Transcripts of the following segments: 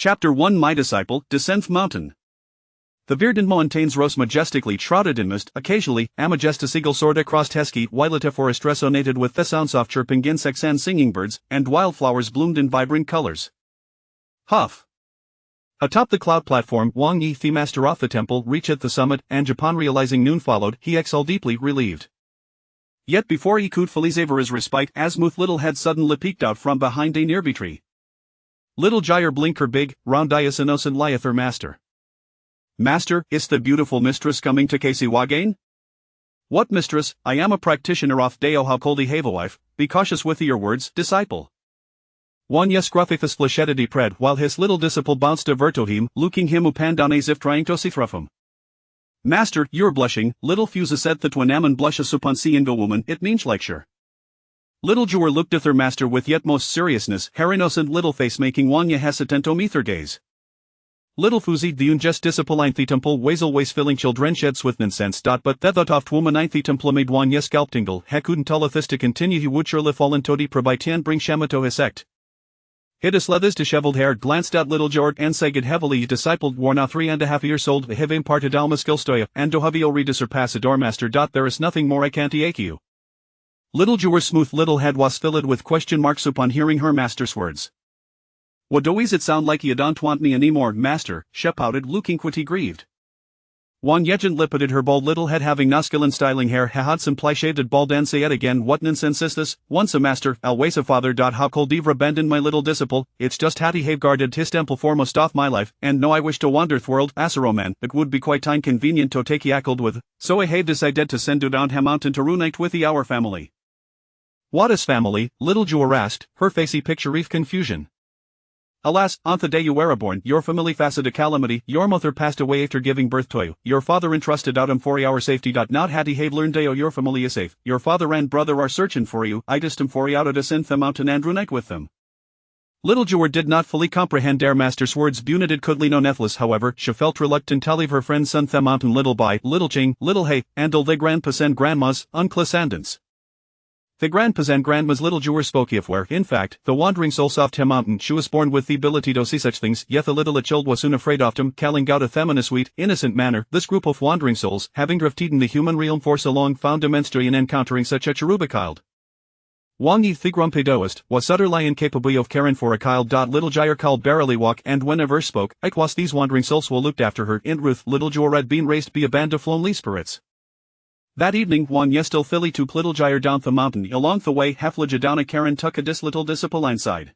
Chapter 1 My disciple, descends mountain. The verdant mountains rose majestically shrouded in mist, occasionally, a majestic eagle soared across Teski, while a forest resonated with the sounds of chirping insects and singing birds, and wildflowers bloomed in vibrant colors. Huff. Atop the cloud platform, Wang Yi, the master of the temple, reached the summit, and upon realizing noon followed, he exhaled deeply, relieved. Yet before he could fully savor his respite, Asmuth little head suddenly peeked out from behind a nearby tree. Little Jiu'er blinked her big, round eyes innocent lieth her master. Master, is the beautiful mistress coming to Kasiwagain? What mistress? I am a practitioner of Deo how cold have a wife, be cautious with your words, disciple. Wanya scruffifus fleshetity pred while his little disciple bounced averto him, looking him upan down as if trying to see through him. Master, you're blushing, little Fusa said that when Ammon blushes upon seeing a woman, it means like sure. Little Jiu'er looked at her master with yet most seriousness, her innocent little face making Wanya hesitant to meet her gaze. Little Fuzi the unjust discipline the temple wazel ways filling children sheds with nonsense. But that oft woman the temple made Wanya scalp tingle, he couldn't tell if this to continue he would surely fall into the probitian bring shamato his sect. His leathers disheveled hair glanced at little Jiu'er and sagged heavily discipled war now 3.5 years old have imparted alma skillstoya and do have read to surpass a doormaster. There is nothing more I can't ache you. Little Jiu'er's smooth little head was filled with question marks upon hearing her master's words. What does it sound like you don't want me anymore, master, she pouted looking quite grieved. Wan Yejent lippited her bald little head having masculine styling hair had some ply shaded bald and say it again what nonsense is this, once a master, always a father. How cold you've abandoned my little disciple, it's just hattie have guarded his temple foremost off my life, and no I wish to wander thworld, Asaro man, it would be quite inconvenient to take yackled with, so I have decided to send you down ha mountain to reunite with our family. What is family? Little Jiu'er asked, her facey picture of confusion. Alas, on the day you were born, your family faced a calamity, your mother passed away after giving birth to you, your father entrusted out him for our safety. Not had he have learned your family is safe, your father and brother are searching for you, I just him for you out of descend the mountain and reunite with them. Little Jiu'er did not fully comprehend their master's words bunaded could no nethless however, she felt reluctant to leave her friend's son the mountain little by, little ching, little hey, and all the grandpas and grandmas, unclasandants. The grandpas and grandmas little Jiu'er spoke of where, in fact, the wandering soul soft him mountain she was born with the ability to see such things, yet the little child was soon afraid of them, calling out a them in a sweet, innocent manner, this group of wandering souls, having drifted in the human realm for so long found immensely in encountering such a cheruba child. Wang Yi the grumpy-doest, was utterly incapable of caring for a child. Little Jiu'er called barely walk and whenever spoke, it was these wandering souls who looked after her, in truth little Jiu'er had been raised by a band of lonely spirits. That evening Wanya still Philly took little Jiu'er down the mountain along the way half-ledge down a Karen tuck a little discipline side.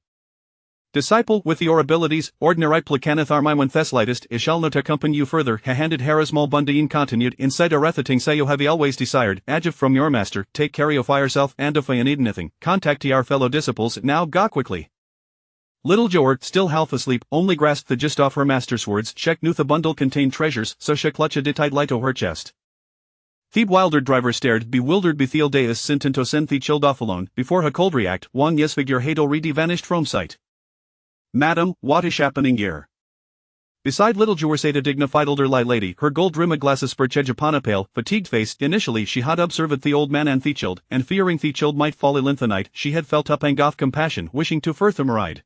Disciple, with your abilities, ordinary placaneth are my when theslightest, I shall not accompany you further, ha handed Harrismal Bundy continued inside a rethiting say you have always desired, adject from your master, take care of yourself and if I need anything, contact our fellow disciples now go quickly. Little Jiu'er, still half asleep, only grasped the gist of her master's words, she knew the bundle contained treasures, so she clutched it tight light to her chest. The wilder driver stared, bewildered Bethiel Deus sent into send the chilled off alone, before her cold react, Wang Yes figure had already vanished from sight. Madam, what is happening here? Beside little Jiu'er sat a dignified elderly lady, her gold-rimmed glasses perched upon a pale, fatigued face. Initially she had observed the old man and the child, and fearing the child might fall ill in the night, she had felt a pang of compassion, wishing to further them ride.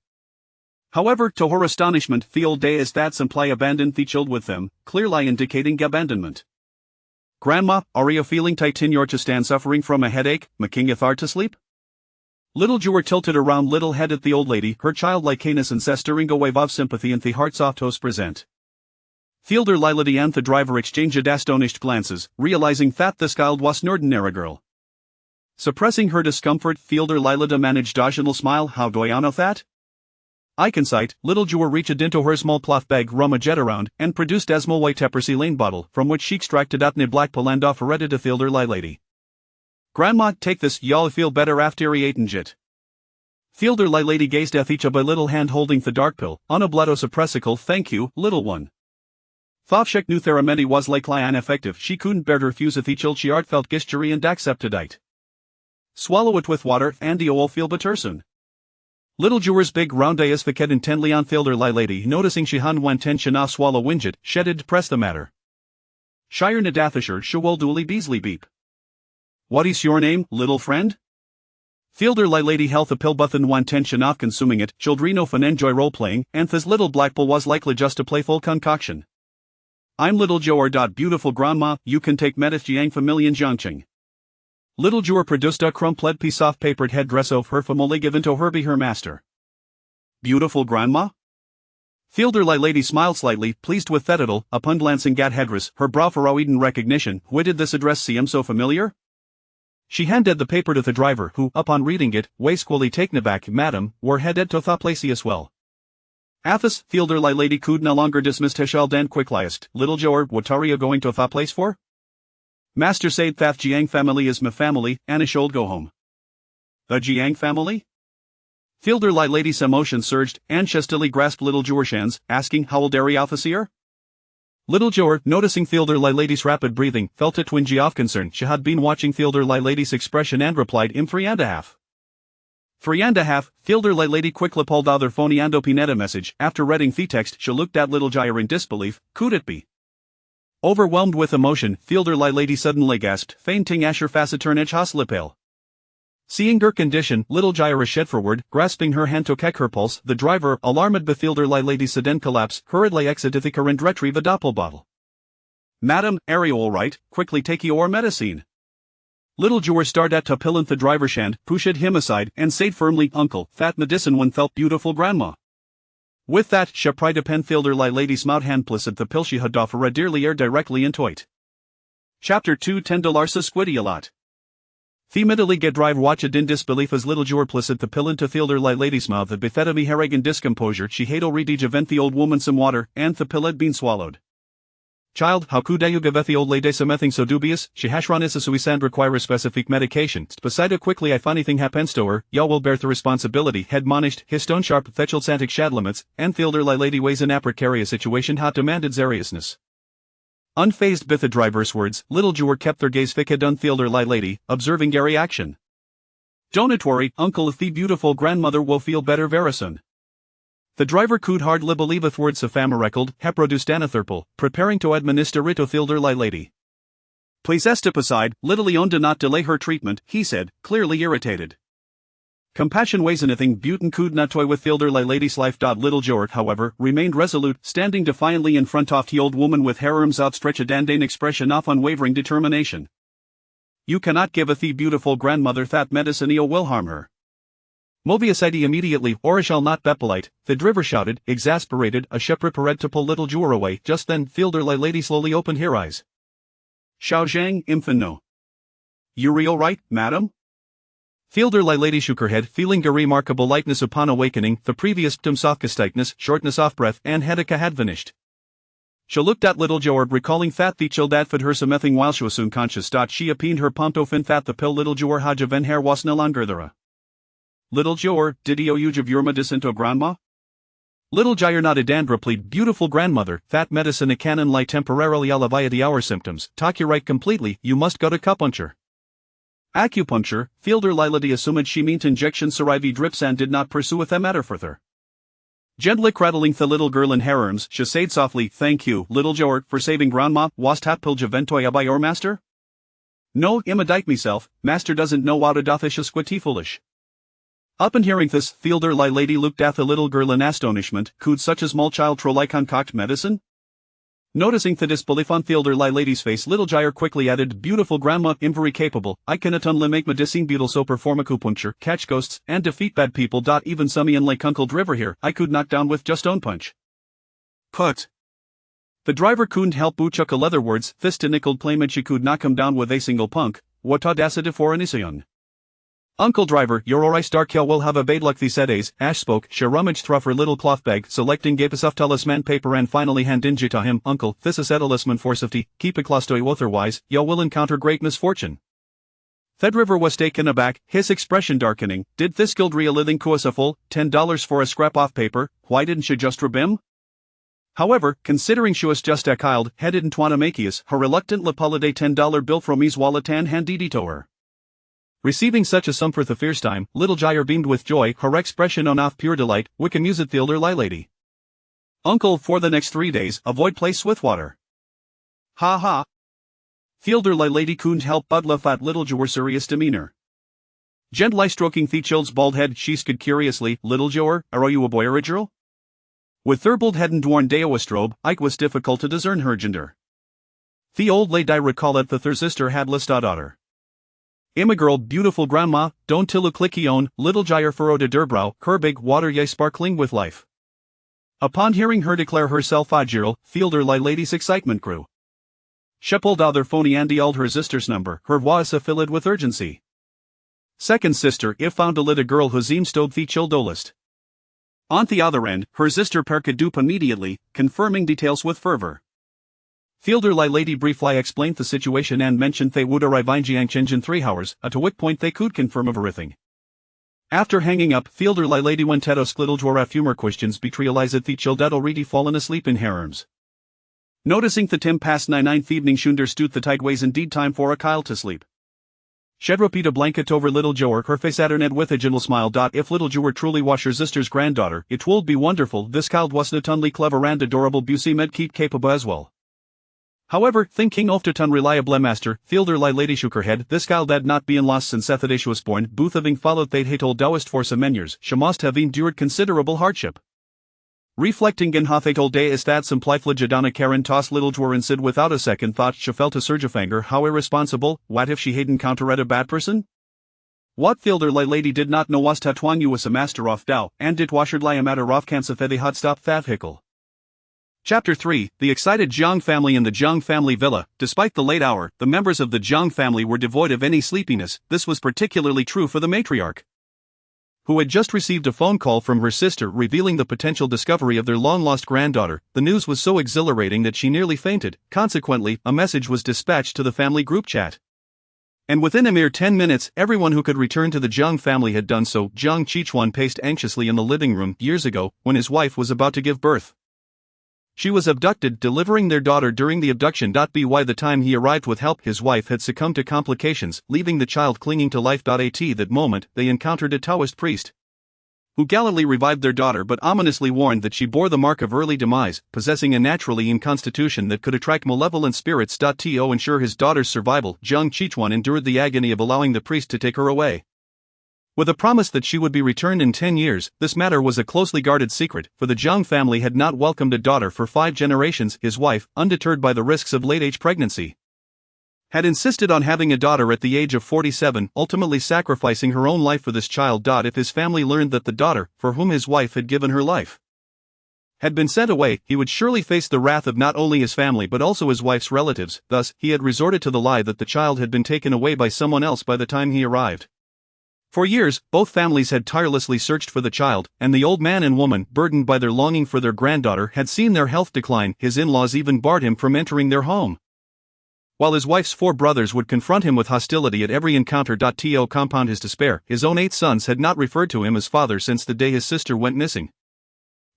However, to her astonishment, the old Deus that simply abandoned the child with them, clearly indicating abandonment. Grandma, are you feeling tight in your chest and suffering from a headache, making hard to sleep? Little Jiu'er tilted around little head at the old lady, her childlike canis and stirring a wave of sympathy and the heart's soft host present. Fielder Lility and the driver exchanged astonished glances, realizing that this child was an ordinary girl. Suppressing her discomfort, Fielder Lilita managed a gentle smile. How do I know that? I can sight. Little Jiu'er reached into her small cloth bag, rummaged around, and produced a small white Teppercy Lane bottle, from which she extracted out a black pill and offered it to Fielder lady. Grandma, take this, y'all feel better after eating it. Fielder lady gazed at each of a little hand holding the dark pill, on a blotto suppressical. Thank you, little one. Thavshek knew theramedi was likely ineffective, she couldn't bear to refuse if each she art felt gistery and accepted it. Swallow it with water, and you'll feel better soon. Little Jiu'er's big round eyes fixed intently on Fielder lady, noticing she han one tension off swallow winget, shedded press the matter. Shire Nadathashire Shawol Dooley Beasley Beep. What is your name, little friend? Fielder Li Lady Health Apil Button Wan Tension Off Consuming It, Childreno Fan Enjoy Role Playing, and this little black bull was likely just a playful concoction. I'm Little Jiu'er. Beautiful grandma, you can take Medith Jiang Familian Jiangqing. Little Jiu'er produced a crumpled piece of papered headdress of her family given to her by her master. Beautiful grandma? Fielder Li Lady smiled slightly, pleased with that it'll, upon glancing at headdress, her brow furrowed in recognition. Why did this address seem so familiar? She handed the paper to the driver who, upon reading it, wasqually taken aback. Madam, we're headed to the place as well. Athos, Fielder Li Lady could no longer dismissed Heshal dan quickliest. Little Jiu'er, what are you going to the place for? Master said that Jiang family is my family, and I should go home. The Jiang family? Fielder Li Lady's emotion surged, and she still grasped Little Jiu'er's hands, asking how old are you officer? Little Jiu'er, noticing Fielder Li Lady's rapid breathing, felt a twinge of concern. She had been watching Fielder Li Lady's expression and replied in 3.5. 3.5, Fielder Li Lady quickly pulled out her phone and opened a message. After reading the text, she looked at Little Jiu'er in disbelief. Could it be? Overwhelmed with emotion, Fielder Li Lady suddenly gasped, fainting Asher Faceturnage Hoslipale. Seeing her condition, Little Jiu'er shed forward, grasping her hand to check her pulse. The driver, alarmed by Fielder Li Lady's sudden collapse, hurriedly exited the car and retrieved a doppel bottle. Madam, are you all right? Quickly take your medicine. Little Jiu'er started at to pill the driver's hand, pushed him aside, and said firmly, Uncle, that medicine one felt beautiful grandma. With that, she pried upon Fielder Li Lady's mouth hand placed the pill she had offered a dearly air directly into it. Chapter 2 $10 Squidialot. Themitally get drive watched in disbelief as Little Jiu'er placed the pill into Fielder Li Lady's mouth. The bethedami harrigan discomposure. She had already given the old woman some water, and the pill had been swallowed. Child, how could you give the old lady something so dubious? She hashron is a suicide require a specific medication. Beside quickly if anything happens to her, y'all will bear the responsibility. Head monished, his stone sharp fetchel santic shadlaments, and Fielder Li Lady weighs an precarious situation hat demanded seriousness. Unfazed by the driver's words, Little Jiu'er kept their gaze fixed on Fielder Li Lady, observing their reaction. Don't worry, Uncle, if the beautiful grandmother will feel better very soon. The driver could hardly believe the words of Famareckled, Heproduced Anatherpal, preparing to administer it to Fielder Li Lady. Please step aside, Little Leon did not delay her treatment, he said, clearly irritated. Compassion weighs anything Butin could not toy with Fielder Li Lady's life. Little Jiu'er, however, remained resolute, standing defiantly in front of the old woman with her arms outstretched and an expression of unwavering determination. You cannot give the beautiful grandmother that medicine, you will harm her. Moviacide immediately, or I shall not be polite, the driver shouted, exasperated. A she prepared to pull Little Jiu'er away. Just then, Fielder Li Lady slowly opened her eyes. Xiao Zhang, infino. You all right, madam? Fielder Li Lady shook her head, feeling a remarkable lightness upon awakening. The previous tightness, shortness of breath, and headache had vanished. She looked at Little Jiu'er, recalling that the child that fed her something while she was unconscious. She appeared her ponto fin that the pill Little Jiu'er had given her was no longer there. Little Jiu'er, did you use your medicine to grandma? Little Jiu'er nodded and replied, beautiful grandmother, that medicine can only temporarily alleviate our symptoms. Talk you right completely, you must go to acupuncture. Acupuncture, Fielder Li Lady assumed she meant injection saliva drips and did not pursue with the matter further. Gently cradling the little girl in her arms, she said softly, thank you, Little Jiu'er, for saving grandma. Was that pill giventoya by your master? No, imitate myself, master doesn't know what a doth is squitty foolish. Upon hearing this, Fielder Li Lady looked at the little girl in astonishment. Could such a small child truly concoct medicine? Noticing the disbelief on Fielder Li Lady's face, Little Jiu'er quickly added, beautiful grandma, I'm very capable. I can only make medicine beetle so perform acupuncture, catch ghosts, and defeat bad people. Even some like Uncle Driver here, I could knock down with just own punch. Put. The driver couldn't help but chuckle leather words. This nickel claimed she could knock him down with a single punk. What audacity for an Isayon. Uncle Driver, your alright Starkill will have a bade luck these days, Ash spoke. She rummaged through her little cloth bag, selecting Gapisov talisman paper and finally handed it to him. Uncle, this is a talisman for safety, keep it close to you otherwise, you will encounter great misfortune. Thed River was taken aback, his expression darkening. Did this guild realithing cost a full $10 for a scrap of paper? Why didn't she just rob him? However, considering she was just a child, headed in Twanamachius, her reluctant lapalade $10 bill from his wallet and handed it to her. Receiving such a sum for the first time, Little Jiu'er beamed with joy, her expression on off pure delight. We can use it, Fielder Li Lady. Uncle, for the next 3 days, avoid place with water. Ha ha. Fielder Li Lady couldn't help but laugh at Little Jiu'er's serious demeanor. Gently stroking Thichild's bald head, she said curiously, "Little Jiu'er, are you a boy or a girl?" With Thurbold hadn't worn Daoistrobe, Ike was difficult to discern her gender. The old lady recalled that their sister had list a daughter. "I'm a girl, beautiful grandma, don't till look clicky own, little Jiu'er furrowed der brow, her big water ye sparkling with life." Upon hearing her declare herself a girl, Fielder lady's excitement grew. She pulled out their phone and dialed her sister's number, her voice filled with urgency. "Second sister, if found a little girl who seemed stowed the childolist." On the other end, her sister perked up immediately, confirming details with fervor. Fielder lady briefly explained the situation and mentioned they would arrive in Jiang in 3 hours, at which point they could confirm everything. After hanging up, Fielder lady went to ask little Jiu'er a few more questions but realized that the child had already fallen asleep in her arms. Noticing the 9:10 evening she understood that it was indeed time for a child to sleep. She'd repeat a blanket over little Jiu'er, her face at her net with a gentle smile. "If little Jiu'er truly was her sister's granddaughter, it would be wonderful. This child was not only clever and adorable but med keep capable as well." However, thinking of the unreliable master, Fielder lady shook her head. "This child had not been lost since she was born, both having followed they'd hate old Taoist for some years, she must have endured considerable hardship." Reflecting in how they told day is that some plyfligidana Karen tossed little Jiu'er and said without a second thought she felt a surge of anger. How irresponsible, what if she had encountered a bad person? What Fielder lady did not know was that Twang Yu was a master of Dao, and it washed a matter of cancer they had stopped that hickle. Chapter 3, The excited Jiang family in the Jiang family villa. Despite the late hour, the members of the Jiang family were devoid of any sleepiness. This was particularly true for the matriarch, who had just received a phone call from her sister revealing the potential discovery of their long-lost granddaughter. The news was so exhilarating that she nearly fainted. Consequently, a message was dispatched to the family group chat. And within a mere 10 minutes, everyone who could return to the Jiang family had done so. Jiang Qichuan paced anxiously in the living room years ago, when his wife was about to give birth. She was abducted, delivering their daughter during the abduction. By the time he arrived with help, his wife had succumbed to complications, leaving the child clinging to life. At that moment, they encountered a Taoist priest, who gallantly revived their daughter but ominously warned that she bore the mark of early demise, possessing a naturally in constitution that could attract malevolent spirits. To ensure his daughter's survival, Jiang Qichuan endured the agony of allowing the priest to take her away, with a promise that she would be returned in 10 years. This matter was a closely guarded secret, for the Jiang family had not welcomed a daughter for 5 generations. His wife, undeterred by the risks of late-age pregnancy, had insisted on having a daughter at the age of 47, ultimately sacrificing her own life for this child. If his family learned that the daughter, for whom his wife had given her life, had been sent away, he would surely face the wrath of not only his family but also his wife's relatives. Thus, he had resorted to the lie that the child had been taken away by someone else by the time he arrived. For years, both families had tirelessly searched for the child, and the old man and woman, burdened by their longing for their granddaughter, had seen their health decline. His in-laws even barred him from entering their home, while his wife's 4 brothers would confront him with hostility at every encounter. To compound his despair, his own 8 sons had not referred to him as father since the day his sister went missing.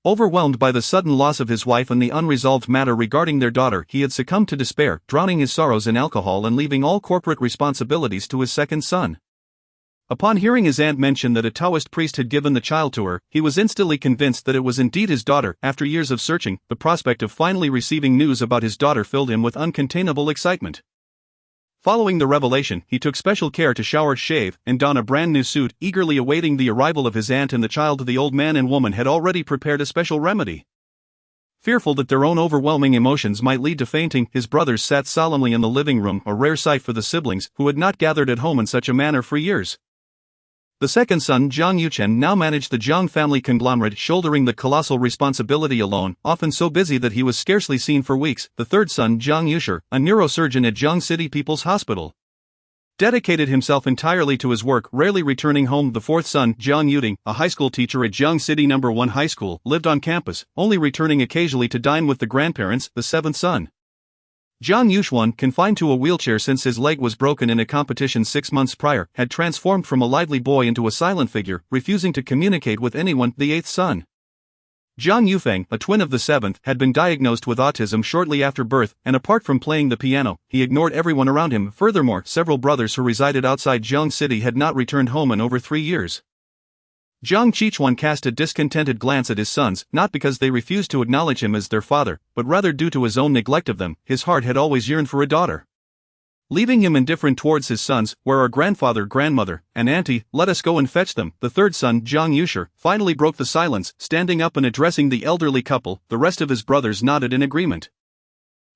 Overwhelmed by the sudden loss of his wife and the unresolved matter regarding their daughter, he had succumbed to despair, drowning his sorrows in alcohol and leaving all corporate responsibilities to his second son. Upon hearing his aunt mention that a Taoist priest had given the child to her, he was instantly convinced that it was indeed his daughter. After years of searching, the prospect of finally receiving news about his daughter filled him with uncontainable excitement. Following the revelation, he took special care to shower, shave, and don a brand new suit, eagerly awaiting the arrival of his aunt and the child. The old man and woman had already prepared a special remedy. Fearful that their own overwhelming emotions might lead to fainting, his brothers sat solemnly in the living room, a rare sight for the siblings, who had not gathered at home in such a manner for years. The second son, Jiang Yuchen, now managed the Jiang family conglomerate, shouldering the colossal responsibility alone, often so busy that he was scarcely seen for weeks. The third son, Jiang Yu'er, a neurosurgeon at Jiang City People's Hospital, dedicated himself entirely to his work, rarely returning home. The fourth son, Jiang Yuding, a high school teacher at Jiang City No. 1 High School, lived on campus, only returning occasionally to dine with the grandparents. The seventh son, Jiang Yuxuan, confined to a wheelchair since his leg was broken in a competition 6 months prior, had transformed from a lively boy into a silent figure, refusing to communicate with anyone. The eighth son, Jiang Yufeng, a twin of the seventh, had been diagnosed with autism shortly after birth, and apart from playing the piano, he ignored everyone around him. Furthermore, several brothers who resided outside Jiang City had not returned home in over 3 years. Jiang Qichuan cast a discontented glance at his sons, not because they refused to acknowledge him as their father, but rather due to his own neglect of them. His heart had always yearned for a daughter. leaving him indifferent towards his sons. Where are grandfather, grandmother, and auntie? Let us go and fetch them. The third son, Jiu'er, finally broke the silence, standing up and addressing the elderly couple. The rest of his brothers nodded in agreement.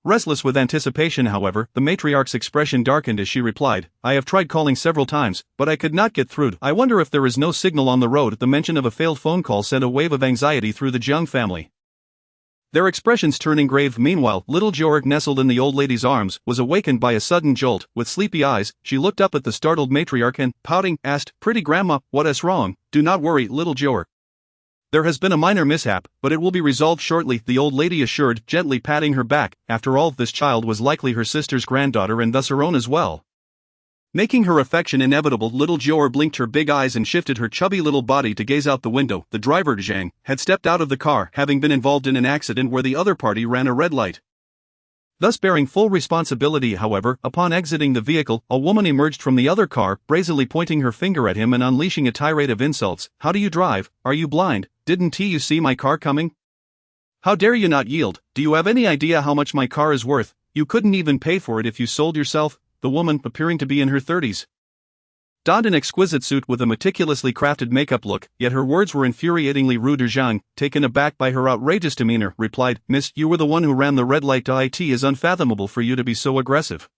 Restless with anticipation, however, the matriarch's expression darkened as she replied, I have tried calling several times, but I could not get through. I wonder if there is no signal on the road. The mention of a failed phone call sent a wave of anxiety through the Jiang family, their expressions turning grave. Meanwhile, little Jiu'er, nestled in the old lady's arms, was awakened by a sudden jolt. With sleepy eyes, she looked up at the startled matriarch and, pouting, asked, Pretty grandma, what is wrong? Do not worry, little Jiu'er. There has been a minor mishap, but it will be resolved shortly, the old lady assured, gently patting her back. After all, this child was likely her sister's granddaughter and thus her own as well. Making her affection inevitable, little Jiu'er blinked her big eyes and shifted her chubby little body to gaze out the window. The driver, Jiang, had stepped out of the car, having been involved in an accident where the other party ran a red light, thus bearing full responsibility. However, upon exiting the vehicle, a woman emerged from the other car, brazenly pointing her finger at him and unleashing a tirade of insults. How do you drive? Are you blind? Didn't you see my car coming? How dare you not yield? Do you have any idea how much my car is worth? You couldn't even pay for it if you sold yourself. The woman, appearing to be in her 30s, donned an exquisite suit with a meticulously crafted makeup look, yet her words were infuriatingly rude. Jiang, taken aback by her outrageous demeanor, replied, Miss, you were the one who ran the red light. It is unfathomable for you to be so aggressive.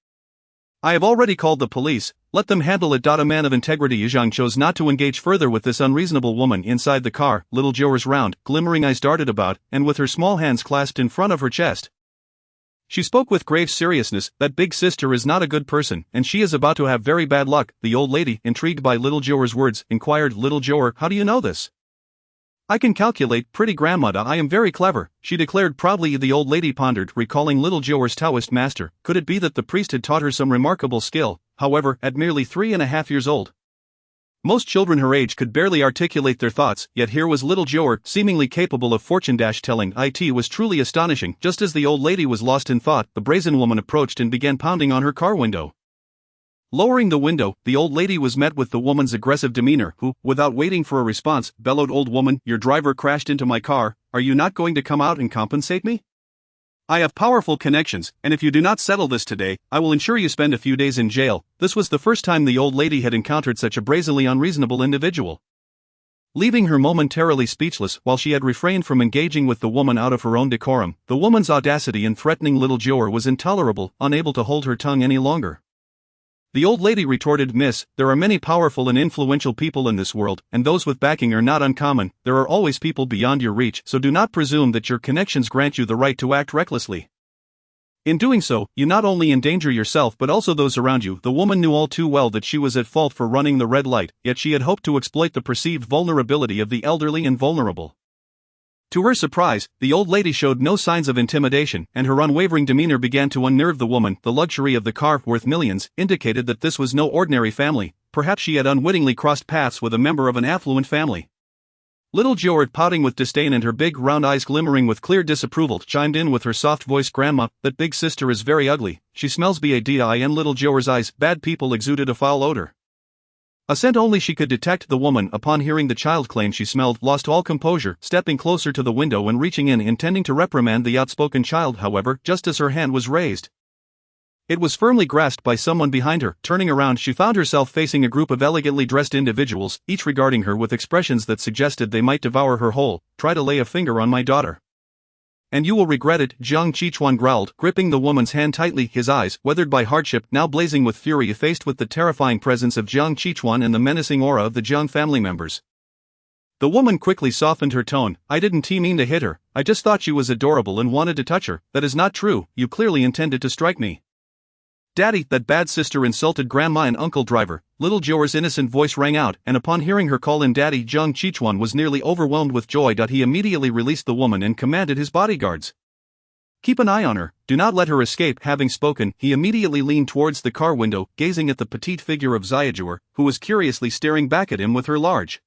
I have already called the police, let them handle it. A man of integrity. Jiang chose not to engage further with this unreasonable woman. Inside the car, little Jiu'er's round, glimmering eyes darted about, and with her small hands clasped in front of her chest, she spoke with grave seriousness, that big sister is not a good person, and she is about to have very bad luck. The old lady, intrigued by little Jiu'er's words, inquired, Little Jiu'er, how do you know this? I can calculate, pretty grandma. I am very clever, she declared proudly. The old lady pondered, recalling little Jiu'er's Taoist master. Could it be that the priest had taught her some remarkable skill? However, at merely 3.5 years old, most children her age could barely articulate their thoughts, yet here was little Jiu'er, seemingly capable of fortune-telling. It was truly astonishing. Just as the old lady was lost in thought, the brazen woman approached and began pounding on her car window. Lowering the window, the old lady was met with the woman's aggressive demeanor, who, without waiting for a response, bellowed, Old woman, your driver crashed into my car, are you not going to come out and compensate me? I have powerful connections, and if you do not settle this today, I will ensure you spend a few days in jail. This was the first time the old lady had encountered such a brazenly unreasonable individual, leaving her momentarily speechless. While she had refrained from engaging with the woman out of her own decorum, the woman's audacity in threatening little Jiu'er was intolerable. Unable to hold her tongue any longer, the old lady retorted, Miss, there are many powerful and influential people in this world, and those with backing are not uncommon. There are always people beyond your reach, so do not presume that your connections grant you the right to act recklessly. In doing so, you not only endanger yourself but also those around you. The woman knew all too well that she was at fault for running the red light, yet she had hoped to exploit the perceived vulnerability of the elderly and vulnerable. To her surprise, the old lady showed no signs of intimidation, and her unwavering demeanor began to unnerve the woman. The luxury of the car, worth millions, indicated that this was no ordinary family. Perhaps she had unwittingly crossed paths with a member of an affluent family. Little Jiu'er, pouting with disdain and her big round eyes glimmering with clear disapproval, chimed in with her soft voice, Grandma, that big sister is very ugly, she smells bad. In little Jiu'er's eyes, bad people exuded a foul odor. A scent only she could detect. The woman, upon hearing the child claim she smelled, lost all composure, stepping closer to the window and reaching in, intending to reprimand the outspoken child. However, just as her hand was raised, it was firmly grasped by someone behind her. Turning around, she found herself facing a group of elegantly dressed individuals, each regarding her with expressions that suggested they might devour her whole. Try to lay a finger on my daughter, and you will regret it, Jiang Qichuan growled, gripping the woman's hand tightly, his eyes, weathered by hardship, now blazing with fury, faced with the terrifying presence of Jiang Qichuan and the menacing aura of the Jiang family members. The woman quickly softened her tone. I didn't mean to hit her, I just thought she was adorable and wanted to touch her. That is not true, you clearly intended to strike me. Daddy, that bad sister insulted Grandma and Uncle Driver. Little Jiu'er's innocent voice rang out, and upon hearing her call in Daddy, Jiang Qichuan was nearly overwhelmed with joy. He immediately released the woman and commanded his bodyguards, keep an eye on her, do not let her escape. Having spoken, he immediately leaned towards the car window, gazing at the petite figure of Jiu'er, who was curiously staring back at him with her large,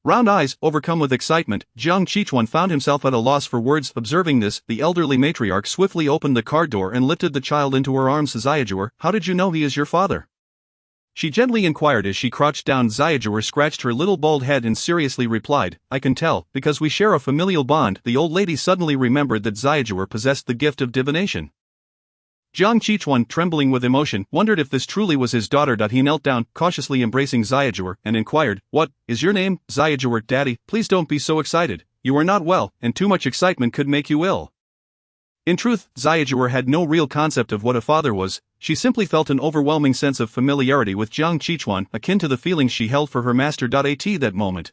round eyes. Overcome with excitement, Jiang Qichuan found himself at a loss for words. Observing this, the elderly matriarch swiftly opened the car door and lifted the child into her arms. Jiu'er, how did you know he is your father? She gently inquired as she crouched down. Jiu'er scratched her little bald head and seriously replied, I can tell, because we share a familial bond. The old lady suddenly remembered that Jiu'er possessed the gift of divination. Jiang Qichuan, trembling with emotion, wondered if this truly was his daughter. He knelt down, cautiously embracing Jiu'er, and inquired, "What is your name?" "Jiu'er, Daddy, please don't be so excited. You are not well, and too much excitement could make you ill." In truth, Jiu'er had no real concept of what a father was. She simply felt an overwhelming sense of familiarity with Jiang Qichuan, akin to the feelings she held for her master. At that moment,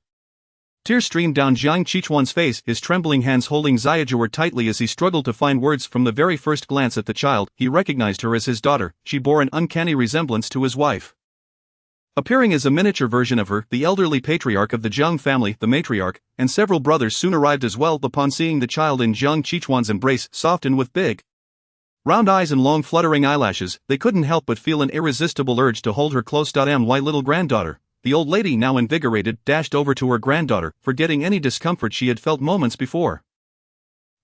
tears streamed down Jiang Qichuan's face, his trembling hands holding Jiu'er tightly as he struggled to find words. From the very first glance at the child, he recognized her as his daughter. She bore an uncanny resemblance to his wife. Appearing as a miniature version of her, the elderly patriarch of the Jiang family, the matriarch, and several brothers soon arrived as well. Upon seeing the child in Jiang Qichuan's embrace, soft and with big, round eyes and long fluttering eyelashes, they couldn't help but feel an irresistible urge to hold her close. My little granddaughter. The old lady, now invigorated, dashed over to her granddaughter, forgetting any discomfort she had felt moments before.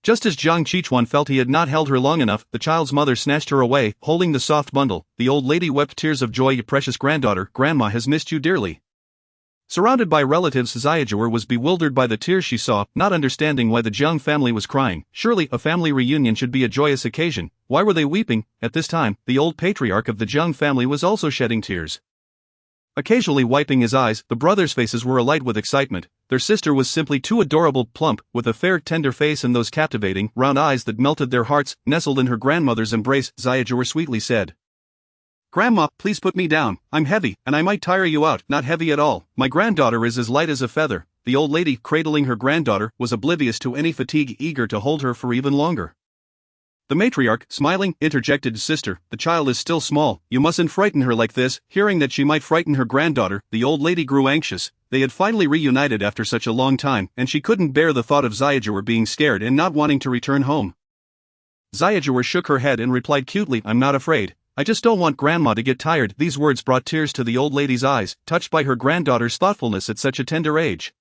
Just as Jiang Qichuan felt he had not held her long enough, the child's mother snatched her away, holding the soft bundle. The old lady wept tears of joy. "Your precious granddaughter, Grandma has missed you dearly." Surrounded by relatives, Jiu'er was bewildered by the tears she saw, not understanding why the Jiang family was crying. Surely, a family reunion should be a joyous occasion. Why were they weeping? At this time, the old patriarch of the Jiang family was also shedding tears. Occasionally wiping his eyes, the brothers' faces were alight with excitement. Their sister was simply too adorable, plump, with a fair, tender face and those captivating, round eyes that melted their hearts. Nestled in her grandmother's embrace, Jiu'er sweetly said, "Grandma, please put me down. I'm heavy, and I might tire you out." "Not heavy at all. My granddaughter is as light as a feather." The old lady, cradling her granddaughter, was oblivious to any fatigue, eager to hold her for even longer. The matriarch, smiling, interjected, "Sister, the child is still small. You mustn't frighten her like this." Hearing that she might frighten her granddaughter, the old lady grew anxious. They had finally reunited after such a long time, and she couldn't bear the thought of Jiu'er being scared and not wanting to return home. Jiu'er shook her head and replied cutely, "I'm not afraid. I just don't want Grandma to get tired." These words brought tears to the old lady's eyes, touched by her granddaughter's thoughtfulness at such a tender age.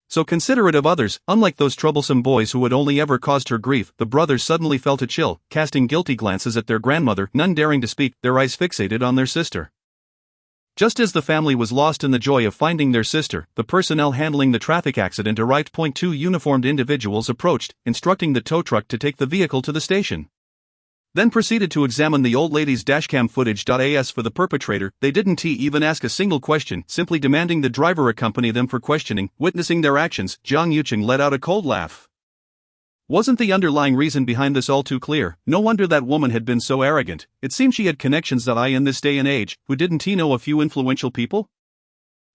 So considerate of others, unlike those troublesome boys who had only ever caused her grief. The brothers suddenly felt a chill, casting guilty glances at their grandmother, none daring to speak, their eyes fixated on their sister. Just as the family was lost in the joy of finding their sister, the personnel handling the traffic accident arrived. 2 uniformed individuals approached, instructing the tow truck to take the vehicle to the station. Then proceeded to examine the old lady's dashcam footage. As for the perpetrator, they didn't even ask a single question, simply demanding the driver accompany them for questioning. Witnessing their actions, Jiang Yucheng let out a cold laugh. Wasn't the underlying reason behind this all too clear? No wonder that woman had been so arrogant. It seemed she had connections in this day and age. Who didn't he know a few influential people?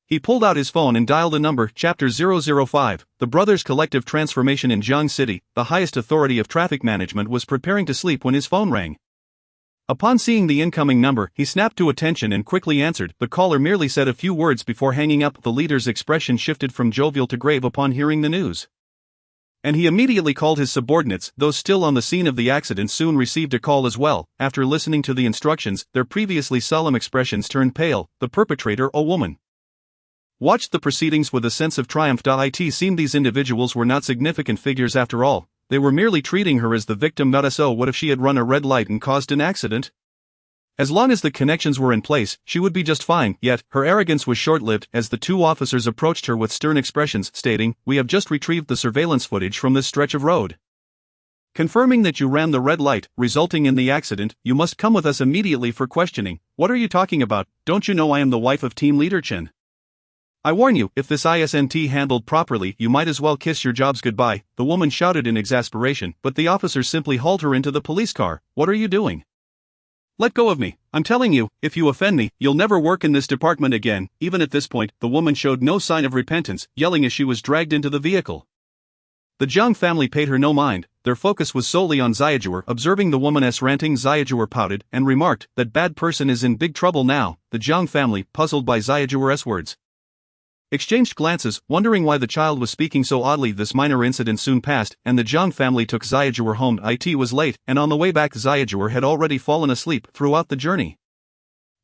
He pulled out his phone and dialed a number. Chapter 005. The brothers' collective transformation. In Jiang City, the highest authority of traffic management was preparing to sleep when his phone rang. Upon seeing the incoming number, he snapped to attention and quickly answered. The caller merely said a few words before hanging up. The leader's expression shifted from jovial to grave upon hearing the news. And he immediately called his subordinates. Those still on the scene of the accident soon received a call as well. After listening to the instructions, their previously solemn expressions turned pale. The perpetrator, a woman, watched the proceedings with a sense of triumph. It seemed these individuals were not significant figures after all. They were merely treating her as the victim. So what if she had run a red light and caused an accident? As long as the connections were in place, she would be just fine. Yet, her arrogance was short-lived, as the 2 officers approached her with stern expressions, stating, "We have just retrieved the surveillance footage from this stretch of road. Confirming that you ran the red light, resulting in the accident. You must come with us immediately for questioning." "What are you talking about? Don't you know I am the wife of Team Leader Chen? I warn you, if this isn't handled properly, you might as well kiss your jobs goodbye," the woman shouted in exasperation, but the officers simply hauled her into the police car. "What are you doing? Let go of me. I'm telling you, if you offend me, you'll never work in this department again." Even at this point, the woman showed no sign of repentance, yelling as she was dragged into the vehicle. The Jiang family paid her no mind. Their focus was solely on Jiu'er. Observing the woman's ranting, Jiu'er pouted and remarked, "That bad person is in big trouble now." The Jiang family, puzzled by Jiu'er's words, exchanged glances, wondering why the child was speaking so oddly. This minor incident soon passed, and the Jiang family took Jiu'er home. It was late, and on the way back Jiu'er had already fallen asleep. Throughout the journey,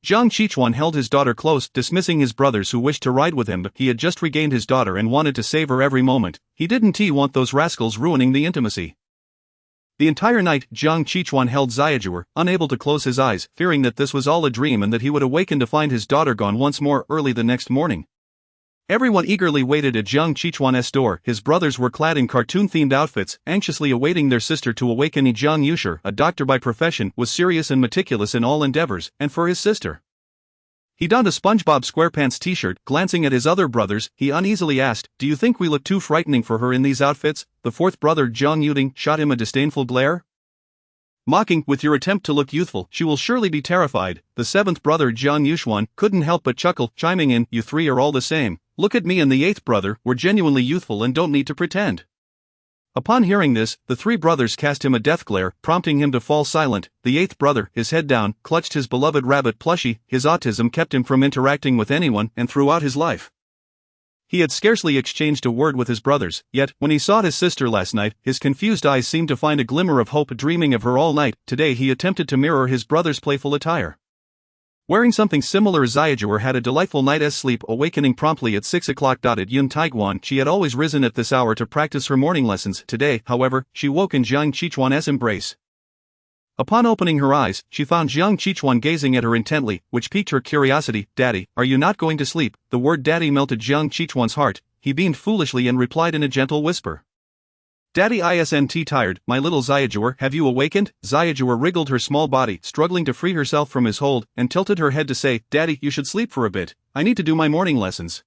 Jiang Qichuan held his daughter close, dismissing his brothers who wished to ride with him, but he had just regained his daughter and wanted to save her every moment. He didn't want those rascals ruining the intimacy. The entire night, Jiang Qichuan held Jiu'er, unable to close his eyes, fearing that this was all a dream and that he would awaken to find his daughter gone once more. Early the next morning, Everyone eagerly waited at Jiang Qichuan's door. His brothers were clad in cartoon-themed outfits, anxiously awaiting their sister to awaken. Jiang Jiu'er, a doctor by profession, was serious and meticulous in all endeavors, and for his sister, he donned a SpongeBob SquarePants t-shirt. Glancing at his other brothers, he uneasily asked, "Do you think we look too frightening for her in these outfits?" The fourth brother, Jiang Yuding, shot him a disdainful glare, mocking, "With your attempt to look youthful, she will surely be terrified." The seventh brother, Jiang Yuxuan, couldn't help but chuckle, chiming in, "You three are all the same. Look at me and the eighth brother, we're genuinely youthful and don't need to pretend." Upon hearing this, the three brothers cast him a death glare, prompting him to fall silent. The eighth brother, his head down, clutched his beloved rabbit plushie. His autism kept him from interacting with anyone, and throughout his life, he had scarcely exchanged a word with his brothers. Yet, when he sought his sister last night, his confused eyes seemed to find a glimmer of hope. Dreaming of her all night, today he attempted to mirror his brother's playful attire. Wearing something similar, Jiu'er had a delightful night's sleep, awakening promptly at 6 o'clock. At Yun Taiguan, she had always risen at this hour to practice her morning lessons. Today, however, she woke in Jiang Qichuan's embrace. Upon opening her eyes, she found Jiang Qichuan gazing at her intently, which piqued her curiosity. "Daddy, are you not going to sleep?" The word daddy melted Jiang Qichuan's heart. He beamed foolishly and replied in a gentle whisper, "Daddy isn't tired, my little Jiu'er. Have you awakened?" Jiu'er wriggled her small body, struggling to free herself from his hold, and tilted her head to say, "Daddy, you should sleep for a bit. I need to do my morning lessons."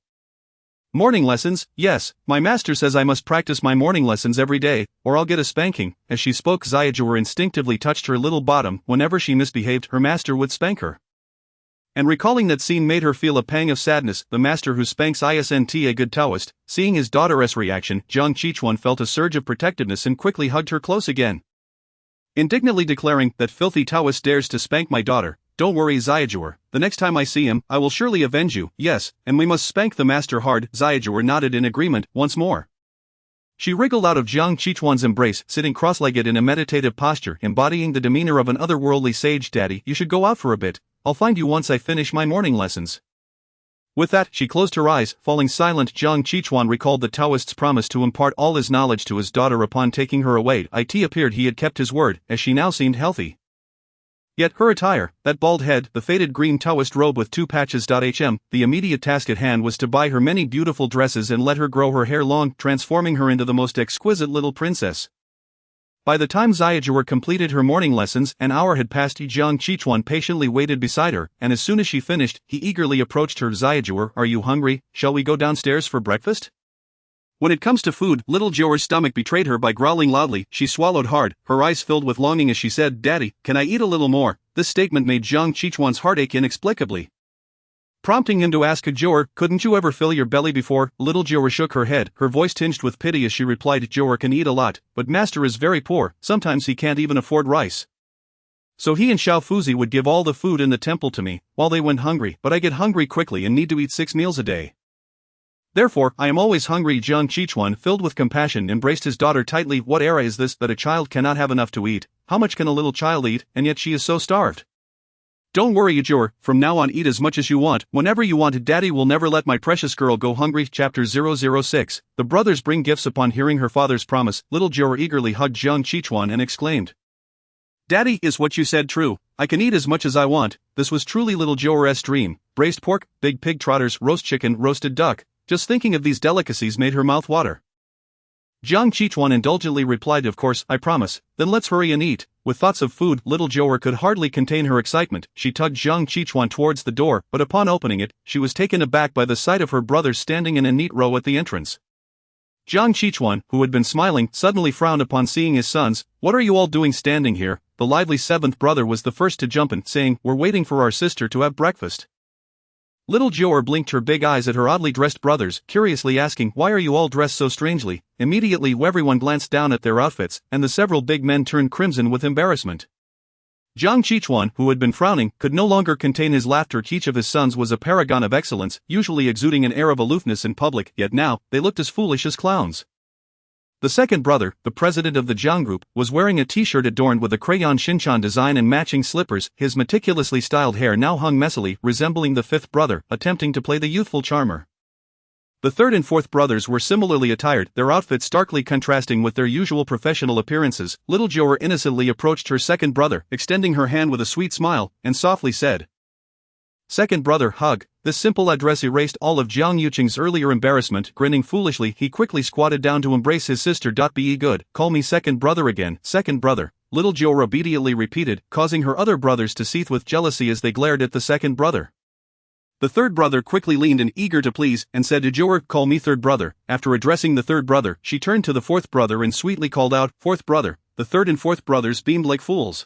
"Morning lessons? Yes, my master says I must practice my morning lessons every day, or I'll get a spanking." As she spoke, Jiu'er instinctively touched her little bottom. Whenever she misbehaved, her master would spank her. And recalling that scene made her feel a pang of sadness. The master who spanks isn't a good Taoist. Seeing his daughter's reaction, Jiang Qichuan felt a surge of protectiveness and quickly hugged her close again, indignantly declaring, "That filthy Taoist dares to spank my daughter. Don't worry, Jiu'er, the next time I see him, I will surely avenge you." "Yes, and we must spank the master hard." Jiu'er nodded in agreement. Once more, she wriggled out of Jiang Qichuan's embrace, sitting cross-legged in a meditative posture, embodying the demeanor of an otherworldly sage. "Daddy, you should go out for a bit. I'll find you once I finish my morning lessons." With that, she closed her eyes, falling silent. Jiang Qichuan recalled the Taoist's promise to impart all his knowledge to his daughter upon taking her away. It appeared he had kept his word, as she now seemed healthy. Yet her attire, that bald head, the faded green Taoist robe with 2 patches. The immediate task at hand was to buy her many beautiful dresses and let her grow her hair long, transforming her into the most exquisite little princess. By the time Jiu'er completed her morning lessons, an hour had passed. Jiang Qichuan patiently waited beside her, and as soon as she finished, he eagerly approached her. "Jiu'er, are you hungry? Shall we go downstairs for breakfast?" When it comes to food, little Jiu'er's stomach betrayed her by growling loudly. She swallowed hard, her eyes filled with longing as she said, "Daddy, can I eat a little more?" This statement made Jiang Qichuan's heart ache inexplicably, prompting him to ask, "Jiu'er, couldn't you ever fill your belly before?" Little Jiu'er shook her head, her voice tinged with pity as she replied, "Jiu'er can eat a lot, but master is very poor, sometimes he can't even afford rice. So he and Xiao Fuzi would give all the food in the temple to me, while they went hungry, but I get hungry quickly and need to eat 6 meals a day. Therefore, I am always hungry." Jiang Qichuan, filled with compassion, embraced his daughter tightly. "What era is this, that a child cannot have enough to eat? How much can a little child eat, and yet she is so starved? Don't worry, Jiu'er, from now on eat as much as you want, whenever you want. Daddy will never let my precious girl go hungry." Chapter 006. The brothers bring gifts. Upon hearing her father's promise, little Jiu'er eagerly hugged Jiang Qichuan and exclaimed, "Daddy, is what you said true? I can eat as much as I want." This was truly little Jiu'er's dream. Braised pork, big pig trotters, roast chicken, roasted duck. Just thinking of these delicacies made her mouth water. Jiang Qichuan indulgently replied, "Of course, I promise." "Then let's hurry and eat." With thoughts of food, little Jiu'er could hardly contain her excitement. She tugged Jiang Qichuan towards the door, but upon opening it, she was taken aback by the sight of her brothers standing in a neat row at the entrance. Jiang Qichuan, who had been smiling, suddenly frowned upon seeing his sons. "What are you all doing standing here?" The lively seventh brother was the first to jump in, saying, "We're waiting for our sister to have breakfast." Little Jiu'er blinked her big eyes at her oddly dressed brothers, curiously asking, "Why are you all dressed so strangely?" Immediately everyone glanced down at their outfits, and the several big men turned crimson with embarrassment. Jiang Qichuan, who had been frowning, could no longer contain his laughter. Each of his sons was a paragon of excellence, usually exuding an air of aloofness in public, yet now, they looked as foolish as clowns. The second brother, the president of the Jiang group, was wearing a t-shirt adorned with a crayon Shinchan design and matching slippers. His meticulously styled hair now hung messily, resembling the fifth brother, attempting to play the youthful charmer. The third and fourth brothers were similarly attired, their outfits starkly contrasting with their usual professional appearances. Little Jiu'er innocently approached her second brother, extending her hand with a sweet smile, and softly said, Second brother, hug. This simple address erased all of Jiang Yuqing's earlier embarrassment. Grinning foolishly, he quickly squatted down to embrace his sister. Be good, call me second brother again. Second brother, little Jiu'er obediently repeated, causing her other brothers to seethe with jealousy as they glared at the second brother. The third brother quickly leaned in, eager to please, and said to Jiu'er, call me third brother. After addressing the third brother, she turned to the fourth brother and sweetly called out, fourth brother. The third and fourth brothers beamed like fools.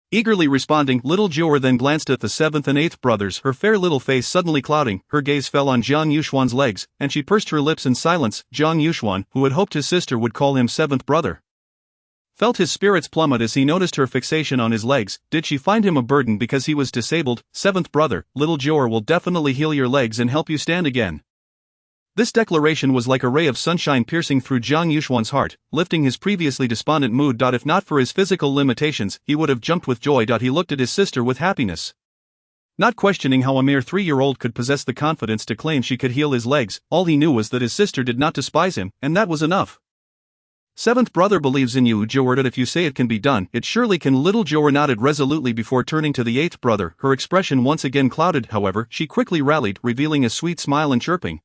Eagerly responding, little Jiu'er then glanced at the seventh and eighth brothers, her fair little face suddenly clouding. Her gaze fell on Jiang Yuxuan's legs, and she pursed her lips in silence. Jiang Yuxuan, who had hoped his sister would call him seventh brother, felt his spirits plummet as he noticed her fixation on his legs. Did she find him a burden because he was disabled? Seventh brother, little Jiu'er will definitely heal your legs and help you stand again. This declaration was like a ray of sunshine piercing through Jiang Yuxuan's heart, lifting his previously despondent mood. If not for his physical limitations, he would have jumped with joy. He looked at his sister with happiness, not questioning how a mere 3-year-old could possess the confidence to claim she could heal his legs. All he knew was that his sister did not despise him, and that was enough. Seventh brother believes in you, Jiu'er, that if you say it can be done, it surely can. Little Jiu'er nodded resolutely before turning to the eighth brother. Her expression once again clouded, however, she quickly rallied, revealing a sweet smile and chirping.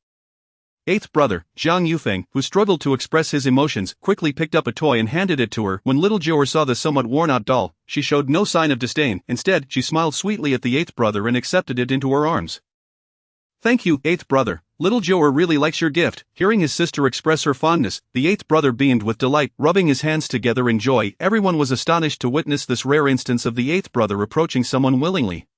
Eighth brother, Jiang Yufeng, who struggled to express his emotions, quickly picked up a toy and handed it to her. When little Jiu'er saw the somewhat worn-out doll, she showed no sign of disdain. Instead, she smiled sweetly at the eighth brother and accepted it into her arms. Thank you, eighth brother. Little Jiu'er really likes your gift. Hearing his sister express her fondness, the eighth brother beamed with delight, rubbing his hands together in joy. Everyone was astonished to witness this rare instance of the eighth brother approaching someone willingly.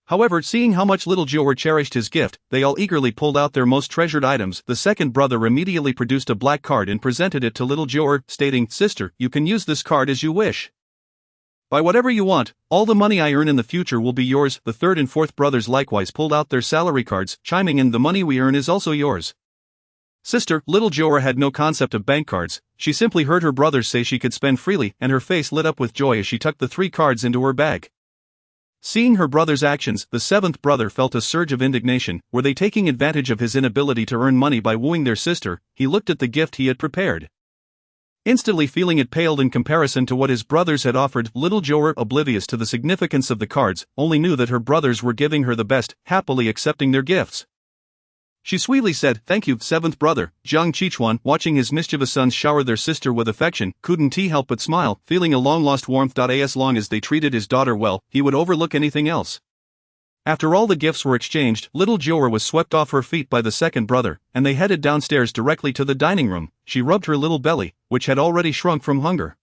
However, seeing how much little Jiu'er cherished his gift, they all eagerly pulled out their most treasured items. The second brother immediately produced a black card and presented it to little Jiu'er, stating, sister, you can use this card as you wish. Buy whatever you want, all the money I earn in the future will be yours. The third and fourth brothers likewise pulled out their salary cards, chiming in, the money we earn is also yours. Sister, little Jiu'er had no concept of bank cards. She simply heard her brothers say she could spend freely, and her face lit up with joy as she tucked the 3 cards into her bag. Seeing her brother's actions, the seventh brother felt a surge of indignation. Were they taking advantage of his inability to earn money by wooing their sister? He looked at the gift he had prepared, instantly feeling it paled in comparison to what his brothers had offered. Little Jiu'er, oblivious to the significance of the cards, only knew that her brothers were giving her the best, happily accepting their gifts. She sweetly said, thank you, seventh brother. Jiang Qichuan, watching his mischievous sons shower their sister with affection, couldn't he help but smile, feeling a long-lost warmth. As long as they treated his daughter well, he would overlook anything else. After all the gifts were exchanged, little Jiu'er was swept off her feet by the second brother, and they headed downstairs directly to the dining room. She rubbed her little belly, which had already shrunk from hunger,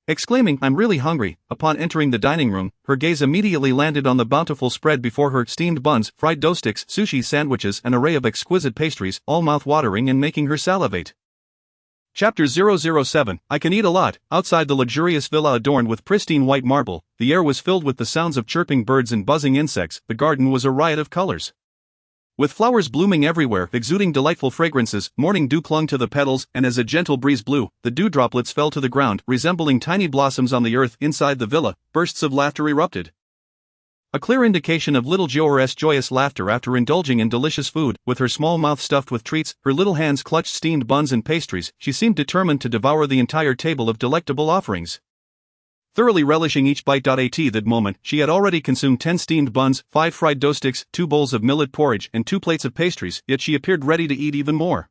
exclaiming, I'm really hungry. Upon entering the dining room, her gaze immediately landed on the bountiful spread before her: steamed buns, fried dough sticks, sushi sandwiches, an array of exquisite pastries, all mouth-watering and making her salivate. Chapter 007, I can eat a lot. Outside the luxurious villa adorned with pristine white marble, the air was filled with the sounds of chirping birds and buzzing insects. The garden was a riot of colors, with flowers blooming everywhere, exuding delightful fragrances. Morning dew clung to the petals, and as a gentle breeze blew, the dew droplets fell to the ground, resembling tiny blossoms on the earth. Inside the villa, bursts of laughter erupted, a clear indication of little Jiu'er's joyous laughter after indulging in delicious food. With her small mouth stuffed with treats, her little hands clutched steamed buns and pastries, she seemed determined to devour the entire table of delectable offerings. Thoroughly relishing each bite. At that moment, she had already consumed 10 steamed buns, 5 fried dough sticks, 2 bowls of millet porridge, and 2 plates of pastries, yet she appeared ready to eat even more.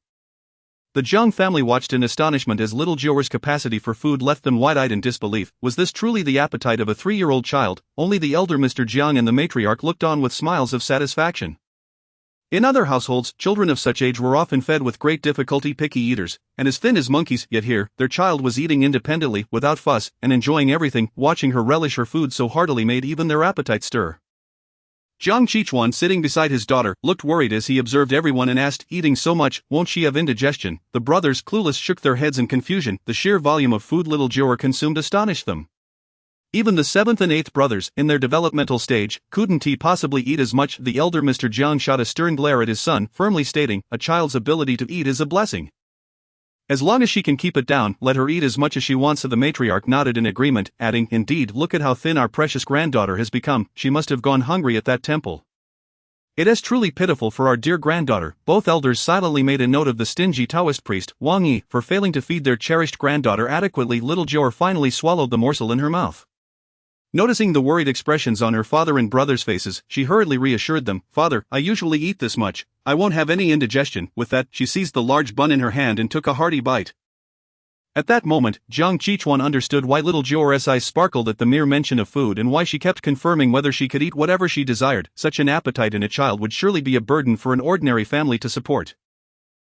The Jiang family watched in astonishment as little Jiu'er's capacity for food left them wide-eyed in disbelief. Was this truly the appetite of a 3-year-old child? Only the elder Mr. Jiang and the matriarch looked on with smiles of satisfaction. In other households, children of such age were often fed with great difficulty, picky eaters, and as thin as monkeys, yet here, their child was eating independently, without fuss, and enjoying everything. Watching her relish her food so heartily made even their appetite stir. Jiang Qichuan, sitting beside his daughter, looked worried as he observed everyone and asked, eating so much, won't she have indigestion? The brothers, clueless, shook their heads in confusion. The sheer volume of food little Jiu'er consumed astonished them. Even the 7th and 8th brothers, in their developmental stage, couldn't he possibly eat as much? The elder Mr. Jiang shot a stern glare at his son, firmly stating, a child's ability to eat is a blessing. As long as she can keep it down, let her eat as much as she wants. The matriarch nodded in agreement, adding, indeed, look at how thin our precious granddaughter has become. She must have gone hungry at that temple. It is truly pitiful for our dear granddaughter. Both elders silently made a note of the stingy Taoist priest, Wang Yi, for failing to feed their cherished granddaughter adequately. Little Jiu'er finally swallowed the morsel in her mouth. Noticing the worried expressions on her father and brother's faces, she hurriedly reassured them, "Father, I usually eat this much. I won't have any indigestion." With that, she seized the large bun in her hand and took a hearty bite. At that moment, Jiang Qichuan understood why little Jiu'er's eyes sparkled at the mere mention of food and why she kept confirming whether she could eat whatever she desired. Such an appetite in a child would surely be a burden for an ordinary family to support.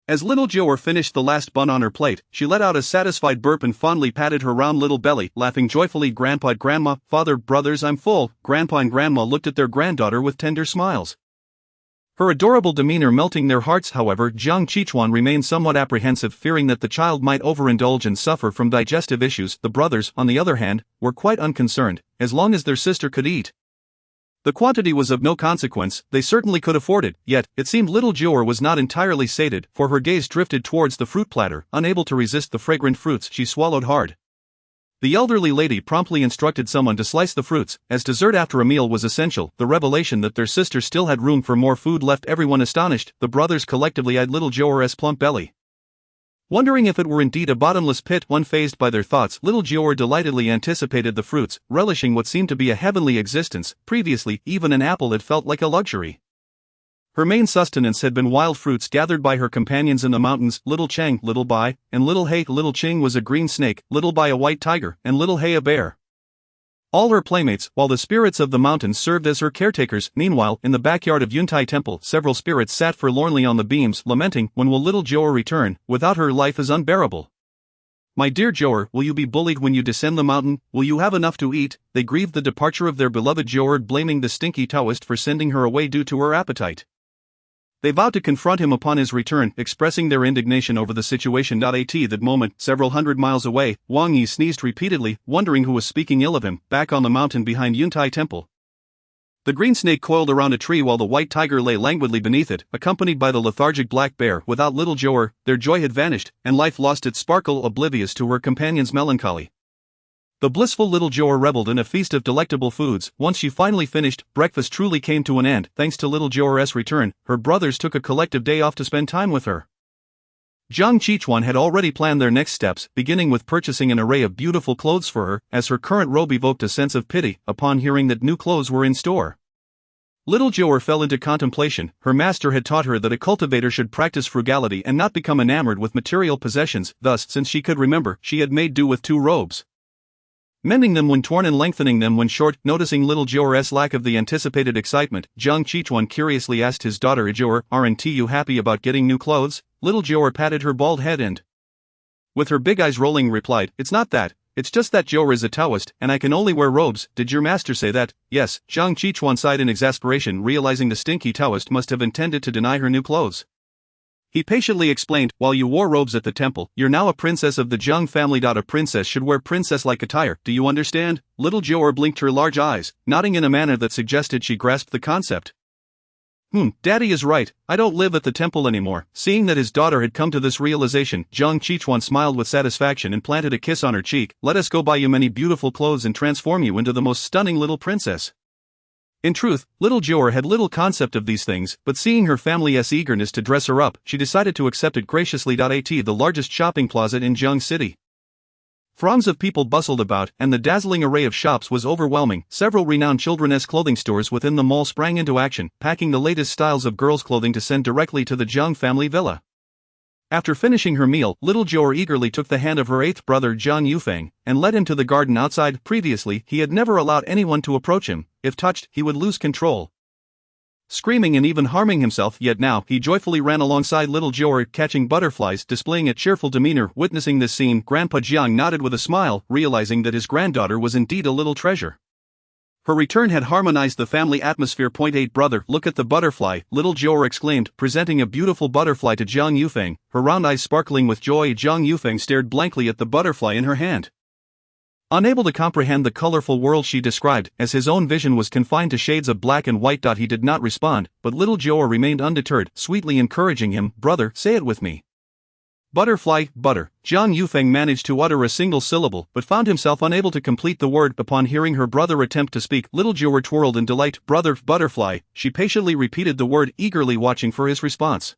As little Jiu'er finished the last bun on her plate, she let out a satisfied burp and fondly patted her round little belly, laughing joyfully. "Grandpa, Grandma, Father, brothers, I'm full." Grandpa and Grandma looked at their granddaughter with tender smiles, her adorable demeanor melting their hearts. However, Jiang Qichuan remained somewhat apprehensive, fearing that the child might overindulge and suffer from digestive issues. The brothers, on the other hand, were quite unconcerned, as long as their sister could eat. The quantity was of no consequence, they certainly could afford it, yet, it seemed little Jiu'er was not entirely sated, for her gaze drifted towards the fruit platter. Unable to resist the fragrant fruits, she swallowed hard. The elderly lady promptly instructed someone to slice the fruits, as dessert after a meal was essential. The revelation that their sister still had room for more food left everyone astonished. The brothers collectively eyed little Jiu'er's plump belly, wondering if it were indeed a bottomless pit. Unfazed by their thoughts, little Jiu'er delightedly anticipated the fruits, relishing what seemed to be a heavenly existence. Previously, even an apple had felt like a luxury. Her main sustenance had been wild fruits gathered by her companions in the mountains, Little Chang, Little Bai, and Little He. Little Ching was a green snake, Little Bai a white tiger, and Little He a bear. All her playmates, while the spirits of the mountains served as her caretakers. Meanwhile, in the backyard of Yuntai Temple, several spirits sat forlornly on the beams, lamenting, "When will little Jiu'er return? Without her, life is unbearable. My dear Jiu'er, will you be bullied when you descend the mountain? Will you have enough to eat?" They grieved the departure of their beloved Jiu'er, blaming the stinky Taoist for sending her away due to her appetite. They vowed to confront him upon his return, expressing their indignation over the situation. At that moment, several hundred miles away, Wang Yi sneezed repeatedly, wondering who was speaking ill of him. Back on the mountain behind Yuntai Temple, the green snake coiled around a tree while the white tiger lay languidly beneath it, accompanied by the lethargic black bear. Without little Jiu'er, their joy had vanished, and life lost its sparkle, oblivious to her companion's melancholy. The blissful little Jiu'er reveled in a feast of delectable foods. Once she finally finished, breakfast truly came to an end. Thanks to little Jiu'er's return, her brothers took a collective day off to spend time with her. Jiang Qichuan had already planned their next steps, beginning with purchasing an array of beautiful clothes for her, as her current robe evoked a sense of pity upon hearing that new clothes were in store. Little Jiu'er fell into contemplation. Her master had taught her that a cultivator should practice frugality and not become enamored with material possessions. Thus, since she could remember, she had made do with 2 robes, mending them when torn and lengthening them when short. Noticing little Jiu'er's lack of the anticipated excitement, Jiang Qichuan curiously asked his daughter, "Jiu'er, aren't you happy about getting new clothes?" Little Jiu'er patted her bald head and, with her big eyes rolling, replied, "It's not that. It's just that Jiu'er is a Taoist, and I can only wear robes." "Did your master say that?" "Yes." Jiang Qichuan sighed in exasperation, realizing the stinky Taoist must have intended to deny her new clothes. He patiently explained, "While you wore robes at the temple, you're now a princess of the Jiang family. A princess should wear princess-like attire. Do you understand?" Little Jiu'er blinked her large eyes, nodding in a manner that suggested she grasped the concept. Daddy is right, I don't live at the temple anymore." Seeing that his daughter had come to this realization, Jiang Qichuan smiled with satisfaction and planted a kiss on her cheek. "Let us go buy you many beautiful clothes and transform you into the most stunning little princess." In truth, little Jiu'er had little concept of these things, but seeing her family's eagerness to dress her up, she decided to accept it graciously. At the largest shopping plaza in Jiang City, throngs of people bustled about, and the dazzling array of shops was overwhelming. Several renowned children's clothing stores within the mall sprang into action, packing the latest styles of girls' clothing to send directly to the Jiang family villa. After finishing her meal, little Jiu'er eagerly took the hand of her 8th brother Jiang Yufeng, and led him to the garden outside. Previously, he had never allowed anyone to approach him. If touched, he would lose control, screaming and even harming himself. Yet now, he joyfully ran alongside little Jiu'er, catching butterflies, displaying a cheerful demeanor. Witnessing this scene, Grandpa Jiang nodded with a smile, realizing that his granddaughter was indeed a little treasure. Her return had harmonized the family atmosphere. 8 Brother, look at the butterfly, little Jiu'er exclaimed, presenting a beautiful butterfly to Jiang Yufeng, her round eyes sparkling with joy. Jiang Yufeng stared blankly at the butterfly in her hand, unable to comprehend the colorful world she described, as his own vision was confined to shades of black and white. He did not respond, but little Jiu'er remained undeterred, sweetly encouraging him, "Brother, say it with me. Butterfly, butter." Jiang Yufeng managed to utter a single syllable, but found himself unable to complete the word. Upon hearing her brother attempt to speak, little Jiu'er twirled in delight. "Brother, butterfly." She patiently repeated the word, eagerly watching for his response.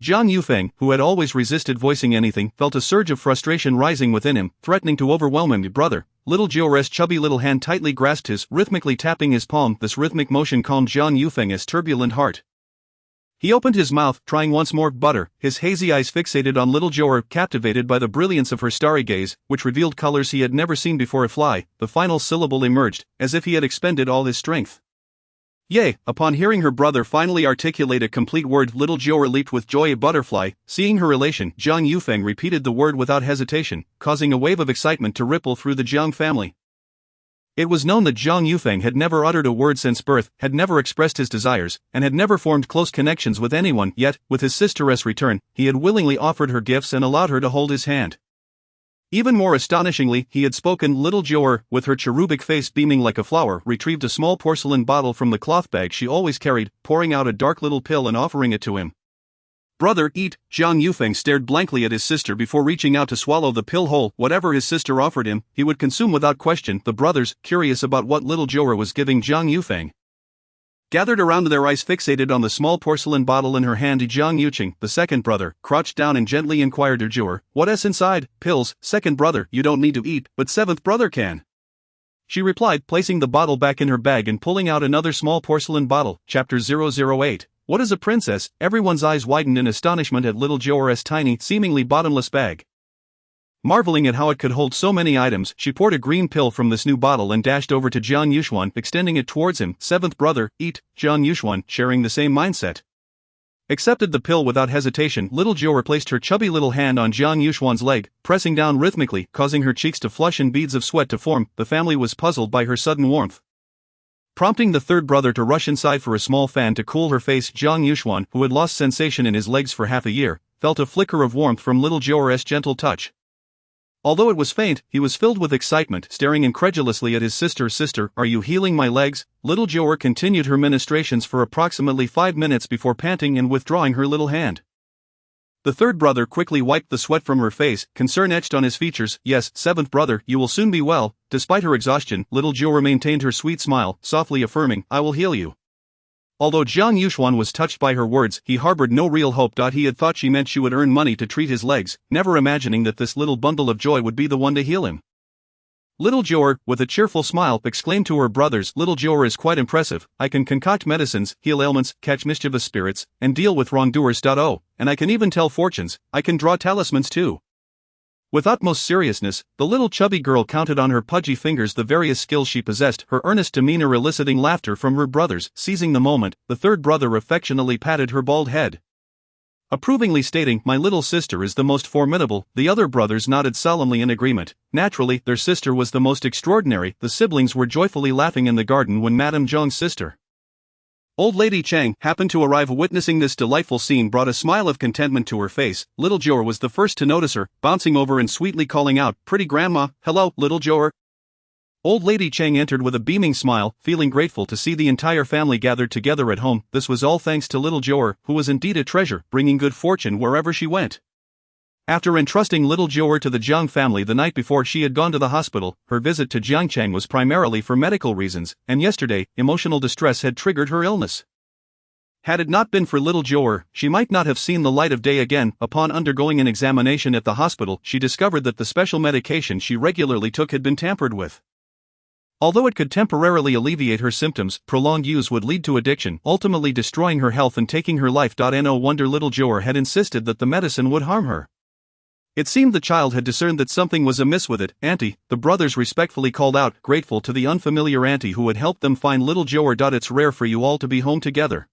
Jiang Yufeng, who had always resisted voicing anything, felt a surge of frustration rising within him, threatening to overwhelm him. "Brother, little Jiu'er's chubby little hand tightly grasped his, rhythmically tapping his palm. This rhythmic motion calmed Jiang Yufeng's turbulent heart. He opened his mouth, trying once more, butter, his hazy eyes fixated on little Jiu'er, captivated by the brilliance of her starry gaze, which revealed colors he had never seen before. A fly, the final syllable emerged, as if he had expended all his strength. Yea, upon hearing her brother finally articulate a complete word, little Jiu'er leaped with joy. A butterfly. Seeing her elation, Jiang Yufeng repeated the word without hesitation, causing a wave of excitement to ripple through the Jiang family. It was known that Jiang Yufeng had never uttered a word since birth, had never expressed his desires, and had never formed close connections with anyone, yet, with his sister's return, he had willingly offered her gifts and allowed her to hold his hand. Even more astonishingly, he had spoken. Little Jiu'er, with her cherubic face beaming like a flower, retrieved a small porcelain bottle from the cloth bag she always carried, pouring out a dark little pill and offering it to him. Brother, eat. Jiang Yufeng stared blankly at his sister before reaching out to swallow the pill whole. Whatever his sister offered him, he would consume without question. The brothers, curious about what little Jiu'er was giving Jiang Yufeng, gathered around, their eyes fixated on the small porcelain bottle in her hand. Jiang Yuqing, the second brother, crouched down and gently inquired of Jiu'er, "What's inside?" "Pills, second brother, you don't need to eat, but seventh brother can," she replied, placing the bottle back in her bag and pulling out another small porcelain bottle. Chapter 008. What is a princess? Everyone's eyes widened in astonishment at little Jiu'er's tiny, seemingly bottomless bag. Marveling at how it could hold so many items, she poured a green pill from this new bottle and dashed over to Jiang Yuxuan, extending it towards him. "Seventh brother, eat." Jiang Yuxuan, sharing the same mindset, accepted the pill without hesitation. Little Jiu'er placed her chubby little hand on Jiang Yuxuan's leg, pressing down rhythmically, causing her cheeks to flush and beads of sweat to form. The family was puzzled by her sudden warmth, prompting the third brother to rush inside for a small fan to cool her face. Jiang Yuxuan, who had lost sensation in his legs for half a year, felt a flicker of warmth from little Jiu'er's gentle touch. Although it was faint, he was filled with excitement, staring incredulously at his sister. "Sister, are you healing my legs?" Little Jiu'er continued her ministrations for approximately 5 minutes before panting and withdrawing her little hand. The third brother quickly wiped the sweat from her face, concern etched on his features. "Yes, seventh brother, you will soon be well." Despite her exhaustion, little Jiu'er maintained her sweet smile, softly affirming, "I will heal you." Although Jiang Yuxuan was touched by her words, he harbored no real hope. He had thought she meant she would earn money to treat his legs, never imagining that this little bundle of joy would be the one to heal him. Little Jiu'er, with a cheerful smile, exclaimed to her brothers, "Little Jiu'er is quite impressive. I can concoct medicines, heal ailments, catch mischievous spirits, and deal with wrongdoers. Oh, and I can even tell fortunes. I can draw talismans too." With utmost seriousness, the little chubby girl counted on her pudgy fingers the various skills she possessed, her earnest demeanor eliciting laughter from her brothers. Seizing the moment, the third brother affectionately patted her bald head, approvingly stating, "My little sister is the most formidable." The other brothers nodded solemnly in agreement. Naturally, their sister was the most extraordinary. The siblings were joyfully laughing in the garden when Madame Jiang's sister, Old Lady Jiang, happened to arrive. Witnessing this delightful scene brought a smile of contentment to her face. Little Jiu'er was the first to notice her, bouncing over and sweetly calling out, "Pretty grandma." "Hello, little Jiu'er." Old Lady Jiang entered with a beaming smile, feeling grateful to see the entire family gathered together at home. This was all thanks to little Jiu'er, who was indeed a treasure, bringing good fortune wherever she went. After entrusting little Jiu'er to the Jiang family the night before she had gone to the hospital, her visit to Jiangchang was primarily for medical reasons, and yesterday, emotional distress had triggered her illness. Had it not been for little Jiu'er, she might not have seen the light of day again. Upon undergoing an examination at the hospital, she discovered that the special medication she regularly took had been tampered with. Although it could temporarily alleviate her symptoms, prolonged use would lead to addiction, ultimately destroying her health and taking her life. No wonder little Jiu'er had insisted that the medicine would harm her. It seemed the child had discerned that something was amiss with it. "Auntie," the brothers respectfully called out, grateful to the unfamiliar auntie who had helped them find little Jiu'er. "It's rare for you all to be home together.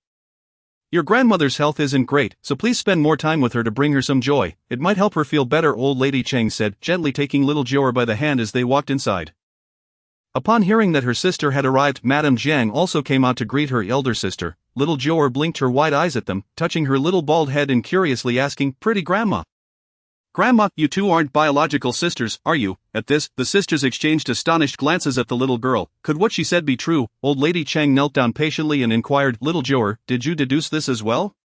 Your grandmother's health isn't great, so please spend more time with her to bring her some joy. It might help her feel better," Old Lady Jiang said, gently taking little Jiu'er by the hand as they walked inside. Upon hearing that her sister had arrived, Madame Jiang also came out to greet her elder sister. Little Jiu'er blinked her wide eyes at them, touching her little bald head and curiously asking, "Pretty grandma? Grandma, you two aren't biological sisters, are you?" At this, the sisters exchanged astonished glances at the little girl. Could what she said be true? Old Lady Jiang knelt down patiently and inquired, "Little Jiu'er, did you deduce this as well?"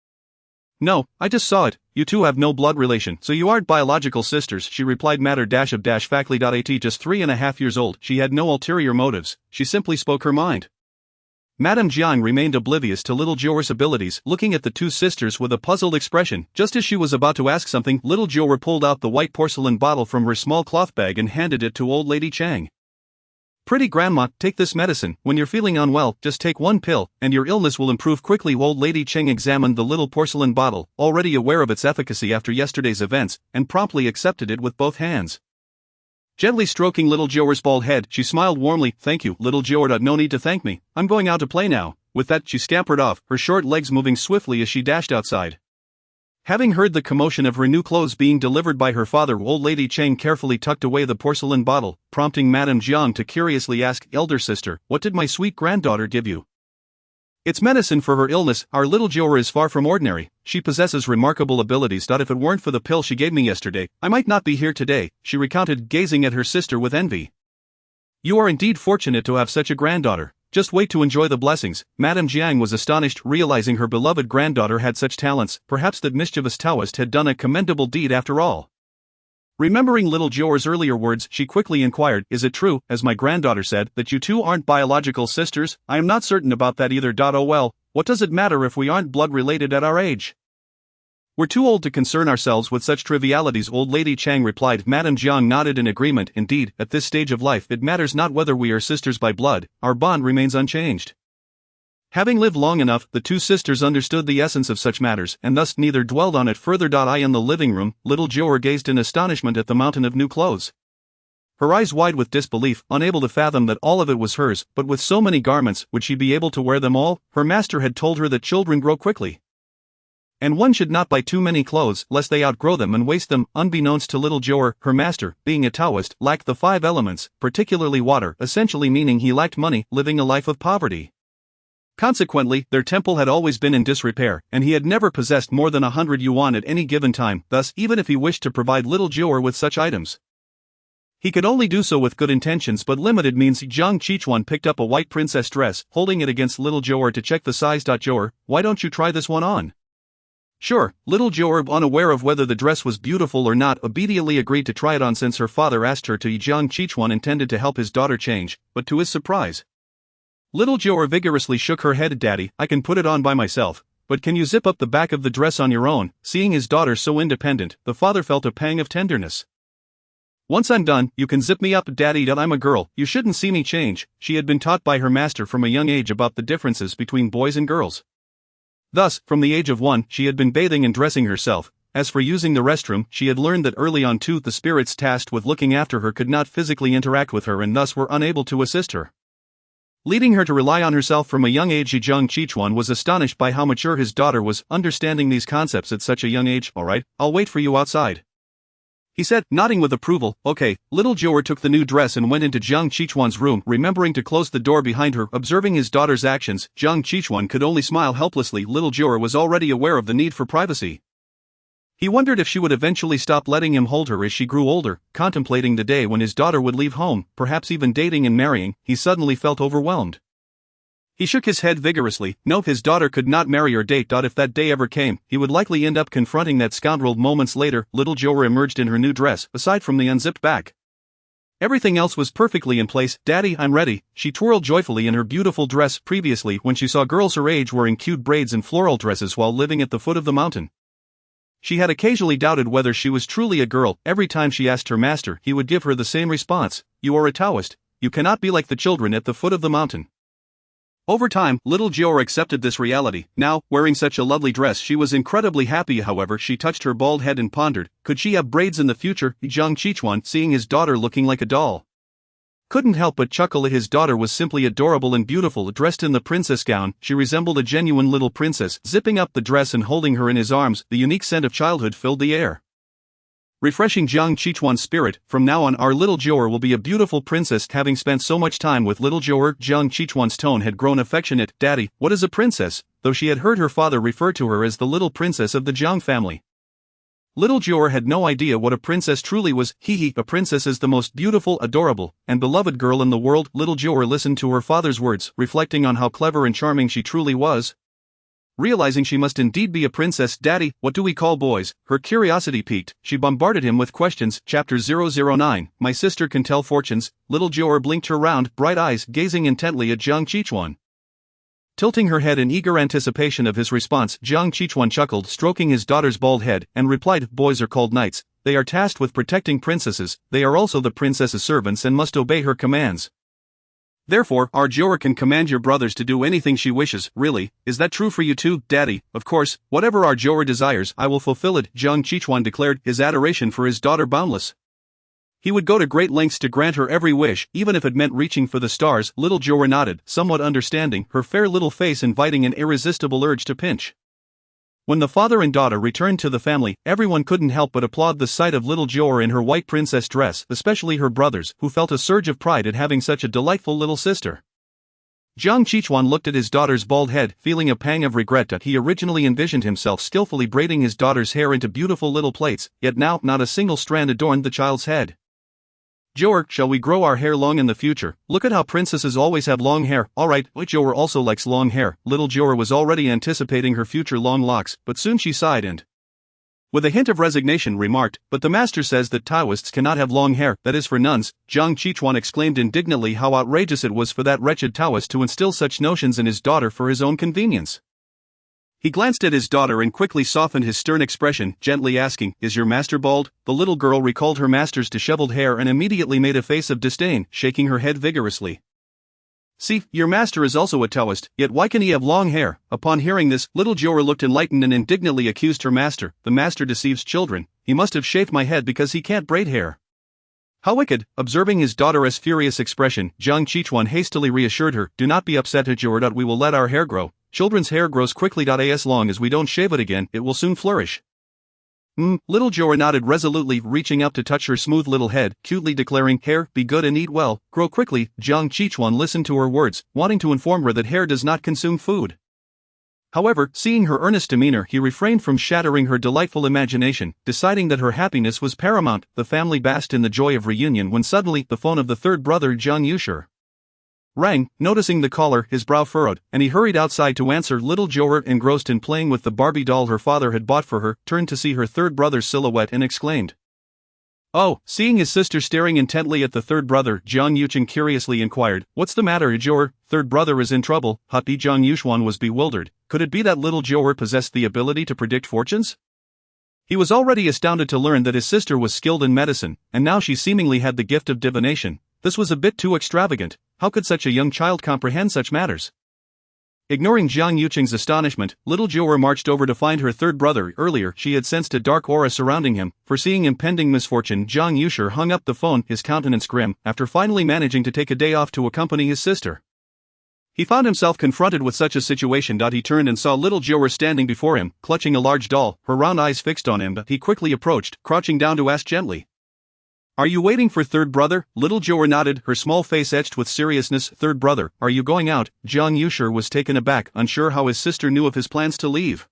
"No, I just saw it. You two have no blood relation, so you aren't biological sisters," she replied. Matter-of-factly.at just 3.5 years old, she had no ulterior motives, she simply spoke her mind. Madame Jiang remained oblivious to little Jiu'er's abilities, looking at the two sisters with a puzzled expression. Just as she was about to ask something, little Jiu'er pulled out the white porcelain bottle from her small cloth bag and handed it to Old Lady Jiang. Pretty grandma, take this medicine. When you're feeling unwell, just take one pill, and your illness will improve quickly. Old Lady Jiang examined the little porcelain bottle, already aware of its efficacy after yesterday's events, and promptly accepted it with both hands. Gently stroking little Jiu'er's bald head, she smiled warmly. Thank you, little Jiu'er. No need to thank me. I'm going out to play now. With that, she scampered off, her short legs moving swiftly as she dashed outside. Having heard the commotion of her new clothes being delivered by her father, Old Lady Jiang carefully tucked away the porcelain bottle, prompting Madame Jiang to curiously ask, "Elder sister, what did my sweet granddaughter give you?" "It's medicine for her illness. Our little Jiu'er is far from ordinary. She possesses remarkable abilities. If it weren't for the pill she gave me yesterday, I might not be here today," she recounted, gazing at her sister with envy. "You are indeed fortunate to have such a granddaughter. Just wait to enjoy the blessings." Madame Jiang was astonished, realizing her beloved granddaughter had such talents. Perhaps that mischievous Taoist had done a commendable deed after all. Remembering little Jiu'er's earlier words, she quickly inquired, "Is it true, as my granddaughter said, that you two aren't biological sisters?" "I am not certain about that either. Oh well, what does it matter if we aren't blood related at our age? We're too old to concern ourselves with such trivialities," Old Lady Jiang replied. Madame Jiang nodded in agreement. Indeed, at this stage of life it matters not whether we are sisters by blood, our bond remains unchanged. Having lived long enough, the two sisters understood the essence of such matters, and thus neither dwelled on it further. In the living room, little Jiu'er gazed in astonishment at the mountain of new clothes. Her eyes wide with disbelief, unable to fathom that all of it was hers. But with so many garments, would she be able to wear them all? Her master had told her that children grow quickly, and one should not buy too many clothes, lest they outgrow them and waste them. Unbeknownst to little Jiu'er, her master, being a Taoist, lacked the 5 elements, particularly water, essentially meaning he lacked money, living a life of poverty. Consequently, their temple had always been in disrepair, and he had never possessed more than 100 yuan at any given time. Thus, even if he wished to provide little Jiu'er with such items, he could only do so with good intentions but limited means. Jiang Qichuan picked up a white princess dress, holding it against little Jiu'er to check the size. "Jiu'er, why don't you try this one on?" "Sure." Little Jiu'er, unaware of whether the dress was beautiful or not, obediently agreed to try it on since her father asked her to. Jiang Qichuan intended to help his daughter change, but to his surprise, little Jiu'er vigorously shook her head. "Daddy, I can put it on by myself, but can you zip up the back of the dress on your own?" Seeing his daughter so independent, the father felt a pang of tenderness. "Once I'm done, you can zip me up, Daddy. I'm a girl, you shouldn't see me change." She had been taught by her master from a young age about the differences between boys and girls. Thus, from the age of 1, she had been bathing and dressing herself. As for using the restroom, she had learned that early on too. The spirits tasked with looking after her could not physically interact with her and thus were unable to assist her, leading her to rely on herself from a young age. Jiang Qichuan was astonished by how mature his daughter was, understanding these concepts at such a young age. "All right, I'll wait for you outside," he said, nodding with approval. "Okay." Little Jiu'er took the new dress and went into Jiang Qichuan's room, remembering to close the door behind her. Observing his daughter's actions, Jiang Qichuan could only smile helplessly. Little Jiu'er was already aware of the need for privacy. He wondered if she would eventually stop letting him hold her as she grew older. Contemplating the day when his daughter would leave home, perhaps even dating and marrying, he suddenly felt overwhelmed. He shook his head vigorously. No, his daughter could not marry or date. If that day ever came, he would likely end up confronting that scoundrel. Moments later, little Jiu'er emerged in her new dress. Aside from the unzipped back, everything else was perfectly in place. "Daddy, I'm ready." She twirled joyfully in her beautiful dress. Previously, when she saw girls her age wearing cute braids and floral dresses while living at the foot of the mountain, she had occasionally doubted whether she was truly a girl. Every time she asked her master, he would give her the same response: "You are a Taoist. You cannot be like the children at the foot of the mountain." Over time, little Jiu'er accepted this reality. Now, wearing such a lovely dress, she was incredibly happy. However, she touched her bald head and pondered, could she have braids in the future? Jiang Qichuan, seeing his daughter looking like a doll, couldn't help but chuckle. His daughter was simply adorable and beautiful. Dressed in the princess gown, she resembled a genuine little princess. Zipping up the dress and holding her in his arms, the unique scent of childhood filled the air, refreshing Jiang Qichuan's spirit. From now on, our little Jiu'er will be a beautiful princess. Having spent so much time with little Jiu'er, Jiang Qichuan's tone had grown affectionate. "Daddy, what is a princess?" Though she had heard her father refer to her as the little princess of the Jiang family, little Jiu'er had no idea what a princess truly was. A princess is the most beautiful, adorable, and beloved girl in the world. Little Jiu'er listened to her father's words, reflecting on how clever and charming she truly was. Realizing she must indeed be a princess. "Daddy, what do we call boys?" Her curiosity piqued, she bombarded him with questions. Chapter 009, My sister can tell fortunes. Little Jiu'er blinked her round, bright eyes, gazing intently at Jiang Qichuan. Tilting her head in eager anticipation of his response, Jiang Qichuan chuckled, stroking his daughter's bald head, and replied, "Boys are called knights. They are tasked with protecting princesses. They are also the princess's servants and must obey her commands." Therefore, our Jiu'er can command your brothers to do anything she wishes. Really, is that true for you too, Daddy? Of course, whatever our Jiu'er desires, I will fulfill it, Jiang Qichuan declared, his adoration for his daughter boundless. He would go to great lengths to grant her every wish, even if it meant reaching for the stars. Little Jiu'er nodded, somewhat understanding, her fair little face inviting an irresistible urge to pinch. When the father and daughter returned to the family, everyone couldn't help but applaud the sight of little Jiu'er in her white princess dress, especially her brothers, who felt a surge of pride at having such a delightful little sister. Jiang Qichuan looked at his daughter's bald head, feeling a pang of regret that he originally envisioned himself skillfully braiding his daughter's hair into beautiful little plaits, yet now not a single strand adorned the child's head. Jiu'er, shall we grow our hair long in the future? Look at how princesses always have long hair. Alright, Jiu'er also likes long hair. Little Jiu'er was already anticipating her future long locks, but soon she sighed and, with a hint of resignation, remarked, but the master says that Taoists cannot have long hair, that is for nuns. Jiang Qichuan exclaimed indignantly how outrageous it was for that wretched Taoist to instill such notions in his daughter for his own convenience. He glanced at his daughter and quickly softened his stern expression, gently asking, "Is your master bald?" The little girl recalled her master's disheveled hair and immediately made a face of disdain, shaking her head vigorously. "See, your master is also a Taoist, yet why can he have long hair?" Upon hearing this, little Jiu'er looked enlightened and indignantly accused her master. "The master deceives children. He must have shaved my head because he can't braid hair." "How wicked!" Observing his daughter's furious expression, Jiang Qichuan hastily reassured her, "Do not be upset, Jiu'er. We will let our hair grow. Children's hair grows quickly. As long as we don't shave it again, it will soon flourish." Little Jiu'er nodded resolutely, reaching up to touch her smooth little head, cutely declaring, "Hair, be good and eat well, grow quickly." Jiang Qichuan listened to her words, wanting to inform her that hair does not consume food. However, seeing her earnest demeanor, he refrained from shattering her delightful imagination, deciding that her happiness was paramount. The family basked in the joy of reunion when suddenly the phone of the third brother, Jiu'er, rang. Noticing the caller, his brow furrowed, and he hurried outside to answer. Little Jiu'er, engrossed in playing with the Barbie doll her father had bought for her, turned to see her third brother's silhouette and exclaimed, "Oh!" Seeing his sister staring intently at the third brother, Jiang Yucheng curiously inquired, "What's the matter, Jiu'er? Third brother is in trouble." Jiang Yuchuan was bewildered. Could it be that little Jiu'er possessed the ability to predict fortunes? He was already astounded to learn that his sister was skilled in medicine, and now she seemingly had the gift of divination. This was a bit too extravagant. How could such a young child comprehend such matters? Ignoring Jiang Yucheng's astonishment, little Jiu'er marched over to find her third brother. Earlier, she had sensed a dark aura surrounding him. Foreseeing impending misfortune, Jiang Yucheng hung up the phone, his countenance grim, after finally managing to take a day off to accompany his sister. He found himself confronted with such a situation. He turned and saw little Jiu'er standing before him, clutching a large doll, her round eyes fixed on him. He quickly approached, crouching down to ask gently, "Are you waiting for third brother?" Little Jiu'er nodded, her small face etched with seriousness. "Third brother, are you going out?" Jiang Yucheng was taken aback, unsure how his sister knew of his plans to leave.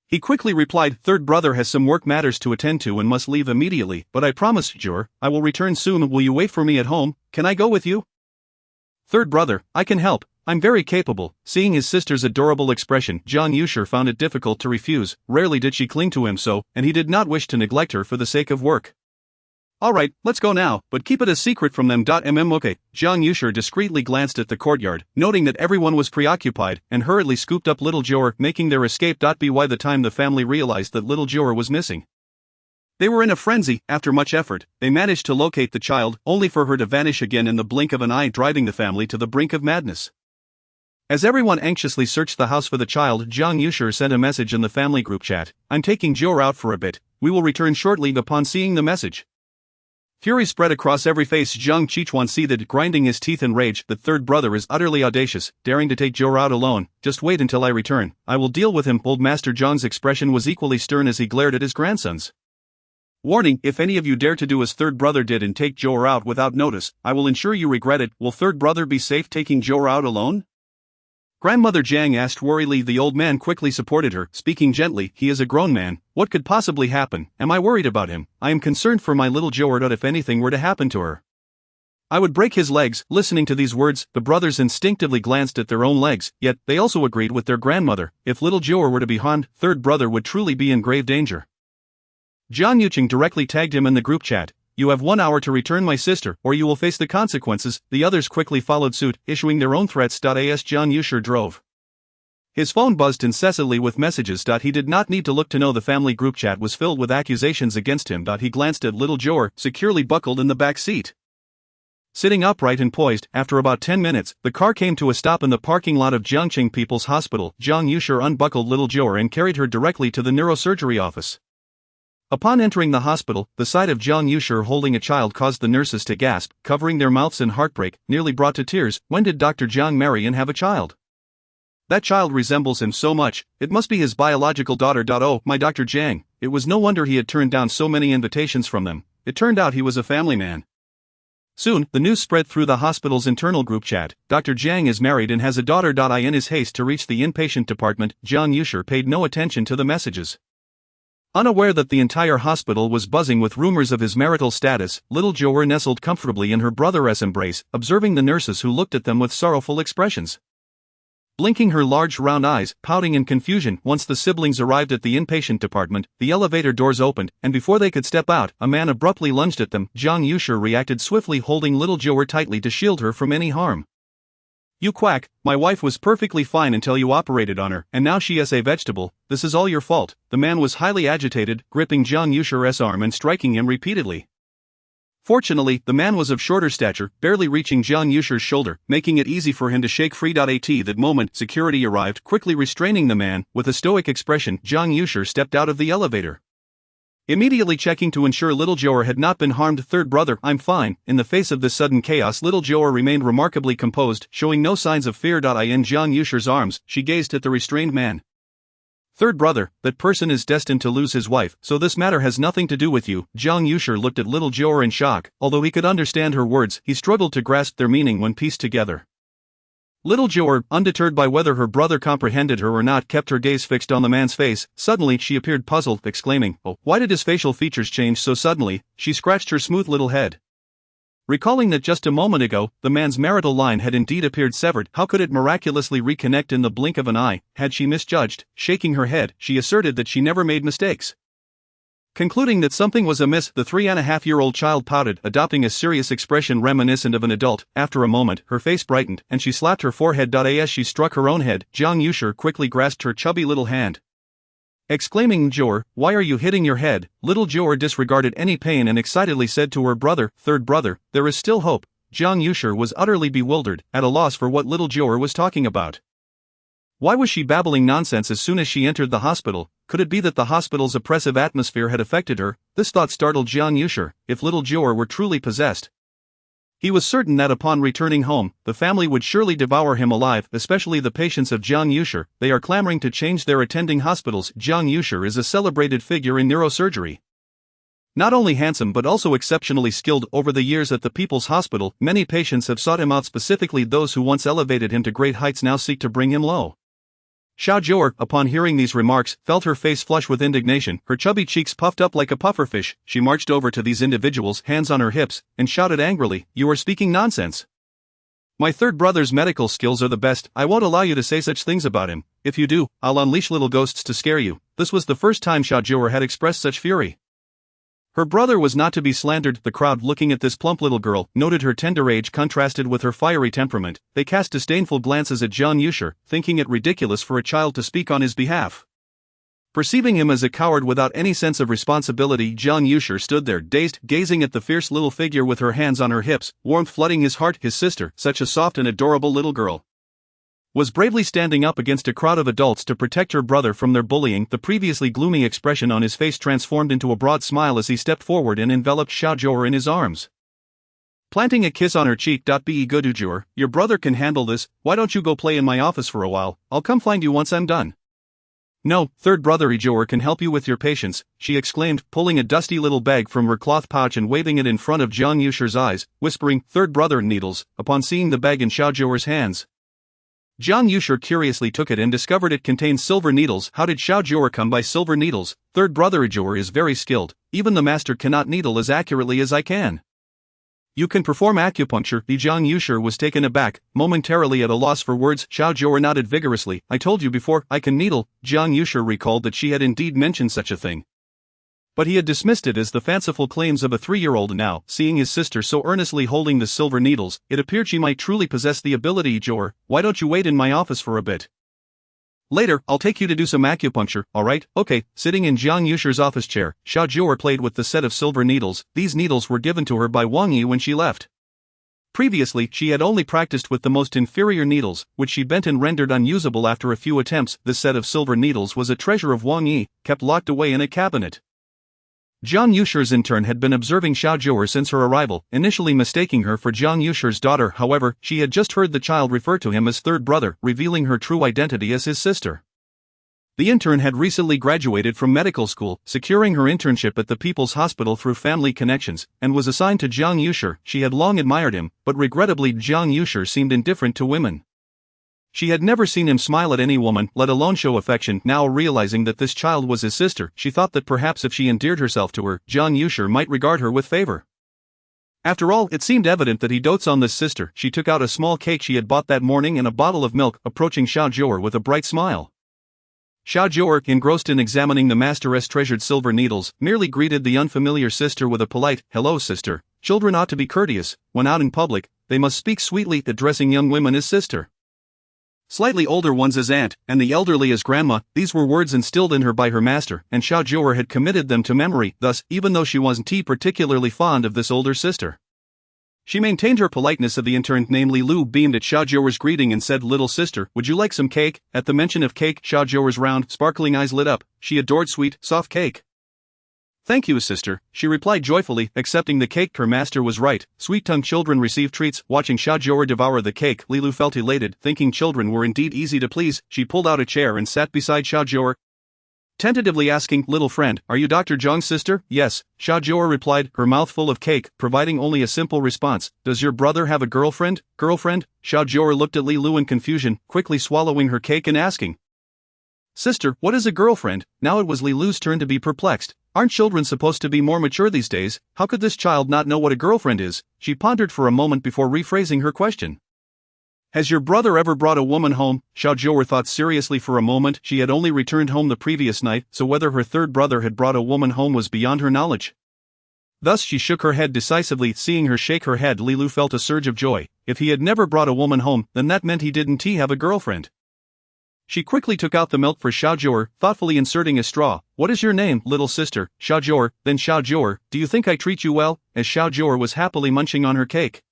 He quickly replied, "Third brother has some work matters to attend to and must leave immediately, but I promise, Jiu'er, I will return soon. Will you wait for me at home? Can I go with you?" "Third brother, I can help. I'm very capable." Seeing his sister's adorable expression, Jiang Yucheng found it difficult to refuse. Rarely did she cling to him so, and he did not wish to neglect her for the sake of work. "Alright, let's go now, but keep it a secret from them. Okay." Jiang Yucheng discreetly glanced at the courtyard, noting that everyone was preoccupied, and hurriedly scooped up little Jiu'er, making their escape. By the time the family realized that little Jiu'er was missing, they were in a frenzy. After much effort, they managed to locate the child, only for her to vanish again in the blink of an eye, driving the family to the brink of madness. As everyone anxiously searched the house for the child, Jiang Yucheng sent a message in the family group chat, "I'm taking Jiu'er out for a bit. We will return shortly." Upon seeing the message, fury spread across every face. Jiang Qichuan seethed, grinding his teeth in rage. "The third brother is utterly audacious, daring to take Jiu'er out alone. Just wait until I return. I will deal with him." Old Master Jiang's expression was equally stern as he glared at his grandsons. "Warning, if any of you dare to do as third brother did and take Jiu'er out without notice, I will ensure you regret it." "Will third brother be safe taking Jiu'er out alone?" Grandmother Jiang asked worriedly. The old man quickly supported her, speaking gently, "He is a grown man. What could possibly happen? Am I worried about him? I am concerned for my little Jiu'er. If anything were to happen to her, I would break his legs." Listening to these words, the brothers instinctively glanced at their own legs, yet they also agreed with their grandmother. If little Jiu'er were to be harmed, third brother would truly be in grave danger. Jiang Yucheng directly tagged him in the group chat. "You have 1 hour to return my sister, or you will face the consequences." The others quickly followed suit, issuing their own threats. As Jiang Yucheng drove, his phone buzzed incessantly with messages. He did not need to look to know the family group chat was filled with accusations against him. He glanced at little Jiu'er, securely buckled in the back seat. sitting upright and poised. After about 10 minutes, the car came to a stop in the parking lot of Jiangqing People's Hospital. Jiang Yushi unbuckled little Jiu'er and carried her directly to the neurosurgery office. Upon entering the hospital, the sight of Jiang Yushi holding a child caused the nurses to gasp, covering their mouths in heartbreak, nearly brought to tears. When did Dr. Jiang marry and have a child? That child resembles him so much, it must be his biological daughter. Oh, my Dr. Jiang. It was no wonder he had turned down so many invitations from them. It turned out he was a family man. Soon, the news spread through the hospital's internal group chat. Dr. Jiang is married and has a daughter. In his haste to reach the inpatient department, Jiang Yushi paid no attention to the messages. Unaware that the entire hospital was buzzing with rumors of his marital status, little Jiu'er nestled comfortably in her brother's embrace, observing the nurses who looked at them with sorrowful expressions. Blinking her large round eyes, pouting in confusion. Once the siblings arrived at the inpatient department, the elevator doors opened, and before they could step out, a man abruptly lunged at them. Jiang Yushi reacted swiftly, holding little Jiu'er tightly to shield her from any harm. "You quack, my wife was perfectly fine until you operated on her, and now she is a vegetable. This is all your fault." The man was highly agitated, gripping Jiang Yushi's arm and striking him repeatedly. Fortunately, the man was of shorter stature, barely reaching Jiang Yushi's shoulder, making it easy for him to shake free. At that moment, security arrived, quickly restraining the man. With a stoic expression, Jiang Yushi stepped out of the elevator, immediately checking to ensure little Jiu'er had not been harmed. "Third brother, I'm fine." In the face of this sudden chaos, little Jiu'er remained remarkably composed, showing no signs of fear. In Jiang Yushi's arms, she gazed at the restrained man. "Third brother, that person is destined to lose his wife, so this matter has nothing to do with you." Jiang Yushi looked at little Jiu'er in shock. Although he could understand her words, he struggled to grasp their meaning when pieced together. Little Jiu'er, undeterred by whether her brother comprehended her or not, kept her gaze fixed on the man's face. Suddenly, she appeared puzzled, exclaiming, "Oh, why did his facial features change so suddenly?" She scratched her smooth little head, recalling that just a moment ago, the man's marital line had indeed appeared severed. How could it miraculously reconnect in the blink of an eye? Had she misjudged? Shaking her head, she asserted that she never made mistakes. Concluding that something was amiss, the 3.5-year-old child pouted, adopting a serious expression reminiscent of an adult. After a moment, her face brightened, and she slapped her forehead. As she struck her own head, Jiang Yushi quickly grasped her chubby little hand, exclaiming, "Jiu'er, why are you hitting your head?" Little Jiu'er disregarded any pain and excitedly said to her brother, "Third brother, there is still hope." Jiang Yushi was utterly bewildered, at a loss for what little Jiu'er was talking about. Why was she babbling nonsense as soon as she entered the hospital? Could it be that the hospital's oppressive atmosphere had affected her? This thought startled Jiang Yushi. If little Jiu'er were truly possessed, he was certain that upon returning home, the family would surely devour him alive, especially the patients of Jiang Yushi. They are clamoring to change their attending hospitals. Jiang Yushi is a celebrated figure in neurosurgery. Not only handsome but also exceptionally skilled. Over the years at the People's Hospital, many patients have sought him out. Specifically, those who once elevated him to great heights now seek to bring him low. Jiu'er, upon hearing these remarks, felt her face flush with indignation. Her chubby cheeks puffed up like a pufferfish. She marched over to these individuals, hands on her hips, and shouted angrily, "You are speaking nonsense. My third brother's medical skills are the best. I won't allow you to say such things about him. If you do, I'll unleash little ghosts to scare you." This was the first time Jiu'er had expressed such fury. Her brother was not to be slandered. The crowd, looking at this plump little girl, noted her tender age contrasted with her fiery temperament. They cast disdainful glances at Jiang Yushi, thinking it ridiculous for a child to speak on his behalf. Perceiving him as a coward without any sense of responsibility, Jiang Yushi stood there, dazed, gazing at the fierce little figure with her hands on her hips, warmth flooding his heart. His sister, such a soft and adorable little girl, was bravely standing up against a crowd of adults to protect her brother from their bullying. The previously gloomy expression on his face transformed into a broad smile as he stepped forward and enveloped Jiu'er in his arms, planting a kiss on her cheek. "Be good, Jiu'er, your brother can handle this. Why don't you go play in my office for a while? I'll come find you once I'm done." "No, third brother Jiu'er can help you with your patients," she exclaimed, pulling a dusty little bag from her cloth pouch and waving it in front of Jiang Yushi's eyes, whispering, "Third brother, needles." Upon seeing the bag in Jiu'er's hands, Jiang Yushi curiously took it and discovered it contained silver needles. How did Jiu'er come by silver needles? "Third brother Jiu'er is very skilled. Even the master cannot needle as accurately as I can." "You can perform acupuncture?" Jiang Yushi was taken aback, momentarily at a loss for words. Jiu'er nodded vigorously. "I told you before, I can needle." Jiang Yushi recalled that she had indeed mentioned such a thing, but he had dismissed it as the fanciful claims of a 3-year-old. Now, seeing his sister so earnestly holding the silver needles, it appeared she might truly possess the ability. "Jiu'er, why don't you wait in my office for a bit? Later, I'll take you to do some acupuncture." "Alright, okay." Sitting in Jiang Yushi's office chair, Jiu'er played with the set of silver needles. These needles were given to her by Wang Yi when she left. Previously, she had only practiced with the most inferior needles, which she bent and rendered unusable after a few attempts. This set of silver needles was a treasure of Wang Yi, kept locked away in a cabinet. Jiang Yu'er's intern had been observing Xiao Jiu'er since her arrival, initially mistaking her for Jiang Yu'er's daughter. However, she had just heard the child refer to him as third brother, revealing her true identity as his sister. The intern had recently graduated from medical school, securing her internship at the People's Hospital through family connections, and was assigned to Jiang Yu'er. She had long admired him, but regrettably Jiang Yu'er seemed indifferent to women. She had never seen him smile at any woman, let alone show affection. Now realizing that this child was his sister, she thought that perhaps if she endeared herself to her, Jiang Yu'er might regard her with favor. After all, it seemed evident that he dotes on this sister. She took out a small cake she had bought that morning and a bottle of milk, approaching Xiao Jiu'er with a bright smile. Xiao Jiu'er, engrossed in examining the master's treasured silver needles, merely greeted the unfamiliar sister with a polite, "Hello, sister. Children ought to be courteous. When out in public, they must speak sweetly," addressing young women as sister. Slightly older ones as aunt, and the elderly as grandma. These were words instilled in her by her master, and Xiao Jiu'er had committed them to memory. Thus, even though she wasn't particularly fond of this older sister, she maintained her politeness. Of the intern, namely Lu, beamed at Xiao Jiu'er's greeting and said, "Little sister, would you like some cake?" At the mention of cake, Xiao Jiu'er's round, sparkling eyes lit up. She adored sweet, soft cake. "Thank you, sister," she replied joyfully, accepting the cake. Her master was right. Sweet-tongued children receive treats. Watching Xiao Jiu'er devour the cake, Lu felt elated. Thinking children were indeed easy to please, she pulled out a chair and sat beside Xiao Jiu'er, tentatively asking, "Little friend, are you Dr. Jiang's sister?" "Yes," Xiao Jiu'er replied, her mouth full of cake, providing only a simple response. "Does your brother have a girlfriend?" "Girlfriend?" Xiao Jiu'er looked at Lu in confusion, quickly swallowing her cake and asking, "Sister, what is a girlfriend?" Now it was Lu's turn to be perplexed. Aren't children supposed to be more mature these days? How could this child not know what a girlfriend is? She pondered for a moment before rephrasing her question. "Has your brother ever brought a woman home?" Xiao Jiu'er thought seriously for a moment. She had only returned home the previous night, so whether her third brother had brought a woman home was beyond her knowledge. Thus she shook her head decisively. Seeing her shake her head, Lu felt a surge of joy. If he had never brought a woman home, then that meant he didn't have a girlfriend. She quickly took out the milk for Xiao Jiu'er, thoughtfully inserting a straw. "What is your name, little sister?" "Xiao Jiu'er." "Then Xiao Jiu'er, do you think I treat you well?" As Xiao Jiu'er was happily munching on her cake,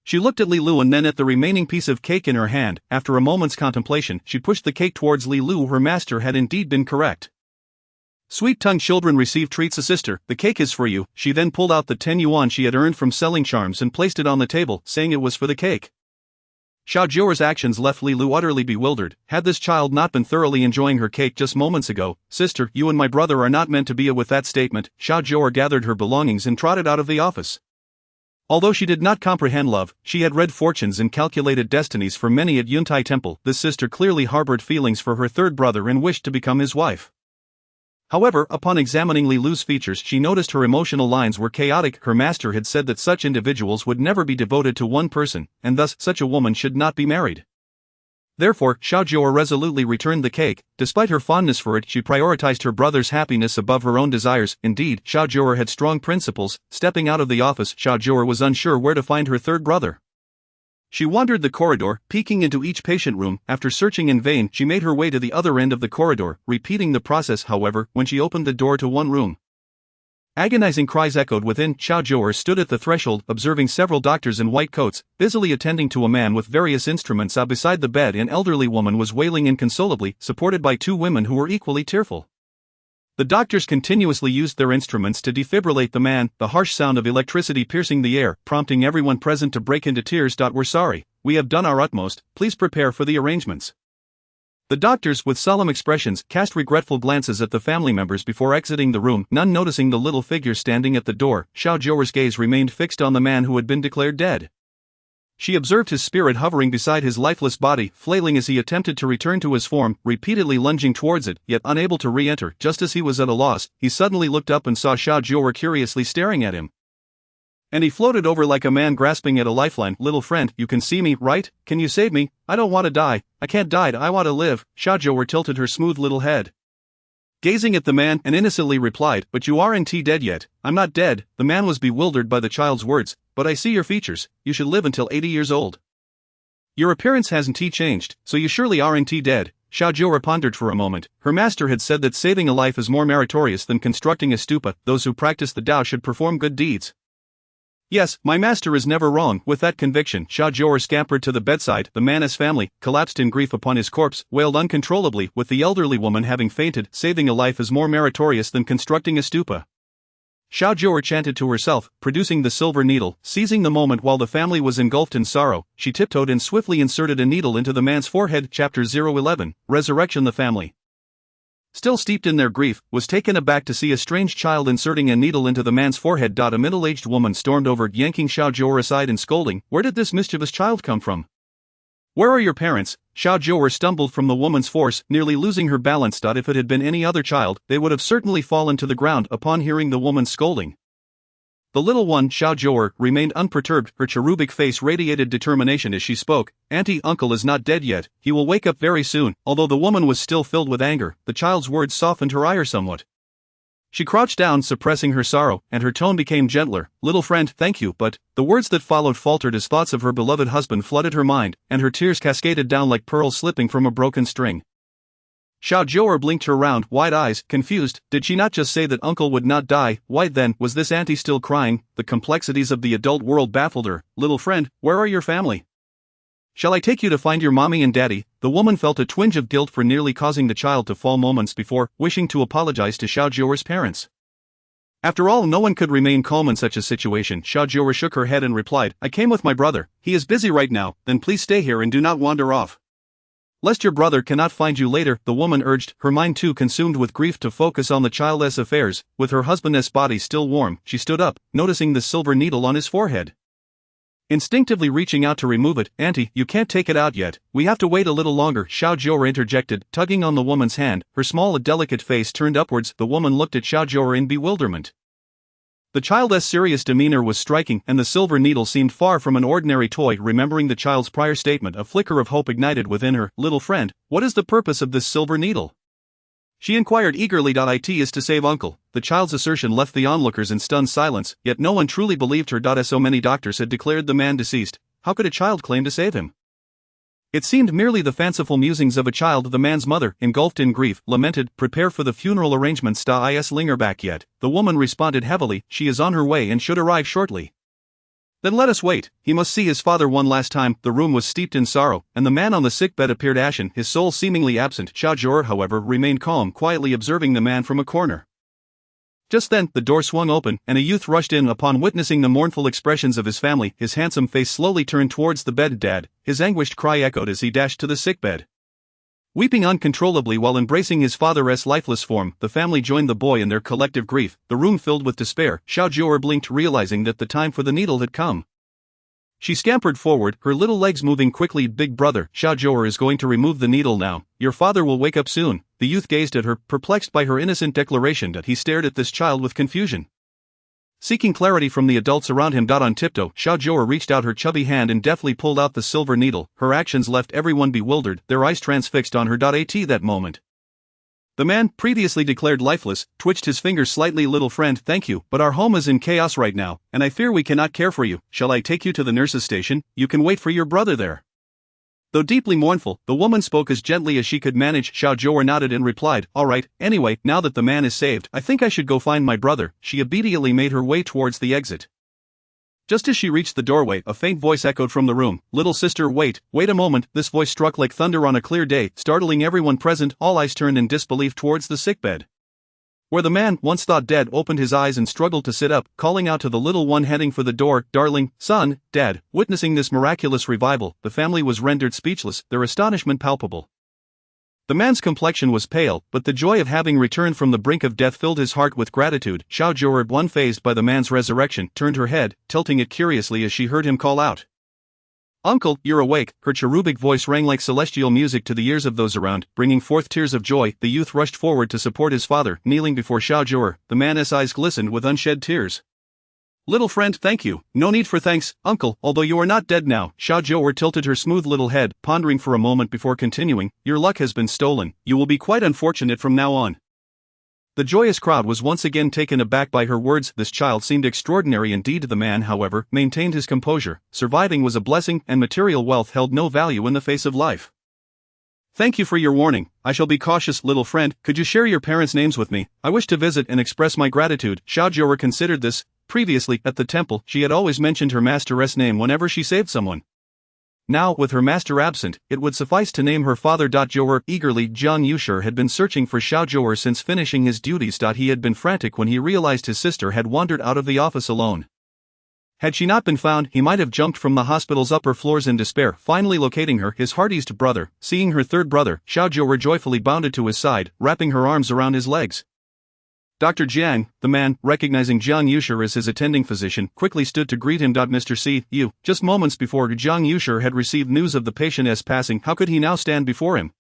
she looked at Lu and then at the remaining piece of cake in her hand. After a moment's contemplation, she pushed the cake towards Lu. Her master had indeed been correct. Sweet-tongued children receive treats. "A sister, the cake is for you." She then pulled out the 10 yuan she had earned from selling charms and placed it on the table, saying it was for the cake. Xiao Jiu'er's actions left Lu utterly bewildered. Had this child not been thoroughly enjoying her cake just moments ago? "Sister, you and my brother are not meant to be." With that statement, Xiao Jiu'er gathered her belongings and trotted out of the office. Although she did not comprehend love, she had read fortunes and calculated destinies for many at Yuntai Temple. This sister clearly harbored feelings for her third brother and wished to become his wife. However, upon examining Lu's features, she noticed her emotional lines were chaotic. Her master had said that such individuals would never be devoted to one person, and thus such a woman should not be married. Therefore, Xiao Jiu'er resolutely returned the cake. Despite her fondness for it, she prioritized her brother's happiness above her own desires. Indeed, Xiao Jiu'er had strong principles. Stepping out of the office, Xiao Jiu'er was unsure where to find her third brother. She wandered the corridor, peeking into each patient room. After searching in vain, she made her way to the other end of the corridor, repeating the process. However, when she opened the door to one room, agonizing cries echoed within. Xiao Jiu'er stood at the threshold, observing several doctors in white coats, busily attending to a man with various instruments. Beside the bed, an elderly woman was wailing inconsolably, supported by two women who were equally tearful. The doctors continuously used their instruments to defibrillate the man, the harsh sound of electricity piercing the air, prompting everyone present to break into tears. "We're sorry. We have done our utmost. Please prepare for the arrangements." The doctors, with solemn expressions, cast regretful glances at the family members before exiting the room. None noticing the little figure standing at the door, Xiao Jiu'er's gaze remained fixed on the man who had been declared dead. She observed his spirit hovering beside his lifeless body, flailing as he attempted to return to his form, repeatedly lunging towards it, yet unable to re-enter. Just as he was at a loss, he suddenly looked up and saw Xiao Jiu'er curiously staring at him. And he floated over like a man grasping at a lifeline. "Little friend, you can see me, right? Can you save me? I don't want to die. I can't die, I want to live." Xiao Jiu'er tilted her smooth little head, gazing at the man, and innocently replied, "But you aren't dead yet." "I'm not dead." The man was bewildered by the child's words. "But I see your features. You should live until 80 years old. Your appearance hasn't changed, so you surely aren't dead." Xiao Jiu'er pondered for a moment. Her master had said that saving a life is more meritorious than constructing a stupa. Those who practice the Tao should perform good deeds. Yes, my master is never wrong. With that conviction, Jiu'er scampered to the bedside. The man's family, collapsed in grief upon his corpse, wailed uncontrollably, with the elderly woman having fainted. Saving a life is more meritorious than constructing a stupa. Jiu'er chanted to herself, producing the silver needle. Seizing the moment while the family was engulfed in sorrow, she tiptoed and swiftly inserted a needle into the man's forehead. Chapter 011, Resurrection. The family, still steeped in their grief, was taken aback to see a strange child inserting a needle into the man's forehead. A middle-aged woman stormed over, yanking Jiu'er aside and scolding, "Where did this mischievous child come from? Where are your parents?" Jiu'er stumbled from the woman's force, nearly losing her balance. If it had been any other child, they would have certainly fallen to the ground upon hearing the woman's scolding. The little one, Jiu'er, remained unperturbed. Her cherubic face radiated determination as she spoke. "Auntie, uncle is not dead yet. He will wake up very soon." Although the woman was still filled with anger, the child's words softened her ire somewhat. She crouched down, suppressing her sorrow, and her tone became gentler. "Little friend, thank you," but the words that followed faltered as thoughts of her beloved husband flooded her mind, and her tears cascaded down like pearls slipping from a broken string. Jiu'er blinked her round, wide eyes, confused. Did she not just say that uncle would not die? Why then was this auntie still crying? The complexities of the adult world baffled her. "Little friend, where are your family? Shall I take you to find your mommy and daddy?" The woman felt a twinge of guilt for nearly causing the child to fall moments before, wishing to apologize to Jiu'er's parents. After all, no one could remain calm in such a situation. Jiu'er shook her head and replied, "I came with my brother. He is busy right now. Then please stay here and do not wander off, lest your brother cannot find you later," the woman urged, her mind too consumed with grief to focus on the child's affairs. With her husband's body still warm, she stood up, noticing the silver needle on his forehead. Instinctively reaching out to remove it, "Auntie, you can't take it out yet. We have to wait a little longer," Jiu'er interjected, tugging on the woman's hand. Her small, delicate face turned upwards. The woman looked at Jiu'er in bewilderment. The child's serious demeanor was striking, and the silver needle seemed far from an ordinary toy. Remembering the child's prior statement, a flicker of hope ignited within her. "Little friend, what is the purpose of this silver needle?" she inquired eagerly. "It is to save uncle." The child's assertion left the onlookers in stunned silence, yet no one truly believed her. As so many doctors had declared the man deceased, how could a child claim to save him? It seemed merely the fanciful musings of a child. The man's mother, engulfed in grief, lamented, "Prepare for the funeral arrangements. Is Linger back yet?" The woman responded heavily, "She is on her way and should arrive shortly." "Then let us wait. He must see his father one last time." The room was steeped in sorrow, and the man on the sickbed appeared ashen, his soul seemingly absent. Jiu'er, however, remained calm, quietly observing the man from a corner. Just then, the door swung open, and a youth rushed in. Upon witnessing the mournful expressions of his family, his handsome face slowly turned towards the bed. "Dad!" his anguished cry echoed as he dashed to the sickbed. Weeping uncontrollably while embracing his father's lifeless form, the family joined the boy in their collective grief. The room filled with despair. Jiu'er blinked, realizing that the time for the needle had come. She scampered forward, her little legs moving quickly. "Big brother, Jiu'er is going to remove the needle now. Your father will wake up soon." The youth gazed at her, perplexed by her innocent declaration. He stared at this child with confusion. Seeking clarity from the adults around him. On tiptoe, Jiu'er reached out her chubby hand and deftly pulled out the silver needle. Her actions left everyone bewildered, their eyes transfixed on her. At that moment, the man, previously declared lifeless, twitched his fingers slightly. "Little friend, thank you, but our home is in chaos right now, and I fear we cannot care for you. Shall I take you to the nurse's station? You can wait for your brother there." Though deeply mournful, the woman spoke as gently as she could manage. Jiu'er nodded and replied, "All right, anyway, now that the man is saved, I think I should go find my brother." She obediently made her way towards the exit. Just as she reached the doorway, a faint voice echoed from the room, "Little sister, wait a moment." This voice struck like thunder on a clear day, startling everyone present. All eyes turned in disbelief towards the sickbed, where the man, once thought dead, opened his eyes and struggled to sit up, calling out to the little one heading for the door, "Darling, son, Dad." Witnessing this miraculous revival, the family was rendered speechless, their astonishment palpable. The man's complexion was pale, but the joy of having returned from the brink of death filled his heart with gratitude. Jiu'er, unfazed by the man's resurrection, turned her head, tilting it curiously as she heard him call out, "Uncle, you're awake." Her cherubic voice rang like celestial music to the ears of those around, bringing forth tears of joy. The youth rushed forward to support his father, kneeling before Jiu'er. The man's eyes glistened with unshed tears. "Little friend, thank you." "No need for thanks, uncle, although you are not dead now." Jiu'er tilted her smooth little head, pondering for a moment before continuing, "Your luck has been stolen. You will be quite unfortunate from now on." The joyous crowd was once again taken aback by her words. This child seemed extraordinary indeed. The man, however, maintained his composure. Surviving was a blessing, and material wealth held no value in the face of life. "Thank you for your warning. I shall be cautious." "Little friend, could you share your parents' names with me? I wish to visit and express my gratitude." Jiu'er considered this, Previously, at the temple, she had always mentioned her master's name whenever she saved someone. Now, with her master absent, it would suffice to name her father. Jiu'er eagerly. Jiu'er had been searching for Jiu'er since finishing his duties. He had been frantic when he realized his sister had wandered out of the office alone. Had she not been found, he might have jumped from the hospital's upper floors in despair. Finally locating her, his hardiest brother, seeing her third brother, Jiu'er joyfully bounded to his side, wrapping her arms around his legs. Dr. Jiang, the man, recognizing Jiu'er as his attending physician, quickly stood to greet him. Mr. C. You, just moments before Jiu'er had received news of the patient's passing, how could he now stand before him?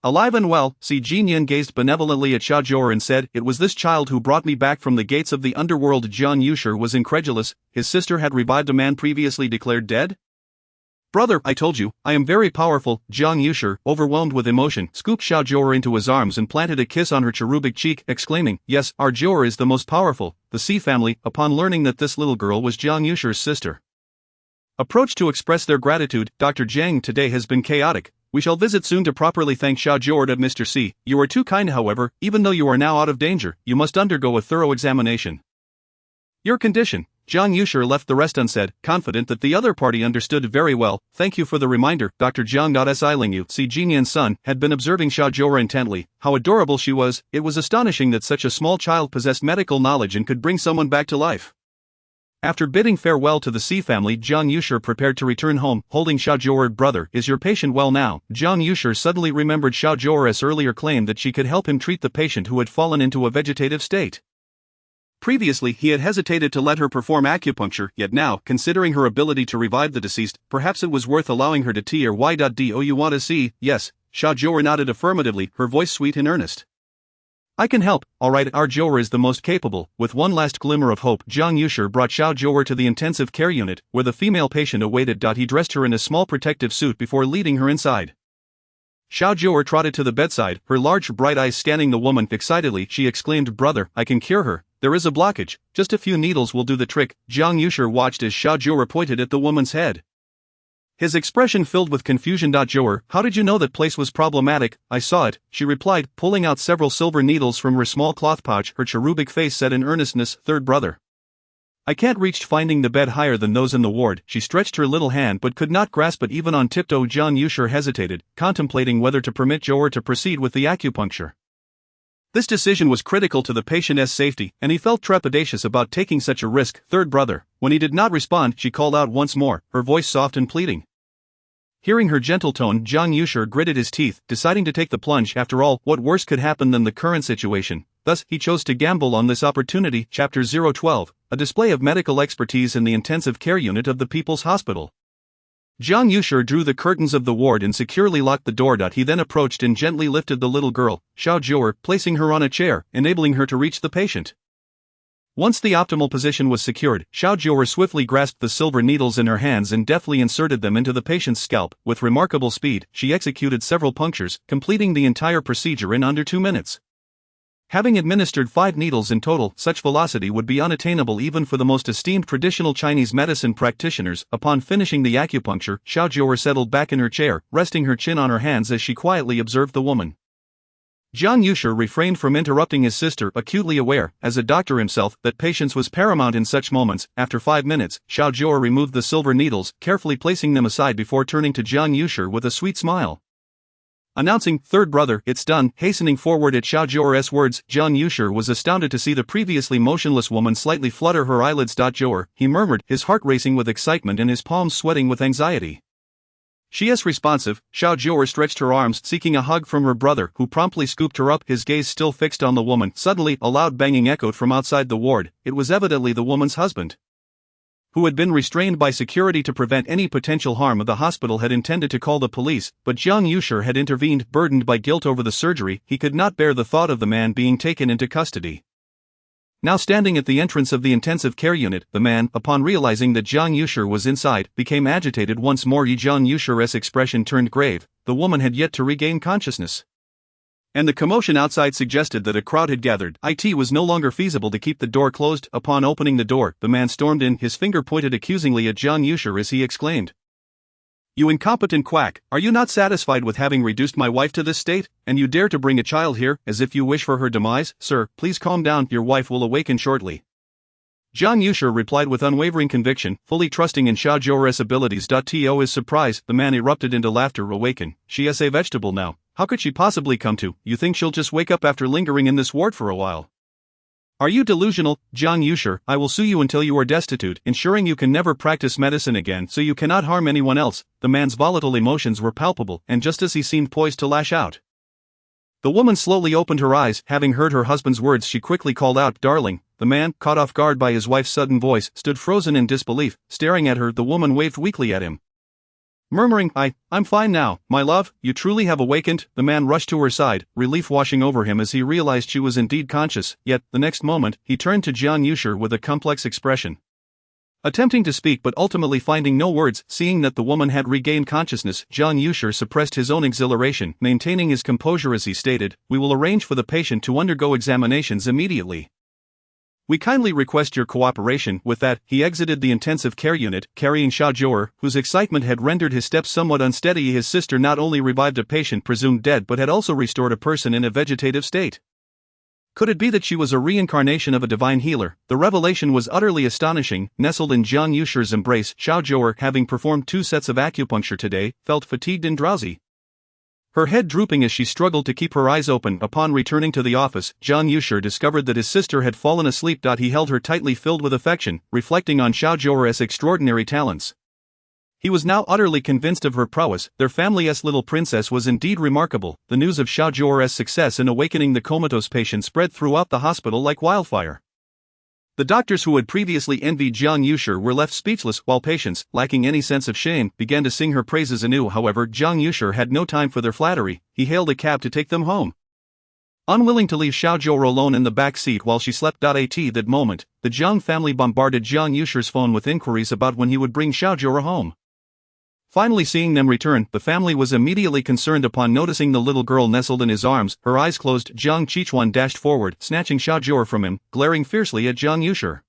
Alive and well, Jiang gazed benevolently at Jiu'er and said, "It was this child who brought me back from the gates of the underworld." Jiu'er was incredulous. His sister had revived a man previously declared dead? "Brother, I told you, I am very powerful." Jiu'er, overwhelmed with emotion, scooped Jiu'er into his arms and planted a kiss on her cherubic cheek, exclaiming, "Yes, our Jiu'er is the most powerful." The C family, upon learning that this little girl was Jiu'er's sister, approached to express their gratitude. Dr. Jiang, today has been chaotic. We shall visit soon to properly thank Jiu'er. Mr. C. You are too kind. However, even though you are now out of danger, you must undergo a thorough examination. Your condition. Jiu'er left the rest unsaid, confident that the other party understood very well. Thank you for the reminder, Dr. Jiang. Ling Yu, Jiang's son, had been observing Jiu'er intently. How adorable she was. It was astonishing that such a small child possessed medical knowledge and could bring someone back to life. After bidding farewell to the C family, Jiu'er prepared to return home, holding Jiu'er. Brother, is your patient well now? Jiu'er suddenly remembered Jiu'er's earlier claim that she could help him treat the patient who had fallen into a vegetative state. Previously, he had hesitated to let her perform acupuncture, yet now, considering her ability to revive the deceased, perhaps it was worth allowing her to try. Do you want to see? Yes. Jiu'er nodded affirmatively, her voice sweet and earnest. I can help. Alright, our Jiu'er is the most capable. With one last glimmer of hope, Jiu'er brought Jiu'er to the intensive care unit, where the female patient awaited. He dressed her in a small protective suit before leading her inside. Jiu'er trotted to the bedside, her large bright eyes scanning the woman excitedly. She exclaimed, "Brother, I can cure her. There is a blockage, just a few needles will do the trick." Jiu'er watched as Jiu'er pointed at the woman's head. His expression filled with confusion. Jiu'er, how did you know that place was problematic? I saw it, she replied, pulling out several silver needles from her small cloth pouch. Her cherubic face said in earnestness, "Third brother, I can't reach." Finding the bed higher than those in the ward, she stretched her little hand but could not grasp it even on tiptoe. Jiu'er hesitated, contemplating whether to permit Jiu'er to proceed with the acupuncture. This decision was critical to the patient's safety, and he felt trepidatious about taking such a risk. Third brother. When he did not respond, she called out once more, her voice soft and pleading. Hearing her gentle tone, Jiu'er gritted his teeth, deciding to take the plunge. After all, what worse could happen than the current situation? Thus, he chose to gamble on this opportunity. Chapter 012, a display of medical expertise in the intensive care unit of the People's Hospital. Jiu'er drew the curtains of the ward and securely locked the door. He then approached and gently lifted the little girl, Jiu'er, placing her on a chair, enabling her to reach the patient. Once the optimal position was secured, Jiu'er swiftly grasped the silver needles in her hands and deftly inserted them into the patient's scalp. With remarkable speed, she executed several punctures, completing the entire procedure in under 2 minutes. Having administered 5 needles in total, such velocity would be unattainable even for the most esteemed traditional Chinese medicine practitioners. Upon finishing the acupuncture, Jiu'er settled back in her chair, resting her chin on her hands as she quietly observed the woman. Jiu'er refrained from interrupting his sister, acutely aware, as a doctor himself, that patience was paramount in such moments. After 5 minutes, Jiu'er removed the silver needles, carefully placing them aside before turning to Jiu'er with a sweet smile, announcing, "Third brother, it's done." Hastening forward at Jiu'er's words, Jiu'er was astounded to see the previously motionless woman slightly flutter her eyelids. Jiu'er, he murmured, his heart racing with excitement and his palms sweating with anxiety. She is responsive. Jiu'er stretched her arms, seeking a hug from her brother, who promptly scooped her up, his gaze still fixed on the woman. Suddenly, a loud banging echoed from outside the ward. It was evidently the woman's husband, who had been restrained by security to prevent any potential harm. The hospital had intended to call the police, but Jiu'er had intervened. Burdened by guilt over the surgery, he could not bear the thought of the man being taken into custody. Now standing at the entrance of the intensive care unit, the man, upon realizing that Jiu'er was inside, became agitated once more. Jiu'er's expression turned grave. The woman had yet to regain consciousness, and the commotion outside suggested that a crowd had gathered. It was no longer feasible to keep the door closed. Upon opening the door, the man stormed in, his finger pointed accusingly at Jiu'er as he exclaimed, "You incompetent quack, are you not satisfied with having reduced my wife to this state, and you dare to bring a child here, as if you wish for her demise? Sir, please calm down, your wife will awaken shortly." Jiang Yu'er replied with unwavering conviction, fully trusting in Xiao Jiu'er's abilities. To his surprise, the man erupted into laughter. Awaken, she's a vegetable now, how could she possibly come to? You think she'll just wake up after lingering in this ward for a while? Are you delusional, Jiang Yu'er? I will sue you until you are destitute, ensuring you can never practice medicine again so you cannot harm anyone else. The man's volatile emotions were palpable, and just as he seemed poised to lash out, the woman slowly opened her eyes. Having heard her husband's words, she quickly called out, "Darling." The man, caught off guard by his wife's sudden voice, stood frozen in disbelief, staring at her. The woman waved weakly at him, murmuring, I'm fine now, my love, you truly have awakened." The man rushed to her side, relief washing over him as he realized she was indeed conscious, yet, the next moment, he turned to Jiang Yu'er with a complex expression, attempting to speak but ultimately finding no words. Seeing that the woman had regained consciousness, Jiang Yu'er suppressed his own exhilaration, maintaining his composure as he stated, "We will arrange for the patient to undergo examinations immediately. We kindly request your cooperation." With that, he exited the intensive care unit, carrying Xiao Jiu'er, whose excitement had rendered his steps somewhat unsteady. His sister not only revived a patient presumed dead but had also restored a person in a vegetative state. Could it be that she was a reincarnation of a divine healer? The revelation was utterly astonishing. Nestled in Jiang Yu'er's embrace, Xiao Jiu'er, having performed 2 sets of acupuncture today, felt fatigued and drowsy, her head drooping as she struggled to keep her eyes open. Upon returning to the office, Jiang Yu'er discovered that his sister had fallen asleep. He held her tightly, filled with affection, reflecting on Xiao Jiu'er's extraordinary talents. He was now utterly convinced of her prowess. Their family's little princess was indeed remarkable. The news of Xiao Jiu'er's success in awakening the comatose patient spread throughout the hospital like wildfire. The doctors who had previously envied Jiang Yu'er were left speechless, while patients, lacking any sense of shame, began to sing her praises anew. However, Jiang Yu'er had no time for their flattery. He hailed a cab to take them home, unwilling to leave Xiao Jiu'er alone in the back seat while she slept. At that moment, the Jiang family bombarded Jiang Yu'er's phone with inquiries about when he would bring Xiao Jiu'er home. Finally seeing them return, the family was immediately concerned. Upon noticing the little girl nestled in his arms, her eyes closed, Jiang Qichuan dashed forward, snatching Xiao Jiu'er from him, glaring fiercely at Jiang Yu'er.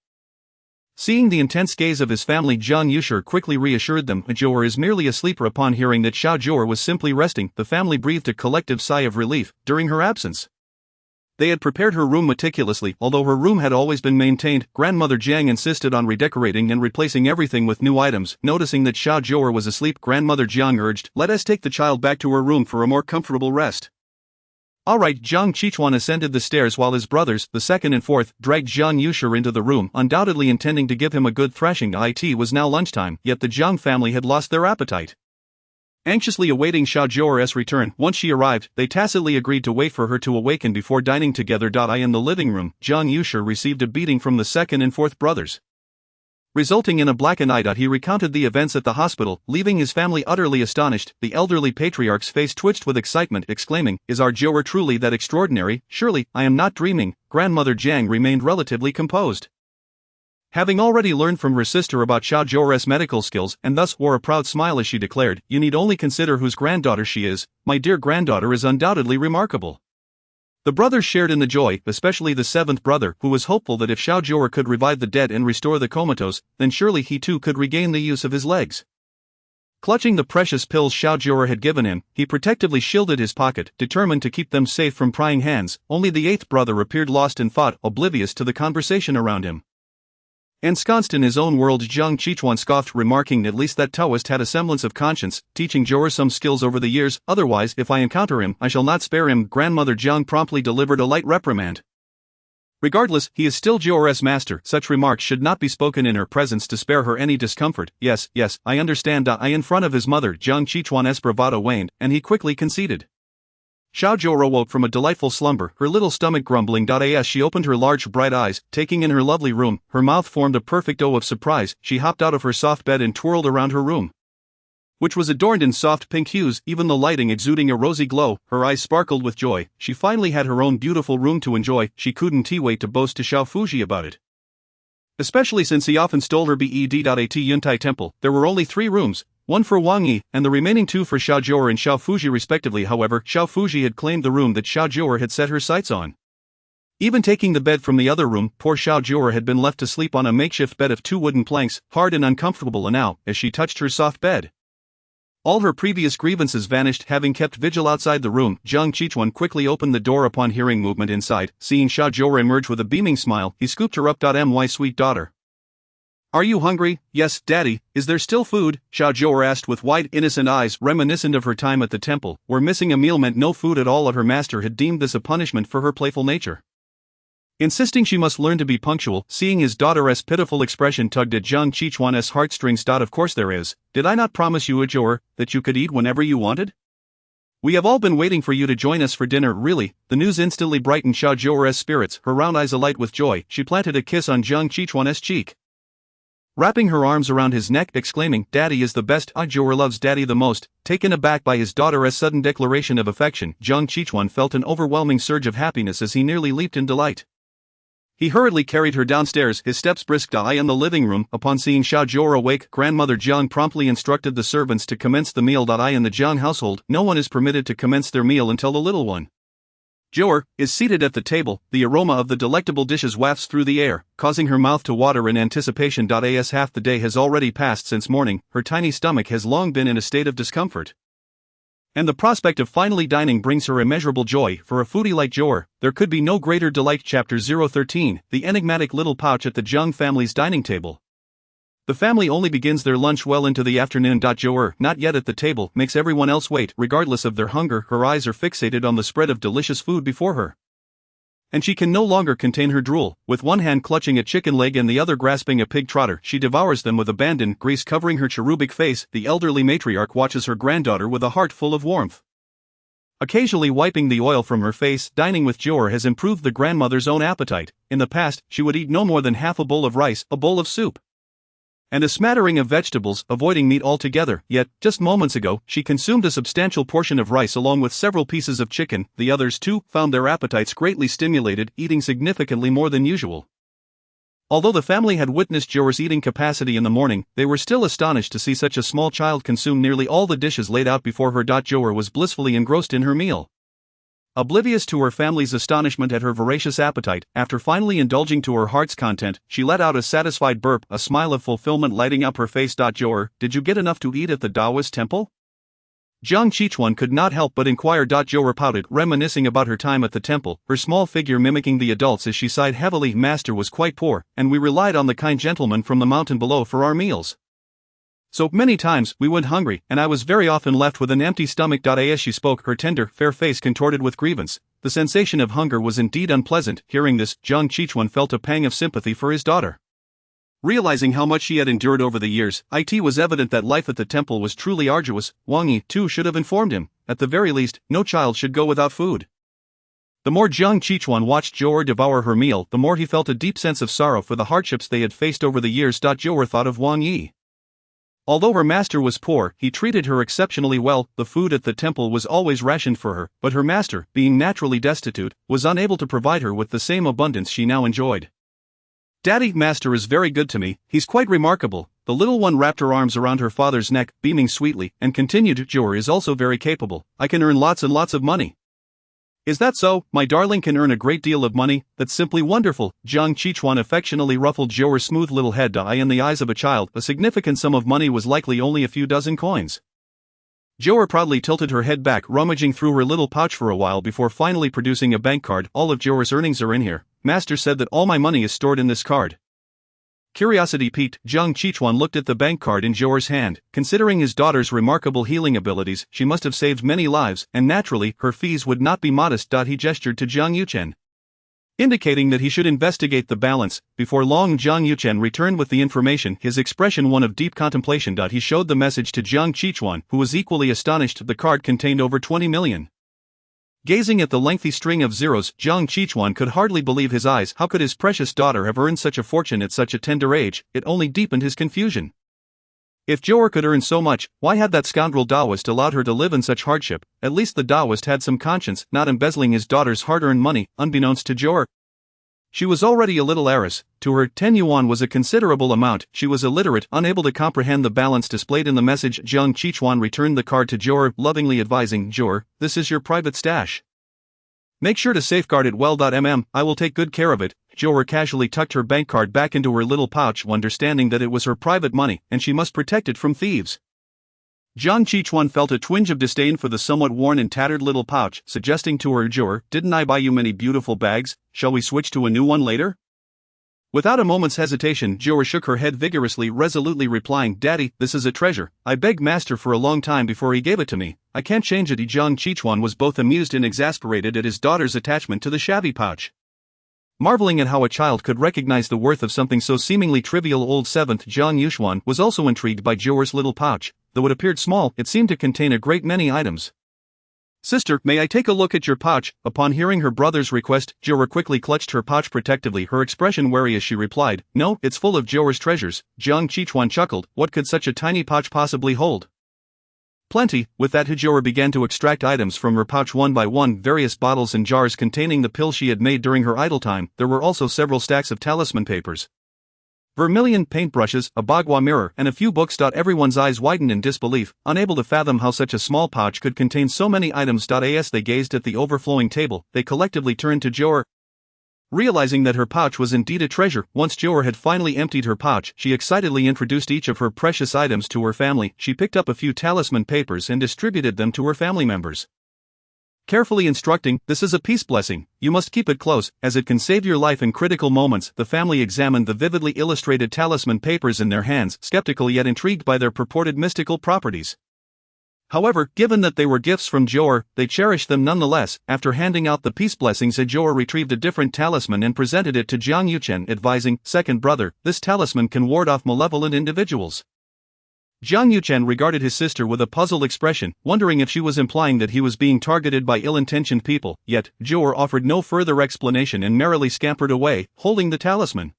Seeing the intense gaze of his family, Jiang Yu'er quickly reassured them, "Jiu'er is merely a sleeper." Upon hearing that Xiao Jiu'er was simply resting, the family breathed a collective sigh of relief. During her absence, they had prepared her room meticulously. Although her room had always been maintained, grandmother Jiang insisted on redecorating and replacing everything with new items. Noticing that Xiao Jiu'er was asleep, grandmother Jiang urged, "Let us take the child back to her room for a more comfortable rest." "All right." Jiang Qichuan ascended the stairs while his brothers, the second and fourth, dragged Jiang Yu'er into the room, undoubtedly intending to give him a good thrashing. It was now lunchtime, yet the Jiang family had lost their appetite. Anxiously awaiting Xiao Jiu'er's return, once she arrived, they tacitly agreed to wait for her to awaken before dining together. In the living room, Jiang Yu'er received a beating from the second and fourth brothers, resulting in a blackened eye. He recounted the events at the hospital, leaving his family utterly astonished. The elderly patriarch's face twitched with excitement, exclaiming, "Is our Jiu'er truly that extraordinary? Surely, I am not dreaming." Grandmother Jiang remained relatively composed, having already learned from her sister about Xiao Jiu'er's medical skills, and thus wore a proud smile as she declared, "You need only consider whose granddaughter she is. My dear granddaughter is undoubtedly remarkable." The brothers shared in the joy, especially the seventh brother, who was hopeful that if Xiao Jiu'er could revive the dead and restore the comatose, then surely he too could regain the use of his legs. Clutching the precious pills Xiao Jiu'er had given him, he protectively shielded his pocket, determined to keep them safe from prying hands. Only the eighth brother appeared lost in thought, oblivious to the conversation around him. Ensconced in his own world, Jiang Qichuan scoffed, remarking, "At least that Taoist had a semblance of conscience, teaching Jiu'er some skills over the years. Otherwise, if I encounter him, I shall not spare him." Grandmother Jiang promptly delivered a light reprimand. "Regardless, he is still Jiu'er's master. Such remarks should not be spoken in her presence to spare her any discomfort." Yes, I understand." In front of his mother, Jiang Qichuan's bravado waned, and he quickly conceded. Xiao Jiu'er awoke from a delightful slumber, her little stomach grumbling. As she opened her large bright eyes, taking in her lovely room, her mouth formed a perfect O of surprise. She hopped out of her soft bed and twirled around her room, which was adorned in soft pink hues, even the lighting exuding a rosy glow. Her eyes sparkled with joy. She finally had her own beautiful room to enjoy. She couldn't wait to boast to Xiao Fuji about it, especially since he often stole her bed at Yuntai Temple. There were only 3 rooms, one for Wang Yi, and the remaining 2 for Xiao Jiu'er and Xiao Fuji respectively. However, Xiao Fuji had claimed the room that Xiao Jiu'er had set her sights on, even taking the bed from the other room. Poor Xiao Jiu'er had been left to sleep on a makeshift bed of 2 wooden planks, hard and uncomfortable, and now, as she touched her soft bed, all her previous grievances vanished. Having kept vigil outside the room, Jiang Qichuan quickly opened the door upon hearing movement inside. Seeing Xiao Jiu'er emerge with a beaming smile, he scooped her up. My sweet daughter, Are you hungry? Yes, Daddy. Is there still food? Jiu'er asked with wide, innocent eyes reminiscent of her time at the temple, where missing a meal meant no food at all. Her master had deemed this a punishment for her playful nature. Insisting she must learn to be punctual, seeing his daughter's pitiful expression tugged at Jiang Qichuan's heartstrings. Of course there is. Did I not promise you, Jiu'er, that you could eat whenever you wanted? We have all been waiting for you to join us for dinner. Really? The news instantly brightened Jiu'er's spirits, her round eyes alight with joy. She planted a kiss on Jiang Qichuan's cheek, wrapping her arms around his neck, exclaiming, "Daddy is the best." Jiu'er loves Daddy the most. Taken aback by his daughter's sudden declaration of affection, Jiang Qichuan felt an overwhelming surge of happiness as he nearly leaped in delight. He hurriedly carried her downstairs, his steps brisk. In the living room, upon seeing Jiu'er awake, grandmother Jiang promptly instructed the servants to commence the meal. In the Jiang household, no one is permitted to commence their meal until the little one, Jiu'er, is seated at the table. The aroma of the delectable dishes wafts through the air, causing her mouth to water in anticipation. As half the day has already passed since morning, her tiny stomach has long been in a state of discomfort, and the prospect of finally dining brings her immeasurable joy. For a foodie like Jiu'er, there could be no greater delight. Chapter 013, The enigmatic little pouch at the Jiang family's dining table. The family only begins their lunch well into the afternoon. Jiu'er, not yet at the table, makes everyone else wait. Regardless of their hunger, her eyes are fixated on the spread of delicious food before her, and she can no longer contain her drool. With one hand clutching a chicken leg and the other grasping a pig trotter, she devours them with abandon, grease covering her cherubic face. The elderly matriarch watches her granddaughter with a heart full of warmth, occasionally wiping the oil from her face. Dining with Jiu'er has improved the grandmother's own appetite. In the past, she would eat no more than half a bowl of rice, a bowl of soup, and a smattering of vegetables, avoiding meat altogether. Yet, just moments ago, she consumed a substantial portion of rice along with several pieces of chicken. The others, too, found their appetites greatly stimulated, eating significantly more than usual. Although the family had witnessed Jiu'er's eating capacity in the morning, they were still astonished to see such a small child consume nearly all the dishes laid out before her. Jiu'er was blissfully engrossed in her meal, oblivious to her family's astonishment at her voracious appetite. After finally indulging to her heart's content, she let out a satisfied burp, a smile of fulfillment lighting up her face. Jiu'er, did you get enough to eat at the Taoist temple? Jiang Qichuan could not help but inquire. Jiu'er pouted, reminiscing about her time at the temple, her small figure mimicking the adults as she sighed heavily. Master was quite poor, and we relied on the kind gentleman from the mountain below for our meals. So many times we went hungry, and I was very often left with an empty stomach. As she spoke, her tender, fair face contorted with grievance. The sensation of hunger was indeed unpleasant. Hearing this, Jiang Qichuan felt a pang of sympathy for his daughter. Realizing how much she had endured over the years, it was evident that life at the temple was truly arduous. Wang Yi, too, should have informed him. At the very least, no child should go without food. The more Jiang Qichuan watched Jiu'er devour her meal, the more he felt a deep sense of sorrow for the hardships they had faced over the years. Jiu'er thought of Wang Yi. Although her master was poor, he treated her exceptionally well. The food at the temple was always rationed for her, but her master, being naturally destitute, was unable to provide her with the same abundance she now enjoyed. Daddy, master is very good to me, he's quite remarkable. The little one wrapped her arms around her father's neck, beaming sweetly, and continued, Jiu'er is also very capable. I can earn lots and lots of money. Is that so? My darling can earn a great deal of money. That's simply wonderful. Jiang Qichuan affectionately ruffled Jiu'er's smooth little head. In the eyes of a child, a significant sum of money was likely only a few dozen coins. Jiu'er proudly tilted her head back, rummaging through her little pouch for a while before finally producing a bank card. All of Jiu'er's earnings are in here. Master said that all my money is stored in this card. Curiosity piqued, Jiang Qichuan looked at the bank card in Jiu'er's hand. Considering his daughter's remarkable healing abilities, she must have saved many lives, and naturally, her fees would not be modest. He gestured to Jiang Yuchen, indicating that he should investigate the balance. Before long, Jiang Yuchen returned with the information, his expression one of deep contemplation. He showed the message to Jiang Qichuan, who was equally astonished. The card contained over 20 million. Gazing at the lengthy string of zeros, Jiang Qichuan could hardly believe his eyes. How could his precious daughter have earned such a fortune at such a tender age? It only deepened his confusion. If Jiu'er could earn so much, why had that scoundrel Taoist allowed her to live in such hardship? At least the Taoist had some conscience, not embezzling his daughter's hard-earned money. Unbeknownst to Jiu'er, she was already a little heiress. To her, 10 yuan was a considerable amount. She was illiterate, unable to comprehend the balance displayed in the message. Jiang Qichuan returned the card to Jiu'er, lovingly advising, Jiu'er, this is your private stash. Make sure to safeguard it well. I will take good care of it. Jiu'er casually tucked her bank card back into her little pouch, understanding that it was her private money, and she must protect it from thieves. Jiang Qichuan felt a twinge of disdain for the somewhat worn and tattered little pouch, suggesting to her, Jiu'er, didn't I buy you many beautiful bags? Shall we switch to a new one later? Without a moment's hesitation, Jiu'er shook her head vigorously, resolutely replying, "Daddy, this is a treasure. I begged master for a long time before he gave it to me. I can't change it." Jiang Qichuan was both amused and exasperated at his daughter's attachment to the shabby pouch. Marveling at how a child could recognize the worth of something so seemingly trivial, old 7th Jiang Yuxuan was also intrigued by Jiu'er's little pouch. Though it appeared small, it seemed to contain a great many items. "Sister, may I take a look at your pouch?" Upon hearing her brother's request, Jiu'er quickly clutched her pouch protectively, her expression wary as she replied, "No, it's full of Jiu'er's treasures." Jiang Qichuan chuckled, "What could such a tiny pouch possibly hold?" "Plenty." With that, Jiu'er began to extract items from her pouch one by one, various bottles and jars containing the pill she had made during her idle time. There were also several stacks of talisman papers, vermilion paintbrushes, a bagua mirror, and a few books. Everyone's eyes widened in disbelief, unable to fathom how such a small pouch could contain so many items. As they gazed at the overflowing table, they collectively turned to Jiu'er. Realizing that her pouch was indeed a treasure, once Jiu'er had finally emptied her pouch, she excitedly introduced each of her precious items to her family. She picked up a few talisman papers and distributed them to her family members, carefully instructing, "This is a peace blessing. You must keep it close, as it can save your life in critical moments." The family examined the vividly illustrated talisman papers in their hands, skeptical yet intrigued by their purported mystical properties. However, given that they were gifts from Jiu'er, they cherished them nonetheless. After handing out the peace blessings, Jiu'er retrieved a different talisman and presented it to Jiang Yuchen, advising, "Second brother, this talisman can ward off malevolent individuals." Jiang Yuchen regarded his sister with a puzzled expression, wondering if she was implying that he was being targeted by ill-intentioned people, yet Jiu'er offered no further explanation and merrily scampered away, holding the talisman.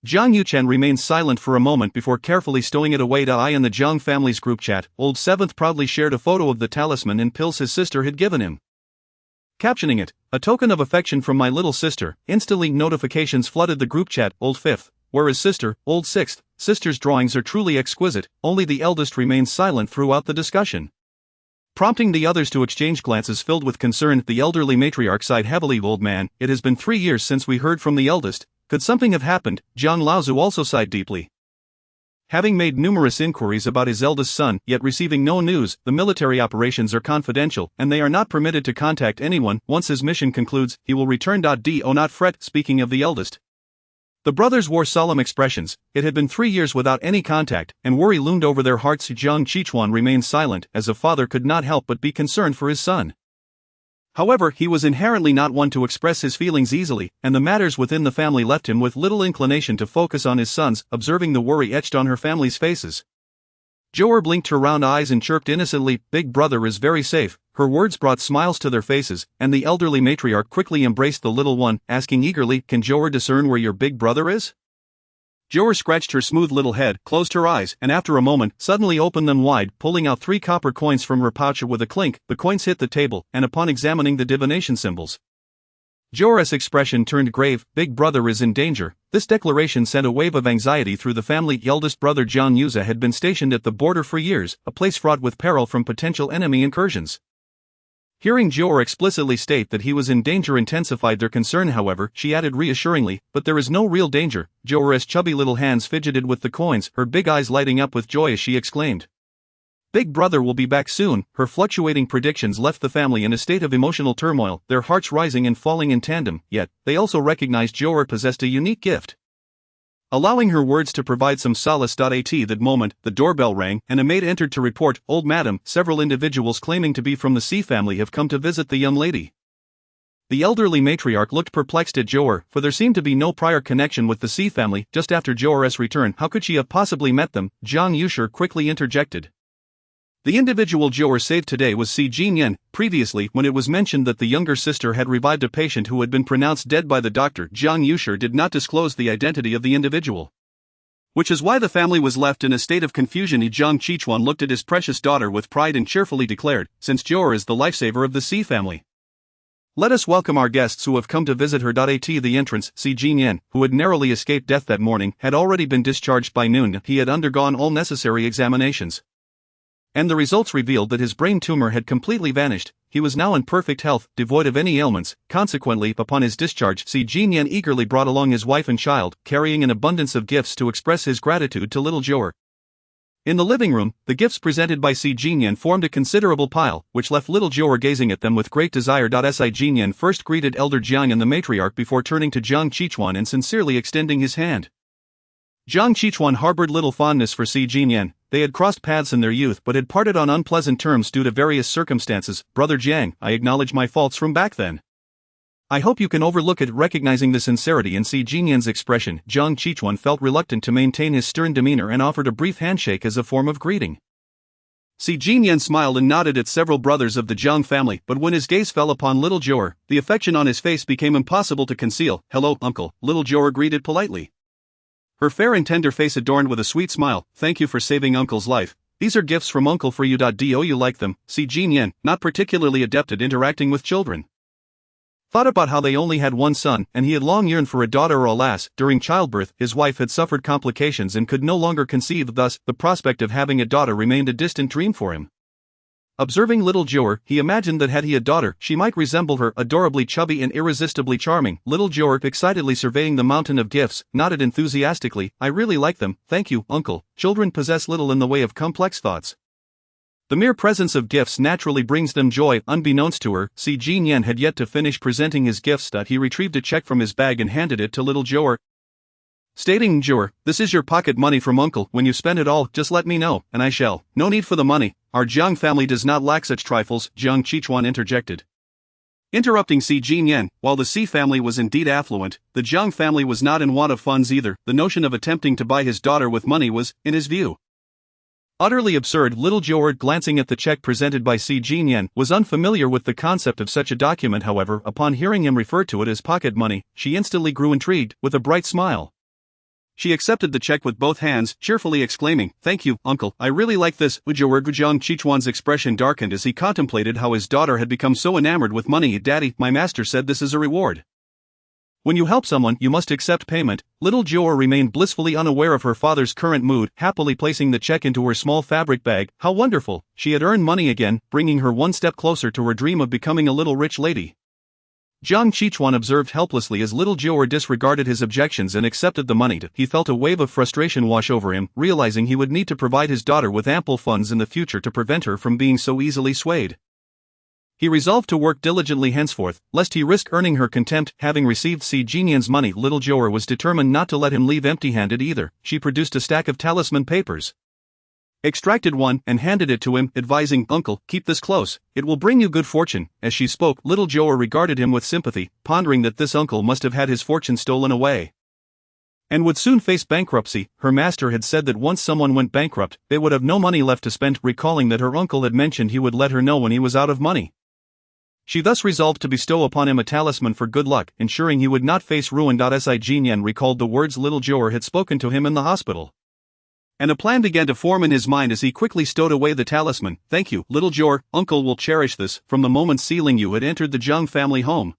Jiang Yuchen remained silent for a moment before carefully stowing it away. In the Jiang family's group chat, old 7th proudly shared a photo of the talisman and pills his sister had given him, captioning it, "A token of affection from my little sister." Instantly, notifications flooded the group chat. Old 5th, whereas sister, old 6th, sister's drawings are truly exquisite. Only the eldest remained silent throughout the discussion, prompting the others to exchange glances filled with concern. The elderly matriarch sighed heavily. "Old man, it has been 3 years since we heard from the eldest. Could something have happened?" Jiang Laozu also sighed deeply. Having made numerous inquiries about his eldest son, yet receiving no news, the military operations are confidential, and they are not permitted to contact anyone. Once his mission concludes, he will return. Do not fret. Speaking of the eldest, the brothers wore solemn expressions. It had been 3 years without any contact, and worry loomed over their hearts. Jiang Qichuan remained silent, as a father could not help but be concerned for his son. However, he was inherently not one to express his feelings easily, and the matters within the family left him with little inclination to focus on his sons. Observing the worry etched on her family's faces, Jiu'er blinked her round eyes and chirped innocently, "Big brother is very safe." Her words brought smiles to their faces, and the elderly matriarch quickly embraced the little one, asking eagerly, "Can Jiu'er discern where your big brother is?" Jiu'er scratched her smooth little head, closed her eyes, and after a moment, suddenly opened them wide, pulling out 3 copper coins from her pouch. With a clink, the coins hit the table, and upon examining the divination symbols, Jiu'er's expression turned grave. "Big brother is in danger." This declaration sent a wave of anxiety through the family. Eldest brother Jiang Yuze had been stationed at the border for years, a place fraught with peril from potential enemy incursions. Hearing Jiu'er explicitly state that he was in danger intensified their concern. However, she added reassuringly, "But there is no real danger." Jiu'er's chubby little hands fidgeted with the coins, her big eyes lighting up with joy as she exclaimed, "Big brother will be back soon." Her fluctuating predictions left the family in a state of emotional turmoil, their hearts rising and falling in tandem, yet they also recognized Jiu'er possessed a unique gift, allowing her words to provide some solace. At that moment, the doorbell rang, and a maid entered to report, "Old madam, several individuals claiming to be from the C family have come to visit the young lady." The elderly matriarch looked perplexed at Jiu'er, for there seemed to be no prior connection with the C family. Just after Jiu'er's return, how could she have possibly met them? Jiang Yuxuer quickly interjected, "The individual Jiu'er saved today was Si Jinyan." Previously, when it was mentioned that the younger sister had revived a patient who had been pronounced dead by the doctor, Jiang Yuxuer did not disclose the identity of the individual, which is why the family was left in a state of confusion. Jiang Qichuan looked at his precious daughter with pride and cheerfully declared, "Since Jiu'er is the lifesaver of the Si family, let us welcome our guests who have come to visit her." At the entrance, Si Jinyan, who had narrowly escaped death that morning, had already been discharged by noon. He had undergone all necessary examinations, and the results revealed that his brain tumor had completely vanished. He was now in perfect health, devoid of any ailments. Consequently, upon his discharge, Si Jinyan eagerly brought along his wife and child, carrying an abundance of gifts to express his gratitude to little Jiu'er. In the living room, the gifts presented by Si Jinyan formed a considerable pile, which left little Jiu'er gazing at them with great desire. Si Jinyan first greeted Elder Jiang and the matriarch before turning to Jiang Qichuan and sincerely extending his hand. Jiang Qichuan harbored little fondness for Si Jinyan. They had crossed paths in their youth but had parted on unpleasant terms due to various circumstances. Brother Jiang, I acknowledge my faults from back then. I hope you can overlook it. Recognizing the sincerity in Si Jinyan's expression, Jiang Qichuan felt reluctant to maintain his stern demeanor and offered a brief handshake as a form of greeting. Si Jinyan smiled and nodded at several brothers of the Jiang family, but when his gaze fell upon little Jiu'er, the affection on his face became impossible to conceal. Hello, uncle, little Jiu'er greeted politely. Her fair and tender face adorned with a sweet smile. Thank you for saving uncle's life. These are gifts from uncle for you. Do you like them? Si Jinyan, not particularly adept at interacting with children, thought about how they only had one son, and he had long yearned for a daughter. Alas, during childbirth, his wife had suffered complications and could no longer conceive, thus, the prospect of having a daughter remained a distant dream for him. Observing little Jiu'er, he imagined that had he a daughter, she might resemble her, adorably chubby and irresistibly charming. Little Jiu'er, excitedly surveying the mountain of gifts, nodded enthusiastically. I really like them, thank you, uncle. Children possess little in the way of complex thoughts. The mere presence of gifts naturally brings them joy. Unbeknownst to her, Si Jinyan had yet to finish presenting his gifts. He retrieved a check from his bag and handed it to little Jiu'er, stating, Jiu'er, this is your pocket money from uncle. When you spend it all, just let me know, and I shall. No need for the money. Our Jiang family does not lack such trifles, Jiang Qichuan interjected. Interrupting Si Jinyan, while the Si family was indeed affluent, the Jiang family was not in want of funds either. The notion of attempting to buy his daughter with money was, in his view, utterly absurd. Little Jiu'er, glancing at the check presented by Si Jinyan, was unfamiliar with the concept of such a document. However, upon hearing him refer to it as pocket money, she instantly grew intrigued. With a bright smile, she accepted the check with both hands, cheerfully exclaiming, thank you, uncle, I really like this. Jiu'er. Jiang Qichuan's expression darkened as he contemplated how his daughter had become so enamored with money. Daddy, my master said this is a reward. When you help someone, you must accept payment. Little Jiu'er remained blissfully unaware of her father's current mood, happily placing the check into her small fabric bag. How wonderful! She had earned money again, bringing her one step closer to her dream of becoming a little rich lady. Jiang Qichuan observed helplessly as little Jiu'er disregarded his objections and accepted the money. He felt a wave of frustration wash over him, realizing he would need to provide his daughter with ample funds in the future to prevent her from being so easily swayed. He resolved to work diligently henceforth, lest he risk earning her contempt. Having received Si Jinyan's money, little Jiu'er was determined not to let him leave empty-handed either. She produced a stack of talisman papers, extracted one, and handed it to him, advising, uncle, keep this close, it will bring you good fortune. As she spoke, little Jiu'er regarded him with sympathy, pondering that this uncle must have had his fortune stolen away and would soon face bankruptcy. Her master had said that once someone went bankrupt, they would have no money left to spend, recalling that her uncle had mentioned he would let her know when he was out of money. She thus resolved to bestow upon him a talisman for good luck, ensuring he would not face ruin. Si Jinyan recalled the words little Jiu'er had spoken to him in the hospital, and a plan began to form in his mind as he quickly stowed away the talisman. Thank you, little Jiu'er, uncle will cherish this. From the moment Sealing Yu had entered the Jiang family home,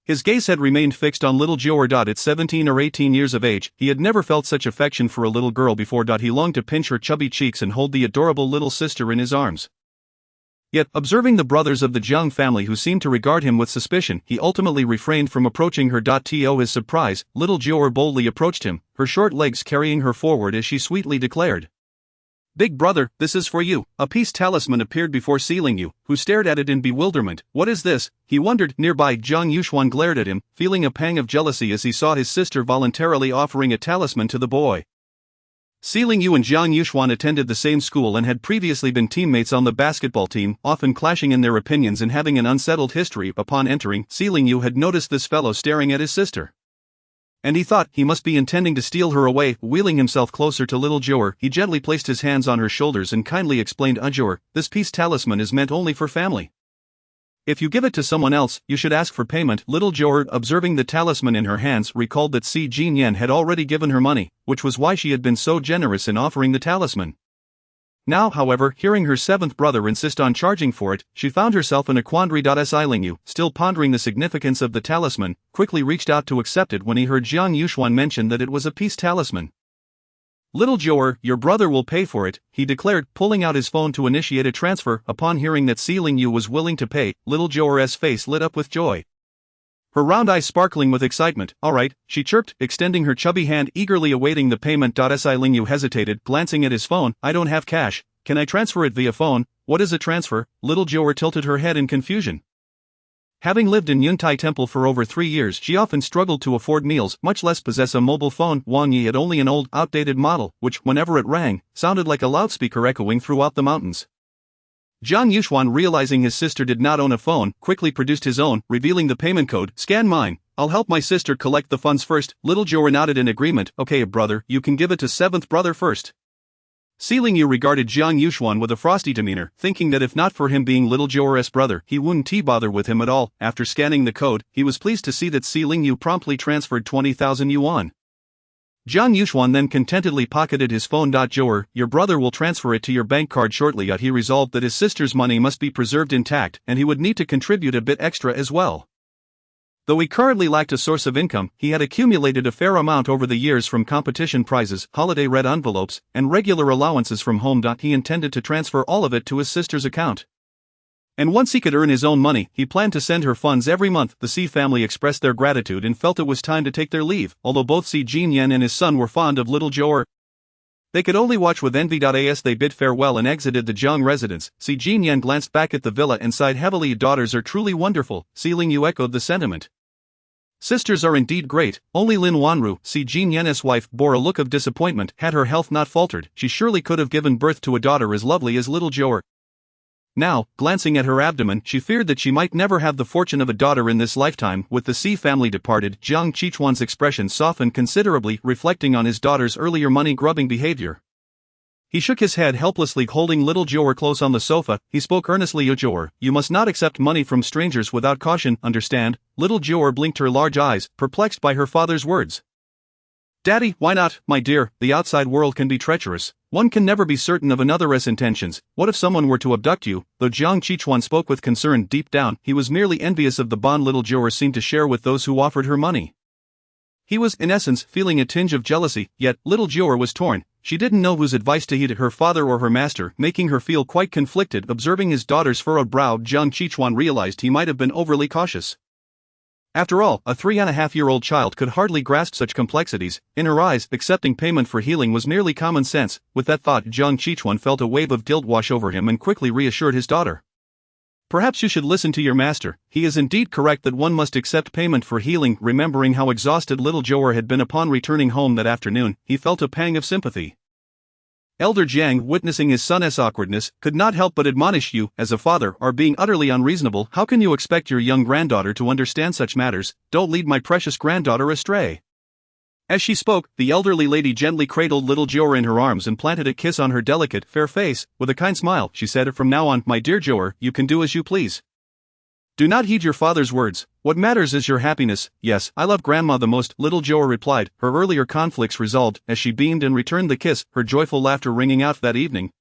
his gaze had remained fixed on little Jiu'er. At 17 or 18 years of age, he had never felt such affection for a little girl before. He longed to pinch her chubby cheeks and hold the adorable little sister in his arms. Yet, observing the brothers of the Jiang family who seemed to regard him with suspicion, he ultimately refrained from approaching her. To his surprise, little Jiu'er boldly approached him, her short legs carrying her forward as she sweetly declared, Big brother, this is for you. A peace talisman appeared before Sealing Yu, who stared at it in bewilderment. What is this? He wondered. Nearby, Jiang Yuxuan glared at him, feeling a pang of jealousy as he saw his sister voluntarily offering a talisman to the boy. Sealing Yu and Jiang Yuxuan attended the same school and had previously been teammates on the basketball team, often clashing in their opinions and having an unsettled history. Upon entering, Sealing Yu had noticed this fellow staring at his sister, and he thought he must be intending to steal her away. Wheeling himself closer to little Jiu'er, he gently placed his hands on her shoulders and kindly explained, Jiu'er, this peace talisman is meant only for family. If you give it to someone else, you should ask for payment. Little Jiu'er, observing the talisman in her hands, recalled that Si Jinyan had already given her money, which was why she had been so generous in offering the talisman. Now, however, hearing her seventh brother insist on charging for it, she found herself in a quandary. Sealing Yu, still pondering the significance of the talisman, quickly reached out to accept it when he heard Jiang Yuxuan mention that it was a peace talisman. Little Jiu'er, your brother will pay for it, he declared, pulling out his phone to initiate a transfer. Upon hearing that Sealing Yu was willing to pay, little Jiu'er's face lit up with joy. her round eyes sparkling with excitement. "All right," she chirped, extending her chubby hand eagerly awaiting the payment. Si Ling Yu hesitated, glancing at his phone. "I don't have cash. Can I transfer it via phone?" "What is a transfer?" Little Jiu'er tilted her head in confusion. Having lived in Yuntai Temple for over 3 years, she often struggled to afford meals, much less possess a mobile phone. Wang Yi had only an old, outdated model, which, whenever it rang, sounded like a loudspeaker echoing throughout the mountains. Jiang Yuxuan, realizing his sister did not own a phone, quickly produced his own, revealing the payment code. "Scan mine. I'll help my sister collect the funds first." Little Jiu'er nodded in agreement. "Okay, brother, you can give it to 7th brother first." Ling Yu regarded Jiang Yuxuan with a frosty demeanor, thinking that if not for him being Little Jiu'er's brother, he wouldn't bother with him at all. After scanning the code, he was pleased to see that Ling Yu promptly transferred 20,000 yuan. Jiang Yuxuan then contentedly pocketed his phone. "Jiu'er, your brother will transfer it to your bank card shortly." He resolved that his sister's money must be preserved intact, and he would need to contribute a bit extra as well. Though he currently lacked a source of income, he had accumulated a fair amount over the years from competition prizes, holiday red envelopes, and regular allowances from home. He intended to transfer all of it to his sister's account. And once he could earn his own money, he planned to send her funds every month. The Si family expressed their gratitude and felt it was time to take their leave, although both Si Jinyan and his son were fond of Little Jiu'er. They could only watch with envy. As they bid farewell and exited the Jiang residence, Si Jinyan glanced back at the villa and sighed heavily. "Daughters are truly wonderful." Ling Yu echoed the sentiment. "Sisters are indeed great." Only Lin Wanru, Si Jinyan's wife, bore a look of disappointment. Had her health not faltered, she surely could have given birth to a daughter as lovely as Little Jiu'er. Now, glancing at her abdomen, she feared that she might never have the fortune of a daughter in this lifetime. With the Si family departed, Jiang Qichuan's expression softened considerably, reflecting on his daughter's earlier money-grubbing behavior. He shook his head helplessly, holding Little Jiu'er close on the sofa. He spoke earnestly. "Jiu'er, you must not accept money from strangers without caution, understand?" Little Jiu'er blinked her large eyes, perplexed by her father's words. "Daddy, why not, my dear? The outside world can be treacherous. One can never be certain of another's intentions. What if someone were to abduct you?" Though Jiang Qichuan spoke with concern, deep down, he was merely envious of the bond Little Jiu'er seemed to share with those who offered her money. He was, in essence, feeling a tinge of jealousy, yet, Little Jiu'er was torn. She didn't know whose advice to heed, her father or her master, making her feel quite conflicted. Observing his daughter's furrowed brow, Jiang Qichuan realized he might have been overly cautious. After all, a 3.5-year-old child could hardly grasp such complexities. In her eyes, accepting payment for healing was merely common sense. With that thought, Jiang Qichuan felt a wave of guilt wash over him and quickly reassured his daughter. "Perhaps you should listen to your master. He is indeed correct that one must accept payment for healing." Remembering how exhausted Little Jiu'er had been upon returning home that afternoon, he felt a pang of sympathy. Elder Jiang, witnessing his son's awkwardness, could not help but admonish, "You, as a father, are being utterly unreasonable. How can you expect your young granddaughter to understand such matters? Don't lead my precious granddaughter astray." As she spoke, the elderly lady gently cradled Little Jiu'er in her arms and planted a kiss on her delicate, fair face. With a kind smile, she said, "From now on, my dear Jiu'er, you can do as you please. Do not heed your father's words. What matters is your happiness." "Yes, I love Grandma the most," Little Jiu'er replied, her earlier conflicts resolved, as she beamed and returned the kiss, her joyful laughter ringing out that evening.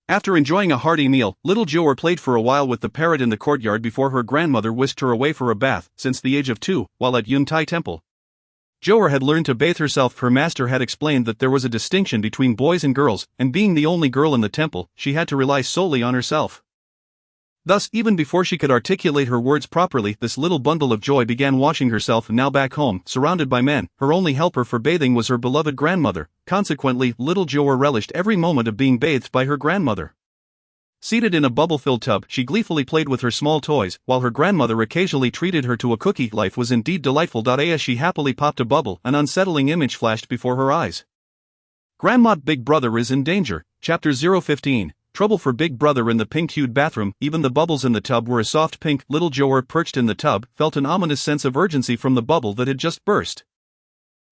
After enjoying a hearty meal, Little Jiu'er played for a while with the parrot in the courtyard before her grandmother whisked her away for a bath. Since the age of 2, while at Yuntai Temple, Jiu'er had learned to bathe herself. Her master had explained that there was a distinction between boys and girls, and being the only girl in the temple, she had to rely solely on herself. Thus, even before she could articulate her words properly, this little bundle of joy began washing herself. Now back home, surrounded by men, her only helper for bathing was her beloved grandmother. Consequently, Little Jiu'er relished every moment of being bathed by her grandmother. Seated in a bubble-filled tub, she gleefully played with her small toys, while her grandmother occasionally treated her to a cookie. Life was indeed delightful. As she happily popped a bubble, an unsettling image flashed before her eyes. Grandma, Big Brother is in danger. Chapter 015. Trouble for Big Brother in the pink-hued bathroom. Even the bubbles in the tub were a soft pink. Little Jiu'er, perched in the tub, felt an ominous sense of urgency from the bubble that had just burst.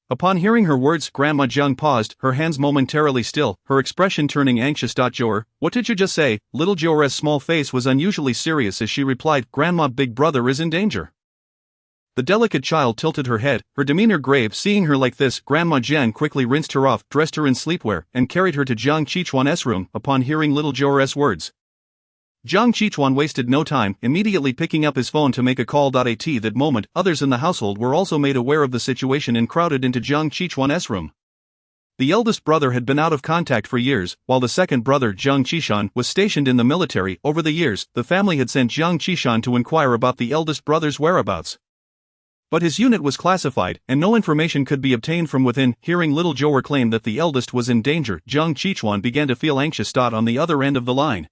Upon hearing her words, Grandma Jiang paused, her hands momentarily still, her expression turning anxious. "Jiu'er, what did you just say?" Little Jiu'er's small face was unusually serious as she replied, "Grandma, Big Brother is in danger." The delicate child tilted her head, her demeanor grave. Seeing her like this, Grandma Jiang quickly rinsed her off, dressed her in sleepwear, and carried her to Jiang Qichuan's room. Upon hearing Little Jiu'er's words, Jiang Qichuan wasted no time, immediately picking up his phone to make a call. At that moment, others in the household were also made aware of the situation and crowded into Jiang Qichuan's room. The eldest brother had been out of contact for years, while the second brother, Jiang Qishan, was stationed in the military. Over the years, the family had sent Jiang Qishan to inquire about the eldest brother's whereabouts. But his unit was classified, and no information could be obtained from within. Hearing little Jiu'er claim that the eldest was in danger, Jiang Qichuan began to feel anxious. On the other end of the line,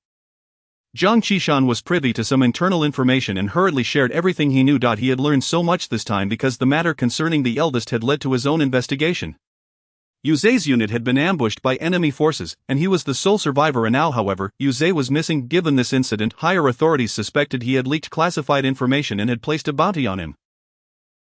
Jiang Qishan was privy to some internal information and hurriedly shared everything he knew. He had learned so much this time because the matter concerning the eldest had led to his own investigation. Yu Zhe's unit had been ambushed by enemy forces, and he was the sole survivor. And now, however, Yu Zhe was missing. Given this incident, higher authorities suspected he had leaked classified information and had placed a bounty on him.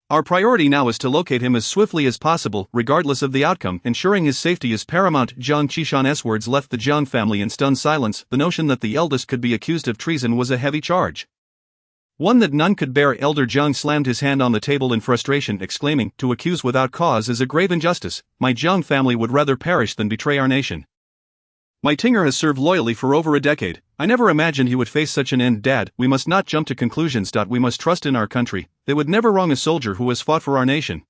Our priority now is to locate him as swiftly as possible, regardless of the outcome. Ensuring his safety is paramount. Jiang Qishan's words left the Jiang family in stunned silence. The notion that the eldest could be accused of treason was a heavy charge, one that none could bear. Elder Jiang slammed his hand on the table in frustration, exclaiming, "To accuse without cause is a grave injustice. My Jiang family would rather perish than betray our nation. My Tinger has served loyally for over a decade. I never imagined he would face such an end. Dad, we must not jump to conclusions. We must trust in our country. They would never wrong a soldier who has fought for our nation."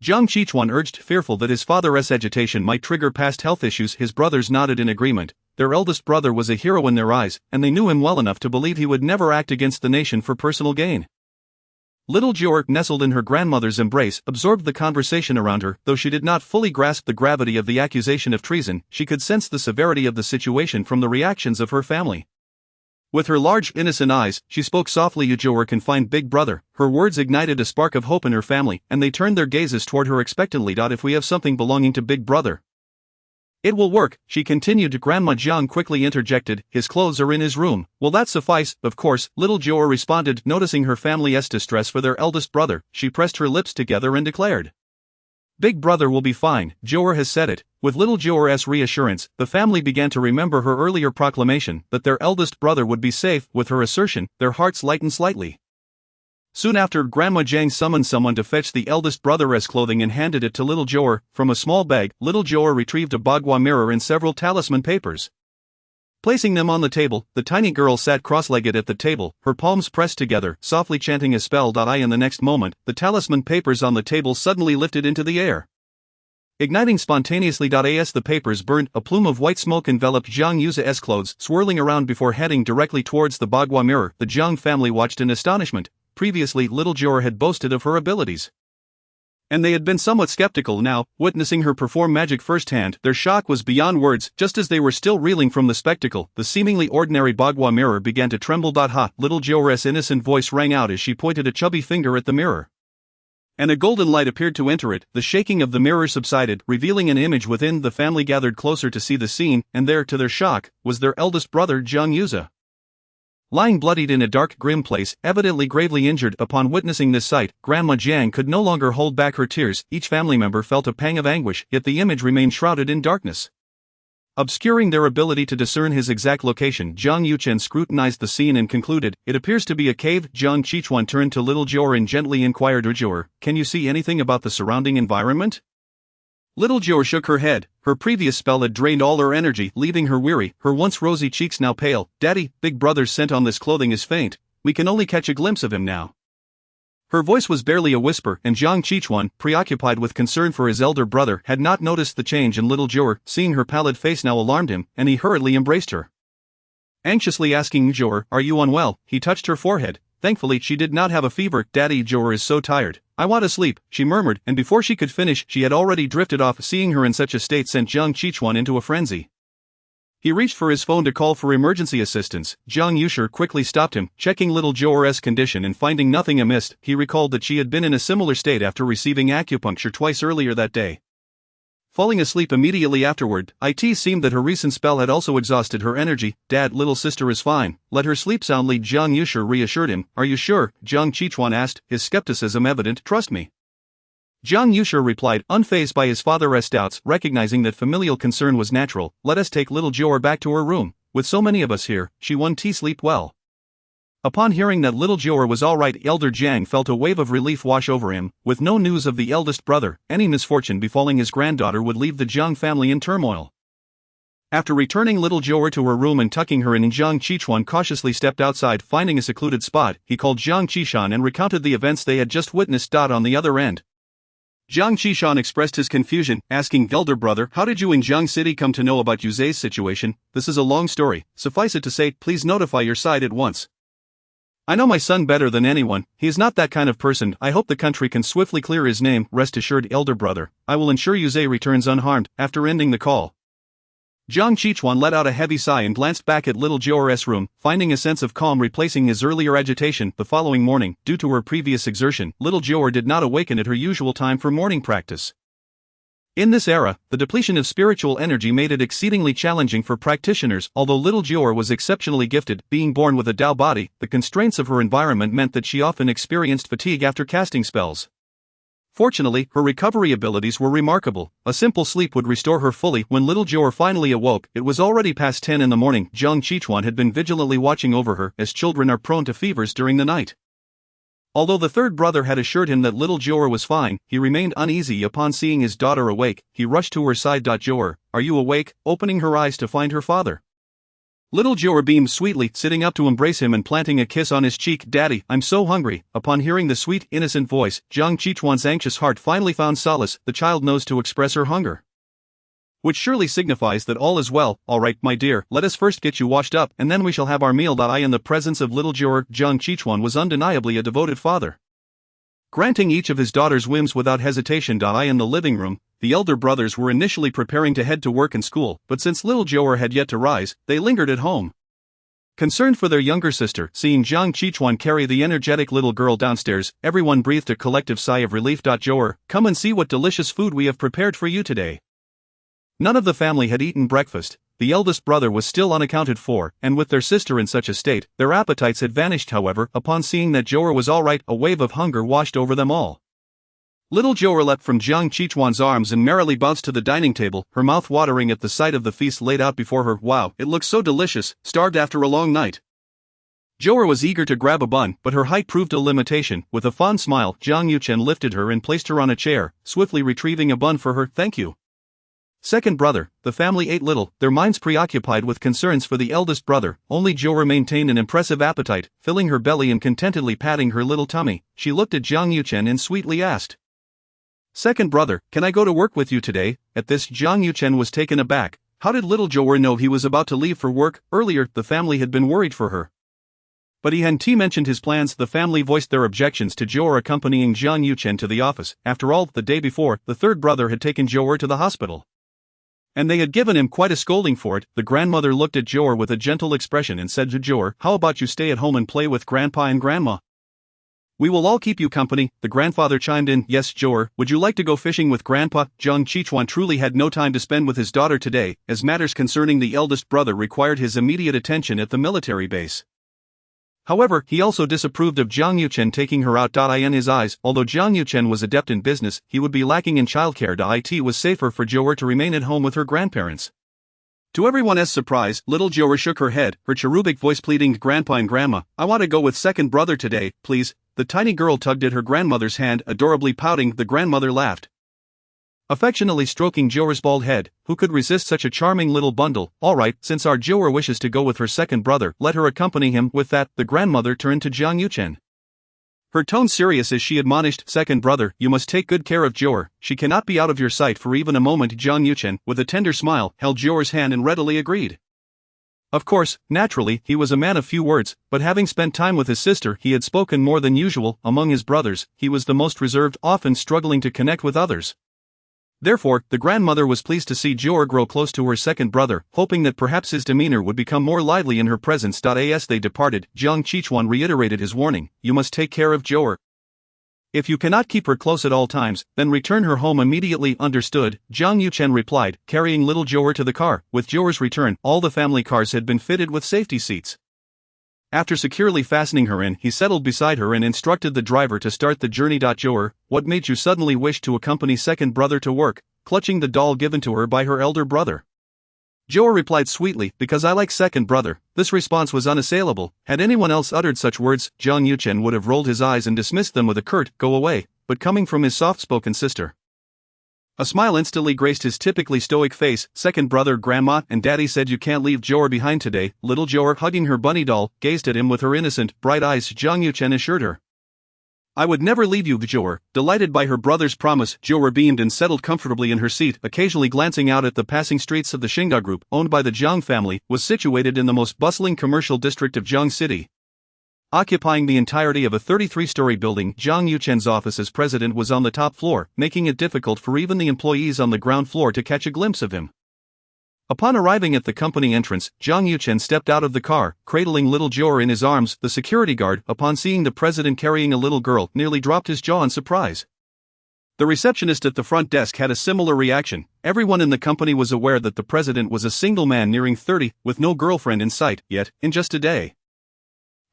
Jiang Qichuan urged, fearful that his father's agitation might trigger past health issues. His brothers nodded in agreement. Their eldest brother was a hero in their eyes, and they knew him well enough to believe he would never act against the nation for personal gain. Little Jiu'er, nestled in her grandmother's embrace, absorbed the conversation around her. Though she did not fully grasp the gravity of the accusation of treason, she could sense the severity of the situation from the reactions of her family. With her large, innocent eyes, she spoke softly. "You Jiu'er can find Big Brother." Her words ignited a spark of hope in her family, and they turned their gazes toward her expectantly. "If we have something belonging to Big Brother, it will work," she continued. Grandma Jiang quickly interjected, "His clothes are in his room." "Will that suffice?" "Of course," little Jiu'er responded. Noticing her family's distress for their eldest brother, she pressed her lips together and declared, "Big Brother will be fine. Jiu'er has said it." With little Jiu'er's reassurance, the family began to remember her earlier proclamation that their eldest brother would be safe. With her assertion, their hearts lightened slightly. Soon after, Grandma Jiang summoned someone to fetch the eldest brother's clothing and handed it to little Jiu'er. From a small bag, little Jiu'er retrieved a bagua mirror and several talisman papers. Placing them on the table, the tiny girl sat cross-legged at the table, her palms pressed together, softly chanting a spell. In the next moment, the talisman papers on the table suddenly lifted into the air, igniting spontaneously. As the papers burned, a plume of white smoke enveloped Jiang Yuza's clothes, swirling around before heading directly towards the bagua mirror. The Jiang family watched in astonishment. Previously, little Jiu'er had boasted of her abilities, and they had been somewhat skeptical. Now, witnessing her perform magic firsthand, their shock was beyond words. Just as they were still reeling from the spectacle, the seemingly ordinary bagua mirror began to tremble. Ha! Little Jiu'er's innocent voice rang out as she pointed a chubby finger at the mirror, and a golden light appeared to enter it. The shaking of the mirror subsided, revealing an image within. The family gathered closer to see the scene, and there, to their shock, was their eldest brother, Jiang Yuza, lying bloodied in a dark, grim place, evidently gravely injured. Upon witnessing this sight, Grandma Jiang could no longer hold back her tears. Each family member felt a pang of anguish, yet the image remained shrouded in darkness, obscuring their ability to discern his exact location. Jiang Yuchen scrutinized the scene and concluded, "It appears to be a cave." Jiang Qichuan turned to little Jiu'er and gently inquired, "Jiu'er, can you see anything about the surrounding environment?" Little Jiu'er shook her head. Her previous spell had drained all her energy, leaving her weary, her once rosy cheeks now pale. "Daddy, Big Brother's scent on this clothing is faint. We can only catch a glimpse of him now." Her voice was barely a whisper, and Jiang Qichuan, preoccupied with concern for his elder brother, had not noticed the change in little Jiu'er. Seeing her pallid face now alarmed him, and he hurriedly embraced her, anxiously asking, "Jiu'er, are you unwell?" He touched her forehead. Thankfully, she did not have a fever. "Daddy, Jiu'er is so tired. I want to sleep," she murmured, and before she could finish, she had already drifted off. Seeing her in such a state sent Jiang Qichuan into a frenzy. He reached for his phone to call for emergency assistance. Jiang Yushi quickly stopped him. Checking little Jiu'er's condition and finding nothing amiss, he recalled that she had been in a similar state after receiving acupuncture twice earlier that day, falling asleep immediately afterward. It seemed that her recent spell had also exhausted her energy. "Dad, little sister is fine. Let her sleep soundly," Jiang Yushi reassured him. "Are you sure?" Jiang Qichuan asked, his skepticism evident. "Trust me," Jiang Yushi replied, unfazed by his father's doubts. Recognizing that familial concern was natural. "Let us take little Jiu'er back to her room. With so many of us here, she won't sleep well." Upon hearing that little Jiu'er was alright, Elder Jiang felt a wave of relief wash over him. With no news of the eldest brother, any misfortune befalling his granddaughter would leave the Jiang family in turmoil. After returning little Jiu'er to her room and tucking her in, Jiang Qichuan cautiously stepped outside. Finding a secluded spot, he called Jiang Qishan and recounted the events they had just witnessed. On the other end, Jiang Qishan expressed his confusion, asking, "Elder brother, how did you in Jiang City come to know about Yu Zhe's situation? This is a long story. Suffice it to say, please notify your side at once." I know my son better than anyone, he is not that kind of person. I hope the country can swiftly clear his name. Rest assured, elder brother, I will ensure Yuze returns unharmed. After ending the call, Jiang Qichuan let out a heavy sigh and glanced back at little Jiu'er's room, finding a sense of calm replacing his earlier agitation. The following morning, due to her previous exertion, little Jiu'er did not awaken at her usual time for morning practice. In this era, the depletion of spiritual energy made it exceedingly challenging for practitioners. Although little Jiu'er was exceptionally gifted, being born with a Tao body, the constraints of her environment meant that she often experienced fatigue after casting spells. Fortunately, her recovery abilities were remarkable. A simple sleep would restore her fully. When little Jiu'er finally awoke, it was already past 10 in the morning. Jiang Qichuan had been vigilantly watching over her, as children are prone to fevers during the night. Although the third brother had assured him that little Jiu'er was fine, he remained uneasy upon seeing his daughter awake. He rushed to her side. Jiu'er, are you awake? Opening her eyes to find her father. Little Jiu'er beamed sweetly, sitting up to embrace him and planting a kiss on his cheek. Daddy, I'm so hungry. Upon hearing the sweet, innocent voice, Jiang Qichuan's anxious heart finally found solace. The child knows to express her hunger, which surely signifies that all is well. All right, my dear, let us first get you washed up, and then we shall have our meal. In the presence of little Jiu'er, Jiang Qichuan was undeniably a devoted father, granting each of his daughter's whims without hesitation. In the living room, the elder brothers were initially preparing to head to work and school, but since little Jiu'er had yet to rise, they lingered at home, concerned for their younger sister. Seeing Jiang Qichuan carry the energetic little girl downstairs, everyone breathed a collective sigh of relief. Jiu'er, come and see what delicious food we have prepared for you today. None of the family had eaten breakfast. The eldest brother was still unaccounted for, and with their sister in such a state, their appetites had vanished. However, upon seeing that Jiu'er was all right, a wave of hunger washed over them all. Little Jiu'er leapt from Jiang Qichuan's arms and merrily bounced to the dining table, her mouth watering at the sight of the feast laid out before her. Wow, it looks so delicious, starved after a long night. Jiu'er was eager to grab a bun, but her height proved a limitation. With a fond smile, Jiang Yuchen lifted her and placed her on a chair, swiftly retrieving a bun for her. Thank you. Second brother. The family ate little, their minds preoccupied with concerns for the eldest brother. Only Jiu'er maintained an impressive appetite, filling her belly and contentedly patting her little tummy. She looked at Jiang Yuchen and sweetly asked, Second brother, can I go to work with you today? At this, Jiang Yuchen was taken aback. How did little Jiu'er know he was about to leave for work? Earlier, the family had been worried for her, but he hadn't mentioned his plans. The family voiced their objections to Jiu'er accompanying Jiang Yuchen to the office. After all, the day before, the third brother had taken Jiu'er to the hospital, and they had given him quite a scolding for it. The grandmother looked at Jiu'er with a gentle expression and said to Jiu'er, how about you stay at home and play with grandpa and grandma? We will all keep you company. The grandfather chimed in. Yes, Jiu'er, would you like to go fishing with grandpa? Jiang Qichuan truly had no time to spend with his daughter today, as matters concerning the eldest brother required his immediate attention at the military base. However, he also disapproved of Jiang Yuchen taking her out. In his eyes, although Jiang Yuchen was adept in business, he would be lacking in childcare. It was safer for Jiu'er to remain at home with her grandparents. To everyone's surprise, little Jiu'er shook her head, her cherubic voice pleading, Grandpa and Grandma, I want to go with second brother today, please. The tiny girl tugged at her grandmother's hand, adorably pouting. The grandmother laughed, affectionately stroking Jiu'er's bald head. Who could resist such a charming little bundle? All right, since our Jiu'er wishes to go with her second brother, let her accompany him. With that, the grandmother turned to Jiang Yuchen, her tone serious as she admonished, Second brother, you must take good care of Jiu'er. She cannot be out of your sight for even a moment. Jiang Yuchen, with a tender smile, held Jiu'er's hand and readily agreed. Of course, naturally, he was a man of few words, but having spent time with his sister, he had spoken more than usual. Among his brothers, he was the most reserved, often struggling to connect with others. Therefore, the grandmother was pleased to see Jiu'er grow close to her second brother, hoping that perhaps his demeanor would become more lively in her presence. As they departed, Jiang Qichuan reiterated his warning, you must take care of Jiu'er. If you cannot keep her close at all times, then return her home immediately. Understood, Jiang Yuchen replied, carrying little Jiu'er to the car. With Jiu'er's return, all the family cars had been fitted with safety seats. After securely fastening her in, he settled beside her and instructed the driver to start the journey. Jiu'er, what made you suddenly wish to accompany second brother to work? Clutching the doll given to her by her elder brother, Jiu'er replied sweetly, because I like second brother. This response was unassailable. Had anyone else uttered such words, Jiang Yuchen would have rolled his eyes and dismissed them with a curt, go away, but coming from his soft-spoken sister, a smile instantly graced his typically stoic face. Second brother, grandma, and daddy said you can't leave Jiu'er behind today. Little Jiu'er, hugging her bunny doll, gazed at him with her innocent, bright eyes. Jiang Yuchen assured her, I would never leave you. Jiu'er, delighted by her brother's promise, Jiu'er beamed and settled comfortably in her seat, occasionally glancing out at the passing streets of the Xingda group, owned by the Jiang family, was situated in the most bustling commercial district of Jiang City. Occupying the entirety of a 33-story building, Jiang Yuchen's office as president was on the top floor, making it difficult for even the employees on the ground floor to catch a glimpse of him. Upon arriving at the company entrance, Jiang Yuchen stepped out of the car, cradling little Jiu'er in his arms. The security guard, upon seeing the president carrying a little girl, nearly dropped his jaw in surprise. The receptionist at the front desk had a similar reaction. Everyone in the company was aware that the president was a single man nearing 30, with no girlfriend in sight, yet, in just a day,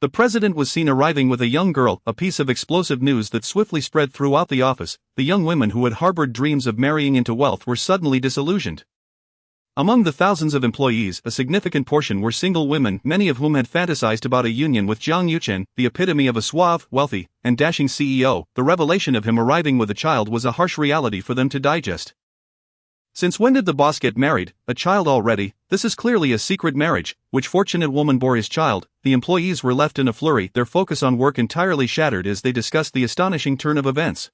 the president was seen arriving with a young girl, a piece of explosive news that swiftly spread throughout the office. The young women who had harbored dreams of marrying into wealth were suddenly disillusioned. Among the thousands of employees, a significant portion were single women, many of whom had fantasized about a union with Jiang Yuchen, the epitome of a suave, wealthy, and dashing CEO. The revelation of him arriving with a child was a harsh reality for them to digest. Since when did the boss get married? A child already? This is clearly a secret marriage. Which fortunate woman bore his child? The employees were left in a flurry, their focus on work entirely shattered as they discussed the astonishing turn of events.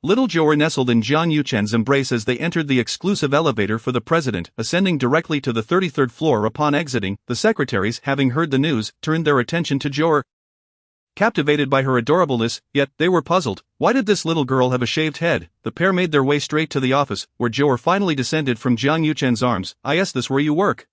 Little Jiu'er nestled in Jiang Yuchen's embrace as they entered the exclusive elevator for the president, ascending directly to the 33rd floor. Upon exiting, the secretaries, having heard the news, turned their attention to Jiu'er. Captivated by her adorableness, yet they were puzzled. Why did this little girl have a shaved head? The pair made their way straight to the office, where Jiu'er finally descended from Jiang Yuchen's arms. Is this where you work?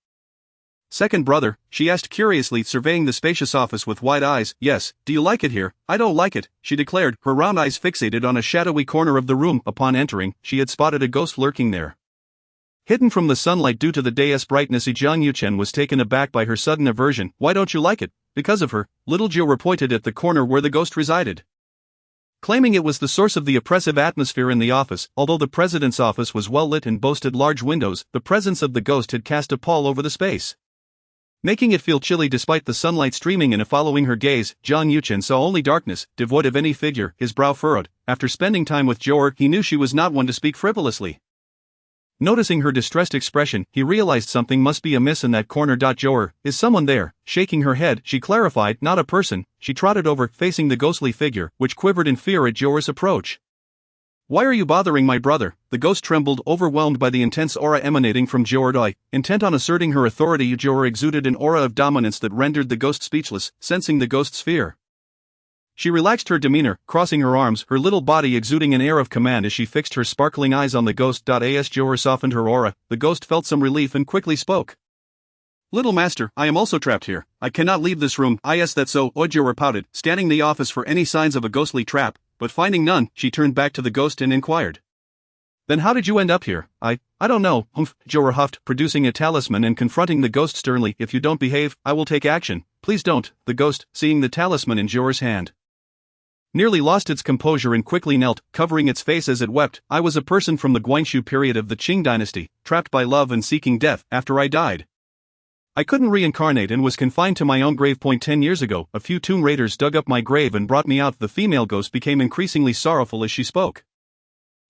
Second brother, she asked curiously, surveying the spacious office with wide eyes. Yes. Do you like it here? I don't like it, she declared, her round eyes fixated on a shadowy corner of the room. Upon entering, she had spotted a ghost lurking there. Hidden from the sunlight due to the day's brightness, Jiang Yuchen was taken aback by her sudden aversion. Why don't you like it? Because of her. Little Jiu'er pointed at the corner where the ghost resided, claiming it was the source of the oppressive atmosphere in the office. Although the president's office was well lit and boasted large windows, the presence of the ghost had cast a pall over the space, making it feel chilly despite the sunlight streaming in. Following her gaze, Jiang Yuchen saw only darkness, devoid of any figure, his brow furrowed. After spending time with Jiu'er, he knew she was not one to speak frivolously. Noticing her distressed expression, he realized something must be amiss in that corner. Jiu'er, is someone there? Shaking her head, she clarified, not a person. She trotted over, facing the ghostly figure, which quivered in fear at Jiu'er's approach. Why are you bothering my brother? The ghost trembled, overwhelmed by the intense aura emanating from Jiu'er. Intent on asserting her authority, Jiu'er exuded an aura of dominance that rendered the ghost speechless. Sensing the ghost's fear, she relaxed her demeanor, crossing her arms, her little body exuding an air of command as she fixed her sparkling eyes on the ghost. As Jiu'er softened her aura, the ghost felt some relief and quickly spoke. Little master, I am also trapped here. I cannot leave this room. Is that so? Jiu'er pouted, scanning the office for any signs of a ghostly trap, but finding none, she turned back to the ghost and inquired. Then how did you end up here? I don't know, Jiu'er huffed, producing a talisman and confronting the ghost sternly. If you don't behave, I will take action. Please don't. The ghost, seeing the talisman in Jiu'er's hand, nearly lost its composure and quickly knelt, covering its face as it wept. I was a person from the Guangxu period of the Qing dynasty, trapped by love and seeking death. After I died, I couldn't reincarnate and was confined to my own grave. 10 years ago, a few tomb raiders dug up my grave and brought me out. The female ghost became increasingly sorrowful as she spoke,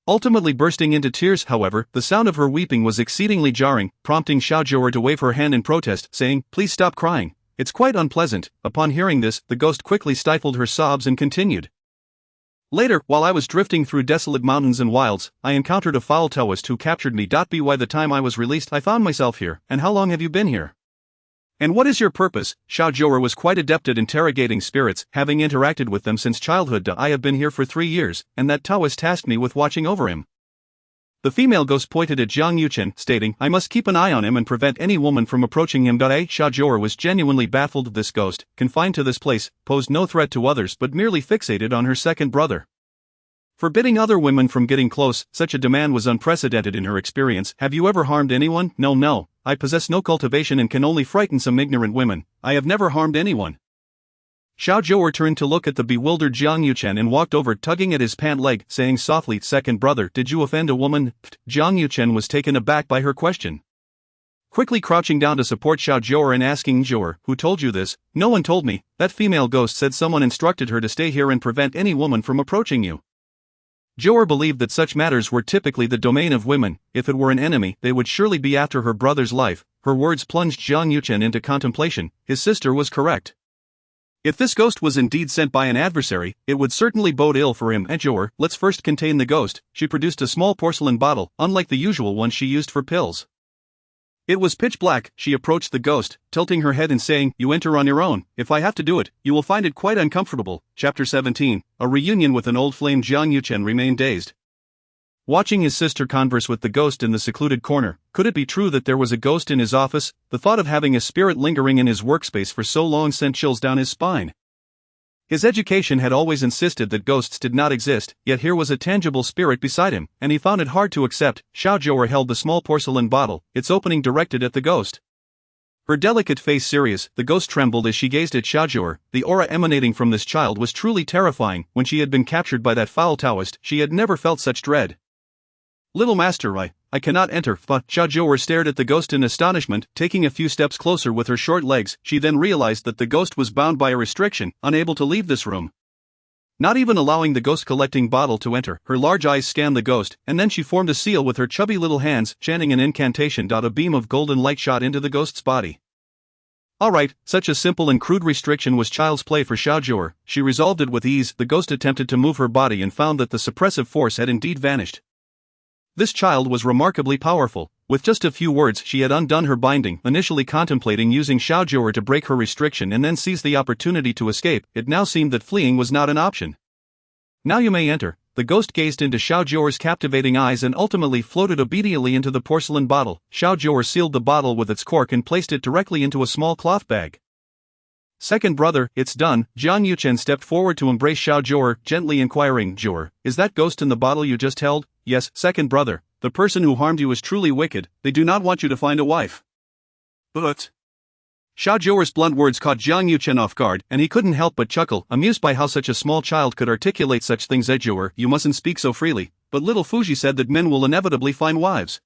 ultimately bursting into tears. However, the sound of her weeping was exceedingly jarring, prompting Jiu'er to wave her hand in protest, saying, please stop crying. It's quite unpleasant. Upon hearing this, the ghost quickly stifled her sobs and continued. Later, while I was drifting through desolate mountains and wilds, I encountered a foul Taoist who captured me. By the time I was released, I found myself here. And how long have you been here? And what is your purpose? Jiu'er was quite adept at interrogating spirits, having interacted with them since childhood. I have been here for 3 years, and that Taoist tasked me with watching over him. The female ghost pointed at Jiang Yuchen, stating, I must keep an eye on him and prevent any woman from approaching him. Jiu'er was genuinely baffled. This ghost, confined to this place, posed no threat to others but merely fixated on her second brother, forbidding other women from getting close. Such a demand was unprecedented in her experience. Have you ever harmed anyone? No. I possess no cultivation and can only frighten some ignorant women. I have never harmed anyone. Jiu'er turned to look at the bewildered Jiang Yuchen and walked over, tugging at his pant leg, saying softly, second brother, did you offend a woman? Jiang Yuchen was taken aback by her question, quickly crouching down to support Jiu'er and asking, Jiu'er, who told you this? No one told me. That female ghost said someone instructed her to stay here and prevent any woman from approaching you. Jiu'er believed that such matters were typically the domain of women. If it were an enemy, they would surely be after her brother's life. Her words plunged Jiang Yuchen into contemplation. His sister was correct. If this ghost was indeed sent by an adversary, it would certainly bode ill for him. Jiu'er, let's first contain the ghost. She produced a small porcelain bottle, unlike the usual one she used for pills. It was pitch black. She approached the ghost, tilting her head and saying, "You enter on your own. If I have to do it, you will find it quite uncomfortable." Chapter 17. A reunion with an old flame. Jiang Yuchen remained dazed, watching his sister converse with the ghost in the secluded corner. Could it be true that there was a ghost in his office? The thought of having a spirit lingering in his workspace for so long sent chills down his spine. His education had always insisted that ghosts did not exist, yet here was a tangible spirit beside him, and he found it hard to accept. Jiu'er held the small porcelain bottle, its opening directed at the ghost. Her delicate face serious, the ghost trembled as she gazed at Jiu'er. The aura emanating from this child was truly terrifying. When she had been captured by that foul Taoist, she had never felt such dread. "Little master, I cannot enter." Jiu'er stared at the ghost in astonishment, taking a few steps closer with her short legs. She then realized that the ghost was bound by a restriction, unable to leave this room. Not even allowing the ghost-collecting bottle to enter, her large eyes scanned the ghost, and then she formed a seal with her chubby little hands, chanting an incantation. A beam of golden light shot into the ghost's body. Alright, such a simple and crude restriction was child's play for Jiu'er. She resolved it with ease. The ghost attempted to move her body and found that the suppressive force had indeed vanished. This child was remarkably powerful. With just a few words she had undone her binding, initially contemplating using Jiu'er to break her restriction and then seize the opportunity to escape. It now seemed that fleeing was not an option. "Now you may enter." The ghost gazed into Jiu'er's captivating eyes and ultimately floated obediently into the porcelain bottle. Jiu'er sealed the bottle with its cork and placed it directly into a small cloth bag. "Second brother, it's done." Jiang Yuchen stepped forward to embrace Jiu'er, gently inquiring, "Jiu'er, is that ghost in the bottle you just held?" "Yes, second brother. The person who harmed you is truly wicked. They do not want you to find a wife." "But..." Jiu'er's blunt words caught Jiang Yuchen off guard, and he couldn't help but chuckle, amused by how such a small child could articulate such things. "Jiu'er, you mustn't speak so freely, but little Fuji said that men will inevitably find wives."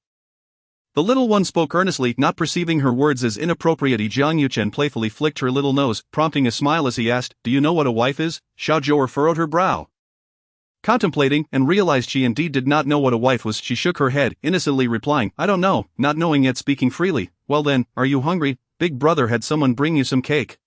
The little one spoke earnestly, not perceiving her words as inappropriate. Jiang Yuchen playfully flicked her little nose, prompting a smile as he asked, "Do you know what a wife is?" Jiu'er furrowed her brow, contemplating, and realized she indeed did not know what a wife was. She shook her head, innocently replying, "I don't know," not knowing yet speaking freely. "Well then, are you hungry? Big brother had someone bring you some cake."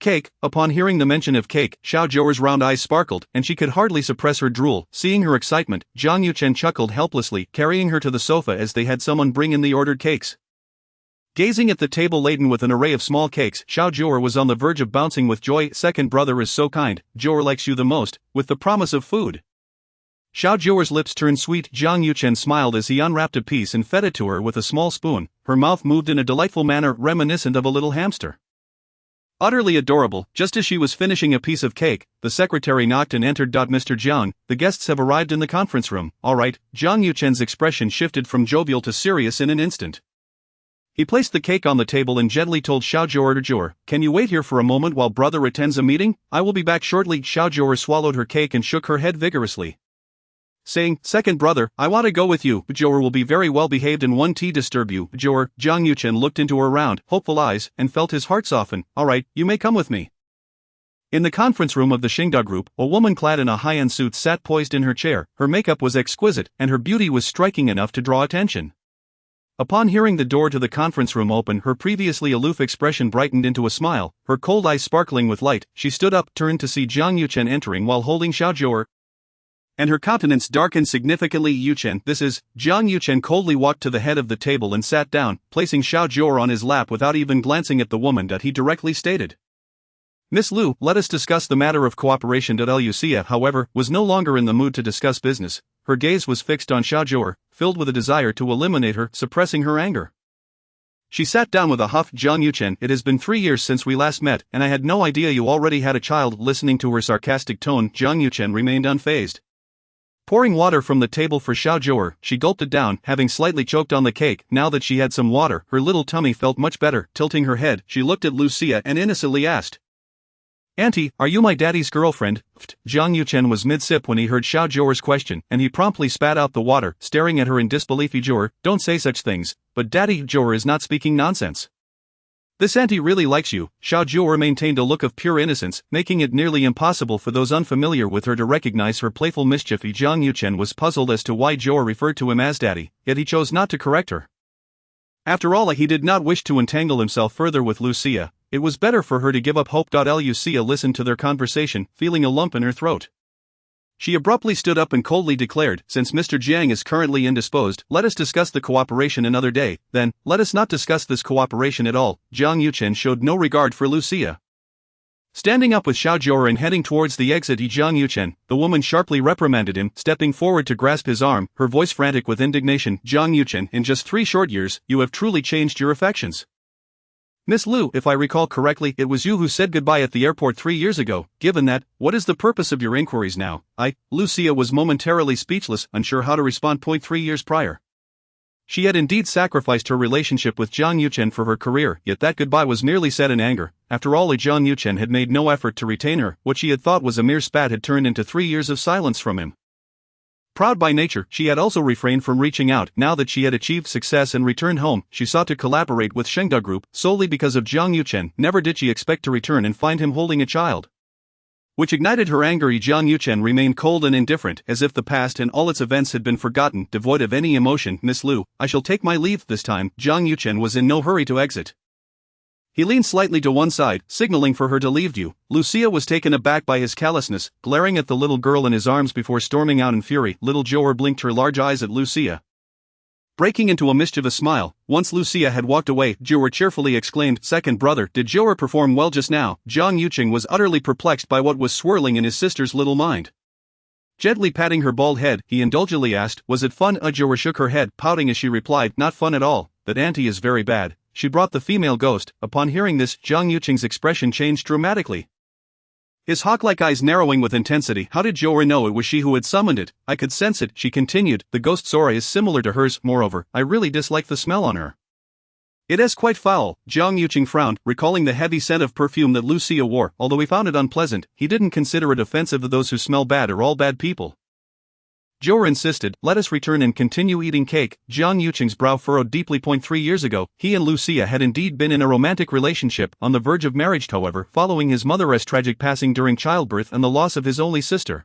Cake? Upon hearing the mention of cake, Jiu'er's round eyes sparkled, and she could hardly suppress her drool. Seeing her excitement, Jiang Yuchen chuckled helplessly, carrying her to the sofa as they had someone bring in the ordered cakes. Gazing at the table laden with an array of small cakes, Jiu'er was on the verge of bouncing with joy. "Second brother is so kind. Jiu'er likes you the most," with the promise of food. Jiu'er's lips turned sweet. Jiang Yuchen smiled as he unwrapped a piece and fed it to her with a small spoon. Her mouth moved in a delightful manner reminiscent of a little hamster. Utterly adorable. Just as she was finishing a piece of cake, the secretary knocked and entered. "Mr. Jiang, the guests have arrived in the conference room." "Alright." Jiang Yuchen's expression shifted from jovial to serious in an instant. He placed the cake on the table and gently told Jiu'er, "Can you wait here for a moment while brother attends a meeting? I will be back shortly." Jiu'er swallowed her cake and shook her head vigorously, saying, "Second brother, I want to go with you." "Jiu'er will be very well behaved and won't disturb you." "Jiu'er." Jiang Yuchen looked into her round, hopeful eyes, and felt his heart soften. "Alright, you may come with me." In the conference room of the Xingda group, a woman clad in a high-end suit sat poised in her chair. Her makeup was exquisite, and her beauty was striking enough to draw attention. Upon hearing the door to the conference room open, her previously aloof expression brightened into a smile, her cold eyes sparkling with light. She stood up, turned to see Jiang Yuchen entering while holding Jiu'er, and her countenance darkened significantly. "Yuchen, this is..." Jiang Yuchen coldly walked to the head of the table and sat down, placing Jiu'er on his lap without even glancing at the woman. He directly stated, "Miss Liu, let us discuss the matter of cooperation." Lucia, however, was no longer in the mood to discuss business. Her gaze was fixed on Jiu'er, filled with a desire to eliminate her, suppressing her anger. She sat down with a huff. "Jiang Yuchen, it has been 3 years since we last met, and I had no idea you already had a child." Listening to her sarcastic tone, Jiang Yuchen remained unfazed. Pouring water from the table for Jiu'er, she gulped it down, having slightly choked on the cake. Now that she had some water, her little tummy felt much better. Tilting her head, she looked at Lucia and innocently asked, "Auntie, are you my daddy's girlfriend?" Jiang Yuchen was mid-sip when he heard Jiu'er's question, and he promptly spat out the water, staring at her in disbelief. "Jiu'er, don't say such things." "But daddy, Jiu'er is not speaking nonsense. This auntie really likes you." Jiu'er maintained a look of pure innocence, making it nearly impossible for those unfamiliar with her to recognize her playful mischief. Jiang Yuchen was puzzled as to why Jiu'er referred to him as daddy, yet he chose not to correct her. After all, he did not wish to entangle himself further with Lucia. It was better for her to give up hope. Lucia listened to their conversation, feeling a lump in her throat. She abruptly stood up and coldly declared, since Mr. Jiang is currently indisposed, let us discuss the cooperation another day. Then, let us not discuss this cooperation at all. Jiang Yuchen showed no regard for Lucia. Standing up with Xiao Jiu'er and heading towards the exit Jiang Yuchen, the woman sharply reprimanded him, stepping forward to grasp his arm, her voice frantic with indignation. Jiang Yuchen, in just 3 short years, you have truly changed your affections. Miss Lu, if I recall correctly, it was you who said goodbye at the airport 3 years ago. Given that, what is the purpose of your inquiries now? Lucia was momentarily speechless, unsure how to respond. 3 years prior, she had indeed sacrificed her relationship with Jiang Yuchen for her career, yet that goodbye was merely said in anger. After all, Jiang Yuchen had made no effort to retain her. What she had thought was a mere spat had turned into 3 years of silence from him. Proud by nature, she had also refrained from reaching out. Now that she had achieved success and returned home, she sought to collaborate with Shengda Group, solely because of Jiang Yuchen. Never did she expect to return and find him holding a child, which ignited her anger. Jiang Yuchen remained cold and indifferent, as if the past and all its events had been forgotten, devoid of any emotion. Miss Lu, I shall take my leave this time. Jiang Yuchen was in no hurry to exit. He leaned slightly to one side, signaling for her to leave. Lucia was taken aback by his callousness, glaring at the little girl in his arms before storming out in fury. Little Jiu'er blinked her large eyes at Lucia, breaking into a mischievous smile. Once Lucia had walked away, Jiu'er cheerfully exclaimed, second brother, did Jiu'er perform well just now? Jiang Yuchen was utterly perplexed by what was swirling in his sister's little mind. Gently patting her bald head, he indulgently asked, was it fun? Jiu'er shook her head, pouting as she replied, not fun at all. That auntie is very bad. She brought the female ghost. Upon hearing this, Jiang Yuchen's expression changed dramatically, his hawk-like eyes narrowing with intensity. How did Jiu'er know it was she who had summoned it? I could sense it, she continued. The ghost's aura is similar to hers. Moreover, I really dislike the smell on her. It is quite foul. Jiang Yuchen frowned, recalling the heavy scent of perfume that Lucia wore. Although he found it unpleasant, he didn't consider it offensive that those who smell bad are all bad people. Jiu'er insisted, let us return and continue eating cake. Jiang Yuchen's brow furrowed deeply. 3 years ago, he and Lucia had indeed been in a romantic relationship, on the verge of marriage however, following his mother's tragic passing during childbirth and the loss of his only sister.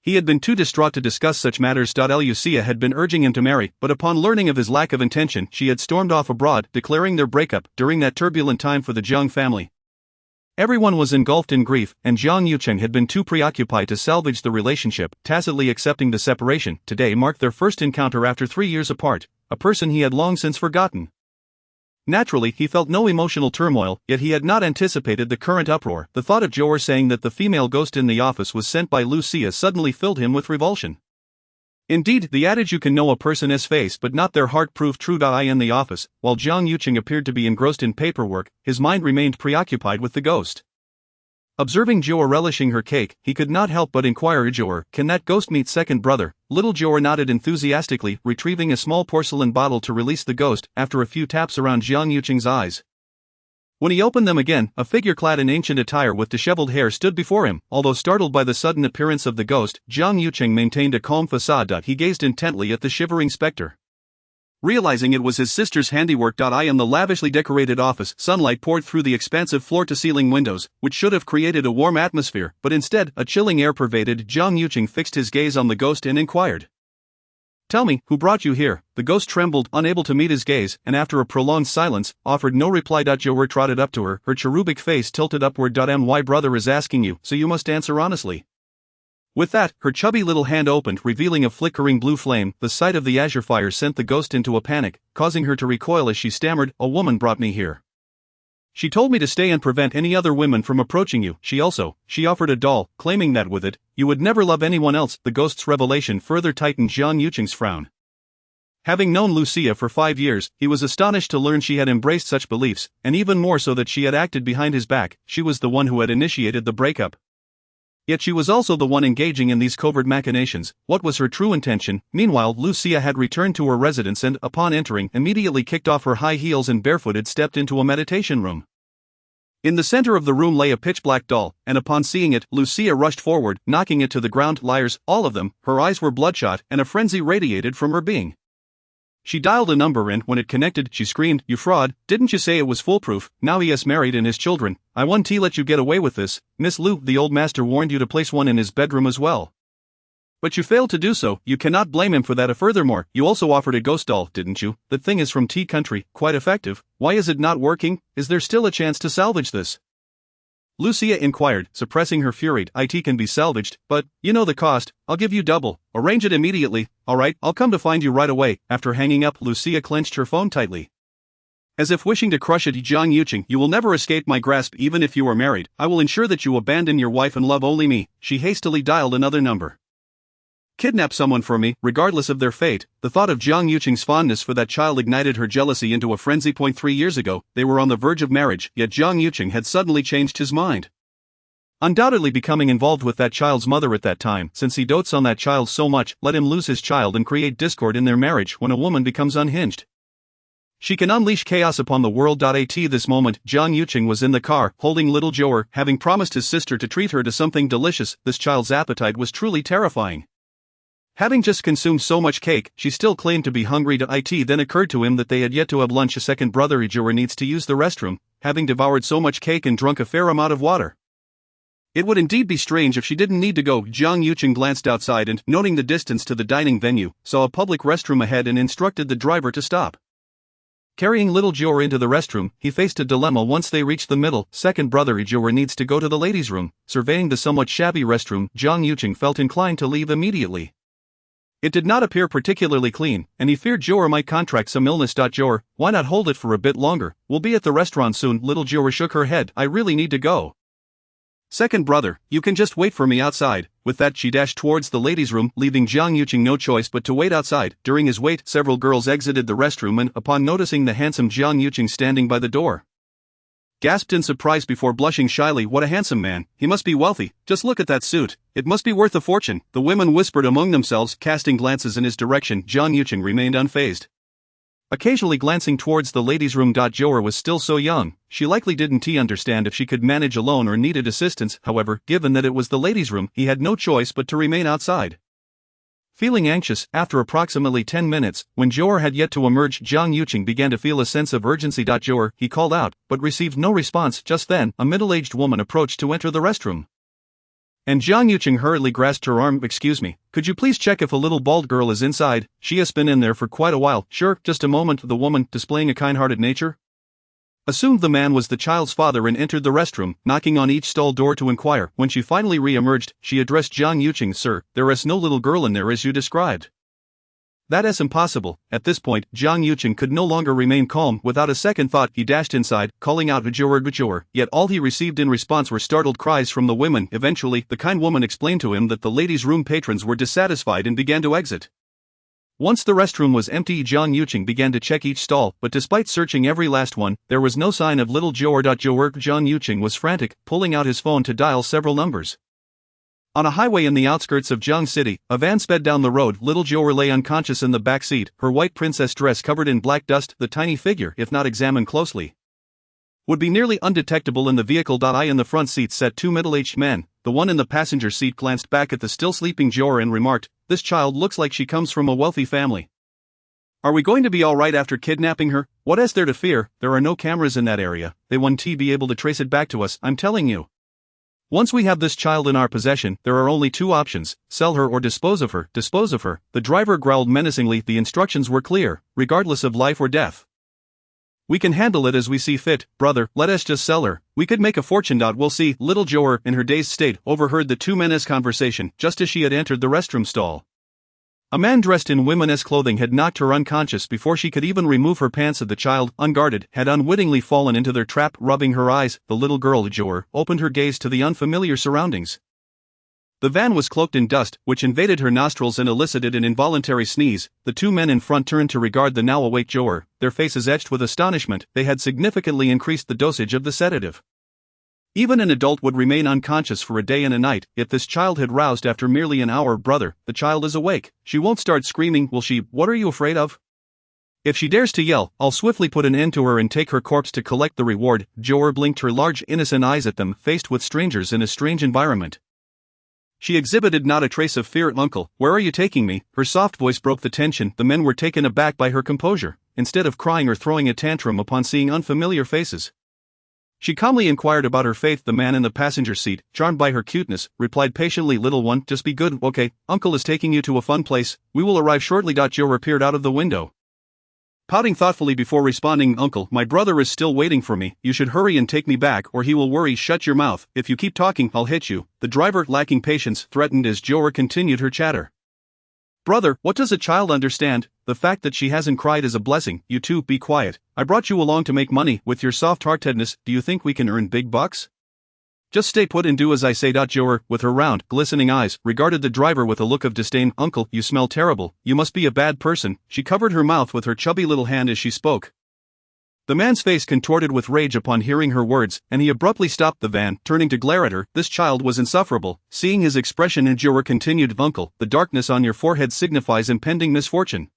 He had been too distraught to discuss such matters. Lucia had been urging him to marry, but upon learning of his lack of intention, she had stormed off abroad, declaring their breakup. During that turbulent time for the Jiang family, everyone was engulfed in grief, and Jiang Yuchen had been too preoccupied to salvage the relationship, tacitly accepting the separation. Today marked their first encounter after 3 years apart, a person he had long since forgotten. Naturally, he felt no emotional turmoil, yet he had not anticipated the current uproar. The thought of Jiu'er saying that the female ghost in the office was sent by Lucia suddenly filled him with revulsion. Indeed, the adage you can know a person's face but not their heart proved true. In the office, while Jiang Yuchen appeared to be engrossed in paperwork, his mind remained preoccupied with the ghost. Observing Jiu'er relishing her cake, he could not help but inquire, Jiu'er, can that ghost meet second brother? Little Jiu'er nodded enthusiastically, retrieving a small porcelain bottle to release the ghost. After a few taps around Jiang Yuchen's eyes, when he opened them again, a figure clad in ancient attire with disheveled hair stood before him. Although startled by the sudden appearance of the ghost, Jiang Yuchen maintained a calm facade. He gazed intently at the shivering specter, realizing it was his sister's handiwork. In the lavishly decorated office, sunlight poured through the expansive floor-to-ceiling windows, which should have created a warm atmosphere, but instead, a chilling air pervaded. Jiang Yuchen fixed his gaze on the ghost and inquired, tell me, who brought you here? The ghost trembled, unable to meet his gaze, and after a prolonged silence, offered no reply. Jiu'er trotted up to her cherubic face tilted upward. My brother is asking you, so you must answer honestly. With that, her chubby little hand opened, revealing a flickering blue flame. The sight of the azure fire sent the ghost into a panic, causing her to recoil as she stammered, a woman brought me here. She told me to stay and prevent any other women from approaching you. She offered a doll, claiming that with it, you would never love anyone else. The ghost's revelation further tightened Jiang Yuchen's frown. Having known Lucia for 5 years, he was astonished to learn she had embraced such beliefs, and even more so that she had acted behind his back. She was the one who had initiated the breakup. Yet she was also the one engaging in these covert machinations. What was her true intention? Meanwhile, Lucia had returned to her residence and, upon entering, immediately kicked off her high heels and barefooted stepped into a meditation room. In the center of the room lay a pitch-black doll, and upon seeing it, Lucia rushed forward, knocking it to the ground. Liars, all of them. Her eyes were bloodshot, and a frenzy radiated from her being. She dialed a number and, when it connected, she screamed, you fraud, didn't you say it was foolproof? Now he is married and his children. I won't let you get away with this. Miss Lu, the old master warned you to place one in his bedroom as well. But you failed to do so. You cannot blame him for that. Furthermore, you also offered a ghost doll, didn't you? That thing is from Tea Country, quite effective. Why is it not working? Is there still a chance to salvage this? Lucia inquired, suppressing her fury. It can be salvaged, but, you know the cost. I'll give you double. Arrange it immediately. Alright, I'll come to find you right away. After hanging up, Lucia clenched her phone tightly. As if wishing to crush it, Jiang Yuqing, you will never escape my grasp even if you are married. I will ensure that you abandon your wife and love only me. She hastily dialed another number. Kidnap someone for me, regardless of their fate. The thought of Jiang Yuqing's fondness for that child ignited her jealousy into a frenzy. 3 years ago, they were on the verge of marriage, yet Jiang Yuqing had suddenly changed his mind. Undoubtedly becoming involved with that child's mother at that time, since he dotes on that child so much, let him lose his child and create discord in their marriage when a woman becomes unhinged. She can unleash chaos upon the world. At this moment, Jiang Yuqing was in the car, holding little Jiu'er, having promised his sister to treat her to something delicious. This child's appetite was truly terrifying. Having just consumed so much cake, she still claimed to be hungry. It then occurred to him that they had yet to have lunch. A second brother Jiu'er needs to use the restroom, having devoured so much cake and drunk a fair amount of water. It would indeed be strange if she didn't need to go. Jiang Yuqing glanced outside and, noting the distance to the dining venue, saw a public restroom ahead and instructed the driver to stop. Carrying little Jiu'er into the restroom, he faced a dilemma. Once they reached the middle, second brother Jiu'er needs to go to the ladies' room. Surveying the somewhat shabby restroom, Jiang Yuqing felt inclined to leave immediately. It did not appear particularly clean, and he feared Jiu'er might contract some illness. Jiu'er, why not hold it for a bit longer? We'll be at the restaurant soon. Little Jiu'er shook her head. I really need to go. Second brother, you can just wait for me outside. With that, she dashed towards the ladies' room, leaving Jiang Yuqing no choice but to wait outside. During his wait, several girls exited the restroom and, upon noticing the handsome Jiang Yuqing standing by the door, gasped in surprise before blushing shyly. What a handsome man, he must be wealthy, just look at that suit, it must be worth a fortune. The women whispered among themselves, casting glances in his direction. Jiang Yuqing remained unfazed, occasionally glancing towards the ladies' room. Jiu'er was still so young, she likely didn't understand if she could manage alone or needed assistance. However, given that it was the ladies' room, he had no choice but to remain outside. Feeling anxious, after approximately 10 minutes, when Jiu'er had yet to emerge, Jiang Yuqing began to feel a sense of urgency. Jiu'er, he called out, but received no response. Just then, a middle-aged woman approached to enter the restroom, and Jiang Yuqing hurriedly grasped her arm. Excuse me, could you please check if a little bald girl is inside? She has been in there for quite a while. Sure, just a moment. The woman, displaying a kind-hearted nature, assumed the man was the child's father and entered the restroom, knocking on each stall door to inquire. When she finally re-emerged, she addressed Jiang Yuqing. Sir, there is no little girl in there as you described. That is impossible. At this point, Jiang Yuqing could no longer remain calm. Without a second thought, he dashed inside, calling out Jiu'er. Yet all he received in response were startled cries from the women. Eventually, the kind woman explained to him that the ladies' room patrons were dissatisfied and began to exit. Once the restroom was empty, Jiang Yuqing began to check each stall, but despite searching every last one, there was no sign of little Jiu'er. Jiang Yuqing was frantic, pulling out his phone to dial several numbers. On a highway in the outskirts of Jiang City, a van sped down the road. Little Jiu'er lay unconscious in the back seat, her white princess dress covered in black dust. The tiny figure, if not examined closely, would be nearly undetectable in the vehicle. In the front seat sat two middle-aged men. The one in the passenger seat glanced back at the still sleeping Jiu'er and remarked, "This child looks like she comes from a wealthy family. Are we going to be alright after kidnapping her? What is there to fear? There are no cameras in that area. They won't be able to trace it back to us, I'm telling you. Once we have this child in our possession, there are only two options, sell her or dispose of her. Dispose of her." The driver growled menacingly. The instructions were clear, regardless of life or death. "We can handle it as we see fit, brother, let us just sell her. We could make a fortune. We'll see." Little Jiu'er, in her dazed state, overheard the two men's conversation just as she had entered the restroom stall. A man dressed in women's clothing had knocked her unconscious before she could even remove her pants. The child, unguarded, had unwittingly fallen into their trap. Rubbing her eyes, the little girl Jiu'er opened her gaze to the unfamiliar surroundings. The van was cloaked in dust, which invaded her nostrils and elicited an involuntary sneeze. The two men in front turned to regard the now awake Jiu'er, their faces etched with astonishment. They had significantly increased the dosage of the sedative. Even an adult would remain unconscious for a day and a night. If this child had roused after merely an hour, brother, the child is awake. She won't start screaming, will she? What are you afraid of? If she dares to yell, I'll swiftly put an end to her and take her corpse to collect the reward. Jiu'er blinked her large innocent eyes at them, faced with strangers in a strange environment. She exhibited not a trace of fear. "Uncle, where are you taking me?" Her soft voice broke the tension. The men were taken aback by her composure. Instead of crying or throwing a tantrum upon seeing unfamiliar faces, she calmly inquired about her faith. The man in the passenger seat, charmed by her cuteness, replied patiently, "Little one, just be good, okay? Uncle is taking you to a fun place. We will arrive shortly." Jiu'er peered out of the window, pouting thoughtfully before responding, "Uncle, my brother is still waiting for me. You should hurry and take me back or he will worry." "Shut your mouth. If you keep talking, I'll hit you," the driver, lacking patience, threatened as Jiu'er continued her chatter. "Brother, what does a child understand? The fact that she hasn't cried is a blessing." "You two, be quiet. I brought you along to make money. With your soft-heartedness, do you think we can earn big bucks? Just stay put and do as I say." Jiu'er, with her round, glistening eyes, regarded the driver with a look of disdain. "Uncle, you smell terrible. You must be a bad person." She covered her mouth with her chubby little hand as she spoke. The man's face contorted with rage upon hearing her words, and he abruptly stopped the van, turning to glare at her. This child was insufferable. Seeing his expression, Jiu'er continued, "Uncle, the darkness on your forehead signifies impending misfortune.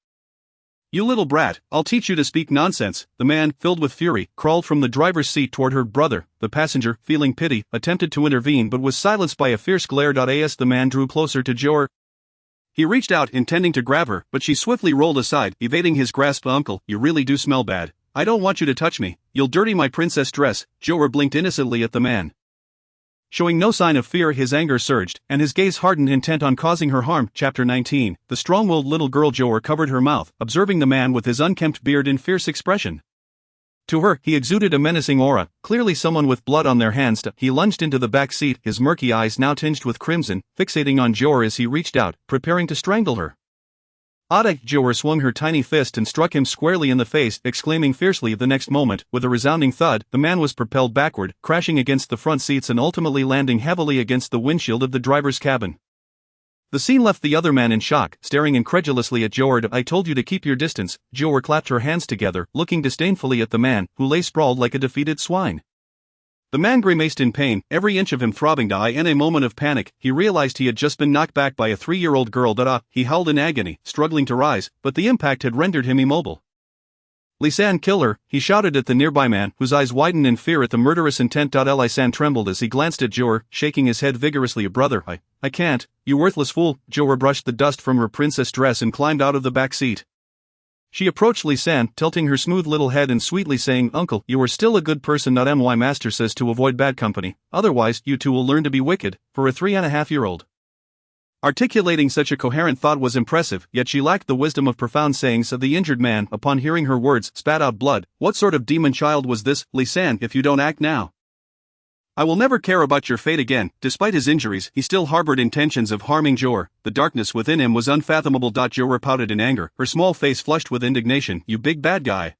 You little brat, I'll teach you to speak nonsense." The man, filled with fury, crawled from the driver's seat toward her brother. The passenger, feeling pity, attempted to intervene but was silenced by a fierce glare. As the man drew closer to Jiu'er, he reached out, intending to grab her, but she swiftly rolled aside, evading his grasp. "Uncle, you really do smell bad. I don't want you to touch me. You'll dirty my princess dress." Jiu'er blinked innocently at the man. Showing no sign of fear, his anger surged, and his gaze hardened, intent on causing her harm. Chapter 19. The strong-willed little girl. Jiu'er covered her mouth, observing the man with his unkempt beard in fierce expression. To her, he exuded a menacing aura, clearly someone with blood on their hands. He lunged into the back seat, his murky eyes now tinged with crimson, fixating on Jiu'er as he reached out, preparing to strangle her. "Ada!" Jiu'er swung her tiny fist and struck him squarely in the face, exclaiming fiercely. The next moment, with a resounding thud, the man was propelled backward, crashing against the front seats and ultimately landing heavily against the windshield of the driver's cabin. The scene left the other man in shock, staring incredulously at Jiu'er. "I told you to keep your distance." Jiu'er clapped her hands together, looking disdainfully at the man, who lay sprawled like a defeated swine. The man grimaced in pain, every inch of him throbbing. In a moment of panic, he realized he had just been knocked back by a 3-year-old girl. He howled in agony, struggling to rise, but the impact had rendered him immobile. "Lisan, kill her," he shouted at the nearby man, whose eyes widened in fear at the murderous intent. Lisan trembled as he glanced at Jiu'er, shaking his head vigorously. "Brother, I can't, you worthless fool." Jiu'er brushed the dust from her princess dress and climbed out of the back seat. She approached Lisan, tilting her smooth little head and sweetly saying, "Uncle, you are still a good person. My master says to avoid bad company, otherwise you two will learn to be wicked." For a 3.5-year-old, articulating such a coherent thought was impressive, yet she lacked the wisdom of profound sayings. The injured man, upon hearing her words, spat out blood. "What sort of demon child was this? Lisan, if you don't act now, I will never care about your fate again." Despite his injuries, he still harbored intentions of harming Jiu'er. The darkness within him was unfathomable. Jiu'er pouted in anger, her small face flushed with indignation. "You big bad guy."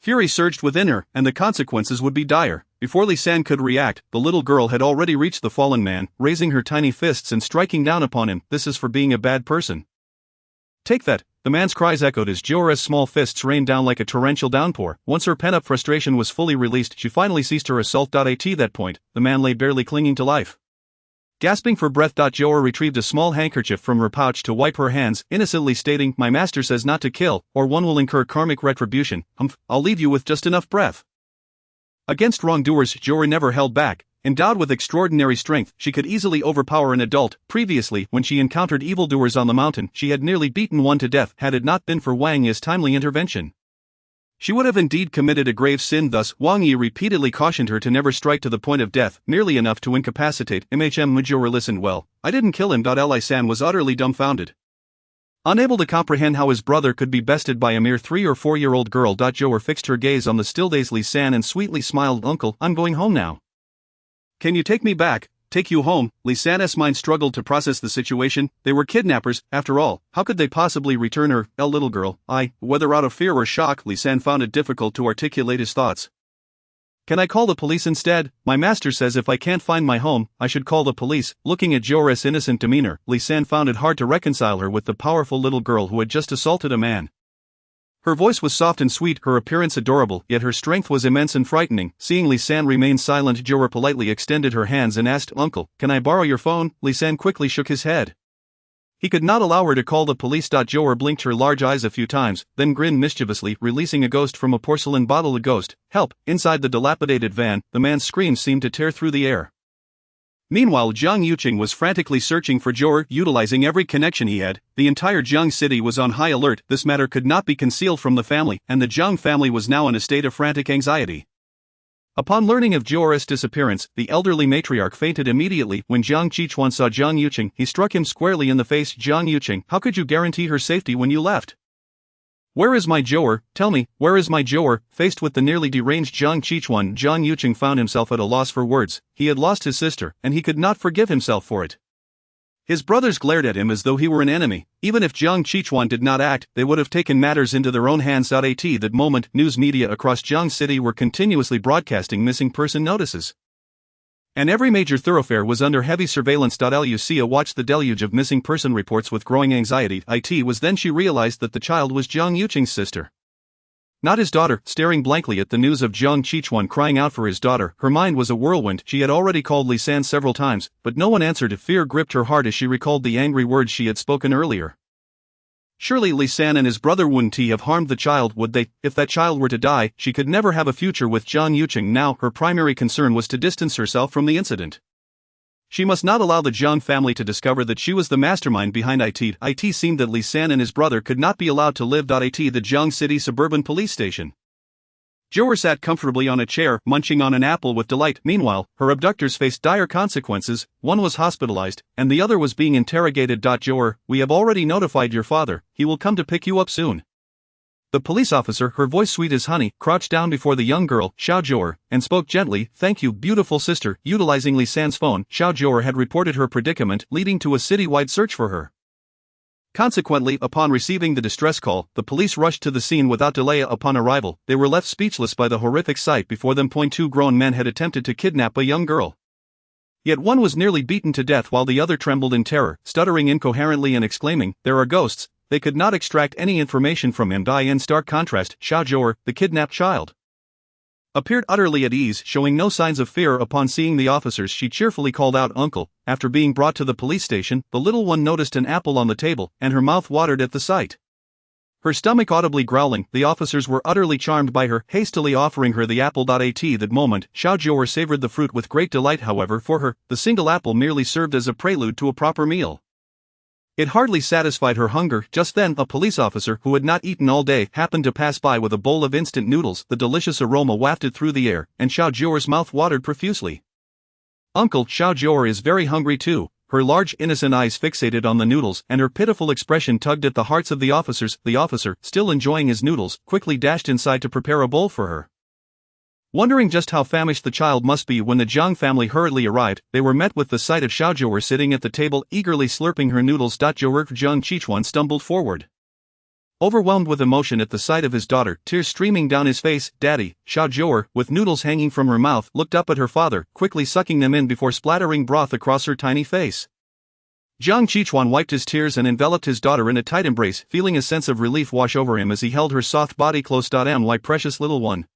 Fury surged within her, and the consequences would be dire. Before Lisan could react, the little girl had already reached the fallen man, raising her tiny fists and striking down upon him. "This is for being a bad person. Take that." The man's cries echoed as Jiu'er's small fists rained down like a torrential downpour. Once her pent-up frustration was fully released, she finally ceased her assault. At that point, the man lay barely clinging to life. Gasping for breath, Jiu'er retrieved a small handkerchief from her pouch to wipe her hands, innocently stating, "My master says not to kill, or one will incur karmic retribution. I'll leave you with just enough breath." Against wrongdoers, Jiu'er never held back. Endowed with extraordinary strength, she could easily overpower an adult. Previously, when she encountered evildoers on the mountain, she had nearly beaten one to death had it not been for Wang Yi's timely intervention. She would have indeed committed a grave sin. Thus, Wang Yi repeatedly cautioned her to never strike to the point of death, merely enough to incapacitate. Jiu'er listened well. "I didn't kill him." Lisan was utterly dumbfounded, unable to comprehend how his brother could be bested by a mere 3 or 4-year-old girl. Jiu'er fixed her gaze on the still dazed Lisan and sweetly smiled. "Uncle, I'm going home now. Can you take me back?" "Take you home?" Lisan's mind struggled to process the situation. They were kidnappers, after all. How could they possibly return her, a little girl? Whether out of fear or shock, Lisan found it difficult to articulate his thoughts. "Can I call the police instead? My master says if I can't find my home, I should call the police." Looking at Jiu'er's innocent demeanor, Lisan found it hard to reconcile her with the powerful little girl who had just assaulted a man. Her voice was soft and sweet, her appearance adorable, yet her strength was immense and frightening. Seeing Lisan remain silent, Jiu'er politely extended her hands and asked, "Uncle, can I borrow your phone?" Lisan quickly shook his head. He could not allow her to call the police. Jiu'er blinked her large eyes a few times, then grinned mischievously, releasing a ghost from a porcelain bottle. A ghost? Help! Inside the dilapidated van, the man's screams seemed to tear through the air. Meanwhile, Jiang was frantically searching for Jiu'er, utilizing every connection he had. The entire Jiang city was on high alert. This matter could not be concealed from the family, and the Jiang family was now in a state of frantic anxiety. Upon learning of Jiu'er's disappearance, the elderly matriarch fainted immediately. When Jiang Qichuan saw Jiang, he struck him squarely in the face. "Jiang, how could you guarantee her safety when you left? Where is my Jiu'er? Tell me, where is my Jiu'er? Faced with the nearly deranged Jiang Qichuan, Jiang Yuqing found himself at a loss for words. He had lost his sister, and he could not forgive himself for it. His brothers glared at him as though he were an enemy. Even if Jiang Qichuan did not act, they would have taken matters into their own hands. At that moment, news media across Jiang City were continuously broadcasting missing person notices. And every major thoroughfare was under heavy surveillance. Lucia watched the deluge of missing person reports with growing anxiety. It was then she realized that the child was Jiang Yuqing's sister. Not his daughter. Staring blankly at the news of Jiang Qichuan crying out for his daughter, her mind was a whirlwind. She had already called Li San several times, but no one answered. Fear gripped her heart as she recalled the angry words she had spoken earlier. Surely Li San and his brother wouldn't have harmed the child, would they? If that child were to die, she could never have a future with Jiang Yuqing. Now, her primary concern was to distance herself from the incident. She must not allow the Jiang family to discover that she was the mastermind behind it. It seemed that Li San and his brother could not be allowed to live. The Jiang City Suburban Police Station. Jiu'er sat comfortably on a chair, munching on an apple with delight. Meanwhile, her abductors faced dire consequences. One was hospitalized, and the other was being interrogated. Jiu'er, we have already notified your father. He will come to pick you up soon. The police officer, her voice sweet as honey, crouched down before the young girl, Xiao Jiu'er, and spoke gently. Thank you, beautiful sister. Utilizing Li San's phone, Xiao Jiu'er had reported her predicament, leading to a citywide search for her. Consequently, upon receiving the distress call, the police rushed to the scene without delay. Upon arrival, they were left speechless by the horrific sight before them. Two grown men had attempted to kidnap a young girl. Yet one was nearly beaten to death while the other trembled in terror, stuttering incoherently and exclaiming, "There are ghosts." They could not extract any information from him. In stark contrast, Xiao Jiu'er, the kidnapped child, appeared utterly at ease, showing no signs of fear. Upon seeing the officers, she cheerfully called out, "Uncle." After being brought to the police station, the little one noticed an apple on the table, and her mouth watered at the sight. Her stomach audibly growling, the officers were utterly charmed by her, hastily offering her the apple. At that moment, Xiao Jiu'er savored the fruit with great delight. However, for her, the single apple merely served as a prelude to a proper meal. It hardly satisfied her hunger. Just then, a police officer who had not eaten all day happened to pass by with a bowl of instant noodles. The delicious aroma wafted through the air, and Xiao Jiu'er's mouth watered profusely. Uncle, Xiao Jiu'er is very hungry too. Her large innocent eyes fixated on the noodles, and her pitiful expression tugged at the hearts of the officers. The officer, still enjoying his noodles, quickly dashed inside to prepare a bowl for her. Wondering just how famished the child must be when the Jiang family hurriedly arrived, they were met with the sight of Xiao Jiu'er sitting at the table eagerly slurping her noodles. Jiu'er, Jiang Qichuan stumbled forward, overwhelmed with emotion at the sight of his daughter, tears streaming down his face. Daddy. Xiao Jiu'er, with noodles hanging from her mouth, looked up at her father, quickly sucking them in before splattering broth across her tiny face. Jiang Qichuan wiped his tears and enveloped his daughter in a tight embrace, feeling a sense of relief wash over him as he held her soft body close. My precious little one.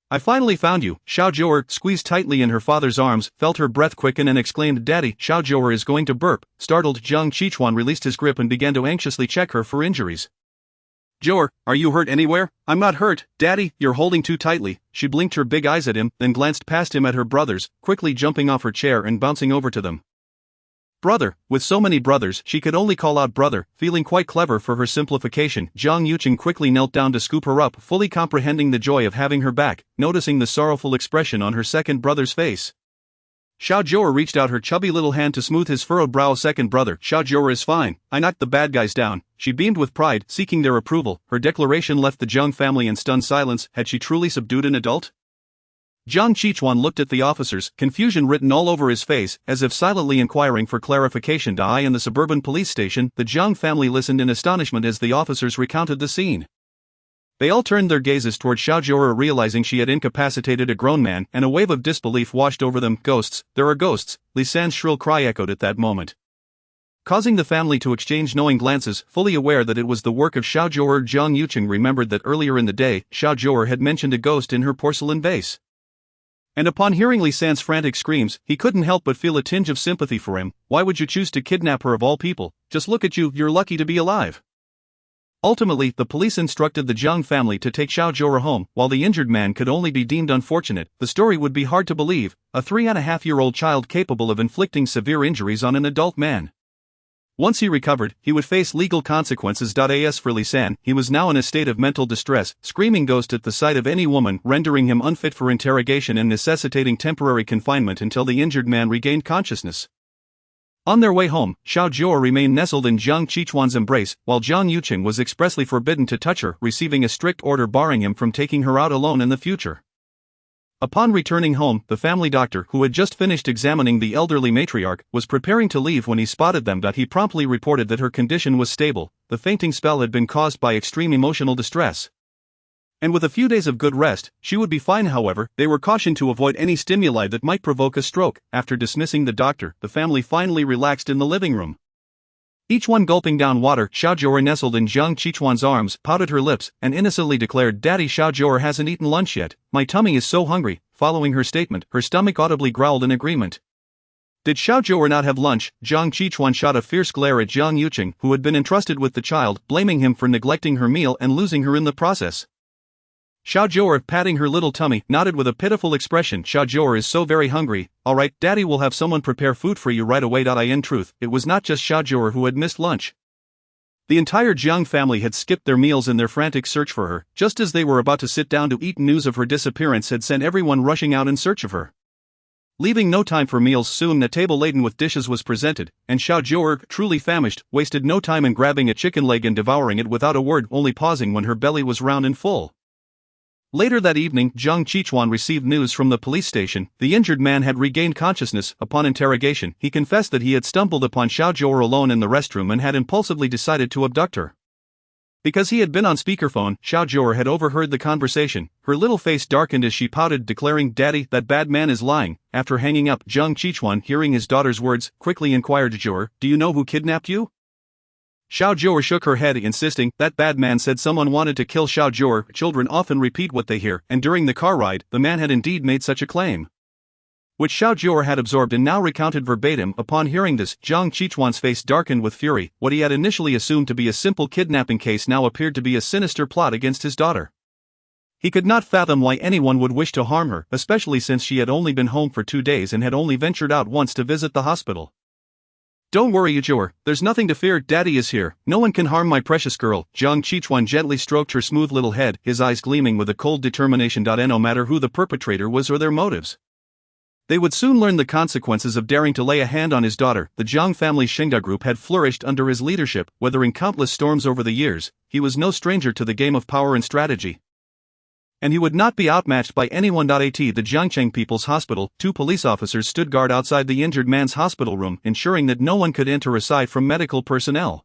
I finally found you. Xiao Jiu'er, squeezed tightly in her father's arms, felt her breath quicken and exclaimed, "Daddy." Xiao Jiu'er is going to burp. Startled, Jiang Qichuan released his grip and began to anxiously check her for injuries. "Jiu'er, are you hurt anywhere?" "I'm not hurt, Daddy, you're holding too tightly." She blinked her big eyes at him, then glanced past him at her brothers, quickly jumping off her chair and bouncing over to them. "Brother." With so many brothers, she could only call out brother, feeling quite clever for her simplification. Jiang Yuqing quickly knelt down to scoop her up, fully comprehending the joy of having her back, noticing the sorrowful expression on her second brother's face. Xiao Jiu'er reached out her chubby little hand to smooth his furrowed brow. "Second brother, Xiao Jiu'er is fine. I knocked the bad guys down." She beamed with pride, seeking their approval. Her declaration left the Jiang family in stunned silence. Had she truly subdued an adult? Jiang Qichuan looked at the officers, confusion written all over his face, as if silently inquiring for clarification. In the suburban police station, the Jiang family listened in astonishment as the officers recounted the scene. They all turned their gazes toward Xiao Jiu'er, realizing she had incapacitated a grown man, and a wave of disbelief washed over them. "Ghosts, there are ghosts," Li San's shrill cry echoed at that moment, causing the family to exchange knowing glances, fully aware that it was the work of Xiao Jiu'er. Jiang Yuqing remembered that earlier in the day, Xiao Jiu'er had mentioned a ghost in her porcelain vase. And upon hearing Li San's frantic screams, he couldn't help but feel a tinge of sympathy for him. Why would you choose to kidnap her of all people? Just look at you, you're lucky to be alive. Ultimately, the police instructed the Jiang family to take Xiao Jiu'er home. While the injured man could only be deemed unfortunate, the story would be hard to believe, a 3.5-year-old child capable of inflicting severe injuries on an adult man. Once he recovered, he would face legal consequences. As for Li San, he was now in a state of mental distress, screaming ghost at the sight of any woman, rendering him unfit for interrogation and necessitating temporary confinement until the injured man regained consciousness. On their way home, Xiao Jiu'er remained nestled in Jiang Qichuan's embrace, while Jiang Yuqing was expressly forbidden to touch her, receiving a strict order barring him from taking her out alone in the future. Upon returning home, the family doctor, who had just finished examining the elderly matriarch, was preparing to leave when he spotted them. He promptly reported that her condition was stable. The fainting spell had been caused by extreme emotional distress, and with a few days of good rest, she would be fine. However, they were cautioned to avoid any stimuli that might provoke a stroke. After dismissing the doctor, the family finally relaxed in the living room. Each one gulping down water, Xiao Jiu'er nestled in Jiang Qichuan's arms, pouted her lips, and innocently declared, "Daddy, Xiao Jiu'er hasn't eaten lunch yet. My tummy is so hungry." Following her statement, her stomach audibly growled in agreement. Did Xiao Jiu'er not have lunch? Jiang Qichuan shot a fierce glare at Jiang Yuqing, who had been entrusted with the child, blaming him for neglecting her meal and losing her in the process. Xiao Jiu'er, patting her little tummy, nodded with a pitiful expression. "Xiao Jiu'er is so very hungry. Alright, Daddy will have someone prepare food for you right away." In truth, it was not just Xiao Jiu'er who had missed lunch. The entire Jiang family had skipped their meals in their frantic search for her. Just as they were about to sit down to eat, news of her disappearance had sent everyone rushing out in search of her. Leaving no time for meals, soon a table laden with dishes was presented, and Xiao Jiu'er, truly famished, wasted no time in grabbing a chicken leg and devouring it without a word, only pausing when her belly was round and full. Later that evening, Jiang Qichuan received news from the police station. The injured man had regained consciousness. Upon interrogation, he confessed that he had stumbled upon Xiao Jiu'er alone in the restroom and had impulsively decided to abduct her. Because he had been on speakerphone, Xiao Jiu'er had overheard the conversation. Her little face darkened as she pouted, declaring, "Daddy, that bad man is lying." After hanging up, Jiang Qichuan, hearing his daughter's words, quickly inquired, "Jiu'er, do you know who kidnapped you?" Xiao Jiu'er shook her head, insisting, "That bad man said someone wanted to kill Xiao Jiu'er." Children often repeat what they hear, and during the car ride, the man had indeed made such a claim, which Xiao Jiu'er had absorbed and now recounted verbatim. Upon hearing this, Jiang Qichuan's face darkened with fury. What he had initially assumed to be a simple kidnapping case now appeared to be a sinister plot against his daughter. He could not fathom why anyone would wish to harm her, especially since she had only been home for 2 days and had only ventured out once to visit the hospital. "Don't worry, Jiu'er, there's nothing to fear. Daddy is here. No one can harm my precious girl." Jiang Qichuan gently stroked her smooth little head, his eyes gleaming with a cold determination. No matter who the perpetrator was or their motives, they would soon learn the consequences of daring to lay a hand on his daughter. The Jiang family's Shengda group had flourished under his leadership, weathering countless storms over the years. He was no stranger to the game of power and strategy, and he would not be outmatched by anyone. At the Jiangcheng People's Hospital, 2 police officers stood guard outside the injured man's hospital room, ensuring that no one could enter aside from medical personnel.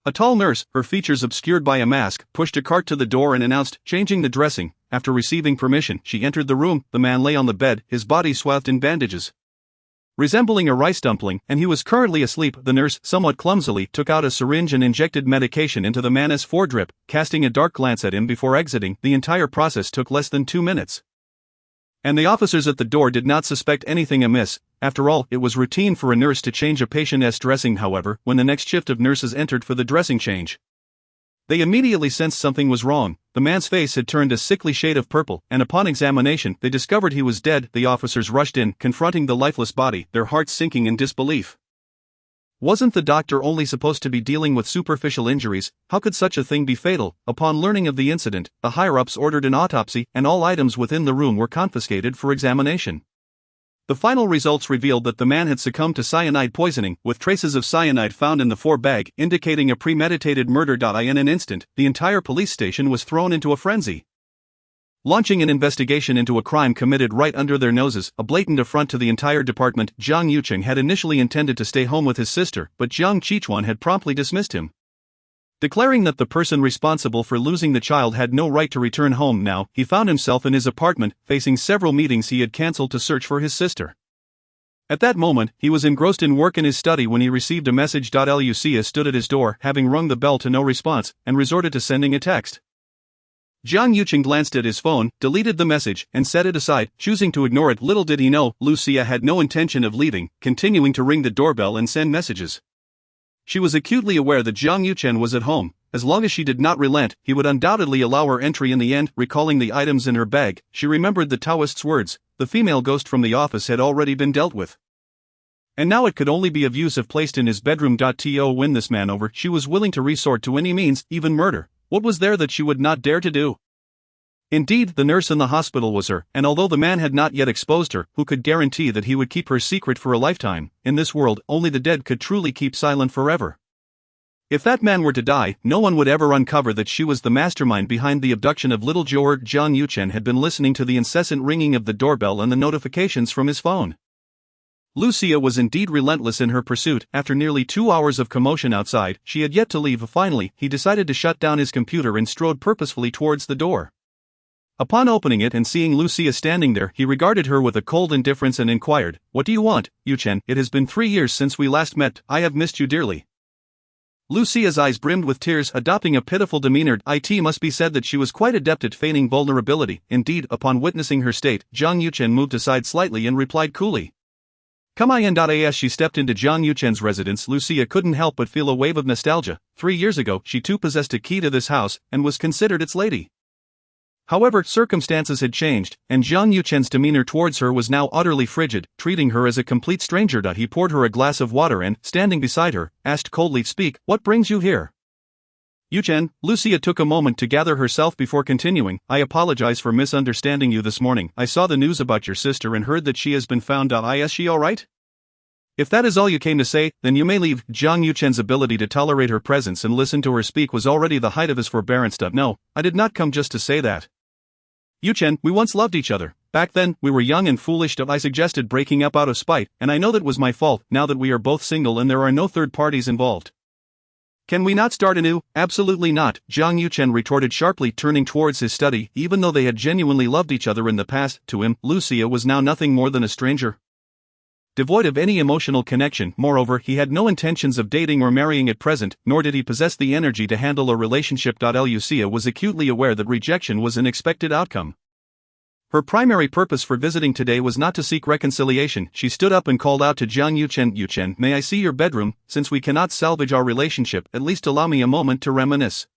A tall nurse, her features obscured by a mask, pushed a cart to the door and announced, "Changing the dressing." After receiving permission, she entered the room. The man lay on the bed, his body swathed in bandages, resembling a rice dumpling, and he was currently asleep. The nurse, somewhat clumsily, took out a syringe and injected medication into the man's foredrip, casting a dark glance at him before exiting. The entire process took less than 2 minutes, and the officers at the door did not suspect anything amiss. After all, it was routine for a nurse to change a patient's dressing. However, when the next shift of nurses entered for the dressing change, they immediately sensed something was wrong. The man's face had turned a sickly shade of purple, and upon examination, they discovered he was dead. The officers rushed in, confronting the lifeless body, their hearts sinking in disbelief. Wasn't the doctor only supposed to be dealing with superficial injuries? How could such a thing be fatal? Upon learning of the incident, the higher-ups ordered an autopsy, and all items within the room were confiscated for examination. The final results revealed that the man had succumbed to cyanide poisoning, with traces of cyanide found in the bag, indicating a premeditated murder. In an instant, the entire police station was thrown into a frenzy, launching an investigation into a crime committed right under their noses, a blatant affront to the entire department. Jiang Yuqing had initially intended to stay home with his sister, but Jiang Qichuan had promptly dismissed him, declaring that the person responsible for losing the child had no right to return home. Now, he found himself in his apartment, facing several meetings he had cancelled to search for his sister. At that moment, he was engrossed in work in his study when he received a message. Lucia stood at his door, having rung the bell to no response, and resorted to sending a text. Jiang Yuqing glanced at his phone, deleted the message, and set it aside, choosing to ignore it. Little did he know, Lucia had no intention of leaving, continuing to ring the doorbell and send messages. She was acutely aware that Jiang Yuqing was at home. As long as she did not relent, he would undoubtedly allow her entry. In the end, recalling the items in her bag, she remembered the Taoist's words: the female ghost from the office had already been dealt with, and now it could only be of use if placed in his bedroom. To win this man over, she was willing to resort to any means, even murder. What was there that she would not dare to do? Indeed, the nurse in the hospital was her, and although the man had not yet exposed her, who could guarantee that he would keep her secret for a lifetime? In this world, only the dead could truly keep silent forever. If that man were to die, no one would ever uncover that she was the mastermind behind the abduction of little Jiu'er. Jiang Yuchen had been listening to the incessant ringing of the doorbell and the notifications from his phone. Lucia was indeed relentless in her pursuit. After nearly 2 hours of commotion outside, she had yet to leave. Finally, he decided to shut down his computer and strode purposefully towards the door. Upon opening it and seeing Lucia standing there, he regarded her with a cold indifference and inquired, "What do you want, Yuchen? It has been 3 years since we last met. I have missed you dearly." Lucia's eyes brimmed with tears, adopting a pitiful demeanor. It must be said that she was quite adept at feigning vulnerability. Indeed, upon witnessing her state, Jiang Yuchen moved aside slightly and replied coolly, "Come in." As she stepped into Jiang Yuchen's residence, Lucia couldn't help but feel a wave of nostalgia. 3 years ago, she too possessed a key to this house, and was considered its lady. However, circumstances had changed, and Jiang Yuchen's demeanor towards her was now utterly frigid, treating her as a complete stranger. He poured her a glass of water and, standing beside her, asked coldly, "Speak, what brings you here?" "Yuchen." Lucia took a moment to gather herself before continuing, "I apologize for misunderstanding you this morning. I saw the news about your sister and heard that she has been found. Is she alright? If that is all you came to say, then you may leave." Jiang Yuchen's ability to tolerate her presence and listen to her speak was already the height of his forbearance. "No, I did not come just to say that. Yuchen, we once loved each other. Back then, we were young and foolish. I suggested breaking up out of spite, and I know that was my fault. Now that we are both single and there are no third parties involved, can we not start anew?" "Absolutely not," Jiang Yuchen retorted sharply, turning towards his study. Even though they had genuinely loved each other in the past, to him, Lucia was now nothing more than a stranger, devoid of any emotional connection. Moreover, he had no intentions of dating or marrying at present, nor did he possess the energy to handle a relationship. Lucia was acutely aware that rejection was an expected outcome. Her primary purpose for visiting today was not to seek reconciliation. She stood up and called out to Jiang Yuchen, "Yuchen, may I see your bedroom? Since we cannot salvage our relationship, at least allow me a moment to reminisce.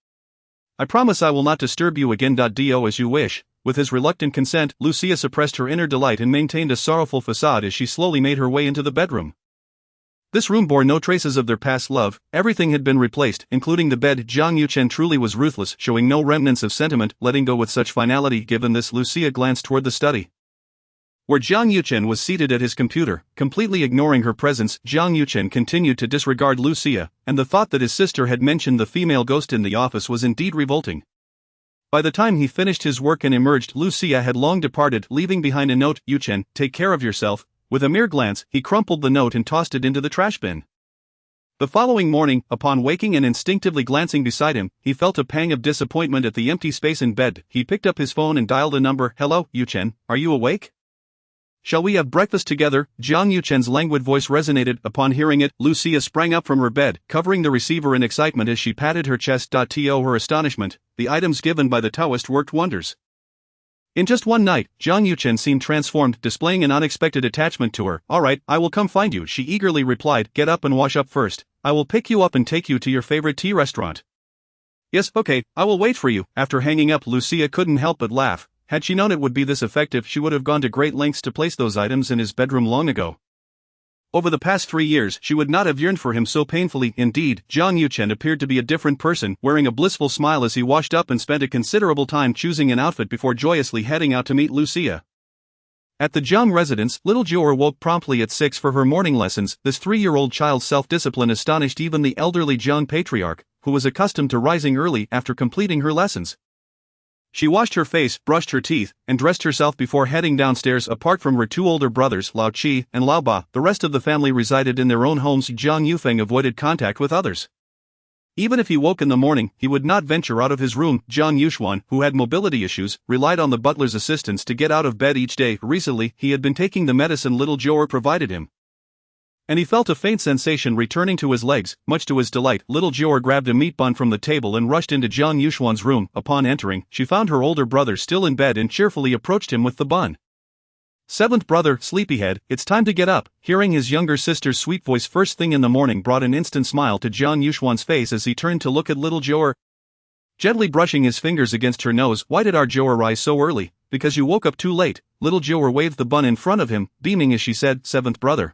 I promise I will not disturb you again. Do as you wish." With his reluctant consent, Lucia suppressed her inner delight and maintained a sorrowful facade as she slowly made her way into the bedroom. This room bore no traces of their past love. Everything had been replaced, including the bed. Jiang Yuchen truly was ruthless, showing no remnants of sentiment, letting go with such finality. Given this, Lucia glanced toward the study, where Jiang Yuchen was seated at his computer, completely ignoring her presence. Jiang Yuchen continued to disregard Lucia, and the thought that his sister had mentioned the female ghost in the office was indeed revolting. By the time he finished his work and emerged, Lucia had long departed, leaving behind a note, "Yuchen, take care of yourself." With a mere glance, he crumpled the note and tossed it into the trash bin. The following morning, upon waking and instinctively glancing beside him, he felt a pang of disappointment at the empty space in bed. He picked up his phone and dialed a number. "Hello, Yuchen, are you awake? Shall we have breakfast together?" Jiang Yuchen's languid voice resonated. Upon hearing it, Lucia sprang up from her bed, covering the receiver in excitement as she patted her chest. To her astonishment, the items given by the Taoist worked wonders. In just one night, Jiang Yuchen seemed transformed, displaying an unexpected attachment to her. "Alright, I will come find you," she eagerly replied. "Get up and wash up first. I will pick you up and take you to your favorite tea restaurant." "Yes, okay, I will wait for you." After hanging up, Lucia couldn't help but laugh. Had she known it would be this effective, she would have gone to great lengths to place those items in his bedroom long ago. Over the past 3 years, she would not have yearned for him so painfully. Indeed, Jiang Yuchen appeared to be a different person, wearing a blissful smile as he washed up and spent a considerable time choosing an outfit before joyously heading out to meet Lucia. At the Jiang residence, little Jiu'er woke promptly at 6 for her morning lessons. This 3-year-old child's self-discipline astonished even the elderly Jiang patriarch, who was accustomed to rising early after completing her lessons. She washed her face, brushed her teeth, and dressed herself before heading downstairs. Apart from her 2 older brothers, Lao Qi and Lao Ba, the rest of the family resided in their own homes. Jiang Yufeng avoided contact with others. Even if he woke in the morning, he would not venture out of his room. Jiang Yuxuan, who had mobility issues, relied on the butler's assistance to get out of bed each day. Recently, he had been taking the medicine little Jiu'er provided him, and he felt a faint sensation returning to his legs. Much to his delight, little Jiu'er grabbed a meat bun from the table and rushed into Jiang Yuxuan's room. Upon entering, she found her older brother still in bed and cheerfully approached him with the bun. "Seventh brother, sleepyhead, it's time to get up." Hearing his younger sister's sweet voice first thing in the morning brought an instant smile to Jiang Yuxuan's face as he turned to look at little Jiu'er. Gently brushing his fingers against her nose, "Why did our Jiu'er rise so early?" "Because you woke up too late." Little Jiu'er waved the bun in front of him, beaming as she said, "Seventh brother,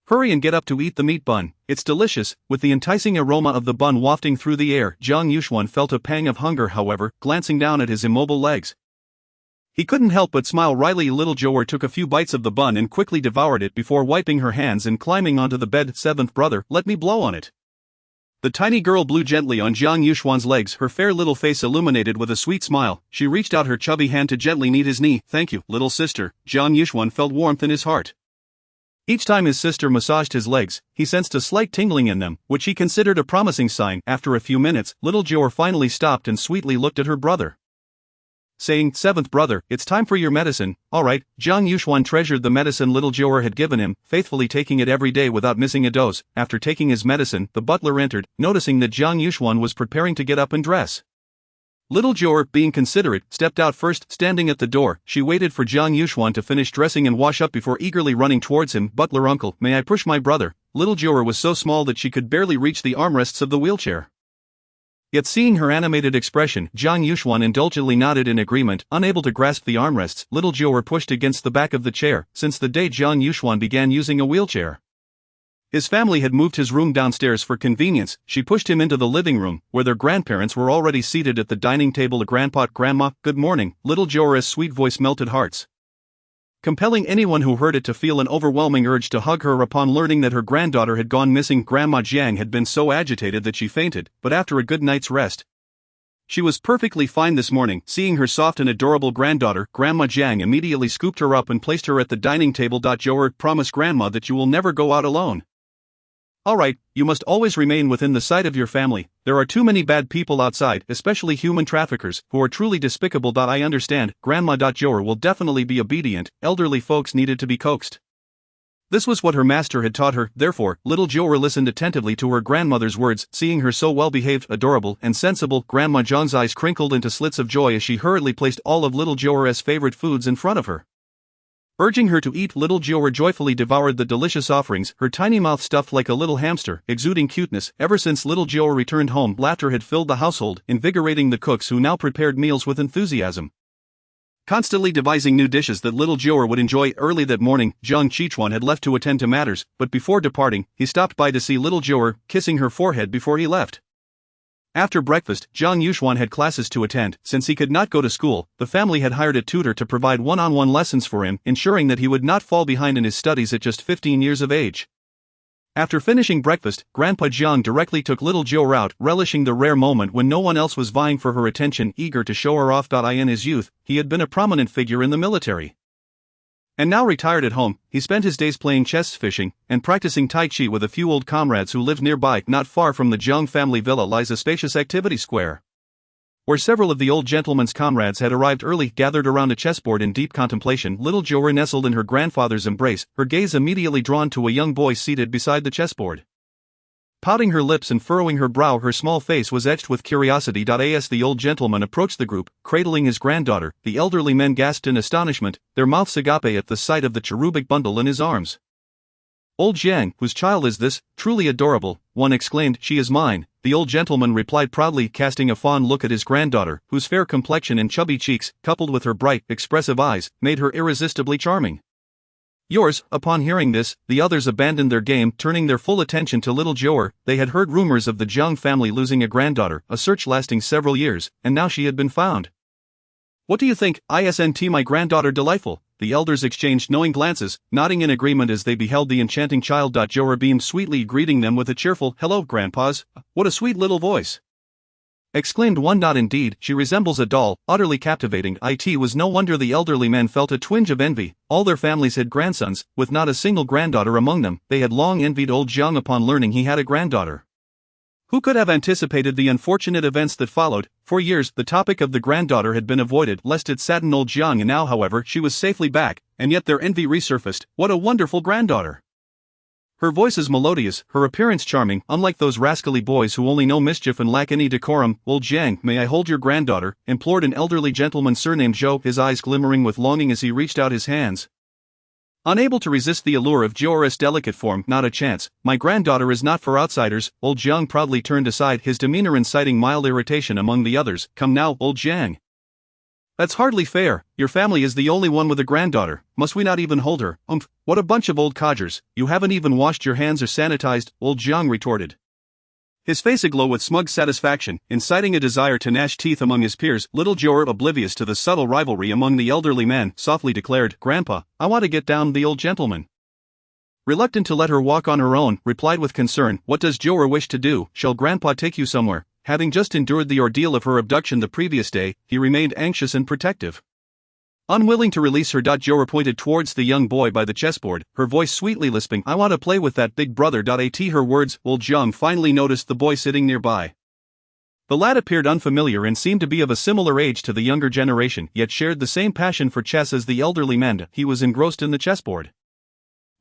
hurry and get up to eat the meat bun. It's delicious." With the enticing aroma of the bun wafting through the air, Jiang Yuxuan felt a pang of hunger. However, glancing down at his immobile legs, He couldn't help but smile wryly. Little Jiu'er took a few bites of the bun and quickly devoured it before wiping her hands and climbing onto the bed. Seventh brother, let me blow on it. The tiny girl blew gently on Jiang Yuxuan's legs, her fair little face illuminated with a sweet smile. She reached out her chubby hand to gently knead his knee. Thank you, little sister. Jiang Yuxuan felt warmth in his heart. Each time his sister massaged his legs, he sensed a slight tingling in them, which he considered a promising sign. After a few minutes, little Jiu'er finally stopped and sweetly looked at her brother, saying, "Seventh brother, it's time for your medicine." All right. Jiang Yuxuan treasured the medicine little Jiu'er had given him, faithfully taking it every day without missing a dose. After taking his medicine, the butler entered, noticing that Jiang Yuxuan was preparing to get up and dress. Little Jiu'er, being considerate, stepped out first. Standing at the door, she waited for Jiang Yuxuan to finish dressing and wash up before eagerly running towards him. "Butler uncle, may I push my brother?" Little Jiu'er was so small that she could barely reach the armrests of the wheelchair. Yet seeing her animated expression, Jiang Yuxuan indulgently nodded in agreement. Unable to grasp the armrests, little Jiu'er pushed against the back of the chair. Since the day Jiang Yuxuan began using a wheelchair, his family had moved his room downstairs for convenience. She pushed him into the living room, where their grandparents were already seated at the dining table. Grandpa, Grandma, good morning. Little Jiu'er's sweet voice melted hearts, compelling anyone who heard it to feel an overwhelming urge to hug her. Upon learning that her granddaughter had gone missing, Grandma Jiang had been so agitated that she fainted, but after a good night's rest, she was perfectly fine this morning. Seeing her soft and adorable granddaughter, Grandma Jiang immediately scooped her up and placed her at the dining table. Jiu'er, promise Grandma that you will never go out alone. All right, you must always remain within the sight of your family. There are too many bad people outside, especially human traffickers, who are truly despicable. I understand, Grandma. Jiu'er will definitely be obedient. Elderly folks needed to be coaxed. This was what her master had taught her. Therefore, little Jiu'er listened attentively to her grandmother's words. Seeing her so well behaved, adorable, and sensible, Grandma Jiang's eyes crinkled into slits of joy as she hurriedly placed all of little Jiu'er's favorite foods in front of her. Urging her to eat, little Jiu'er joyfully devoured the delicious offerings, her tiny mouth stuffed like a little hamster, exuding cuteness. Ever since little Jiu'er returned home, laughter had filled the household, invigorating the cooks who now prepared meals with enthusiasm, constantly devising new dishes that little Jiu'er would enjoy. Early that morning, Jiang Qichuan had left to attend to matters, but before departing, he stopped by to see little Jiu'er, kissing her forehead before he left. After breakfast, Jiang Yuxuan had classes to attend. Since he could not go to school, the family had hired a tutor to provide one-on-one lessons for him, ensuring that he would not fall behind in his studies at just 15 years of age. After finishing breakfast, Grandpa Jiang directly took little Jiu'er out, relishing the rare moment when no one else was vying for her attention, eager to show her off. In his youth, he had been a prominent figure in the military, and now retired at home, he spent his days playing chess, fishing, and practicing Tai Chi with a few old comrades who lived nearby. Not far from the Jiang family villa lies a spacious activity square, where several of the old gentleman's comrades had arrived early. Gathered around a chessboard in deep contemplation, little Jiu'er nestled in her grandfather's embrace, her gaze immediately drawn to a young boy seated beside the chessboard. Pouting her lips and furrowing her brow, her small face was etched with curiosity. As the old gentleman approached the group, cradling his granddaughter, the elderly men gasped in astonishment, their mouths agape at the sight of the cherubic bundle in his arms. "Old Jiang, whose child is this? Truly adorable," one exclaimed. "She is mine," the old gentleman replied proudly, casting a fond look at his granddaughter, whose fair complexion and chubby cheeks, coupled with her bright, expressive eyes, made her irresistibly charming. "Yours." Upon hearing this, the others abandoned their game, turning their full attention to little Jiu'er. They had heard rumors of the Jiang family losing a granddaughter, a search lasting several years, and now she had been found. "What do you think? Isn't my granddaughter delightful?" The elders exchanged knowing glances, nodding in agreement as they beheld the enchanting child. Jiu'er beamed sweetly, greeting them with a cheerful, "Hello, grandpas. What a sweet little voice!" exclaimed one. "Indeed, she resembles a doll, utterly captivating." It was no wonder the elderly men felt a twinge of envy. All their families had grandsons, with not a single granddaughter among them. They had long envied old Jiang upon learning he had a granddaughter. Who could have anticipated the unfortunate events that followed? For years, the topic of the granddaughter had been avoided, lest it sadden old Jiang, and now, however, she was safely back, and yet their envy resurfaced. What a wonderful granddaughter! Her voice is melodious, her appearance charming, unlike those rascally boys who only know mischief and lack any decorum. "Old Jiang, may I hold your granddaughter?" implored an elderly gentleman surnamed Zhou, his eyes glimmering with longing as he reached out his hands. Unable to resist the allure of Jiu'er's delicate form, "Not a chance, my granddaughter is not for outsiders." Old Jiang proudly turned aside, his demeanor inciting mild irritation among the others. "Come now, old Jiang. That's hardly fair, your family is the only one with a granddaughter, must we not even hold her?" What a bunch of old codgers, you haven't even washed your hands or sanitized," old Jiang retorted. His face aglow with smug satisfaction, inciting a desire to gnash teeth among his peers. Little Jiu'er, oblivious to the subtle rivalry among the elderly men, softly declared, "Grandpa, I want to get down." The old gentleman, reluctant to let her walk on her own, replied with concern, "What does Jiu'er wish to do? Shall Grandpa take you somewhere?" Having just endured the ordeal of her abduction the previous day, he remained anxious and protective. Unwilling to release her, Jiu'er pointed towards the young boy by the chessboard, her voice sweetly lisping, "I want to play with that big brother." At her words, old Jiang finally noticed the boy sitting nearby. The lad appeared unfamiliar and seemed to be of a similar age to the younger generation, yet shared the same passion for chess as the elderly men. He was engrossed in the chessboard,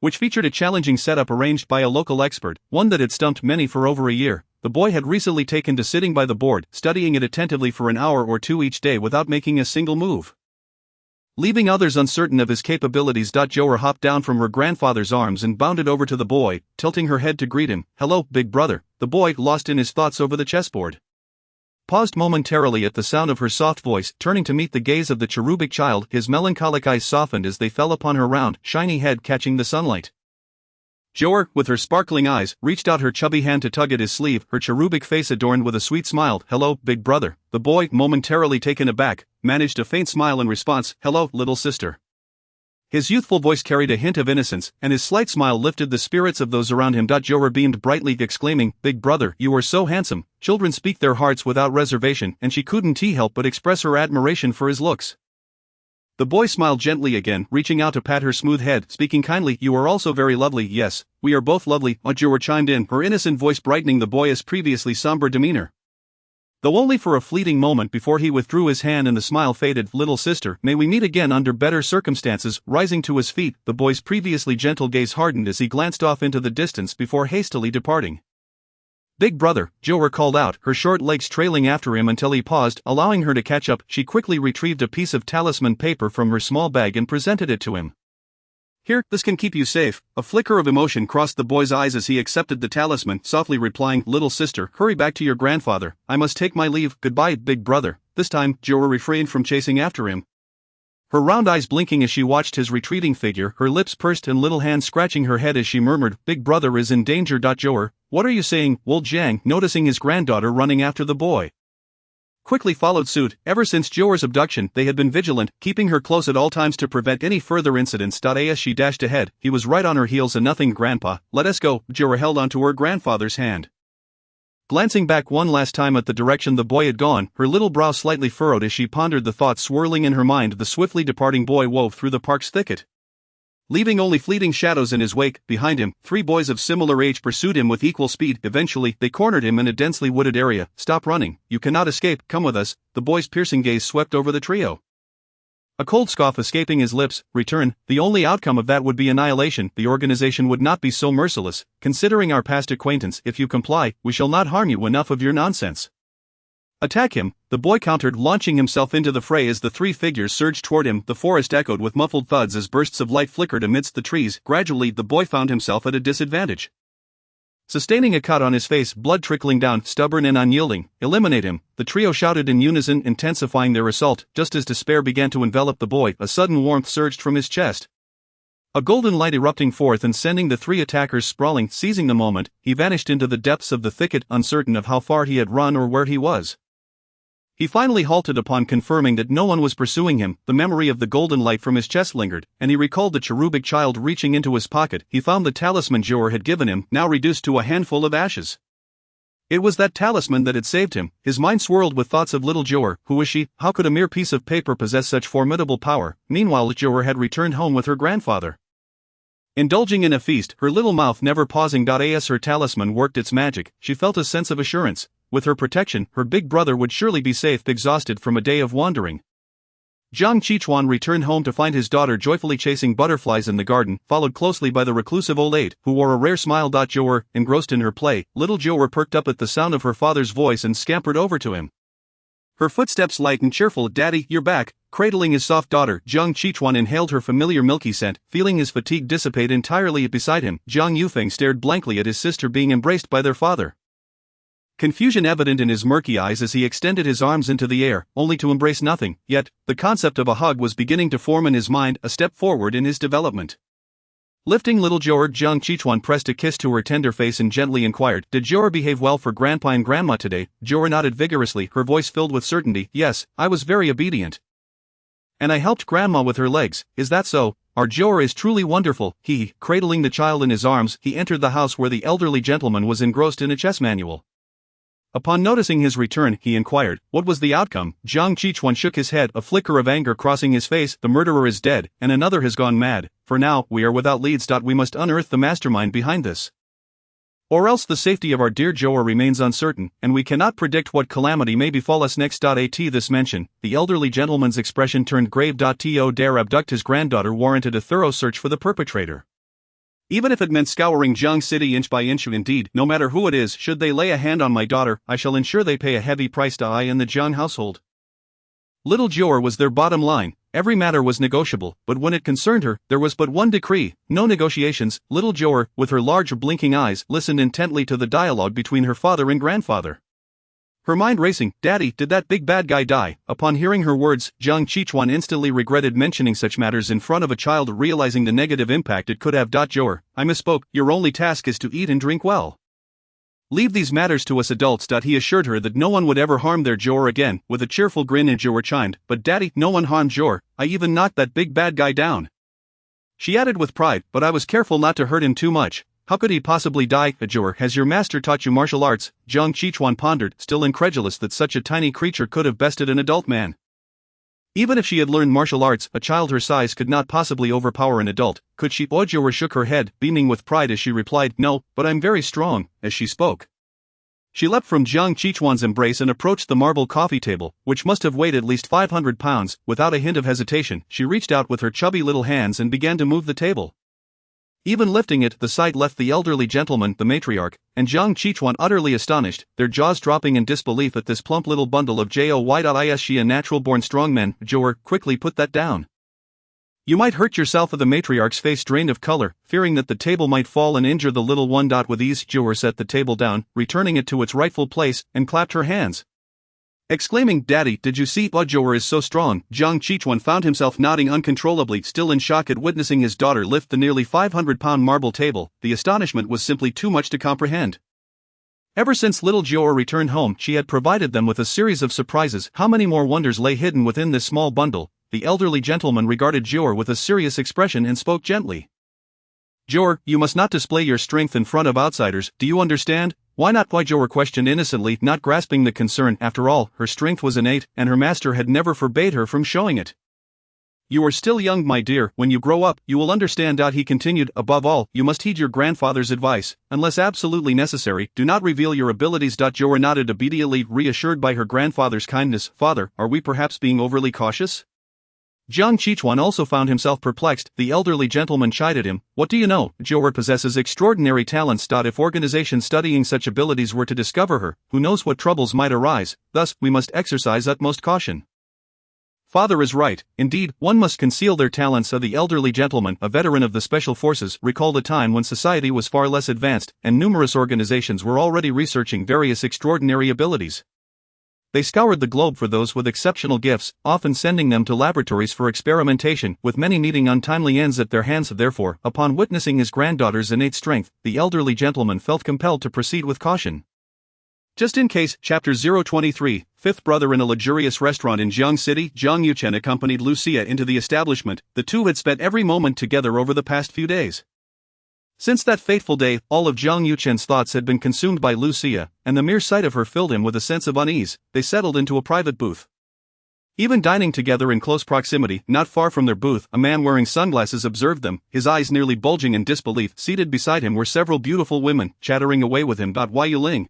which featured a challenging setup arranged by a local expert, one that had stumped many for over a year. The boy had recently taken to sitting by the board, studying it attentively for an hour or two each day without making a single move. Leaving others uncertain of his capabilities, Jiu'er hopped down from her grandfather's arms and bounded over to the boy, tilting her head to greet him. "Hello, big brother." The boy, lost in his thoughts over the chessboard, paused momentarily at the sound of her soft voice. Turning to meet the gaze of the cherubic child, his melancholic eyes softened as they fell upon her round, shiny head catching the sunlight. Jiu'er, with her sparkling eyes, reached out her chubby hand to tug at his sleeve, her cherubic face adorned with a sweet smile. "Hello, big brother." The boy, momentarily taken aback, managed a faint smile in response. "Hello, little sister." His youthful voice carried a hint of innocence, and his slight smile lifted the spirits of those around him. Jiu'er beamed brightly, exclaiming, "Big brother, you are so handsome." Children speak their hearts without reservation, and she couldn't help but express her admiration for his looks. The boy smiled gently again, reaching out to pat her smooth head, speaking kindly, "You are also very lovely." "Yes, we are both lovely," Jiu'er chimed in, her innocent voice brightening the boy's previously somber demeanor, though only for a fleeting moment before he withdrew his hand and the smile faded. "Little sister, may we meet again under better circumstances." Rising to his feet, the boy's previously gentle gaze hardened as he glanced off into the distance before hastily departing. "Big brother," Jiu'er called out, her short legs trailing after him until he paused, allowing her to catch up. She quickly retrieved a piece of talisman paper from her small bag and presented it to him. "Here, this can keep you safe." A flicker of emotion crossed the boy's eyes as he accepted the talisman, softly replying, "Little sister, hurry back to your grandfather. I must take my leave." "Goodbye, big brother." This time, Jiu'er refrained from chasing after him, her round eyes blinking as she watched his retreating figure, her lips pursed and little hand scratching her head as she murmured, "Big brother is in danger." Jiu'er, "What are you saying?" Old Jiang, noticing his granddaughter running after the boy, quickly followed suit. Ever since Jiu'er's abduction, they had been vigilant, keeping her close at all times to prevent any further incidents. As she dashed ahead, he was right on her heels. "And nothing, Grandpa, let us go." Jiu'er held onto her grandfather's hand, glancing back one last time at the direction the boy had gone, her little brow slightly furrowed as she pondered the thoughts swirling in her mind. The swiftly departing boy wove through the park's thicket, leaving only fleeting shadows in his wake. Behind him, 3 boys of similar age pursued him with equal speed. Eventually, they cornered him in a densely wooded area. "Stop running, you cannot escape, come with us." The boy's piercing gaze swept over the trio, a cold scoff escaping his lips. "Return, the only outcome of that would be annihilation." "The organization would not be so merciless, considering our past acquaintance. If you comply, we shall not harm you. Enough of your nonsense." "Attack him," the boy countered, launching himself into the fray as the 3 figures surged toward him. The forest echoed with muffled thuds as bursts of light flickered amidst the trees. Gradually, the boy found himself at a disadvantage, sustaining a cut on his face, blood trickling down. Stubborn and unyielding, eliminate him, the trio shouted in unison, intensifying their assault. Just as despair began to envelop the boy, a sudden warmth surged from his chest, a golden light erupting forth and sending the 3 attackers sprawling. Seizing the moment, he vanished into the depths of the thicket, uncertain of how far he had run or where he was. He finally halted upon confirming that no one was pursuing him. The memory of the golden light from his chest lingered, and he recalled the cherubic child reaching into his pocket. He found the talisman Jiu'er had given him, now reduced to a handful of ashes. It was that talisman that had saved him. His mind swirled with thoughts of little Jiu'er. Who was she? How could a mere piece of paper possess such formidable power? Meanwhile, Jiu'er had returned home with her grandfather, indulging in a feast, her little mouth never pausing. As her talisman worked its magic, she felt a sense of assurance. With her protection, her big brother would surely be safe. Exhausted from a day of wandering, Jiang returned home to find his daughter joyfully chasing butterflies in the garden, followed closely by the reclusive old maid, who wore a rare smile. Jiu'er, engrossed in her play, little Jiu'er perked up at the sound of her father's voice and scampered over to him, her footsteps light and cheerful. "Daddy, you're back." Cradling his soft daughter, Jiang inhaled her familiar milky scent, feeling his fatigue dissipate entirely. Beside him, Jiang Yufeng stared blankly at his sister being embraced by their father, confusion evident in his murky eyes as he extended his arms into the air, only to embrace nothing. Yet, the concept of a hug was beginning to form in his mind, a step forward in his development. Lifting little Jiu'er, Jiang Qichuan pressed a kiss to her tender face and gently inquired, "Did Jiu'er behave well for Grandpa and Grandma today?" Jiu'er nodded vigorously, her voice filled with certainty. "Yes, I was very obedient. And I helped Grandma with her legs. Is that so? Our Jiu'er is truly wonderful." Cradling the child in his arms, he entered the house where the elderly gentleman was engrossed in a chess manual. Upon noticing his return, he inquired, "What was the outcome?" Jiang Qichuan shook his head, a flicker of anger crossing his face. "The murderer is dead, and another has gone mad. For now, we are without leads. We must unearth the mastermind behind this. Or else the safety of our dear Jiu'er remains uncertain, and we cannot predict what calamity may befall us next. At this mention, the elderly gentleman's expression turned grave. To dare abduct his granddaughter warranted a thorough search for the perpetrator. Even if it meant scouring Jiang City inch by inch. Indeed, no matter who it is, should they lay a hand on my daughter, I shall ensure they pay a heavy price. I and the Jiang household. Little Jiu'er was their bottom line. Every matter was negotiable, but when it concerned her, there was but one decree: no negotiations. Little Jiu'er, with her large blinking eyes, listened intently to the dialogue between her father and grandfather. Her mind racing. "Daddy, did that big bad guy die?" Upon hearing her words, Jiang Qichuan instantly regretted mentioning such matters in front of a child, realizing the negative impact it could have. "Jiu'er, I misspoke. Your only task is to eat and drink well. Leave these matters to us adults." He assured her that no one would ever harm their Jiu'er again, with a cheerful grin, and Jiu'er chimed, "But Daddy, no one harmed Jiu'er. I even knocked that big bad guy down." She added with pride, "But I was careful not to hurt him too much. How could he possibly die?" "Jiu'er, has your master taught you martial arts?" Jiang Qichuan pondered, still incredulous that such a tiny creature could have bested an adult man. Even if she had learned martial arts, a child her size could not possibly overpower an adult, could she? Jiu'er shook her head, beaming with pride as she replied, "No, but I'm very strong." As she spoke, she leapt from Jiang Qichuan's embrace and approached the marble coffee table, which must have weighed at least 500 pounds. Without a hint of hesitation, she reached out with her chubby little hands and began to move the table. Even lifting it, the sight left the elderly gentleman, the matriarch, and Jiang Qichuan utterly astonished, their jaws dropping in disbelief at this plump little bundle of joy. Is she a natural-born strongman? Jiu'er, quickly put that down. You might hurt yourself. The matriarch's face drained of color, fearing that the table might fall and injure the little one. With ease, Jiu'er set the table down, returning it to its rightful place, and clapped her hands, exclaiming, "Daddy, did you see? Jiu'er is so strong." Jiang Qichuan found himself nodding uncontrollably, still in shock at witnessing his daughter lift the nearly 500-pound marble table. The astonishment was simply too much to comprehend. Ever since little Jiu'er returned home, she had provided them with a series of surprises. How many more wonders lay hidden within this small bundle? The elderly gentleman regarded Jiu'er with a serious expression and spoke gently. "Jiu'er, you must not display your strength in front of outsiders, do you understand?" "Why not?" Jiu'er questioned innocently, not grasping the concern. After all, her strength was innate, and her master had never forbade her from showing it. "You are still young, my dear. When you grow up, you will understand." He continued, "Above all, you must heed your grandfather's advice. Unless absolutely necessary, do not reveal your abilities." Jiu'er nodded obediently, reassured by her grandfather's kindness. "Father, are we perhaps being overly cautious?" Jiang Qichuan also found himself perplexed. The elderly gentleman chided him. "What do you know? Jiu'er possesses extraordinary talents. If organizations studying such abilities were to discover her, who knows what troubles might arise, thus, we must exercise utmost caution." "Father is right. Indeed, one must conceal their talents." The elderly gentleman, a veteran of the special forces, recalled a time when society was far less advanced, and numerous organizations were already researching various extraordinary abilities. They scoured the globe for those with exceptional gifts, often sending them to laboratories for experimentation, with many meeting untimely ends at their hands. Therefore, upon witnessing his granddaughter's innate strength, the elderly gentleman felt compelled to proceed with caution. Just in case. Chapter 023, Fifth brother. In a luxurious restaurant in Jiang City, Jiang Yuchen accompanied Lucia into the establishment. The two had spent every moment together over the past few days. Since that fateful day, all of Jiang Yuchen's thoughts had been consumed by Lucia, and the mere sight of her filled him with a sense of unease. They settled into a private booth. Even dining together in close proximity, not far from their booth, a man wearing sunglasses observed them, his eyes nearly bulging in disbelief. Seated beside him were several beautiful women, chattering away with him. Why, Yuling?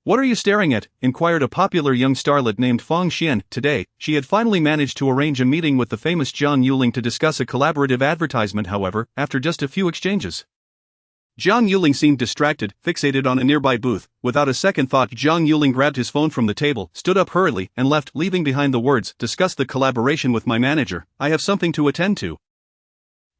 What are you staring at? Inquired a popular young starlet named Fang Xian. Today, she had finally managed to arrange a meeting with the famous Jiang Yuling to discuss a collaborative advertisement. However, after just a few exchanges, Jiang Yuling seemed distracted, fixated on a nearby booth. Without a second thought, Jiang Yuling grabbed his phone from the table, stood up hurriedly, and left, leaving behind the words, "Discuss the collaboration with my manager. I have something to attend to."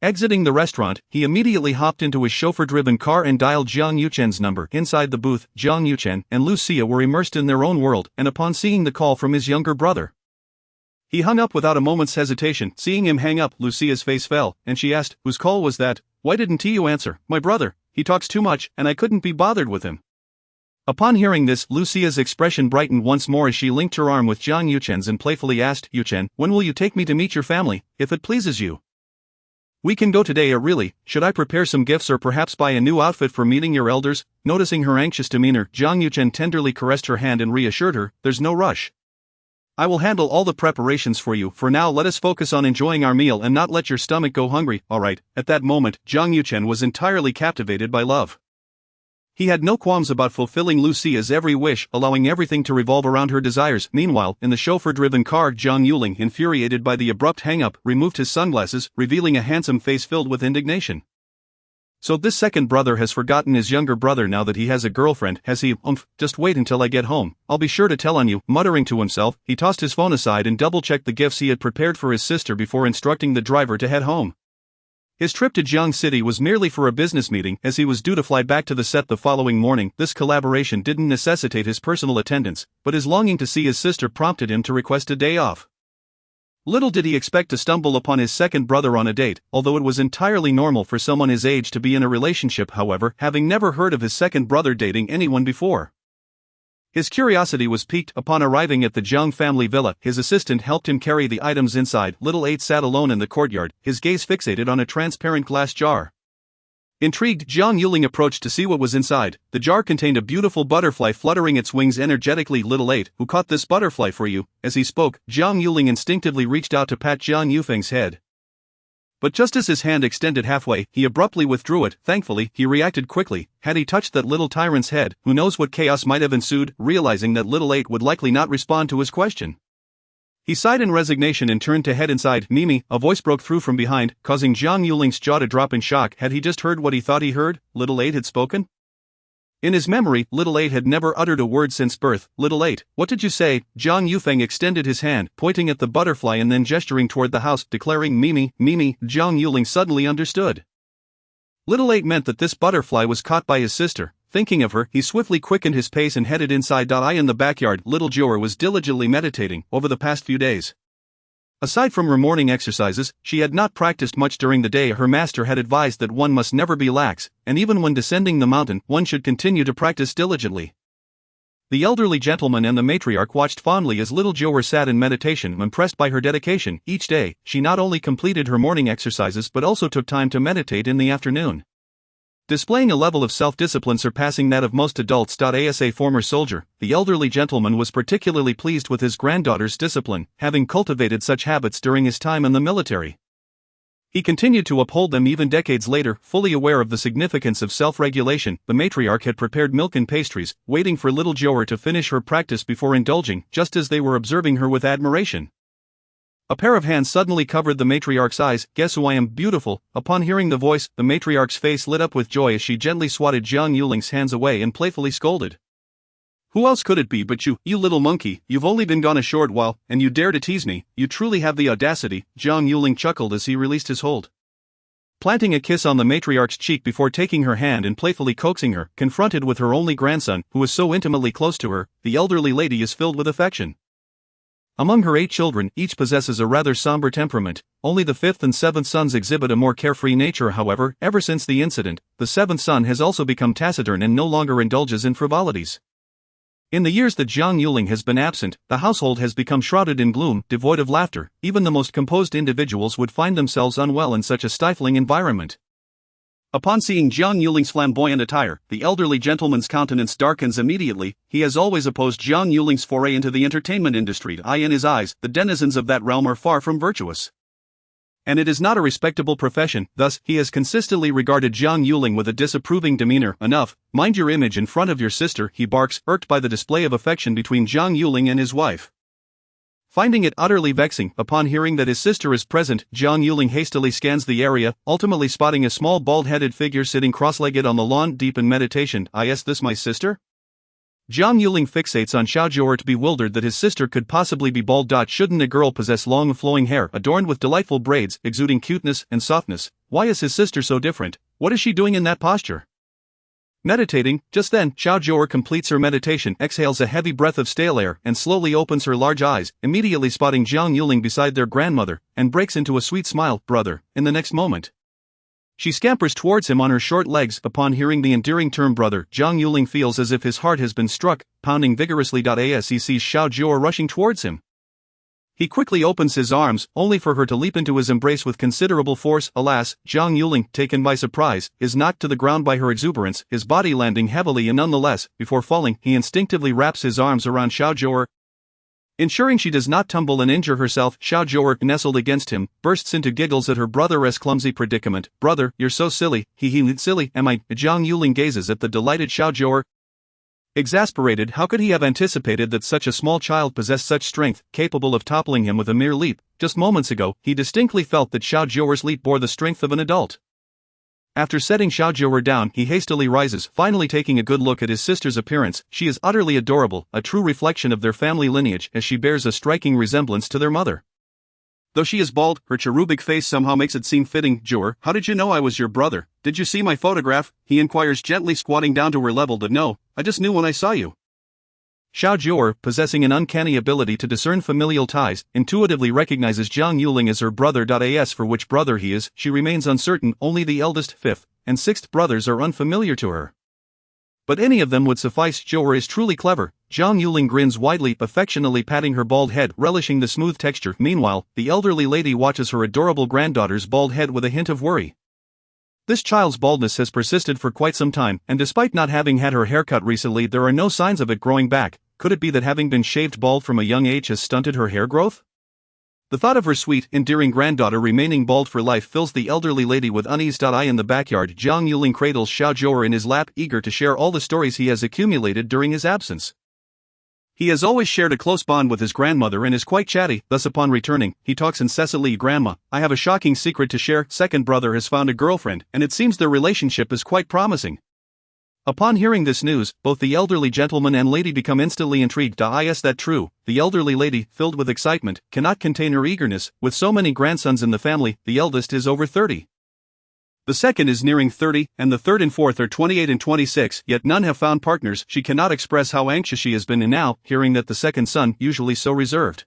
Exiting the restaurant, he immediately hopped into his chauffeur-driven car and dialed Jiang Yuchen's number. Inside the booth, Jiang Yuchen and Lucia were immersed in their own world, and upon seeing the call from his younger brother, he hung up without a moment's hesitation. Seeing him hang up, Lucia's face fell, and she asked, "Whose call was that?" Why didn't you answer, my brother? He talks too much, and I couldn't be bothered with him. Upon hearing this, Lucia's expression brightened once more as she linked her arm with Jiang Yuchen's and playfully asked, Yuchen, when will you take me to meet your family, if it pleases you? We can go today or really, should I prepare some gifts or perhaps buy a new outfit for meeting your elders? Noticing her anxious demeanor, Jiang Yuchen tenderly caressed her hand and reassured her, there's no rush. I will handle all the preparations for you. For now let us focus on enjoying our meal and not let your stomach go hungry. Alright. At that moment, Jiang Yuchen was entirely captivated by love. He had no qualms about fulfilling Lucia's every wish, allowing everything to revolve around her desires. Meanwhile, in the chauffeur-driven car, Jiang Yuling, infuriated by the abrupt hang-up, removed his sunglasses, revealing a handsome face filled with indignation. So this second brother has forgotten his younger brother now that he has a girlfriend, has he? Just wait until I get home, I'll be sure to tell on you. Muttering to himself, he tossed his phone aside and double-checked the gifts he had prepared for his sister before instructing the driver to head home. His trip to Jiang City was merely for a business meeting, as he was due to fly back to the set the following morning. This collaboration didn't necessitate his personal attendance, but his longing to see his sister prompted him to request a day off. Little did he expect to stumble upon his second brother on a date, although it was entirely normal for someone his age to be in a relationship. However, having never heard of his second brother dating anyone before, his curiosity was piqued. Upon arriving at the Jiang family villa, his assistant helped him carry the items inside. Little 8 sat alone in the courtyard, his gaze fixated on a transparent glass jar. Intrigued, Jiang Yuling approached to see what was inside. The jar contained a beautiful butterfly fluttering its wings energetically. Little 8, who caught this butterfly for you? As he spoke, Jiang Yuling instinctively reached out to pat Jiang Yufeng's head. But just as his hand extended halfway, he abruptly withdrew it. Thankfully, he reacted quickly. Had he touched that little tyrant's head, who knows what chaos might have ensued. Realizing that little 8 would likely not respond to his question, he sighed in resignation and turned to head inside. Mimi, a voice broke through from behind, causing Jiang Yuling's jaw to drop in shock. Had he just heard what he thought he heard? Little 8 had spoken? In his memory, Little 8 had never uttered a word since birth. Little 8, what did you say? Jiang Yufeng extended his hand, pointing at the butterfly and then gesturing toward the house, declaring Mimi. Jiang Yuling suddenly understood. Little 8 meant that this butterfly was caught by his sister. Thinking of her, he swiftly quickened his pace and headed inside. In the backyard, little Jiu'er was diligently meditating over the past few days. Aside from her morning exercises, she had not practiced much during the day. Her master had advised that one must never be lax, and even when descending the mountain, one should continue to practice diligently. The elderly gentleman and the matriarch watched fondly as little Jiu'er sat in meditation. Impressed by her dedication, each day, she not only completed her morning exercises but also took time to meditate in the afternoon, displaying a level of self-discipline surpassing that of most adults. As a former soldier, the elderly gentleman was particularly pleased with his granddaughter's discipline, having cultivated such habits during his time in the military. He continued to uphold them even decades later. Fully aware of the significance of self-regulation, the matriarch had prepared milk and pastries, waiting for little Jiu'er to finish her practice before indulging, just as they were observing her with admiration. A pair of hands suddenly covered the matriarch's eyes. Guess who I am, beautiful? Upon hearing the voice, the matriarch's face lit up with joy as she gently swatted Jiang Yuling's hands away and playfully scolded. Who else could it be but you, you little monkey? You've only been gone a short while, and you dare to tease me. You truly have the audacity. Jiang Yuling chuckled as he released his hold, planting a kiss on the matriarch's cheek before taking her hand and playfully coaxing her. Confronted with her only grandson, who was so intimately close to her, the elderly lady is filled with affection. Among her 8 children, each possesses a rather somber temperament. Only the 5th and 7th sons exhibit a more carefree nature. However, ever since the incident, the 7th son has also become taciturn and no longer indulges in frivolities. In the years that Jiang Yuling has been absent, the household has become shrouded in gloom, devoid of laughter. Even the most composed individuals would find themselves unwell in such a stifling environment. Upon seeing Jiang Yuling's flamboyant attire, the elderly gentleman's countenance darkens immediately. He has always opposed Jiang Yuling's foray into the entertainment industry. In his eyes, the denizens of that realm are far from virtuous, and it is not a respectable profession. Thus, he has consistently regarded Jiang Yuling with a disapproving demeanor. Enough, mind your image in front of your sister, he barks, irked by the display of affection between Jiang Yuling and his wife. Finding it utterly vexing, upon hearing that his sister is present, Jiang Yuling hastily scans the area, ultimately spotting a small bald-headed figure sitting cross-legged on the lawn, deep in meditation. Is this my sister? Jiang Yuling fixates on Xiao Jiu'er, bewildered that his sister could possibly be bald. Shouldn't a girl possess long flowing hair adorned with delightful braids, exuding cuteness and softness? Why is his sister so different? What is she doing in that posture? Meditating. Just then, Xiao Jiu'er completes her meditation, exhales a heavy breath of stale air, and slowly opens her large eyes, immediately spotting Jiang Yuling beside their grandmother, and breaks into a sweet smile. Brother. In the next moment, She scampers towards him on her short legs. Upon hearing the endearing term brother, Jiang Yuling feels as if his heart has been struck, pounding vigorously. As he sees Xiao Jiu'er rushing towards him, he quickly opens his arms, only for her to leap into his embrace with considerable force. Alas, Jiang Yuling, taken by surprise, is knocked to the ground by her exuberance, his body landing heavily, and nonetheless, before falling, he instinctively wraps his arms around Xiao Jiu'er. Ensuring she does not tumble and injure herself, Xiao Jiu'er, nestled against him, bursts into giggles at her brother's clumsy predicament. Brother, you're so silly. Silly, am I? Jiang Yuling gazes at the delighted Xiao Jiu'er. Exasperated, how could he have anticipated that such a small child possessed such strength, capable of toppling him with a mere leap? Just moments ago, he distinctly felt that Xiao Jiu'er's leap bore the strength of an adult. After setting Xiao Jiu'er down, he hastily rises, finally taking a good look at his sister's appearance. She is utterly adorable, a true reflection of their family lineage, as she bears a striking resemblance to their mother. Though she is bald, her cherubic face somehow makes it seem fitting. Jiu'er, how did you know I was your brother? Did you see my photograph? He inquires, gently squatting down to her level. No, I just knew when I saw you. Xiao Jiu'er, possessing an uncanny ability to discern familial ties, intuitively recognizes Jiang Yuling as her brother. As for which brother he is, she remains uncertain. Only the eldest, fifth, and sixth brothers are unfamiliar to her. But any of them would suffice. Jiu'er is truly clever. Jiang Yuling grins widely, affectionately patting her bald head, relishing the smooth texture. Meanwhile, the elderly lady watches her adorable granddaughter's bald head with a hint of worry. This child's baldness has persisted for quite some time, and despite not having had her haircut recently, there are no signs of it growing back. Could it be that having been shaved bald from a young age has stunted her hair growth? The thought of her sweet, endearing granddaughter remaining bald for life fills the elderly lady with unease. In the backyard, Jiang Yuling cradles Xiao Jiu'er in his lap, eager to share all the stories he has accumulated during his absence. He has always shared a close bond with his grandmother and is quite chatty. Thus, upon returning, he talks incessantly. Grandma, I have a shocking secret to share. Second brother has found a girlfriend, and it seems their relationship is quite promising. Upon hearing this news, both the elderly gentleman and lady become instantly intrigued. Is that true? The elderly lady, filled with excitement, cannot contain her eagerness. With so many grandsons in the family, the eldest is over 30. The second is nearing 30, and the third and fourth are 28 and 26, yet none have found partners. She cannot express how anxious she has been, and now, hearing that the second son, usually so reserved,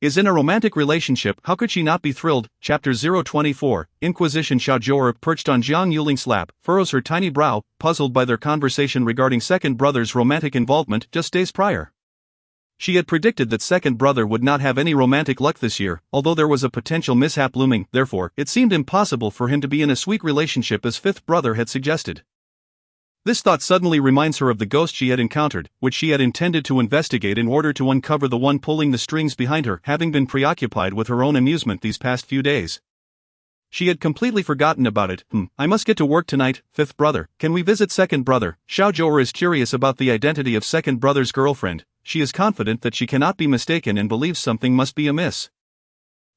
is in a romantic relationship, how could she not be thrilled? Chapter 024, Inquisition. Xiao Jiu'er, perched on Jiang Yuling's lap, furrows her tiny brow, puzzled by their conversation regarding second brother's romantic involvement just days prior. She had predicted that second brother would not have any romantic luck this year, although there was a potential mishap looming. Therefore, it seemed impossible for him to be in a sweet relationship as fifth brother had suggested. This thought suddenly reminds her of the ghost she had encountered, which she had intended to investigate in order to uncover the one pulling the strings behind her, having been preoccupied with her own amusement these past few days. She had completely forgotten about it. I must get to work tonight. Fifth brother, can we visit second brother? Xiao Jiu'er is curious about the identity of second brother's girlfriend. She is confident that she cannot be mistaken and believes something must be amiss.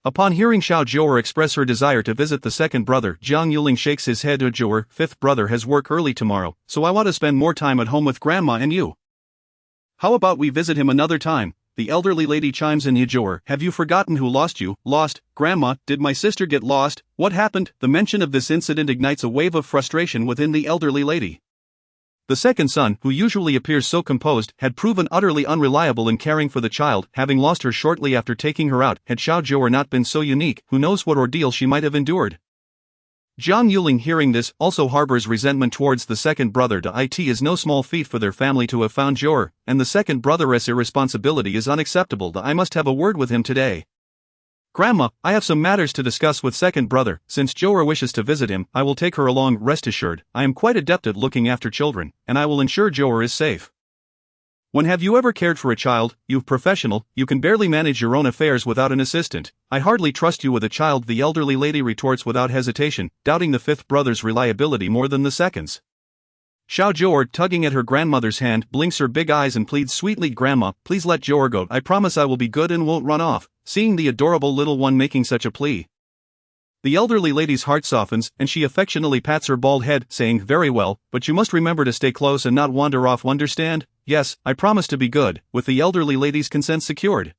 Upon hearing Xiao Jiu'er express her desire to visit the second brother, Jiang Yuling shakes his head. Jiu'er, fifth brother has work early tomorrow, so I want to spend more time at home with grandma and you. How about we visit him another time? The elderly lady chimes in. Jiu'er, have you forgotten who lost you? Lost? Grandma, did my sister get lost? What happened? The mention of this incident ignites a wave of frustration within the elderly lady. The second son, who usually appears so composed, had proven utterly unreliable in caring for the child, having lost her shortly after taking her out. Had Xiao Jiu'er not been so unique, who knows what ordeal she might have endured. Jiang Yuling, hearing this, also harbors resentment towards the second brother. It is no small feat for their family to have found Jiu'er, and the second brother's irresponsibility is unacceptable. I must have a word with him today. Grandma, I have some matters to discuss with second brother. Since Jiu'er wishes to visit him, I will take her along. Rest assured, I am quite adept at looking after children, and I will ensure Jiu'er is safe. When have you ever cared for a child? You professional, you can barely manage your own affairs without an assistant. I hardly trust you with a child, the elderly lady retorts without hesitation, doubting the fifth brother's reliability more than the second's. Xiao Jiu'er, tugging at her grandmother's hand, blinks her big eyes and pleads sweetly, Grandma, please let Jiu'er go. I promise I will be good and won't run off. Seeing the adorable little one making such a plea, the elderly lady's heart softens, and she affectionately pats her bald head, saying, very well, but you must remember to stay close and not wander off, understand? Yes, I promise to be good. With the elderly lady's consent secured,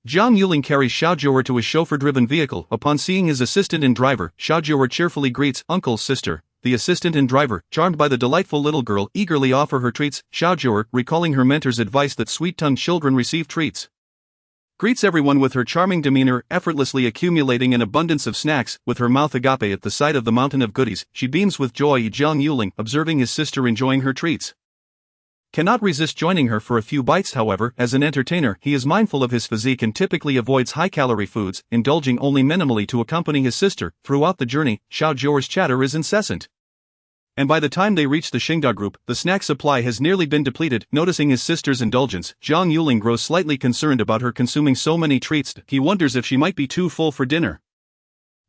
Jiang Yuling carries Xiao Jiu'er to his chauffeur-driven vehicle. Upon seeing his assistant and driver, Xiao Jiu'er cheerfully greets, Uncle, sister. The assistant and driver, charmed by the delightful little girl, eagerly offer her treats. Xiao Jiu'er, recalling her mentor's advice that sweet-tongued children receive treats Greets everyone with her charming demeanor, effortlessly accumulating an abundance of snacks, with her mouth agape at the sight of the mountain of goodies. She beams with joy. Jiang Yuling, observing his sister enjoying her treats, cannot resist joining her for a few bites. However, as an entertainer, he is mindful of his physique and typically avoids high-calorie foods, indulging only minimally to accompany his sister. Throughout the journey, Jiu'er's chatter is incessant, and by the time they reach the Xingda group, the snack supply has nearly been depleted. Noticing his sister's indulgence, Jiang Yuling grows slightly concerned about her consuming so many treats. He wonders if she might be too full for dinner,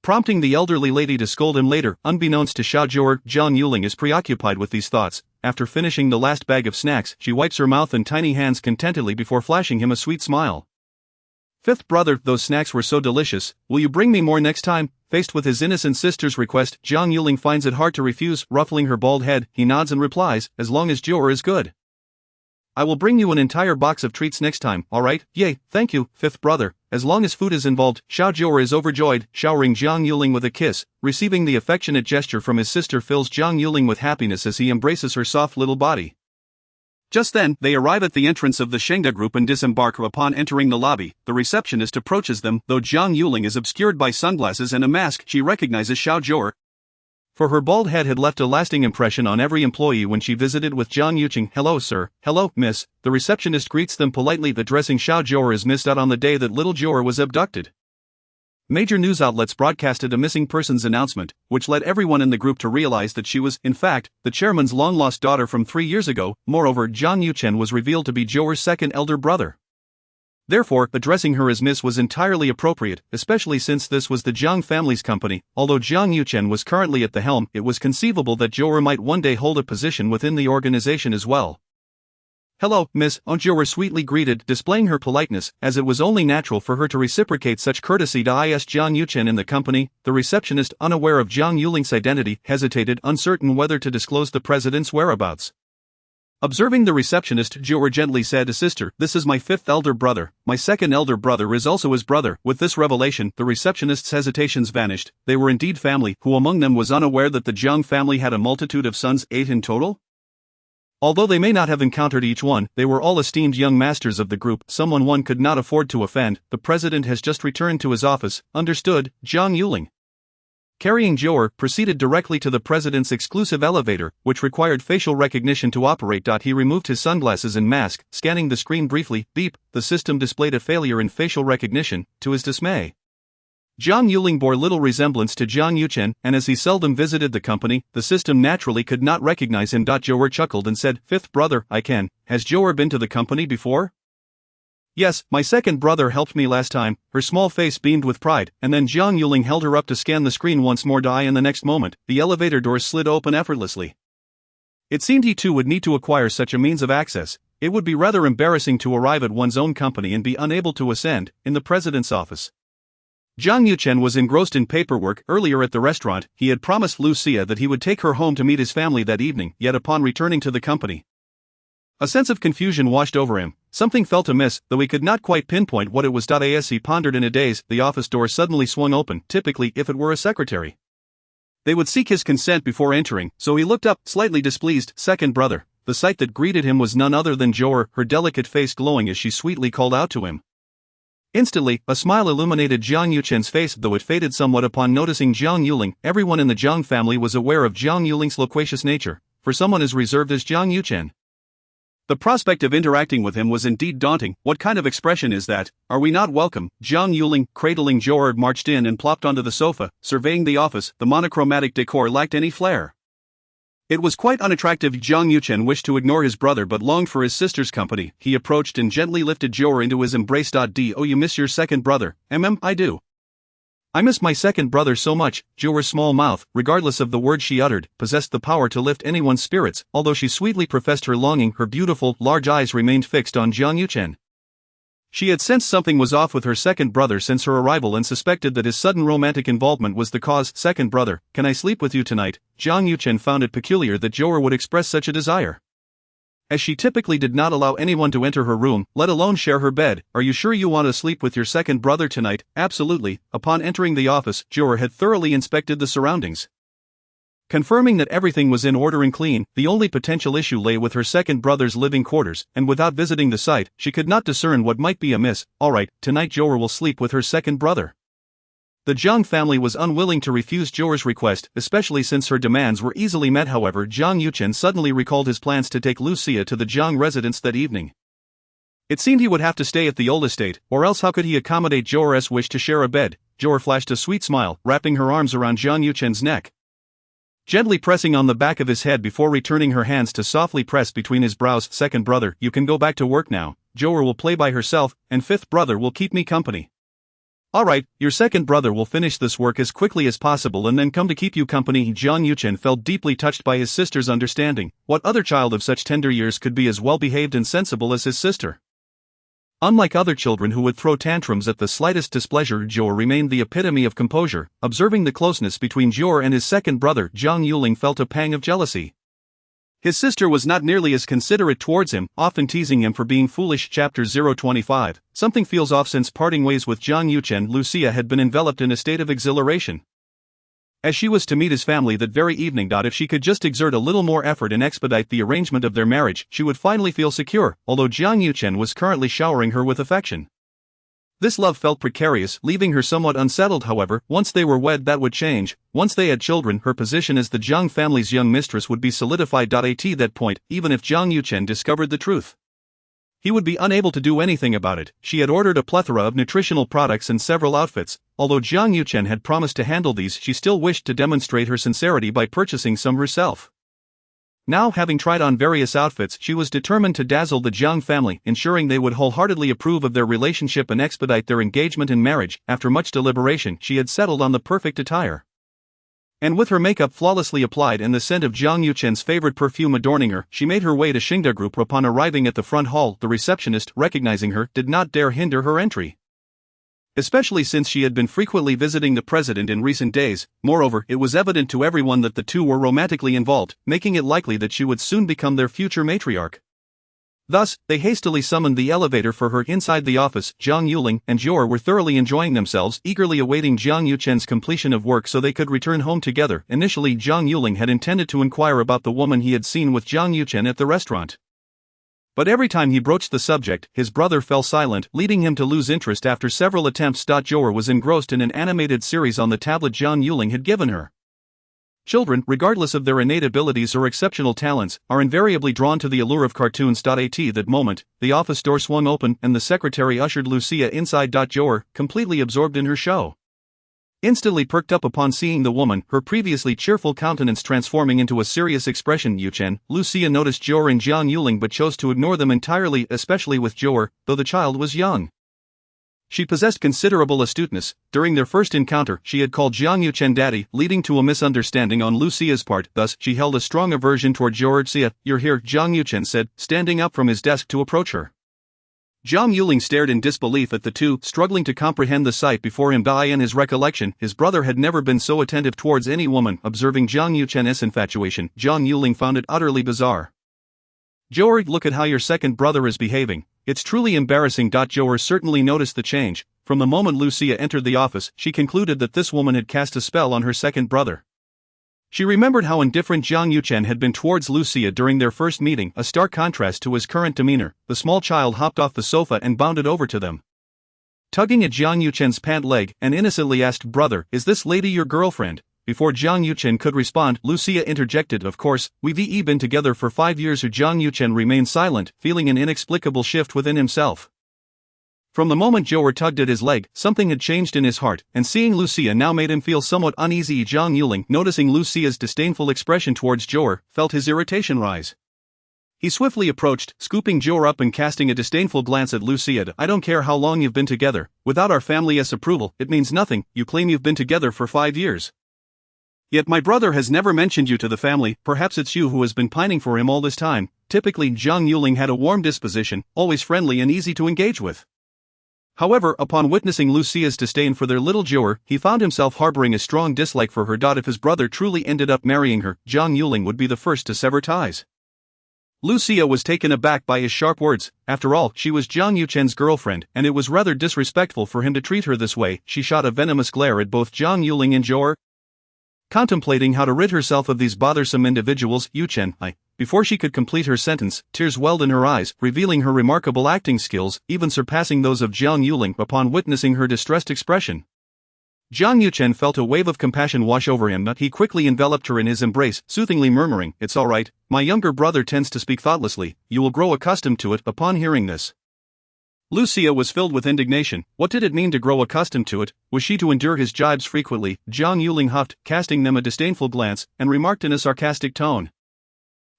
prompting the elderly lady to scold him later. Unbeknownst to Jiu'er, Jiang Yuling is preoccupied with these thoughts. After finishing the last bag of snacks, she wipes her mouth and tiny hands contentedly before flashing him a sweet smile. Fifth brother, those snacks were so delicious, will you bring me more next time? Faced with his innocent sister's request, Jiang Yuling finds it hard to refuse. Ruffling her bald head, he nods and replies, as long as Jiu'er is good, I will bring you an entire box of treats next time. Alright, yay, thank you, fifth brother. As long as food is involved, Jiu'er is overjoyed, showering Jiang Yuling with a kiss. Receiving the affectionate gesture from his sister fills Jiang Yuling with happiness as he embraces her soft little body. Just then, they arrive at the entrance of the Xingda group and disembark. Upon entering the lobby, the receptionist approaches them. Though Jiang Yuling is obscured by sunglasses and a mask, she recognizes Jiu'er, for her bald head had left a lasting impression on every employee when she visited with Jiang Yucheng. Hello sir, hello, miss. The receptionist greets them politely, addressing Jiu'er as missed out on the day that little Jiu'er was abducted. Major news outlets broadcasted a missing persons announcement, which led everyone in the group to realize that she was, in fact, the chairman's long-lost daughter from 3 years ago. Moreover, Jiang Yucheng was revealed to be Jiu'er's second elder brother. Therefore, addressing her as Miss was entirely appropriate, especially since this was the Jiang family's company. Although Jiang Yucheng was currently at the helm, it was conceivable that Jiu'er might one day hold a position within the organization as well. Hello, Miss, Jiu'er sweetly greeted, displaying her politeness, as it was only natural for her to reciprocate such courtesy to Jiang Yucheng in the company. The receptionist, unaware of Jiang Yuling's identity, hesitated, uncertain whether to disclose the president's whereabouts. Observing the receptionist, Jiu'er gently said, sister, this is my fifth elder brother. My second elder brother is also his brother. With this revelation, the receptionist's hesitations vanished. They were indeed family. Who among them was unaware that the Jiang family had a multitude of sons, 8 in total? Although they may not have encountered each one, they were all esteemed young masters of the group, someone one could not afford to offend. The president has just returned to his office. Understood, Jiang Yuling. Carrying Jiu'er, proceeded directly to the president's exclusive elevator, which required facial recognition to operate. He removed his sunglasses and mask, scanning the screen briefly. Beep, the system displayed a failure in facial recognition. To his dismay, Jiang Yuling bore little resemblance to Jiang Yucheng, and as he seldom visited the company, the system naturally could not recognize him. Jiu'er chuckled and said, fifth brother, I can. Has Jiu'er been to the company before? Yes, my second brother helped me last time. Her small face beamed with pride, and then Jiang Yuling held her up to scan the screen once more. In the next moment, the elevator doors slid open effortlessly. It seemed he too would need to acquire such a means of access. It would be rather embarrassing to arrive at one's own company and be unable to ascend. In the president's office, Jiang Yucheng was engrossed in paperwork. Earlier at the restaurant, he had promised Lucia that he would take her home to meet his family that evening, yet upon returning to the company, a sense of confusion washed over him. Something felt amiss, though he could not quite pinpoint what it was. As he pondered in a daze, the office door suddenly swung open. Typically, if it were a secretary, they would seek his consent before entering, so he looked up, slightly displeased. Second brother. The sight that greeted him was none other than Jiu'er, her delicate face glowing as she sweetly called out to him. Instantly, a smile illuminated Jiang Yucheng's face, though it faded somewhat upon noticing Jiang Yuling. Everyone in the Jiang family was aware of Jiang Yuling's loquacious nature. For someone as reserved as Jiang Yucheng, the prospect of interacting with him was indeed daunting. What kind of expression is that? Are we not welcome? Jiang Yuling, cradling Jiu'er, marched in and plopped onto the sofa, surveying the office. The monochromatic decor lacked any flair. It was quite unattractive. Jiang Yucheng wished to ignore his brother but longed for his sister's company. He approached and gently lifted Jiu'er into his embrace. Oh, you miss your second brother? I do. I miss my second brother so much. Jiu'er's small mouth, regardless of the words she uttered, possessed the power to lift anyone's spirits. Although she sweetly professed her longing, her beautiful, large eyes remained fixed on Jiang Yucheng. She had sensed something was off with her second brother since her arrival and suspected that his sudden romantic involvement was the cause. Second brother, can I sleep with you tonight? Jiang Yucheng found it peculiar that Jiu'er would express such a desire, as she typically did not allow anyone to enter her room, let alone share her bed. Are you sure you want to sleep with your second brother tonight? Absolutely. Upon entering the office, Jiu'er had thoroughly inspected the surroundings. Confirming that everything was in order and clean, the only potential issue lay with her second brother's living quarters, and without visiting the site, she could not discern what might be amiss. Alright, tonight Jiu'er will sleep with her second brother. The Jiang family was unwilling to refuse Jiu'er's request, especially since her demands were easily met. However, Jiang Yuchen suddenly recalled his plans to take Lucia to the Jiang residence that evening. It seemed he would have to stay at the old estate, or else how could he accommodate Jiu'er's wish to share a bed? Jiu'er flashed a sweet smile, wrapping her arms around Jiang Yuchen's neck. Gently pressing on the back of his head before returning her hands to softly press between his brows. Second brother, you can go back to work now. Jiu'er will play by herself, and fifth brother will keep me company. Alright, your second brother will finish this work as quickly as possible and then come to keep you company. Jiang Yuchen felt deeply touched by his sister's understanding. What other child of such tender years could be as well behaved and sensible as his sister? Unlike other children who would throw tantrums at the slightest displeasure, Jiu'er remained the epitome of composure. Observing the closeness between Jiu'er and his second brother, Jiang Yuling felt a pang of jealousy. His sister was not nearly as considerate towards him, often teasing him for being foolish. Chapter 025. Something feels off. Since parting ways with Jiang Yuchen, Lucia had been enveloped in a state of exhilaration. As she was to meet his family that very evening. If she could just exert a little more effort and expedite the arrangement of their marriage, she would finally feel secure, although Jiang Yuchen was currently showering her with affection. This love felt precarious, leaving her somewhat unsettled. However, once they were wed, that would change. Once they had children, her position as the Jiang family's young mistress would be solidified. At that point, even if Jiang Yuchen discovered the truth, he would be unable to do anything about it. She had ordered a plethora of nutritional products and several outfits. Although Jiang Yuchen had promised to handle these, she still wished to demonstrate her sincerity by purchasing some herself. Now, having tried on various outfits, she was determined to dazzle the Jiang family, ensuring they would wholeheartedly approve of their relationship and expedite their engagement and marriage. After much deliberation, she had settled on the perfect attire. And with her makeup flawlessly applied and the scent of Jiang Yuchen's favorite perfume adorning her, she made her way to Xingda Group. Upon arriving at the front hall, the receptionist, recognizing her, did not dare hinder her entry. Especially since she had been frequently visiting the president in recent days. Moreover, it was evident to everyone that the two were romantically involved, making it likely that she would soon become their future matriarch. Thus, they hastily summoned the elevator for her. Inside the office, Jiang Yuling and Jiu'er were thoroughly enjoying themselves, eagerly awaiting Jiang Yuchen's completion of work so they could return home together. Initially, Jiang Yuling had intended to inquire about the woman he had seen with Jiang Yuchen at the restaurant. But every time he broached the subject, his brother fell silent, leading him to lose interest after several attempts. Jiu'er was engrossed in an animated series on the tablet Jiang Yuling had given her. Children, regardless of their innate abilities or exceptional talents, are invariably drawn to the allure of cartoons. At that moment, the office door swung open and the secretary ushered Lucia inside. Jiu'er, completely absorbed in her show, instantly perked up upon seeing the woman, her previously cheerful countenance transforming into a serious expression. Yuchen, Lucia noticed Jiu'er and Jiang Yuling but chose to ignore them entirely, especially with Jiu'er, though the child was young. She possessed considerable astuteness. During their first encounter, she had called Jiang Yuchen daddy, leading to a misunderstanding on Lucia's part. Thus, she held a strong aversion toward Jiu'er. "Lucia, you're here," Jiang Yuchen said, standing up from his desk to approach her. Jiang Yuling stared in disbelief at the two, struggling to comprehend the sight before him. In his recollection, his brother had never been so attentive towards any woman. Observing Jiang Yuchen's infatuation, Jiang Yuling found it utterly bizarre. "Jiu'er, look at how your second brother is behaving. It's truly embarrassing." Jiu'er certainly noticed the change. From the moment Lucia entered the office, she concluded that this woman had cast a spell on her second brother. She remembered how indifferent Jiang Yuchen had been towards Lucia during their first meeting, a stark contrast to his current demeanor. The small child hopped off the sofa and bounded over to them. Tugging at Jiang Yuchen's pant leg, and innocently asked, "Brother, is this lady your girlfriend?" Before Jiang Yuchen could respond, Lucia interjected, "Of course, we've been together for 5 years." Jiang Yuchen remained silent, feeling an inexplicable shift within himself. From the moment Jiu'er tugged at his leg, something had changed in his heart, and seeing Lucia now made him feel somewhat uneasy. Jiang Yuling, noticing Lucia's disdainful expression towards Jiu'er, felt his irritation rise. He swiftly approached, scooping Jiu'er up and casting a disdainful glance at Lucia. "I don't care how long you've been together. Without our family's approval, it means nothing. You claim you've been together for 5 years. Yet my brother has never mentioned you to the family. Perhaps it's you who has been pining for him all this time." Typically, Jiang Yuling had a warm disposition, always friendly and easy to engage with. However, upon witnessing Lucia's disdain for their little Jiu'er, he found himself harboring a strong dislike for her. If his brother truly ended up marrying her, Jiang Yuling would be the first to sever ties. Lucia was taken aback by his sharp words. After all, she was Jiang Yuchen's girlfriend, and it was rather disrespectful for him to treat her this way. She shot a venomous glare at both Jiang Yuling and Jiu'er. Contemplating how to rid herself of these bothersome individuals, before she could complete her sentence, tears welled in her eyes, revealing her remarkable acting skills, even surpassing those of Jiang Yuling upon witnessing her distressed expression. Jiang Yuchen felt a wave of compassion wash over him, but he quickly enveloped her in his embrace, soothingly murmuring, "It's all right, my younger brother tends to speak thoughtlessly, you will grow accustomed to it." Upon hearing this, Lucia was filled with indignation. What did it mean to grow accustomed to it? Was she to endure his jibes frequently? Jiang Yuling huffed, casting them a disdainful glance, and remarked in a sarcastic tone,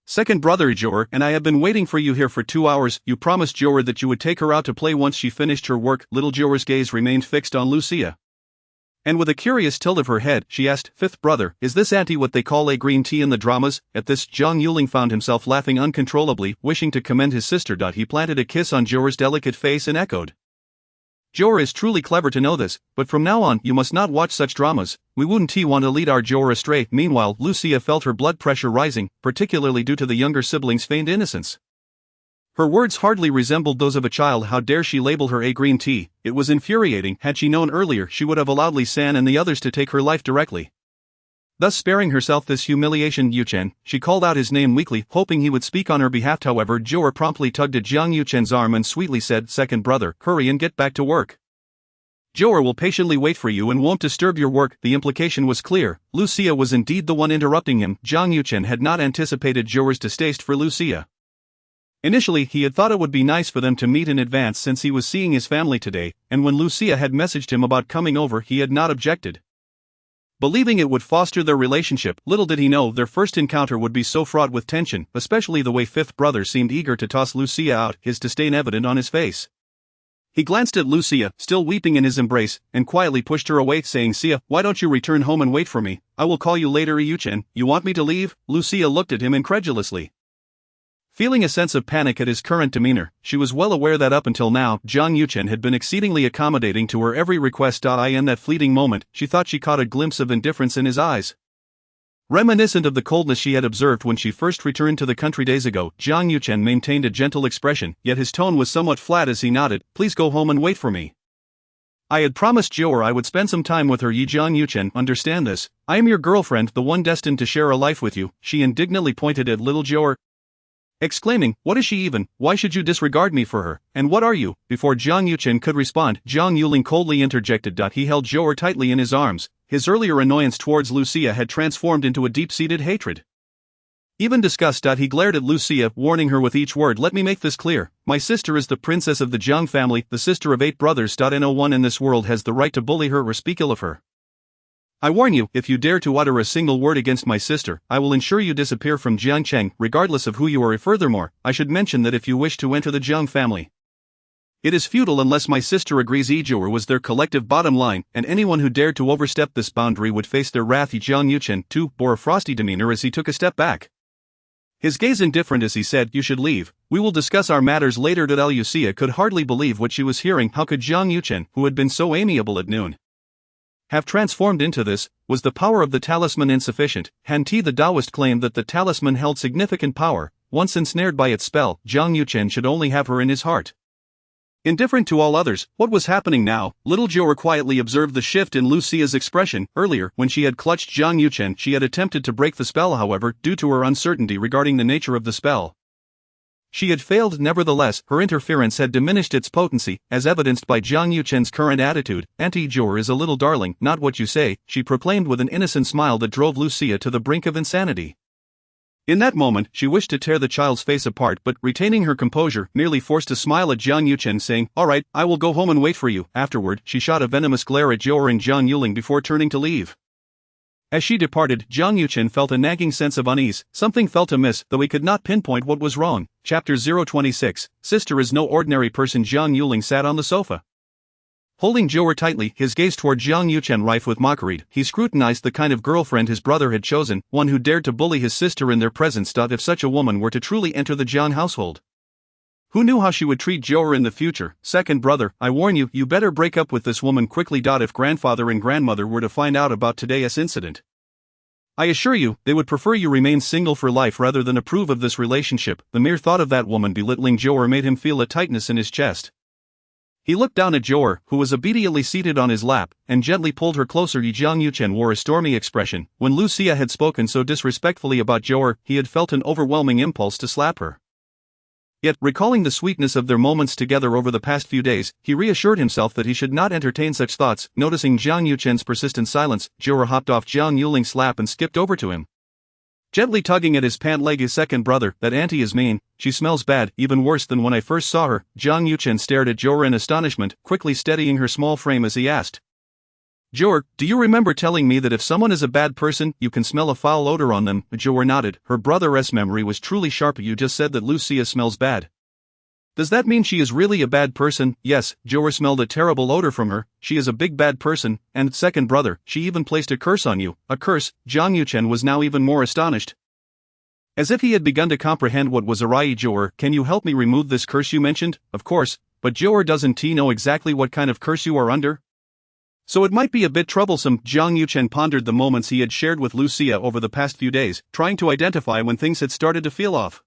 "Second brother Jiu'er, and I have been waiting for you here for 2 hours. You promised Jiu'er that you would take her out to play once she finished her work." Little Jiu'er's gaze remained fixed on Lucia, and with a curious tilt of her head, she asked, "Fifth brother, is this auntie what they call a green tea in the dramas?" At this, Jiang Yuling found himself laughing uncontrollably, wishing to commend his sister. He planted a kiss on Jiu'er's delicate face and echoed, "Jiu'er is truly clever to know this, but from now on you must not watch such dramas. We wouldn't want to lead our Jiu'er astray." Meanwhile, Lucia felt her blood pressure rising, particularly due to the younger sibling's feigned innocence. Her words hardly resembled those of a child. How dare she label her a green tea? It was infuriating. Had she known earlier, she would have allowed Li San and the others to take her life directly. Thus sparing herself this humiliation, Yuchen, she called out his name weakly, hoping he would speak on her behalf. However, Jiu'er promptly tugged at Jiang Yuchen's arm and sweetly said, "Second brother, hurry and get back to work. Jiu'er will patiently wait for you and won't disturb your work." The implication was clear. Lucia was indeed the one interrupting him. Jiang Yuchen had not anticipated Jiu'er's distaste for Lucia. Initially, he had thought it would be nice for them to meet in advance since he was seeing his family today, and when Lucia had messaged him about coming over, he had not objected, believing it would foster their relationship. Little did he know their first encounter would be so fraught with tension, especially the way fifth brother seemed eager to toss Lucia out, his disdain evident on his face. He glanced at Lucia, still weeping in his embrace, and quietly pushed her away, saying, "Sia, why don't you return home and wait for me? I will call you later." "Yuchen, you want me to leave?" Lucia looked at him incredulously, feeling a sense of panic at his current demeanor. She was well aware that up until now, Jiang Yuchen had been exceedingly accommodating to her every request. In that fleeting moment, she thought she caught a glimpse of indifference in his eyes, reminiscent of the coldness she had observed when she first returned to the country days ago. Jiang Yuchen maintained a gentle expression, yet his tone was somewhat flat as he nodded, "Please go home and wait for me. I had promised Jiu'er I would spend some time with her." Jiang Yuchen, understand this. I am your girlfriend, the one destined to share a life with you." She indignantly pointed at little Jiu'er, exclaiming, "What is she even? Why should you disregard me for her? And what are you?" Before Jiang Yuchen could respond, Jiang Yuling coldly interjected. He held Jiu'er tightly in his arms. His earlier annoyance towards Lucia had transformed into a deep-seated hatred, even disgust. He glared at Lucia, warning her with each word, "Let me make this clear. My sister is the princess of the Jiang family, the sister of 8 brothers. No one in this world has the right to bully her or speak ill of her. I warn you, if you dare to utter a single word against my sister, I will ensure you disappear from Jiangcheng, regardless of who you are." Furthermore, I should mention that if you wish to enter the Jiang family, it is futile unless my sister agrees. Jiu'er was their collective bottom line, and anyone who dared to overstep this boundary would face their wrath. Jiang Yuchen, too, bore a frosty demeanor as he took a step back, his gaze indifferent as he said, "You should leave. We will discuss our matters later." Lucia could hardly believe what she was hearing. How could Jiang Yuchen, who had been so amiable at noon, have transformed into this? Was the power of the talisman insufficient? Han-Ti the Taoist claimed that the talisman held significant power. Once ensnared by its spell, Jiang Yuchen should only have her in his heart, indifferent to all others. What was happening now? Little Jiu'er quietly observed the shift in Lucia's expression. Earlier, when she had clutched Jiang Yuchen, she had attempted to break the spell. However, due to her uncertainty regarding the nature of the spell, she had failed. Nevertheless, her interference had diminished its potency, as evidenced by Jiang Yuchen's current attitude. "Auntie Jiu'er is a little darling, not what you say," she proclaimed with an innocent smile that drove Lucia to the brink of insanity. In that moment, she wished to tear the child's face apart, but, retaining her composure, merely forced a smile at Jiang Yuchen, saying, "All right, I will go home and wait for you." Afterward, she shot a venomous glare at Jiu'er and Jiang Yuling before turning to leave. As she departed, Jiang Yuchen felt a nagging sense of unease. Something felt amiss, though he could not pinpoint what was wrong. Chapter 026, Sister is no ordinary person. Jiang Yuling sat on the sofa, holding Jiu'er tightly, his gaze toward Jiang Yuchen rife with mockery. He scrutinized the kind of girlfriend his brother had chosen, one who dared to bully his sister in their presence. If such a woman were to truly enter the Jiang household, who knew how she would treat Jiu'er in the future? "Second brother, I warn you, you better break up with this woman quickly. If grandfather and grandmother were to find out about today's incident, I assure you, they would prefer you remain single for life rather than approve of this relationship." The mere thought of that woman belittling Jiu'er made him feel a tightness in his chest. He looked down at Jiu'er, who was obediently seated on his lap, and gently pulled her closer. Jiang Yuchen wore a stormy expression. When Lucia had spoken so disrespectfully about Jiu'er, he had felt an overwhelming impulse to slap her. Yet, recalling the sweetness of their moments together over the past few days, he reassured himself that he should not entertain such thoughts. Noticing Jiang Yuchen's persistent silence, Jiu'er hopped off Jiang Yuling's lap and skipped over to him. Gently tugging at his pant leg. His second brother, that auntie is mean, she smells bad, even worse than when I first saw her. Jiang Yuchen stared at Jiu'er in astonishment, quickly steadying her small frame as he asked. Jiu'er, do you remember telling me that if someone is a bad person, you can smell a foul odor on them? Jiu'er nodded, her brother's memory was truly sharp. You just said that Lucia smells bad. Does that mean she is really a bad person? Yes, Jiu'er smelled a terrible odor from her. She is a big bad person, and second brother, she even placed a curse on you. A curse? Jiang Yuchen was now even more astonished. As if he had begun to comprehend what was awry. Jiu'er, can you help me remove this curse you mentioned? Of course, but Jiu'er, doesn't he know exactly what kind of curse you are under? So it might be a bit troublesome. Jiang Yuchen pondered the moments he had shared with Lucia over the past few days, trying to identify when things had started to feel off.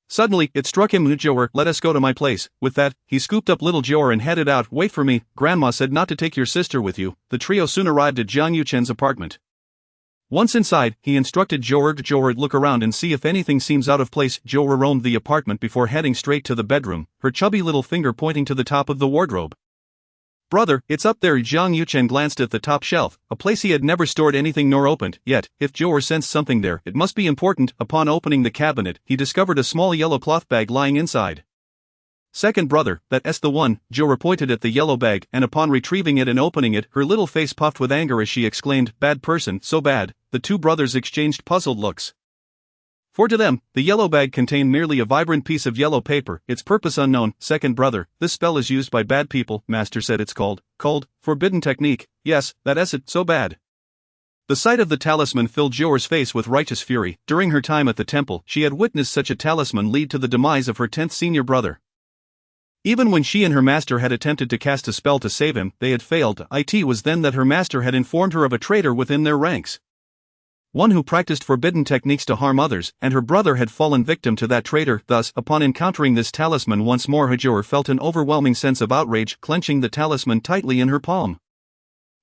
Suddenly, it struck him. Jiu'er, let us go to my place. With that, he scooped up little Jiu'er and headed out. Wait for me, Grandma said not to take your sister with you. The trio soon arrived at Jiang Yuchen's apartment. Once inside, he instructed Jiu'er, look around and see if anything seems out of place. Jiu'er roamed the apartment before heading straight to the bedroom, her chubby little finger pointing to the top of the wardrobe. Brother, it's up there. Jiang Yuchen glanced at the top shelf, a place he had never stored anything nor opened, yet, if Jiu'er sensed something there, it must be important. Upon opening the cabinet, he discovered a small yellow cloth bag lying inside. Second brother, that's the one. Jiu'er pointed at the yellow bag, and upon retrieving it and opening it, her little face puffed with anger as she exclaimed, bad person, so bad. The two brothers exchanged puzzled looks. For to them, the yellow bag contained merely a vibrant piece of yellow paper, its purpose unknown. Second brother, this spell is used by bad people, Master said. It's called forbidden technique. Yes, that's it, so bad. The sight of the talisman filled Jiu'er's face with righteous fury. During her time at the temple, she had witnessed such a talisman lead to the demise of her 10th senior brother. Even when she and her master had attempted to cast a spell to save him, they had failed. It was then that her master had informed her of a traitor within their ranks. One who practiced forbidden techniques to harm others, and her brother had fallen victim to that traitor. Thus, upon encountering this talisman once more, Jiu'er felt an overwhelming sense of outrage, clenching the talisman tightly in her palm.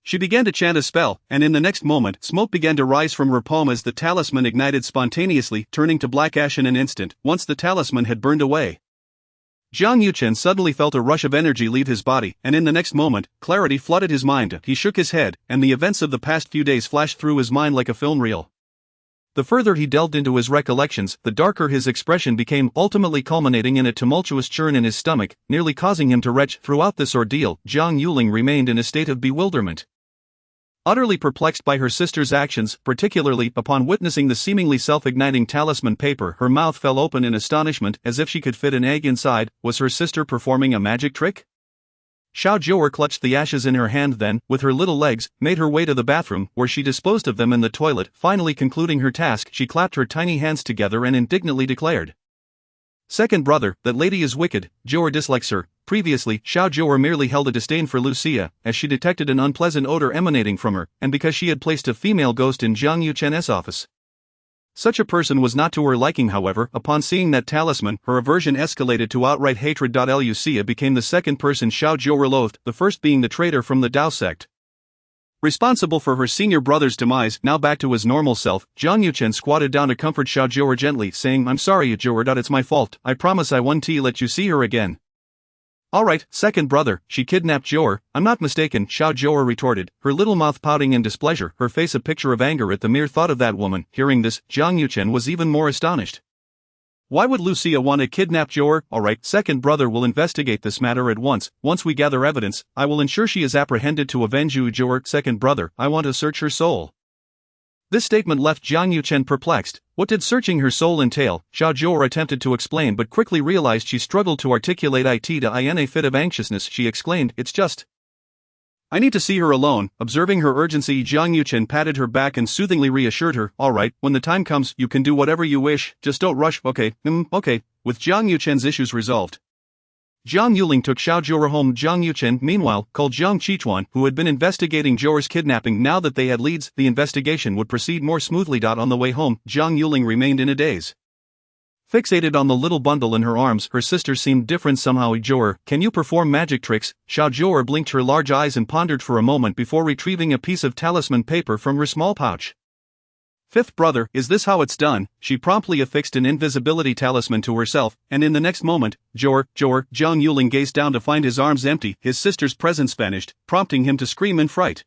She began to chant a spell, and in the next moment, smoke began to rise from her palm as the talisman ignited spontaneously, turning to black ash in an instant. Once the talisman had burned away, Jiang Yuchen suddenly felt a rush of energy leave his body, and in the next moment, clarity flooded his mind. He shook his head, and the events of the past few days flashed through his mind like a film reel. The further he delved into his recollections, the darker his expression became, ultimately culminating in a tumultuous churn in his stomach, nearly causing him to retch. Throughout this ordeal, Jiang Yuling remained in a state of bewilderment. Utterly perplexed by her sister's actions, particularly upon witnessing the seemingly self-igniting talisman paper, her mouth fell open in astonishment, as if she could fit an egg inside. Was her sister performing a magic trick? Jiu'er clutched the ashes in her hand, then, with her little legs, made her way to the bathroom, where she disposed of them in the toilet. Finally concluding her task, she clapped her tiny hands together and indignantly declared, second brother, that lady is wicked. Jiu'er dislikes her. Previously, Jiu'er merely held a disdain for Lucia, as she detected an unpleasant odor emanating from her, and because she had placed a female ghost in Jiang Yuchen's office. Such a person was not to her liking. However, upon seeing that talisman, her aversion escalated to outright hatred. Lucia became the second person Jiu'er loathed, the first being the traitor from the Dao sect, responsible for her senior brother's demise. Now back to his normal self, Jiang Yuchen squatted down to comfort Jiu'er gently, saying, I'm sorry, Jiu'er. It's my fault. I promise I won't let you see her again. Alright, second brother, she kidnapped Jiu'er. I'm not mistaken, Jiu'er retorted, her little mouth pouting in displeasure, her face a picture of anger at the mere thought of that woman. Hearing this, Jiang Yuchen was even more astonished. Why would Lucia want to kidnap Jiu'er? Alright, second brother will investigate this matter at once. Once we gather evidence, I will ensure she is apprehended to avenge you. Jiu'er, second brother, I want to search her soul. This statement left Jiang Yuchen perplexed. What did searching her soul entail? Jiu'er attempted to explain but quickly realized she struggled to articulate it. In a fit of anxiousness, she exclaimed, it's just, I need to see her alone. Observing her urgency, Jiang Yuchen patted her back and soothingly reassured her, alright, when the time comes, you can do whatever you wish, just don't rush. Okay. With Jiang Yuchen's issues resolved, Jiang Yuling took Jiu'er home. Jiang Yuchen, meanwhile, called Jiang Qichuan, who had been investigating Jiu'er's kidnapping. Now that they had leads, the investigation would proceed more smoothly. On the way home, Jiang Yuling remained in a daze. Fixated on the little bundle in her arms, her sister seemed different somehow. Jiu'er, can you perform magic tricks? Jiu'er blinked her large eyes and pondered for a moment before retrieving a piece of talisman paper from her small pouch. Fifth brother, is this how it's done? She promptly affixed an invisibility talisman to herself, and in the next moment, Jiu'er, Jiang Yuling gazed down to find his arms empty, his sister's presence vanished, prompting him to scream in fright.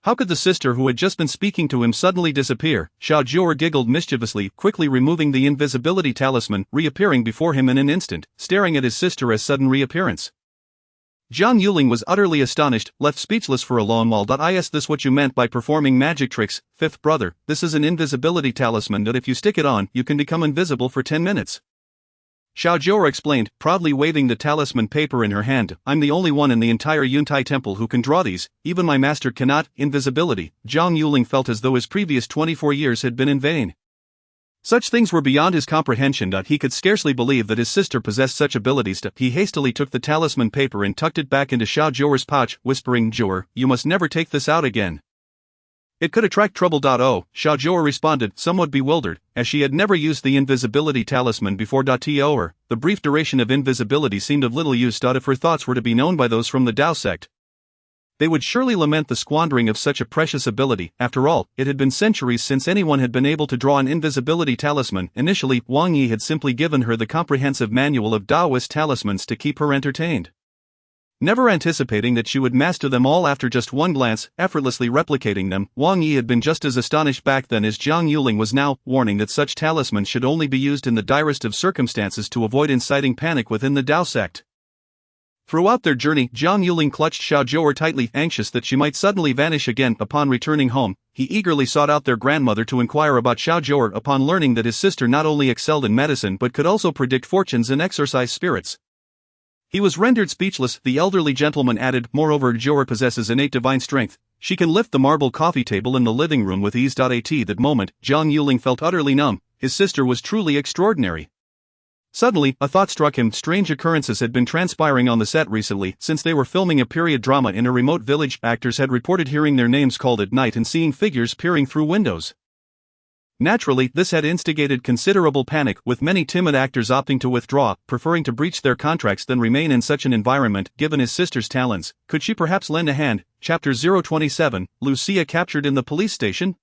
How could the sister who had just been speaking to him suddenly disappear? Jiu'er giggled mischievously, quickly removing the invisibility talisman, reappearing before him in an instant, staring at his sister as sudden reappearance. Jiang Yuling was utterly astonished, left speechless for a long while. Is this what you meant by performing magic tricks, fifth brother? This is an invisibility talisman that if you stick it on, you can become invisible for 10 minutes. Jiu'er explained, proudly waving the talisman paper in her hand. I'm the only one in the entire Yuntai temple who can draw these, even my master cannot. Invisibility. Jiang Yuling felt as though his previous 24 years had been in vain. Such things were beyond his comprehension. He could scarcely believe that his sister possessed such abilities. He hastily took the talisman paper and tucked it back into Jiu'er's pouch, whispering, Jiu'er, you must never take this out again. It could attract trouble. Jiu'er responded, somewhat bewildered, as she had never used the invisibility talisman before. The brief duration of invisibility seemed of little use. If her thoughts were to be known by those from the Tao sect, they would surely lament the squandering of such a precious ability. After all, it had been centuries since anyone had been able to draw an invisibility talisman. Initially, Wang Yi had simply given her the comprehensive manual of Taoist talismans to keep her entertained. Never anticipating that she would master them all after just one glance, effortlessly replicating them, Wang Yi had been just as astonished back then as Jiang Yuling was now, warning that such talismans should only be used in the direst of circumstances to avoid inciting panic within the Tao sect. Throughout their journey, Jiang Yuling clutched Jiu'er tightly, anxious that she might suddenly vanish again. Upon returning home, he eagerly sought out their grandmother to inquire about Jiu'er. Upon learning that his sister not only excelled in medicine but could also predict fortunes and exorcise spirits, he was rendered speechless. The elderly gentleman added, moreover, Jiu'er possesses innate divine strength. She can lift the marble coffee table in the living room with ease. At that moment, Jiang Yuling felt utterly numb. His sister was truly extraordinary. Suddenly, a thought struck him. Strange occurrences had been transpiring on the set recently. Since they were filming a period drama in a remote village, actors had reported hearing their names called at night and seeing figures peering through windows. Naturally, this had instigated considerable panic, with many timid actors opting to withdraw, preferring to breach their contracts than remain in such an environment. Given his sister's talents, could she perhaps lend a hand? Chapter 027, Lucia captured in the police station?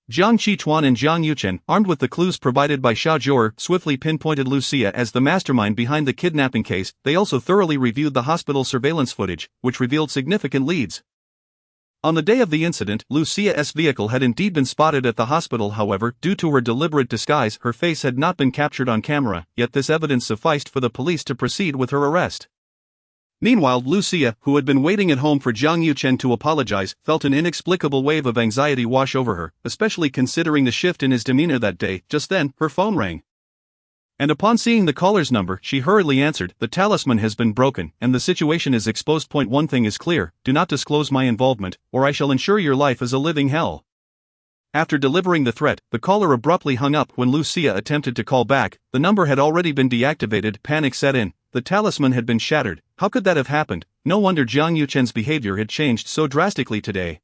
Jiang Qichuan and Jiang Yuchen, armed with the clues provided by Jiu'er, swiftly pinpointed Lucia as the mastermind behind the kidnapping case. They also thoroughly reviewed the hospital surveillance footage, which revealed significant leads. On the day of the incident, Lucia's vehicle had indeed been spotted at the hospital. However, due to her deliberate disguise, her face had not been captured on camera, yet this evidence sufficed for the police to proceed with her arrest. Meanwhile, Lucia, who had been waiting at home for Jiang Yuchen to apologize, felt an inexplicable wave of anxiety wash over her, especially considering the shift in his demeanor that day. Just then, her phone rang. And upon seeing the caller's number, she hurriedly answered, the talisman has been broken, and the situation is exposed. One thing is clear, do not disclose my involvement, or I shall ensure your life is a living hell. After delivering the threat, the caller abruptly hung up. When Lucia attempted to call back, the number had already been deactivated. Panic set in. The talisman had been shattered. How could that have happened? No wonder Jiang Yuchen's behavior had changed so drastically today.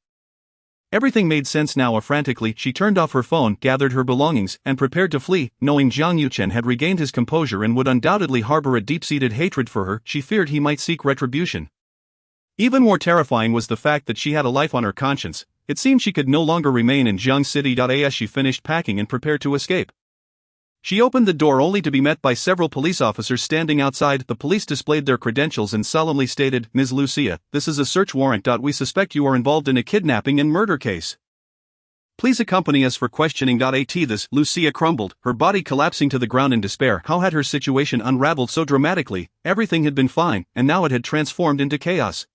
Everything made sense now. Frantically, she turned off her phone, gathered her belongings, and prepared to flee. Knowing Jiang Yuchen had regained his composure and would undoubtedly harbor a deep-seated hatred for her, she feared he might seek retribution. Even more terrifying was the fact that she had a life on her conscience. It seemed she could no longer remain in Jiang City. As she finished packing and prepared to escape, she opened the door only to be met by several police officers standing outside. The police displayed their credentials and solemnly stated, Ms. Lucia, this is a search warrant. We suspect you are involved in a kidnapping and murder case. Please accompany us for questioning. This, Lucia crumbled, her body collapsing to the ground in despair. How had her situation unraveled so dramatically? Everything had been fine, and now it had transformed into chaos.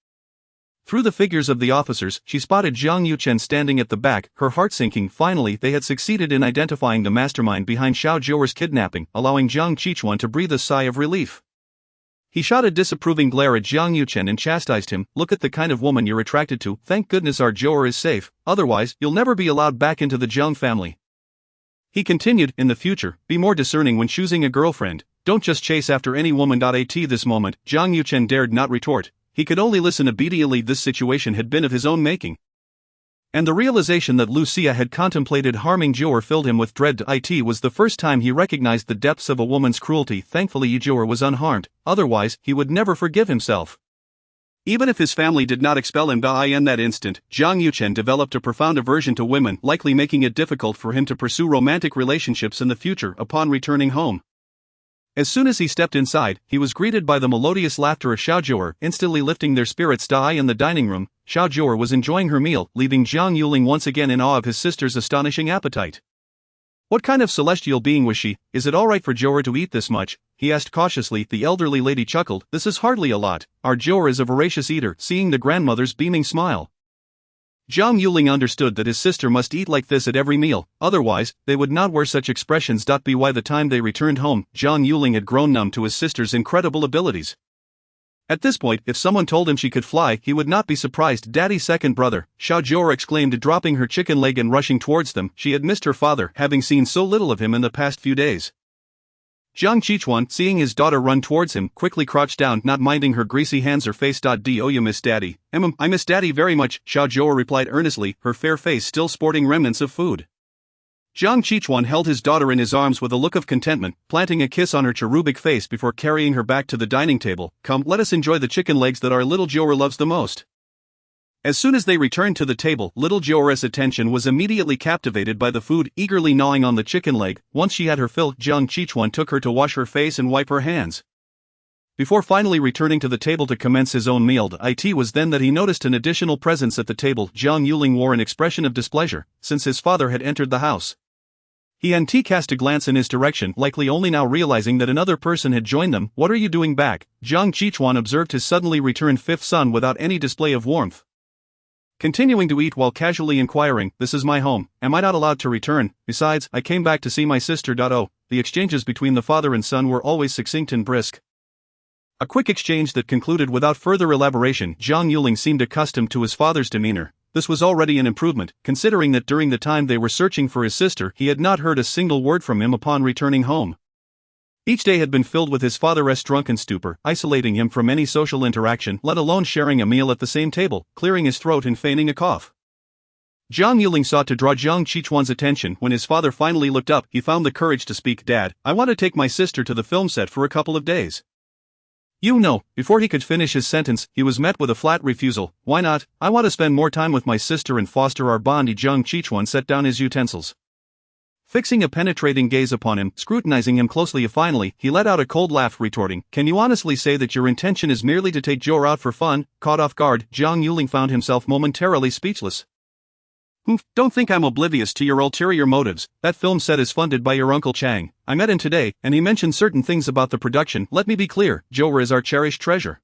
Through the figures of the officers, she spotted Jiang Yuchen standing at the back, her heart sinking. Finally, they had succeeded in identifying the mastermind behind Jiu'er's kidnapping, allowing Jiang Qichuan to breathe a sigh of relief. He shot a disapproving glare at Jiang Yuchen and chastised him, look at the kind of woman you're attracted to. Thank goodness our Jiu'er is safe, otherwise, you'll never be allowed back into the Jiang family. He continued, in the future, be more discerning when choosing a girlfriend. Don't just chase after any woman. At this moment, Jiang Yuchen dared not retort. He could only listen obediently. This situation had been of his own making. And the realization that Lucia had contemplated harming Jiu'er filled him with dread. It was the first time he recognized the depths of a woman's cruelty. Thankfully Jiu'er was unharmed, otherwise he would never forgive himself. Even if his family did not expel him in that instant, Jiang Yuchen developed a profound aversion to women, likely making it difficult for him to pursue romantic relationships in the future upon returning home. As soon as he stepped inside, he was greeted by the melodious laughter of Xiao Jiu'er, instantly lifting their spirits. In the dining room, Xiao Jiu'er was enjoying her meal, leaving Jiang Yuling once again in awe of his sister's astonishing appetite. What kind of celestial being was she? Is it alright for Jiu'er to eat this much? He asked cautiously. The elderly lady chuckled. This is hardly a lot. Our Jiu'er is a voracious eater. Seeing the grandmother's beaming smile, Jiang Yuling understood that his sister must eat like this at every meal, otherwise, they would not wear such expressions. By the time they returned home, Jiang Yuling had grown numb to his sister's incredible abilities. At this point, if someone told him she could fly, he would not be surprised. Daddy's second brother, Xiao Jiu'er exclaimed, dropping her chicken leg and rushing towards them. She had missed her father, having seen so little of him in the past few days. Jiang Qichuan, seeing his daughter run towards him, quickly crouched down, not minding her greasy hands or face. Do you miss Daddy? I miss Daddy very much, Xiao Jiu'er replied earnestly, her fair face still sporting remnants of food. Jiang Qichuan held his daughter in his arms with a look of contentment, planting a kiss on her cherubic face before carrying her back to the dining table. Come, let us enjoy the chicken legs that our little Jiu'er loves the most. As soon as they returned to the table, little Jiu'er's attention was immediately captivated by the food, eagerly gnawing on the chicken leg. Once she had her fill, Jiang Qichuan took her to wash her face and wipe her hands. Before finally returning to the table to commence his own meal, it was then that he noticed an additional presence at the table. Jiang Yuling wore an expression of displeasure, since his father had entered the house. He cast a glance in his direction, likely only now realizing that another person had joined them. What are you doing back? Jiang Qichuan observed his suddenly returned fifth son without any display of warmth, continuing to eat while casually inquiring, this is my home, am I not allowed to return? Besides, I came back to see my sister. The exchanges between the father and son were always succinct and brisk. A quick exchange that concluded without further elaboration. Jiang Yuling seemed accustomed to his father's demeanor. This was already an improvement, considering that during the time they were searching for his sister he had not heard a single word from him upon returning home. Each day had been filled with his father's drunken stupor, isolating him from any social interaction, let alone sharing a meal at the same table, clearing his throat and feigning a cough. Jiang Yuling sought to draw Jiang Qichuan's attention. When his father finally looked up, he found the courage to speak. Dad, I want to take my sister to the film set for a couple of days. Before he could finish his sentence, he was met with a flat refusal. Why not? I want to spend more time with my sister and foster our bond. Jiang Qichuan set down his utensils, fixing a penetrating gaze upon him, scrutinizing him closely. Finally, he let out a cold laugh, retorting, can you honestly say that your intention is merely to take Jiu'er out for fun? Caught off guard, Jiang Yuling found himself momentarily speechless. Don't think I'm oblivious to your ulterior motives. That film set is funded by your Uncle Chang. I met him today, and he mentioned certain things about the production. Let me be clear, Jiu'er is our cherished treasure,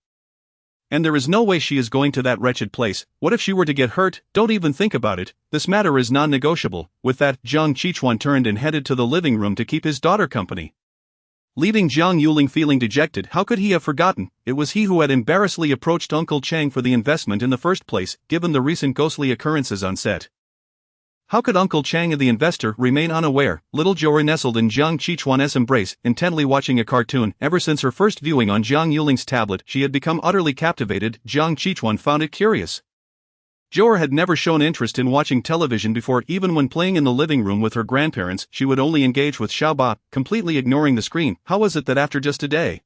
and there is no way she is going to that wretched place. What if she were to get hurt? Don't even think about it. This matter is non-negotiable. With that, Jiang Qichuan turned and headed to the living room to keep his daughter company, leaving Jiang Yuling feeling dejected. How could he have forgotten? It was he who had embarrassedly approached Uncle Chang for the investment in the first place, given the recent ghostly occurrences on set. How could Uncle Chang, the investor, remain unaware? Little Jiu'er nestled in Jiang Qichuan's embrace, intently watching a cartoon. Ever since her first viewing on Jiang Yuling's tablet, she had become utterly captivated. Jiang Qichuan found it curious. Jiu'er had never shown interest in watching television before. Even when playing in the living room with her grandparents, she would only engage with Xiaoba, completely ignoring the screen. How was it that after just a day,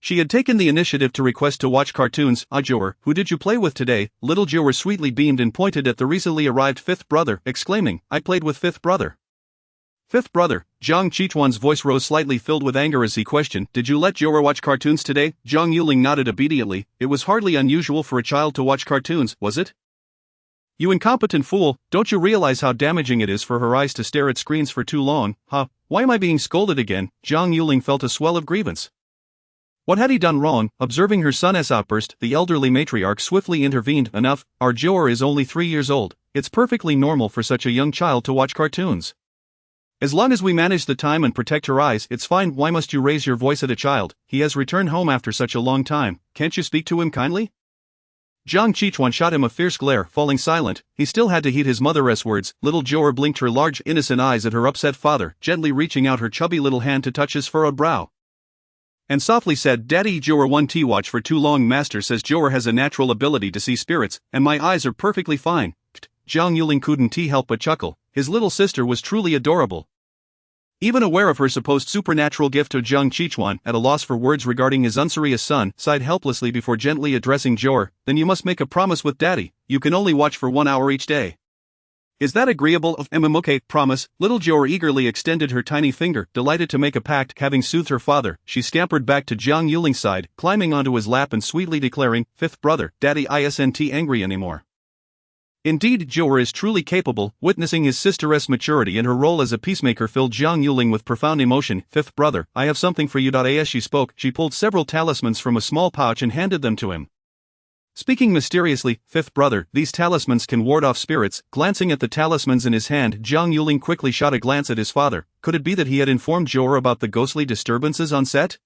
she had taken the initiative to request to watch cartoons? Jiu'er, who did you play with today? Little Jiu'er sweetly beamed and pointed at the recently arrived fifth brother, exclaiming, I played with fifth brother. Fifth brother? Jiang Qichuan's voice rose slightly, filled with anger as he questioned, did you let Jiu'er watch cartoons today? Jiang Yuling nodded obediently. It was hardly unusual for a child to watch cartoons, was it? You incompetent fool, don't you realize how damaging it is for her eyes to stare at screens for too long? Why am I being scolded again? Jiang Yuling felt a swell of grievance. What had he done wrong? Observing her son's outburst, the elderly matriarch swiftly intervened. Enough, our Jiu'er is only 3 years old. It's perfectly normal for such a young child to watch cartoons. As long as we manage the time and protect her eyes, it's fine. Why must you raise your voice at a child? He has returned home after such a long time. Can't you speak to him kindly? Jiang Qichuan shot him a fierce glare. Falling silent, he still had to heed his mother's words. Little Jiu'er blinked her large, innocent eyes at her upset father, gently reaching out her chubby little hand to touch his furrowed brow, and softly said, Daddy, Jiu'er won't watch for too long. Master says Jiu'er has a natural ability to see spirits, and my eyes are perfectly fine. Jiang Yuling couldn't help but chuckle. His little sister was truly adorable. Even aware of her supposed supernatural gift to Jiang Qichuan, at a loss for words regarding his uncerious son, sighed helplessly before gently addressing Jiu'er. Then you must make a promise with Daddy. You can only watch for 1 hour each day. Is that agreeable? Okay, promise. Little Jiu'er eagerly extended her tiny finger, delighted to make a pact. Having soothed her father, she scampered back to Jiang Yuling's side, climbing onto his lap and sweetly declaring, "Fifth brother, Daddy isn't angry anymore." Indeed, Jiu'er is truly capable. Witnessing his sister's maturity and her role as a peacemaker filled Jiang Yuling with profound emotion. "Fifth brother, I have something for you." As she spoke, she pulled several talismans from a small pouch and handed them to him. Speaking mysteriously, "Fifth brother, these talismans can ward off spirits." Glancing at the talismans in his hand, Jiang Yuling quickly shot a glance at his father. Could it be that he had informed Jiu'er about the ghostly disturbances on set?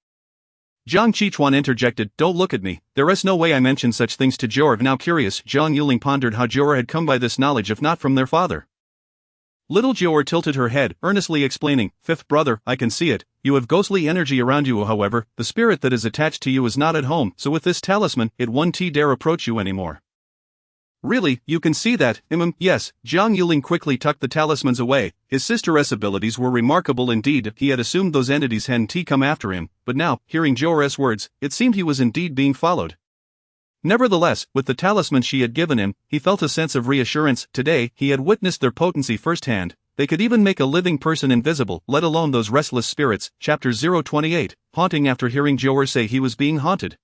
Jiang Qichuan interjected, "Don't look at me, there is no way I mentioned such things to Jiu'er." Now curious, Jiang Yuling pondered how Jiu'er had come by this knowledge if not from their father. Little Jiu'er tilted her head, earnestly explaining, "Fifth brother, I can see it. You have ghostly energy around you. However, the spirit that is attached to you is not at home, so with this talisman, it won't dare approach you anymore." "Really, you can see that?" Yes." Jiang Yuling quickly tucked the talismans away. His sister's abilities were remarkable indeed. He had assumed those entities hadn't come after him, but now, hearing Jiu'er's words, it seemed he was indeed being followed. Nevertheless, with the talisman she had given him, he felt a sense of reassurance. Today, he had witnessed their potency firsthand. They could even make a living person invisible, let alone those restless spirits. Chapter 028, Haunting. After hearing Jiu'er say he was being haunted,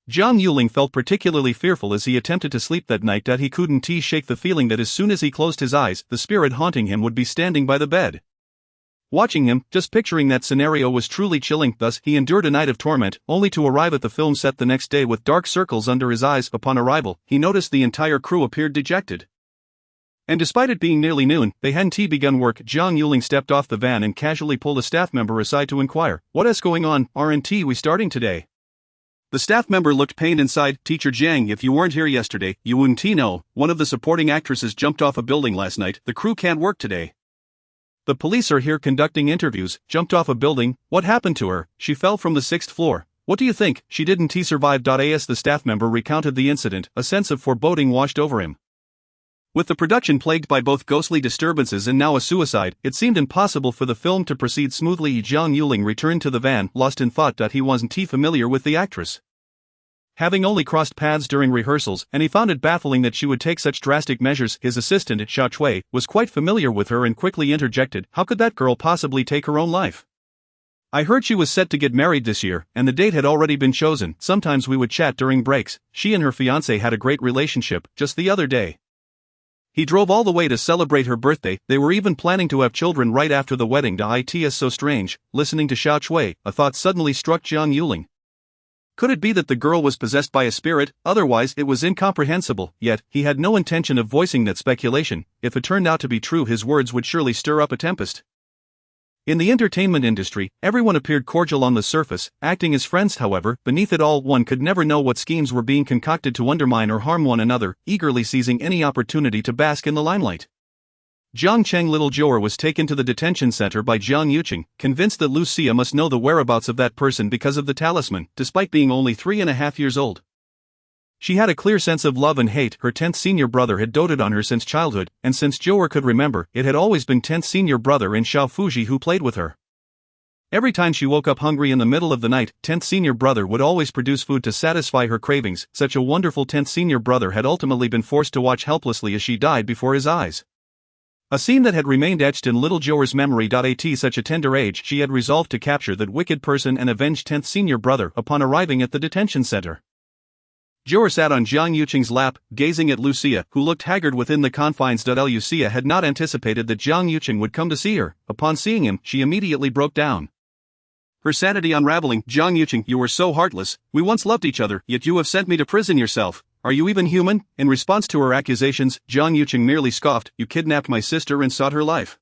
Jiang Yuling felt particularly fearful as he attempted to sleep that night. He couldn't shake the feeling that as soon as he closed his eyes, the spirit haunting him would be standing by the bed, watching him. Just picturing that scenario was truly chilling. Thus, he endured a night of torment, only to arrive at the film set the next day with dark circles under his eyes. Upon arrival, he noticed the entire crew appeared dejected. And despite it being nearly noon, they hadn't begun work. Jiang Yuling stepped off the van and casually pulled a staff member aside to inquire, "What is going on? Aren't we starting today?" The staff member looked pained and sighed, "Teacher Jiang, if you weren't here yesterday, you wouldn't know. One of the supporting actresses jumped off a building last night. The crew can't work today. The police are here conducting interviews." "Jumped off a building? What happened to her?" "She fell from the 6th floor. What do you think? She didn't survive." As the staff member recounted the incident, a sense of foreboding washed over him. With the production plagued by both ghostly disturbances and now a suicide, it seemed impossible for the film to proceed smoothly. Jiang Yuling returned to the van, lost in thought. He wasn't familiar with the actress, having only crossed paths during rehearsals, and he found it baffling that she would take such drastic measures. His assistant, Xiao Chui, was quite familiar with her and quickly interjected, "How could that girl possibly take her own life? I heard she was set to get married this year, and the date had already been chosen. Sometimes we would chat during breaks. She and her fiancé had a great relationship. Just the other day, he drove all the way to celebrate her birthday. They were even planning to have children right after the wedding. It is so strange." Listening to Xiao Chui, a thought suddenly struck Jiang Yuling. Could it be that the girl was possessed by a spirit? Otherwise, it was incomprehensible. Yet, he had no intention of voicing that speculation. If it turned out to be true, his words would surely stir up a tempest. In the entertainment industry, everyone appeared cordial on the surface, acting as friends. However, beneath it all, one could never know what schemes were being concocted to undermine or harm one another, eagerly seizing any opportunity to bask in the limelight. Jiang Cheng. Little Jiu'er was taken to the detention center by Jiang Yuqing, convinced that Lucia must know the whereabouts of that person because of the talisman, despite being only 3.5 years old. She had a clear sense of love and hate. Her 10th senior brother had doted on her since childhood, and since Jiu'er could remember, it had always been 10th senior brother and Xiao Fuji who played with her. Every time she woke up hungry in the middle of the night, 10th senior brother would always produce food to satisfy her cravings. Such a wonderful 10th senior brother had ultimately been forced to watch helplessly as she died before his eyes. A scene that had remained etched in little Jiu'er's memory. At such a tender age, she had resolved to capture that wicked person and avenge 10th senior brother. Upon arriving at the detention center, Jiu'er sat on Jiang Yuqing's lap, gazing at Lucia, who looked haggard within the confines. Lucia had not anticipated that Jiang Yuqing would come to see her. Upon seeing him, she immediately broke down, her sanity unraveling. "Jiang Yuqing, you were so heartless. We once loved each other, yet you have sent me to prison yourself. Are you even human?" In response to her accusations, Jiang Yuqing merely scoffed, "You kidnapped my sister and sought her life.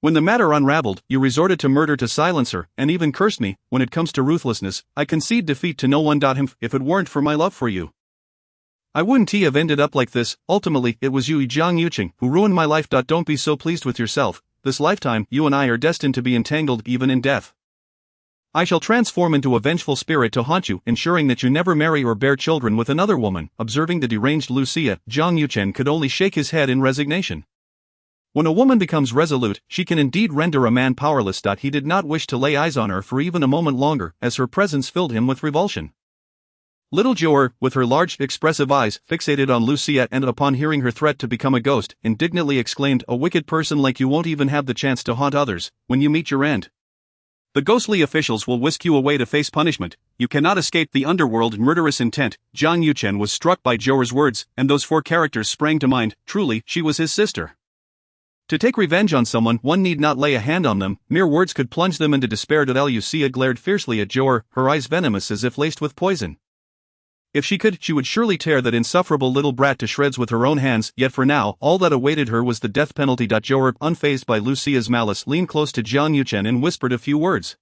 When the matter unraveled, you resorted to murder to silence her, and even cursed me. When it comes to ruthlessness, I concede defeat to no one. If it weren't for my love for you, I wouldn't have ended up like this. Ultimately, it was you, Jiang Yuqing, who ruined my life. Don't be so pleased with yourself. This lifetime, you and I are destined to be entangled even in death." I shall transform into a vengeful spirit to haunt you, ensuring that you never marry or bear children with another woman." Observing the deranged Lucia, Jiang Yuchen could only shake his head in resignation. When a woman becomes resolute, she can indeed render a man powerless. He did not wish to lay eyes on her for even a moment longer, as her presence filled him with revulsion. Little Jiu'er, with her large, expressive eyes fixated on Lucia and upon hearing her threat to become a ghost, indignantly exclaimed, "A wicked person like you won't even have the chance to haunt others when you meet your end. The ghostly officials will whisk you away to face punishment. You cannot escape the underworld murderous intent." Jiang Yuchen was struck by Jiu'er's words, and those four characters sprang to mind. Truly, she was his sister. To take revenge on someone, one need not lay a hand on them, mere words could plunge them into despair. Lucia glared fiercely at Jiu'er, her eyes venomous as if laced with poison. If she could, she would surely tear that insufferable little brat to shreds with her own hands, yet for now, all that awaited her was the death penalty. Jiu'er, unfazed by Lucia's malice, leaned close to Jiang Yuchen and whispered a few words.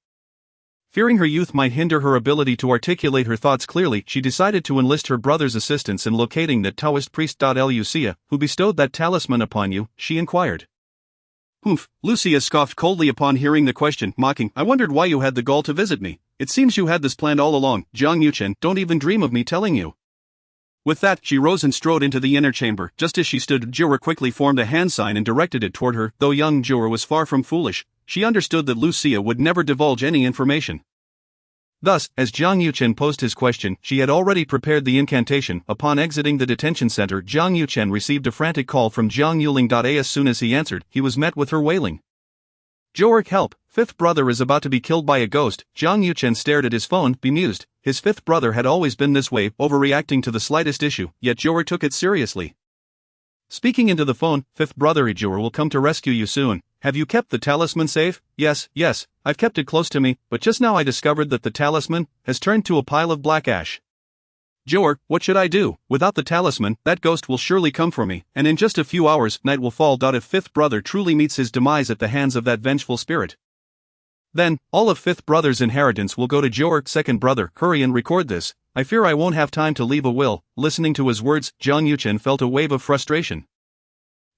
Fearing her youth might hinder her ability to articulate her thoughts clearly, she decided to enlist her brother's assistance in locating that Taoist priest. Lucia, who bestowed that talisman upon you? She inquired. "Humph," Lucia scoffed coldly upon hearing the question, mocking, "I wondered why you had the gall to visit me. It seems you had this planned all along." "Jiang Yuchen, don't even dream of me telling you." With that, she rose and strode into the inner chamber. Just as she stood, Jiu'er quickly formed a hand sign and directed it toward her. Though young Jiu'er was far from foolish, she understood that Lucia would never divulge any information. Thus, as Jiang Yuchen posed his question, she had already prepared the incantation. Upon exiting the detention center, Jiang Yuchen received a frantic call from Jiang Yuling. As soon as he answered, he was met with her wailing. "Jiu'er, help! Fifth brother is about to be killed by a ghost." Jiang Yuchen stared at his phone, bemused. His fifth brother had always been this way, overreacting to the slightest issue, yet Jiu'er took it seriously. Speaking into the phone, "Fifth brother, Jiu'er will come to rescue you soon. Have you kept the talisman safe?" Yes, I've kept it close to me, but just now I discovered that the talisman has turned to a pile of black ash." "Jiu'er, what should I do? Without the talisman, that ghost will surely come for me, and in just a few hours, night will fall. If fifth brother truly meets his demise at the hands of that vengeful spirit, then all of fifth brother's inheritance will go to Jiu'er." "Second brother, hurry and record this. I fear I won't have time to leave a will." Listening to his words, Jiang Yuchen felt a wave of frustration.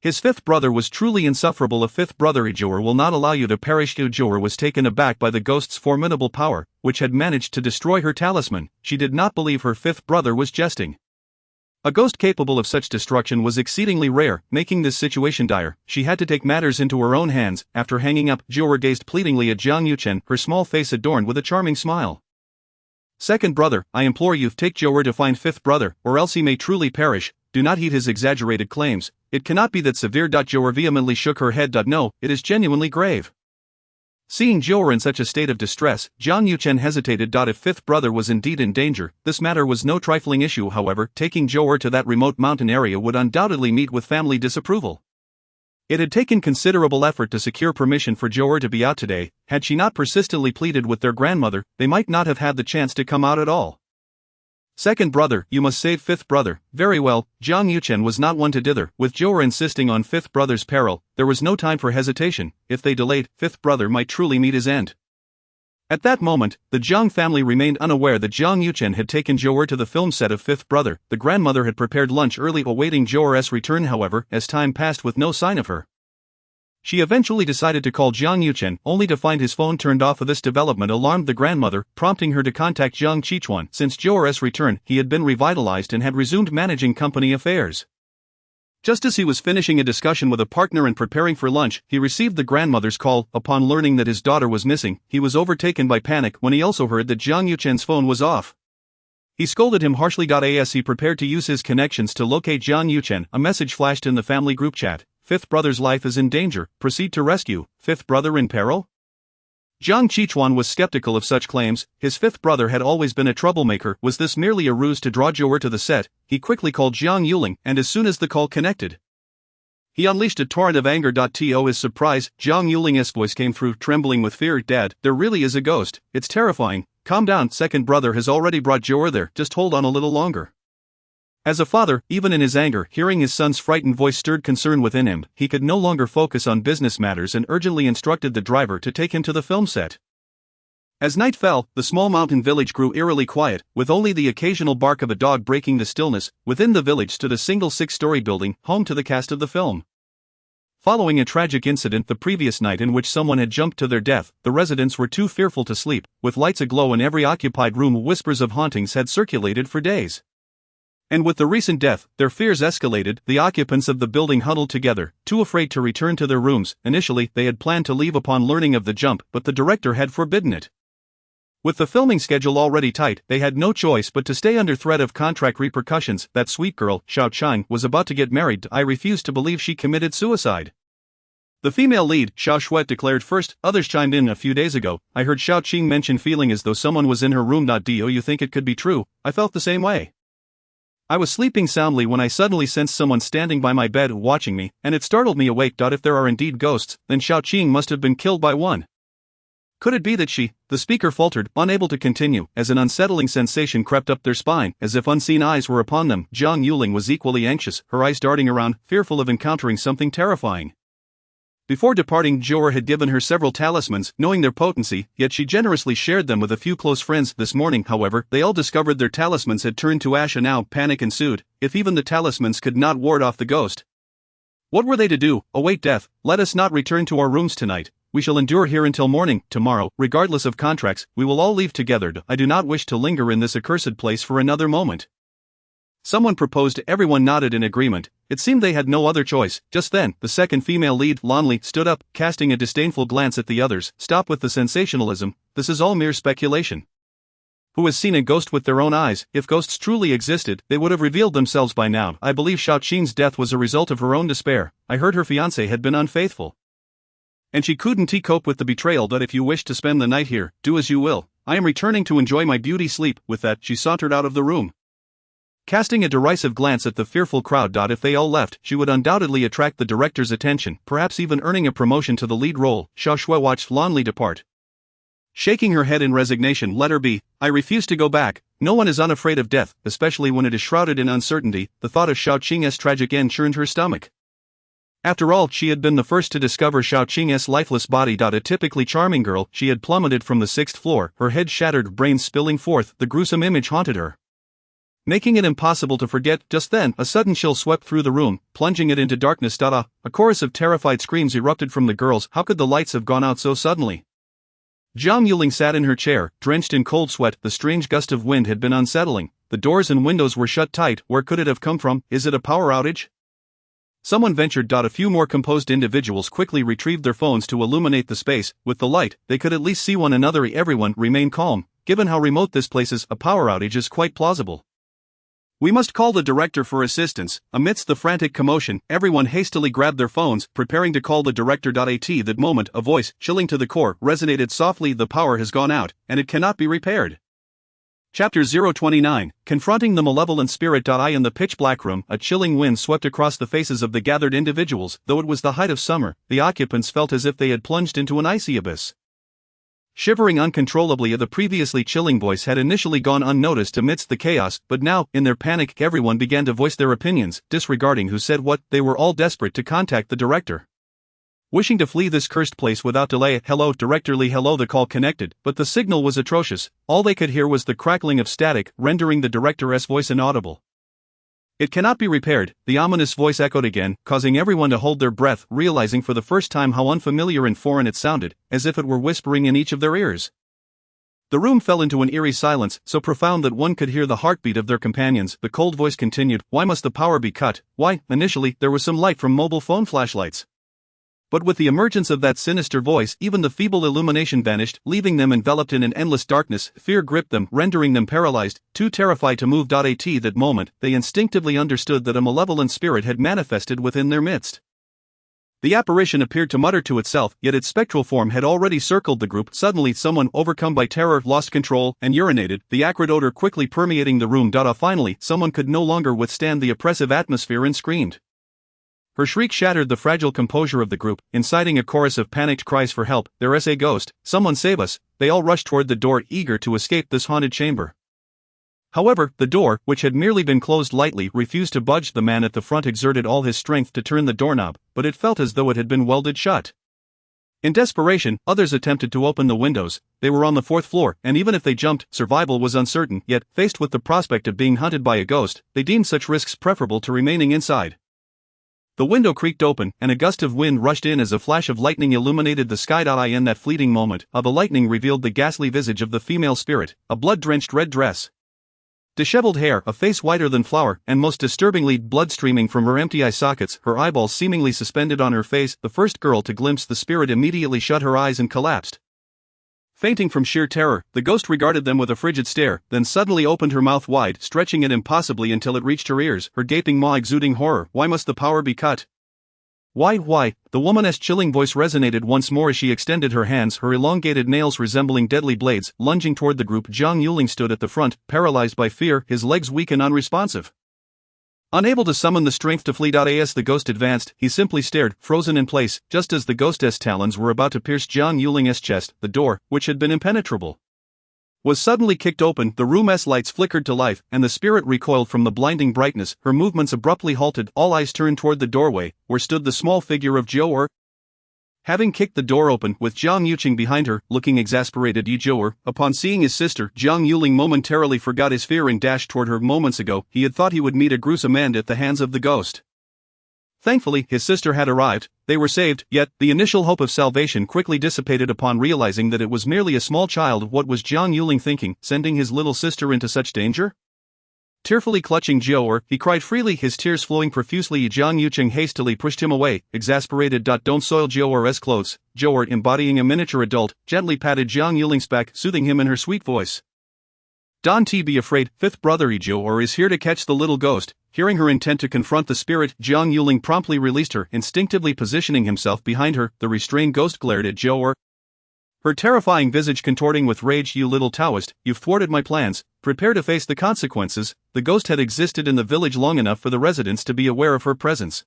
His fifth brother was truly insufferable. "A fifth brother, Jiu'er will not allow you to perish." Jiu'er was taken aback by the ghost's formidable power, which had managed to destroy her talisman. She did not believe her fifth brother was jesting. A ghost capable of such destruction was exceedingly rare, making this situation dire. She had to take matters into her own hands. After hanging up, Jiu'er gazed pleadingly at Jiang Yuchen, her small face adorned with a charming smile. "Second brother, I implore you, take Jiu'er to find fifth brother, or else he may truly perish. Do not heed his exaggerated claims. It cannot be that severe." Jiu'er vehemently shook her head. "No, it is genuinely grave." Seeing Jiu'er in such a state of distress, Jiang Yuchen hesitated. If fifth brother was indeed in danger, this matter was no trifling issue. However, taking Jiu'er to that remote mountain area would undoubtedly meet with family disapproval. It had taken considerable effort to secure permission for Jiu'er to be out today. Had she not persistently pleaded with their grandmother, they might not have had the chance to come out at all. "Second brother, you must save fifth brother." Very well, Jiang Yuchen was not one to dither. With Jiu'er insisting on fifth brother's peril, there was no time for hesitation. If they delayed, fifth brother might truly meet his end. At that moment, the Jiang family remained unaware that Jiang Yuchen had taken Jiu'er to the film set of Fifth Brother. The grandmother had prepared lunch early, awaiting Jiu'er's return. However, as time passed with no sign of her, she eventually decided to call Jiang Yuchen, only to find his phone turned off. This development alarmed the grandmother, prompting her to contact Jiang Qichuan. Since Jiu'er's return, he had been revitalized and had resumed managing company affairs. Just as he was finishing a discussion with a partner and preparing for lunch, he received the grandmother's call. Upon learning that his daughter was missing, he was overtaken by panic when he also heard that Jiang Yuchen's phone was off. He scolded him harshly. As he prepared to use his connections to locate Jiang Yuchen, a message flashed in the family group chat. "Fifth brother's life is in danger, proceed to rescue." Fifth brother in peril? Jiang Qichuan was skeptical of such claims. His fifth brother had always been a troublemaker. Was this merely a ruse to draw Jiu'er to the set? He quickly called Jiang Yuling, and as soon as the call connected, he unleashed a torrent of anger. To his surprise, Jiang Yuling's voice came through, trembling with fear. "Dad, there really is a ghost. It's terrifying." "Calm down, second brother has already brought Jiu'er there, just hold on a little longer." As a father, even in his anger, hearing his son's frightened voice stirred concern within him. He could no longer focus on business matters and urgently instructed the driver to take him to the film set. As night fell, the small mountain village grew eerily quiet, with only the occasional bark of a dog breaking the stillness. Within the village stood a single 6-story building, home to the cast of the film. Following a tragic incident the previous night in which someone had jumped to their death, the residents were too fearful to sleep. With lights aglow in every occupied room, whispers of hauntings had circulated for days. And with the recent death, their fears escalated. The occupants of the building huddled together, too afraid to return to their rooms. Initially, they had planned to leave upon learning of the jump, but the director had forbidden it. With the filming schedule already tight, they had no choice but to stay under threat of contract repercussions. That sweet girl, Jiang, was about to get married. I refuse to believe she committed suicide. The female lead, Shuet, declared first. Others chimed in. A few days ago, I heard Xiaoqing mention feeling as though someone was in her room. Do you think it could be true? I felt the same way. I was sleeping soundly when I suddenly sensed someone standing by my bed watching me, and it startled me awake. If there are indeed ghosts, then Xiaoqing must have been killed by one. Could it be that she? The speaker faltered, unable to continue, as an unsettling sensation crept up their spine, as if unseen eyes were upon them. Jiang Yuling was equally anxious, her eyes darting around, fearful of encountering something terrifying. Before departing, Jiu'er had given her several talismans, knowing their potency, yet she generously shared them with a few close friends. This morning, however, they all discovered their talismans had turned to ash, and now panic ensued. If even the talismans could not ward off the ghost, what were they to do? Await death. Let us not return to our rooms tonight. We shall endure here until morning. Tomorrow, regardless of contracts, we will all leave together. I do not wish to linger in this accursed place for another moment. Someone proposed. Everyone nodded in agreement. It seemed they had no other choice. Just then, the second female lead, Lanli, stood up, casting a disdainful glance at the others. Stop with the sensationalism. This is all mere speculation. Who has seen a ghost with their own eyes? If ghosts truly existed, they would have revealed themselves by now. I believe Xiaoqing's death was a result of her own despair. I heard her fiancé had been unfaithful, and she couldn't cope with the betrayal. If you wish to spend the night here, do as you will. I am returning to enjoy my beauty sleep. With that, she sauntered out of the room, casting a derisive glance at the fearful crowd. If they all left, she would undoubtedly attract the director's attention, perhaps even earning a promotion to the lead role. Shuet watched Lanli depart, shaking her head in resignation. Let her be. I refuse to go back. No one is unafraid of death, especially when it is shrouded in uncertainty. The thought of Xiaoqing's tragic end churned her stomach. After all, she had been the first to discover Xiaoqing's lifeless body. A typically charming girl, she had plummeted from the 6th floor, her head shattered, brains spilling forth. The gruesome image haunted her, making it impossible to forget. Just then, a sudden chill swept through the room, plunging it into darkness. A chorus of terrified screams erupted from the girls. How could the lights have gone out so suddenly? Jiang Yuling sat in her chair, drenched in cold sweat. The strange gust of wind had been unsettling. The doors and windows were shut tight. Where could it have come from? Is it a power outage? Someone ventured. A few more composed individuals quickly retrieved their phones to illuminate the space. With the light, they could at least see one another. Everyone, remain calm. Given how remote this place is, a power outage is quite plausible. We must call the director for assistance. Amidst the frantic commotion, everyone hastily grabbed their phones, preparing to call the director. At that moment, a voice, chilling to the core, resonated softly. The power has gone out, and it cannot be repaired. Chapter 029, Confronting the Malevolent Spirit. In the pitch-black room, a chilling wind swept across the faces of the gathered individuals. Though it was the height of summer, the occupants felt as if they had plunged into an icy abyss. Shivering uncontrollably, the previously chilling voice had initially gone unnoticed amidst the chaos, but now, in their panic, everyone began to voice their opinions, disregarding who said what. They were all desperate to contact the director, wishing to flee this cursed place without delay. Hello, Director Lee. Hello. The call connected, but the signal was atrocious. All they could hear was the crackling of static, rendering the director's voice inaudible. It cannot be repaired, the ominous voice echoed again, causing everyone to hold their breath, realizing for the first time how unfamiliar and foreign it sounded, as if it were whispering in each of their ears. The room fell into an eerie silence, so profound that one could hear the heartbeat of their companions. The cold voice continued, Why must the power be cut? Why? Initially, there was some light from mobile phone flashlights, but with the emergence of that sinister voice, even the feeble illumination vanished, leaving them enveloped in an endless darkness. Fear gripped them, rendering them paralyzed, too terrified to move. At that moment, they instinctively understood that a malevolent spirit had manifested within their midst. The apparition appeared to mutter to itself, yet its spectral form had already circled the group. Suddenly, someone, overcome by terror, lost control and urinated, the acrid odor quickly permeating the room. Finally, someone could no longer withstand the oppressive atmosphere and screamed. Her shriek shattered the fragile composure of the group, inciting a chorus of panicked cries for help. There's a ghost, someone save us. They all rushed toward the door, eager to escape this haunted chamber. However, the door, which had merely been closed lightly, refused to budge. The man at the front exerted all his strength to turn the doorknob, but it felt as though it had been welded shut. In desperation, others attempted to open the windows. They were on the 4th floor, and even if they jumped, survival was uncertain. Yet, faced with the prospect of being hunted by a ghost, they deemed such risks preferable to remaining inside. The window creaked open, and a gust of wind rushed in as a flash of lightning illuminated the sky. In that fleeting moment, the lightning revealed the ghastly visage of the female spirit, a blood-drenched red dress, disheveled hair, a face whiter than flour, and most disturbingly, blood streaming from her empty eye sockets, her eyeballs seemingly suspended on her face. The first girl to glimpse the spirit immediately shut her eyes and collapsed. Fainting from sheer terror, the ghost regarded them with a frigid stare, then suddenly opened her mouth wide, stretching it impossibly until it reached her ears, her gaping maw exuding horror. "Why must the power be cut? Why?" The woman's chilling voice resonated once more as she extended her hands, her elongated nails resembling deadly blades, lunging toward the group. Jiang Yuling stood at the front, paralyzed by fear, his legs weak and unresponsive. Unable to summon the strength to flee. As the ghost advanced, he simply stared, frozen in place, just as the ghost's talons were about to pierce Jiang Yuling's chest. The door, which had been impenetrable, was suddenly kicked open, the room's lights flickered to life, and the spirit recoiled from the blinding brightness, her movements abruptly halted. All eyes turned toward the doorway, where stood the small figure of Jiu'er. Having kicked the door open, with Jiang Yuqing behind her, looking exasperated, Jiu'er, upon seeing his sister, Jiang Yuling momentarily forgot his fear and dashed toward her. Moments ago, he had thought he would meet a gruesome end at the hands of the ghost. Thankfully, his sister had arrived, they were saved, yet, the initial hope of salvation quickly dissipated upon realizing that it was merely a small child. What was Jiang Yuling thinking, sending his little sister into such danger? Tearfully clutching Jiu'er, he cried freely, his tears flowing profusely. Jiang Yuqing hastily pushed him away, exasperated. "Don't soil Jiu'er's clothes." Jiu'er, embodying a miniature adult, gently patted Jiang Yuling's back, soothing him in her sweet voice. "Don't be afraid, fifth brother Jiu'er is here to catch the little ghost." Hearing her intent to confront the spirit, Jiang Yuling promptly released her, instinctively positioning himself behind her. The restrained ghost glared at Jiu'er, her terrifying visage contorting with rage. "You little Taoist, you've thwarted my plans, prepare to face the consequences." The ghost had existed in the village long enough for the residents to be aware of her presence.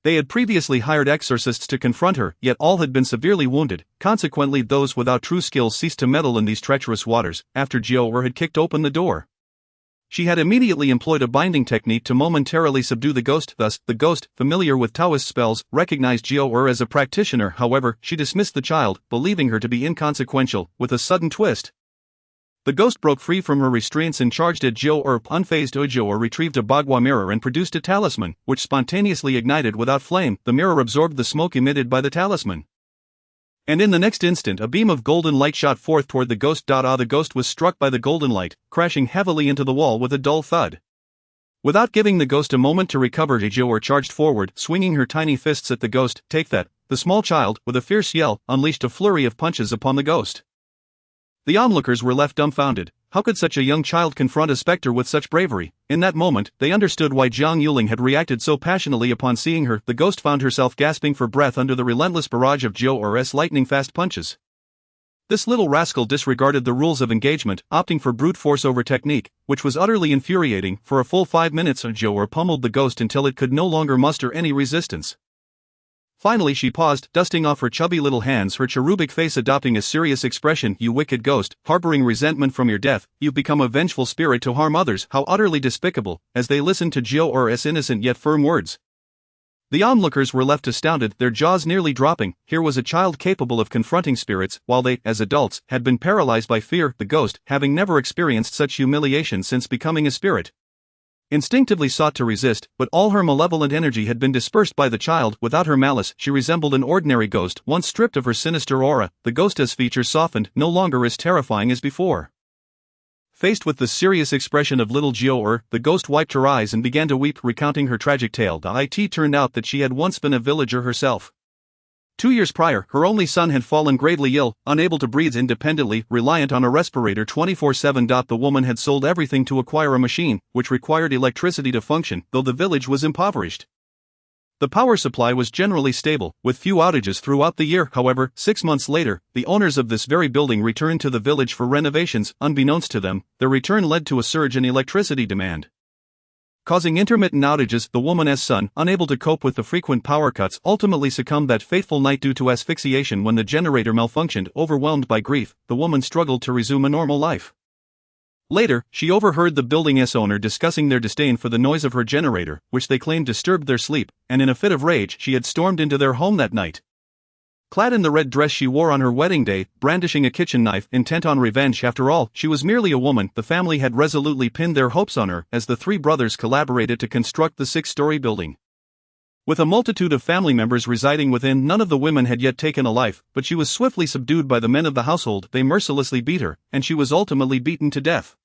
They had previously hired exorcists to confront her, yet all had been severely wounded. Consequently, those without true skill ceased to meddle in these treacherous waters. After Jiu'er had kicked open the door, she had immediately employed a binding technique to momentarily subdue the ghost. Thus, the ghost, familiar with Taoist spells, recognized Jiu'er as a practitioner. However, she dismissed the child, believing her to be inconsequential. With a sudden twist, the ghost broke free from her restraints and charged at Jiu'er. Unfazed, Jiu'er retrieved a bagua mirror and produced a talisman, which spontaneously ignited without flame. The mirror absorbed the smoke emitted by the talisman, and in the next instant a beam of golden light shot forth toward the ghost. The ghost was struck by the golden light, crashing heavily into the wall with a dull thud. Without giving the ghost a moment to recover, Jiu'er charged forward, swinging her tiny fists at the ghost. "Take that!" The small child, with a fierce yell, unleashed a flurry of punches upon the ghost. The onlookers were left dumbfounded. How could such a young child confront a specter with such bravery? In that moment, they understood why Jiang Yuling had reacted so passionately upon seeing her. The ghost found herself gasping for breath under the relentless barrage of Jiu'er's lightning-fast punches. This little rascal disregarded the rules of engagement, opting for brute force over technique, which was utterly infuriating. For a full 5 minutes, Jiu'er pummeled the ghost until it could no longer muster any resistance. Finally she paused, dusting off her chubby little hands, her cherubic face adopting a serious expression. "You wicked ghost, harboring resentment from your death, you've become a vengeful spirit to harm others. How utterly despicable!" As they listened to Jiu'er's innocent yet firm words, the onlookers were left astounded, their jaws nearly dropping. Here was a child capable of confronting spirits, while they, as adults, had been paralyzed by fear. The ghost, having never experienced such humiliation since becoming a spirit, instinctively sought to resist, but all her malevolent energy had been dispersed by the child. Without her malice, she resembled an ordinary ghost. Once stripped of her sinister aura, the ghost's features softened, no longer as terrifying as before. Faced with the serious expression of little Jiu'er, the ghost wiped her eyes and began to weep, recounting her tragic tale. It turned out that she had once been a villager herself. 2 years prior, her only son had fallen gravely ill, unable to breathe independently, reliant on a respirator 24/7. The woman had sold everything to acquire a machine, which required electricity to function, though the village was impoverished. The power supply was generally stable, with few outages throughout the year. However, 6 months later, the owners of this very building returned to the village for renovations. Unbeknownst to them, their return led to a surge in electricity demand, causing intermittent outages. The woman's son, unable to cope with the frequent power cuts, ultimately succumbed that fateful night due to asphyxiation when the generator malfunctioned. Overwhelmed by grief, the woman struggled to resume a normal life. Later, she overheard the building's owner discussing their disdain for the noise of her generator, which they claimed disturbed their sleep, and in a fit of rage she had stormed into their home that night. Clad in the red dress she wore on her wedding day, brandishing a kitchen knife, intent on revenge. After all, she was merely a woman. The family had resolutely pinned their hopes on her, as the three brothers collaborated to construct the 6-story building. With a multitude of family members residing within, none of the women had yet taken a life, but she was swiftly subdued by the men of the household. They mercilessly beat her, and she was ultimately beaten to death.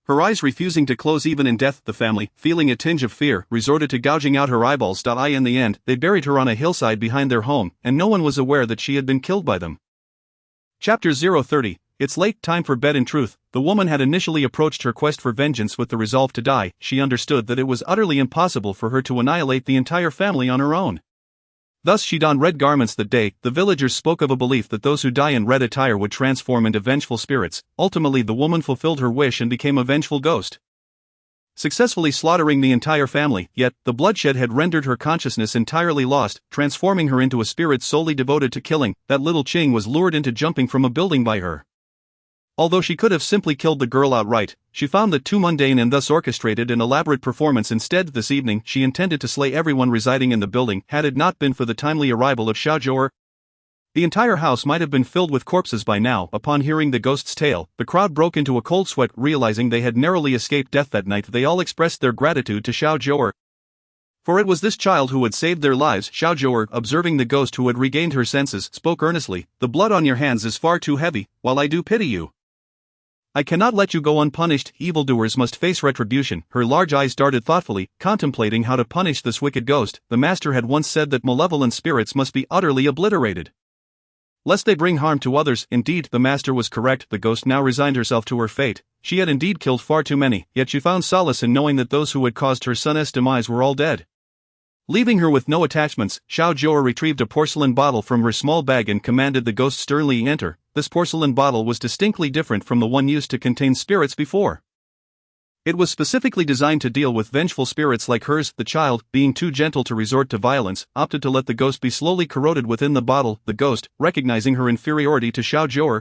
Her eyes refusing to close even in death, the family, feeling a tinge of fear, resorted to gouging out her eyeballs. In the end, they buried her on a hillside behind their home, and no one was aware that she had been killed by them. Chapter 030. It's late, time for bed. In truth, the woman had initially approached her quest for vengeance with the resolve to die. She understood that it was utterly impossible for her to annihilate the entire family on her own. Thus she donned red garments that day. The villagers spoke of a belief that those who die in red attire would transform into vengeful spirits. Ultimately, the woman fulfilled her wish and became a vengeful ghost, successfully slaughtering the entire family. Yet, the bloodshed had rendered her consciousness entirely lost, transforming her into a spirit solely devoted to killing. That little Jiang was lured into jumping from a building by her. Although she could have simply killed the girl outright, she found that too mundane and thus orchestrated an elaborate performance. Instead, this evening, she intended to slay everyone residing in the building. Had it not been for the timely arrival of Jiu'er, the entire house might have been filled with corpses by now. Upon hearing the ghost's tale, the crowd broke into a cold sweat. Realizing they had narrowly escaped death that night, they all expressed their gratitude to Jiu'er, for it was this child who had saved their lives. Jiu'er, observing the ghost who had regained her senses, spoke earnestly. The blood on your hands is far too heavy. While I do pity you, I cannot let you go unpunished. Evildoers must face retribution. Her large eyes darted thoughtfully, contemplating how to punish this wicked ghost. The master had once said that malevolent spirits must be utterly obliterated, lest they bring harm to others. Indeed, the master was correct. The ghost now resigned herself to her fate. She had indeed killed far too many, yet she found solace in knowing that those who had caused her son's demise were all dead. Leaving her with no attachments, Jiu'er retrieved a porcelain bottle from her small bag and commanded the ghost sternly enter. This porcelain bottle was distinctly different from the one used to contain spirits before. It was specifically designed to deal with vengeful spirits like hers. The child, being too gentle to resort to violence, opted to let the ghost be slowly corroded within the bottle. The ghost, recognizing her inferiority to Jiu'er,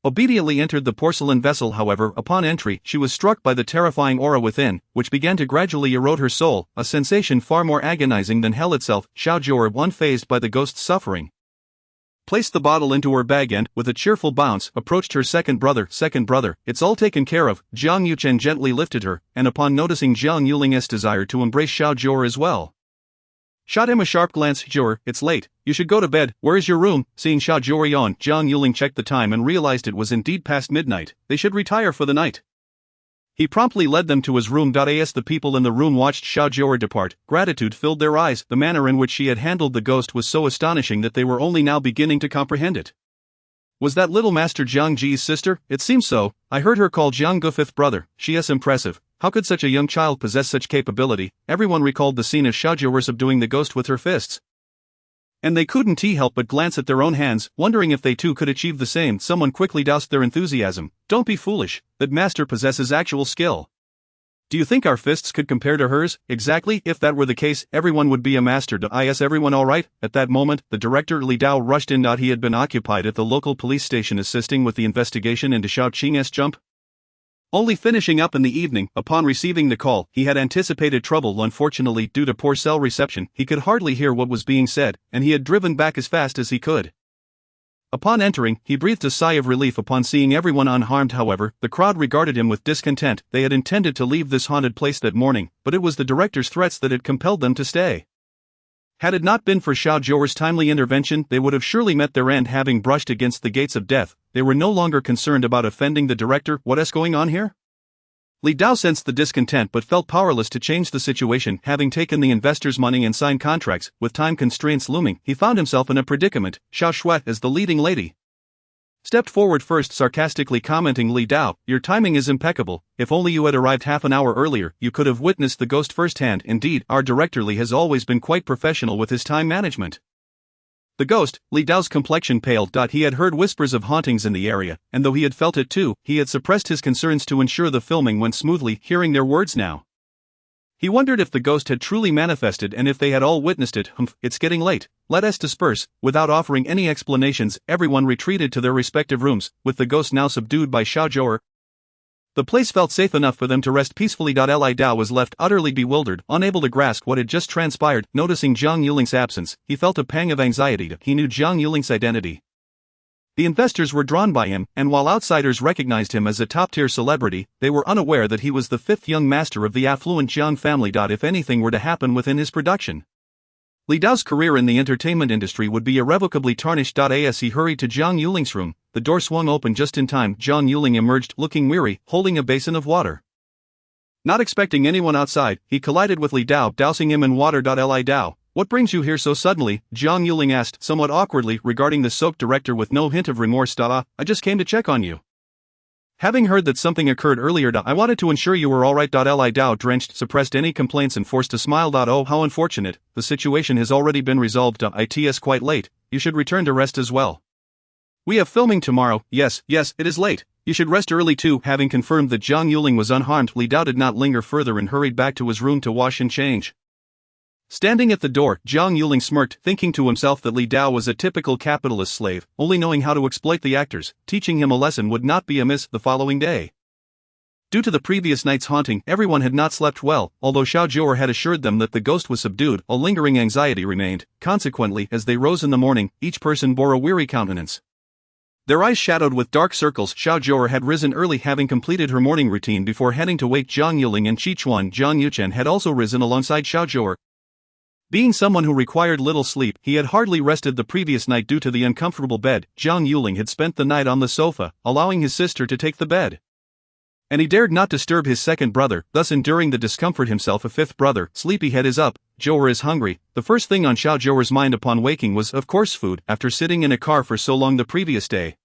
obediently entered the porcelain vessel. However, upon entry, she was struck by the terrifying aura within, which began to gradually erode her soul, a sensation far more agonizing than hell itself. Jiu'er, unfazed by the ghost's suffering, placed the bottle into her bag and, with a cheerful bounce, approached her second brother. It's all taken care of. Jiang Yuchen gently lifted her, and upon noticing Jiang Yuling's desire to embrace Jiu'er as well, shot him a sharp glance. Jiu'er, it's late. You should go to bed. Where is your room? Seeing Jiu'er yawn, Jiang Yuling checked the time and realized it was indeed past midnight. They should retire for the night. He promptly led them to his room. As the people in the room watched Jiu'er depart, gratitude filled their eyes. The manner in which she had handled the ghost was so astonishing that they were only now beginning to comprehend it. Was that little Master Jiang Ji's sister? It seems so. I heard her call Jiang Gu fifth brother. She is impressive. How could such a young child possess such capability? Everyone recalled the scene of Jiu'er subduing the ghost with her fists, and they couldn't help but glance at their own hands, wondering if they too could achieve the same. Someone quickly doused their enthusiasm. Don't be foolish. That master possesses actual skill. Do you think our fists could compare to hers? Exactly. If that were the case, everyone would be a master. Is everyone alright? At that moment, the director Li Dao rushed in. He had been occupied at the local police station assisting with the investigation into Xiao Qing's jump, only finishing up in the evening. Upon receiving the call, he had anticipated trouble. Unfortunately, due to poor cell reception, he could hardly hear what was being said, and he had driven back as fast as he could. Upon entering, he breathed a sigh of relief upon seeing everyone unharmed. However, the crowd regarded him with discontent. They had intended to leave this haunted place that morning, but it was the director's threats that had compelled them to stay. Had it not been for Jiu'er's timely intervention, they would have surely met their end. Having brushed against the gates of death, they were no longer concerned about offending the director. What is going on here? Li Dao sensed the discontent but felt powerless to change the situation. Having taken the investors' money and signed contracts, with time constraints looming, he found himself in a predicament. Xiao Shuai, as the leading lady, stepped forward first, sarcastically commenting, Li Dao, your timing is impeccable. If only you had arrived half an hour earlier, you could have witnessed the ghost firsthand. Indeed, our director Li has always been quite professional with his time management. The ghost, Li Dao's complexion paled. He had heard whispers of hauntings in the area, and though he had felt it too, he had suppressed his concerns to ensure the filming went smoothly. Hearing their words now, he wondered if the ghost had truly manifested and if they had all witnessed it. It's getting late. Let us disperse. Without offering any explanations, everyone retreated to their respective rooms, with the ghost now subdued by Jiu'er. The place felt safe enough for them to rest peacefully. Li Dao was left utterly bewildered, unable to grasp what had just transpired. Noticing Jiang Yuling's absence, he felt a pang of anxiety. He knew Jiang Yuling's identity. The investors were drawn by him, and while outsiders recognized him as a top-tier celebrity, they were unaware that he was the fifth young master of the affluent Jiang family. If anything were to happen within his production, Li Dao's career in the entertainment industry would be irrevocably tarnished. As he hurried to Jiang Yuling's room, the door swung open just in time. Jiang Yuling emerged, looking weary, holding a basin of water. Not expecting anyone outside, he collided with Li Dao, dousing him in water. Li Dao, what brings you here so suddenly? Jiang Yuling asked, somewhat awkwardly, regarding the soap director with no hint of remorse. I just came to check on you. Having heard that something occurred earlier, I wanted to ensure you were alright. Li Dao drenched, suppressed any complaints and forced a smile. Oh, how unfortunate, the situation has already been resolved. It's quite late, you should return to rest as well. We have filming tomorrow. Yes, it is late. You should rest early too. Having confirmed that Jiang Yuling was unharmed, Li Dao did not linger further and hurried back to his room to wash and change. Standing at the door, Jiang Yuling smirked, thinking to himself that Li Dao was a typical capitalist slave, only knowing how to exploit the actors. Teaching him a lesson would not be amiss. The following day, due to the previous night's haunting, everyone had not slept well, although Jiu'er had assured them that the ghost was subdued. A lingering anxiety remained. Consequently, as they rose in the morning, each person bore a weary countenance. Their eyes shadowed with dark circles. Jiu'er had risen early, having completed her morning routine before heading to wake Jiang Yuling and Qichuan. Jiang Yuchen had also risen alongside Jiu'er. Being someone who required little sleep, he had hardly rested the previous night due to the uncomfortable bed. Jiang Yuling had spent the night on the sofa, allowing his sister to take the bed. And he dared not disturb his second brother, thus enduring the discomfort himself. A fifth brother, sleepyhead is up, Jiu'er is hungry. The first thing on Jiu'er's mind upon waking was, of course, food. After sitting in a car for so long the previous day,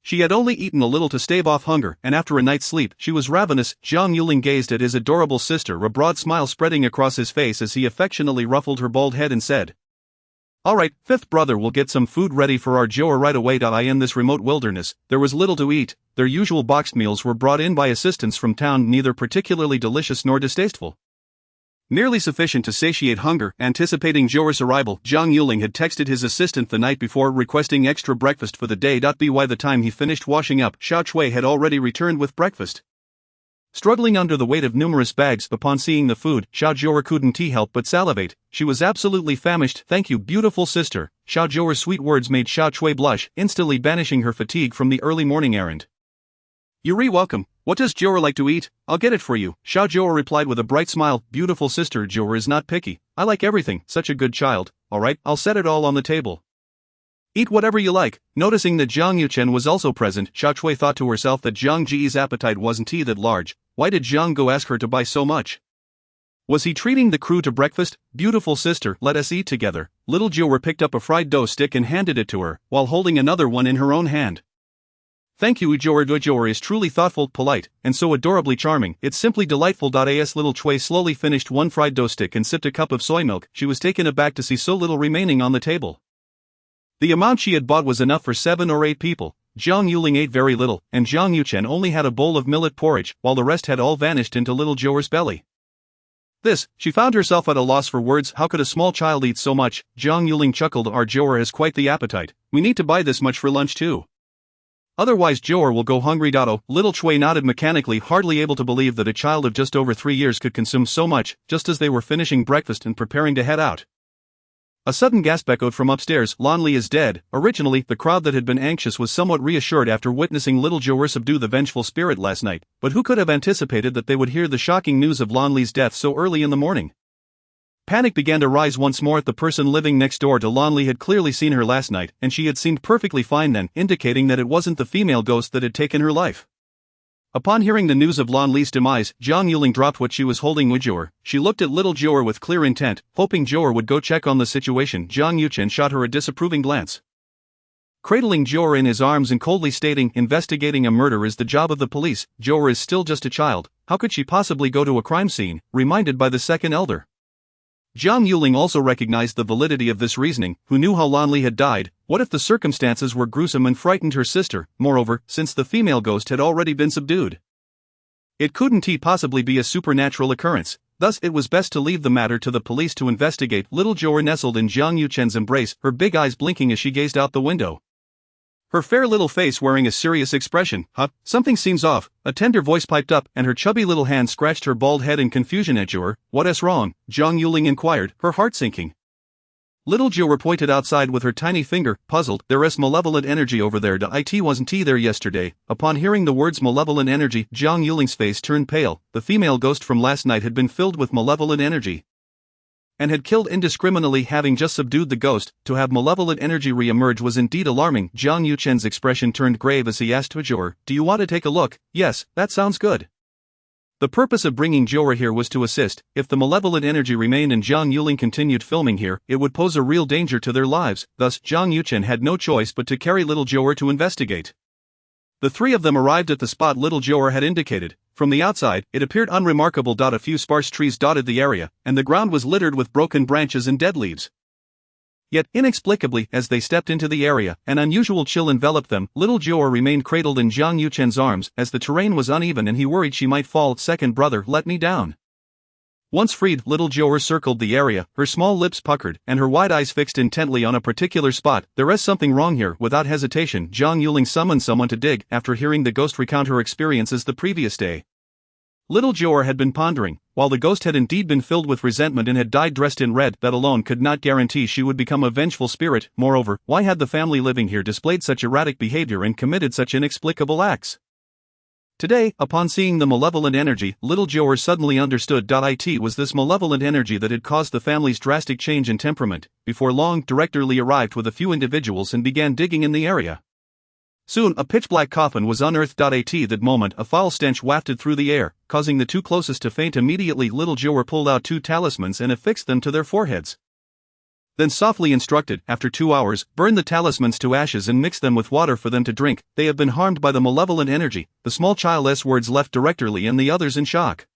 she had only eaten a little to stave off hunger, and after a night's sleep, she was ravenous. Jiang Yuling gazed at his adorable sister, a broad smile spreading across his face as he affectionately ruffled her bald head and said, "Alright, fifth brother, we'll get some food ready for our Jiu'er right away." In this remote wilderness, there was little to eat. Their usual boxed meals were brought in by assistants from town, neither particularly delicious nor distasteful. Merely sufficient to satiate hunger. Anticipating Jiu'er's arrival, Jiang Yuling had texted his assistant the night before requesting extra breakfast for the day. By the time he finished washing up, Xiao Chui had already returned with breakfast. Struggling under the weight of numerous bags, upon seeing the food, Jiu'er couldn't help but salivate. She was absolutely famished. "Thank you, beautiful sister." Jiu'er's sweet words made Xiao Chui blush, instantly banishing her fatigue from the early morning errand. "You're welcome. What does Jiu'er like to eat? I'll get it for you." Jiu'er replied with a bright smile. "Beautiful sister, Jiu'er is not picky. I like everything. Such a good child. Alright, I'll set it all on the table. Eat whatever you like." Noticing that Jiang Yuchen was also present, Xiao Chui thought to herself that Jiang Ji's appetite wasn't that large. Why did Jiang go ask her to buy so much? Was he treating the crew to breakfast? "Beautiful sister, let us eat together." Little Jiu'er picked up a fried dough stick and handed it to her, while holding another one in her own hand. "Thank you, Jiu'er." Jiu'er is truly thoughtful, polite, and so adorably charming. It's simply delightful. As little Chui slowly finished one fried dough stick and sipped a cup of soy milk, she was taken aback to see so little remaining on the table. The amount she had bought was enough for 7 or 8 people. Jiang Yuling ate very little, and Jiang Yuchen only had a bowl of millet porridge, while the rest had all vanished into little Jiu'er's belly. She found herself at a loss for words. How could a small child eat so much? Jiang Yuling chuckled. Our Jiu'er has quite the appetite. We need to buy this much for lunch too. Otherwise Jiu'er will go hungry. Little Chui nodded mechanically, hardly able to believe that a child of just over 3 years could consume so much, just as they were finishing breakfast and preparing to head out. A sudden gasp echoed from upstairs. "Lanli is dead." Originally, the crowd that had been anxious was somewhat reassured after witnessing little Jiu'er subdue the vengeful spirit last night, but who could have anticipated that they would hear the shocking news of Lanli's death so early in the morning? Panic began to rise once more. The person living next door to Lanli had clearly seen her last night, and she had seemed perfectly fine then, indicating that it wasn't the female ghost that had taken her life. Upon hearing the news of Lanli's demise, Jiang Yuling dropped what she was holding with Jiu'er. She looked at little Jiu'er with clear intent, hoping Jiu'er would go check on the situation. Jiang Yuchen shot her a disapproving glance. Cradling Jiu'er in his arms and coldly stating, "Investigating a murder is the job of the police. Jiu'er is still just a child. How could she possibly go to a crime scene?" reminded by the second elder. Jiang Yuling also recognized the validity of this reasoning. Who knew how Lanli had died? What if the circumstances were gruesome and frightened her sister? Moreover, since the female ghost had already been subdued, it couldn't possibly be a supernatural occurrence. Thus it was best to leave the matter to the police to investigate. Little Jiu'er nestled in Jiang Yuchen's embrace, her big eyes blinking as she gazed out the window. Her fair little face wearing a serious expression. Something seems off," a tender voice piped up, and her chubby little hand scratched her bald head in confusion. At Jiu'er, "What's wrong?" Jiang Yuling inquired, her heart sinking. Little Jiu'er pointed outside with her tiny finger, puzzled. "There's malevolent energy over there. It wasn't there yesterday." Upon hearing the words malevolent energy, Jiang Yuling's face turned pale. The female ghost from last night had been filled with malevolent energy. and had killed indiscriminately, having just subdued the ghost. To have malevolent energy re-emerge was indeed alarming. Jiang Yuchen's expression turned grave as he asked Jiu'er, "Do you want to take a look?" "Yes, that sounds good." The purpose of bringing Jiu'er here was to assist. If the malevolent energy remained and Jiang Yuling continued filming here, it would pose a real danger to their lives. Thus, Jiang Yuchen had no choice but to carry little Jiu'er to investigate. The three of them arrived at the spot little Jiu'er had indicated. From the outside, it appeared unremarkable. A few sparse trees dotted the area, and the ground was littered with broken branches and dead leaves. Yet, inexplicably, as they stepped into the area, an unusual chill enveloped them. Little Jiu'er remained cradled in Jiang Yuchen's arms, as the terrain was uneven and he worried she might fall. "Second brother, let me down." Once freed, little Jiu'er circled the area, her small lips puckered, and her wide eyes fixed intently on a particular spot. "There is something wrong here." Without hesitation, Jiang Yuling summoned someone to dig. After hearing the ghost recount her experiences the previous day, little Jiu'er had been pondering. While the ghost had indeed been filled with resentment and had died dressed in red, that alone could not guarantee she would become a vengeful spirit. Moreover, why had the family living here displayed such erratic behavior and committed such inexplicable acts? Today, upon seeing the malevolent energy, little Jiu'er suddenly understood. It was this malevolent energy that had caused the family's drastic change in temperament. Before long, Director Li arrived with a few individuals and began digging in the area. Soon, a pitch-black coffin was unearthed. At that moment, a foul stench wafted through the air, causing the two closest to faint immediately. Little Jiu'er pulled out 2 talismans and affixed them to their foreheads. Then softly instructed, "After 2 hours, burn the talismans to ashes and mix them with water for them to drink. They have been harmed by the malevolent energy." The small child's words left Director Li and the others in shock.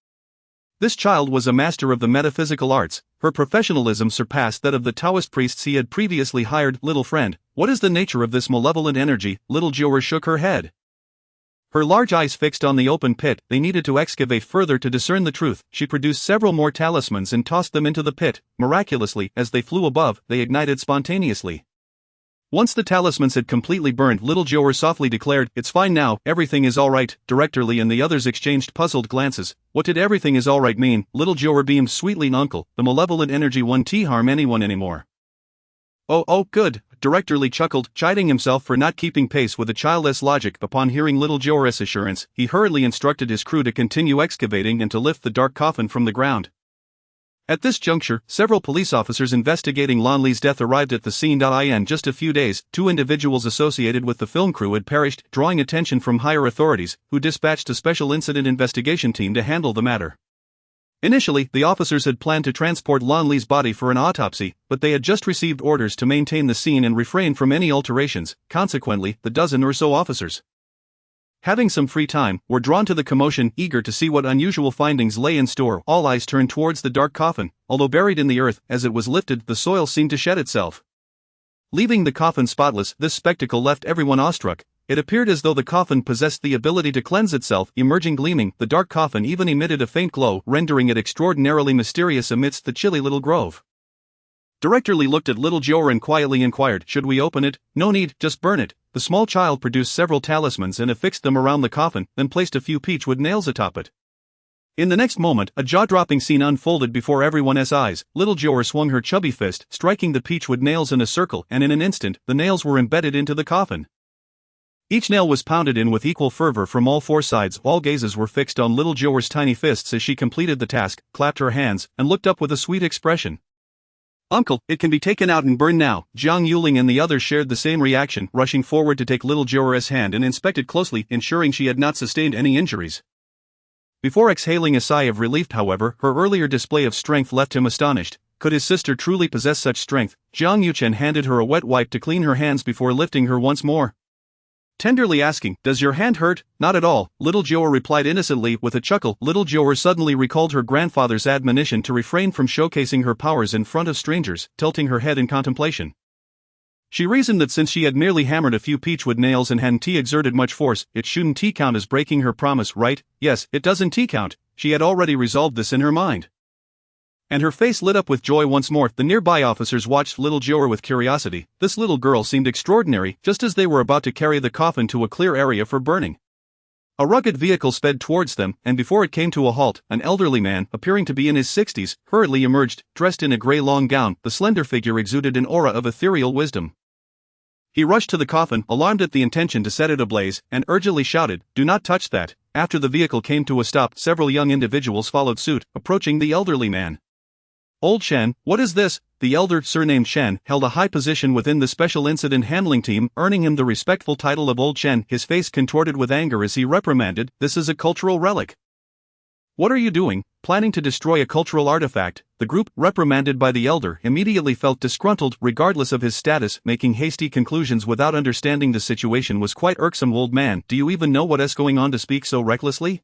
This child was a master of the metaphysical arts. Her professionalism surpassed that of the Taoist priests he had previously hired. "Little friend, what is the nature of this malevolent energy?" Little Jiu'er shook her head. Her large eyes fixed on the open pit. They needed to excavate further to discern the truth. She produced several more talismans and tossed them into the pit. Miraculously, as they flew above, they ignited spontaneously. Once the talismans had completely burned, little Jiu'er softly declared, "It's fine now, everything is alright." Director Li and the others exchanged puzzled glances. What did everything is alright mean? Little Jiu'er beamed sweetly. "Uncle, the malevolent energy won't harm anyone anymore." Oh, good. Director Li chuckled, chiding himself for not keeping pace with the childless logic. Upon hearing little Jiu'er's assurance, he hurriedly instructed his crew to continue excavating and to lift the dark coffin from the ground. At this juncture, several police officers investigating Lan Li's death arrived at the scene. In just a few days, 2 individuals associated with the film crew had perished, drawing attention from higher authorities, who dispatched a special incident investigation team to handle the matter. Initially, the officers had planned to transport Lan Li's body for an autopsy, but they had just received orders to maintain the scene and refrain from any alterations. Consequently, the dozen or so officers, having some free time, were drawn to the commotion, eager to see what unusual findings lay in store. All eyes turned towards the dark coffin. Although buried in the earth, as it was lifted, the soil seemed to shed itself, leaving the coffin spotless. This spectacle left everyone awestruck. It appeared as though the coffin possessed the ability to cleanse itself. Emerging gleaming, the dark coffin even emitted a faint glow, rendering it extraordinarily mysterious amidst the chilly little grove. Director Li looked at little Jiu'er and quietly inquired, "Should we open it?" "No need, just burn it." The small child produced several talismans and affixed them around the coffin, then placed a few peachwood nails atop it. In the next moment, a jaw-dropping scene unfolded before everyone's eyes. Little Jiu'er swung her chubby fist, striking the peachwood nails in a circle, and in an instant, the nails were embedded into the coffin. Each nail was pounded in with equal fervor from all 4 sides. All gazes were fixed on little Jiu'er's tiny fists as she completed the task, clapped her hands, and looked up with a sweet expression. "Uncle, it can be taken out and burned now." Jiang Yuling and the others shared the same reaction, rushing forward to take little Jiu'er's hand and inspect it closely, ensuring she had not sustained any injuries. Before exhaling a sigh of relief, however, her earlier display of strength left him astonished. Could his sister truly possess such strength? Jiang Yuchen handed her a wet wipe to clean her hands before lifting her once more, tenderly asking, "Does your hand hurt?" "Not at all," little Jiu'er replied innocently. With a chuckle, little Jiu'er suddenly recalled her grandfather's admonition to refrain from showcasing her powers in front of strangers, tilting her head in contemplation. She reasoned that since she had merely hammered a few peachwood nails and hadn't exerted much force, it shouldn't count as breaking her promise, right? Yes, it doesn't count. She had already resolved this in her mind. And her face lit up with joy once more. The nearby officers watched little Jiu'er with curiosity. This little girl seemed extraordinary. Just as they were about to carry the coffin to a clear area for burning, a rugged vehicle sped towards them, and before it came to a halt, an elderly man, appearing to be in his 60s, hurriedly emerged, dressed in a grey long gown. The slender figure exuded an aura of ethereal wisdom. He rushed to the coffin, alarmed at the intention to set it ablaze, and urgently shouted, "Do not touch that." After the vehicle came to a stop, several young individuals followed suit, approaching the elderly man. Old Chen, what is this? The elder, surnamed Chen, held a high position within the special incident handling team, earning him the respectful title of Old Chen. His face contorted with anger as he reprimanded, "This is a cultural relic. What are you doing, planning to destroy a cultural artifact?" The group, reprimanded by the elder, immediately felt disgruntled, regardless of his status. Making hasty conclusions without understanding the situation was quite irksome. Old man, do you even know what is going on to speak so recklessly?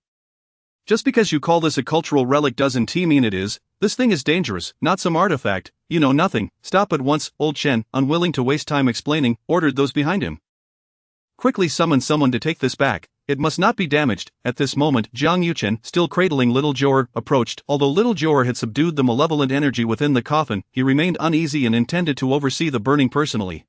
Just because you call this a cultural relic doesn't mean it is. This thing is dangerous, not some artifact. You know nothing. Stop at once. Old Chen, unwilling to waste time explaining, ordered those behind him. Quickly summon someone to take this back. It must not be damaged. At this moment, Jiang Yuchen, still cradling little Jiu'er, approached. Although little Jiu'er had subdued the malevolent energy within the coffin, he remained uneasy and intended to oversee the burning personally.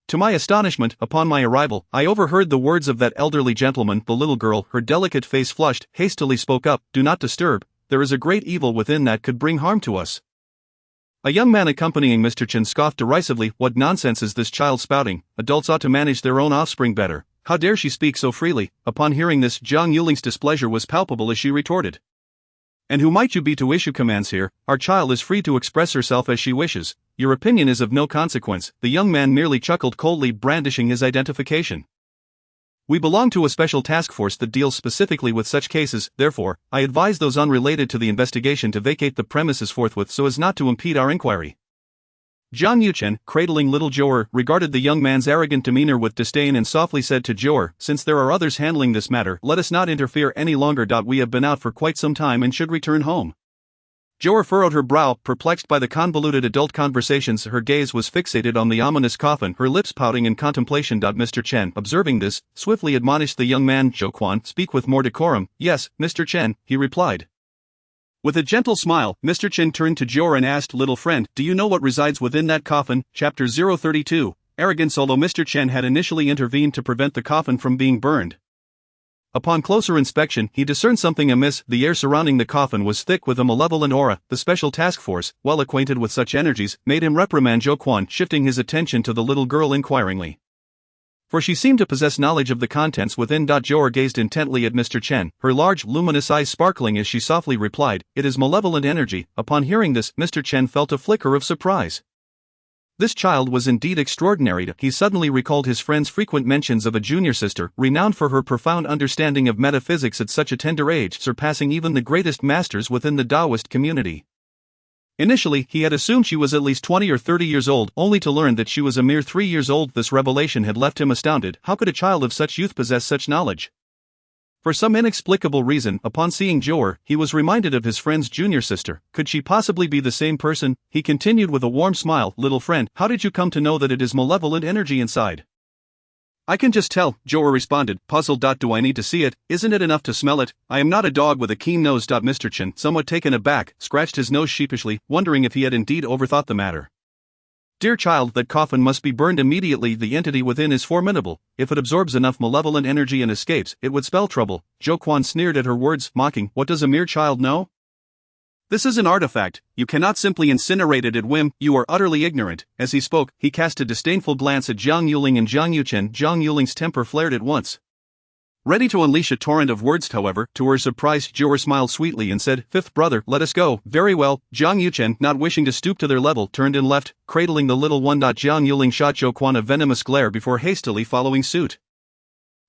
To my astonishment, upon my arrival, I overheard the words of that elderly gentleman. The little girl, her delicate face flushed, hastily spoke up, "Do not disturb, there is a great evil within that could bring harm to us." A young man accompanying Mr. Chen scoffed derisively, "What nonsense is this child spouting? Adults ought to manage their own offspring better. How dare she speak so freely?" Upon hearing this, Jiang Yuling's displeasure was palpable as she retorted, "And who might you be to issue commands here? Our child is free to express herself as she wishes. Your opinion is of no consequence." The young man merely chuckled coldly, brandishing his identification. "We belong to a special task force that deals specifically with such cases. Therefore, I advise those unrelated to the investigation to vacate the premises forthwith so as not to impede our inquiry." Jiang Yuchen, cradling little Jiu'er, regarded the young man's arrogant demeanor with disdain and softly said to Jiu'er, "Since there are others handling this matter, let us not interfere any longer. We have been out for quite some time and should return home." Jiu'er furrowed her brow, perplexed by the convoluted adult conversations. Her gaze was fixated on the ominous coffin, her lips pouting in contemplation. Mr. Chen, observing this, swiftly admonished the young man. "Zhou, speak with more decorum." "Yes, Mr. Chen," he replied. With a gentle smile, Mr. Chen turned to Jiu'er and asked, "Little friend, do you know what resides within that coffin?" Chapter 032, Arrogance. Although Mr. Chen had initially intervened to prevent the coffin from being burned, upon closer inspection, he discerned something amiss. The air surrounding the coffin was thick with a malevolent aura. The special task force, well acquainted with such energies, made him reprimand Zhou, shifting his attention to the little girl inquiringly, for she seemed to possess knowledge of the contents within. Jiu'er gazed intently at Mr. Chen, her large, luminous eyes sparkling as she softly replied, "It is malevolent energy." Upon hearing this, Mr. Chen felt a flicker of surprise. This child was indeed extraordinary. He suddenly recalled his friend's frequent mentions of a junior sister, renowned for her profound understanding of metaphysics at such a tender age, surpassing even the greatest masters within the Taoist community. Initially, he had assumed she was at least 20 or 30 years old, only to learn that she was a mere 3 years old. This revelation had left him astounded. How could a child of such youth possess such knowledge? For some inexplicable reason, upon seeing Jiu'er, he was reminded of his friend's junior sister. Could she possibly be the same person? He continued with a warm smile, "Little friend, how did you come to know that it is malevolent energy inside?" "I can just tell," Jiu'er responded, puzzled. "Do I need to see it? Isn't it enough to smell it? I am not a dog with a keen nose." Mr. Chen, somewhat taken aback, scratched his nose sheepishly, wondering if he had indeed overthought the matter. "Dear child, that coffin must be burned immediately. The entity within is formidable. If it absorbs enough malevolent energy and escapes, it would spell trouble." Zhou sneered at her words, mocking, "What does a mere child know? This is an artifact. You cannot simply incinerate it at whim. You are utterly ignorant." As he spoke, he cast a disdainful glance at Jiang Yuling and Jiang Yuchen. Jiang Yuling's temper flared at once, ready to unleash a torrent of words. However, to her surprise, Jiu'er smiled sweetly and said, "Fifth brother, let us go." "Very well." Jiang Yuchen, not wishing to stoop to their level, turned and left, cradling the little one. Jiang Yuling shot Zhou a venomous glare before hastily following suit.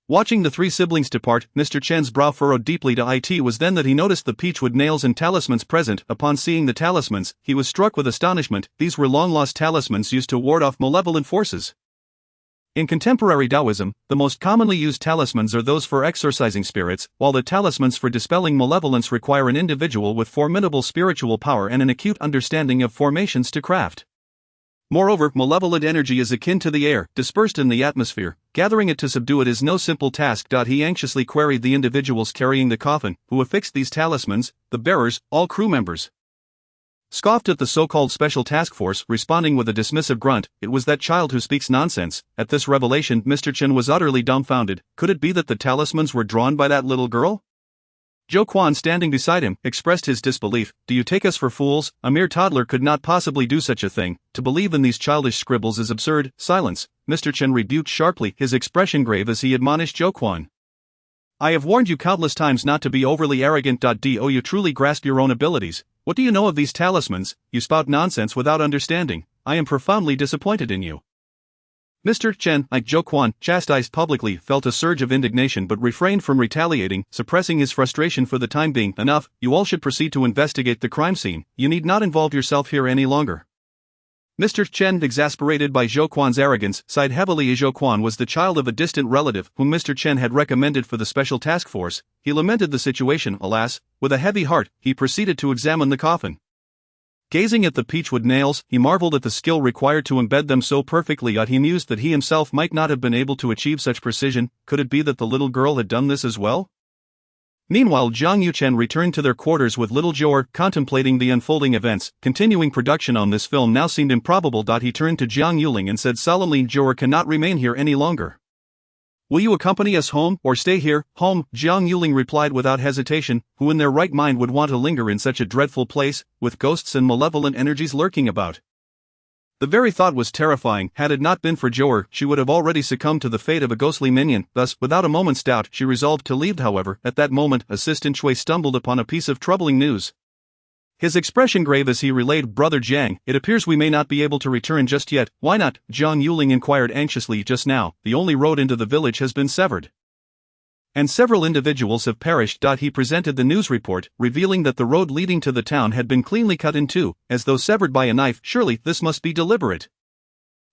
Watching the three siblings depart, Mr. Chen's brow furrowed deeply. It was then that he noticed the peachwood nails and talismans present. Upon seeing the talismans, he was struck with astonishment. These were long-lost talismans used to ward off malevolent forces. In contemporary Taoism, the most commonly used talismans are those for exorcising spirits, while the talismans for dispelling malevolence require an individual with formidable spiritual power and an acute understanding of formations to craft. Moreover, malevolent energy is akin to the air, dispersed in the atmosphere. Gathering it to subdue it is no simple task. He anxiously queried the individuals carrying the coffin, who affixed these talismans. The bearers, all crew members, scoffed at the so-called special task force, responding with a dismissive grunt, "It was that child who speaks nonsense." At this revelation, Mr. Chen was utterly dumbfounded. Could it be that the talismans were drawn by that little girl? Zhou, standing beside him, expressed his disbelief. "Do you take us for fools? A mere toddler could not possibly do such a thing. To believe in these childish scribbles is absurd." "Silence!" Mr. Chen rebuked sharply, his expression grave as he admonished Zhou. I have warned you countless times not to be overly arrogant. Do you truly grasp your own abilities? What do you know of these talismans? You spout nonsense without understanding. I am profoundly disappointed in you. Mr. Chen, like Zhou Quan, chastised publicly, felt a surge of indignation but refrained from retaliating, suppressing his frustration for the time being. Enough, you all should proceed to investigate the crime scene. You need not involve yourself here any longer. Mr. Chen, exasperated by Zhou Quan's arrogance, sighed heavily. Zhou Quan was the child of a distant relative whom Mr. Chen had recommended for the special task force. He lamented the situation. Alas, with a heavy heart, he proceeded to examine the coffin. Gazing at the peachwood nails, he marveled at the skill required to embed them so perfectly. Yet he mused that he himself might not have been able to achieve such precision. Could it be that the little girl had done this as well? Meanwhile, Jiang Yuchen returned to their quarters with little Jiu'er, contemplating the unfolding events. Continuing production on this film now seemed improbable. He turned to Jiang Yuling and said solemnly, Jiu'er cannot remain here any longer. Will you accompany us home, or stay here? Home, Jiang Yuling replied without hesitation. Who in their right mind would want to linger in such a dreadful place, with ghosts and malevolent energies lurking about? The very thought was terrifying. Had it not been for Jiu'er, she would have already succumbed to the fate of a ghostly minion. Thus, without a moment's doubt, she resolved to leave. However, at that moment, Assistant Chui stumbled upon a piece of troubling news. His expression grave as he relayed, Brother Jiang, it appears we may not be able to return just yet. Why not? Jiang Yuling inquired anxiously. Just now, the only road into the village has been severed, and several individuals have perished. He presented the news report, revealing that the road leading to the town had been cleanly cut in two, as though severed by a knife. Surely, this must be deliberate.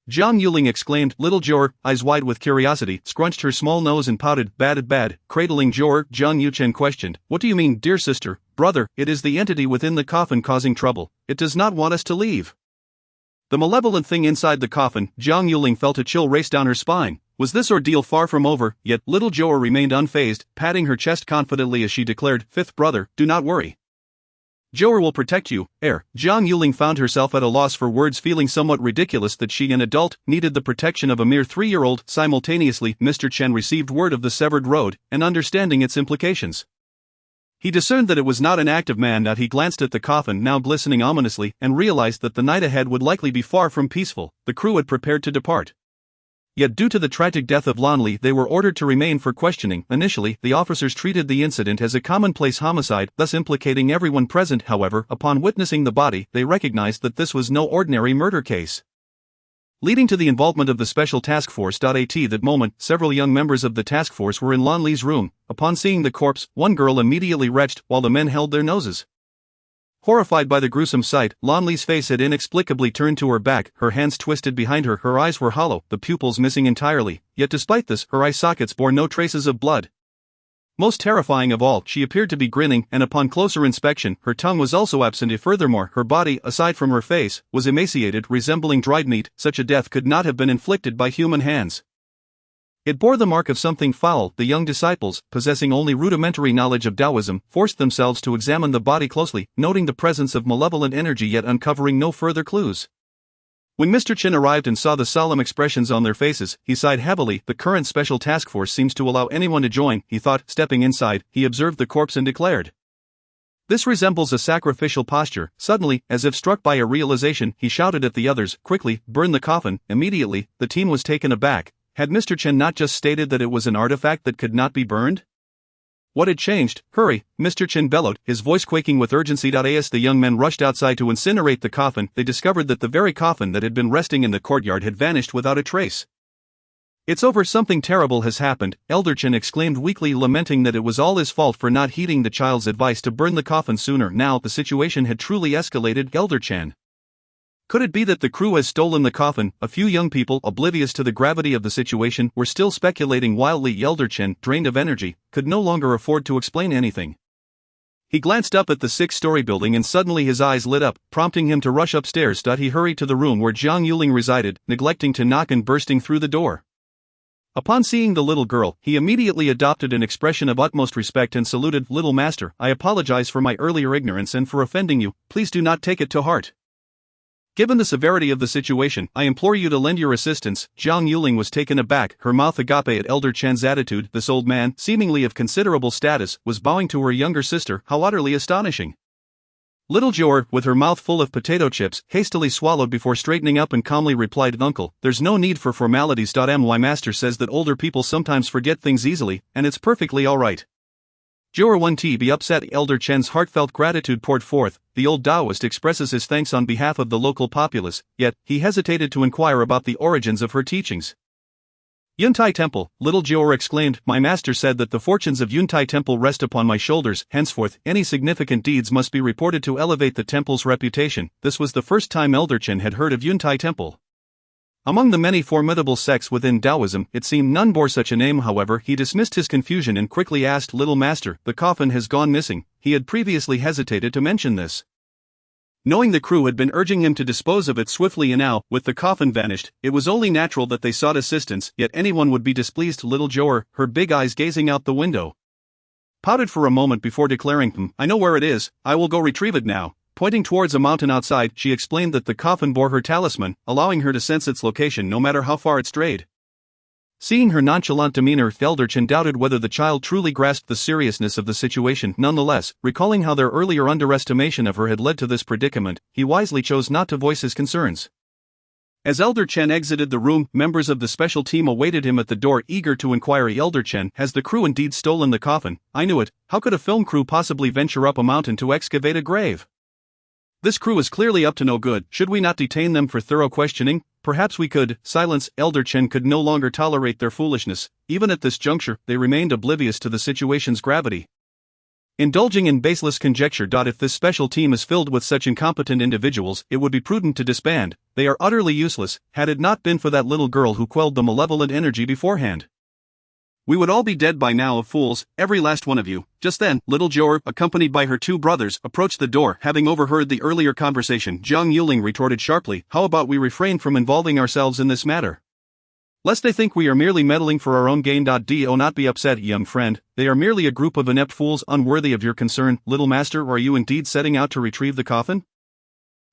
Jiang Yuling exclaimed. Little Jiu'er, eyes wide with curiosity, scrunched her small nose and pouted. Bad. Cradling Jiu'er, Jiang Yuchen questioned. What do you mean, dear sister? Brother, it is the entity within the coffin causing trouble. It does not want us to leave. The malevolent thing inside the coffin. Jiang Yuling felt a chill race down her spine. Was this ordeal far from over? Yet little Jiu'er remained unfazed, patting her chest confidently as she declared, Fifth brother, do not worry. Jiu'er will protect you, heir. Jiang Yuling found herself at a loss for words, feeling somewhat ridiculous that she, an adult, needed the protection of a mere 3-year-old. Simultaneously, Mr. Chen received word of the severed road, and understanding its implications, he discerned that it was not an act of man. He glanced at the coffin, now glistening ominously, and realized that the night ahead would likely be far from peaceful. The crew had prepared to depart. Yet due to the tragic death of Lanli, they were ordered to remain for questioning. Initially, the officers treated the incident as a commonplace homicide, thus implicating everyone present. However, upon witnessing the body, they recognized that this was no ordinary murder case, leading to the involvement of the Special Task Force. At that moment, several young members of the task force were in Lanli's room. Upon seeing the corpse, one girl immediately retched, while the men held their noses. Horrified by the gruesome sight, Lanli's face had inexplicably turned to her back, her hands twisted behind her, her eyes were hollow, the pupils missing entirely. Yet despite this, her eye sockets bore no traces of blood. Most terrifying of all, she appeared to be grinning, and upon closer inspection, her tongue was also absent. Furthermore, her body, aside from her face, was emaciated, resembling dried meat. Such a death could not have been inflicted by human hands. It bore the mark of something foul. The young disciples, possessing only rudimentary knowledge of Taoism, forced themselves to examine the body closely, noting the presence of malevolent energy yet uncovering no further clues. When Mr. Chen arrived and saw the solemn expressions on their faces, he sighed heavily. The current special task force seems to allow anyone to join, he thought. Stepping inside, he observed the corpse and declared, this resembles a sacrificial posture. Suddenly, as if struck by a realization, he shouted at the others, quickly, burn the coffin. Immediately, the team was taken aback. Had Mr. Chen not just stated that it was an artifact that could not be burned? What had changed? Hurry, Mr. Chen bellowed, his voice quaking with urgency. As the young men rushed outside to incinerate the coffin, they discovered that the very coffin that had been resting in the courtyard had vanished without a trace. It's over, something terrible has happened, Elder Chen exclaimed weakly, lamenting that it was all his fault for not heeding the child's advice to burn the coffin sooner. Now the situation had truly escalated. Elder Chen, could it be that the crew has stolen the coffin? A few young people, oblivious to the gravity of the situation, were still speculating wildly. Elder Chen, drained of energy, could no longer afford to explain anything. He glanced up at the 6-story building and suddenly his eyes lit up, prompting him to rush upstairs. He hurried to the room where Jiang Yuling resided, neglecting to knock and bursting through the door. Upon seeing the little girl, he immediately adopted an expression of utmost respect and saluted. Little master, I apologize for my earlier ignorance and for offending you. Please do not take it to heart. Given the severity of the situation, I implore you to lend your assistance. Jiang Yuling was taken aback, her mouth agape at Elder Chen's attitude. This old man, seemingly of considerable status, was bowing to her younger sister. How utterly astonishing! Little Jiu'er, with her mouth full of potato chips, hastily swallowed before straightening up and calmly replied, "Uncle, there's no need for formalities. My master says that older people sometimes forget things easily, and it's perfectly alright." Jiu'er 1 be upset. Elder Chen's heartfelt gratitude poured forth. The old Taoist expresses his thanks on behalf of the local populace, yet he hesitated to inquire about the origins of her teachings. Yuntai Temple, little Jiu'er exclaimed, "My master said that the fortunes of Yuntai Temple rest upon my shoulders. Henceforth, any significant deeds must be reported to elevate the temple's reputation." This was the first time Elder Chen had heard of Yuntai Temple. Among the many formidable sects within Taoism, it seemed none bore such a name. However, he dismissed his confusion and quickly asked, "Little master, the coffin has gone missing." He had previously hesitated to mention this, knowing the crew had been urging him to dispose of it swiftly, and now, with the coffin vanished, it was only natural that they sought assistance. Yet anyone would be displeased. Little Jiu'er, her big eyes gazing out the window, pouted for a moment before declaring, "I know where it is. I will go retrieve it now." Pointing towards a mountain outside, she explained that the coffin bore her talisman, allowing her to sense its location no matter how far it strayed. Seeing her nonchalant demeanor, Elder Chen doubted whether the child truly grasped the seriousness of the situation. Nonetheless, recalling how their earlier underestimation of her had led to this predicament, he wisely chose not to voice his concerns. As Elder Chen exited the room, members of the special team awaited him at the door, eager to inquire, "Elder Chen, has the crew indeed stolen the coffin?" "I knew it. How could a film crew possibly venture up a mountain to excavate a grave? This crew is clearly up to no good. Should we not detain them for thorough questioning?" "Perhaps we could." Silence. Elder Chen could no longer tolerate their foolishness. Even at this juncture, they remained oblivious to the situation's gravity, indulging in baseless conjecture. If this special team is filled with such incompetent individuals, it would be prudent to disband. They are utterly useless. Had it not been for that little girl who quelled the malevolent energy beforehand, we would all be dead by now. Of fools, every last one of you. Just then, little Jiu'er, accompanied by her two brothers, approached the door. Having overheard the earlier conversation, Jiang Yuling retorted sharply, "How about we refrain from involving ourselves in this matter, lest they think we are merely meddling for our own gain? Do not be upset, young friend. They are merely a group of inept fools unworthy of your concern." "Little master, are you indeed setting out to retrieve the coffin?"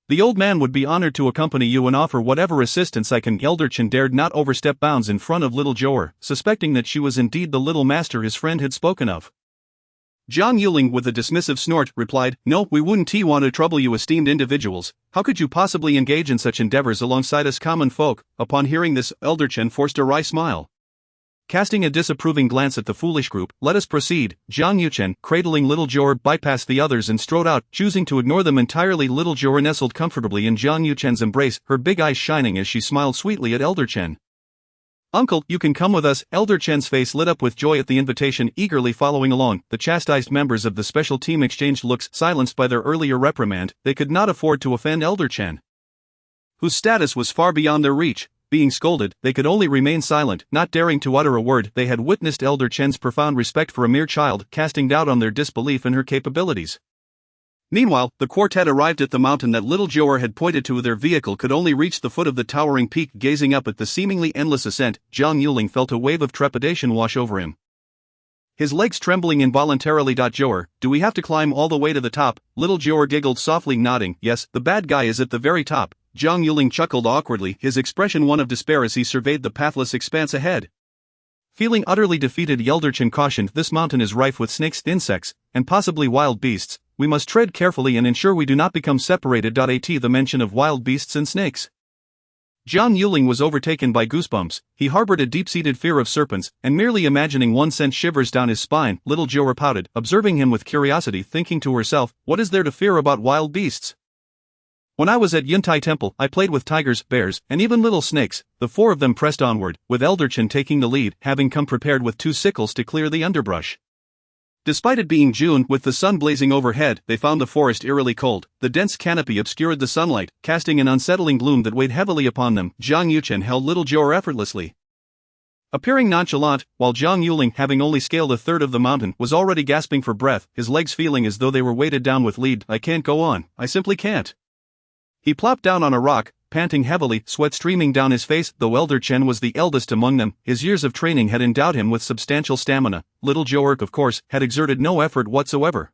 "The old man would be honored to accompany you and offer whatever assistance I can." Elder Chen dared not overstep bounds in front of little Jiu'er, suspecting that she was indeed the little master his friend had spoken of. Jiang Yuling, with a dismissive snort, replied, "No, we wouldn't want to trouble you esteemed individuals. How could you possibly engage in such endeavors alongside us common folk?" Upon hearing this, Elder Chen forced a wry smile. Casting a disapproving glance at the foolish group, "Let us proceed." Jiang Yuchen, cradling little Jiu'er, bypassed the others and strode out, choosing to ignore them entirely. Little Jiu'er nestled comfortably in Jiang Yuchen's embrace, her big eyes shining as she smiled sweetly at Elder Chen. "Uncle, you can come with us." Elder Chen's face lit up with joy at the invitation, eagerly following along. The chastised members of the special team exchanged looks. Silenced by their earlier reprimand, they could not afford to offend Elder Chen, whose status was far beyond their reach. Being scolded, they could only remain silent, not daring to utter a word. They had witnessed Elder Chen's profound respect for a mere child, casting doubt on their disbelief in her capabilities. Meanwhile, the quartet arrived at the mountain that little Jiu'er had pointed to. Their vehicle could only reach the foot of the towering peak. Gazing up at the seemingly endless ascent, Jiang Yuling felt a wave of trepidation wash over him, his legs trembling involuntarily. "Jiu'er, do we have to climb all the way to the top?" Little Jiu'er giggled softly, nodding. "Yes, the bad guy is at the very top." Jiang Yuling chuckled awkwardly, his expression one of despair as he surveyed the pathless expanse ahead. Feeling utterly defeated, Elder Chen cautioned, "This mountain is rife with snakes, insects, and possibly wild beasts. We must tread carefully and ensure we do not become separated." The mention of wild beasts and snakes, Jiang Yuling was overtaken by goosebumps. He harbored a deep-seated fear of serpents, and merely imagining one sent shivers down his spine. Little Jiu'er pouted, observing him with curiosity, thinking to herself, "What is there to fear about wild beasts? When I was at Yuntai Temple, I played with tigers, bears, and even little snakes." The four of them pressed onward, with Elder Chen taking the lead, having come prepared with two sickles to clear the underbrush. Despite it being June, with the sun blazing overhead, they found the forest eerily cold. The dense canopy obscured the sunlight, casting an unsettling gloom that weighed heavily upon them. Jiang Yuchen held little Jiu'er effortlessly, appearing nonchalant, while Jiang Yuling, having only scaled a third of the mountain, was already gasping for breath, his legs feeling as though they were weighted down with lead. "I can't go on. I simply can't." He plopped down on a rock, panting heavily, sweat streaming down his face. Though Elder Chen was the eldest among them, his years of training had endowed him with substantial stamina. Little Jiu'er, of course, had exerted no effort whatsoever.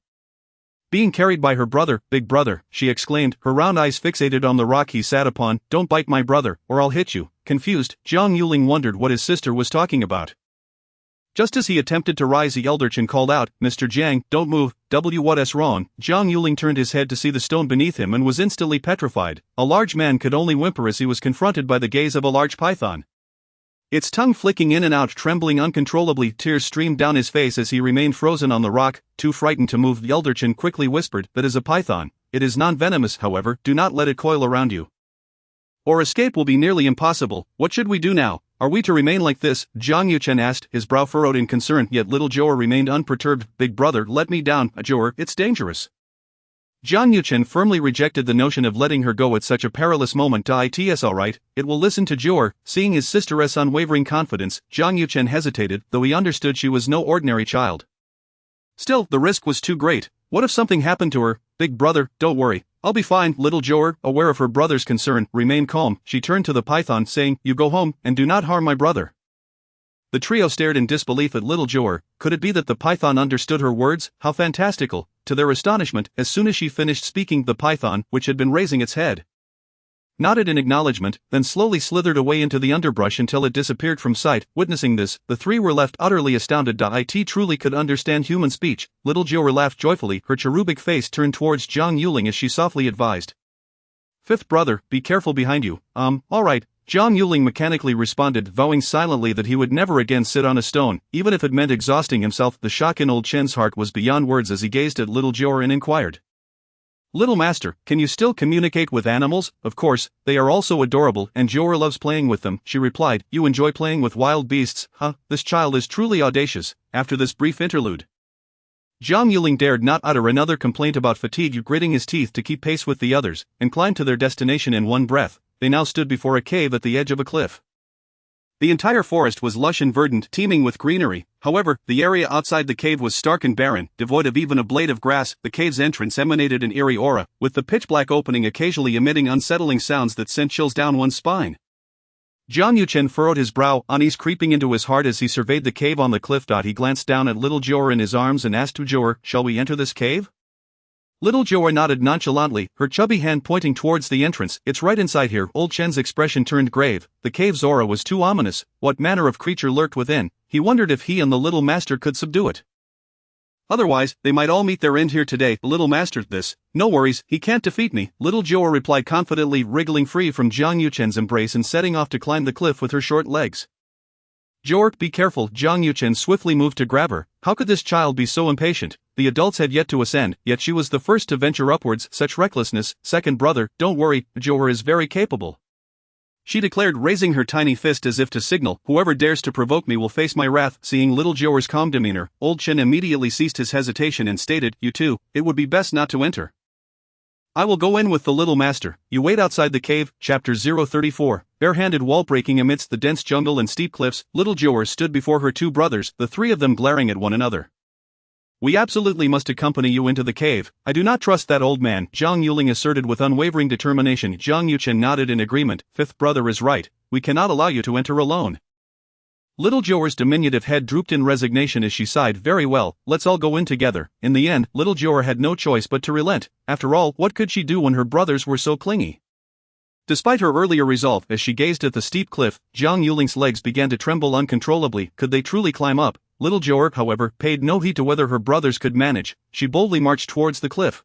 Being carried by her brother, "Big brother," she exclaimed, her round eyes fixated on the rock he sat upon. "Don't bite my brother, or I'll hit you." Confused, Jiang Yuling wondered what his sister was talking about. Just as he attempted to rise, the elderchen called out, "Mr. Jiang, don't move, what's wrong?" Jiang Yuling turned his head to see the stone beneath him and was instantly petrified. A large man could only whimper as he was confronted by the gaze of a large python. Its tongue flicking in and out, trembling uncontrollably, tears streamed down his face as he remained frozen on the rock, too frightened to move. The elderchen quickly whispered, "That is a python. It is non-venomous, however, do not let it coil around you, or escape will be nearly impossible. What should we do now? Are we to remain like this?" Jiang Yuchen asked, his brow furrowed in concern, yet little Jiu'er remained unperturbed. "Big brother, let me down, Jiu'er, it's dangerous." Jiang Yuchen firmly rejected the notion of letting her go at such a perilous moment. "It's alright, it will listen to Jiu'er." Seeing his sister's unwavering confidence, Jiang Yuchen hesitated, though he understood she was no ordinary child. Still, the risk was too great. What if something happened to her? "Big brother, don't worry, I'll be fine." Little Jiu'er, aware of her brother's concern, remained calm. She turned to the python, saying, "You go home, and do not harm my brother." The trio stared in disbelief at little Jiu'er. Could it be that the python understood her words? How fantastical! To their astonishment, as soon as she finished speaking, the python, which had been raising its head, nodded in acknowledgement, then slowly slithered away into the underbrush until it disappeared from sight. Witnessing this, the three were left utterly astounded. It truly could understand human speech. Little Jiu'er laughed joyfully, her cherubic face turned towards Jiang Yuling as she softly advised, "Fifth brother, be careful behind you." Alright." Jiang Yuling mechanically responded, vowing silently that he would never again sit on a stone, even if it meant exhausting himself. The shock in old Chen's heart was beyond words as he gazed at little Jiu'er and inquired, "Little master, can you still communicate with animals?" "Of course, they are also adorable, and Jiu'er loves playing with them," she replied. "You enjoy playing with wild beasts, huh? This child is truly audacious." After this brief interlude, Jiang Yuling dared not utter another complaint about fatigue, gritting his teeth to keep pace with the others, and climbed to their destination in one breath. They now stood before a cave at the edge of a cliff. The entire forest was lush and verdant, teeming with greenery. However, the area outside the cave was stark and barren, devoid of even a blade of grass. The cave's entrance emanated an eerie aura, with the pitch-black opening occasionally emitting unsettling sounds that sent chills down one's spine. Jiang Yuchen furrowed his brow, unease creeping into his heart as he surveyed the cave on the cliff. He glanced down at little Jiu'er in his arms and asked Jiu'er, "Shall we enter this cave?" Little Jiu'er nodded nonchalantly, her chubby hand pointing towards the entrance. "It's right inside here." Old Chen's expression turned grave. The cave's aura was too ominous. What manner of creature lurked within? He wondered if he and the little master could subdue it. Otherwise, they might all meet their end here today. "Little master, no worries, he can't defeat me," little Jiu'er replied confidently, wriggling free from Jiang Yuchen's embrace and setting off to climb the cliff with her short legs. "Jiu'er, be careful." Jiang Yuchen swiftly moved to grab her. How could this child be so impatient? The adults had yet to ascend, yet she was the first to venture upwards. Such recklessness. "Second brother, don't worry, Jiu'er is very capable," she declared, raising her tiny fist as if to signal, "Whoever dares to provoke me will face my wrath." Seeing little Jiu'er's calm demeanor, old Chen immediately ceased his hesitation and stated, "You two, it would be best not to enter. I will go in with the little master. You wait outside the cave." Chapter 034. Barehanded wall breaking amidst the dense jungle and steep cliffs, little Jiu'er stood before her two brothers, the three of them glaring at one another. "We absolutely must accompany you into the cave. I do not trust that old man," Jiang Yuling asserted with unwavering determination. Jiang Yuchen nodded in agreement. "Fifth brother is right, we cannot allow you to enter alone." Little Jiu'er's diminutive head drooped in resignation as she sighed. "Very well, let's all go in together." In the end, little Jiu'er had no choice but to relent. After all, what could she do when her brothers were so clingy? Despite her earlier resolve, as she gazed at the steep cliff, Jiang Yuling's legs began to tremble uncontrollably. Could they truly climb up? Little Jiu'er, however, paid no heed to whether her brothers could manage. She boldly marched towards the cliff,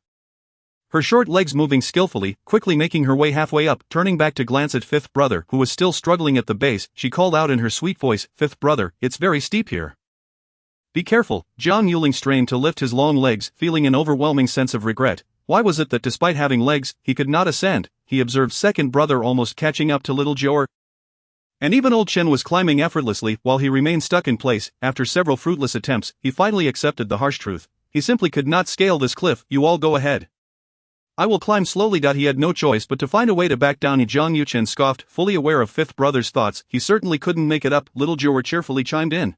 her short legs moving skillfully, quickly making her way halfway up. Turning back to glance at fifth brother, who was still struggling at the base, she called out in her sweet voice, "Fifth brother, it's very steep here. Be careful." Jiang Yuling strained to lift his long legs, feeling an overwhelming sense of regret. Why was it that despite having legs, he could not ascend? He observed second brother almost catching up to little Jiu'er, and even old Chen was climbing effortlessly, while he remained stuck in place. After several fruitless attempts, he finally accepted the harsh truth. He simply could not scale this cliff. "You all go ahead. I will climb slowly." He had no choice but to find a way to back down. Jiang Yuchen scoffed, fully aware of fifth brother's thoughts. He certainly couldn't make it up. Little Jiu'er cheerfully chimed in,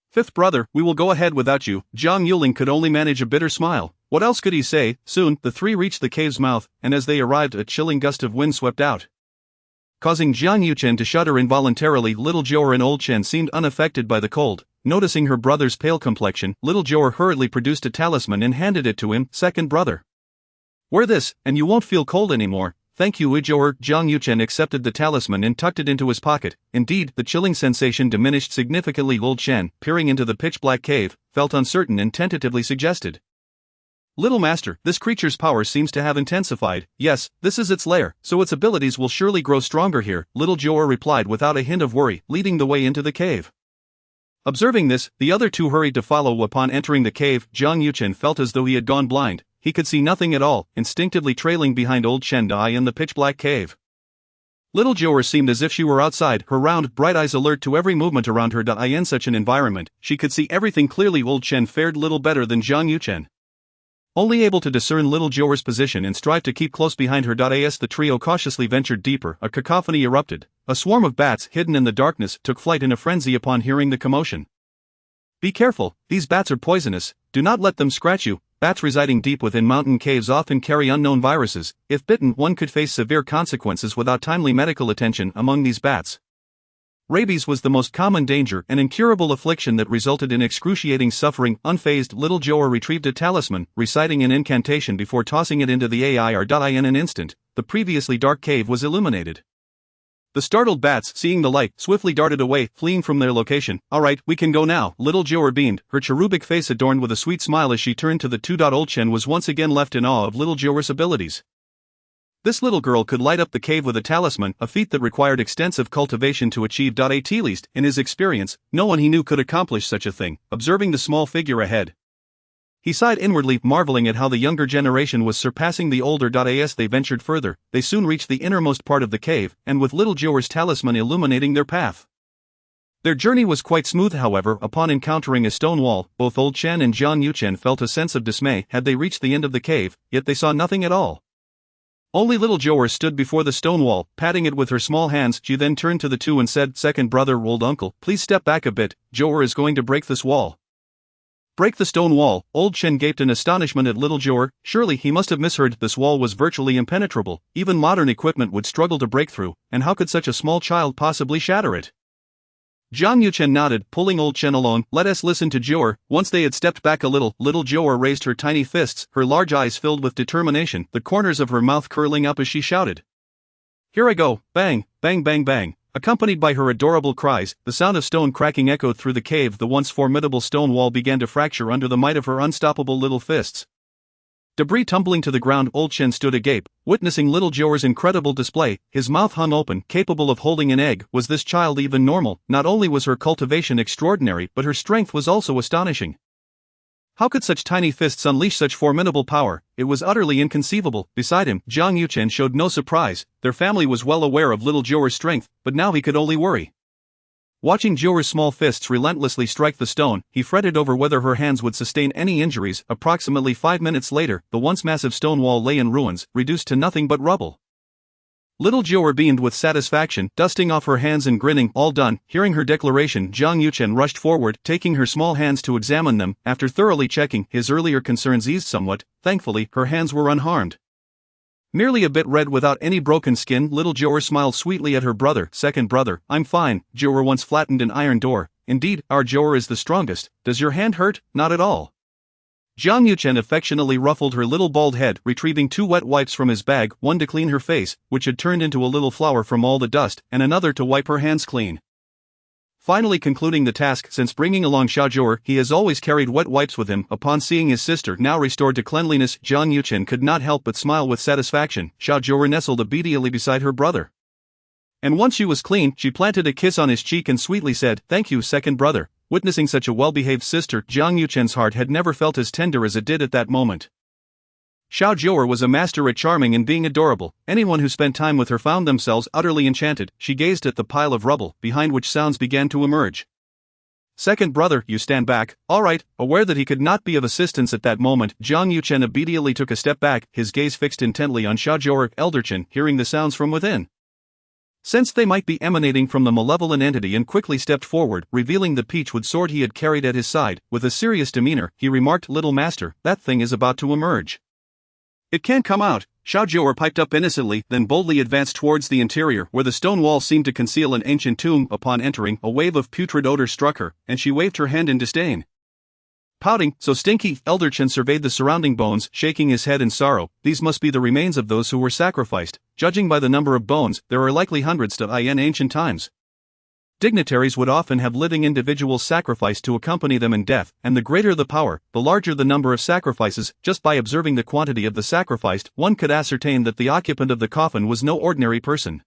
"Fifth brother, we will go ahead without you." Jiang Yuling could only manage a bitter smile. What else could he say? Soon, the three reached the cave's mouth, and as they arrived, a chilling gust of wind swept out, causing Jiang Yuchen to shudder involuntarily. Little Jiu'er and old Chen seemed unaffected by the cold. Noticing her brother's pale complexion, little Jiu'er hurriedly produced a talisman and handed it to him. "Second brother, wear this, and you won't feel cold anymore." thank you Jiu'er. Jiang Yuchen accepted the talisman and tucked it into his pocket. Indeed, the chilling sensation diminished significantly. Old Chen, peering into the pitch-black cave, felt uncertain and tentatively suggested. Little master, this creature's power seems to have intensified. Yes, this is its lair, so its abilities will surely grow stronger here, little Jiu'er replied without a hint of worry, leading the way into the cave. Observing this, the other two hurried to follow. Upon entering the cave, Jiang Yuchen felt as though he had gone blind. He could see nothing at all, instinctively trailing behind old Chen Dai in the pitch-black cave. Little Jiu'er seemed as if she were outside, her round, bright eyes alert to every movement around her. In such an environment, she could see everything clearly. Old Chen fared little better than Jiang Yuchen. Only able to discern little Jiu'er's position and strive to keep close behind her. As the trio cautiously ventured deeper, a cacophony erupted. A swarm of bats, hidden in the darkness, took flight in a frenzy upon hearing the commotion. Be careful, these bats are poisonous, do not let them scratch you. Bats residing deep within mountain caves often carry unknown viruses. If bitten, one could face severe consequences without timely medical attention. Among these bats, rabies was the most common danger, an incurable affliction that resulted in excruciating suffering. Unfazed, little Jiu'er retrieved a talisman, reciting an incantation before tossing it into the air. In an instant, the previously dark cave was illuminated. The startled bats, seeing the light, swiftly darted away, fleeing from their location. Alright, we can go now, little Jiu'er beamed, her cherubic face adorned with a sweet smile as she turned to the two. Old Chen was once again left in awe of little Jiu'er's abilities. This little girl could light up the cave with a talisman, a feat that required extensive cultivation to achieve. At least, in his experience, no one he knew could accomplish such a thing. Observing the small figure ahead, he sighed inwardly, marveling at how the younger generation was surpassing the older. As they ventured further, they soon reached the innermost part of the cave, and with little Jiu'er's talisman illuminating their path. Their journey was quite smooth. However, upon encountering a stone wall, both Old Chen and Jiang Yuchen felt a sense of dismay. Had they reached the end of the cave, yet they saw nothing at all. Only little Jiu'er stood before the stone wall, patting it with her small hands. She then turned to the two and said, "Second brother, old uncle, please step back a bit. Jiu'er is going to break this wall." Break the stone wall? Old Chen gaped in astonishment at little Jiu'er. Surely he must have misheard. This wall was virtually impenetrable. Even modern equipment would struggle to break through, and how could such a small child possibly shatter it? Jiang Yuchen nodded, pulling Old Chen along. Let us listen to Jiu'er. Once they had stepped back a little, little Jiu'er raised her tiny fists, her large eyes filled with determination, the corners of her mouth curling up as she shouted. Here I go, bang, bang bang bang. Accompanied by her adorable cries, the sound of stone cracking echoed through the cave. The once formidable stone wall began to fracture under the might of her unstoppable little fists. Debris tumbling to the ground. Old Chen stood agape, witnessing little Jiu'er's incredible display. His mouth hung open, capable of holding an egg. Was this child even normal? Not only was her cultivation extraordinary, but her strength was also astonishing. How could such tiny fists unleash such formidable power? It was utterly inconceivable. Beside him, Jiang Yuchen showed no surprise. Their family was well aware of little Jiu'er's strength, but now he could only worry. Watching Jiu'er's small fists relentlessly strike the stone, he fretted over whether her hands would sustain any injuries. Approximately 5 minutes later, the once massive stone wall lay in ruins, reduced to nothing but rubble. Little Jiu'er beamed with satisfaction, dusting off her hands and grinning. All done. Hearing her declaration, Jiang Yuchen rushed forward, taking her small hands to examine them. After thoroughly checking, his earlier concerns eased somewhat. Thankfully, her hands were unharmed. Merely a bit red without any broken skin. Little Jiu'er smiled sweetly at her brother. Second brother, I'm fine. Jiu'er once flattened an iron door. Indeed, our Jiu'er is the strongest. Does your hand hurt? Not at all. Jiang Yuchen affectionately ruffled her little bald head, retrieving 2 wet wipes from his bag, one to clean her face, which had turned into a little flour from all the dust, and another to wipe her hands clean. Finally concluding the task, since bringing along Jiu'er, he has always carried wet wipes with him. Upon seeing his sister now restored to cleanliness, Jiang Yuchen could not help but smile with satisfaction. Jiu'er nestled obediently beside her brother. And once she was clean, she planted a kiss on his cheek and sweetly said, "Thank you, second brother." Witnessing such a well-behaved sister, Jiang Yuchen's heart had never felt as tender as it did at that moment. Jiu'er was a master at charming and being adorable. Anyone who spent time with her found themselves utterly enchanted. She gazed at the pile of rubble, behind which sounds began to emerge. "Second brother, you stand back." "All right." Aware that he could not be of assistance at that moment, Jiang Yuchen obediently took a step back, his gaze fixed intently on Jiu'er. Elderchen, hearing the sounds from within, sensed they might be emanating from the malevolent entity and quickly stepped forward, revealing the peachwood sword he had carried at his side. With a serious demeanor, he remarked, "Little master, that thing is about to emerge. It can't come out." Jiu'er piped up innocently, then boldly advanced towards the interior, where the stone wall seemed to conceal an ancient tomb. Upon entering, a wave of putrid odor struck her, and she waved her hand in disdain. Pouting, so stinky, Elder Chen surveyed the surrounding bones, shaking his head in sorrow. These must be the remains of those who were sacrificed. Judging by the number of bones, there are likely hundreds in ancient times. Dignitaries would often have living individuals sacrificed to accompany them in death, and the greater the power, the larger the number of sacrifices. Just by observing the quantity of the sacrificed, one could ascertain that the occupant of the coffin was no ordinary person.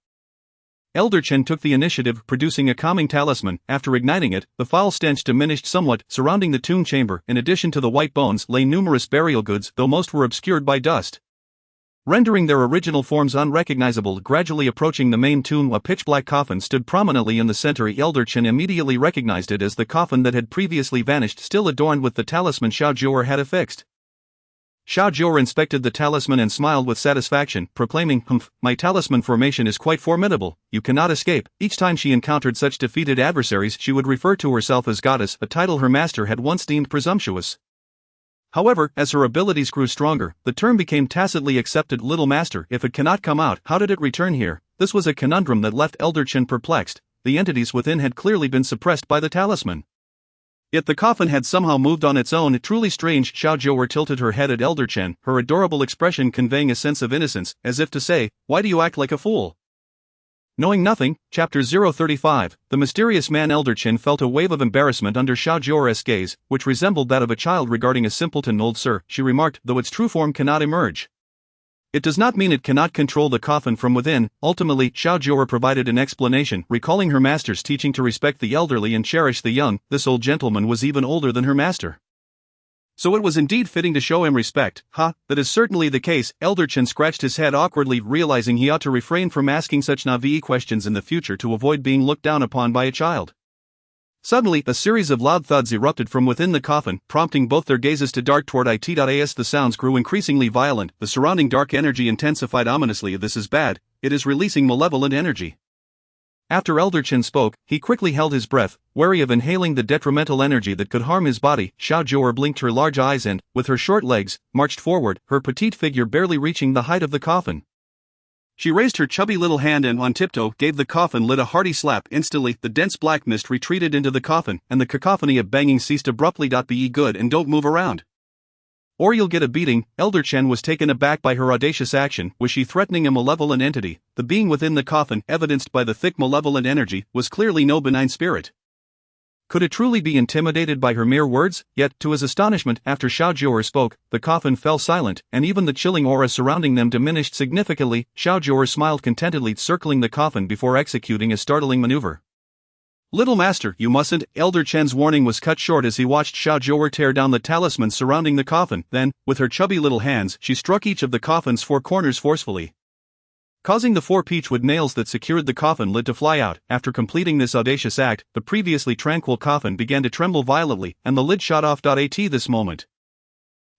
Elder Chen took the initiative, producing a calming talisman. After igniting it, the foul stench diminished somewhat. Surrounding the tomb chamber, in addition to the white bones, lay numerous burial goods, though most were obscured by dust, rendering their original forms unrecognizable. Gradually approaching the main tomb, a pitch-black coffin stood prominently in the center. Elder Chen immediately recognized it as the coffin that had previously vanished, still adorned with the talisman Jiu'er had affixed. Jiu'er inspected the talisman and smiled with satisfaction, proclaiming, "My talisman formation is quite formidable, you cannot escape." Each time she encountered such defeated adversaries, she would refer to herself as goddess, a title her master had once deemed presumptuous. However, as her abilities grew stronger, the term became tacitly accepted. Little master, if it cannot come out, how did it return here? This was a conundrum that left Elder Chen perplexed. The entities within had clearly been suppressed by the talisman, yet the coffin had somehow moved on its own. Truly strange. Jiu'er tilted her head at Elder Chen, her adorable expression conveying a sense of innocence, as if to say, "Why do you act like a fool?" Knowing nothing, Chapter 035, The Mysterious Man. Elder Chen felt a wave of embarrassment under Jiu'er's gaze, which resembled that of a child regarding a simpleton. "Old sir," she remarked, "though its true form cannot emerge, it does not mean it cannot control the coffin from within." Ultimately, Jiu'er provided an explanation, recalling her master's teaching to respect the elderly and cherish the young. This old gentleman was even older than her master, so it was indeed fitting to show him respect. That is certainly the case. Elder Chen scratched his head awkwardly, realizing he ought to refrain from asking such naive questions in the future to avoid being looked down upon by a child. Suddenly, a series of loud thuds erupted from within the coffin, prompting both their gazes to dart toward it. The sounds grew increasingly violent, the surrounding dark energy intensified ominously. "This is bad, it is releasing malevolent energy." After Elder Chen spoke, he quickly held his breath, wary of inhaling the detrimental energy that could harm his body. Jiu'er blinked her large eyes and, with her short legs, marched forward, her petite figure barely reaching the height of the coffin. She raised her chubby little hand and, on tiptoe, gave the coffin lid a hearty slap. Instantly, the dense black mist retreated into the coffin, and the cacophony of banging ceased abruptly. "Be good and don't move around, or you'll get a beating." Elder Chen was taken aback by her audacious action. Was she threatening a malevolent entity? The being within the coffin, evidenced by the thick malevolent energy, was clearly no benign spirit. Could it truly be intimidated by her mere words? Yet, to his astonishment, after Jiu'er spoke, the coffin fell silent, and even the chilling aura surrounding them diminished significantly. Jiu'er smiled contentedly, circling the coffin before executing a startling maneuver. "Little master, you mustn't." Elder Chen's warning was cut short as he watched Jiu'er tear down the talisman surrounding the coffin. Then, with her chubby little hands, she struck each of the coffin's four corners forcefully, causing the four peachwood nails that secured the coffin lid to fly out. After completing this audacious act, the previously tranquil coffin began to tremble violently, and the lid shot off. At this moment,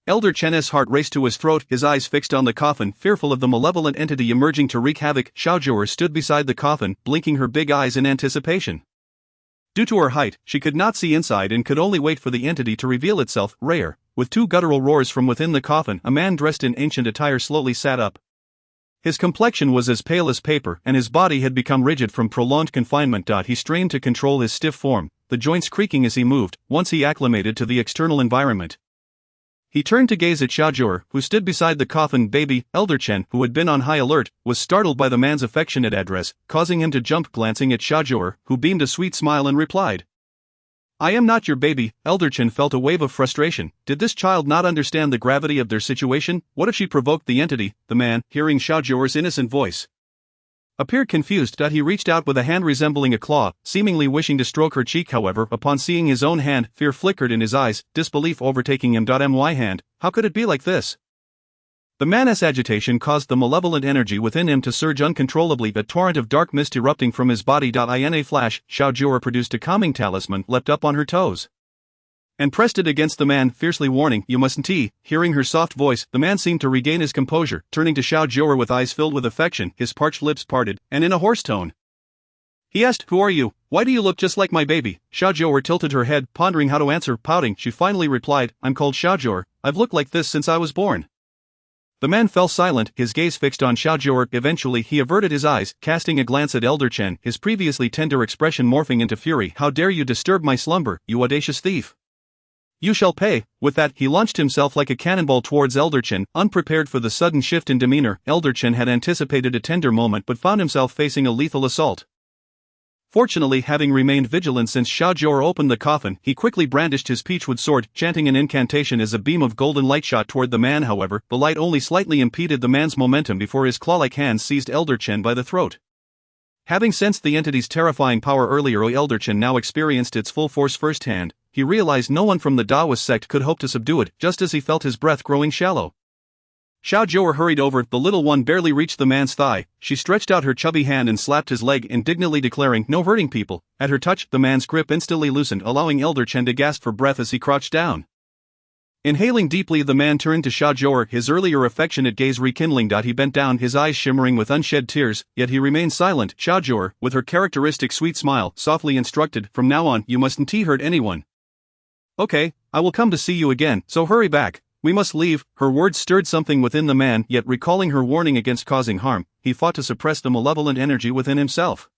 Elder Chen's heart raced to his throat, his eyes fixed on the coffin, fearful of the malevolent entity emerging to wreak havoc. Jiu'er stood beside the coffin, blinking her big eyes in anticipation. Due to her height, she could not see inside and could only wait for the entity to reveal itself. Rare. With two guttural roars from within the coffin, a man dressed in ancient attire slowly sat up. His complexion was as pale as paper, and his body had become rigid from prolonged confinement. He strained to control his stiff form, the joints creaking as he moved. Once he acclimated to the external environment, he turned to gaze at Jiu'er, who stood beside the coffin. "Baby." Elder Chen, who had been on high alert, was startled by the man's affectionate address, causing him to jump. Glancing at Jiu'er, who beamed a sweet smile and replied, "I am not your baby." Elder Chen felt a wave of frustration. Did this child not understand the gravity of their situation? What if she provoked the entity? The man, hearing Jiu'er's innocent voice, appeared confused. He reached out with a hand resembling a claw, seemingly wishing to stroke her cheek. However, upon seeing his own hand, fear flickered in his eyes, disbelief overtaking him. My hand? How could it be like this? The man's agitation caused the malevolent energy within him to surge uncontrollably, a torrent of dark mist erupting from his body. In a flash, Jiu'er produced a calming talisman, leapt up on her toes, and pressed it against the man, fiercely warning, "You mustn't." Hearing her soft voice, the man seemed to regain his composure, turning to Jiu'er with eyes filled with affection, his parched lips parted, and in a hoarse tone, he asked, "Who are you? Why do you look just like my baby?" Jiu'er tilted her head, pondering how to answer. Pouting, she finally replied, "I'm called Jiu'er. I've looked like this since I was born." The man fell silent, his gaze fixed on Jiu'er. Eventually, he averted his eyes, casting a glance at Elder Chen, his previously tender expression morphing into fury. "How dare you disturb my slumber, you audacious thief! You shall pay." With that, he launched himself like a cannonball towards Elder Chen, unprepared for the sudden shift in demeanor. Elder Chen had anticipated a tender moment but found himself facing a lethal assault. Fortunately, having remained vigilant since Jiu'er opened the coffin, he quickly brandished his peachwood sword, chanting an incantation as a beam of golden light shot toward the man. However, the light only slightly impeded the man's momentum before his claw-like hands seized Elder Chen by the throat. Having sensed the entity's terrifying power earlier, Elder Chen now experienced its full force firsthand. He realized no one from the Taoist sect could hope to subdue it, just as he felt his breath growing shallow. Jiu'er hurried over. The little one barely reached the man's thigh. She stretched out her chubby hand and slapped his leg, indignantly declaring, "No hurting people." At her touch, the man's grip instantly loosened, allowing Elder Chen to gasp for breath as he crouched down. Inhaling deeply, the man turned to Jiu'er, his earlier affectionate gaze rekindling. He bent down, his eyes shimmering with unshed tears, yet he remained silent. Jiu'er, with her characteristic sweet smile, softly instructed, "From now on, you mustn't hurt anyone. Okay, I will come to see you again, so hurry back. We must leave." Her words stirred something within the man, yet recalling her warning against causing harm, he fought to suppress the malevolent energy within himself.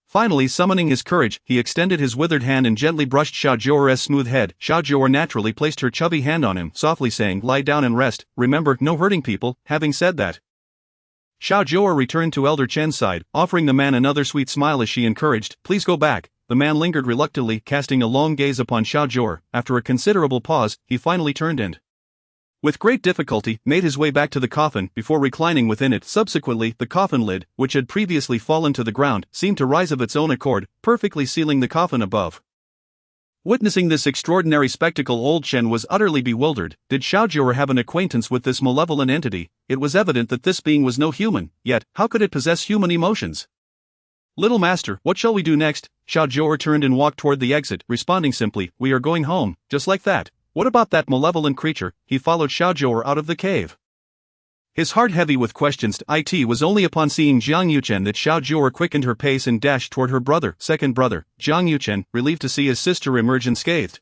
Finally, summoning his courage, he extended his withered hand and gently brushed Jiu'er's smooth head. Jiu'er naturally placed her chubby hand on him, softly saying, "Lie down and rest. Remember, no hurting people." Having said that, Jiu'er returned to Elder Chen's side, offering the man another sweet smile as she encouraged, "Please go back." The man lingered reluctantly, casting a long gaze upon Jiu'er. After a considerable pause, he finally turned and, with great difficulty, made his way back to the coffin before reclining within it. Subsequently, the coffin lid, which had previously fallen to the ground, seemed to rise of its own accord, perfectly sealing the coffin above. Witnessing this extraordinary spectacle, Old Chen was utterly bewildered. Did Jiu'er have an acquaintance with this malevolent entity? It was evident that this being was no human, yet, how could it possess human emotions? "Little master, what shall we do next?" Jiu'er turned and walked toward the exit, responding simply, "We are going home." Just like that. What about that malevolent creature? He followed Jiu'er out of the cave, his heart heavy with questions. It was only upon seeing Jiang Yuchen that Jiu'er quickened her pace and dashed toward her second brother. Jiang Yuchen, relieved to see his sister emerge unscathed,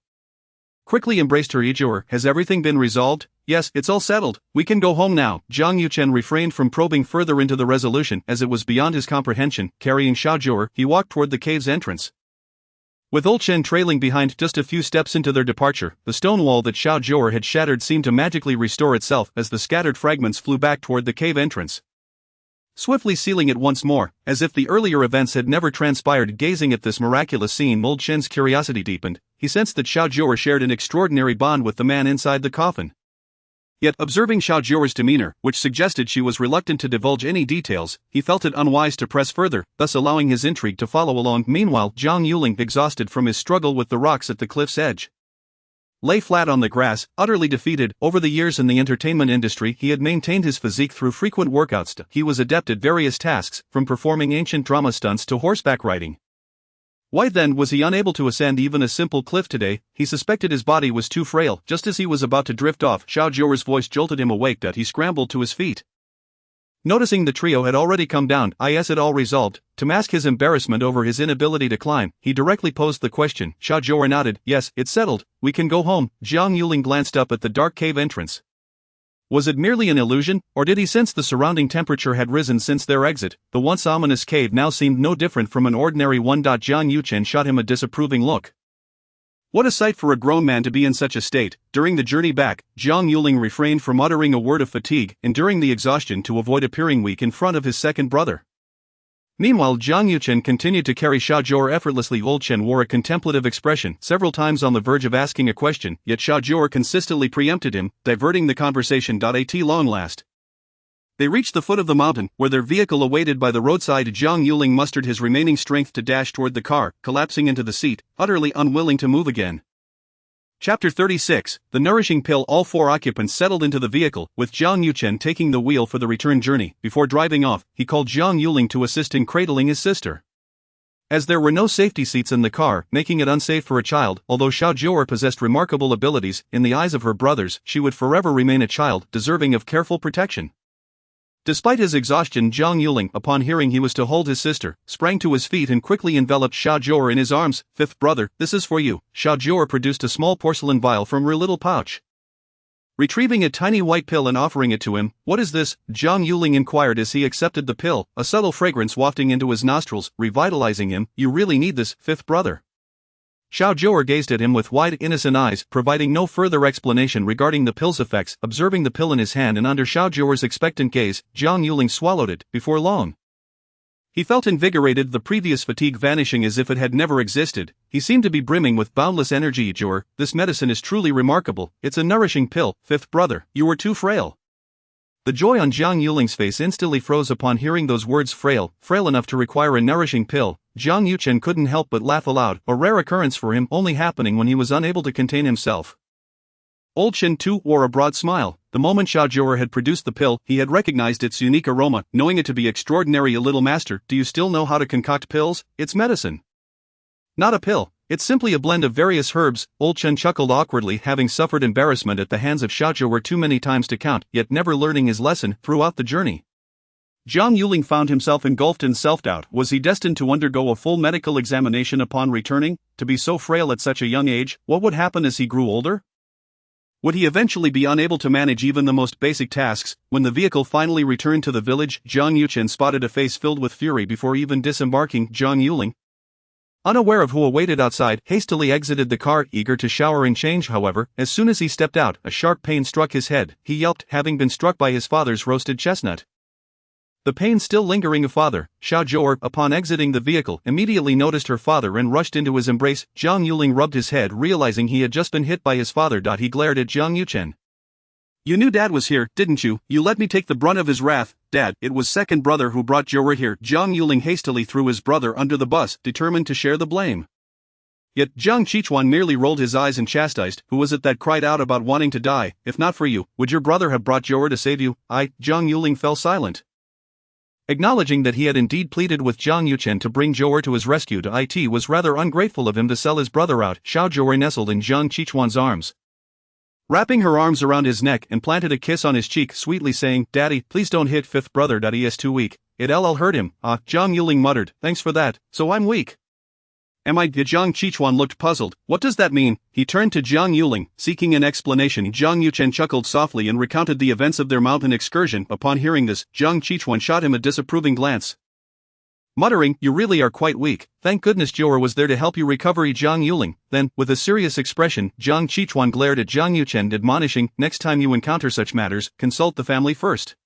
quickly embraced her. "Jiu'er, has everything been resolved?" "Yes, it's all settled. We can go home now." Jiang Yuchen refrained from probing further into the resolution, as it was beyond his comprehension. Carrying Jiu'er, he walked toward the cave's entrance, with Old Chen trailing behind. Just a few steps into their departure, the stone wall that Jiu'er had shattered seemed to magically restore itself as the scattered fragments flew back toward the cave entrance, swiftly sealing it once more, as if the earlier events had never transpired. Gazing at this miraculous scene, Old Chen's curiosity deepened. He sensed that Jiu'er shared an extraordinary bond with the man inside the coffin. Yet, observing Jiu'er's demeanor, which suggested she was reluctant to divulge any details, he felt it unwise to press further, thus allowing his intrigue to follow along. Meanwhile, Jiang Yuling, exhausted from his struggle with the rocks at the cliff's edge, lay flat on the grass, utterly defeated. Over the years in the entertainment industry, he had maintained his physique through frequent workouts. He was adept at various tasks, from performing ancient drama stunts to horseback riding. Why then was he unable to ascend even a simple cliff today? He suspected his body was too frail. Just as he was about to drift off, Jiu'er's voice jolted him awake. He scrambled to his feet. Noticing the trio had already come down, it all resolved. To mask his embarrassment over his inability to climb, he directly posed the question. Jiu'er nodded. "Yes, it's settled. We can go home." Jiang Yuling glanced up at the dark cave entrance. Was it merely an illusion, or did he sense the surrounding temperature had risen since their exit? The once ominous cave now seemed no different from an ordinary one. Jiang Yuchen shot him a disapproving look. What a sight for a grown man to be in such a state. During the journey back, Jiang Yuling refrained from uttering a word of fatigue, enduring the exhaustion to avoid appearing weak in front of his second brother. Meanwhile, Jiang Yuchen continued to carry Jiu'er effortlessly. Old Chen wore a contemplative expression, several times on the verge of asking a question, yet Jiu'er consistently preempted him, diverting the conversation. At long last, they reached the foot of the mountain, where their vehicle awaited by the roadside. Jiang Yuling mustered his remaining strength to dash toward the car, collapsing into the seat, utterly unwilling to move again. Chapter 36, The Nourishing Pill. All four occupants settled into the vehicle, with Jiang Yuchen taking the wheel for the return journey. Before driving off, he called Jiang Yuling to assist in cradling his sister, as there were no safety seats in the car, making it unsafe for a child. Although Jiu'er possessed remarkable abilities, in the eyes of her brothers, she would forever remain a child, deserving of careful protection. Despite his exhaustion, Jiang Yuling, upon hearing he was to hold his sister, sprang to his feet and quickly enveloped Jiu'er in his arms. "Fifth brother, this is for you." Jiu'er produced a small porcelain vial from her little pouch, retrieving a tiny white pill and offering it to him. "What is this?" Jiang Yuling inquired as he accepted the pill, a subtle fragrance wafting into his nostrils, revitalizing him. "You really need this, fifth brother." Xiao Jiu'er gazed at him with wide, innocent eyes, providing no further explanation regarding the pill's effects. Observing the pill in his hand and under Xiao Jiu'er's expectant gaze, Jiang Yuling swallowed it, before long. He felt invigorated, the previous fatigue vanishing as if it had never existed. He seemed to be brimming with boundless energy. Jiu'er, this medicine is truly remarkable. It's a nourishing pill, fifth brother. You were too frail. The joy on Jiang Yuling's face instantly froze upon hearing those words. Frail enough to require a nourishing pill. Jiang Yuchen couldn't help but laugh aloud, a rare occurrence for him, only happening when he was unable to contain himself. Old Chen too wore a broad smile. The moment Xiao Jiu'er had produced the pill, he had recognized its unique aroma, knowing it to be extraordinary. A little master, do you still know how to concoct pills? It's medicine. Not a pill. It's simply a blend of various herbs. Old Chen chuckled awkwardly, having suffered embarrassment at the hands of Xiao Jiu'er too many times to count, yet never learning his lesson throughout the journey. Jiang Yuling found himself engulfed in self-doubt. Was he destined to undergo a full medical examination upon returning? To be so frail at such a young age, what would happen as he grew older? Would he eventually be unable to manage even the most basic tasks? When the vehicle finally returned to the village, Jiang Yuchen spotted a face filled with fury before even disembarking. Jiang Yuling, unaware of who awaited outside, hastily exited the car, eager to shower in change. However, as soon as he stepped out, a sharp pain struck his head. He yelped, having been struck by his father's roasted chestnut. The pain still lingering. Father, Xiao Jiu'er, upon exiting the vehicle, immediately noticed her father and rushed into his embrace. Jiang Yuling rubbed his head, realizing he had just been hit by his father. He glared at Jiang Yuchen. You knew Dad was here, didn't you? You let me take the brunt of his wrath. Dad, it was second brother who brought Jiu'er here. Jiang Yuling hastily threw his brother under the bus, determined to share the blame. Yet Jiang Qichuan merely rolled his eyes and chastised. Who was it that cried out about wanting to die? If not for you, would your brother have brought Jiu'er to save you? Jiang Yuling fell silent. Acknowledging that he had indeed pleaded with Jiang Yuchen to bring Jiu'er to his rescue. It was rather ungrateful of him to sell his brother out. Xiao Jiu'er nestled in Jiang Qichuan's arms, wrapping her arms around his neck, and planted a kiss on his cheek, sweetly saying, Daddy, please don't hit fifth brother. He is too weak. It'll hurt him. Jiang Yuling muttered, thanks for that, so I'm weak. Am I? Jiang Qichuan looked puzzled. What does that mean? He turned to Jiang Yuling, seeking an explanation. Jiang Yuchen chuckled softly and recounted the events of their mountain excursion. Upon hearing this, Jiang Qichuan shot him a disapproving glance, muttering, you really are quite weak. Thank goodness Jiu'er was there to help you recover. Jiang Yuling. Then, with a serious expression, Jiang Qichuan glared at Jiang Yuchen, admonishing, next time you encounter such matters, consult the family first.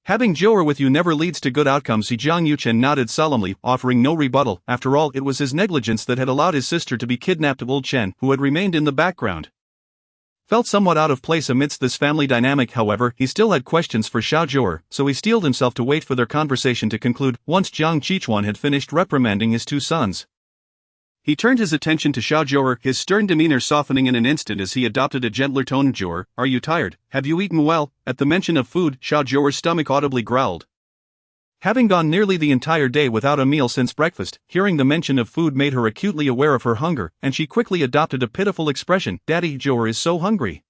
Having Jiu'er with you never leads to good outcomes. Jiang Yuchen nodded solemnly, offering no rebuttal. After all, it was his negligence that had allowed his sister to be kidnapped. Old Chen, who had remained in the background, felt somewhat out of place amidst this family dynamic. However, he still had questions for Xiao Jiu'er, so he steeled himself to wait for their conversation to conclude. Once Jiang Qichuan had finished reprimanding his two sons, he turned his attention to Xiao Jiu'er, his stern demeanor softening in an instant as he adopted a gentler tone. Jiu'er, are you tired? Have you eaten well? At the mention of food, Xiao Jiu'er's stomach audibly growled. Having gone nearly the entire day without a meal since breakfast, hearing the mention of food made her acutely aware of her hunger, and she quickly adopted a pitiful expression. Daddy, Jiu'er is so hungry.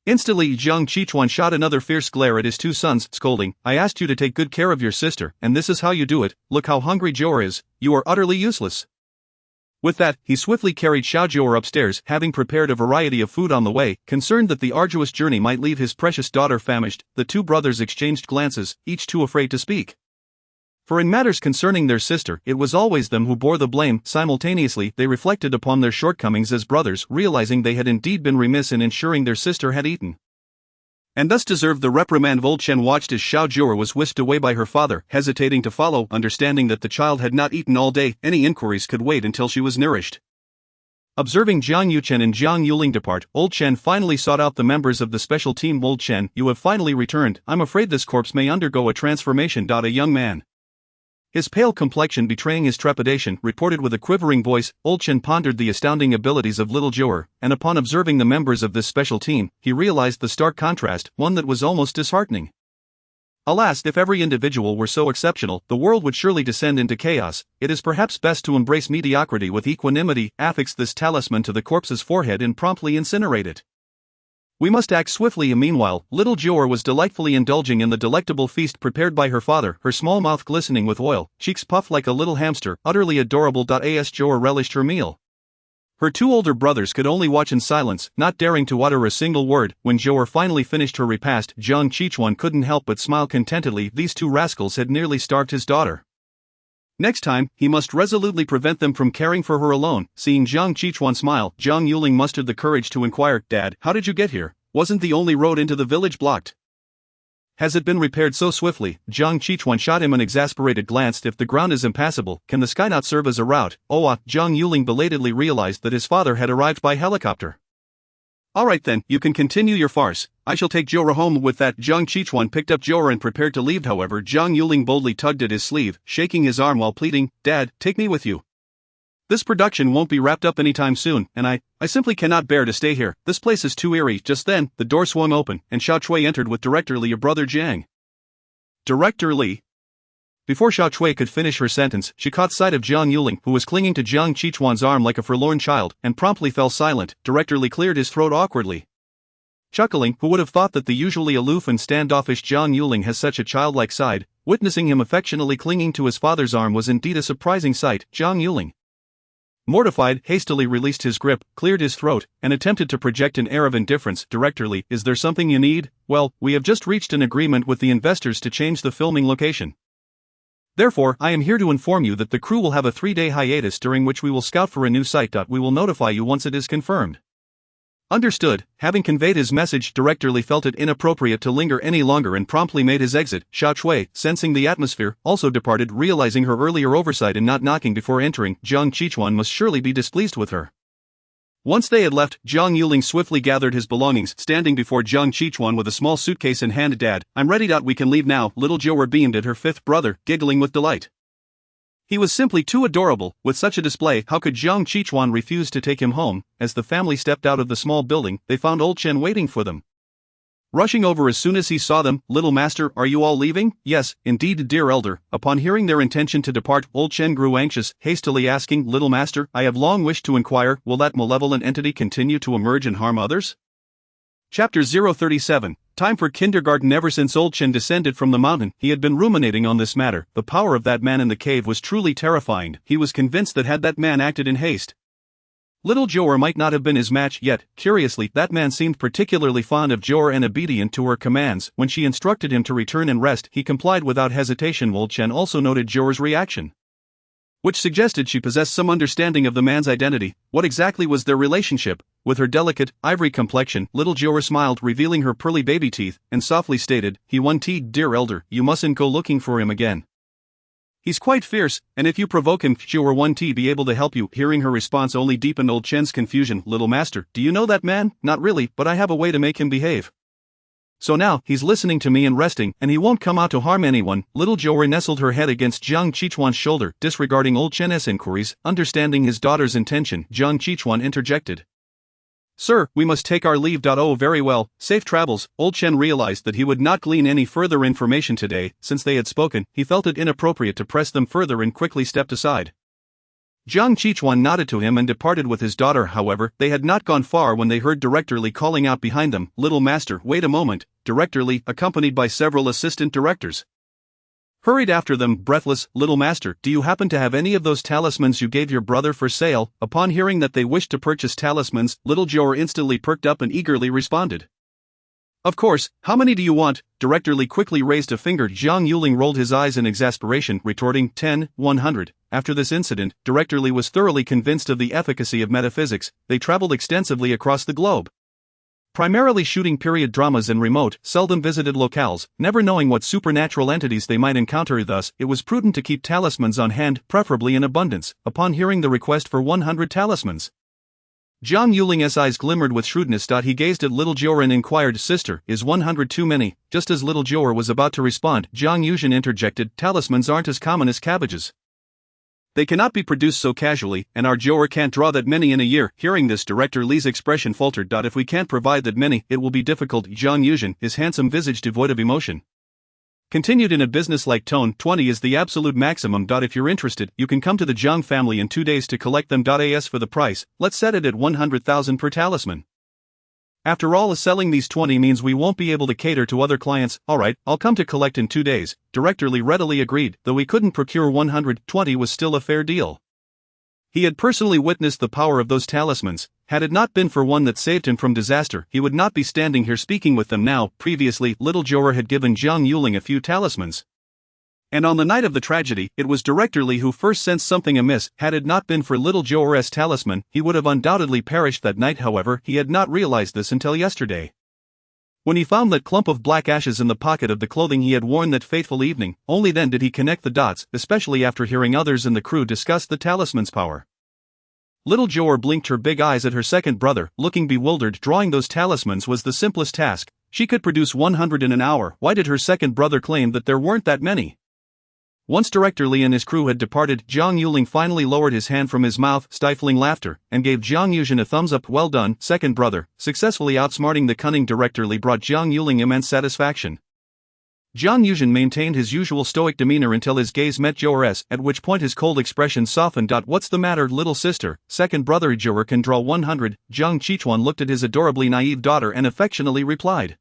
Instantly, Jiang Qichuan shot another fierce glare at his two sons, scolding, I asked you to take good care of your sister, and this is how you do it. Look how hungry Jiu'er is. You are utterly useless. With that, he swiftly carried Xiao Jiu'er upstairs, having prepared a variety of food on the way. Concerned that the arduous journey might leave his precious daughter famished, the two brothers exchanged glances, each too afraid to speak. For in matters concerning their sister, it was always them who bore the blame. Simultaneously, they reflected upon their shortcomings as brothers, realizing they had indeed been remiss in ensuring their sister had eaten, and thus deserved the reprimand. Old Chen watched as Xiao Jiu'er was whisked away by her father, hesitating to follow. Understanding that the child had not eaten all day, any inquiries could wait until she was nourished. Observing Jiang Yuchen and Jiang Yuling depart, Old Chen finally sought out the members of the special team. Old Chen, you have finally returned. I'm afraid this corpse may undergo a transformation. A young man, his pale complexion betraying his trepidation, reported with a quivering voice. Old Chen pondered the astounding abilities of little Jiu'er, and upon observing the members of this special team, he realized the stark contrast, one that was almost disheartening. Alas, if every individual were so exceptional, the world would surely descend into chaos. It is perhaps best to embrace mediocrity with equanimity. Affix this talisman to the corpse's forehead and promptly incinerate it. We must act swiftly. Meanwhile, little Jiu'er was delightfully indulging in the delectable feast prepared by her father, her small mouth glistening with oil, cheeks puffed like a little hamster, utterly adorable. As Jiu'er relished her meal, her two older brothers could only watch in silence, not daring to utter a single word. When Jiu'er finally finished her repast, Jiang Qichuan couldn't help but smile contentedly. These two rascals had nearly starved his daughter. Next time, he must resolutely prevent them from caring for her alone. Seeing Jiang Qichuan smile, Jiang Yuling mustered the courage to inquire, Dad, how did you get here? Wasn't the only road into the village blocked? Has it been repaired so swiftly? Jiang Qichuan shot him an exasperated glance. If the ground is impassable, can the sky not serve as a route? Jiang Yuling belatedly realized that his father had arrived by helicopter. Alright then, you can continue your farce. I shall take Jiu'er home. With that, Jiang Qichuan picked up Jiu'er and prepared to leave. However, Jiang Yuling boldly tugged at his sleeve, shaking his arm while pleading, Dad, take me with you. This production won't be wrapped up anytime soon, and I simply cannot bear to stay here. This place is too eerie. Just then, the door swung open, and Xiao Chui entered with Director Li, your brother Jiang. Director Li? Before Xiao Chui could finish her sentence, she caught sight of Jiang Yuling, who was clinging to Jiang Qichuan's arm like a forlorn child, and promptly fell silent. Director Li cleared his throat awkwardly. Chuckling, who would have thought that the usually aloof and standoffish Jiang Yuling has such a childlike side? Witnessing him affectionately clinging to his father's arm was indeed a surprising sight. Jiang Yuling, mortified, hastily released his grip, cleared his throat, and attempted to project an air of indifference. Director Li, is there something you need? Well, we have just reached an agreement with the investors to change the filming location. Therefore, I am here to inform you that the crew will have a 3-day hiatus during which we will scout for a new site. We will notify you once it is confirmed. Understood. Having conveyed his message, Director Li felt it inappropriate to linger any longer and promptly made his exit. Xiao Chui, sensing the atmosphere, also departed, realizing her earlier oversight in not knocking before entering. Jiang Qichuan must surely be displeased with her. Once they had left, Jiang Yuling swiftly gathered his belongings, standing before Jiang Qichuan with a small suitcase in hand. Dad, I'm ready. We can leave now. Little Jiu'er beamed at her fifth brother, giggling with delight. He was simply too adorable. With such a display, how could Jiang Qichuan refuse to take him home? As the family stepped out of the small building, they found old Chen waiting for them. Rushing over as soon as he saw them, Little Master, are you all leaving? Yes, indeed, dear elder. Upon hearing their intention to depart, old Chen grew anxious, hastily asking, Little Master, I have long wished to inquire, will that malevolent entity continue to emerge and harm others? Chapter 037. Time for kindergarten. Ever since old Chen descended from the mountain, he had been ruminating on this matter. The power of that man in the cave was truly terrifying. He was convinced that had that man acted in haste, little Jiu'er might not have been his match. Yet, curiously, that man seemed particularly fond of Jiu'er and obedient to her commands. When she instructed him to return and rest, he complied without hesitation. Old Chen also noted Jiu'er's reaction, which suggested she possessed some understanding of the man's identity. What exactly was their relationship? With her delicate, ivory complexion, little Jiu'er smiled, revealing her pearly baby teeth, and softly stated, he won. Dear elder, you mustn't go looking for him again. He's quite fierce, and if you provoke him, Jiu'er won't be able to help you. Hearing her response only deepened old Chen's confusion. Little Master, do you know that man? Not really, but I have a way to make him behave. So now, he's listening to me and resting, and he won't come out to harm anyone. Little Jiu'er nestled her head against Jiang Qichuan's shoulder, disregarding old Chen's inquiries. Understanding his daughter's intention, Jiang Qichuan interjected, Sir, we must take our leave. Oh, very well, safe travels. Old Chen realized that he would not glean any further information today. Since they had spoken, he felt it inappropriate to press them further and quickly stepped aside. Jiang Qichuan nodded to him and departed with his daughter. However, they had not gone far when they heard Director Li calling out behind them, Little Master, wait a moment. Director Li, accompanied by several assistant directors, hurried after them, breathless. Little Master, do you happen to have any of those talismans you gave your brother for sale? Upon hearing that they wished to purchase talismans, little Jiu'er instantly perked up and eagerly responded, Of course, how many do you want? Director Li quickly raised a finger. Jiang Yuling rolled his eyes in exasperation, retorting, 10, 100. After this incident, Director Li was thoroughly convinced of the efficacy of metaphysics. They traveled extensively across the globe, primarily shooting period dramas in remote, seldom visited locales, never knowing what supernatural entities they might encounter. Thus, it was prudent to keep talismans on hand, preferably in abundance. Upon hearing the request for 100 talismans, Jiang Yuling's eyes glimmered with shrewdness. He gazed at little Jiu'er and inquired, Sister, is 100 too many? Just as little Jiu'er was about to respond, Jiang Yuzhen interjected, Talismans aren't as common as cabbages. They cannot be produced so casually, and our Jiu'er can't draw that many in a year. Hearing this, Director Li's expression faltered. If we can't provide that many, it will be difficult. Jiang Yuzhen, his handsome visage devoid of emotion, continued in a business-like tone, 20 is the absolute maximum. If you're interested, you can come to the Jiang family in 2 days to collect them. As for the price, let's set it at 100,000 per talisman. After all, selling these 20 means we won't be able to cater to other clients. Alright, I'll come to collect in 2 days. Director Li readily agreed. Though he couldn't procure 120 was still a fair deal. He had personally witnessed the power of those talismans. Had it not been for one that saved him from disaster, he would not be standing here speaking with them now. Previously, little Jiu'er had given Jiang Yuling a few talismans, And on the night of the tragedy, it was Director Li who first sensed something amiss. Had it not been for little Jiu'er's talisman, he would have undoubtedly perished that night. However, he had not realized this until yesterday. When he found that clump of black ashes in the pocket of the clothing he had worn that fateful evening, only then did he connect the dots, especially after hearing others in the crew discuss the talisman's power. Little Jiu'er blinked her big eyes at her second brother, looking bewildered. Drawing those talismans was the simplest task. She could produce 100 in an hour. Why did her second brother claim that there weren't that many? Once Director Li and his crew had departed, Jiang Yuling finally lowered his hand from his mouth, stifling laughter, and gave Jiang Yuzhen a thumbs up. Well done, second brother. Successfully outsmarting the cunning Director Li brought Jiang Yuling immense satisfaction. Jiang Yuzhen maintained his usual stoic demeanor until his gaze met Jiu'er's, at which point his cold expression softened. What's the matter, little sister? Second brother Jiu'er can draw 100. Jiang Qichuan looked at his adorably naive daughter and affectionately replied.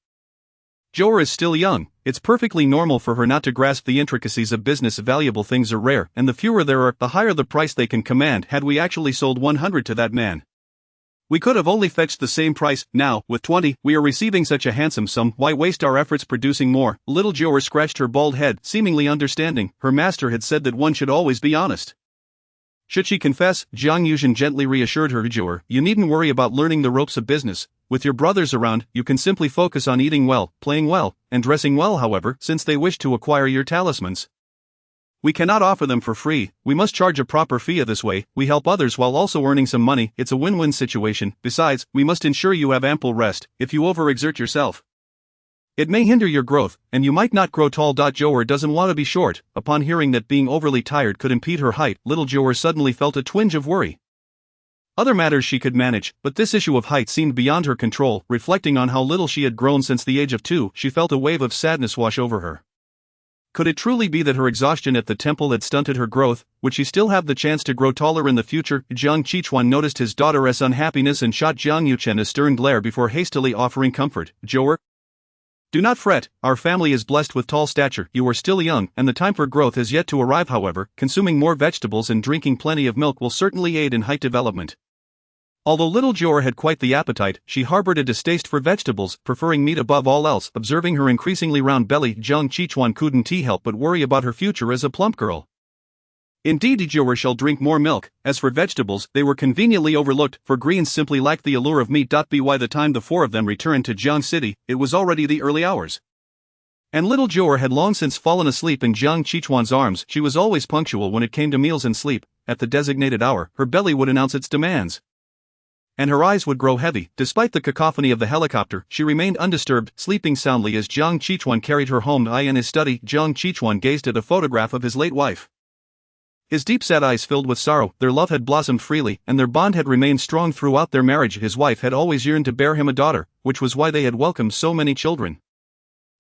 Jiu'er is still young. It's perfectly normal for her not to grasp the intricacies of business. Valuable things are rare, and the fewer there are, the higher the price they can command. Had we actually sold 100 to that man, we could have only fetched the same price. Now, with 20, we are receiving such a handsome sum. Why waste our efforts producing more? Little Jiu'er scratched her bald head, seemingly understanding. Her master had said that one should always be honest. Should she confess? Jiang Yuzhen gently reassured her. Jiu'er, you needn't worry about learning the ropes of business. With your brothers around, you can simply focus on eating well, playing well, and dressing well. However, since they wish to acquire your talismans, we cannot offer them for free. We must charge a proper fee. This way, we help others while also earning some money. It's a win-win situation. Besides, we must ensure you have ample rest. If you overexert yourself, it may hinder your growth, and you might not grow tall. Jiu'er doesn't want to be short. Upon hearing that being overly tired could impede her height, little Jiu'er suddenly felt a twinge of worry. Other matters she could manage, but this issue of height seemed beyond her control. Reflecting on how little she had grown since the age of 2, she felt a wave of sadness wash over her. Could it truly be that her exhaustion at the temple had stunted her growth? Would she still have the chance to grow taller in the future? Jiang Qichuan noticed his daughter's unhappiness and shot Jiang Yuchen a stern glare before hastily offering comfort. Jiu'er, do not fret, our family is blessed with tall stature. You are still young, and the time for growth has yet to arrive. However, consuming more vegetables and drinking plenty of milk will certainly aid in height development. Although little Jiu'er had quite the appetite, she harbored a distaste for vegetables, preferring meat above all else. Observing her increasingly round belly, Jiang Qichuan couldn't help but worry about her future as a plump girl. Indeed, Jiu'er shall drink more milk. As for vegetables, they were conveniently overlooked, for greens simply lacked the allure of meat. By the time the four of them returned to Jiang City, it was already the early hours. And little Jiu'er had long since fallen asleep in Jiang Qichuan's arms. She was always punctual when it came to meals and sleep. At the designated hour, her belly would announce its demands, and her eyes would grow heavy. Despite the cacophony of the helicopter, she remained undisturbed, sleeping soundly as Jiang Qichuan carried her home. In his study, Jiang Qichuan gazed at a photograph of his late wife. His deep-set eyes filled with sorrow. Their love had blossomed freely, and their bond had remained strong throughout their marriage. His wife had always yearned to bear him a daughter, which was why they had welcomed so many children.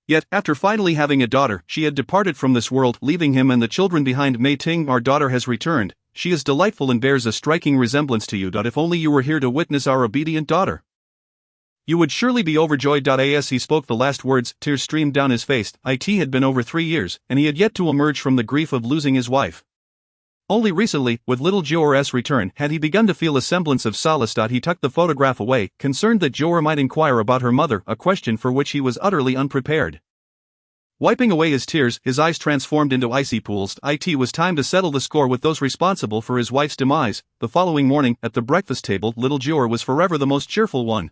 Yet, after finally having a daughter, she had departed from this world, leaving him and the children behind. Mei Ting, our daughter has returned. She is delightful and bears a striking resemblance to you. If only you were here to witness our obedient daughter, you would surely be overjoyed. As he spoke the last words, tears streamed down his face. It had been over 3 years, and he had yet to emerge from the grief of losing his wife. Only recently, with little Jiu'er's return, had he begun to feel a semblance of solace. He tucked the photograph away, concerned that Jiu'er might inquire about her mother, a question for which he was utterly unprepared. Wiping away his tears, his eyes transformed into icy pools. It was time to settle the score with those responsible for his wife's demise. The following morning, at the breakfast table, little Jiu'er was forever the most cheerful one.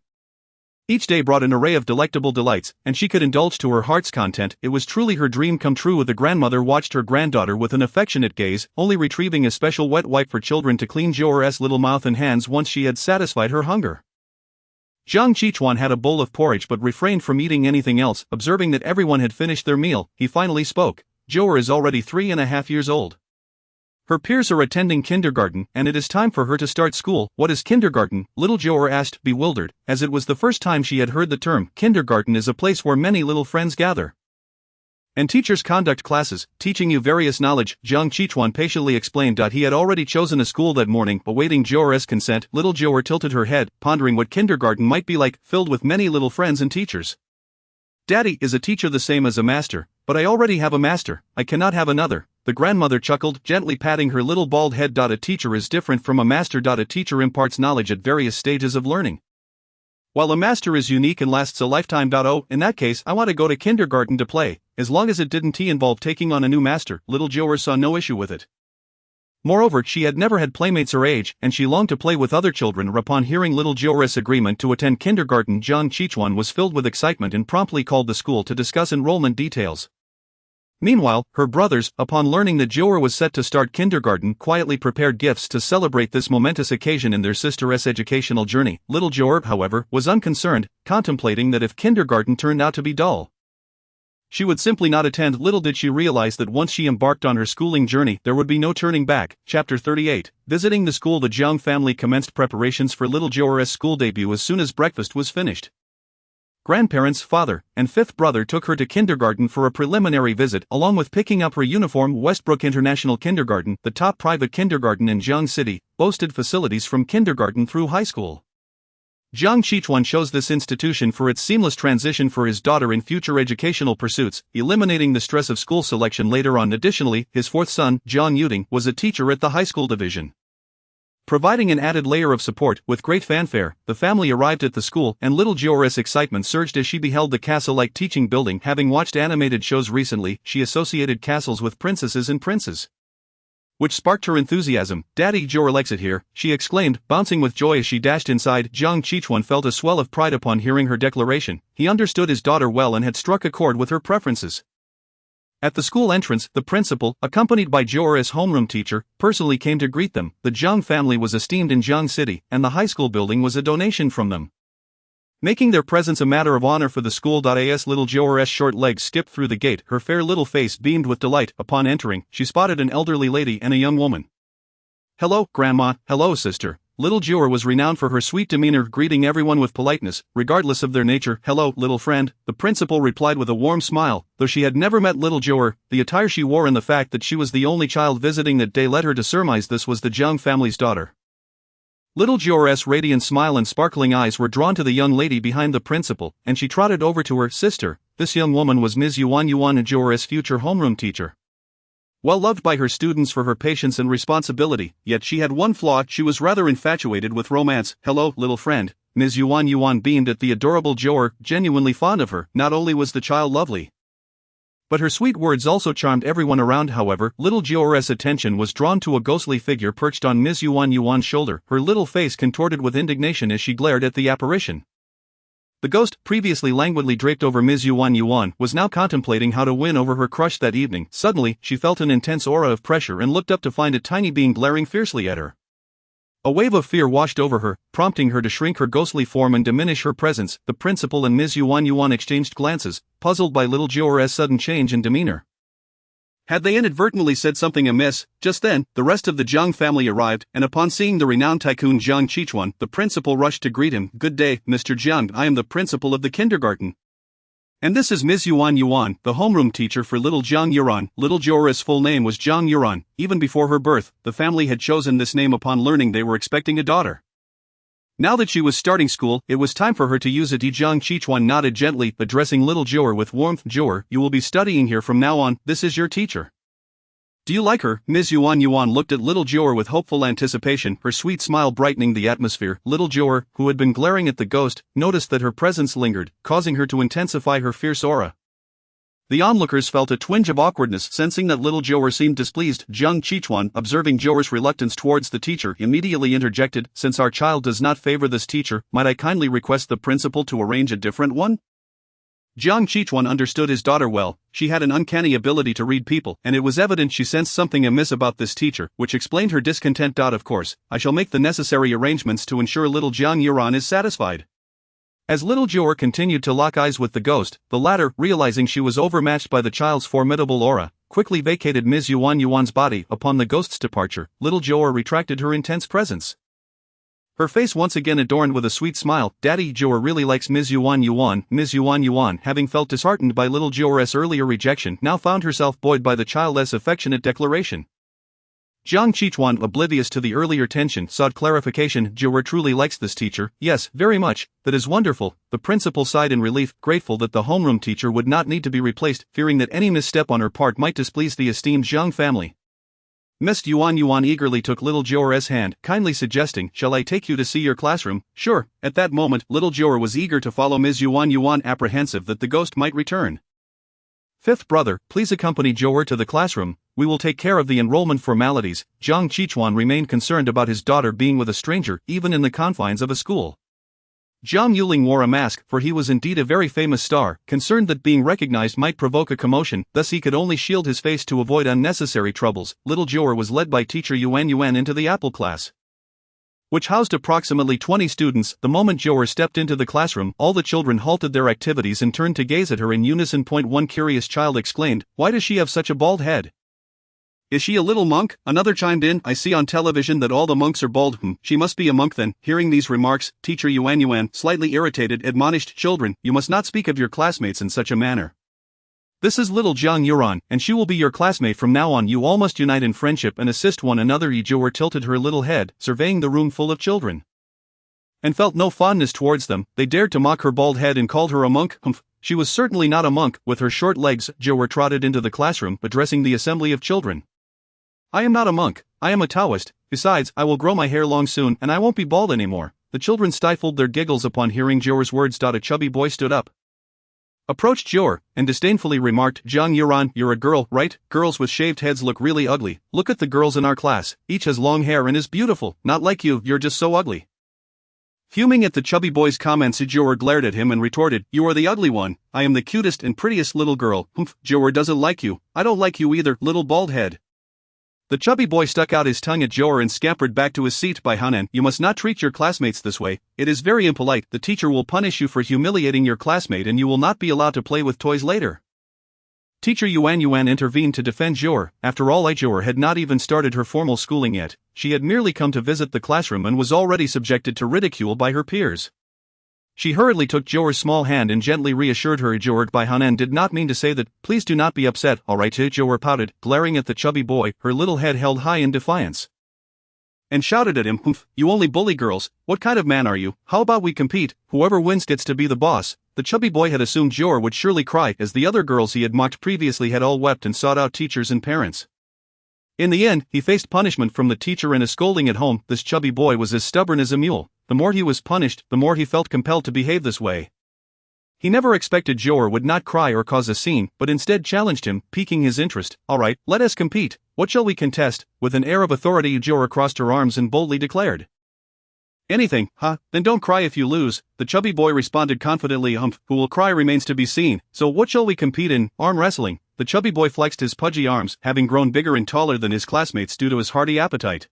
Each day brought an array of delectable delights, and she could indulge to her heart's content. It was truly her dream come true. The grandmother watched her granddaughter with an affectionate gaze, only retrieving a special wet wipe for children to clean Jiu'er's little mouth and hands once she had satisfied her hunger. Jiang Qichuan had a bowl of porridge but refrained from eating anything else. Observing that everyone had finished their meal, he finally spoke. Jiu'er is already 3.5 years old. Her peers are attending kindergarten, and it is time for her to start school. What is kindergarten? Little Jiu'er asked, bewildered, as it was the first time she had heard the term. Kindergarten is a place where many little friends gather, and teachers conduct classes, teaching you various knowledge. Jiang Qichuan patiently explained. He had already chosen a school that morning, awaiting Jiu'er's consent. Little Jiu'er tilted her head, pondering what kindergarten might be like, filled with many little friends and teachers. Daddy, is a teacher the same as a master? But I already have a master, I cannot have another. The grandmother chuckled, gently patting her little bald head. A teacher is different from a master. A teacher imparts knowledge at various stages of learning, while a master is unique and lasts a lifetime. Oh, in that case, I want to go to kindergarten to play. as long as it didn't involve taking on a new master, little Jiu'er saw no issue with it. Moreover, she had never had playmates her age, and she longed to play with other children. Upon hearing little Jiu'er's agreement to attend kindergarten, Jiang Qichuan was filled with excitement and promptly called the school to discuss enrollment details. Meanwhile, her brothers, upon learning that Jiu'er was set to start kindergarten, quietly prepared gifts to celebrate this momentous occasion in their sister's educational journey. Little Jiu'er, however, was unconcerned, contemplating that if kindergarten turned out to be dull, she would simply not attend. Little did she realize that once she embarked on her schooling journey, there would be no turning back. Chapter 38. Visiting the school. The Jiang family commenced preparations for little Jiu'er's school debut as soon as breakfast was finished. Grandparents, father, and fifth brother took her to kindergarten for a preliminary visit, along with picking up her uniform. Westbrook International Kindergarten, the top private kindergarten in Jiang City, boasted facilities from kindergarten through high school. Jiang Qichuan chose this institution for its seamless transition for his daughter in future educational pursuits, eliminating the stress of school selection later on. Additionally, his fourth son, Jiang Yuding, was a teacher at the high school division. Providing an added layer of support, with great fanfare, the family arrived at the school, and little Jiu'er's excitement surged as she beheld the castle-like teaching building. Having watched animated shows recently, she associated castles with princesses and princes, which sparked her enthusiasm. "Daddy, Jiu'er likes it here," she exclaimed, bouncing with joy as she dashed inside. Jiang Qichuan felt a swell of pride upon hearing her declaration. He understood his daughter well and had struck a chord with her preferences. At the school entrance, the principal, accompanied by Jiu'er's homeroom teacher, personally came to greet them. The Jiang family was esteemed in Jiang City, and the high school building was a donation from them, making their presence a matter of honor for the school. As little Jiu'er's short legs skipped through the gate, her fair little face beamed with delight. Upon entering, she spotted an elderly lady and a young woman. "Hello, Grandma." "Hello, sister." Little Jiu'er was renowned for her sweet demeanor, greeting everyone with politeness, regardless of their nature. "Hello, little friend," the principal replied with a warm smile. Though she had never met little Jiu'er, the attire she wore and the fact that she was the only child visiting that day led her to surmise this was the Jiang family's daughter. Little Jiu'er's radiant smile and sparkling eyes were drawn to the young lady behind the principal, and she trotted over to her. "Sister." This young woman was Ms. Yuan, Jiu'er's future homeroom teacher. Well loved by her students for her patience and responsibility, yet she had one flaw: she was rather infatuated with romance. "Hello, little friend." Ms. Yuan beamed at the adorable Jiu'er, genuinely fond of her. Not only was the child lovely, but her sweet words also charmed everyone around. However, little Jiu'er's attention was drawn to a ghostly figure perched on Ms. Yuan's shoulder. Her little face contorted with indignation as she glared at the apparition. The ghost, previously languidly draped over Ms. Yuan, was now contemplating how to win over her crush that evening. Suddenly, she felt an intense aura of pressure and looked up to find a tiny being glaring fiercely at her. A wave of fear washed over her, prompting her to shrink her ghostly form and diminish her presence. The principal and Ms. Yuan exchanged glances, puzzled by little Jiu'er's sudden change in demeanor. Had they inadvertently said something amiss? Just then, the rest of the Jiang family arrived, and upon seeing the renowned tycoon Jiang Qichuan, the principal rushed to greet him. "Good day, Mr. Jiang. I am the principal of the kindergarten. And this is Ms. Yuan, the homeroom teacher for little Jiang Yuan." Little Jiu'er's full name was Jiang Yuan. Even before her birth, the family had chosen this name upon learning they were expecting a daughter. Now that she was starting school, it was time for her to use it. Jiang Qichuan nodded gently, addressing little Jiu'er with warmth. "Jiu'er, you will be studying here from now on. This is your teacher. Do you like her?" Ms. Yuan looked at little Jiu'er with hopeful anticipation, her sweet smile brightening the atmosphere. Little Jiu'er, who had been glaring at the ghost, noticed that her presence lingered, causing her to intensify her fierce aura. The onlookers felt a twinge of awkwardness, sensing that little Jiu'er seemed displeased. Jiang Qichuan, observing Jiu'er's reluctance towards the teacher, immediately interjected, "Since our child does not favor this teacher, might I kindly request the principal to arrange a different one?" Jiang Qichuan understood his daughter well. She had an uncanny ability to read people, and it was evident she sensed something amiss about this teacher, which explained her discontent. "Of course, I shall make the necessary arrangements to ensure little Jiang Yuan is satisfied." As little Jiu'er continued to lock eyes with the ghost, the latter, realizing she was overmatched by the child's formidable aura, quickly vacated Ms. Yuan's body. Upon the ghost's departure, little Jiu'er retracted her intense presence, her face once again adorned with a sweet smile. "Daddy, Jiu'er really likes Ms. Yuan." Ms. Yuan, having felt disheartened by little Jiu'er's earlier rejection, now found herself buoyed by the child's affectionate declaration. Jiang Qichuan, oblivious to the earlier tension, sought clarification. "Jiu'er truly likes this teacher." "Yes, very much." "That is wonderful." The principal sighed in relief, grateful that the homeroom teacher would not need to be replaced, fearing that any misstep on her part might displease the esteemed Jiang family. Ms. Yuan eagerly took little Jiu'er's hand, kindly suggesting, "Shall I take you to see your classroom?" "Sure." At that moment, little Jiu'er was eager to follow Ms. Yuan, apprehensive that the ghost might return. Fifth brother, please accompany Jiu'er to the classroom, we will take care of the enrollment formalities. Jiang Qichuan remained concerned about his daughter being with a stranger even in the confines of a school. Jiang Yuling wore a mask, for he was indeed a very famous star, concerned that being recognized might provoke a commotion, thus he could only shield his face to avoid unnecessary troubles. Little Jiu'er was led by teacher Yuan into the apple class, which housed approximately 20 students. The moment Jiu'er stepped into the classroom, all the children halted their activities and turned to gaze at her in unison. One curious child exclaimed, "Why does she have such a bald head? Is she a little monk?" Another chimed in, "I see on television that all the monks are bald. She must be a monk then." Hearing these remarks, teacher Yuan, slightly irritated, admonished, "Children, you must not speak of your classmates in such a manner. This is little Jiang Yuran, and she will be your classmate from now on. You all must unite in friendship and assist one another." Jiu'er tilted her little head, surveying the room full of children, and felt no fondness towards them. They dared to mock her bald head and called her a monk. She was certainly not a monk. With her short legs, Jiu'er trotted into the classroom, addressing the assembly of children. "I am not a monk, I am a Taoist. Besides, I will grow my hair long soon and I won't be bald anymore." The children stifled their giggles upon hearing Jiu'er's words. A chubby boy stood up, approached Jiu'er, and disdainfully remarked, "Jiang Yuran, you're a girl, right? Girls with shaved heads look really ugly. Look at the girls in our class, each has long hair and is beautiful. Not like you, you're just so ugly." Fuming at the chubby boy's comments, Jiu'er glared at him and retorted, "You are the ugly one, I am the cutest and prettiest little girl." Jiu'er doesn't like you. I don't like you either, little bald head." The chubby boy stuck out his tongue at Jiu'er and scampered back to his seat. By Hanan, you must not treat your classmates this way. It is very impolite. The teacher will punish you for humiliating your classmate and you will not be allowed to play with toys later. Teacher Yuan intervened to defend Jiu'er. After all, Jiu'er had not even started her formal schooling yet. She had merely come to visit the classroom and was already subjected to ridicule by her peers. She hurriedly took Jiu'er's small hand and gently reassured her. Jiu'er by Hanan did not mean to say that. "Please do not be upset, alright?" Jiu'er pouted, glaring at the chubby boy, her little head held high in defiance, and shouted at him, "You only bully girls. What kind of man are you? How about we compete? Whoever wins gets to be the boss." The chubby boy had assumed Jiu'er would surely cry, as the other girls he had mocked previously had all wept and sought out teachers and parents. In the end, he faced punishment from the teacher and a scolding at home. This chubby boy was as stubborn as a mule. The more he was punished, the more he felt compelled to behave this way. He never expected Jiu'er would not cry or cause a scene, but instead challenged him, piquing his interest. "Alright, let us compete. What shall we contest?" With an air of authority, Jiu'er crossed her arms and boldly declared, "Anything, huh? Then don't cry if you lose." The chubby boy responded confidently, "Who will cry remains to be seen. So what shall we compete in? Arm wrestling." The chubby boy flexed his pudgy arms, having grown bigger and taller than his classmates due to his hearty appetite.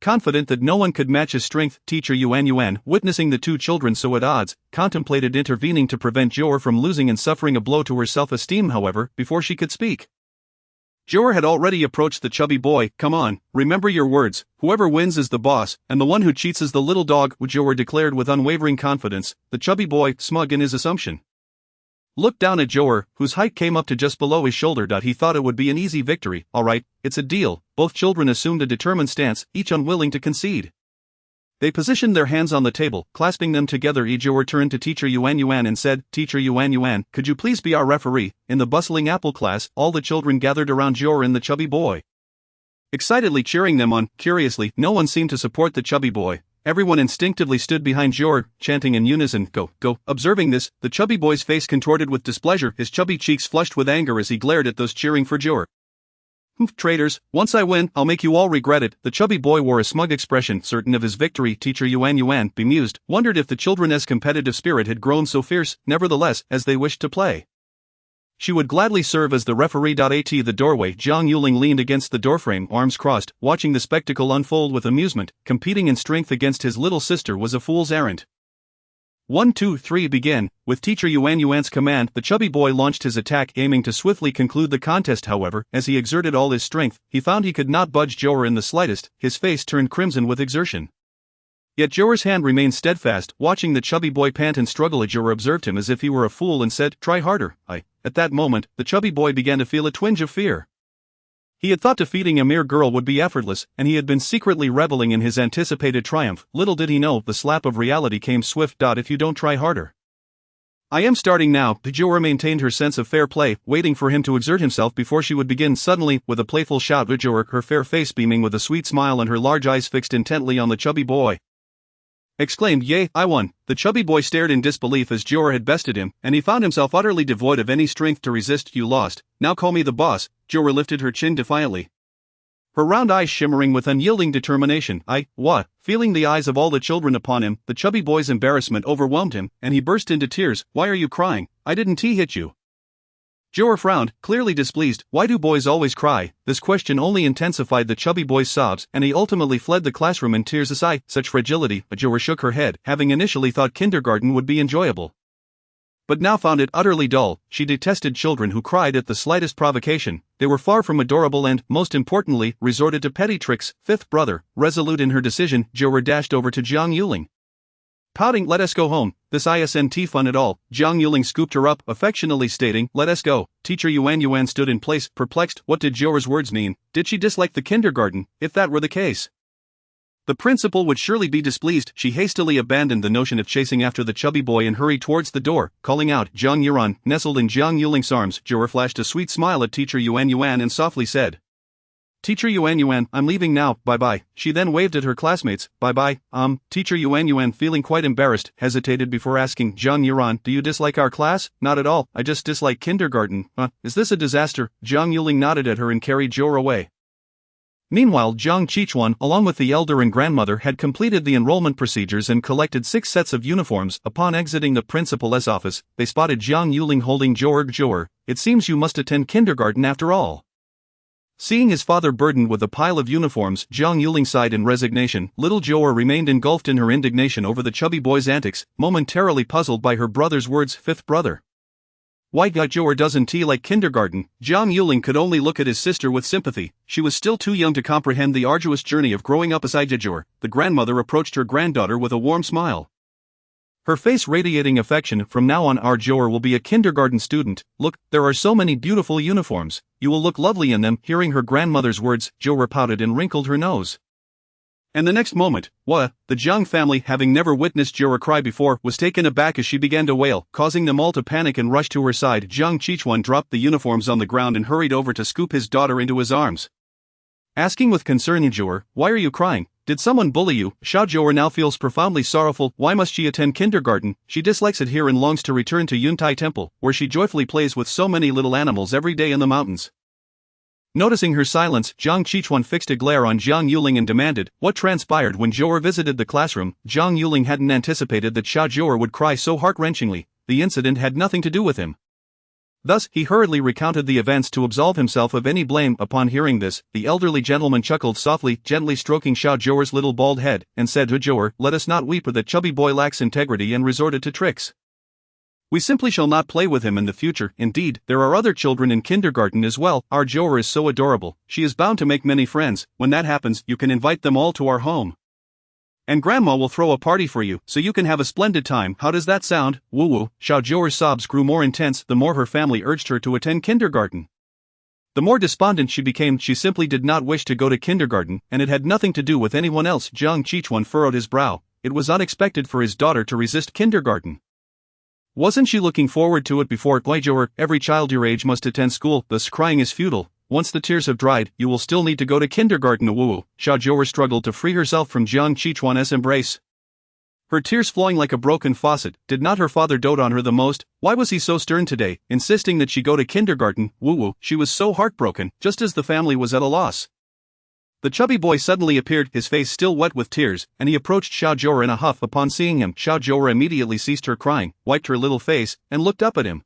Confident that no one could match his strength, teacher Yuan, witnessing the two children so at odds, contemplated intervening to prevent Jiu'er from losing and suffering a blow to her self-esteem. However, before she could speak, Jiu'er had already approached the chubby boy. "Come on, remember your words. Whoever wins is the boss, and the one who cheats is the little dog," Jiu'er declared with unwavering confidence. The chubby boy, smug in his assumption, looked down at Jiu'er, whose height came up to just below his shoulder. He thought it would be an easy victory. "Alright, it's a deal." Both children assumed a determined stance, each unwilling to concede. They positioned their hands on the table, clasping them together. Jiu'er turned to teacher Yuan and said, "Teacher Yuan, could you please be our referee?" In the bustling apple class, all the children gathered around Jiu'er and the chubby boy, excitedly cheering them on. Curiously, no one seemed to support the chubby boy. Everyone instinctively stood behind Jiu'er, chanting in unison, "Go, go." Observing this, the chubby boy's face contorted with displeasure, his chubby cheeks flushed with anger as he glared at those cheering for Jiu'er. "Traitors, once I win, I'll make you all regret it." The chubby boy wore a smug expression, certain of his victory. Teacher Yuan, bemused, wondered if the children's competitive spirit had grown so fierce. Nevertheless, as they wished to play, she would gladly serve as the referee. At the doorway, Jiang Yuling leaned against the doorframe, arms crossed, watching the spectacle unfold with amusement. Competing in strength against his little sister was a fool's errand. 1, 2, 3, begin. With teacher Yuan's command, the chubby boy launched his attack, aiming to swiftly conclude the contest. However, as he exerted all his strength, he found he could not budge Jiu'er in the slightest. His face turned crimson with exertion. Yet Jiu'er's hand remained steadfast. Watching the chubby boy pant and struggle, Jiu'er observed him as if he were a fool and said, "Try harder." At that moment, the chubby boy began to feel a twinge of fear. He had thought defeating a mere girl would be effortless, and he had been secretly reveling in his anticipated triumph. Little did he know, the slap of reality came swift. "If you don't try harder, I am starting now." Jiu'er maintained her sense of fair play, waiting for him to exert himself before she would begin. Suddenly, with a playful shout, Jiu'er, her fair face beaming with a sweet smile and her large eyes fixed intently on the chubby boy, exclaimed Ye, I won. The chubby boy stared in disbelief as Jiu'er had bested him, and he found himself utterly devoid of any strength to resist. You lost, now call me the boss. Jiu'er lifted her chin defiantly, her round eyes shimmering with unyielding determination. What? Feeling the eyes of all the children upon him, the chubby boy's embarrassment overwhelmed him, and he burst into tears. Why are you crying? I didn't hit you. Jiu'er frowned, clearly displeased. Why do boys always cry? This question only intensified the chubby boy's sobs, and he ultimately fled the classroom in tears. Such fragility. Jiu'er shook her head, having initially thought kindergarten would be enjoyable, but now found it utterly dull. She detested children who cried at the slightest provocation. They were far from adorable and, most importantly, resorted to petty tricks. Fifth brother, resolute in her decision, Jiu'er dashed over to Jiang Yuling, pouting, let us go home. This isn't fun at all. Jiang Yuling scooped her up, affectionately stating, let us go. Teacher Yuan stood in place, perplexed. What did Jiu'er's words mean? Did she dislike the kindergarten? If that were the case, the principal would surely be displeased. She hastily abandoned the notion of chasing after the chubby boy and hurried towards the door, calling out, Jiang Yuan. Nestled in Jiang Yuling's arms, Jiu'er flashed a sweet smile at Teacher Yuan and softly said, Teacher Yuan, I'm leaving now, bye-bye. She then waved at her classmates, bye-bye. Teacher Yuan, feeling quite embarrassed, hesitated before asking, Jiang Yuan, do you dislike our class? Not at all, I just dislike kindergarten. Is this a disaster? Jiang Yuling nodded at her and carried Jiu'er away. Meanwhile, Jiang Qichuan, along with the elder and grandmother, had completed the enrollment procedures and collected 6 sets of uniforms. Upon exiting the principal's office, they spotted Jiang Yuling holding Jiu'er. It seems you must attend kindergarten after all. Seeing his father burdened with a pile of uniforms, Jiang Yuling sighed in resignation. Little Jiu'er remained engulfed in her indignation over the chubby boy's antics, momentarily puzzled by her brother's words. Fifth brother, why Jiu'er doesn't like kindergarten? Jiang Yuling could only look at his sister with sympathy. She was still too young to comprehend the arduous journey of growing up beside Jiu'er. The grandmother approached her granddaughter with a warm smile, her face radiating affection. From now on, our Jiu'er will be a kindergarten student. Look, there are so many beautiful uniforms. You will look lovely in them. Hearing her grandmother's words, Jiu'er pouted and wrinkled her nose. And the next moment, the Jiang family, having never witnessed Jiu'er cry before, was taken aback as she began to wail, causing them all to panic and rush to her side. Jiang Qichuan dropped the uniforms on the ground and hurried over to scoop his daughter into his arms, asking with concern, Jiu'er, why are you crying? Did someone bully you? Jiu'er now feels profoundly sorrowful. Why must she attend kindergarten? She dislikes it here and longs to return to Yuntai Temple, where she joyfully plays with so many little animals every day in the mountains. Noticing her silence, Jiang Qichuan fixed a glare on Jiang Yuling and demanded, what transpired when Jiu'er visited the classroom? Jiang Yuling hadn't anticipated that Jiu'er would cry so heart-wrenchingly. The incident had nothing to do with him. Thus, he hurriedly recounted the events to absolve himself of any blame. Upon hearing this, the elderly gentleman chuckled softly, gently stroking Jiu'er's little bald head, and said to Jiu'er, let us not weep, for the chubby boy lacks integrity and resorted to tricks. We simply shall not play with him in the future. Indeed, there are other children in kindergarten as well. Our Jiu'er is so adorable. She is bound to make many friends. When that happens, you can invite them all to our home, and Grandma will throw a party for you, so you can have a splendid time. How does that sound? Woo-woo. Jiu'er's sobs grew more intense the more her family urged her to attend kindergarten. The more despondent she became. She simply did not wish to go to kindergarten, and it had nothing to do with anyone else. Jiang Qichuan furrowed his brow. It was unexpected for his daughter to resist kindergarten. Wasn't she looking forward to it before? Jiu'er, every child your age must attend school, thus crying is futile. Once the tears have dried, you will still need to go to kindergarten. Woo-woo. Jiu'er struggled to free herself from Jiang Qichuan's embrace, her tears flowing like a broken faucet. Did not her father dote on her the most? Why was he so stern today, insisting that she go to kindergarten? Woo-woo. She was so heartbroken, just as the family was at a loss. The chubby boy suddenly appeared, his face still wet with tears, and he approached Jiu'er in a huff. Upon seeing him, Jiu'er immediately ceased her crying, wiped her little face, and looked up at him.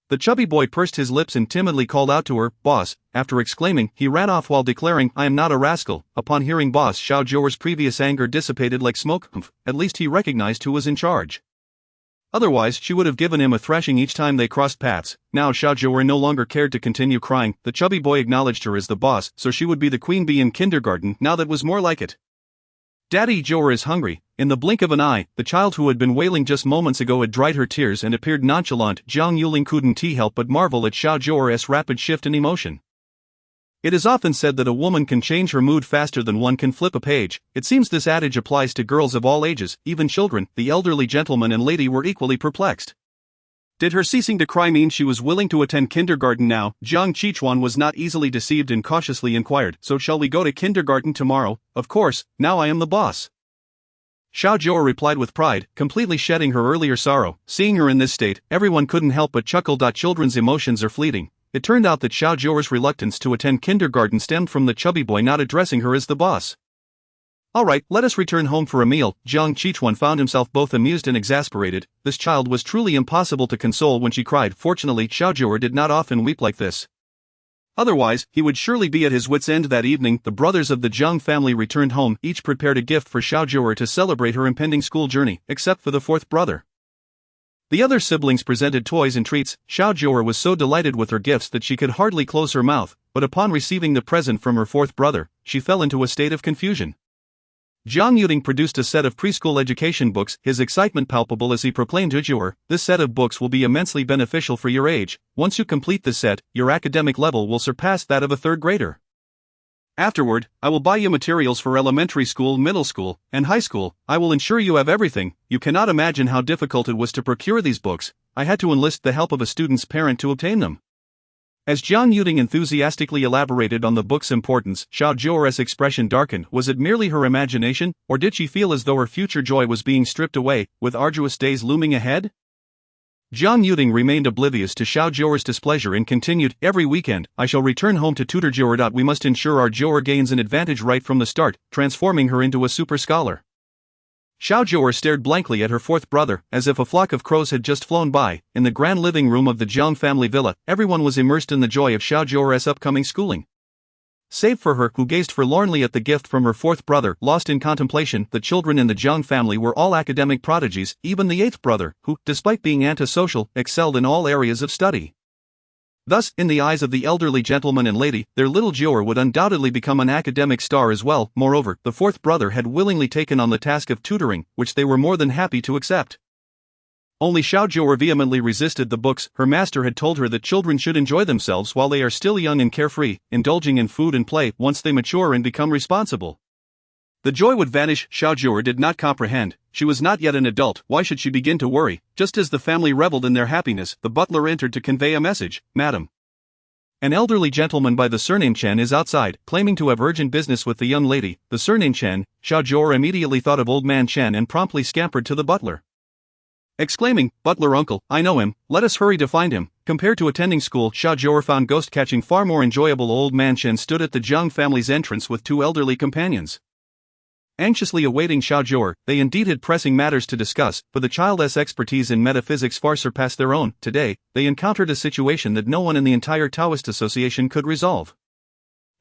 The chubby boy pursed his lips and timidly called out to her, boss. After exclaiming, he ran off while declaring, I am not a rascal. Upon hearing boss, Jiu'er's previous anger dissipated like smoke. At least he recognized who was in charge. Otherwise, she would have given him a thrashing each time they crossed paths. Now Jiu'er no longer cared to continue crying. The chubby boy acknowledged her as the boss, so she would be the queen bee in kindergarten. Now that was more like it. Daddy, Jiu'er is hungry. In the blink of an eye, the child who had been wailing just moments ago had dried her tears and appeared nonchalant. Jiang Yuling couldn't help but marvel at Jiu'er's rapid shift in emotion. It is often said that a woman can change her mood faster than one can flip a page. It seems this adage applies to girls of all ages, even children. The elderly gentleman and lady were equally perplexed. Did her ceasing to cry mean she was willing to attend kindergarten now? Jiang Qichuan was not easily deceived and cautiously inquired, so shall we go to kindergarten tomorrow? Of course, now I am the boss. Xiao Jiu'er replied with pride, completely shedding her earlier sorrow. Seeing her in this state, everyone couldn't help but chuckle. Children's emotions are fleeting. It turned out that Xiao Jiu'er's reluctance to attend kindergarten stemmed from the chubby boy not addressing her as the boss. Alright, let us return home for a meal. Jiang Qichuan found himself both amused and exasperated. This child was truly impossible to console when she cried. Fortunately, Xiao Jiu'er did not often weep like this. Otherwise, he would surely be at his wits' end that evening. The brothers of the Jiang family returned home, each prepared a gift for Xiao Jiu'er to celebrate her impending school journey, except for the fourth brother. The other siblings presented toys and treats. Xiao Jiu'er was so delighted with her gifts that she could hardly close her mouth, but upon receiving the present from her fourth brother, she fell into a state of confusion. Jiang Yuting produced a set of preschool education books, his excitement palpable as he proclaimed to Jiu'er, "This set of books will be immensely beneficial for your age. Once you complete the set, your academic level will surpass that of a third grader. Afterward, I will buy you materials for elementary school, middle school, and high school. I will ensure you have everything." You cannot imagine how difficult it was to procure these books. I had to enlist the help of a student's parent to obtain them. As Jiang Yuting enthusiastically elaborated on the book's importance, Xiao Jiu'er's expression darkened. Was it merely her imagination, or did she feel as though her future joy was being stripped away, with arduous days looming ahead? Jiang Yuting remained oblivious to Xiao Jiu'er's displeasure and continued, "Every weekend, I shall return home to tutor Jiu'er. We must ensure our Jiu'er gains an advantage right from the start, transforming her into a super scholar." Xiao Jiu'er stared blankly at her fourth brother, as if a flock of crows had just flown by. In the grand living room of the Jiang family villa, everyone was immersed in the joy of Xiao Jiu'er's upcoming schooling. Save for her, who gazed forlornly at the gift from her fourth brother. Lost in contemplation, the children in the Jiang family were all academic prodigies, even the eighth brother, who, despite being antisocial, excelled in all areas of study. Thus, in the eyes of the elderly gentleman and lady, their little Jiu'er would undoubtedly become an academic star as well. Moreover, the fourth brother had willingly taken on the task of tutoring, which they were more than happy to accept. Only Xiao Jiu'er vehemently resisted the books. Her master had told her that children should enjoy themselves while they are still young and carefree, indulging in food and play. Once they mature and become responsible, the joy would vanish. Xiao Jiu'er did not comprehend. She was not yet an adult. Why should she begin to worry? Just as the family reveled in their happiness, the butler entered to convey a message. "Madam, an elderly gentleman by the surname Chen is outside, claiming to have urgent business with the young lady." The surname Chen. Xiao Jiu'er immediately thought of old man Chen and promptly scampered to the butler, exclaiming, "Butler uncle, I know him, let us hurry to find him." Compared to attending school, Xiao Jiu'er found ghost catching far more enjoyable. Old man Chen stood at the Jiang family's entrance with two elderly companions, anxiously awaiting Xiao Jiu'er. They indeed had pressing matters to discuss, for the child's expertise in metaphysics far surpassed their own. Today, they encountered a situation that no one in the entire Taoist association could resolve.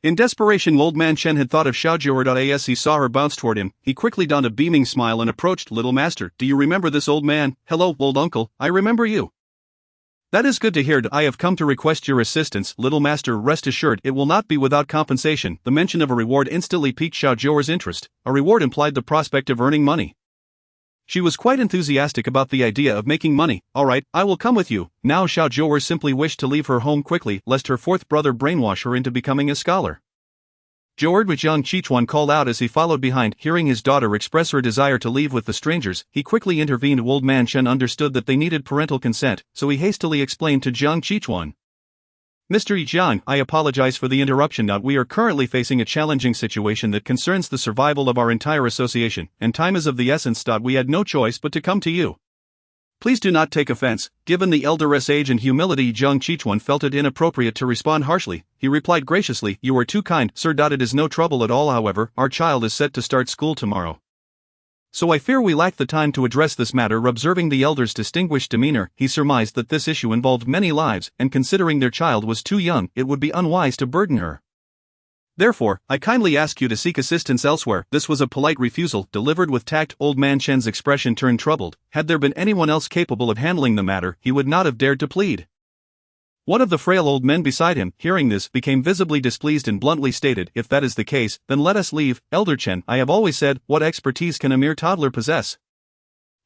In desperation, old man Chen had thought of Xiao Jiu'er. As he saw her bounce toward him, he quickly donned a beaming smile and approached. "Little master, do you remember this old man?" "Hello, old uncle, I remember you." "That is good to hear. I have come to request your assistance." "Little master, rest assured, it will not be without compensation." The mention of a reward instantly piqued Xiao Jiu'er's interest. A reward implied the prospect of earning money. She was quite enthusiastic about the idea of making money. "Alright, I will come with you." Now Xiao Jiu'er simply wished to leave her home quickly, lest her fourth brother brainwash her into becoming a scholar. Jiu'er, Jiang Qichuan called out as he followed behind. Hearing his daughter express her desire to leave with the strangers, he quickly intervened. Old man Chen understood that they needed parental consent, so he hastily explained to Jiang Qichuan, "Mr. Jiang, I apologize for the interruption. We are currently facing a challenging situation that concerns the survival of our entire association, and time is of the essence. We had no choice but to come to you. Please do not take offense." Given the elder's age and humility, Jiang Qichuan felt it inappropriate to respond harshly. He replied graciously, "You are too kind, sir. It is no trouble at all. However, our child is set to start school tomorrow, so I fear we lack the time to address this matter." Observing the elder's distinguished demeanor, he surmised that this issue involved many lives, and considering their child was too young, it would be unwise to burden her. "Therefore, I kindly ask you to seek assistance elsewhere." This was a polite refusal, delivered with tact. Old man Chen's expression turned troubled. Had there been anyone else capable of handling the matter, he would not have dared to plead. One of the frail old men beside him, hearing this, became visibly displeased and bluntly stated, "If that is the case, then let us leave." "Elder Chen, I have always said, what expertise can a mere toddler possess?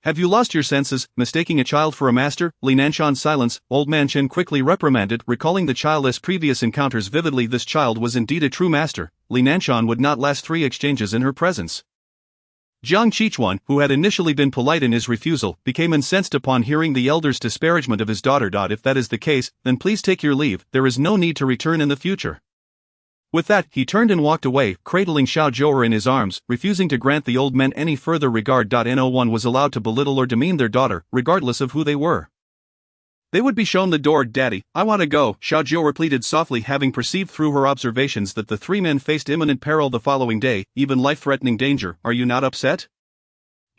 Have you lost your senses, mistaking a child for a master?" Li Nanshan's silence. Old man Chen quickly reprimanded, recalling the child's previous encounters vividly. This child was indeed a true master. Li Nanshan would not last 3 exchanges in her presence. Jiang Qichuan, who had initially been polite in his refusal, became incensed upon hearing the elder's disparagement of his daughter. "If that is the case, then please take your leave. There is no need to return in the future." With that, he turned and walked away, cradling Xiao Jiu'er in his arms, refusing to grant the old men any further regard. No one was allowed to belittle or demean their daughter, regardless of who they were. They would be shown the door. Daddy, I want to go, Xiao Jiu'er pleaded softly, having perceived through her observations that the three men faced imminent peril the following day, even life-threatening danger. Are you not upset?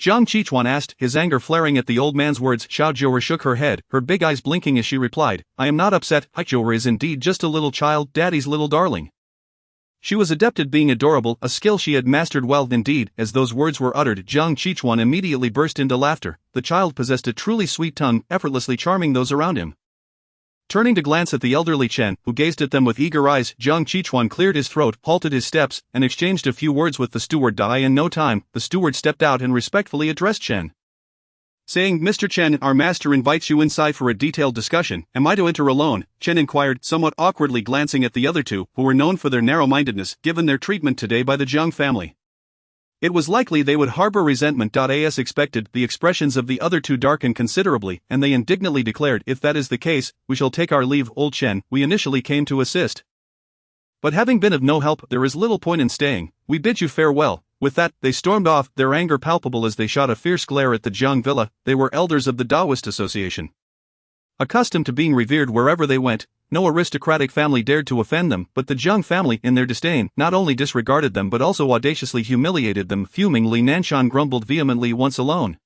Jiang Qichuan asked, his anger flaring at the old man's words. Xiao Jiu'er shook her head, her big eyes blinking as she replied, I am not upset. Jiu'er is indeed just a little child, Daddy's little darling. She was adept at being adorable, a skill she had mastered well indeed. As those words were uttered, Jiang Qichuan immediately burst into laughter. The child possessed a truly sweet tongue, effortlessly charming those around him. Turning to glance at the elderly Chen, who gazed at them with eager eyes, Jiang Qichuan cleared his throat, halted his steps, and exchanged a few words with the steward. In no time, the steward stepped out and respectfully addressed Chen, saying, Mr. Chen, our master invites you inside for a detailed discussion. Am I to enter alone? Chen inquired, somewhat awkwardly glancing at the other two, who were known for their narrow-mindedness, given their treatment today by the Jiang family. It was likely they would harbor resentment. As expected, the expressions of the other two darkened considerably, and they indignantly declared, if that is the case, we shall take our leave. Old Chen, we initially came to assist, but having been of no help, there is little point in staying. We bid you farewell. With that, they stormed off, their anger palpable as they shot a fierce glare at the Jiang villa. They were elders of the Taoist Association, accustomed to being revered wherever they went. No aristocratic family dared to offend them, but the Jiang family, in their disdain, not only disregarded them but also audaciously humiliated them. Fuming, Li Nanshan grumbled vehemently. Once alone,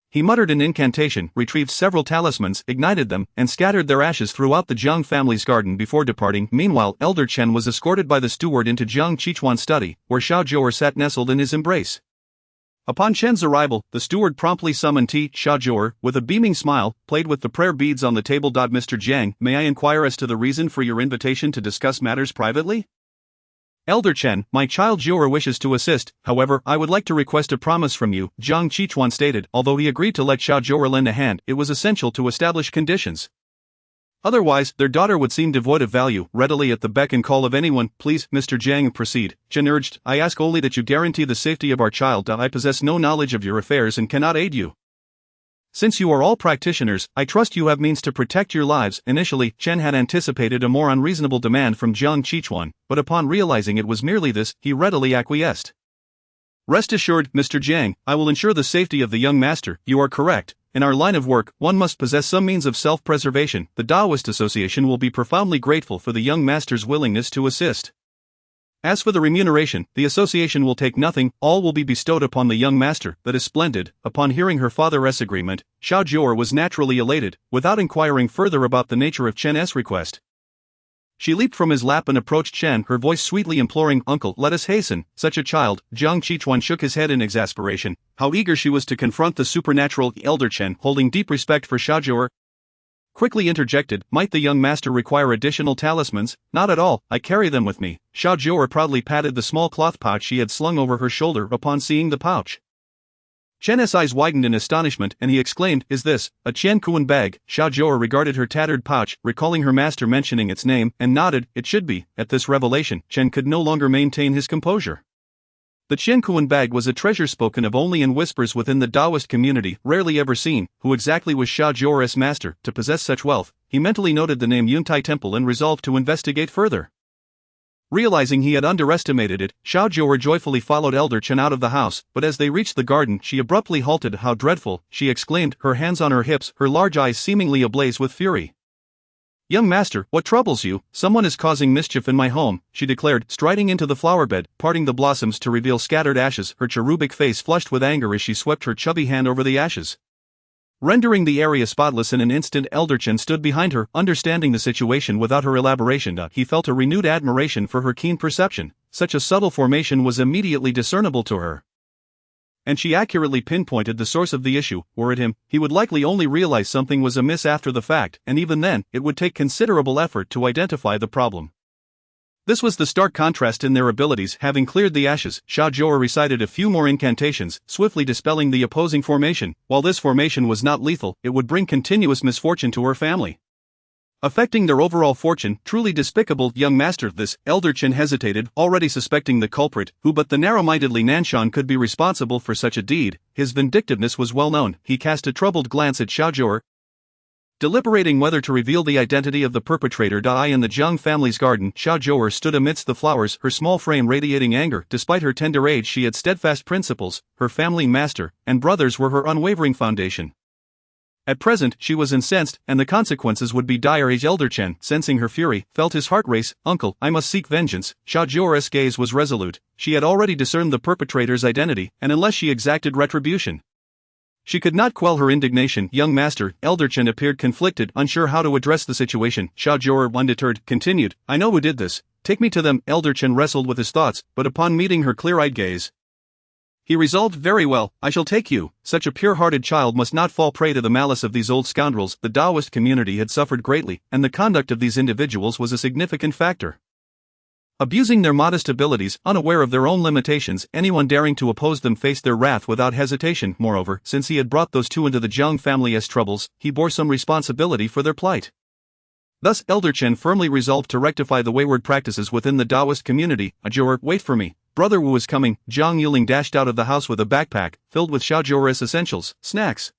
he muttered an incantation, retrieved several talismans, ignited them, and scattered their ashes throughout the Jiang family's garden before departing. Meanwhile, Elder Chen was escorted by the steward into Jiang Qichuan's study, where Xiao Jiu'er sat nestled in his embrace. Upon Chen's arrival, the steward promptly summoned Xiao Jiu'er, with a beaming smile, played with the prayer beads on the table. Mr. Jiang, may I inquire as to the reason for your invitation to discuss matters privately? Elder Chen, my child Jiu'er wishes to assist, however, I would like to request a promise from you, Jiang Qichuan stated. Although he agreed to let Xiao Jiu'er lend a hand, it was essential to establish conditions. Otherwise, their daughter would seem devoid of value, readily at the beck and call of anyone. Please, Mr. Jiang, proceed, Chen urged. I ask only that you guarantee the safety of our child. I possess no knowledge of your affairs and cannot aid you. Since you are all practitioners, I trust you have means to protect your lives. Initially, Chen had anticipated a more unreasonable demand from Jiang Qichuan, but upon realizing it was merely this, he readily acquiesced. Rest assured, Mr. Jiang, I will ensure the safety of the young master. You are correct. In our line of work, one must possess some means of self-preservation. The Taoist Association will be profoundly grateful for the young master's willingness to assist. As for the remuneration, the association will take nothing, all will be bestowed upon the young master. That is splendid. Upon hearing her father's agreement, Xiao Jiu'er was naturally elated, without inquiring further about the nature of Chen's request. She leaped from his lap and approached Chen, her voice sweetly imploring, Uncle, let us hasten. Such a child. Jiang Qichuan shook his head in exasperation. How eager she was to confront the supernatural. Elder Chen, holding deep respect for Xiao Jiu'er, quickly interjected, might the young master require additional talismans? Not at all, I carry them with me. Xiao Jiu'er proudly patted the small cloth pouch she had slung over her shoulder. Upon seeing the pouch, Chen's eyes widened in astonishment, and he exclaimed, Is this a Qiankuan bag? Xiao Jiu'er regarded her tattered pouch, recalling her master mentioning its name, and nodded. It should be. At this revelation, Chen could no longer maintain his composure. The Qiankuan bag was a treasure spoken of only in whispers within the Taoist community, rarely ever seen. Who exactly was Xiao Jiu'er's master, to possess such wealth? He mentally noted the name Yuntai Temple and resolved to investigate further. Realizing he had underestimated it, Xiao Jiu'er joyfully followed Elder Chen out of the house, but as they reached the garden, she abruptly halted. How dreadful, she exclaimed, her hands on her hips, her large eyes seemingly ablaze with fury. Young master, what troubles you? Someone is causing mischief in my home, she declared, striding into the flower bed, parting the blossoms to reveal scattered ashes, her cherubic face flushed with anger as she swept her chubby hand over the ashes, rendering the area spotless in an instant. Elder Chen stood behind her, understanding the situation without her elaboration. He felt a renewed admiration for her keen perception. Such a subtle formation was immediately discernible to her, and she accurately pinpointed the source of the issue. Were it him, he would likely only realize something was amiss after the fact, and even then, it would take considerable effort to identify the problem. This was the stark contrast in their abilities. Having cleared the ashes, Xiao Jiu'er recited a few more incantations, swiftly dispelling the opposing formation. While this formation was not lethal, it would bring continuous misfortune to her family, affecting their overall fortune. Truly despicable. Young master, this, Elder Chen hesitated, already suspecting the culprit, who but the narrow-minded Li Nanshan could be responsible for such a deed. His vindictiveness was well known. He cast a troubled glance at Xiao Jiu'er, Deliberating whether to reveal the identity of the perpetrator. In the Jiang family's garden, Jiu'er stood amidst the flowers, her small frame radiating anger. Despite her tender age, she had steadfast principles. Her family master and brothers were her unwavering foundation. At present, she was incensed, and the consequences would be dire. Elder Chen, sensing her fury, felt his heart race. Uncle, I must seek vengeance. Jiu'er's gaze was resolute. She had already discerned the perpetrator's identity, and unless she exacted retribution, she could not quell her indignation. Young master, Elder Chen appeared conflicted, unsure how to address the situation. Jiu'er, undeterred, continued, I know who did this. Take me to them. Elder Chen wrestled with his thoughts, but upon meeting her clear-eyed gaze, he resolved, very well, I shall take you. Such a pure-hearted child must not fall prey to the malice of these old scoundrels. The Taoist community had suffered greatly, and the conduct of these individuals was a significant factor. Abusing their modest abilities, unaware of their own limitations, anyone daring to oppose them faced their wrath without hesitation. Moreover, since he had brought those two into the Jiang family's troubles, he bore some responsibility for their plight. Thus, Elder Chen firmly resolved to rectify the wayward practices within the Taoist community. Jiu'er, wait for me. Brother Wu is coming. Jiang Yuling dashed out of the house with a backpack filled with Jiu'er's essentials, snacks,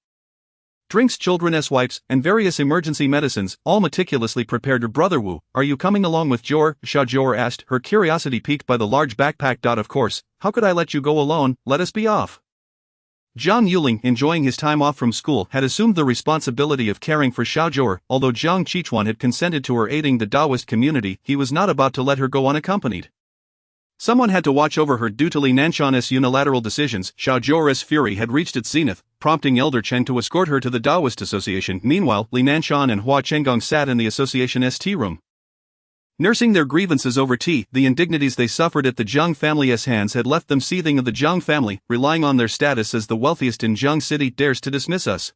drinks, children's wipes, and various emergency medicines, all meticulously prepared. Brother Wu, are you coming along with Jiu'er? Jiu'er asked, her curiosity piqued by the large backpack. Of course, how could I let you go alone? Let us be off. Jiang Yuling, enjoying his time off from school, had assumed the responsibility of caring for Jiu'er. Although Jiang Qichuan had consented to her aiding the Taoist community, he was not about to let her go unaccompanied. Someone had to watch over her due to Li Nanshan's unilateral decisions. Jiu'er's fury had reached its zenith, prompting Elder Chen to escort her to the Taoist Association. Meanwhile, Li Nanshan and Hua Chenggong sat in the association's tea room, nursing their grievances over tea. The indignities they suffered at the Jiang family's hands had left them seething. Of the Jiang family, relying on their status as the wealthiest in Jiang City, dares to dismiss us.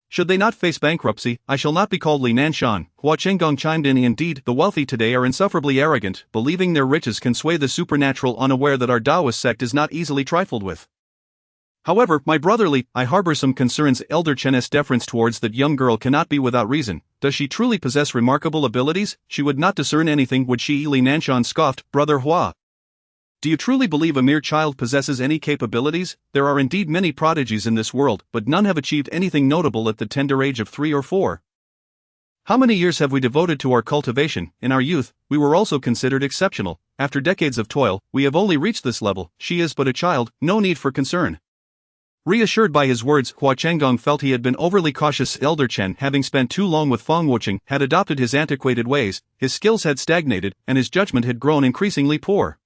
Should they not face bankruptcy, I shall not be called Li Nanshan. Hua Chenggong chimed in. Indeed, the wealthy today are insufferably arrogant, believing their riches can sway the supernatural, unaware that our Taoist sect is not easily trifled with. However, my brotherly, I harbor some concerns. Elder Chen's deference towards that young girl cannot be without reason. Does she truly possess remarkable abilities? She would not discern anything, would she? Li Nanshan scoffed. Brother Hua, do you truly believe a mere child possesses any capabilities? There are indeed many prodigies in this world, but none have achieved anything notable at the tender age of 3 or 4. How many years have we devoted to our cultivation? In our youth, we were also considered exceptional. After decades of toil, we have only reached this level. She is but a child, no need for concern. Reassured by his words, Hua Chenggong felt he had been overly cautious. Elder Chen, having spent too long with Feng Wucheng, had adopted his antiquated ways, his skills had stagnated, and his judgment had grown increasingly poor.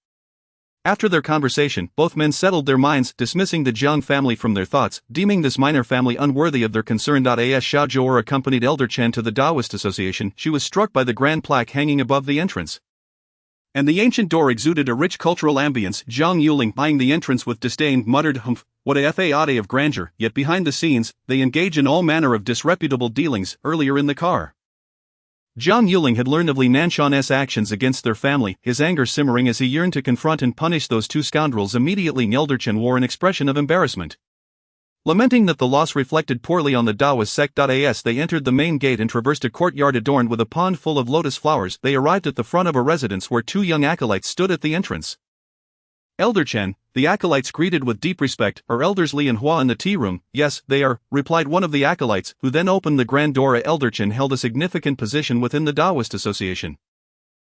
After their conversation, both men settled their minds, dismissing the Jiang family from their thoughts, deeming this minor family unworthy of their concern. As Jiu'er accompanied Elder Chen to the Taoist Association, she was struck by the grand plaque hanging above the entrance, and the ancient door exuded a rich cultural ambience. Jiang Yuling, eyeing the entrance with disdain, muttered, humph, what a facade of grandeur. Yet behind the scenes, they engage in all manner of disreputable dealings. Earlier in the car, Jiang Yuling had learned of Li Nanshan's actions against their family, his anger simmering as he yearned to confront and punish those two scoundrels. Immediately, Elder Chen wore an expression of embarrassment, lamenting that the loss reflected poorly on the Taoist sect. As they entered the main gate and traversed a courtyard adorned with a pond full of lotus flowers, they arrived at the front of a residence where 2 young acolytes stood at the entrance. Elder Chen, the acolytes greeted with deep respect. Are elders Li and Hua in the tea room? Yes, they are, replied one of the acolytes, who then opened the grand door. Elder Chen held a significant position within the Taoist Association,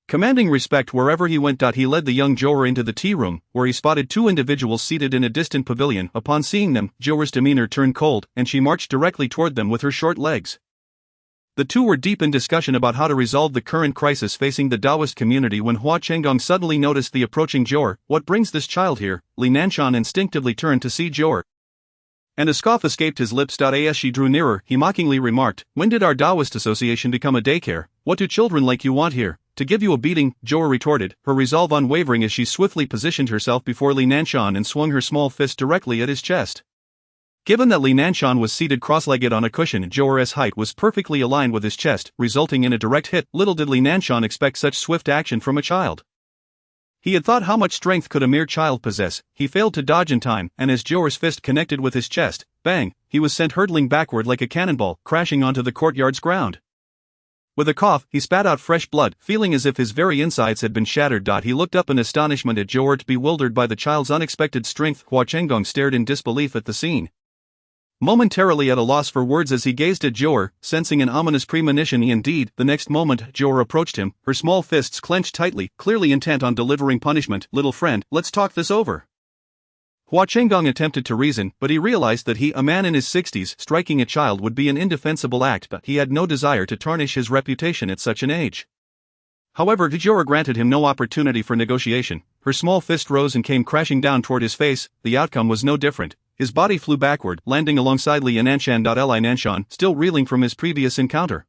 commanding respect wherever he went. He led the young Jiu'er into the tea room, where he spotted 2 individuals seated in a distant pavilion. Upon seeing them, Jiu'er's demeanor turned cold, and she marched directly toward them with her short legs. The two were deep in discussion about how to resolve the current crisis facing the Taoist community when Hua Chenggong suddenly noticed the approaching Jiu'er. What brings this child here? Li Nanshan instinctively turned to see Jiu'er, and a scoff escaped his lips. As she drew nearer, he mockingly remarked, when did our Taoist association become a daycare? What do children like you want here? To give you a beating, Jiu'er retorted, her resolve unwavering as she swiftly positioned herself before Li Nanshan and swung her small fist directly at his chest. Given that Li Nanshan was seated cross-legged on a cushion, Jiu'er's height was perfectly aligned with his chest, resulting in a direct hit. Little did Li Nanshan expect such swift action from a child. He had thought how much strength could a mere child possess. He failed to dodge in time, and as Jiu'er's fist connected with his chest, bang, he was sent hurtling backward like a cannonball, crashing onto the courtyard's ground. With a cough, he spat out fresh blood, feeling as if his very insides had been shattered. He looked up in astonishment at Jiu'er, bewildered by the child's unexpected strength. Hua Chenggong stared in disbelief at the scene. Momentarily at a loss for words as he gazed at Jiu'er, sensing an ominous premonition. Indeed, the next moment Jiu'er approached him, her small fists clenched tightly, clearly intent on delivering punishment. "Little friend, let's talk this over." Hua Chenggong attempted to reason, but he realized that he, a man in his 60s, striking a child would be an indefensible act, but he had no desire to tarnish his reputation at such an age. However, Jiu'er granted him no opportunity for negotiation. Her small fist rose and came crashing down toward his face. The outcome was no different. His body flew backward, landing alongside Li Nanshan. Li Nanshan, still reeling from his previous encounter,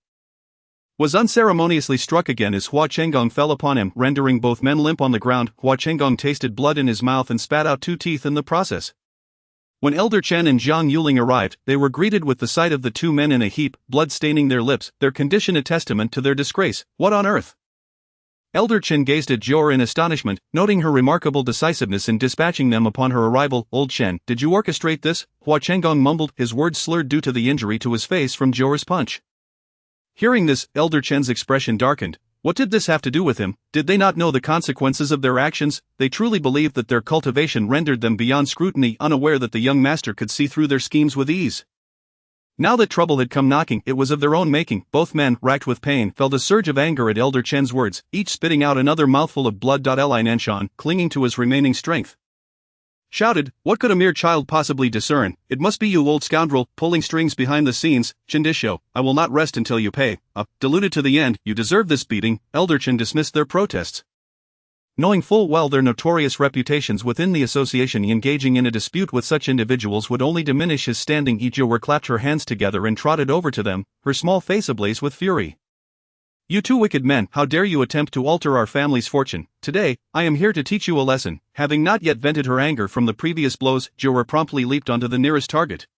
was unceremoniously struck again as Hua Chenggong fell upon him, rendering both men limp on the ground. Hua Chenggong tasted blood in his mouth and spat out 2 teeth in the process. When Elder Chen and Jiang Yuling arrived, they were greeted with the sight of the 2 men in a heap, blood staining their lips, their condition a testament to their disgrace. "What on earth?" Elder Chen gazed at Jiu'er in astonishment, noting her remarkable decisiveness in dispatching them upon her arrival. "Old Chen, did you orchestrate this?" Hua Chenggong mumbled, his words slurred due to the injury to his face from Jiu'er's punch. Hearing this, Elder Chen's expression darkened. What did this have to do with him? Did they not know the consequences of their actions? They truly believed that their cultivation rendered them beyond scrutiny, unaware that the young master could see through their schemes with ease. Now that trouble had come knocking, it was of their own making. Both men, racked with pain, felt a surge of anger at Elder Chen's words, each spitting out another mouthful of blood. Li Nanshan, clinging to his remaining strength, shouted, "What could a mere child possibly discern? It must be you, old scoundrel, pulling strings behind the scenes. Chindisho, I will not rest until you pay. Deluded to the end, you deserve this beating." Elder Chen dismissed their protests, knowing full well their notorious reputations within the association. Engaging in a dispute with such individuals would only diminish his standing. Jiu'er clapped her hands together and trotted over to them, her small face ablaze with fury. "You 2 wicked men, how dare you attempt to alter our family's fortune? Today, I am here to teach you a lesson." Having not yet vented her anger from the previous blows, Jiu'er promptly leaped onto the nearest target,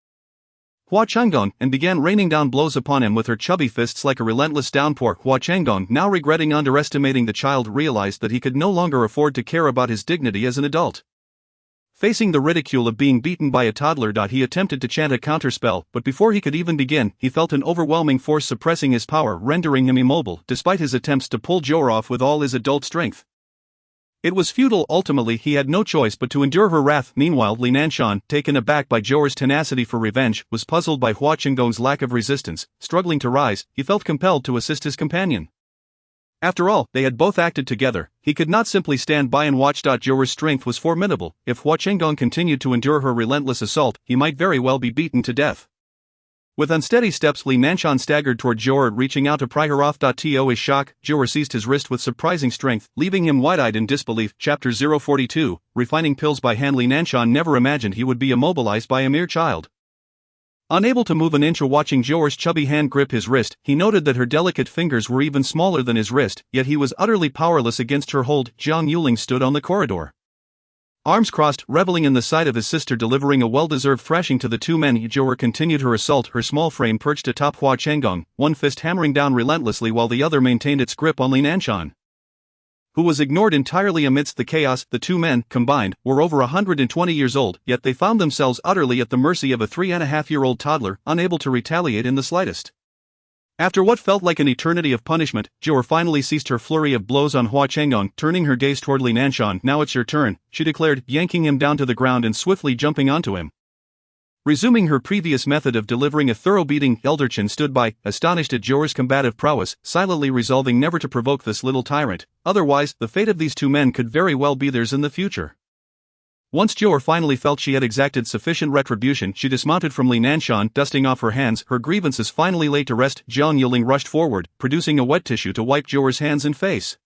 Hua Chenggong, and began raining down blows upon him with her chubby fists like a relentless downpour. Hua Chenggong, now regretting underestimating the child, realized that he could no longer afford to care about his dignity as an adult. Facing the ridicule of being beaten by a toddler, he attempted to chant a counterspell, but before he could even begin, he felt an overwhelming force suppressing his power, rendering him immobile, despite his attempts to pull Jiu'er off with all his adult strength. It was futile. Ultimately, he had no choice but to endure her wrath. Meanwhile, Li Nanshan, taken aback by Jiu'er's tenacity for revenge, was puzzled by Hua Chenggong's lack of resistance. Struggling to rise, he felt compelled to assist his companion. After all, they had both acted together. He could not simply stand by and watch. Jiu'er's strength was formidable. If Hua Chenggong continued to endure her relentless assault, he might very well be beaten to death. With unsteady steps, Li Nanshan staggered toward Jiu'er, reaching out to pry her off. To his shock, Jiu'er seized his wrist with surprising strength, leaving him wide-eyed in disbelief. Chapter 042, Refining Pills by Hand. Li Nanshan never imagined he would be immobilized by a mere child. Unable to move an inch or watching Jiu'er's chubby hand grip his wrist, he noted that her delicate fingers were even smaller than his wrist, yet he was utterly powerless against her hold. Jiang Yuling stood on the corridor, arms crossed, reveling in the sight of his sister delivering a well-deserved thrashing to the 2 men. Jiu'er continued her assault, her small frame perched atop Hua Chenggong, one fist hammering down relentlessly while the other maintained its grip on Li Nanshan, who was ignored entirely amidst the chaos. The 2 men, combined, were over 120 years old, yet they found themselves utterly at the mercy of a 3.5-year-old toddler, unable to retaliate in the slightest. After what felt like an eternity of punishment, Jiu'er finally ceased her flurry of blows on Hua Chenggong, turning her gaze toward Li Nanshan. "Now it's your turn," she declared, yanking him down to the ground and swiftly jumping onto him. Resuming her previous method of delivering a thorough beating, Elder Chen stood by, astonished at Jiu'er's combative prowess, silently resolving never to provoke this little tyrant. Otherwise, the fate of these 2 men could very well be theirs in the future. Once Jiu'er finally felt she had exacted sufficient retribution, she dismounted from Li Nanshan, dusting off her hands, her grievances finally laid to rest. Jiang Yuling rushed forward, producing a wet tissue to wipe Jiu'er's hands and face.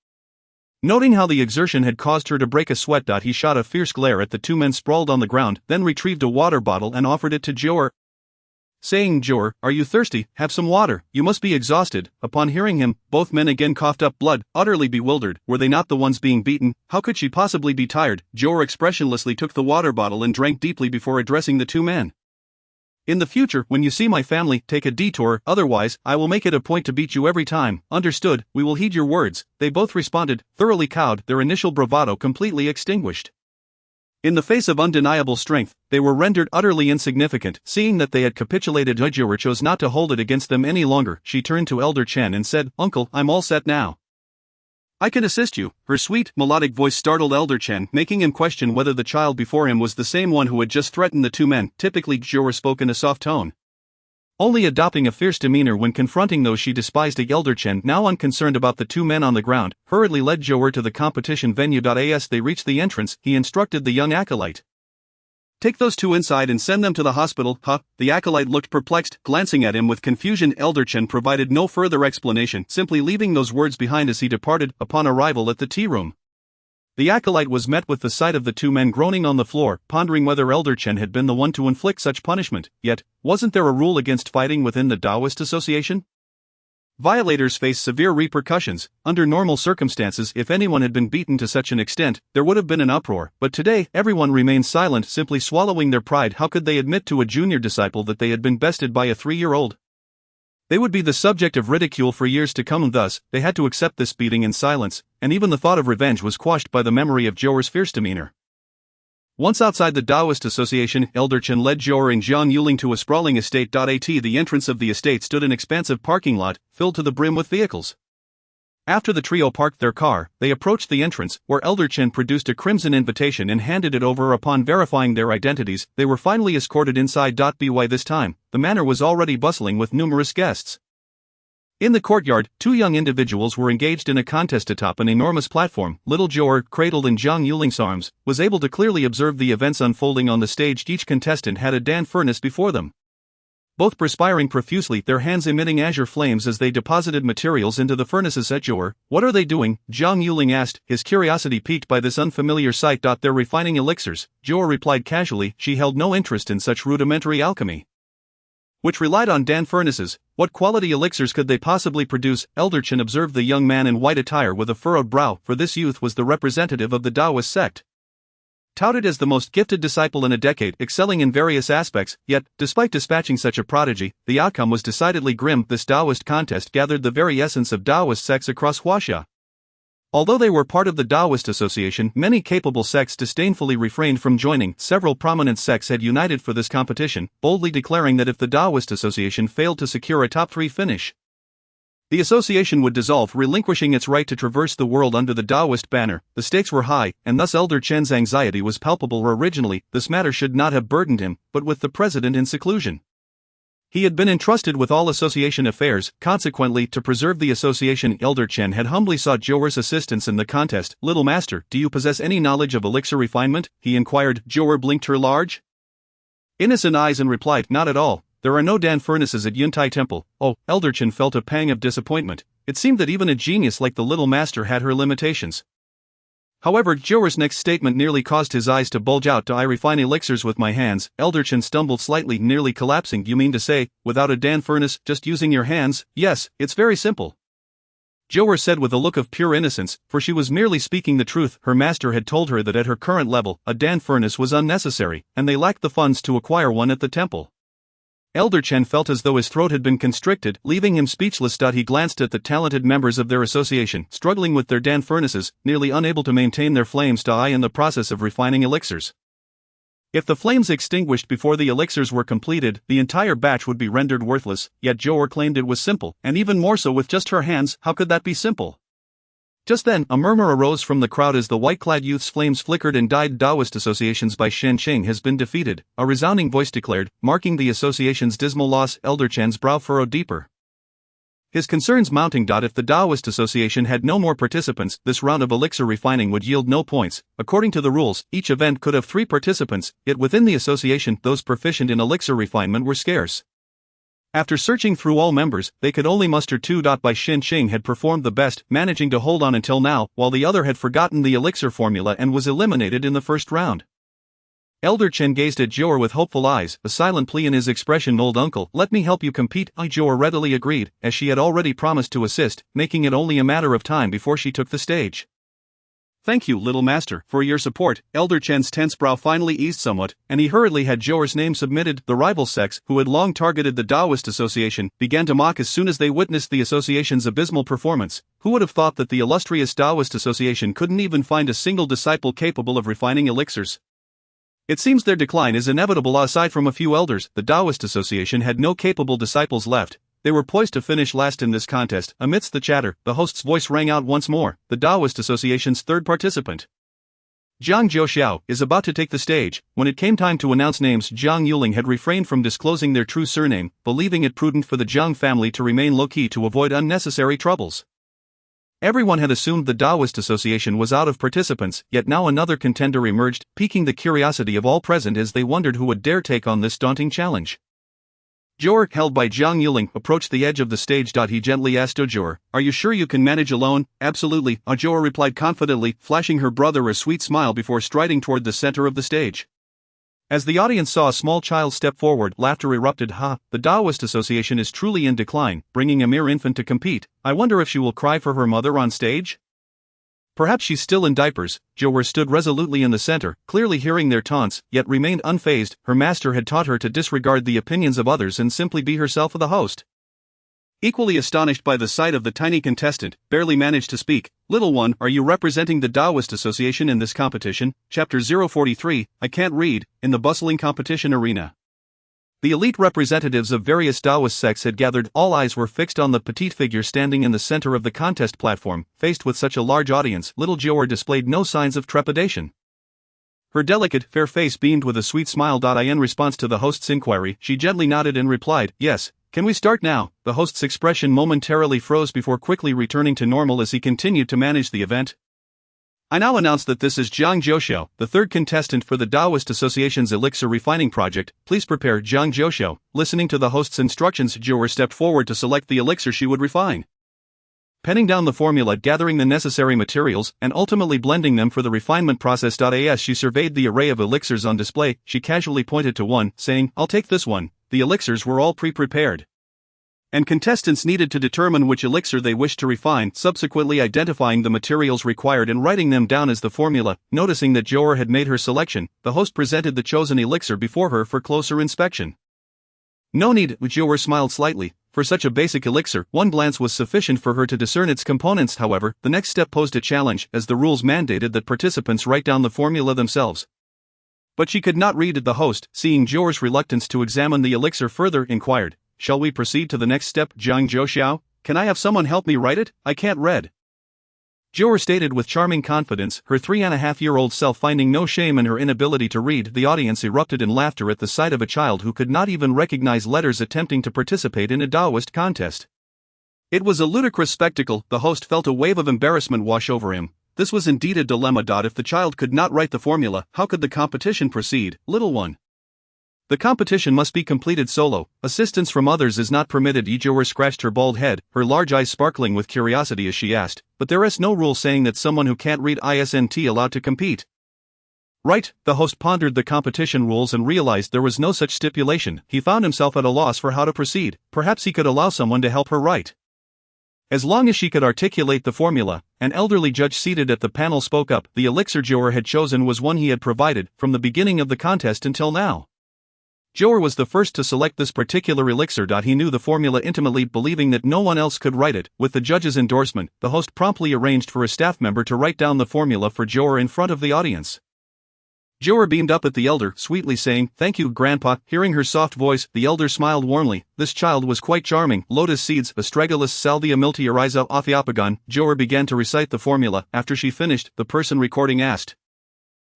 Noting how the exertion had caused her to break a sweat, he shot a fierce glare at the 2 men sprawled on the ground, then retrieved a water bottle and offered it to Jiu'er, saying, "Jiu'er, are you thirsty? Have some water, you must be exhausted." Upon hearing him, both men again coughed up blood, utterly bewildered. Were they not the ones being beaten? How could she possibly be tired? Jiu'er expressionlessly took the water bottle and drank deeply before addressing the 2 men. "In the future, when you see my family, take a detour, otherwise, I will make it a point to beat you every time." "Understood, we will heed your words," they both responded, thoroughly cowed, their initial bravado completely extinguished. In the face of undeniable strength, they were rendered utterly insignificant. Seeing that they had capitulated, Jiu'er chose not to hold it against them any longer. She turned to Elder Chen and said, "Uncle, I'm all set now." I can assist you. Her sweet, melodic voice startled Elder Chen, making him question whether the child before him was the same one who had just threatened the two men. Typically, Jiu'er spoke in a soft tone, only adopting a fierce demeanor when confronting those she despised. Elder Chen, now unconcerned about the two men on the ground, hurriedly led Jiu'er to the competition venue. As they reached the entrance, he instructed the young acolyte, "Take those two inside and send them to the hospital." Huh? The acolyte looked perplexed, glancing at him with confusion. Elder Chen provided no further explanation, simply leaving those words behind as he departed. Upon arrival at the tea room, the acolyte was met with the sight of the two men groaning on the floor, pondering whether Elder Chen had been the one to inflict such punishment. Yet, wasn't there a rule against fighting within the Taoist Association? Violators face severe repercussions. Under normal circumstances, if anyone had been beaten to such an extent, there would have been an uproar. But today, everyone remained silent, simply swallowing their pride. How could they admit to a junior disciple that they had been bested by a 3-year-old? They would be the subject of ridicule for years to come, and thus, they had to accept this beating in silence, and even the thought of revenge was quashed by the memory of Jiu'er's fierce demeanor. Once outside the Taoist Association, Elder Chen led Jiu'er and Jiang to a sprawling estate. At the entrance of the estate stood an expansive parking lot, filled to the brim with vehicles. After the trio parked their car, they approached the entrance, where Elder Chen produced a crimson invitation and handed it over. Upon verifying their identities, they were finally escorted inside. By this time, the manor was already bustling with numerous guests. In the courtyard, two young individuals were engaged in a contest atop an enormous platform. Little Jiu'er, cradled in Jiang Yuling's arms, was able to clearly observe the events unfolding on the stage. Each contestant had a Dan furnace before them, both perspiring profusely, their hands emitting azure flames as they deposited materials into the furnaces. At Jiu'er, "What are they doing?" Jiang Yuling asked, his curiosity piqued by this unfamiliar sight. "They're refining elixirs," Jiu'er replied casually. She held no interest in such rudimentary alchemy, which relied on Dan furnaces. What quality elixirs could they possibly produce? Elder Chen observed the young man in white attire with a furrowed brow, for this youth was the representative of the Taoist sect, touted as the most gifted disciple in a decade, excelling in various aspects. Yet, despite dispatching such a prodigy, the outcome was decidedly grim. This Taoist contest gathered the very essence of Taoist sects across Huaxia. Although they were part of the Taoist Association, many capable sects disdainfully refrained from joining. Several prominent sects had united for this competition, boldly declaring that if the Taoist Association failed to secure a top 3 finish, the association would dissolve, relinquishing its right to traverse the world under the Taoist banner. The stakes were high, and thus Elder Chen's anxiety was palpable. Originally, this matter should not have burdened him, but with the president in seclusion, he had been entrusted with all association affairs. Consequently, to preserve the association, Elder Chen had humbly sought Jiu'er's assistance in the contest. "Little master, do you possess any knowledge of elixir refinement?" he inquired. Jiu'er blinked her large, innocent eyes and replied, "Not at all. There are no Dan furnaces at Yuntai Temple." Oh, Elder Chen felt a pang of disappointment. It seemed that even a genius like the little master had her limitations. However, Jiu'er's next statement nearly caused his eyes to bulge out. "I refine elixirs with my hands." Elder Chen stumbled slightly, nearly collapsing. "You mean to say, without a Dan furnace, just using your hands?" "Yes, it's very simple," Jiu'er said with a look of pure innocence, for she was merely speaking the truth. Her master had told her that at her current level, a Dan furnace was unnecessary, and they lacked the funds to acquire one at the temple. Elder Chen felt as though his throat had been constricted, leaving him speechless. He glanced at the talented members of their association, struggling with their Dan furnaces, nearly unable to maintain their flames. In the process of refining elixirs, if the flames extinguished before the elixirs were completed, the entire batch would be rendered worthless. Yet Jiu'er claimed it was simple, and even more so with just her hands. How could that be simple? Just then, a murmur arose from the crowd as the white-clad youth's flames flickered and died. "Taoist Associations by Shen Qing has been defeated," a resounding voice declared, marking the association's dismal loss. Elder Chen's brow furrowed deeper, his concerns mounting. If the Taoist Association had no more participants, this round of elixir refining would yield no points. According to the rules, each event could have 3 participants, yet within the association, those proficient in elixir refinement were scarce. After searching through all members, they could only muster 2. By Shen Qing had performed the best, managing to hold on until now, while the other had forgotten the elixir formula and was eliminated in the first round. Elder Chen gazed at Jiu'er with hopeful eyes, a silent plea in his expression. "Old uncle, let me help you compete." Jiu'er readily agreed, as she had already promised to assist, making it only a matter of time before she took the stage. "Thank you, little master, for your support." Elder Chen's tense brow finally eased somewhat, and he hurriedly had Jiu'er's name submitted. The rival sects, who had long targeted the Taoist Association, began to mock as soon as they witnessed the association's abysmal performance. Who would have thought that the illustrious Taoist Association couldn't even find a single disciple capable of refining elixirs? It seems their decline is inevitable. Aside from a few elders, the Taoist Association had no capable disciples left. They were poised to finish last in this contest. Amidst the chatter, the host's voice rang out once more, the Taoist Association's third participant, Jiang Jiu'er, is about to take the stage. When it came time to announce names, Jiang Yuling had refrained from disclosing their true surname, believing it prudent for the Jiang family to remain low-key to avoid unnecessary troubles. Everyone had assumed the Taoist Association was out of participants, yet now another contender emerged, piquing the curiosity of all present as they wondered who would dare take on this daunting challenge. Jiu'er, held by Jiang Yuling, approached the edge of the stage. He gently asked Jiu'er, "Are you sure you can manage alone?" "Absolutely," Jiu'er replied confidently, flashing her brother a sweet smile before striding toward the center of the stage. As the audience saw a small child step forward, laughter erupted. The Taoist Association is truly in decline, bringing a mere infant to compete. I wonder if she will cry for her mother on stage? Perhaps she's still in diapers." Jiu'er stood resolutely in the center, clearly hearing their taunts, yet remained unfazed. Her master had taught her to disregard the opinions of others and simply be herself. The host, equally astonished by the sight of the tiny contestant, barely managed to speak. "Little one, are you representing the Taoist Association in this competition?" Chapter 043, I Can't Read. In the bustling competition arena, the elite representatives of various Taoist sects had gathered. All eyes were fixed on the petite figure standing in the center of the contest platform. Faced with such a large audience, little Jiu'er displayed no signs of trepidation. Her delicate, fair face beamed with a sweet smile. In response to the host's inquiry, she gently nodded and replied, "Yes. Can we start now?" The host's expression momentarily froze before quickly returning to normal as he continued to manage the event. "I now announce that this is Jiang Jiu'er, the third contestant for the Taoist Association's elixir refining project. Please prepare." Jiang Jiu'er. Listening to the host's instructions, Jiu'er stepped forward to select the elixir she would refine. Penning down the formula, gathering the necessary materials, and ultimately blending them for the refinement process. As she surveyed the array of elixirs on display, she casually pointed to one, saying, "I'll take this one." The elixirs were all pre-prepared, and contestants needed to determine which elixir they wished to refine, subsequently identifying the materials required and writing them down as the formula. Noticing that Jiu'er had made her selection, the host presented the chosen elixir before her for closer inspection. "No need," Jiu'er smiled slightly. For such a basic elixir, one glance was sufficient for her to discern its components. However, the next step posed a challenge, as the rules mandated that participants write down the formula themselves. But she could not read. The host, seeing Jiu'er's reluctance to examine the elixir further, inquired, "Shall we proceed to the next step, Jiang Jiu'er? Can I have someone help me write it? I can't read." Jiu'er stated with charming confidence, her 3.5-year-old self finding no shame in her inability to read. The audience erupted in laughter at the sight of a child who could not even recognize letters attempting to participate in a Taoist contest. It was a ludicrous spectacle. The host felt a wave of embarrassment wash over him. This was indeed a dilemma. If the child could not write the formula, how could the competition proceed? "Little one, the competition must be completed solo. Assistance from others is not permitted." Jiu'er scratched her bald head, her large eyes sparkling with curiosity as she asked, "But there is no rule saying that someone who can't read isn't allowed to compete?" "Right." The host pondered the competition rules and realized there was no such stipulation. He found himself at a loss for how to proceed. Perhaps he could allow someone to help her write. As long as she could articulate the formula. An elderly judge seated at the panel spoke up. The elixir Jiu'er had chosen was one he had provided from the beginning of the contest until now. Jiu'er was the first to select this particular elixir. He knew the formula intimately, believing that no one else could write it. With the judge's endorsement, the host promptly arranged for a staff member to write down the formula for Jiu'er in front of the audience. Jiu'er beamed up at the elder, sweetly saying, "Thank you, Grandpa." Hearing her soft voice, the elder smiled warmly. This child was quite charming. "Lotus seeds, astragalus salvia miltiariza othiopagon." Jiu'er began to recite the formula. After she finished, the person recording asked,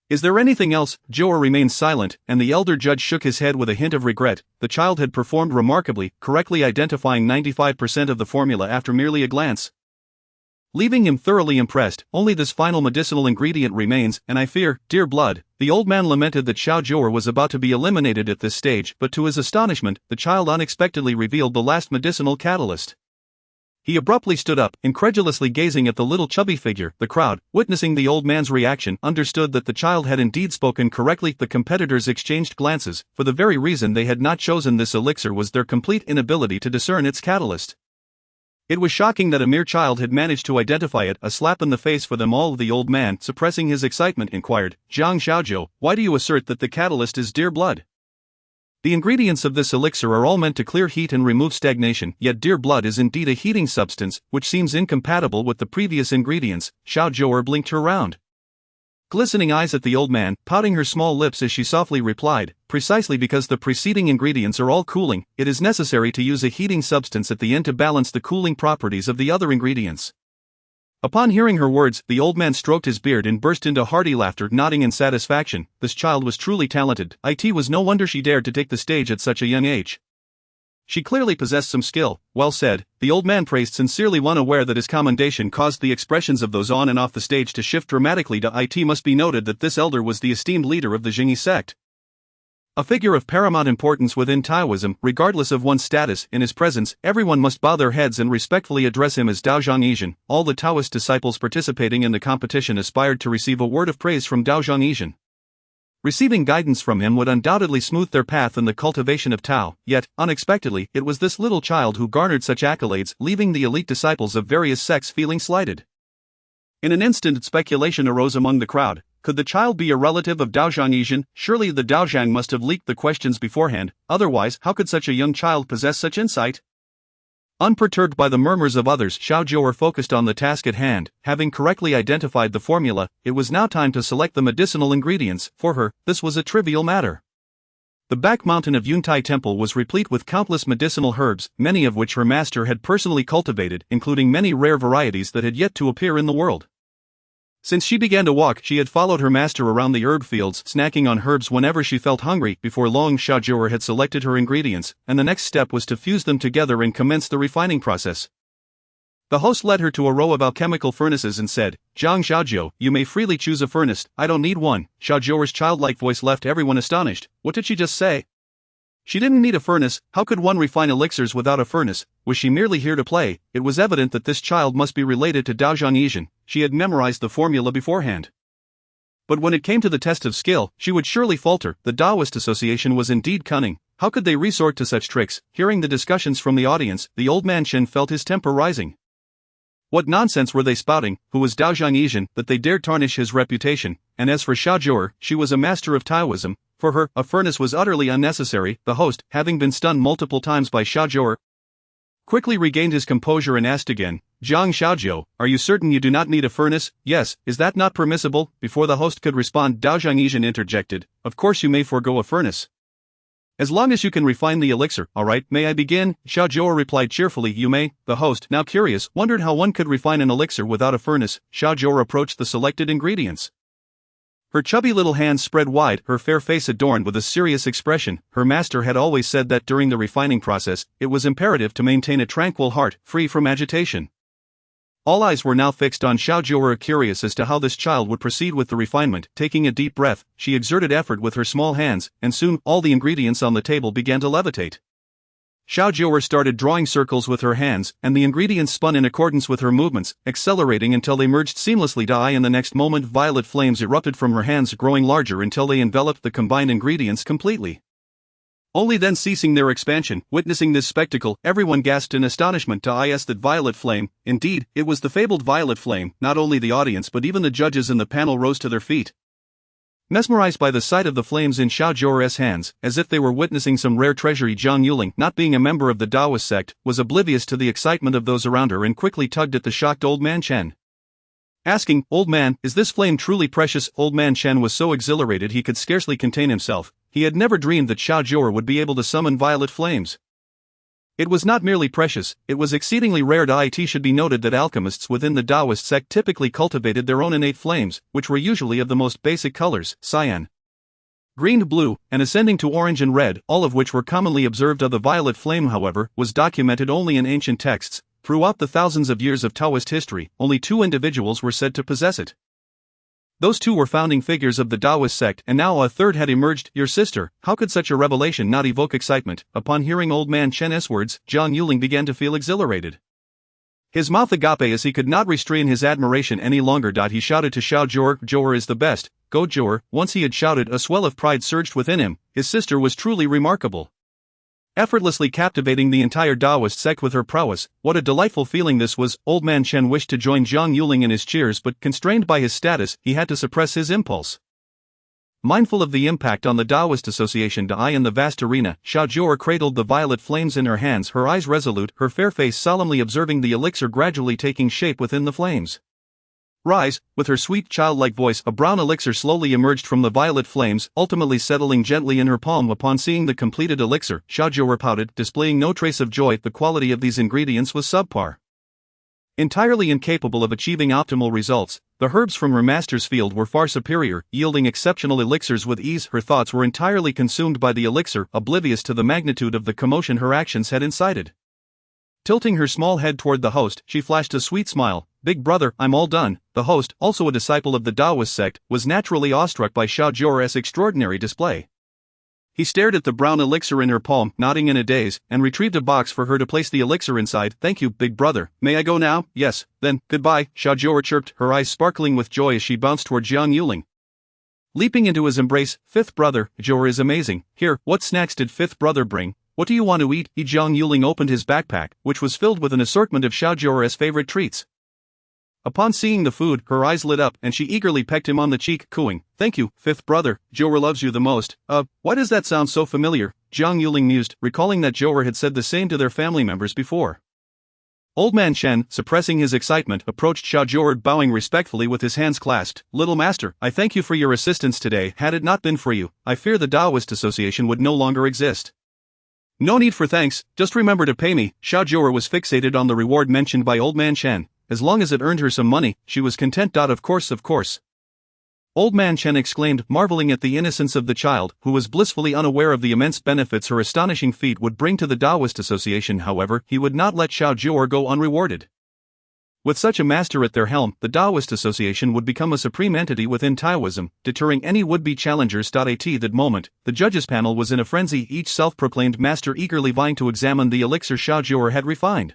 "Is there anything else?" Jiu'er remained silent, and the elder judge shook his head with a hint of regret. The child had performed remarkably, correctly identifying 95% of the formula after merely a glance, leaving him thoroughly impressed. "Only this final medicinal ingredient remains, and I fear, dear blood." The old man lamented that Jiu'er was about to be eliminated at this stage, but to his astonishment, the child unexpectedly revealed the last medicinal catalyst. He abruptly stood up, incredulously gazing at the little chubby figure. The crowd, witnessing the old man's reaction, understood that the child had indeed spoken correctly. The competitors exchanged glances, for the very reason they had not chosen this elixir was their complete inability to discern its catalyst. It was shocking that a mere child had managed to identify it. A slap in the face for them all. The old man, suppressing his excitement, inquired, "Jiang Jiu'er, why do you assert that the catalyst is dear blood? The ingredients of this elixir are all meant to clear heat and remove stagnation, yet dear blood is indeed a heating substance, which seems incompatible with the previous ingredients." Jiu'er blinked her round, glistening eyes at the old man, pouting her small lips as she softly replied, "Precisely because the preceding ingredients are all cooling, it is necessary to use a heating substance at the end to balance the cooling properties of the other ingredients." Upon hearing her words, the old man stroked his beard and burst into hearty laughter, nodding in satisfaction. This child was truly talented. It was no wonder she dared to take the stage at such a young age. She clearly possessed some skill. Well said, the old man praised sincerely, one aware that his commendation caused the expressions of those on and off the stage to shift dramatically. It must be noted that this elder was the esteemed leader of the Jiang sect. A figure of paramount importance within Taoism, regardless of one's status. In his presence, everyone must bow their heads and respectfully address him as Dao Zhang. All the Taoist disciples participating in the competition aspired to receive a word of praise from Dao Zhang. Receiving guidance from him would undoubtedly smooth their path in the cultivation of Tao, yet, unexpectedly, it was this little child who garnered such accolades, leaving the elite disciples of various sects feeling slighted. In an instant speculation arose among the crowd. Could the child be a relative of Dao Zhang? Surely the Dao Zhang must have leaked the questions beforehand, otherwise how could such a young child possess such insight? Unperturbed by the murmurs of others, Jiu'er focused on the task at hand. Having correctly identified the formula, it was now time to select the medicinal ingredients. For her, this was a trivial matter. The back mountain of Yuntai Temple was replete with countless medicinal herbs, many of which her master had personally cultivated, including many rare varieties that had yet to appear in the world. Since she began to walk, she had followed her master around the herb fields, snacking on herbs whenever she felt hungry. Before long, Jiu'er had selected her ingredients, and the next step was to fuse them together and commence the refining process. The host led her to a row of alchemical furnaces and said, "Jiang Xiaojiu, you may freely choose a furnace. I don't need one." Jiu'er's childlike voice left everyone astonished. What did she just say? She didn't need a furnace. How could one refine elixirs without a furnace? Was she merely here to play? It was evident that this child must be related to Dao Zhang. She had memorized the formula beforehand. But when it came to the test of skill, she would surely falter. The Taoist association was indeed cunning. How could they resort to such tricks? Hearing the discussions from the audience, the old man Chen felt his temper rising. What nonsense were they spouting? Who was Dao Zhang that they dared tarnish his reputation? And as for Jiu'er, she was a master of Taoism. For her, a furnace was utterly unnecessary. The host, having been stunned multiple times by Jiu'er, quickly regained his composure and asked again, "Jiang Xiaojiu, are you certain you do not need a furnace? Yes, is that not permissible?" Before the host could respond, Dao Zhang interjected, "Of course you may forego a furnace, as long as you can refine the elixir." "All right, may I begin?" Jiu'er replied cheerfully. "You may." The host, now curious, wondered how one could refine an elixir without a furnace. Jiu'er approached the selected ingredients. Her chubby little hands spread wide, her fair face adorned with a serious expression. Her master had always said that during the refining process, it was imperative to maintain a tranquil heart, free from agitation. All eyes were now fixed on Jiu'er, curious as to how this child would proceed with the refinement. Taking a deep breath, she exerted effort with her small hands, and soon, all the ingredients on the table began to levitate. Jiu'er started drawing circles with her hands, and the ingredients spun in accordance with her movements, accelerating until they merged seamlessly. In the next moment, violet flames erupted from her hands, growing larger until they enveloped the combined ingredients completely, only then ceasing their expansion. Witnessing this spectacle, everyone gasped in astonishment. That violet flame, indeed, it was the fabled violet flame. Not only the audience but even the judges in the panel rose to their feet, mesmerized by the sight of the flames in Jiu'er's hands, as if they were witnessing some rare treasury. Jiang Yuling, not being a member of the Taoist sect, was oblivious to the excitement of those around her and quickly tugged at the shocked old man Chen, asking, "Old man, is this flame truly precious?" Old man Chen was so exhilarated he could scarcely contain himself. He had never dreamed that Jiu'er would be able to summon violet flames. It was not merely precious, it was exceedingly rare. It should be noted that alchemists within the Taoist sect typically cultivated their own innate flames, which were usually of the most basic colors, cyan, green, blue, and ascending to orange and red, all of which were commonly observed. Of the violet flame, however, was documented only in ancient texts. Throughout the thousands of years of Taoist history, only 2 individuals were said to possess it. Those 2 were founding figures of the Taoist sect, and now a third had emerged. Your sister. How could such a revelation not evoke excitement? Upon hearing old man Chen's words, Jiang Yuling began to feel exhilarated. His mouth agape as he could not restrain his admiration any longer. He shouted to Jiu'er, "Jiu'er is the best. Go Jiu'er." Once he had shouted, a swell of pride surged within him. His sister was truly remarkable, effortlessly captivating the entire Taoist sect with her prowess. What a delightful feeling this was. Old man Chen wished to join Jiang Yuling in his cheers, but constrained by his status, he had to suppress his impulse. Mindful of the impact on the Taoist association in the vast arena, Jiu'er cradled the violet flames in her hands, her eyes resolute, her fair face solemnly observing the elixir gradually taking shape within the flames. Rise, with her sweet childlike voice. A brown elixir slowly emerged from the violet flames, ultimately settling gently in her palm. Upon seeing the completed elixir, Jiu'er pouted, displaying no trace of joy. The quality of these ingredients was subpar. Entirely incapable of achieving optimal results, the herbs from her master's field were far superior, yielding exceptional elixirs with ease. Her thoughts were entirely consumed by the elixir, oblivious to the magnitude of the commotion her actions had incited. Tilting her small head toward the host, she flashed a sweet smile. "Big brother, I'm all done." The host, also a disciple of the Taoist sect, was naturally awestruck by Jiu'er's extraordinary display. He stared at the brown elixir in her palm, nodding in a daze, and retrieved a box for her to place the elixir inside. "Thank you, big brother. May I go now?" "Yes, then, goodbye," Jiu'er chirped, her eyes sparkling with joy as she bounced toward Jiang. Leaping into his embrace, "Fifth brother, Jiu'er is amazing. Here, what snacks did fifth brother bring? What do you want to eat?" Jiang opened his backpack, which was filled with an assortment of Jiu'er's favorite treats. Upon seeing the food, her eyes lit up, and she eagerly pecked him on the cheek, cooing, "Thank you, fifth brother, Jiu'er loves you the most." Why does that sound so familiar?" Jiang mused, recalling that Jiu'er had said the same to their family members before. Old Man Shen, suppressing his excitement, approached Jiu'er, bowing respectfully with his hands clasped. "Little master, I thank you for your assistance today. Had it not been for you, I fear the Taoist Association would no longer exist." "No need for thanks, just remember to pay me." Jiu'er was fixated on the reward mentioned by Old Man Shen. As long as it earned her some money, she was content. Of course. Old Man Shen exclaimed, marveling at the innocence of the child, who was blissfully unaware of the immense benefits her astonishing feat would bring to the Taoist Association. However, he would not let Jiu'er go unrewarded. With such a master at their helm, the Taoist Association would become a supreme entity within Taoism, deterring any would-be challengers. At that moment, the judges' panel was in a frenzy, each self-proclaimed master eagerly vying to examine the elixir Jiu'er had refined.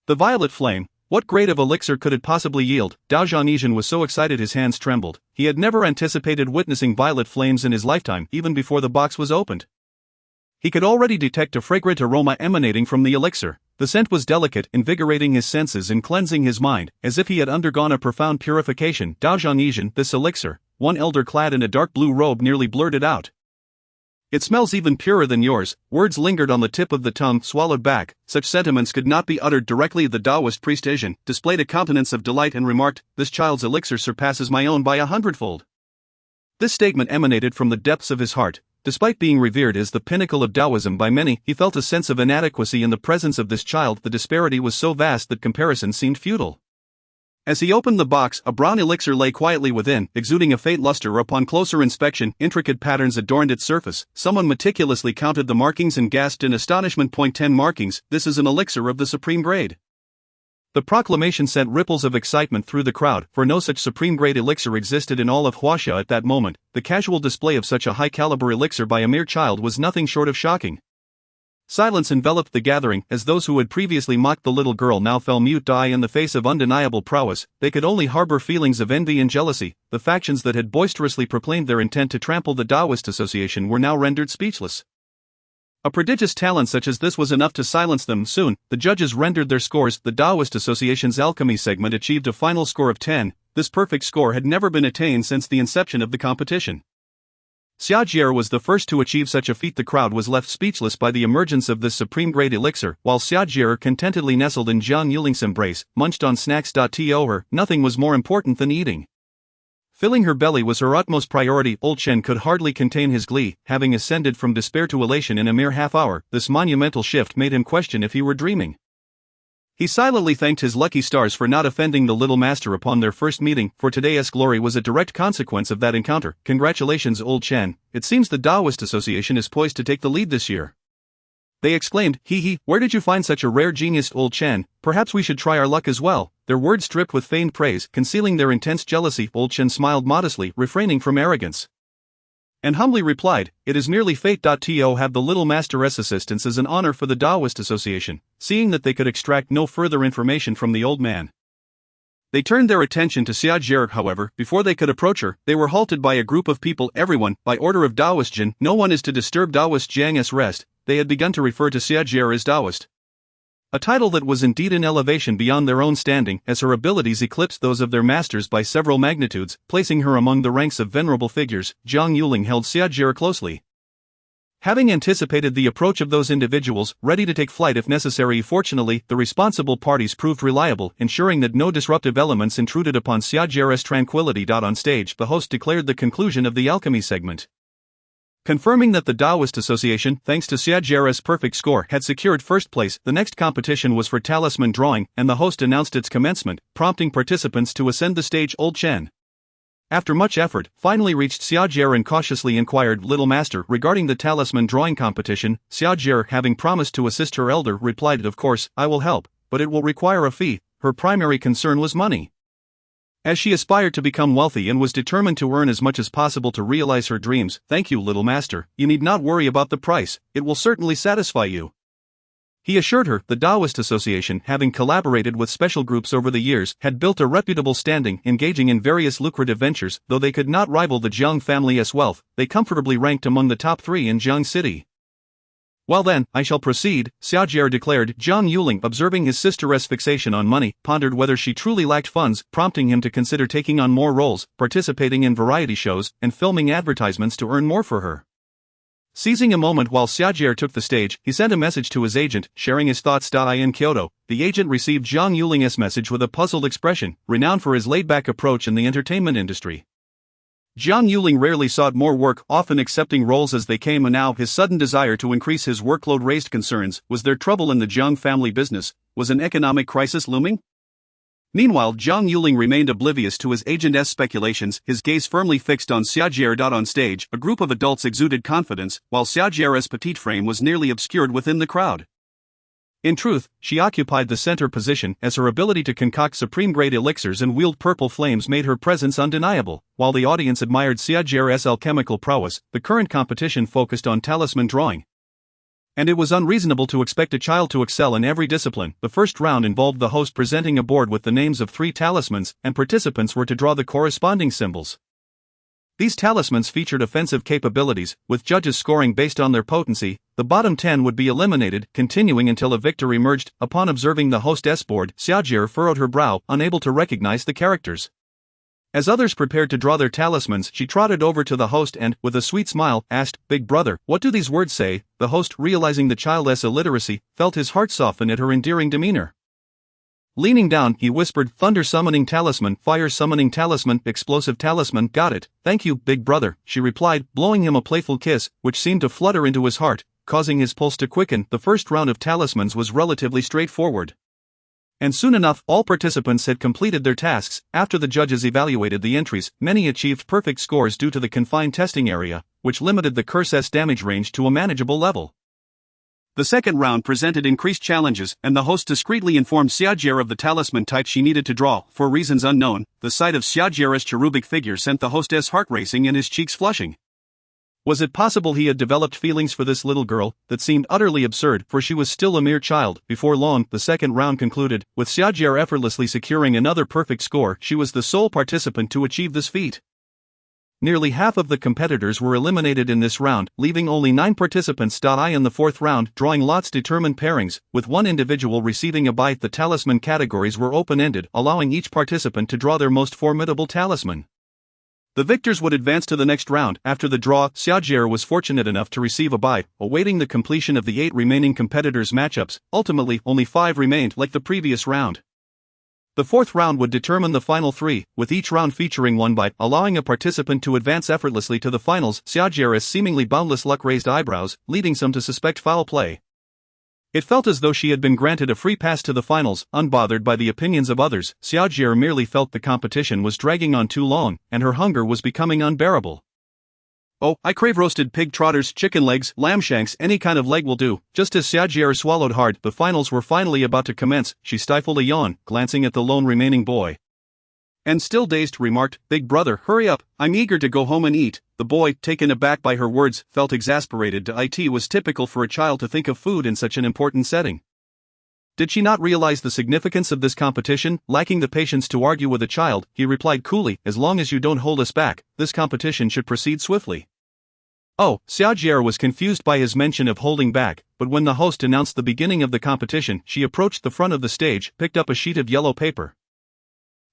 The violet flame. What grade of elixir could it possibly yield? Jiang was so excited his hands trembled. He had never anticipated witnessing violet flames in his lifetime, even before the box was opened. He could already detect a fragrant aroma emanating from the elixir. The scent was delicate, invigorating his senses and cleansing his mind, as if he had undergone a profound purification. Jiang, this elixir, one elder clad in a dark blue robe nearly blurted out. "It smells even purer than yours." Words lingered on the tip of the tongue, swallowed back. Such sentiments could not be uttered directly. The Taoist priest Jiang displayed a countenance of delight and remarked, "This child's elixir surpasses my own by 100-fold." This statement emanated from the depths of his heart. Despite being revered as the pinnacle of Taoism by many, he felt a sense of inadequacy in the presence of this child. The disparity was so vast that comparison seemed futile. As he opened the box, a brown elixir lay quietly within, exuding a faint luster. Upon closer inspection, intricate patterns adorned its surface. Someone meticulously counted the markings and gasped in astonishment. 10 markings, this is an elixir of the supreme grade. The proclamation sent ripples of excitement through the crowd, for no such supreme grade elixir existed in all of Huaxia at that moment. The casual display of such a high caliber elixir by a mere child was nothing short of shocking. Silence enveloped the gathering, as those who had previously mocked the little girl now fell mute. In the face of undeniable prowess, they could only harbor feelings of envy and jealousy. The factions that had boisterously proclaimed their intent to trample the Taoist Association were now rendered speechless. A prodigious talent such as this was enough to silence them. Soon, the judges rendered their scores. The Taoist Association's alchemy segment achieved a final score of 10. This perfect score had never been attained since the inception of the competition. Jiu'er was the first to achieve such a feat. The crowd was left speechless by the emergence of this supreme-grade elixir, while Jiu'er contentedly nestled in Jiang's embrace, munched on snacks. To her, nothing was more important than eating. Filling her belly was her utmost priority. Old Shen could hardly contain his glee, having ascended from despair to elation in a mere half-hour. This monumental shift made him question if he were dreaming. He silently thanked his lucky stars for not offending the little master upon their first meeting, for today's glory was a direct consequence of that encounter. "Congratulations, Old Shen. It seems the Taoist Association is poised to take the lead this year." They exclaimed, "Where did you find such a rare genius, Old Shen? Perhaps we should try our luck as well." Their words dripped with feigned praise, concealing their intense jealousy. Old Shen smiled modestly, refraining from arrogance, and humbly replied, "It is merely fate. To have the little master's assistance is an honor for the Taoist Association." Seeing that they could extract no further information from the old man, they turned their attention to Jiu'er. However, before they could approach her, they were halted by a group of people. "Everyone, by order of Taoist Jiang, no one is to disturb Taoist Jiang's rest." They had begun to refer to Jiu'er as Taoist, a title that was indeed an elevation beyond their own standing, as her abilities eclipsed those of their masters by several magnitudes, placing her among the ranks of venerable figures. Jiang held Jiu'er closely. Having anticipated the approach of those individuals, ready to take flight if necessary, fortunately, the responsible parties proved reliable, ensuring that no disruptive elements intruded upon Jiu'er's tranquility. On stage, the host declared the conclusion of the alchemy segment, confirming that the Taoist Association, thanks to Jiu'er's perfect score, had secured first place. The next competition was for talisman drawing, and the host announced its commencement, prompting participants to ascend the stage. Old Chen, after much effort, finally reached Jiu'er and cautiously inquired Little Master regarding the talisman drawing competition. Jiu'er, having promised to assist her elder, replied, "Of course, I will help, but it will require a fee." Her primary concern was money, as she aspired to become wealthy and was determined to earn as much as possible to realize her dreams. "Thank you, Little Master, you need not worry about the price, it will certainly satisfy you," he assured her. The Taoist Association, having collaborated with special groups over the years, had built a reputable standing, engaging in various lucrative ventures. Though they could not rival the Jiang family's wealth, they comfortably ranked among the top 3 in Jiang City. "Well then, I shall proceed," Jiu'er declared. Jiang Yuling, observing his sister's fixation on money, pondered whether she truly lacked funds, prompting him to consider taking on more roles, participating in variety shows, and filming advertisements to earn more for her. Seizing a moment while Jiu'er took the stage, he sent a message to his agent, sharing his thoughts. In Kyoto, the agent received Jiang Yuling's message with a puzzled expression. Renowned for his laid-back approach in the entertainment industry, Jiang Yuling rarely sought more work, often accepting roles as they came, and now his sudden desire to increase his workload raised concerns. Was there trouble in the Jiang family business? Was an economic crisis looming? Meanwhile, Jiang Yuling remained oblivious to his agent's speculations, his gaze firmly fixed on Jiu'er. On stage, a group of adults exuded confidence, while Jiu'er's petite frame was nearly obscured within the crowd. In truth, she occupied the center position, as her ability to concoct supreme-grade elixirs and wield purple flames made her presence undeniable. While the audience admired Jiu'er's alchemical prowess, the current competition focused on talisman drawing, and it was unreasonable to expect a child to excel in every discipline. The first round involved the host presenting a board with the names of 3 talismans, and participants were to draw the corresponding symbols. These talismans featured offensive capabilities, with judges scoring based on their potency. The bottom 10 would be eliminated, continuing until a victor emerged. Upon observing the hostess board, Jiu'er furrowed her brow, unable to recognize the characters. As others prepared to draw their talismans, she trotted over to the host and, with a sweet smile, asked, "Big brother, what do these words say?" The host, realizing the child's illiteracy, felt his heart soften at her endearing demeanor. Leaning down, he whispered, "Thunder summoning talisman, fire summoning talisman, explosive talisman." "Got it, thank you, big brother," she replied, blowing him a playful kiss, which seemed to flutter into his heart, causing his pulse to quicken. The first round of talismans was relatively straightforward, and soon enough, all participants had completed their tasks. After the judges evaluated the entries, many achieved perfect scores due to the confined testing area, which limited the curse's damage range to a manageable level. The second round presented increased challenges, and the host discreetly informed Jiu'er of the talisman type she needed to draw. For reasons unknown, the sight of Jiu'er's cherubic figure sent the host's heart racing and his cheeks flushing. Was it possible he had developed feelings for this little girl? That seemed utterly absurd, for she was still a mere child. Before long, the second round concluded, with Jiu'er effortlessly securing another perfect score. She was the sole participant to achieve this feat. Nearly half of the competitors were eliminated in this round, leaving only 9 participants. In the fourth round, drawing lots determined pairings, with one individual receiving a bite. The talisman categories were open-ended, allowing each participant to draw their most formidable talisman. The victors would advance to the next round. After the draw, Jiu'er was fortunate enough to receive a bite, awaiting the completion of the 8 remaining competitors' matchups. Ultimately, only 5 remained, like the previous round. The fourth round would determine the final 3, with each round featuring 1 bite, allowing a participant to advance effortlessly to the finals. Jiu'er's seemingly boundless luck raised eyebrows, leading some to suspect foul play. It felt as though she had been granted a free pass to the finals, unbothered by the opinions of others. Jiu'er merely felt the competition was dragging on too long, and her hunger was becoming unbearable. "Oh, I crave roasted pig trotters, chicken legs, lamb shanks, any kind of leg will do." Just as Jiu'er swallowed hard, the finals were finally about to commence. She stifled a yawn, glancing at the lone remaining boy, and still dazed, remarked, "Big brother, hurry up, I'm eager to go home and eat." The boy, taken aback by her words, felt exasperated. It was typical for a child to think of food in such an important setting. Did she not realize the significance of this competition? Lacking the patience to argue with a child, he replied coolly, "As long as you don't hold us back, this competition should proceed swiftly." Oh, Jiu'er was confused by his mention of holding back, but when the host announced the beginning of the competition, she approached the front of the stage, picked up a sheet of yellow paper,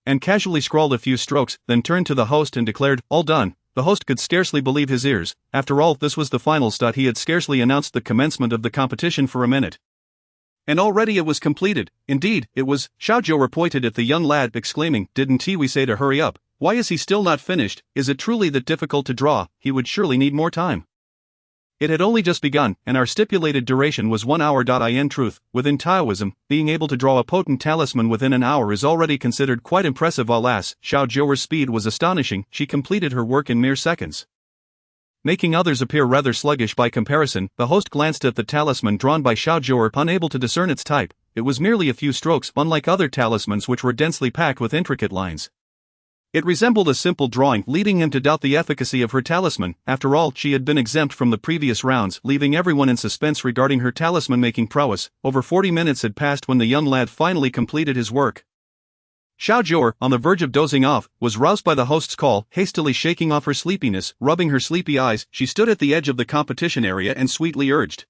and casually scrawled a few strokes, then turned to the host and declared, "All done, the host could scarcely believe his ears. After all, this was the final stat. He had scarcely announced the commencement of the competition for a minute. And already it was completed. Indeed, it was. Jiu'er pointed at the young lad, exclaiming, "Didn't we say to hurry up? Why is he still not finished? Is it truly that difficult to draw? He would surely need more time." It had only just begun, and our stipulated duration was 1 hour. In truth, within Taoism, being able to draw a potent talisman within an hour is already considered quite impressive. Alas, Jiu'er's speed was astonishing. She completed her work in mere seconds, making others appear rather sluggish by comparison. The host glanced at the talisman drawn by Jiu'er, unable to discern its type. It was merely a few strokes, unlike other talismans which were densely packed with intricate lines. It resembled a simple drawing, leading him to doubt the efficacy of her talisman. After all, she had been exempt from the previous rounds, leaving everyone in suspense regarding her talisman-making prowess. Over 40 minutes had passed when the young lad finally completed his work. Jiu'er, on the verge of dozing off, was roused by the host's call. Hastily shaking off her sleepiness, rubbing her sleepy eyes, she stood at the edge of the competition area and sweetly urged,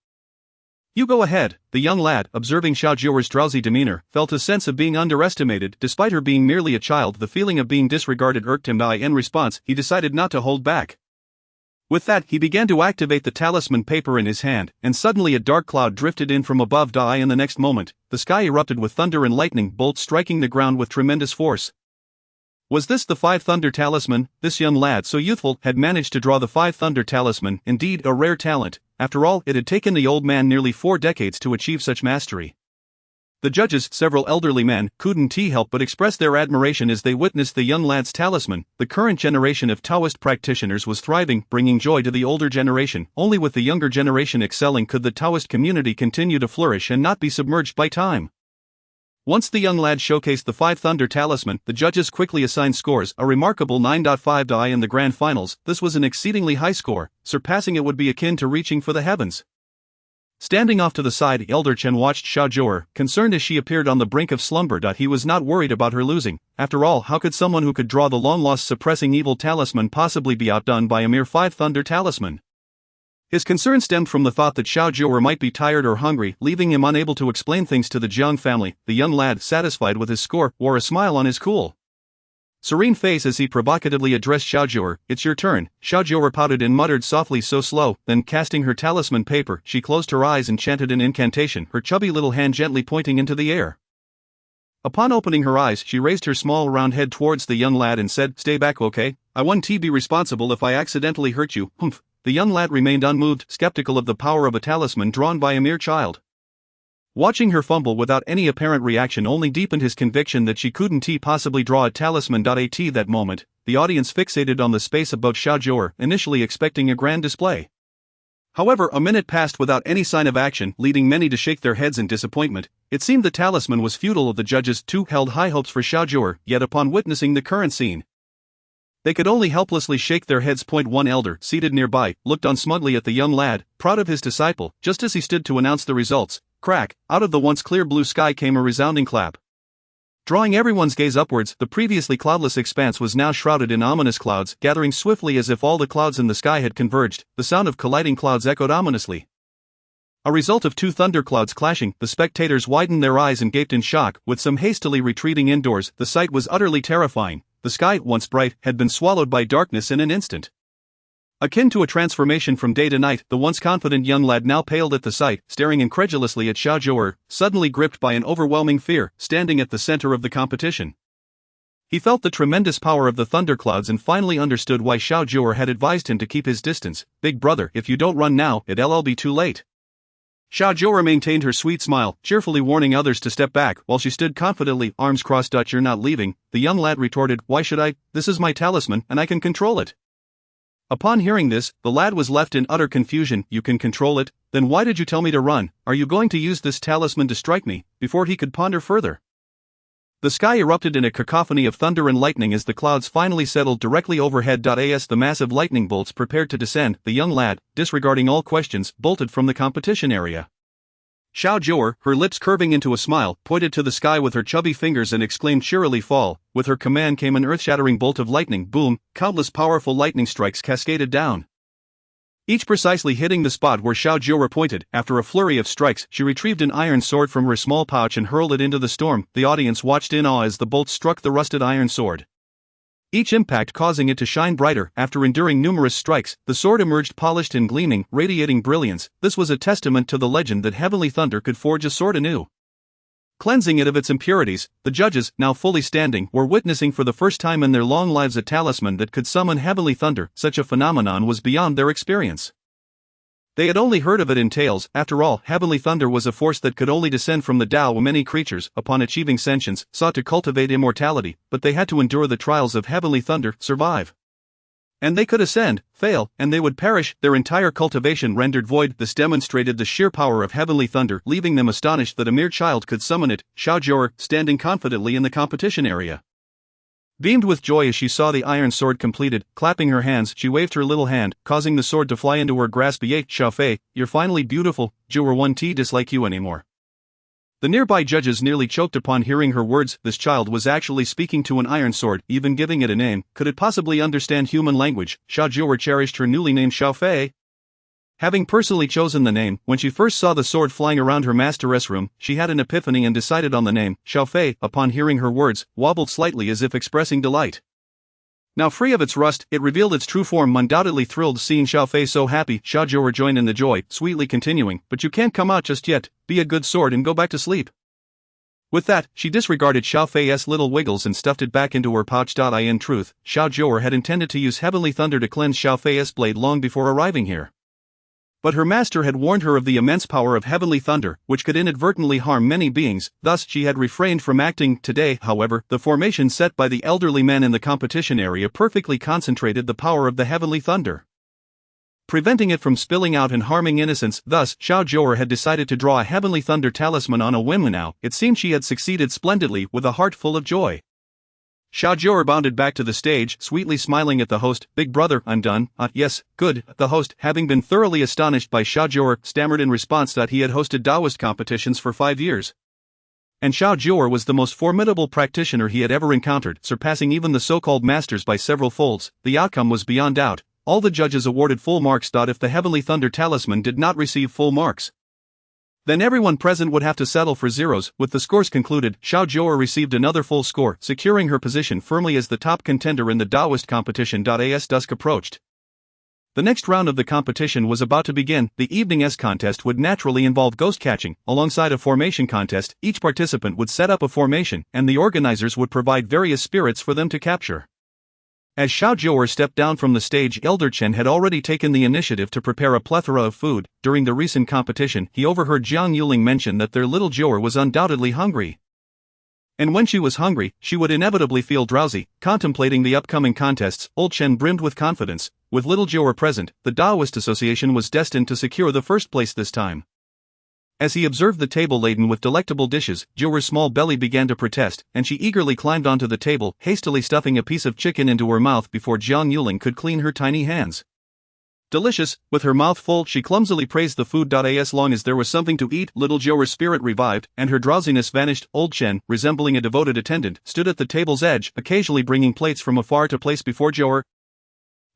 "You go ahead." The young lad, observing Jiu'er's drowsy demeanor, felt a sense of being underestimated. Despite her being merely a child, the feeling of being disregarded irked him. In response, he decided not to hold back. With that, he began to activate the talisman paper in his hand, and suddenly a dark cloud drifted in from above. In the next moment, the sky erupted with thunder and lightning bolts striking the ground with tremendous force. Was this the 5 Thunder Talisman? This young lad, so youthful, had managed to draw the 5 Thunder Talisman, indeed a rare talent. After all, it had taken the old man nearly 4 decades to achieve such mastery. The judges, several elderly men, couldn't help but express their admiration as they witnessed the young lad's talisman. The current generation of Taoist practitioners was thriving, bringing joy to the older generation. Only with the younger generation excelling could the Taoist community continue to flourish and not be submerged by time. Once the young lad showcased the 5 Thunder Talisman, the judges quickly assigned scores, a remarkable 9.5 in the grand finals. This was an exceedingly high score. Surpassing it would be akin to reaching for the heavens. Standing off to the side, Elder Chen watched Jiu'er, concerned as she appeared on the brink of slumber. He was not worried about her losing. After all, how could someone who could draw the long-lost suppressing evil talisman possibly be outdone by a mere 5 Thunder Talisman? His concern stemmed from the thought that Jiu'er might be tired or hungry, leaving him unable to explain things to the Jiang family. The young lad, satisfied with his score, wore a smile on his cool, serene face as he provocatively addressed Jiu'er. "It's your turn." Jiu'er pouted and muttered softly, "So slow." Then, casting her talisman paper, she closed her eyes and chanted an incantation, her chubby little hand gently pointing into the air. Upon opening her eyes, she raised her small round head towards the young lad and said, "Stay back, okay? I won't be responsible if I accidentally hurt you." Humph. The young lad remained unmoved, skeptical of the power of a talisman drawn by a mere child. Watching her fumble without any apparent reaction only deepened his conviction that she couldn't possibly draw a talisman. At that moment, the audience fixated on the space above Jiu'er, initially expecting a grand display. However, a minute passed without any sign of action, leading many to shake their heads in disappointment. It seemed the talisman was futile. The judges, too, held high hopes for Jiu'er, yet upon witnessing the current scene, they could only helplessly shake their heads. One elder, seated nearby, looked on smugly at the young lad, proud of his disciple. Just as he stood to announce the results, crack, out of the once clear blue sky came a resounding clap. Drawing everyone's gaze upwards, the previously cloudless expanse was now shrouded in ominous clouds, gathering swiftly as if all the clouds in the sky had converged. The sound of colliding clouds echoed ominously. A result of 2 thunderclouds clashing, the spectators widened their eyes and gaped in shock, with some hastily retreating indoors. The sight was utterly terrifying. The sky, once bright, had been swallowed by darkness in an instant. Akin to a transformation from day to night, the once confident young lad now paled at the sight, staring incredulously at Jiu'er, suddenly gripped by an overwhelming fear, standing at the center of the competition. He felt the tremendous power of the thunderclouds and finally understood why Jiu'er had advised him to keep his distance. "Big brother, if you don't run now, it'll be too late." Jiu'er maintained her sweet smile, cheerfully warning others to step back, while she stood confidently, arms crossed. "You're not leaving." The young lad retorted, "Why should I? This is my talisman, and I can control it." Upon hearing this, the lad was left in utter confusion. "You can control it? Then why did you tell me to run? Are you going to use this talisman to strike me?" Before he could ponder further, the sky erupted in a cacophony of thunder and lightning as the clouds finally settled directly overhead. As the massive lightning bolts prepared to descend, the young lad, disregarding all questions, bolted from the competition area. Jiu'er, her lips curving into a smile, pointed to the sky with her chubby fingers and exclaimed cheerily, "Fall." With her command came an earth-shattering bolt of lightning. Boom, countless powerful lightning strikes cascaded down, each precisely hitting the spot where Jiu'er pointed. After a flurry of strikes, she retrieved an iron sword from her small pouch and hurled it into the storm. The audience watched in awe as the bolts struck the rusted iron sword, each impact causing it to shine brighter. After enduring numerous strikes, the sword emerged polished and gleaming, radiating brilliance. This was a testament to the legend that Heavenly Thunder could forge a sword anew. Cleansing it of its impurities, the judges, now fully standing, were witnessing for the first time in their long lives a talisman that could summon heavenly thunder. Such a phenomenon was beyond their experience. They had only heard of it in tales. After all, heavenly thunder was a force that could only descend from the Tao. Many creatures, upon achieving sentience, sought to cultivate immortality, but they had to endure the trials of heavenly thunder, survive. And they could ascend, fail, and they would perish, their entire cultivation rendered void. This demonstrated the sheer power of heavenly thunder, leaving them astonished that a mere child could summon it. Jiu'er, standing confidently in the competition area, beamed with joy as she saw the iron sword completed. Clapping her hands, she waved her little hand, causing the sword to fly into her grasp. Yay, Xiaofei, you're finally beautiful. Jiu'er won't dislike you anymore. The nearby judges nearly choked upon hearing her words. This child was actually speaking to an iron sword, even giving it a name. Could it possibly understand human language? Jiu'er cherished her newly named Xiaofei. Having personally chosen the name, when she first saw the sword flying around her master's room, she had an epiphany and decided on the name. Xiaofei, upon hearing her words, wobbled slightly as if expressing delight. Now free of its rust, it revealed its true form. Undoubtedly thrilled seeing Xiaofei so happy, Jiu'er joined in the joy, sweetly continuing, "But you can't come out just yet. Be a good sword and go back to sleep." With that, she disregarded Xiaofei's little wiggles and stuffed it back into her pouch. In truth, Jiu'er had intended to use heavenly thunder to cleanse Xiaofei's blade long before arriving here. But her master had warned her of the immense power of heavenly thunder, which could inadvertently harm many beings, thus she had refrained from acting. Today, however, the formation set by the elderly men in the competition area perfectly concentrated the power of the heavenly thunder, preventing it from spilling out and harming innocents. Thus, Jiu'er had decided to draw a heavenly thunder talisman on a whim. Now, it seemed she had succeeded splendidly. With a heart full of joy, Jiu'er bounded back to the stage, sweetly smiling at the host. "Big brother, I'm done." Yes, good." The host, having been thoroughly astonished by Jiu'er, stammered in response that he had hosted Taoist competitions for 5 years. And Jiu'er was the most formidable practitioner he had ever encountered, surpassing even the so-called masters by several folds. The outcome was beyond doubt. All the judges awarded full marks. If the heavenly thunder talisman did not receive full marks, then everyone present would have to settle for zeros. With the scores concluded, Jiu'er received another full score, securing her position firmly as the top contender in the Taoist competition. As dusk approached, the next round of the competition was about to begin. The evening's contest would naturally involve ghost catching. Alongside a formation contest, each participant would set up a formation, and the organizers would provide various spirits for them to capture. As Jiu'er stepped down from the stage, Elder Chen had already taken the initiative to prepare a plethora of food. During the recent competition, he overheard Jiang mention that their little Jiu'er was undoubtedly hungry. And when she was hungry, she would inevitably feel drowsy. Contemplating the upcoming contests, Old Chen brimmed with confidence. With little Jiu'er present, the Taoist Association was destined to secure the first place this time. As he observed the table laden with delectable dishes, Jiu'er's small belly began to protest, and she eagerly climbed onto the table, hastily stuffing a piece of chicken into her mouth before Jiang could clean her tiny hands. Delicious. With her mouth full, she clumsily praised the food. As long as there was something to eat, little Jiu'er's spirit revived, and her drowsiness vanished. Old Chen, resembling a devoted attendant, stood at the table's edge, occasionally bringing plates from afar to place before Jiu'er,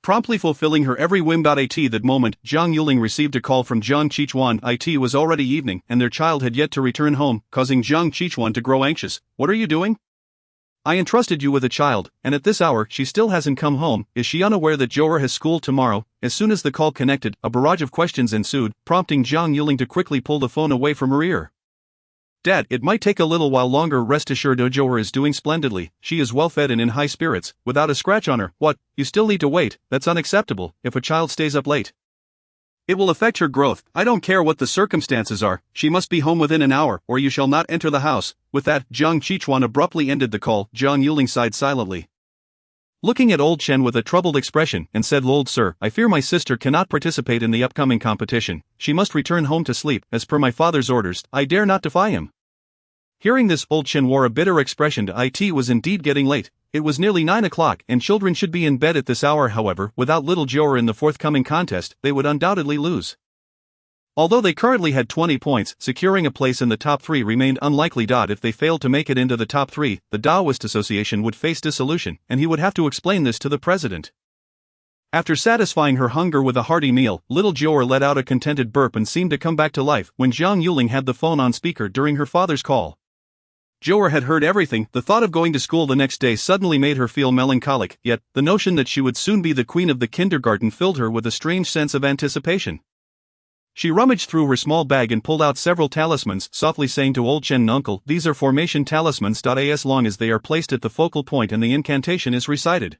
promptly fulfilling her every whim. At that moment, Jiang received a call from Jiang Qichuan. It was already evening, and their child had yet to return home, causing Jiang Qichuan to grow anxious. "What are you doing? I entrusted you with a child, and at this hour she still hasn't come home. Is she unaware that Jiu'er has school tomorrow?" As soon as the call connected, a barrage of questions ensued, prompting Jiang to quickly pull the phone away from her ear. "Dad, it might take a little while longer. Rest assured Jiu'er is doing splendidly. She is well fed and in high spirits, without a scratch on her." "What? You still need to wait? That's unacceptable. If a child stays up late, it will affect her growth. I don't care what the circumstances are. She must be home within an hour, or you shall not enter the house." With that, Jiang Qichuan abruptly ended the call. Jiang sighed silently, looking at Old Chen with a troubled expression, and said, "Old sir, I fear my sister cannot participate in the upcoming competition. She must return home to sleep. As per my father's orders, I dare not defy him." Hearing this, Old Chen wore a bitter expression. It was indeed getting late. It was nearly 9 o'clock, and children should be in bed at this hour. However, without little Jiu'er in the forthcoming contest, they would undoubtedly lose. Although they currently had 20 points, securing a place in the top 3 remained unlikely. If they failed to make it into the top 3, the Taoist Association would face dissolution, and he would have to explain this to the president. After satisfying her hunger with a hearty meal, little Jiu'er let out a contented burp and seemed to come back to life when Jiang had the phone on speaker during her father's call. Jiu'er had heard everything. The thought of going to school the next day suddenly made her feel melancholic, yet the notion that she would soon be the queen of the kindergarten filled her with a strange sense of anticipation. She rummaged through her small bag and pulled out several talismans, softly saying to old Chen, "Uncle, these are formation talismans. As long as they are placed at the focal point and the incantation is recited,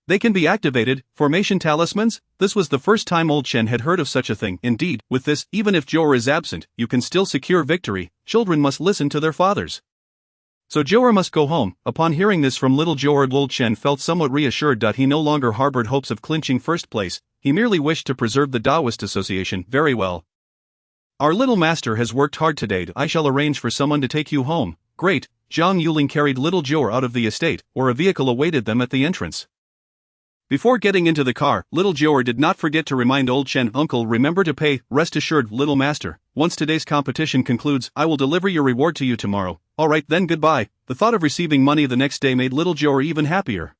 they can be activated." Formation talismans? This was the first time old Chen had heard of such a thing. Indeed, with this, even if Jiu'er is absent, you can still secure victory. Children must listen to their fathers. So Jiu'er must go home. Upon hearing this from little Jiu'er, old Chen felt somewhat reassured. He no longer harbored hopes of clinching first place. He merely wished to preserve the Taoist association. Very well. Our little master has worked hard today. I shall arrange for someone to take you home. Great. Jiang Yuling carried little Jiu'er out of the estate, where a vehicle awaited them at the entrance. Before getting into the car, little Jiu'er did not forget to remind old Chen, "Uncle, remember to pay." "Rest assured, little master. Once today's competition concludes, I will deliver your reward to you tomorrow." "Alright then, goodbye." The thought of receiving money the next day made little Jiu'er even happier.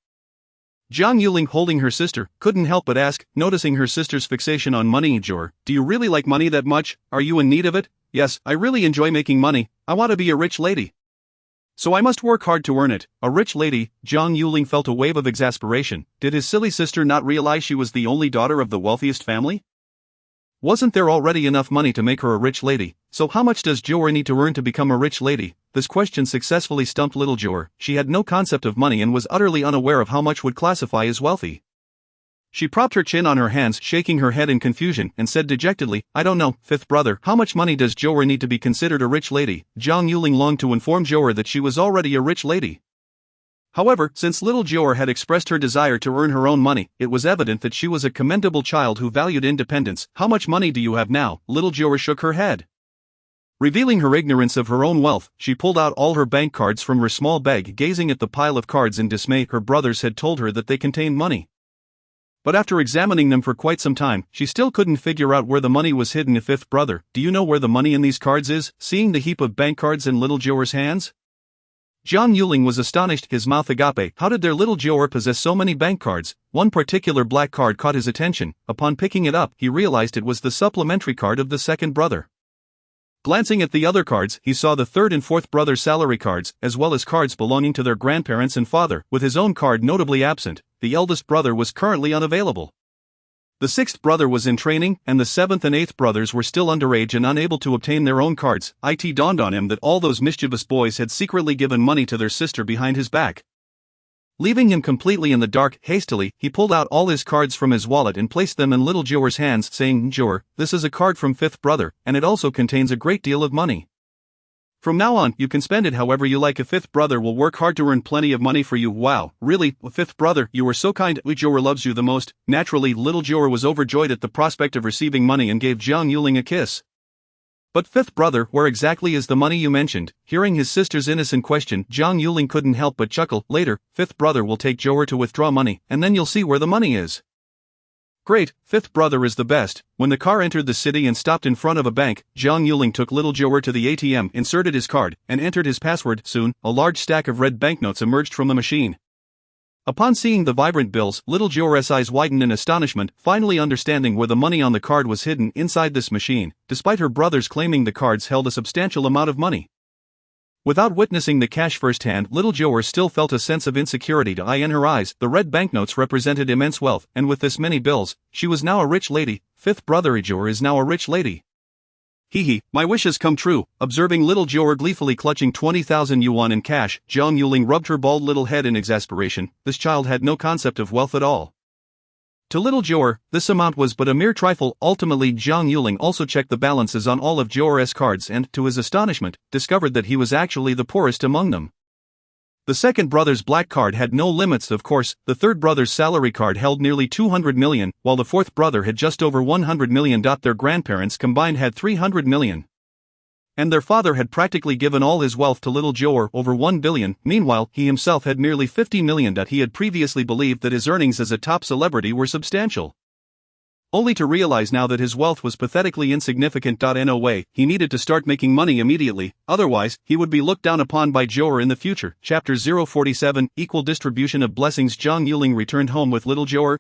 Jiang Yuling, holding her sister, couldn't help but ask, noticing her sister's fixation on money, "Jiu'er, do you really like money that much? Are you in need of it?" "Yes, I really enjoy making money. I want to be a rich lady. So I must work hard to earn it." A rich lady? Jiang Yuling felt a wave of exasperation. Did his silly sister not realize she was the only daughter of the wealthiest family? Wasn't there already enough money to make her a rich lady? So how much does Jiu'er need to earn to become a rich lady? This question successfully stumped little Jiu'er. She had no concept of money and was utterly unaware of how much would classify as wealthy. She propped her chin on her hands, shaking her head in confusion, and said dejectedly, "I don't know, fifth brother. How much money does Jiu'er need to be considered a rich lady?" Jiang Yuling longed to inform Jiu'er that she was already a rich lady. However, since little Jiu'er had expressed her desire to earn her own money, it was evident that she was a commendable child who valued independence. "How much money do you have now?" Little Jiu'er shook her head. Revealing her ignorance of her own wealth, she pulled out all her bank cards from her small bag, gazing at the pile of cards in dismay. Her brothers had told her that they contained money. But after examining them for quite some time, she still couldn't figure out where the money was hidden. "Fifth brother, do you know where the money in these cards is?" Seeing the heap of bank cards in little Jiu'er's hands, Jiang Yuling was astonished, his mouth agape. How did their little Jiu'er possess so many bank cards? One particular black card caught his attention. Upon picking it up, he realized it was the supplementary card of the second brother. Glancing at the other cards, he saw the third and fourth brother's salary cards, as well as cards belonging to their grandparents and father, with his own card notably absent. The eldest brother was currently unavailable. The sixth brother was in training, and the seventh and eighth brothers were still underage and unable to obtain their own cards. It dawned on him that all those mischievous boys had secretly given money to their sister behind his back. Leaving him completely in the dark, hastily, he pulled out all his cards from his wallet and placed them in little Jiu'er's hands, saying, "Jiu'er, this is a card from fifth brother, and it also contains a great deal of money. From now on, you can spend it however you like. A fifth brother will work hard to earn plenty of money for you." "Wow, really? Fifth brother, you were so kind. Jiu'er loves you the most." Naturally, little Jiu'er was overjoyed at the prospect of receiving money and gave Jiang Yuling a kiss. "But fifth brother, where exactly is the money you mentioned?" Hearing his sister's innocent question, Jiang Yuling couldn't help but chuckle. "Later, fifth brother will take Jiu'er to withdraw money, and then you'll see where the money is." "Great, fifth brother is the best." When the car entered the city and stopped in front of a bank, Jiang Yuling took little Jiu'er to the ATM, inserted his card, and entered his password. Soon, a large stack of red banknotes emerged from the machine. Upon seeing the vibrant bills, little Jiu'er's eyes widened in astonishment, finally understanding where the money on the card was hidden inside this machine, despite her brothers claiming the cards held a substantial amount of money. Without witnessing the cash firsthand, little Jiu'er still felt a sense of insecurity in her eyes. The red banknotes represented immense wealth, and with this many bills, she was now a rich lady. Fifth brother Jiu'er is now a rich lady. "Hee, my wish has come true." Observing little Jiu'er gleefully clutching 20,000 yuan in cash, Jiang Yuling rubbed her bald little head in exasperation. This child had no concept of wealth at all. To little Jiu'er, this amount was but a mere trifle. Ultimately, Jiang Yuling also checked the balances on all of Jiu'er's cards and, to his astonishment, discovered that he was actually the poorest among them. The second brother's black card had no limits, of course. The third brother's salary card held nearly 200 million, while the fourth brother had just over 100 million. Their grandparents combined had 300 million. And their father had practically given all his wealth to little Jiu'er, over 1 billion. Meanwhile, he himself had merely 50 million. He had previously believed that his earnings as a top celebrity were substantial, only to realize now that his wealth was pathetically insignificant. No way, he needed to start making money immediately, otherwise, he would be looked down upon by Jiu'er in the future. Chapter 047, Equal Distribution of Blessings. Jiang Yuling returned home with little Jiu'er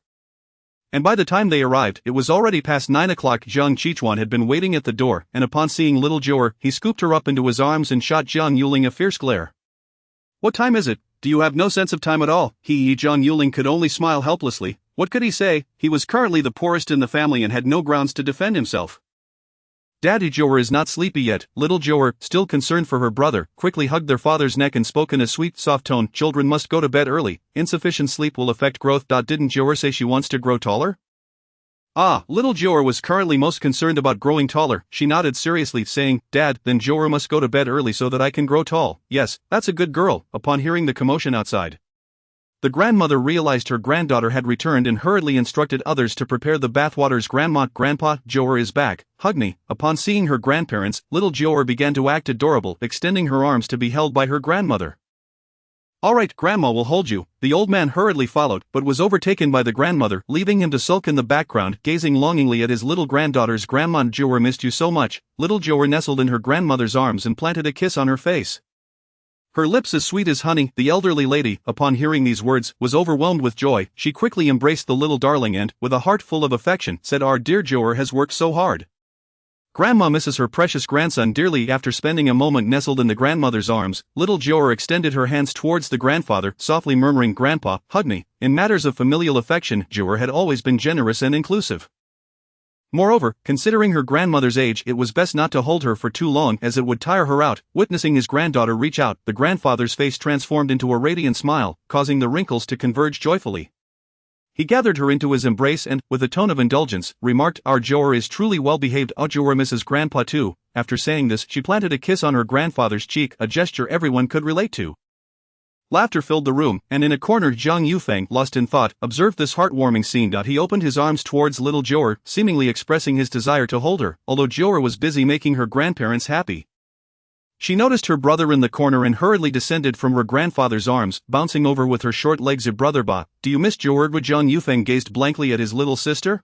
And by the time they arrived, it was already past 9 o'clock. Jiang Qichuan had been waiting at the door, and upon seeing little Jiu'er, he scooped her up into his arms and shot Jiang Yuling a fierce glare. "What time is it? Do you have no sense of time at all?" Jiang Yuling could only smile helplessly. What could he say? He was currently the poorest in the family and had no grounds to defend himself. "Daddy, Jiu'er is not sleepy yet." Little Jiu'er, still concerned for her brother, quickly hugged their father's neck and spoke in a sweet, soft tone. "Children must go to bed early. Insufficient sleep will affect growth. Didn't Jiu'er say she wants to grow taller?" Little Jiu'er was currently most concerned about growing taller. She nodded seriously, saying, "Dad, then Jiu'er must go to bed early so that I can grow tall." "Yes, that's a good girl." Upon hearing the commotion outside, the grandmother realized her granddaughter had returned and hurriedly instructed others to prepare the bathwaters. "Grandpa, Jiu'er is back. Hug me." Upon seeing her grandparents, little Jiu'er began to act adorable, extending her arms to be held by her grandmother. "All right, Grandma will hold you." The old man hurriedly followed, but was overtaken by the grandmother, leaving him to sulk in the background, gazing longingly at his little granddaughters. "Grandma, Jiu'er missed you so much." Little Jiu'er nestled in her grandmother's arms and planted a kiss on her face. Her lips as sweet as honey. The elderly lady, upon hearing these words, was overwhelmed with joy. She quickly embraced the little darling and, with a heart full of affection, said, "Our dear Jiu'er has worked so hard. Grandma misses her precious grandson dearly." After spending a moment nestled in the grandmother's arms, little Jiu'er extended her hands towards the grandfather, softly murmuring, "Grandpa, hug me." In matters of familial affection, Jiu'er had always been generous and inclusive. Moreover, considering her grandmother's age, it was best not to hold her for too long, as it would tire her out. Witnessing his granddaughter reach out, the grandfather's face transformed into a radiant smile, causing the wrinkles to converge joyfully. He gathered her into his embrace and, with a tone of indulgence, remarked, "Our Jiu'er is truly well behaved." Jiu'er misses Grandpa too." After saying this, she planted a kiss on her grandfather's cheek, a gesture everyone could relate to. Laughter filled the room, and in a corner Jiang Yufeng, lost in thought, observed this heartwarming scene. He opened his arms towards little Jiu'er, seemingly expressing his desire to hold her, although Jiu'er was busy making her grandparents happy. She noticed her brother in the corner and hurriedly descended from her grandfather's arms, bouncing over with her short legs. "Brother Ba, do you miss Jiu'er?" Jiang Yufeng gazed blankly at his little sister,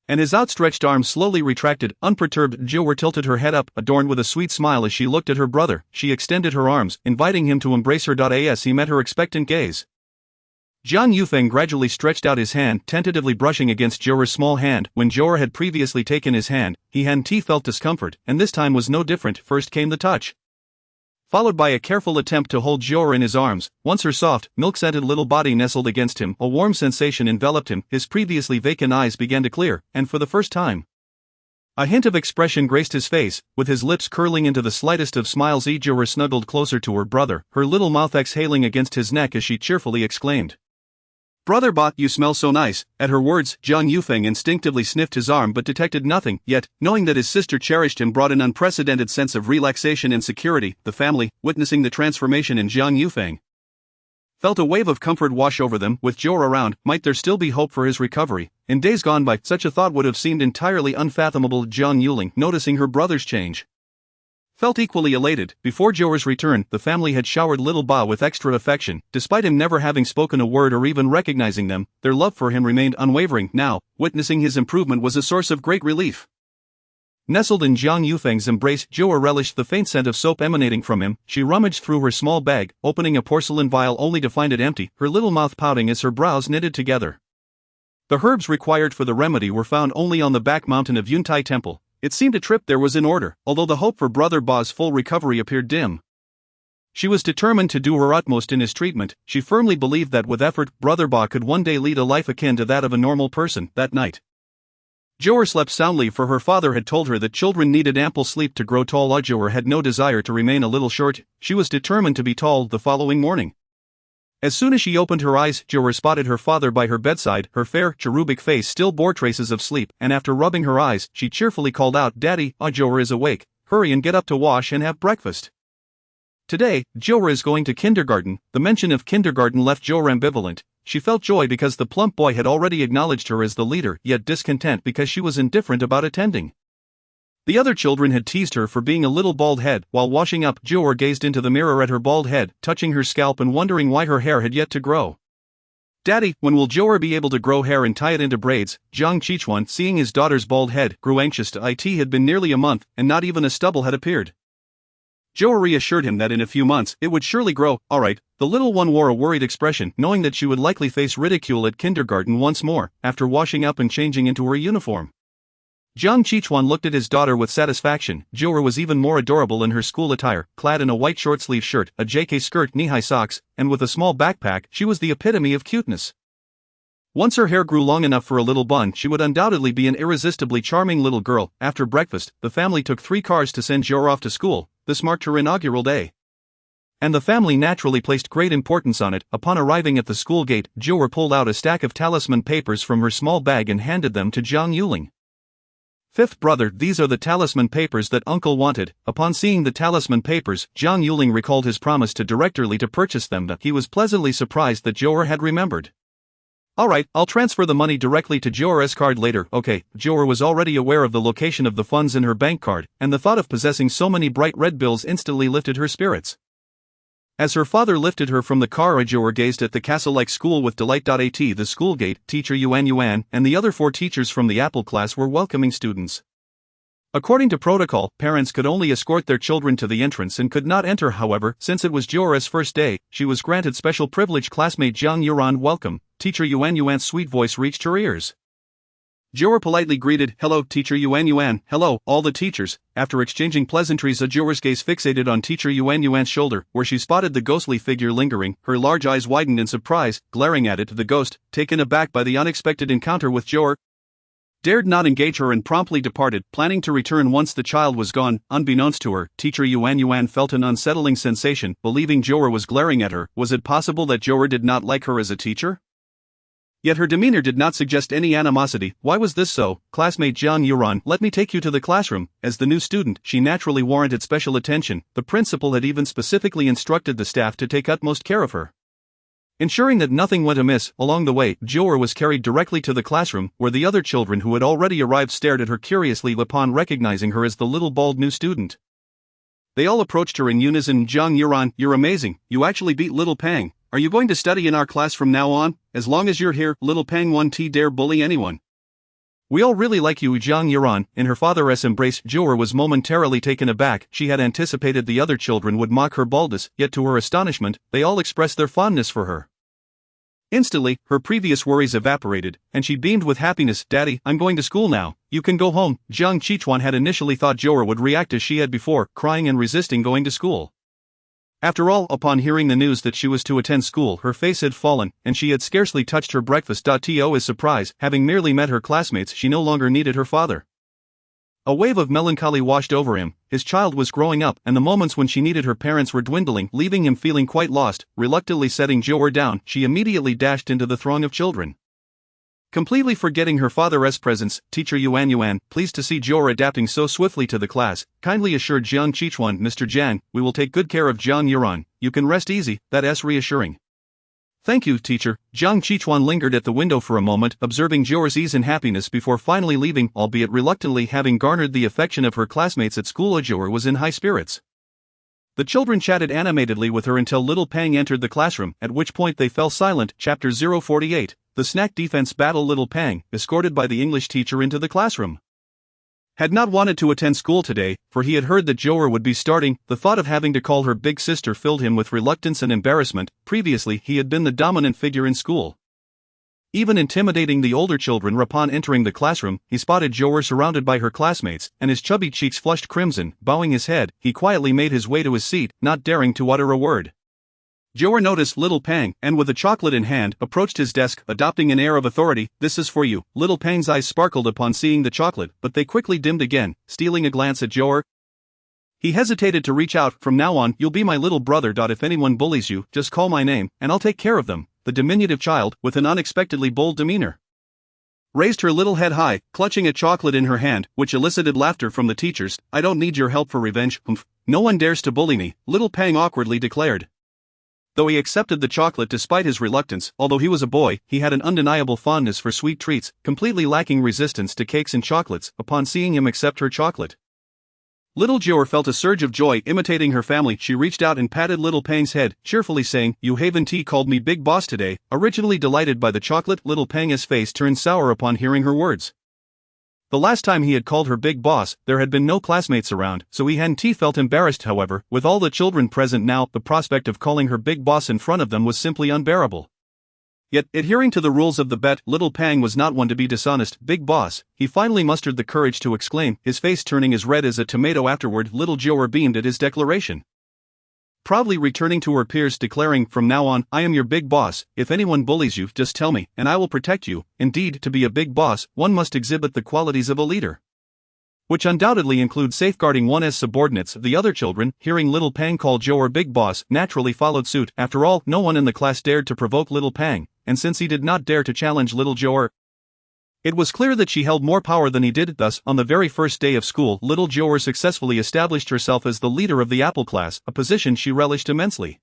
and his outstretched arms slowly retracted. Unperturbed, Jiu'er tilted her head up, adorned with a sweet smile as she looked at her brother. She extended her arms, inviting him to embrace her. As he met her expectant gaze, Jiang Yufeng gradually stretched out his hand, tentatively brushing against Jiu'er's small hand. When Jiu'er had previously taken his hand, he felt discomfort, and this time was no different. First came the touch, followed by a careful attempt to hold Jiu'er in his arms. Once her soft, milk-scented little body nestled against him, a warm sensation enveloped him. His previously vacant eyes began to clear, and for the first time, a hint of expression graced his face, with his lips curling into the slightest of smiles. Jiu'er snuggled closer to her brother, her little mouth exhaling against his neck as she cheerfully exclaimed, "Brother Ba, you smell so nice." At her words, Jiang Yufeng instinctively sniffed his arm but detected nothing, yet, knowing that his sister cherished him brought an unprecedented sense of relaxation and security. The family, witnessing the transformation in Jiang Yufeng, felt a wave of comfort wash over them. With Jiu'er around, might there still be hope for his recovery? In days gone by, such a thought would have seemed entirely unfathomable. Jiang Yuling, noticing her brother's change, felt equally elated. Before Jiu'er's return, the family had showered little Ba with extra affection. Despite him never having spoken a word or even recognizing them, their love for him remained unwavering. Now, witnessing his improvement was a source of great relief. Nestled in Jiang Yufeng's embrace, Jiu'er relished the faint scent of soap emanating from him. She rummaged through her small bag, opening a porcelain vial only to find it empty, her little mouth pouting as her brows knitted together. The herbs required for the remedy were found only on the back mountain of Yuntai Temple. It seemed a trip there was in order, although the hope for Brother Ba's full recovery appeared dim. She was determined to do her utmost in his treatment. She firmly believed that with effort, Brother Ba could one day lead a life akin to that of a normal person. That night, Jiu'er slept soundly, for her father had told her that children needed ample sleep to grow tall. Jiu'er had no desire to remain a little short. She was determined to be tall the following morning. As soon as she opened her eyes, Jiu'er spotted her father by her bedside. Her fair, cherubic face still bore traces of sleep, and after rubbing her eyes, she cheerfully called out, "Daddy, Jiu'er is awake. Hurry and get up to wash and have breakfast." Today, Jiu'er is going to kindergarten. The mention of kindergarten left Jiu'er ambivalent. She felt joy because the plump boy had already acknowledged her as the leader, yet discontent because she was indifferent about attending. The other children had teased her for being a little bald head. While washing up, Jiu'er gazed into the mirror at her bald head, touching her scalp and wondering why her hair had yet to grow. "Daddy, when will Jiu'er be able to grow hair and tie it into braids?" Jiang Qichuan, seeing his daughter's bald head, grew anxious. It had been nearly a month, and not even a stubble had appeared. Jiu'er reassured him that in a few months it would surely grow. Alright. The little one wore a worried expression, knowing that she would likely face ridicule at kindergarten once more, after washing up and changing into her uniform. Jiang Qichuan looked at his daughter with satisfaction. Jiu'er was even more adorable in her school attire, clad in a white short-sleeve shirt, a JK skirt, knee-high socks, and with a small backpack. She was the epitome of cuteness. Once her hair grew long enough for a little bun, she would undoubtedly be an irresistibly charming little girl. After breakfast, the family took 3 cars to send Jiu'er off to school. This marked her inaugural day. And the family naturally placed great importance on it. Upon arriving at the school gate, Jiu'er pulled out a stack of talisman papers from her small bag and handed them to Jiang Yuling. Fifth brother, these are the talisman papers that uncle wanted. Upon seeing the talisman papers, Jiang Yuling recalled his promise to directly to purchase them. He was pleasantly surprised that Jiu'er had remembered. Alright, I'll transfer the money directly to Jiu'er's card later. Okay. Jiu'er was already aware of the location of the funds in her bank card, and the thought of possessing so many bright red bills instantly lifted her spirits. As her father lifted her from the car, Jiu'er gazed at the castle-like school with delight. At the school gate, teacher Yuan and the other 4 teachers from the Apple class were welcoming students. According to protocol, parents could only escort their children to the entrance and could not enter. However, since it was Jiu'er's first day, she was granted special privilege. Classmate Jiang Yuran, welcome. Teacher Yuan's sweet voice reached her ears. Jiu'er politely greeted, hello, teacher Yuan, hello, all the teachers. After exchanging pleasantries, Jiu'er's gaze fixated on teacher Yuan's shoulder, where she spotted the ghostly figure lingering. Her large eyes widened in surprise, glaring at it. The ghost, taken aback by the unexpected encounter with Jiu'er, dared not engage her and promptly departed, planning to return once the child was gone. Unbeknownst to her, teacher Yuan felt an unsettling sensation, believing Jiu'er was glaring at her. Was it possible that Jiu'er did not like her as a teacher? Yet her demeanor did not suggest any animosity. Why was this so? Classmate Jiang Yuran, let me take you to the classroom. As the new student, she naturally warranted special attention. The principal had even specifically instructed the staff to take utmost care of her, ensuring that nothing went amiss. Along the way, Jiu'er was carried directly to the classroom, where the other children who had already arrived stared at her curiously upon recognizing her as the little bald new student. They all approached her in unison. Jiang Yuran, you're amazing, you actually beat little Pang. Are you going to study in our class from now on? As long as you're here, little Pang won't dare bully anyone. We all really like you. Jiang Yuran. In her father's embrace, Jiu'er was momentarily taken aback. She had anticipated the other children would mock her baldness, yet to her astonishment, they all expressed their fondness for her. Instantly, her previous worries evaporated, and she beamed with happiness. Daddy, I'm going to school now. You can go home. Jiang Qichuan had initially thought Jiu'er would react as she had before, crying and resisting going to school. After all, upon hearing the news that she was to attend school, her face had fallen, and she had scarcely touched her breakfast. To his surprise, having merely met her classmates, she no longer needed her father. A wave of melancholy washed over him. His child was growing up, and the moments when she needed her parents were dwindling, leaving him feeling quite lost. Reluctantly setting Jiu'er down, she immediately dashed into the throng of children. Completely forgetting her father's presence, teacher Yuan, pleased to see Jiu'er adapting so swiftly to the class, kindly assured Jiang Qichuan, Mr. Jiang, we will take good care of Jiang Yuran. You can rest easy. That's reassuring. Thank you, teacher. Jiang Qichuan lingered at the window for a moment, observing Jiu'er's ease and happiness before finally leaving, albeit reluctantly. Having garnered the affection of her classmates at school, Jiu'er was in high spirits. The children chatted animatedly with her until little Pang entered the classroom, at which point they fell silent. Chapter 048. The Snack Defense Battle. Little Pang, escorted by the English teacher into the classroom, had not wanted to attend school today, for he had heard that Jiu'er would be starting. The thought of having to call her big sister filled him with reluctance and embarrassment. Previously, he had been the dominant figure in school, even intimidating the older children. Upon entering the classroom, he spotted Jiu'er surrounded by her classmates, and his chubby cheeks flushed crimson. Bowing his head, he quietly made his way to his seat, not daring to utter a word. Jiu'er noticed little Pang, and with a chocolate in hand, approached his desk, adopting an air of authority. This is for you. Little Pang's eyes sparkled upon seeing the chocolate, but they quickly dimmed again. Stealing a glance at Jiu'er, he hesitated to reach out. From now on, you'll be my little brother. If anyone bullies you, just call my name, and I'll take care of them. The diminutive child, with an unexpectedly bold demeanor, raised her little head high, clutching a chocolate in her hand, which elicited laughter from the teachers. I don't need your help for revenge. No one dares to bully me, little Pang awkwardly declared. Though he accepted the chocolate despite his reluctance, although he was a boy, he had an undeniable fondness for sweet treats, completely lacking resistance to cakes and chocolates. Upon seeing him accept her chocolate, little Jiu'er felt a surge of joy. Imitating her family, she reached out and patted little Pang's head, cheerfully saying, You haven't called me big boss today. Originally delighted by the chocolate, little Pang's face turned sour upon hearing her words. The last time he had called her big boss, there had been no classmates around, so he hadn't felt embarrassed. However, with all the children present now, the prospect of calling her big boss in front of them was simply unbearable. Yet, adhering to the rules of the bet, little Pang was not one to be dishonest. Big boss, he finally mustered the courage to exclaim, his face turning as red as a tomato. Afterward, little Jiu'er beamed at his declaration, proudly returning to her peers, declaring, from now on, I am your big boss. If anyone bullies you, just tell me, and I will protect you. Indeed, to be a big boss, one must exhibit the qualities of a leader, which undoubtedly include safeguarding one's subordinates. The other children, hearing little Pang call Jiu'er big boss, naturally followed suit. After all, no one in the class dared to provoke little Pang, and since he did not dare to challenge little Jiu'er, it was clear that she held more power than he did. Thus, on the very first day of school, little Jiu'er successfully established herself as the leader of the apple class, a position she relished immensely.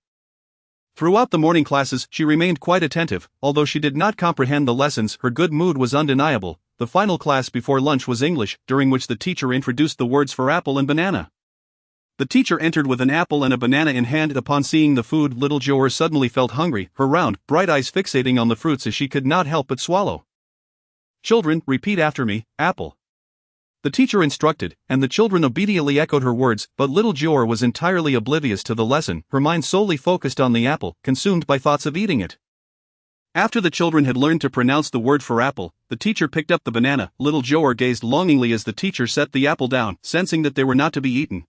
Throughout the morning classes, she remained quite attentive. Although she did not comprehend the lessons, her good mood was undeniable. The final class before lunch was English, during which the teacher introduced the words for apple and banana. The teacher entered with an apple and a banana in hand. Upon seeing the food, little Jiu'er suddenly felt hungry, her round, bright eyes fixating on the fruits as she could not help but swallow. Children, repeat after me, apple. The teacher instructed, and the children obediently echoed her words, but little Jiu'er was entirely oblivious to the lesson, her mind solely focused on the apple, consumed by thoughts of eating it. After the children had learned to pronounce the word for apple, the teacher picked up the banana. Little Jiu'er gazed longingly as the teacher set the apple down, sensing that they were not to be eaten,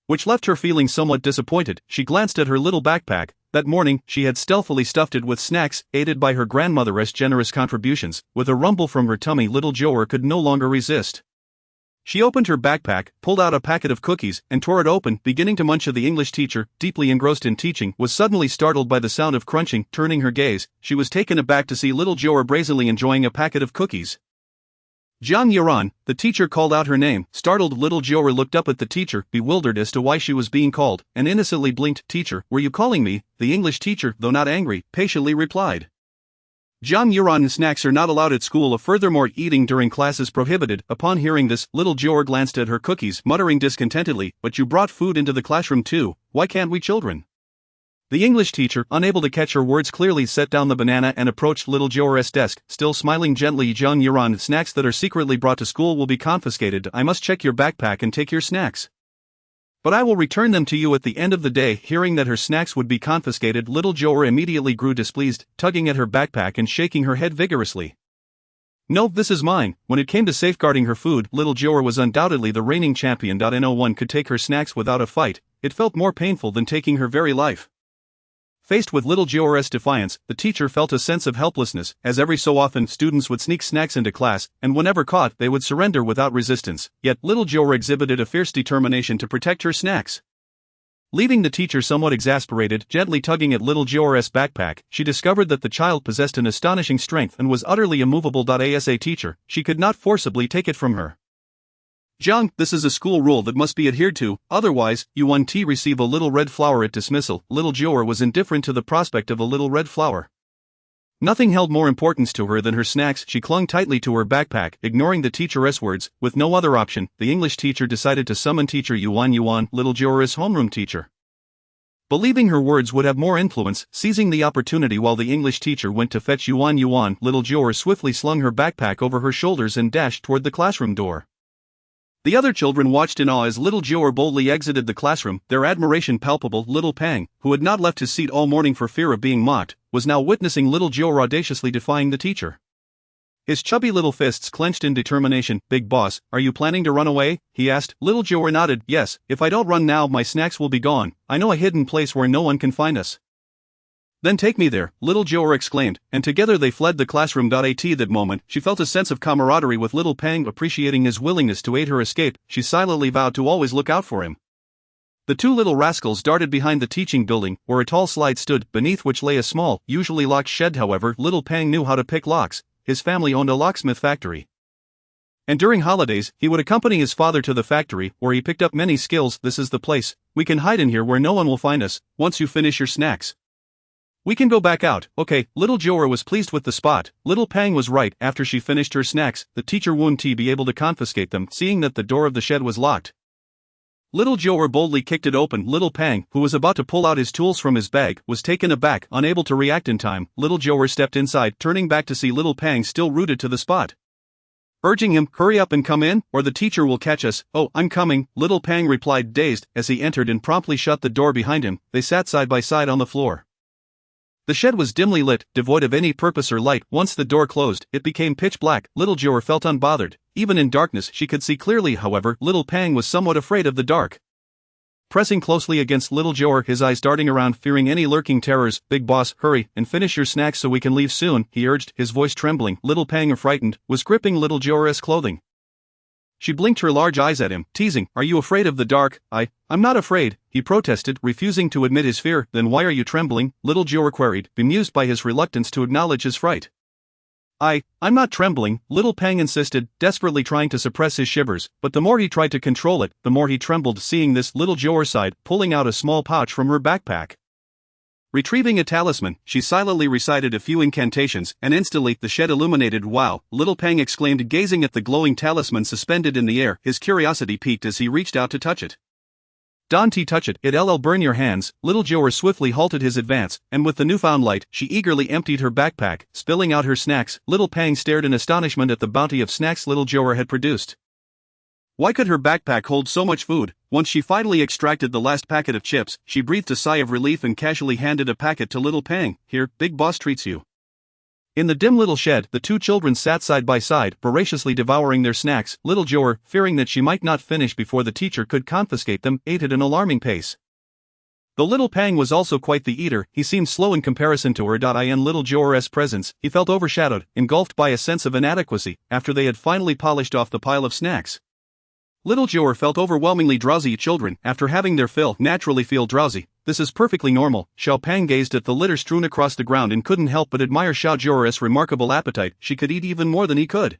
which left her feeling somewhat disappointed. She glanced at her little backpack. That morning, she had stealthily stuffed it with snacks, aided by her grandmother's generous contributions. With a rumble from her tummy, little Jiu'er could no longer resist. She opened her backpack, pulled out a packet of cookies, and tore it open, beginning to munch. The English teacher, deeply engrossed in teaching, was suddenly startled by the sound of crunching. Turning her gaze, she was taken aback to see little Jiu'er brazenly enjoying a packet of cookies. Jiang, the teacher called out her name. Startled, little Jiu'er looked up at the teacher, bewildered as to why she was being called, and innocently blinked. Teacher, were you calling me? The English teacher, though not angry, patiently replied. Jiang, snacks are not allowed at school. Furthermore, eating during class is prohibited. Upon hearing this, little Jiu'er glanced at her cookies, muttering discontentedly, but you brought food into the classroom too, why can't we children? The English teacher, unable to catch her words clearly, set down the banana and approached little Jiu'er's desk, still smiling gently. Jiang, snacks that are secretly brought to school will be confiscated. I must check your backpack and take your snacks, but I will return them to you at the end of the day. Hearing that her snacks would be confiscated, little Jiu'er immediately grew displeased, tugging at her backpack and shaking her head vigorously. No, this is mine. When it came to safeguarding her food, little Jiu'er was undoubtedly the reigning champion. No one could take her snacks without a fight. It felt more painful than taking her very life. Faced with little Jiu'er's defiance, the teacher felt a sense of helplessness, as every so often students would sneak snacks into class, and whenever caught, they would surrender without resistance. Yet little Jiu'er exhibited a fierce determination to protect her snacks. Leaving the teacher somewhat exasperated, gently tugging at little Jiu'er's backpack, she discovered that the child possessed an astonishing strength and was utterly immovable. As a teacher, she could not forcibly take it from her. Jiang, this is a school rule that must be adhered to, otherwise, you won't receive a little red flower at dismissal. Little Jiu'er was indifferent to the prospect of a little red flower. Nothing held more importance to her than her snacks. She clung tightly to her backpack, ignoring the teacher's words. With no other option, the English teacher decided to summon teacher Yuan, little Jiu'er's homeroom teacher. Believing her words would have more influence, seizing the opportunity while the English teacher went to fetch Yuan, little Jiu'er swiftly slung her backpack over her shoulders and dashed toward the classroom door. The other children watched in awe as little Jiu'er boldly exited the classroom, their admiration palpable. Little Pang, who had not left his seat all morning for fear of being mocked, was now witnessing little Jiu'er audaciously defying the teacher. His chubby little fists clenched in determination. Big boss, are you planning to run away? He asked. Little Jiu'er nodded. Yes, if I don't run now, my snacks will be gone. I know a hidden place where no one can find us. Then take me there, little Jiu'er exclaimed, and together they fled the classroom. At that moment, she felt a sense of camaraderie with little Pang. Appreciating his willingness to aid her escape, she silently vowed to always look out for him. The two little rascals darted behind the teaching building, where a tall slide stood, beneath which lay a small, usually locked shed. However, little Pang knew how to pick locks. His family owned a locksmith factory, and during holidays, he would accompany his father to the factory, where he picked up many skills. This is the place. We can hide in here where no one will find us. Once you finish your snacks, we can go back out. Okay, little Jiu'er was pleased with the spot. Little Pang was right. After she finished her snacks, the teacher wouldn't be able to confiscate them, seeing that the door of the shed was locked. Little Jiu'er boldly kicked it open. Little Pang, who was about to pull out his tools from his bag, was taken aback, unable to react in time. Little Jiu'er stepped inside, turning back to see little Pang still rooted to the spot. urging him, "Hurry up and come in, or the teacher will catch us." "Oh, I'm coming," little Pang replied, dazed, as he entered and promptly shut the door behind him. They sat side by side on the floor. The shed was dimly lit, devoid of any purpose or light. Once the door closed, it became pitch black. Little Jiu'er felt unbothered. Even in darkness she could see clearly. However, little Pang was somewhat afraid of the dark. Pressing closely against little Jiu'er, his eyes darting around, fearing any lurking terrors, "Big boss, hurry, and finish your snacks so we can leave soon," he urged, his voice trembling. Little Pang, frightened, was gripping little Jiu'er's clothing. She blinked her large eyes at him, teasing, "Are you afraid of the dark?" I'm not afraid," he protested, refusing to admit his fear. "Then why are you trembling?" little Jiu'er queried, bemused by his reluctance to acknowledge his fright. I'm not trembling," little Pang insisted, desperately trying to suppress his shivers, but the more he tried to control it, the more he trembled. Seeing this, little Jiu'er sighed, pulling out a small pouch from her backpack. Retrieving a talisman, she silently recited a few incantations, and instantly the shed illuminated. "Wow," little Pang exclaimed, gazing at the glowing talisman suspended in the air. His curiosity piqued as he reached out to touch it. "Don't touch it, it'll burn your hands." Little Jiu'er swiftly halted his advance, and with the newfound light, she eagerly emptied her backpack, spilling out her snacks. Little Pang stared in astonishment at the bounty of snacks little Jiu'er had produced. Why could her backpack hold so much food? Once she finally extracted the last packet of chips, she breathed a sigh of relief and casually handed a packet to little Pang. "Here, big boss treats you." In the dim little shed, the two children sat side by side, voraciously devouring their snacks. Little Jiu'er, fearing that she might not finish before the teacher could confiscate them, ate at an alarming pace. Though little Pang was also quite the eater, he seemed slow in comparison to her. In little Jiu'er's presence, he felt overshadowed, engulfed by a sense of inadequacy, after they had finally polished off the pile of snacks. Little Jiu'er felt overwhelmingly drowsy. Children, after having their fill, naturally feel drowsy. This is perfectly normal. Xiao Pang gazed at the litter strewn across the ground and couldn't help but admire Xiao Jiu'er's remarkable appetite. She could eat even more than he could.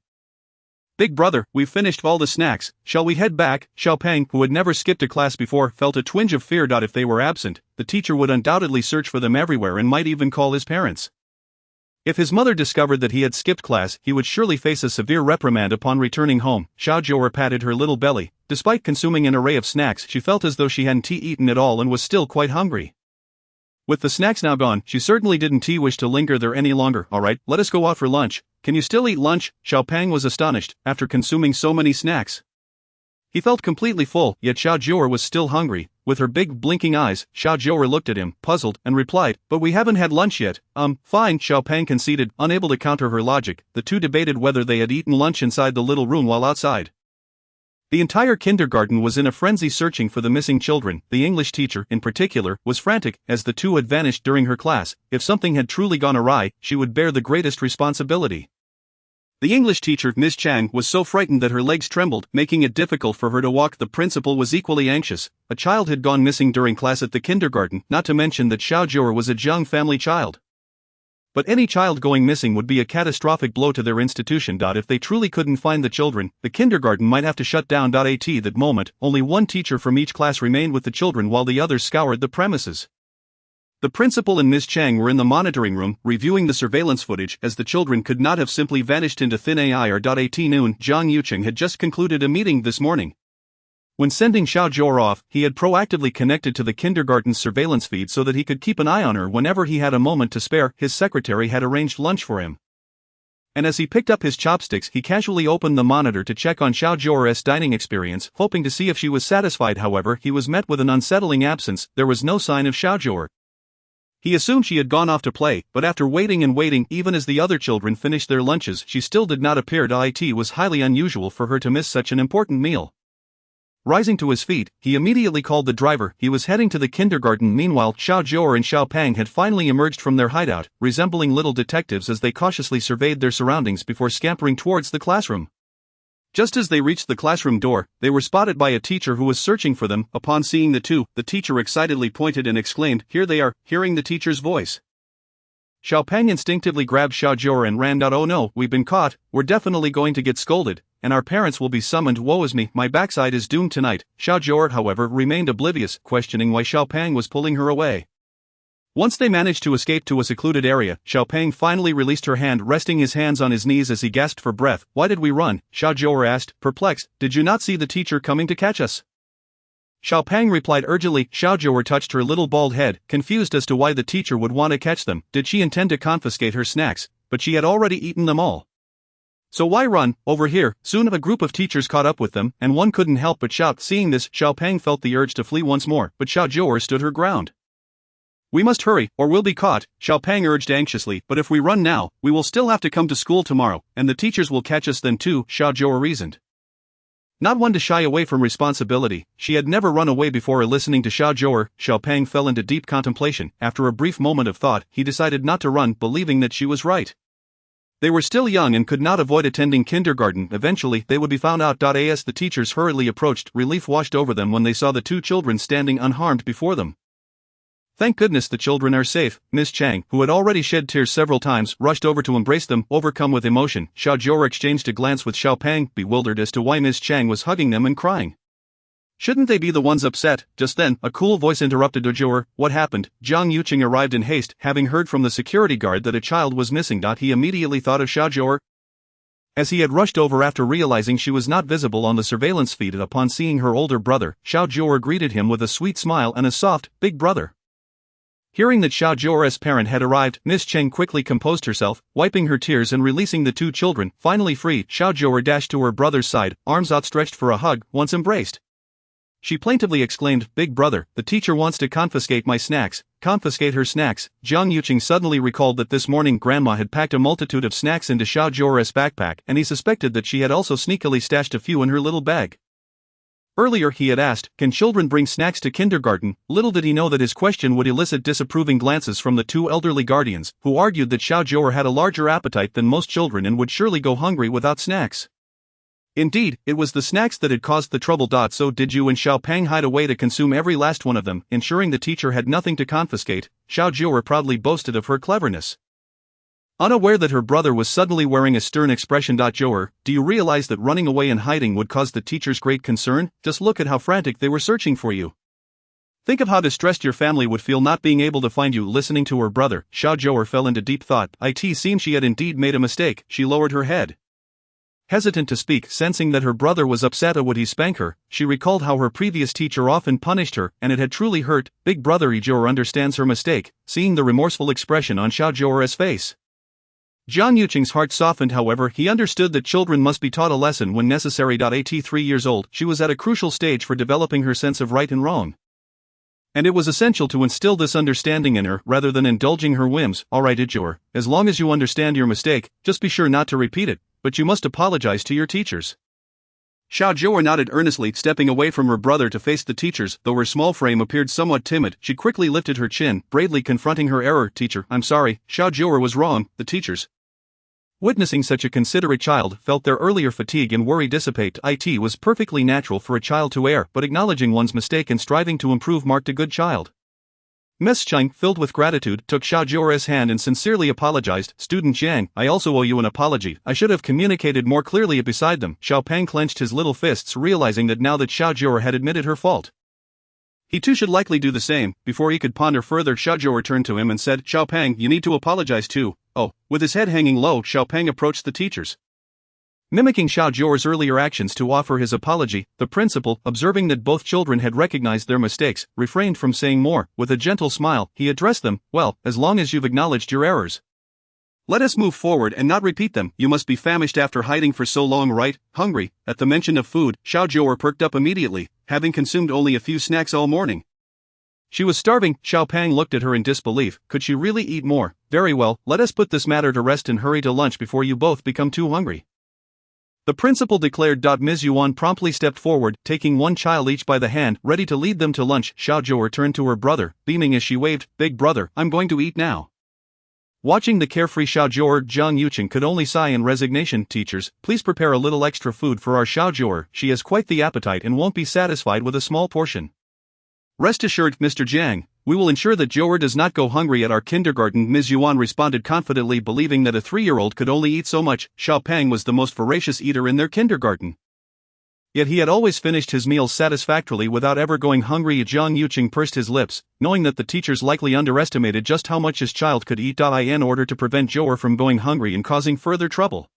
"Big brother, we've finished all the snacks. Shall we head back?" Xiao Pang, who had never skipped a class before, felt a twinge of fear. If they were absent, the teacher would undoubtedly search for them everywhere and might even call his parents. If his mother discovered that he had skipped class, he would surely face a severe reprimand upon returning home. Xiao Jiu'er patted her little belly. Despite consuming an array of snacks, she felt as though she hadn't eaten at all and was still quite hungry. With the snacks now gone, she certainly didn't wish to linger there any longer. "Alright, let us go out for lunch." "Can you still eat lunch?" Xiao Pang was astonished, after consuming so many snacks. He felt completely full, yet Xiao Jiu'er was still hungry. With her big, blinking eyes, Xiao Jiu'er looked at him, puzzled, and replied, "But we haven't had lunch yet." Fine," Xiao Pang conceded, unable to counter her logic. The two debated whether they had eaten lunch inside the little room while outside. The entire kindergarten was in a frenzy searching for the missing children. The English teacher, in particular, was frantic, as the two had vanished during her class. If something had truly gone awry, she would bear the greatest responsibility. The English teacher, Miss Jiang, was so frightened that her legs trembled, making it difficult for her to walk. The principal was equally anxious. A child had gone missing during class at the kindergarten, not to mention that Xiao Jiu'er was a Jiang family child. But any child going missing would be a catastrophic blow to their institution. If they truly couldn't find the children, the kindergarten might have to shut down. At that moment, only one teacher from each class remained with the children while the others scoured the premises. The principal and Miss Jiang were in the monitoring room, reviewing the surveillance footage, as the children could not have simply vanished into thin air. At noon, Jiang Yucheng had just concluded a meeting this morning. When sending Xiao Jiu'er off, he had proactively connected to the kindergarten's surveillance feed so that he could keep an eye on her whenever he had a moment to spare. His secretary had arranged lunch for him. And as he picked up his chopsticks, he casually opened the monitor to check on Xiao Jiu'er's dining experience, hoping to see if she was satisfied. However, he was met with an unsettling absence. There was no sign of Xiao Jiu'er. He assumed she had gone off to play, but after waiting and waiting, even as the other children finished their lunches, she still did not appear. It was highly unusual for her to miss such an important meal. Rising to his feet, he immediately called the driver. He was heading to the kindergarten. Meanwhile, Xiao Jiu'er and Xiao Pang had finally emerged from their hideout, resembling little detectives as they cautiously surveyed their surroundings before scampering towards the classroom. Just as they reached the classroom door, they were spotted by a teacher who was searching for them. Upon seeing the two, the teacher excitedly pointed and exclaimed, "Here they are!" Hearing the teacher's voice, Xiao Pang instinctively grabbed Xiao Jiu'er and ran out. "Oh no, we've been caught. We're definitely going to get scolded, and our parents will be summoned. Woe is me, my backside is doomed tonight." Xiao Jiu'er, however, remained oblivious, questioning why Xiao Pang was pulling her away. Once they managed to escape to a secluded area, Xiao Pang finally released her hand, resting his hands on his knees as he gasped for breath. "Why did we run?" Xiao Jiu'er asked, perplexed. "Did you not see the teacher coming to catch us?" Xiao Pang replied urgently. Xiao Jiu'er touched her little bald head, confused as to why the teacher would want to catch them. Did she intend to confiscate her snacks? But she had already eaten them all. So why run, over here? Soon a group of teachers caught up with them, and one couldn't help but shout. Seeing this, Xiao Pang felt the urge to flee once more, but Xiao Jiu'er stood her ground. We must hurry, or we'll be caught, Xiao Pang urged anxiously, but if we run now, we will still have to come to school tomorrow, and the teachers will catch us then too, Xiao Jiu'er reasoned. Not one to shy away from responsibility, she had never run away before. Listening to Xiao Jiu'er, Xiao Pang fell into deep contemplation. After a brief moment of thought, he decided not to run, believing that she was right. They were still young and could not avoid attending kindergarten. Eventually, they would be found out. As the teachers hurriedly approached, relief washed over them when they saw the two children standing unharmed before them. Thank goodness the children are safe, Miss Chang, who had already shed tears several times, rushed over to embrace them. Overcome with emotion, Xiao Jiu'er exchanged a glance with Xiao Pang, bewildered as to why Miss Chang was hugging them and crying. Shouldn't they be the ones upset? Just then, a cool voice interrupted Jiu'er. What happened? Jiang Yuqing arrived in haste, having heard from the security guard that a child was missing. He immediately thought of Xiao Jiu'er, as he had rushed over after realizing she was not visible on the surveillance feed. Upon seeing her older brother, Xiao Jiu'er greeted him with a sweet smile and a soft, big brother. Hearing that Xiao Jiu'er's parent had arrived, Miss Cheng quickly composed herself, wiping her tears and releasing the two children. Finally free, Xiao Jiu'er dashed to her brother's side, arms outstretched for a hug. Once embraced, she plaintively exclaimed, "Big brother, the teacher wants to confiscate my snacks." Confiscate her snacks? Jiang Yuqing suddenly recalled that this morning grandma had packed a multitude of snacks into Xiao Jiu'er's backpack, and he suspected that she had also sneakily stashed a few in her little bag. Earlier he had asked, can children bring snacks to kindergarten? Little did he know that his question would elicit disapproving glances from the two elderly guardians, who argued that Xiao Jiu'er had a larger appetite than most children and would surely go hungry without snacks. Indeed, it was the snacks that had caused the trouble. So did you and Xiao Pang hide away to consume every last one of them, ensuring the teacher had nothing to confiscate? Xiao Jiu'er proudly boasted of her cleverness, unaware that her brother was suddenly wearing a stern expression. Jiu'er, do you realize that running away and hiding would cause the teachers great concern? Just look at how frantic they were searching for you. Think of how distressed your family would feel not being able to find you. Listening to her brother, Xiao Jiu'er fell into deep thought. It seemed she had indeed made a mistake. She lowered her head, hesitant to speak, sensing that her brother was upset. Would he spank her? She recalled how her previous teacher often punished her, and it had truly hurt. Big brother Jiu'er understands her mistake. Seeing the remorseful expression on Xiao Jiu'er's face, Jiang Yuqing's heart softened. However, he understood that children must be taught a lesson when necessary. At 3 years old, she was at a crucial stage for developing her sense of right and wrong, and it was essential to instill this understanding in her rather than indulging her whims. Alright Jiu'er, as long as you understand your mistake, just be sure not to repeat it, but you must apologize to your teachers. Xiao Jiu'er nodded earnestly, stepping away from her brother to face the teachers. Though her small frame appeared somewhat timid, she quickly lifted her chin, bravely confronting her error. Teacher, I'm sorry, Xiao Jiu'er was wrong. The teachers, witnessing such a considerate child, felt their earlier fatigue and worry dissipate. It was perfectly natural for a child to err, but acknowledging one's mistake and striving to improve marked a good child. Miss Chang, filled with gratitude, took Xiao Jiu'er's hand and sincerely apologized. Student Jiang, I also owe you an apology. I should have communicated more clearly. Beside them, Xiao Pang clenched his little fists, realizing that now that Xiao Jiu'er had admitted her fault, he too should likely do the same. Before he could ponder further, Xiao Jiu'er turned to him and said, Xiao Pang, you need to apologize too. Oh, with his head hanging low, Xiao Pang approached the teachers, mimicking Xiao Jiu'er's earlier actions to offer his apology. The principal, observing that both children had recognized their mistakes, refrained from saying more. With a gentle smile, he addressed them, well, as long as you've acknowledged your errors, let us move forward and not repeat them. You must be famished after hiding for so long, right? Hungry? At the mention of food, Xiao Jiu'er perked up immediately, having consumed only a few snacks all morning. She was starving. Xiao Pang looked at her in disbelief. Could she really eat more? Very well, let us put this matter to rest and hurry to lunch before you both become too hungry, the principal declared. Ms. Yuan promptly stepped forward, taking one child each by the hand, ready to lead them to lunch. Xiao Jiu'er turned to her brother, beaming as she waved, Big brother, I'm going to eat now. Watching the carefree Xiao Jiu'er, Jiang Yuqing could only sigh in resignation. Teachers, please prepare a little extra food for our Xiao Jiu'er. She has quite the appetite and won't be satisfied with a small portion. Rest assured, Mr. Jiang, we will ensure that Jiu'er does not go hungry at our kindergarten. Ms. Yuan responded confidently, believing that a 3-year-old could only eat so much. Xiao Pang was the most voracious eater in their kindergarten, yet he had always finished his meals satisfactorily without ever going hungry. Jiang Yuqing pursed his lips, knowing that the teachers likely underestimated just how much his child could eat. In order to prevent Jiu'er from going hungry and causing further trouble,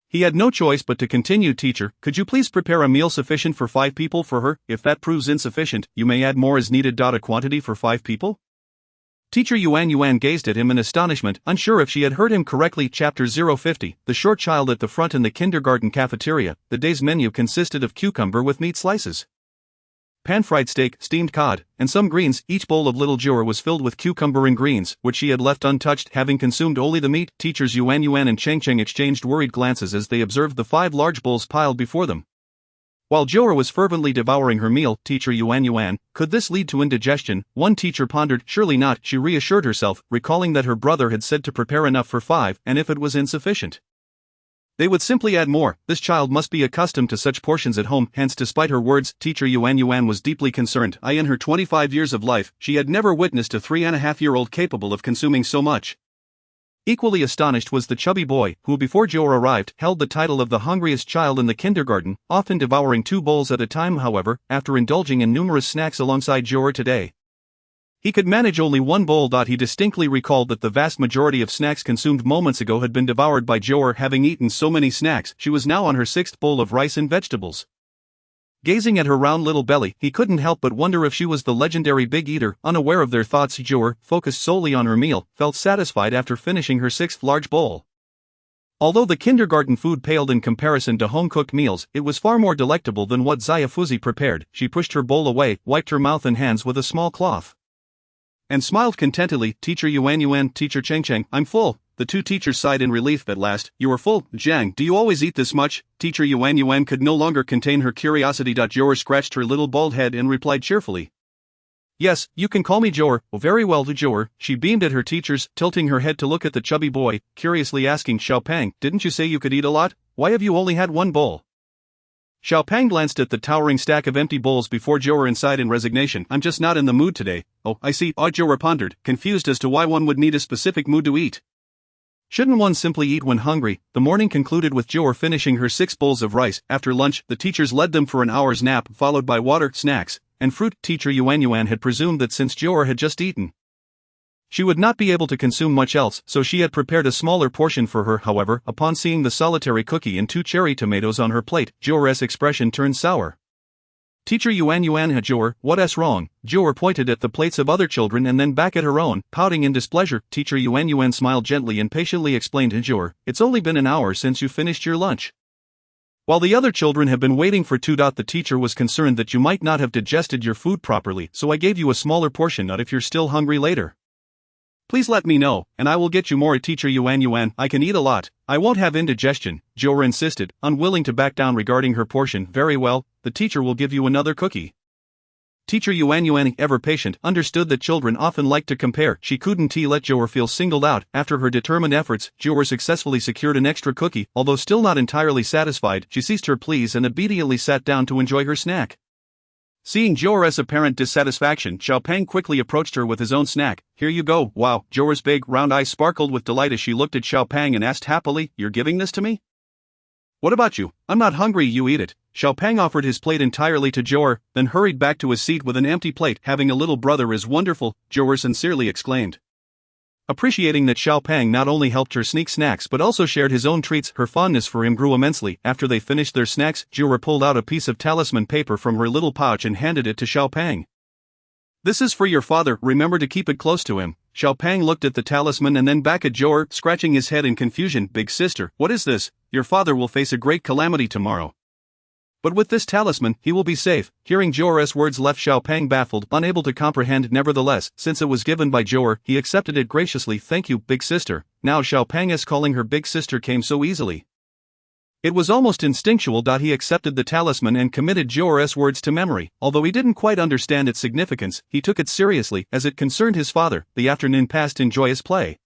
he had no choice but to continue. Teacher, could you please prepare a meal sufficient for 5 people for her? If that proves insufficient, you may add more as needed. A quantity for 5 people? Teacher Yuan gazed at him in astonishment, unsure if she had heard him correctly. Chapter 050, the short child at the front in the kindergarten cafeteria. The day's menu consisted of cucumber with meat slices, pan-fried steak, steamed cod, and some greens. Each bowl of little Jiu'er was filled with cucumber and greens, which she had left untouched, having consumed only the meat. Teachers Yuan and Cheng exchanged worried glances as they observed the 5 large bowls piled before them. While Jiu'er was fervently devouring her meal, Teacher Yuan, could this lead to indigestion? One teacher pondered. Surely not, she reassured herself, recalling that her brother had said to prepare enough for 5, and if it was insufficient, they would simply add more. This child must be accustomed to such portions at home. Hence, despite her words, Teacher Yuan was deeply concerned. In her 25 years of life, she had never witnessed a 3.5-year-old capable of consuming so much. Equally astonished was the chubby boy, who before Jiu'er arrived, held the title of the hungriest child in the kindergarten, often devouring 2 bowls at a time. However, after indulging in numerous snacks alongside Jiu'er today, he could manage only 1 bowl. He distinctly recalled that the vast majority of snacks consumed moments ago had been devoured by Jiu'er. Having eaten so many snacks, she was now on her 6th bowl of rice and vegetables. Gazing at her round little belly, he couldn't help but wonder if she was the legendary big eater. Unaware of their thoughts, Jiu'er, focused solely on her meal, felt satisfied after finishing her 6th large bowl. Although the kindergarten food paled in comparison to home-cooked meals, it was far more delectable than what Ziafuzi prepared. She pushed her bowl away, wiped her mouth and hands with a small cloth, and smiled contentedly. Teacher Yuan, Teacher Cheng, I'm full. The 2 teachers sighed in relief at last. You are full, Jiang. Do you always eat this much? Teacher Yuan could no longer contain her curiosity. Jiu'er scratched her little bald head and replied cheerfully, Yes, you can call me Jiu'er. Oh, very well, Jiu'er. She beamed at her teachers, tilting her head to look at the chubby boy, curiously asking, Xiaopang, didn't you say you could eat a lot? Why have you only had 1 bowl? Xiaopang glanced at the towering stack of empty bowls before Jiu'er and sighed in resignation. I'm just not in the mood today. Oh, I see. Jiu'er pondered, confused as to why one would need a specific mood to eat. Shouldn't one simply eat when hungry? The morning concluded with Jiu'er finishing her 6 bowls of rice. After lunch, the teachers led them for an hour's nap, followed by water, snacks, and fruit. Teacher Yuan had presumed that since Jiu'er had just eaten, she would not be able to consume much else, so she had prepared a smaller portion for her. However, upon seeing the solitary cookie and 2 cherry tomatoes on her plate, Jiu'er's expression turned sour. Teacher Yuan had Jiu'er, what's wrong? Jiu'er pointed at the plates of other children and then back at her own, pouting in displeasure. Teacher Yuan smiled gently and patiently explained to Jiu'er, it's only been an hour since you finished your lunch. While the other children have been waiting for 2. The teacher was concerned that you might not have digested your food properly, so I gave you a smaller portion. If you're still hungry later, please let me know, and I will get you more. Teacher Yuan, I can eat a lot. I won't have indigestion, Jiu'er insisted, unwilling to back down regarding her portion. Very well, the teacher will give you another cookie. Teacher Yuan, ever patient, understood that children often like to compare. She couldn't let Jiu'er feel singled out. After her determined efforts, Jiu'er successfully secured an extra cookie. Although still not entirely satisfied, she ceased her pleas and obediently sat down to enjoy her snack. Seeing Jiu'er's apparent dissatisfaction, Xiaopang quickly approached her with his own snack. Here you go. Wow. Jiu'er's big, round eyes sparkled with delight as she looked at Xiaopang and asked happily, You're giving this to me? What about you? I'm not hungry, you eat it. Xiaopang offered his plate entirely to Jiu'er, then hurried back to his seat with an empty plate. Having a little brother is wonderful, Jiu'er sincerely exclaimed. Appreciating that Xiaopang not only helped her sneak snacks but also shared his own treats, her fondness for him grew immensely. After they finished their snacks, Jiu'er pulled out a piece of talisman paper from her little pouch and handed it to Xiaopang. This is for your father, remember to keep it close to him. Xiaopang looked at the talisman and then back at Jiu'er, scratching his head in confusion. Big sister, what is this? Your father will face a great calamity tomorrow. But with this talisman, he will be safe. Hearing Jiu'er's words left Xiaopang baffled, unable to comprehend. Nevertheless, since it was given by Jiu'er, he accepted it graciously. Thank you, big sister. Now Xiaopang's calling her big sister came so easily. It was almost instinctual. He accepted the talisman and committed Jiu'er's words to memory. Although he didn't quite understand its significance, he took it seriously, as it concerned his father. The afternoon passed in joyous play,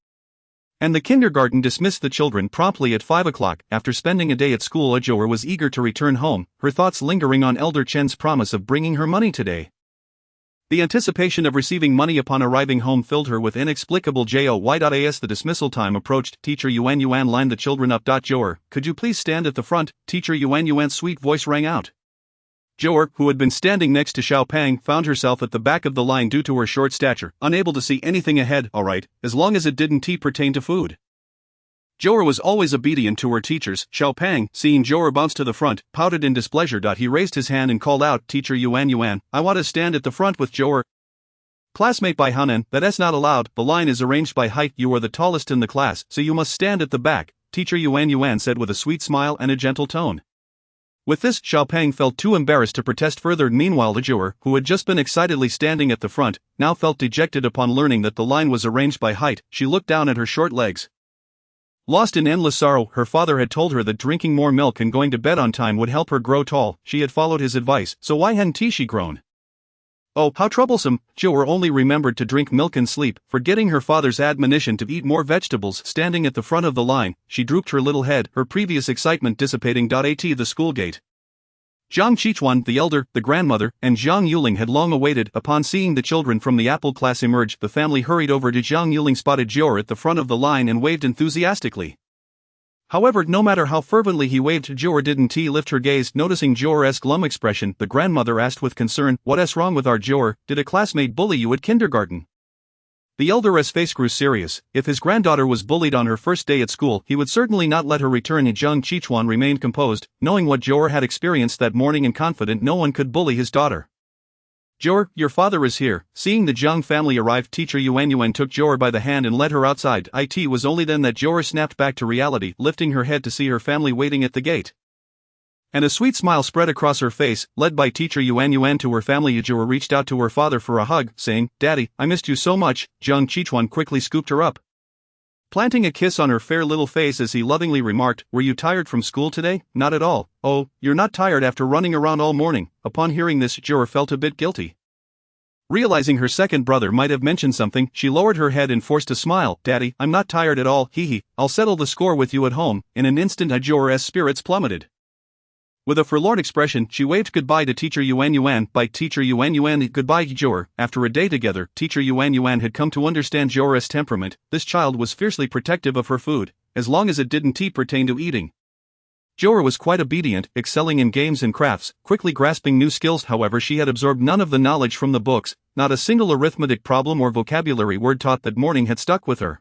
and the kindergarten dismissed the children promptly at 5 o'clock. After spending a day at school, Jiu'er was eager to return home, her thoughts lingering on Elder Chen's promise of bringing her money today. The anticipation of receiving money upon arriving home filled her with inexplicable joy. As the dismissal time approached, Teacher Yuan lined the children up. Jiu'er, could you please stand at the front? Teacher Yuan's sweet voice rang out. Jiu'er, who had been standing next to Xiaopang, found herself at the back of the line due to her short stature, unable to see anything ahead. All right, as long as it didn't pertain to food. Jiu'er was always obedient to her teachers. Xiaopang, seeing Jiu'er bounce to the front, pouted in displeasure. He raised his hand and called out, Teacher Yuan, I want to stand at the front with Jiu'er. Classmate by Hanan, that's not allowed, the line is arranged by height, you are the tallest in the class, so you must stand at the back, teacher Yuan said with a sweet smile and a gentle tone. With this, Xiaopeng felt too embarrassed to protest further. Meanwhile the Jiu'er, who had just been excitedly standing at the front, now felt dejected upon learning that the line was arranged by height. She looked down at her short legs. Lost in endless sorrow, her father had told her that drinking more milk and going to bed on time would help her grow tall. She had followed his advice, so why hadn't she grown? Oh, how troublesome! Jiu'er only remembered to drink milk and sleep, forgetting her father's admonition to eat more vegetables. Standing at the front of the line, she drooped her little head, her previous excitement dissipating. At the school gate, Jiang Qichuan, the elder, the grandmother, and Jiang Yuling had long awaited. Upon seeing the children from the apple class emerge, the family hurried over to Jiang Yuling, spotted Jiu'er at the front of the line and waved enthusiastically. However, no matter how fervently he waved, Jiu'er didn't lift her gaze. Noticing Jiu'er's glum expression, the grandmother asked with concern, "What's wrong with our Jiu'er? Did a classmate bully you at kindergarten?" The elder's face grew serious. If his granddaughter was bullied on her first day at school, he would certainly not let her return. Jiang Qichuan remained composed, knowing what Jiu'er had experienced that morning and confident no one could bully his daughter. "Jiu'er, your father is here." Seeing the Jiang family arrive, teacher Yuan took Jiu'er by the hand and led her outside. It was only then that Jiu'er snapped back to reality, lifting her head to see her family waiting at the gate. And a sweet smile spread across her face. Led by teacher Yuan to her family, Jiu'er reached out to her father for a hug, saying, "Daddy, I missed you so much." Jiang Qichuan quickly scooped her up, planting a kiss on her fair little face as he lovingly remarked, "Were you tired from school today?" "Not at all." "Oh, you're not tired after running around all morning?" Upon hearing this, Jiu'er felt a bit guilty. Realizing her second brother might have mentioned something, she lowered her head and forced a smile. "Daddy, I'm not tired at all, hee. I'll settle the score with you at home." In an instant, Jiu'er's spirits plummeted. With a forlorn expression, she waved goodbye to teacher Yuan. By teacher Yuan, goodbye Jiu'er. After a day together, teacher Yuan had come to understand Jiu'er's temperament. This child was fiercely protective of her food, as long as it didn't pertain to eating. Jiu'er was quite obedient, excelling in games and crafts, quickly grasping new skills. However, she had absorbed none of the knowledge from the books. Not a single arithmetic problem or vocabulary word taught that morning had stuck with her.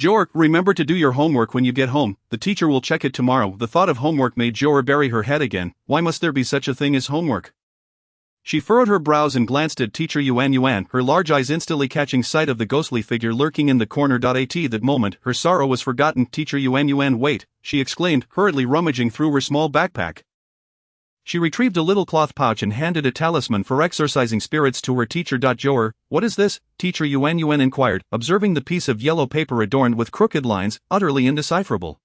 "Jiu'er, remember to do your homework when you get home. The teacher will check it tomorrow." The thought of homework made Jiu'er bury her head again. Why must there be such a thing as homework? She furrowed her brows and glanced at teacher Yuan, her large eyes instantly catching sight of the ghostly figure lurking in the corner. At that moment, her sorrow was forgotten. Teacher Yuan, wait, she exclaimed, hurriedly rummaging through her small backpack. She retrieved a little cloth pouch and handed a talisman for exorcising spirits to her teacher. "Jiu'er, what is this?" teacher Yuan inquired, observing the piece of yellow paper adorned with crooked lines, utterly indecipherable.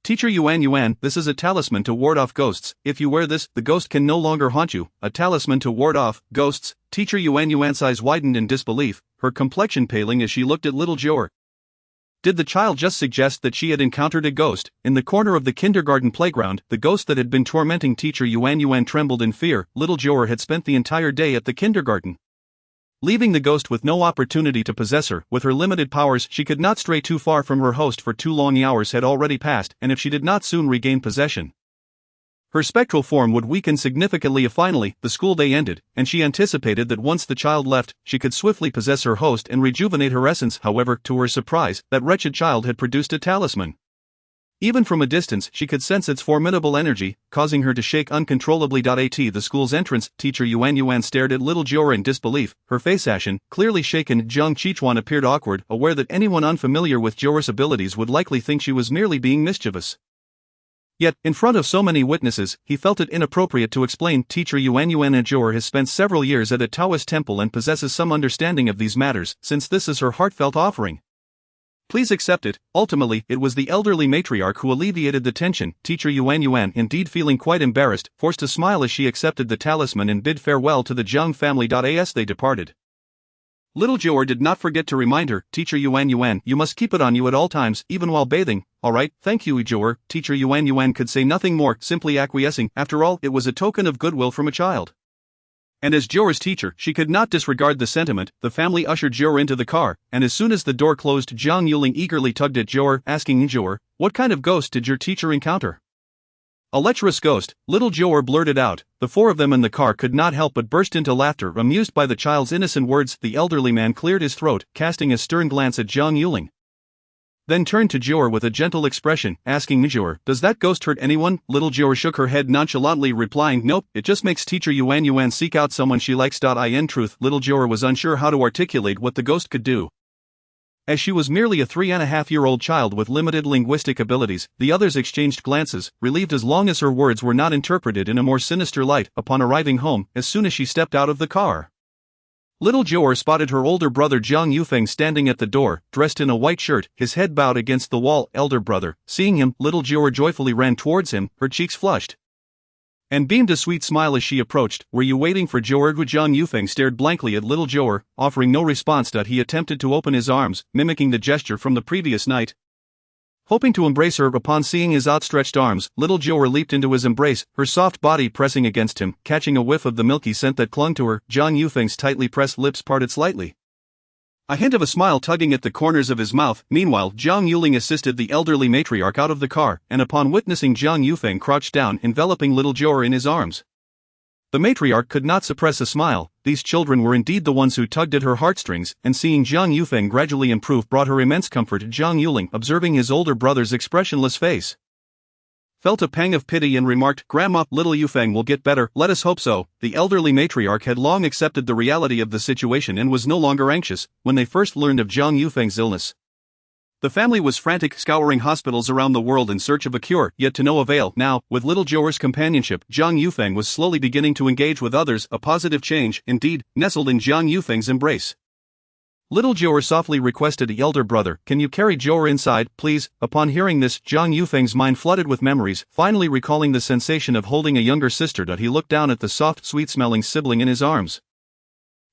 Teacher Yuan, this is a talisman to ward off ghosts. If you wear this, the ghost can no longer haunt you. A talisman to ward off ghosts? Teacher Yuan's eyes widened in disbelief, her complexion paling as she looked at little Jiu'er. Did the child just suggest that she had encountered a ghost? In the corner of the kindergarten playground, the ghost that had been tormenting teacher Yuan trembled in fear. Little Jiu'er had spent the entire day at the kindergarten, leaving the ghost with no opportunity to possess her. With her limited powers, she could not stray too far from her host, for 2 long hours had already passed, and if she did not soon regain possession, her spectral form would weaken significantly. Finally, the school day ended, and she anticipated that once the child left, she could swiftly possess her host and rejuvenate her essence. However, to her surprise, that wretched child had produced a talisman. Even from a distance, she could sense its formidable energy, causing her to shake uncontrollably. At the school's entrance, teacher Yuan stared at little Jiu'er in disbelief, her face ashen, clearly shaken. Jiang Qichuan appeared awkward, aware that anyone unfamiliar with Jiu'er's abilities would likely think she was merely being mischievous. Yet, in front of so many witnesses, he felt it inappropriate to explain. Teacher Yuan Jiu'er has spent several years at a Taoist temple and possesses some understanding of these matters, since this is her heartfelt offering. Please accept it. Ultimately, it was the elderly matriarch who alleviated the tension. Teacher Yuan, indeed feeling quite embarrassed, forced a smile as she accepted the talisman and bid farewell to the Jiang family. As they departed, little Jiu'er did not forget to remind her, Teacher Yuan, you must keep it on you at all times, even while bathing. All right, thank you, Jiu'er. Teacher Yuan could say nothing more, simply acquiescing. After all, it was a token of goodwill from a child. And as Jiu'er's teacher, she could not disregard the sentiment. The family ushered Jiu'er into the car, and as soon as the door closed, Jiang Yuling eagerly tugged at Jiu'er, asking Jiu'er, "What kind of ghost did your teacher encounter?" "A lecherous ghost," little Jiu'er blurted out. The 4 of them in the car could not help but burst into laughter, amused by the child's innocent words. The elderly man cleared his throat, casting a stern glance at Jiang Yuling. then turned to Jiu'er with a gentle expression, asking Jiu'er, "Does that ghost hurt anyone?" Little Jiu'er shook her head nonchalantly, replying, "Nope, it just makes teacher Yuan seek out someone she likes." In truth, little Jiu'er was unsure how to articulate what the ghost could do. As she was merely a 3.5-year-old child with limited linguistic abilities, the others exchanged glances, relieved as long as her words were not interpreted in a more sinister light. Upon arriving home, as soon as she stepped out of the car, little Jiu'er spotted her older brother Jiang standing at the door, dressed in a white shirt, his head bowed against the wall. Elder brother. Seeing him, little Jiu'er joyfully ran towards him, her cheeks flushed, and beamed a sweet smile as she approached. "Were you waiting for Jiu'er?" Jiang stared blankly at little Jiu'er, offering no response. He attempted to open his arms, mimicking the gesture from the previous night, hoping to embrace her. Upon seeing his outstretched arms, little Jiu'er leaped into his embrace, her soft body pressing against him, catching a whiff of the milky scent that clung to her. Jiang tightly pressed lips parted slightly, a hint of a smile tugging at the corners of his mouth. Meanwhile, Jiang assisted the elderly matriarch out of the car, and upon witnessing Jiang crouched down, enveloping little Jiu'er in his arms, the matriarch could not suppress a smile. These children were indeed the ones who tugged at her heartstrings, and seeing Jiang gradually improve brought her immense comfort. Jiang, observing his older brother's expressionless face, felt a pang of pity and remarked, "Grandma, little Yufeng will get better, let us hope so." The elderly matriarch had long accepted the reality of the situation and was no longer anxious. When they first learned of Jiang illness, the family was frantic, scouring hospitals around the world in search of a cure, yet to no avail. Now, with little Jiu'er's companionship, Jiang was slowly beginning to engage with others, a positive change, indeed, nestled in Jiang embrace. Little Jiu'er softly requested the elder brother, "Can you carry Jiu'er inside, please?" Upon hearing this, Jiang mind flooded with memories, finally recalling the sensation of holding a younger sister. He looked down at the soft, sweet-smelling sibling in his arms,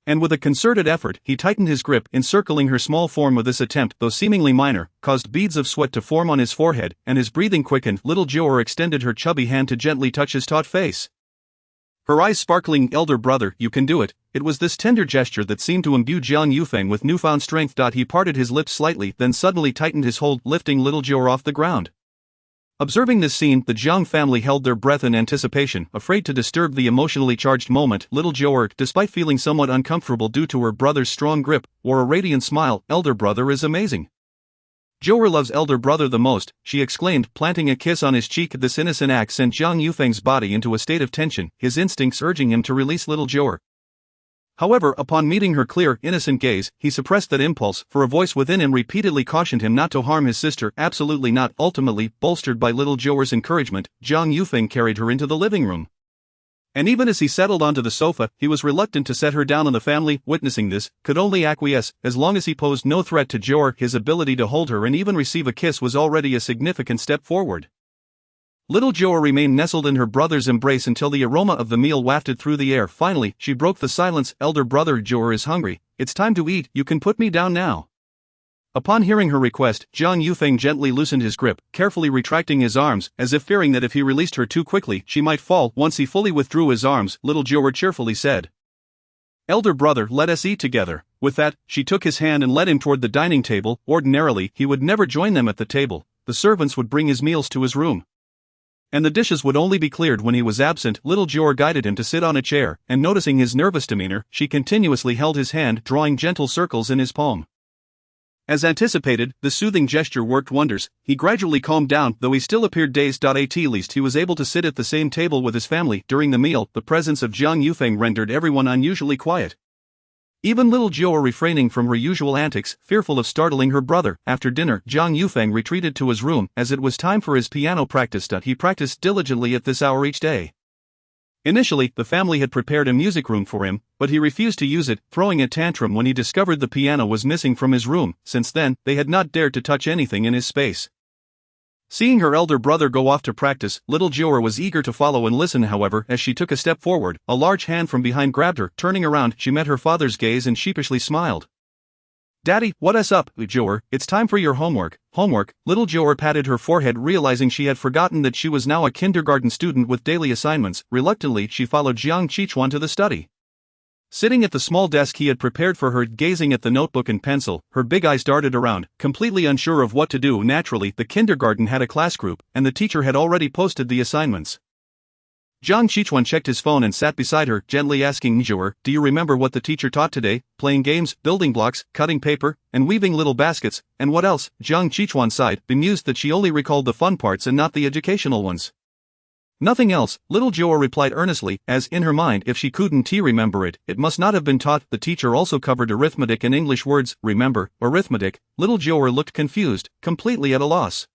and with a concerted effort, he tightened his grip, encircling her small form. With this attempt, though seemingly minor, caused beads of sweat to form on his forehead, and his breathing quickened. Little Jiu'er extended her chubby hand to gently touch his taut face, her eyes sparkling. "Elder brother, you can do it." It was this tender gesture that seemed to imbue Jiang with newfound strength. He parted his lips slightly, then suddenly tightened his hold, lifting little Jiu'er off the ground. Observing this scene, the Jiang family held their breath in anticipation, afraid to disturb the emotionally charged moment. Little Jiu'er, despite feeling somewhat uncomfortable due to her brother's strong grip, wore a radiant smile. "Elder brother is amazing. Jiu'er loves elder brother the most," she exclaimed, planting a kiss on his cheek. This innocent act sent Jiang body into a state of tension, his instincts urging him to release little Jiu'er. However, upon meeting her clear, innocent gaze, he suppressed that impulse, for a voice within him repeatedly cautioned him not to harm his sister. Absolutely not. Ultimately, bolstered by little Jiu'er's encouragement, Jiang carried her into the living room, and even as he settled onto the sofa, he was reluctant to set her down, and the family, witnessing this, could only acquiesce. As long as he posed no threat to Jiu'er, his ability to hold her and even receive a kiss was already a significant step forward. Little Jiu'er remained nestled in her brother's embrace until the aroma of the meal wafted through the air. Finally, she broke the silence. "Elder brother, Jiu'er is hungry. It's time to eat. You can put me down now." Upon hearing her request, Jiang gently loosened his grip, carefully retracting his arms, as if fearing that if he released her too quickly, she might fall. Once he fully withdrew his arms, little Jiu'er cheerfully said, "Elder brother, let us eat together." With that, she took his hand and led him toward the dining table. Ordinarily, he would never join them at the table. The servants would bring his meals to his room, and the dishes would only be cleared when he was absent. Little Jiu'er guided him to sit on a chair, and noticing his nervous demeanor, she continuously held his hand, drawing gentle circles in his palm. As anticipated, the soothing gesture worked wonders. He gradually calmed down, though he still appeared dazed. At least he was able to sit at the same table with his family. During the meal, the presence of Jiang rendered everyone unusually quiet, even little Jiu'er refraining from her usual antics, fearful of startling her brother. After dinner, Jiang retreated to his room, as it was time for his piano practice. He practiced diligently at this hour each day. Initially, the family had prepared a music room for him, but he refused to use it, throwing a tantrum when he discovered the piano was missing from his room. Since then, they had not dared to touch anything in his space. Seeing her elder brother go off to practice, little Jiu'er was eager to follow and listen. However, as she took a step forward, a large hand from behind grabbed her. Turning around, she met her father's gaze and sheepishly smiled. "Daddy, what's up, Jiu'er? It's time for your homework." Homework? Little Jiu'er patted her forehead, realizing she had forgotten that she was now a kindergarten student with daily assignments. Reluctantly, she followed Jiang to the study. Sitting at the small desk he had prepared for her, gazing at the notebook and pencil, her big eyes darted around, completely unsure of what to do. Naturally, the kindergarten had a class group, and the teacher had already posted the assignments. Jiang Qichuan checked his phone and sat beside her, gently asking Jiu'er, "Do you remember what the teacher taught today? Playing games, building blocks, cutting paper, and weaving little baskets, and what else?" Jiang Qichuan sighed, bemused that she only recalled the fun parts and not the educational ones. "Nothing else," little Jiu'er replied earnestly, as in her mind, if she couldn't remember it, it must not have been taught. The teacher also covered arithmetic and English words. Remember, arithmetic. Little Jiu'er looked confused, completely at a loss.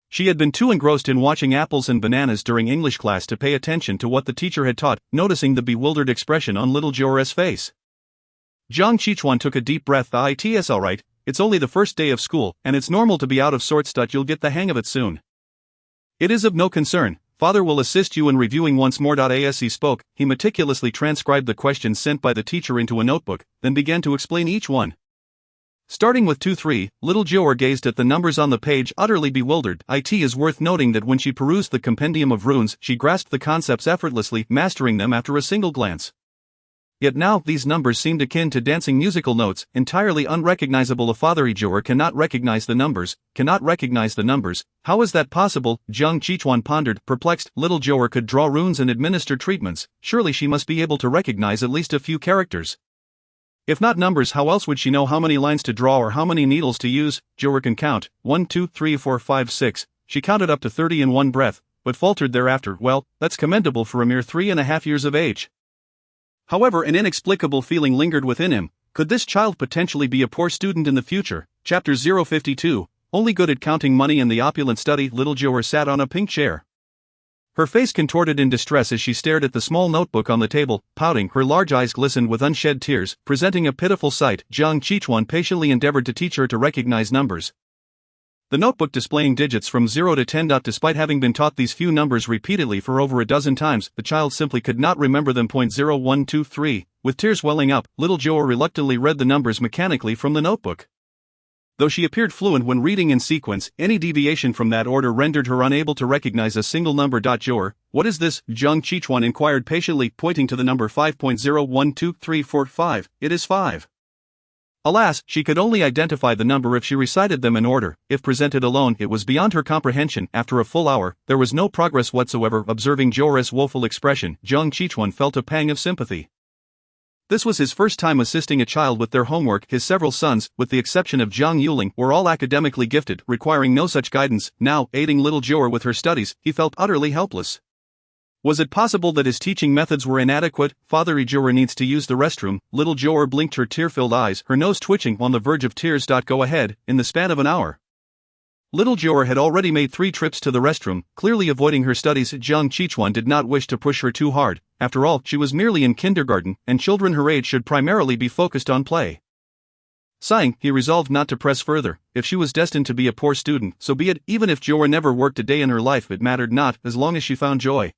She had been too engrossed in watching apples and bananas during English class to pay attention to what the teacher had taught, noticing the bewildered expression on little Jiu'er's face. Jiang Qichuan took a deep breath. "It's alright, it's only the first day of school, and it's normal to be out of sorts. You'll get the hang of it soon. It is of no concern. Father will assist you in reviewing once more." As he spoke, he meticulously transcribed the questions sent by the teacher into a notebook, then began to explain each one. Starting with 2-3, little Jiu'er gazed at the numbers on the page, utterly bewildered. It is worth noting that when she perused the compendium of runes, she grasped the concepts effortlessly, mastering them after a single glance. Yet now, these numbers seemed akin to dancing musical notes, entirely unrecognizable. Father Jiu'er cannot recognize the numbers, How is that possible? Jiang Qichuan pondered, perplexed. Little Jiu'er could draw runes and administer treatments, surely she must be able to recognize at least a few characters. If not numbers, how else would she know how many lines to draw or how many needles to use? Jiu'er can count, 1, 2, 3, 4, 5, 6, she counted up to 30 in one breath, but faltered thereafter. Well, that's commendable for a mere 3.5 years of age. However, an inexplicable feeling lingered within him. Could this child potentially be a poor student in the future? Chapter 052, only good at counting money in the opulent study. Little Jiu'er sat on a pink chair. Her face contorted in distress as she stared at the small notebook on the table, pouting. Her large eyes glistened with unshed tears, presenting a pitiful sight. Jiang Qichuan patiently endeavored to teach her to recognize numbers. The notebook displaying digits from 0 to 10. Despite having been taught these few numbers repeatedly for over a dozen times, the child simply could not remember them. 0, 1, 2, 3. With tears welling up, little Jiu'er reluctantly read the numbers mechanically from the notebook. Though she appeared fluent when reading in sequence, any deviation from that order rendered her unable to recognize a single number. Jiu'er, what is this? Jiang Qichuan inquired patiently, pointing to the number 5.0123445. It is 5. Alas, she could only identify the number if she recited them in order. If presented alone, it was beyond her comprehension. After a full hour, there was no progress whatsoever. Observing Jiu'er's woeful expression, Jiang Qichuan felt a pang of sympathy. This was his first time assisting a child with their homework. His several sons, with the exception of Jiang Yuling, were all academically gifted, requiring no such guidance. Now, aiding little Jiu'er with her studies, he felt utterly helpless. Was it possible that his teaching methods were inadequate? Father Jiu'er needs to use the restroom. Little Jiu'er blinked her tear-filled eyes, her nose twitching on the verge of tears. Go ahead. In the span of an hour, little Jiu'er had already made 3 trips to the restroom, clearly avoiding her studies. Jiang Qichuan did not wish to push her too hard. After all, she was merely in kindergarten, and children her age should primarily be focused on play. Sighing, he resolved not to press further. If she was destined to be a poor student, so be it. Even if Jiu'er never worked a day in her life, it mattered not, as long as she found joy.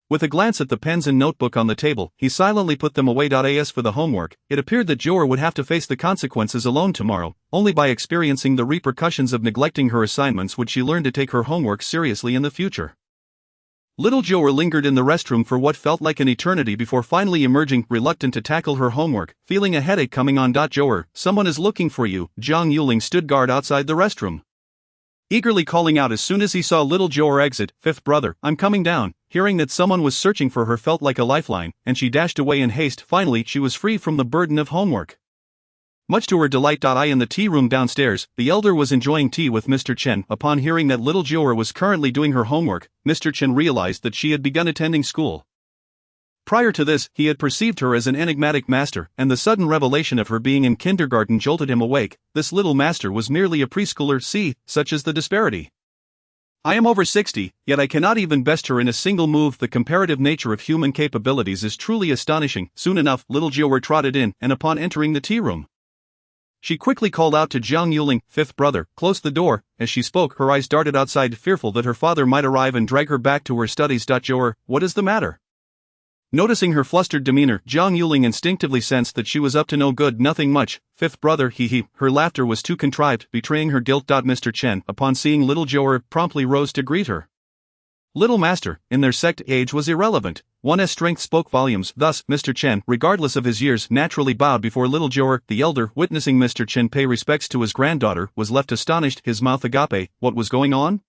With a glance at the pens and notebook on the table, he silently put them away. As for the homework, it appeared that Jiu'er would have to face the consequences alone tomorrow. Only by experiencing the repercussions of neglecting her assignments would she learn to take her homework seriously in the future. Little Jiu'er lingered in the restroom for what felt like an eternity before finally emerging, reluctant to tackle her homework, feeling a headache coming on. Jiu'er, someone is looking for you. Jiang Yuling stood guard outside the restroom, eagerly calling out as soon as he saw little Jiu'er exit. "Fifth brother, I'm coming down." Hearing that someone was searching for her felt like a lifeline, and she dashed away in haste. Finally, she was free from the burden of homework. Much to her delight. In the tea room downstairs, the elder was enjoying tea with Mr. Chen. Upon hearing that little Jiu'er was currently doing her homework, Mr. Chen realized that she had begun attending school. Prior to this, he had perceived her as an enigmatic master, and the sudden revelation of her being in kindergarten jolted him awake. This little master was merely a preschooler. See, such is the disparity. I am over 60, yet I cannot even best her in a single move. The comparative nature of human capabilities is truly astonishing. Soon enough, little Jiu'er trotted in, and upon entering the tea room, she quickly called out to Jiang Yuling, "Fifth brother, close the door." As she spoke, her eyes darted outside, fearful that her father might arrive and drag her back to her studies. Jiu'er, what is the matter? Noticing her flustered demeanor, Jiang Yuling instinctively sensed that she was up to no good. Nothing much, fifth brother, he. Her laughter was too contrived, betraying her guilt. Mr. Chen, upon seeing little Jiu'er, promptly rose to greet her. Little master, in their sect, age was irrelevant. One's strength spoke volumes. Thus, Mr. Chen, regardless of his years, naturally bowed before little Jiu'er. The elder, witnessing Mr. Chen pay respects to his granddaughter, was left astonished, his mouth agape. What was going on?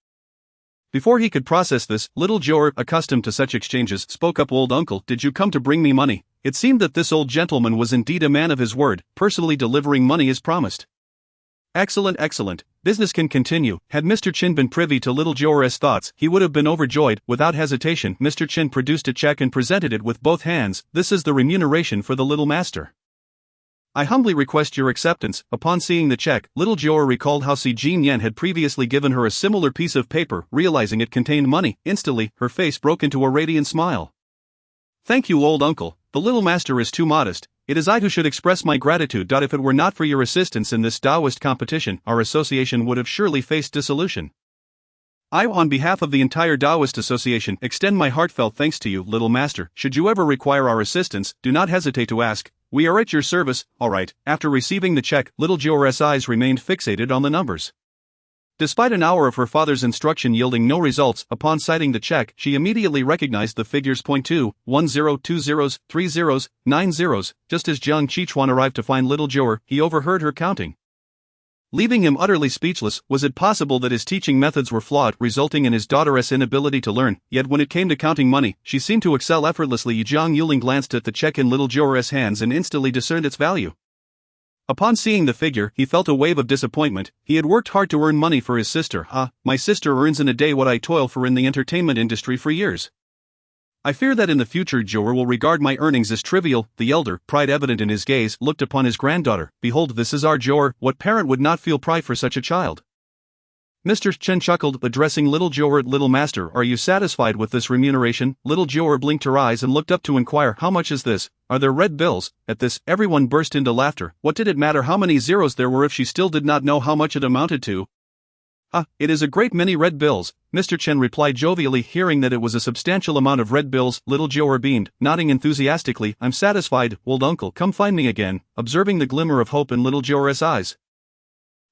Before he could process this, little Jiu'er, accustomed to such exchanges, spoke up. Old uncle, did you come to bring me money? It seemed that this old gentleman was indeed a man of his word, personally delivering money as promised. Excellent, excellent. Business can continue. Had Mr. Chin been privy to little Jiu'er's thoughts, he would have been overjoyed. Without hesitation, Mr. Chin produced a check and presented it with both hands. This is the remuneration for the little master. I humbly request your acceptance. Upon seeing the check, little Jiu'er recalled how Si Jiang had previously given her a similar piece of paper. Realizing it contained money, instantly, her face broke into a radiant smile. Thank you, old uncle. The little master is too modest. It is I who should express my gratitude. If it were not for your assistance in this Taoist competition, our association would have surely faced dissolution. I, on behalf of the entire Taoist Association, extend my heartfelt thanks to you, little master. Should you ever require our assistance, do not hesitate to ask. We are at your service. Alright. After receiving the check, little Jiu'er's eyes remained fixated on the numbers. Despite an hour of her father's instruction yielding no results, upon sighting the check, she immediately recognized the figures 0.2, 10, 2 zeros, 3 zeros, 9 zeros. Just as Jiang Qichuan arrived to find little Jiu'er, he overheard her counting. Leaving him utterly speechless, was it possible that his teaching methods were flawed, resulting in his daughter's inability to learn? Yet when it came to counting money, she seemed to excel effortlessly. Jiang Yuling glanced at the check in little Jiu'er's hands and instantly discerned its value. Upon seeing the figure, he felt a wave of disappointment. He had worked hard to earn money for his sister. My sister earns in a day what I toil for in the entertainment industry for years. I fear that in the future Jiu'er will regard my earnings as trivial. The elder, pride evident in his gaze, looked upon his granddaughter. Behold, this is our Jiu'er. What parent would not feel pride for such a child? Mr. Chen chuckled, addressing little Jiu'er. Little master, are you satisfied with this remuneration? Little Jiu'er blinked her eyes and looked up to inquire, how much is this? Are there red bills? At this, everyone burst into laughter. What did it matter how many zeros there were if she still did not know how much it amounted to? It is a great many red bills, Mr. Chen replied jovially. Hearing that it was a substantial amount of red bills, little Jiu'er beamed, nodding enthusiastically. I'm satisfied, old uncle, come find me again, observing the glimmer of hope in little Jiu'er's eyes.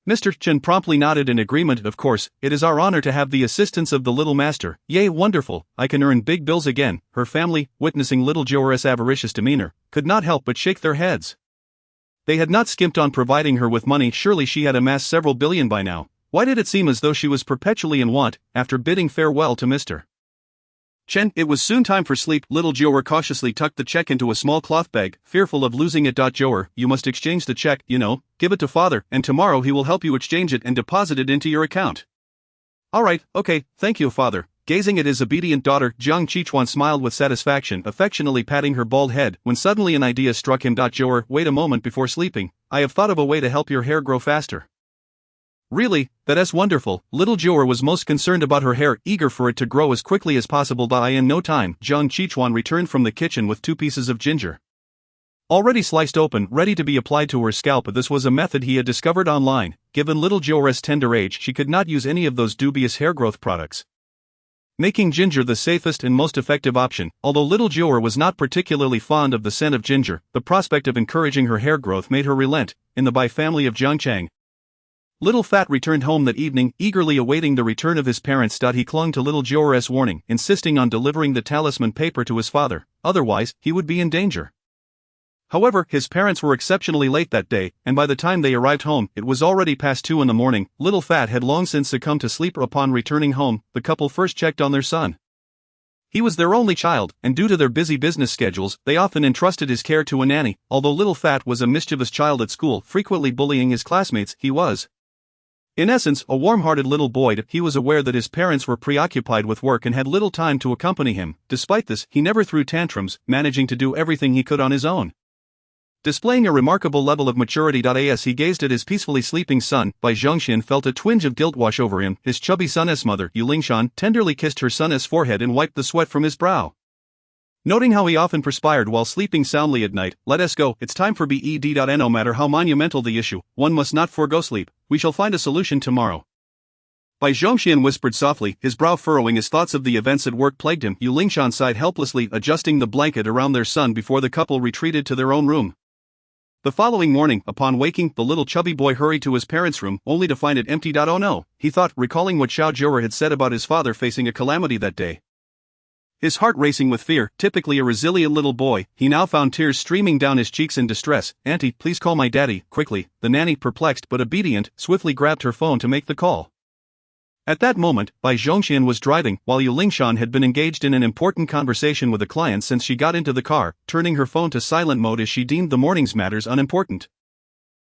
Mr. Chen promptly nodded in agreement. Of course, it is our honor to have the assistance of the little master. Yay, wonderful, I can earn big bills again. Her family, witnessing little Jiu'er's avaricious demeanor, could not help but shake their heads. They had not skimped on providing her with money. Surely she had amassed several billion by now. Why did it seem as though she was perpetually in want? After bidding farewell to Mr. Chen, it was soon time for sleep. Little Jiu'er cautiously tucked the check into a small cloth bag, fearful of losing it. Jiu'er, you must exchange the check, give it to father, and tomorrow he will help you exchange it and deposit it into your account. Alright, okay, thank you, father. Gazing at his obedient daughter, Jiang Qichuan smiled with satisfaction, affectionately patting her bald head, when suddenly an idea struck him. Jiu'er, wait a moment before sleeping. I have thought of a way to help your hair grow faster. Really, that's wonderful. Little Jiu'er was most concerned about her hair, eager for it to grow as quickly as possible. In no time, Jiang Qichuan returned from the kitchen with 2 pieces of ginger, already sliced open, ready to be applied to her scalp. This was a method he had discovered online. Given little Jiu'er's tender age, she could not use any of those dubious hair growth products, making ginger the safest and most effective option. Although little Jiu'er was not particularly fond of the scent of ginger, the prospect of encouraging her hair growth made her relent. In the Bai family of Jiangchang, Little Fat returned home that evening, eagerly awaiting the return of his parents. He clung to little Jiu'er's warning, insisting on delivering the talisman paper to his father, otherwise, he would be in danger. However, his parents were exceptionally late that day, and by the time they arrived home, it was already past 2 in the morning. Little Fat had long since succumbed to sleep. Upon returning home, the couple first checked on their son. He was their only child, and due to their busy business schedules, they often entrusted his care to a nanny. Although Little Fat was a mischievous child at school, frequently bullying his classmates, he was, in essence, a warm-hearted little boy. He was aware that his parents were preoccupied with work and had little time to accompany him. Despite this, he never threw tantrums, managing to do everything he could on his own, displaying a remarkable level of maturity. As he gazed at his peacefully sleeping son, Bai Zhongxian felt a twinge of guilt wash over him. His chubby son's mother, Yu Lingshan, tenderly kissed her son's forehead and wiped the sweat from his brow. Noting how he often perspired while sleeping soundly at night, let us go, it's time for bed. No matter how monumental the issue, one must not forego sleep. We shall find a solution tomorrow. Bai Zhongxian whispered softly, his brow furrowing as thoughts of the events at work plagued him. Yu Lingshan sighed helplessly, adjusting the blanket around their son before the couple retreated to their own room. The following morning, upon waking, the little chubby boy hurried to his parents' room, only to find it empty. Oh no, he thought, recalling what Xiao Jiu'er had said about his father facing a calamity that day. His heart racing with fear, typically a resilient little boy, he now found tears streaming down his cheeks in distress. Auntie, please call my daddy, quickly. The nanny, perplexed but obedient, swiftly grabbed her phone to make the call. At that moment, Bai Zhongxian was driving, while Yu Lingshan had been engaged in an important conversation with a client since she got into the car, turning her phone to silent mode as she deemed the morning's matters unimportant.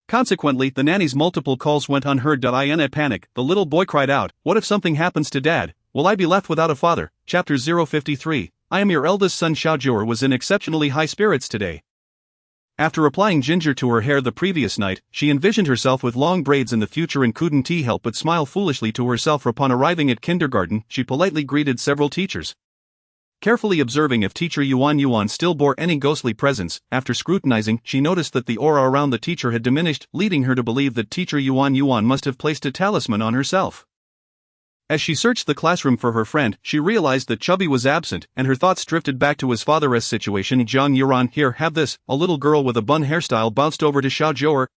Consequently, the nanny's multiple calls went unheard. In a panic, the little boy cried out, "What if something happens to Dad? Will I be left without a father?" Chapter 053. I am your eldest son. Jiu'er was in exceptionally high spirits today. After applying ginger to her hair the previous night, she envisioned herself with long braids in the future and couldn't help but smile foolishly to herself. Upon arriving at kindergarten, she politely greeted several teachers. Carefully observing if teacher Yuan still bore any ghostly presence, after scrutinizing, she noticed that the aura around the teacher had diminished, leading her to believe that teacher Yuan must have placed a talisman on herself. As she searched the classroom for her friend, she realized that Chubby was absent, and her thoughts drifted back to his father's situation. Jiang, here, have this. A little girl with a bun hairstyle bounced over to Jiu'er,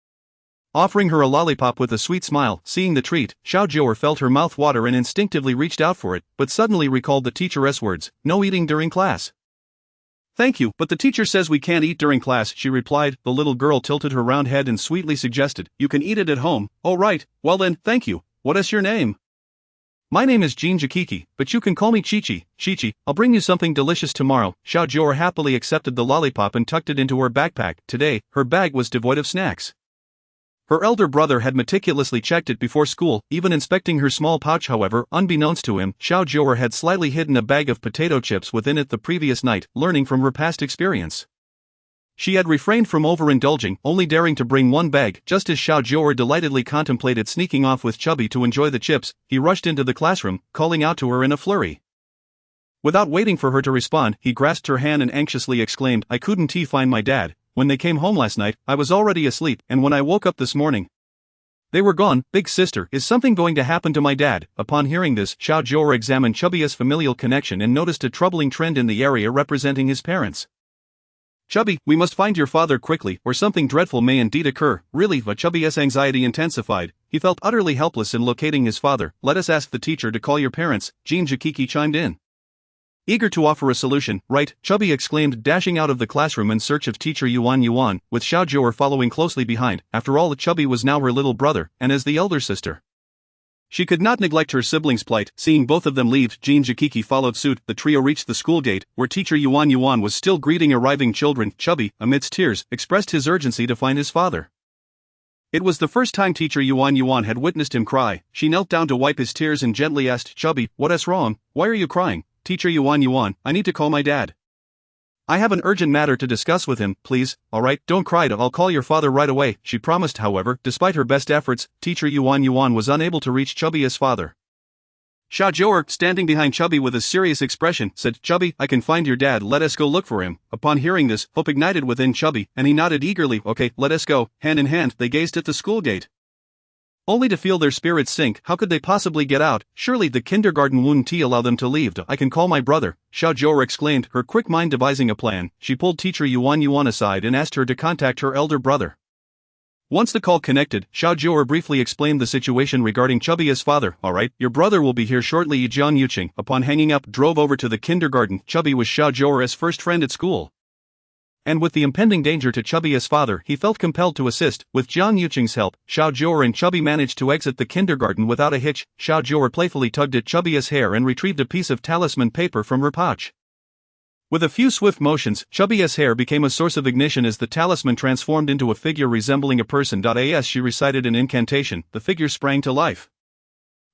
offering her a lollipop with a sweet smile. Seeing the treat, Jiu'er felt her mouth water and instinctively reached out for it, but suddenly recalled the teacher's words, "No eating during class." "Thank you, but the teacher says we can't eat during class," she replied. The little girl tilted her round head and sweetly suggested, "You can eat it at home." "Oh right, well then, thank you. What is your name?" "My name is Jiang, but you can call me Chichi." "Chichi, I'll bring you something delicious tomorrow." Jiu'er happily accepted the lollipop and tucked it into her backpack. Today, her bag was devoid of snacks. Her elder brother had meticulously checked it before school, even inspecting her small pouch. However, unbeknownst to him, Jiu'er had slyly hidden a bag of potato chips within it the previous night, learning from her past experience. She had refrained from overindulging, only daring to bring one bag. Just as Jiu'er delightedly contemplated sneaking off with Chubby to enjoy the chips, he rushed into the classroom, calling out to her in a flurry. Without waiting for her to respond, he grasped her hand and anxiously exclaimed, "I couldn't find my dad. When they came home last night, I was already asleep, and when I woke up this morning, they were gone." "Big sister, is something going to happen to my dad?" Upon hearing this, Jiu'er examined Chubby's familial connection and noticed a troubling trend in the area representing his parents. "Chubby, we must find your father quickly, or something dreadful may indeed occur." Really, but Chubby's anxiety intensified. He felt utterly helpless in locating his father. "Let us ask the teacher to call your parents," Jiang chimed in, eager to offer a solution. "Right," Chubby exclaimed, dashing out of the classroom in search of teacher Yuan, with Jiu'er following closely behind. After all, Chubby was now her little brother, and as the elder sister, she could not neglect her siblings' plight. Seeing both of them leave, Jiang followed suit. The trio reached the school gate, where teacher Yuan was still greeting arriving children. Chubby, amidst tears, expressed his urgency to find his father. It was the first time teacher Yuan had witnessed him cry. She knelt down to wipe his tears and gently asked, "Chubby, what is wrong? Why are you crying?" "Teacher Yuan, I need to call my dad. I have an urgent matter to discuss with him, please." "Alright, don't cry. I'll call your father right away," she promised. However, despite her best efforts, teacher Yuan was unable to reach Chubby's father. Jiu'er, standing behind Chubby with a serious expression, said, "Chubby, I can find your dad. Let us go look for him." Upon hearing this, hope ignited within Chubby, and he nodded eagerly. "Okay, let us go." Hand in hand, they gazed at the school gate, only to feel their spirits sink. How could they possibly get out? Surely the kindergarten wouldn't allow them to leave. "I can call my brother," Jiu'er exclaimed, her quick mind devising a plan. She pulled teacher Yuan aside and asked her to contact her elder brother. Once the call connected, Jiu'er briefly explained the situation regarding Chubby's father. "Alright, your brother will be here shortly." Jiang, upon hanging up, drove over to the kindergarten. Chubby was Jiu'er's first friend at school, and with the impending danger to Chubby's father, he felt compelled to assist. With Jiang's help, Jiu'er and Chubby managed to exit the kindergarten without a hitch. Jiu'er playfully tugged at Chubby's hair and retrieved a piece of talisman paper from her pouch. With a few swift motions, Chubby's hair became a source of ignition as the talisman transformed into a figure resembling a person. As she recited an incantation, the figure sprang to life,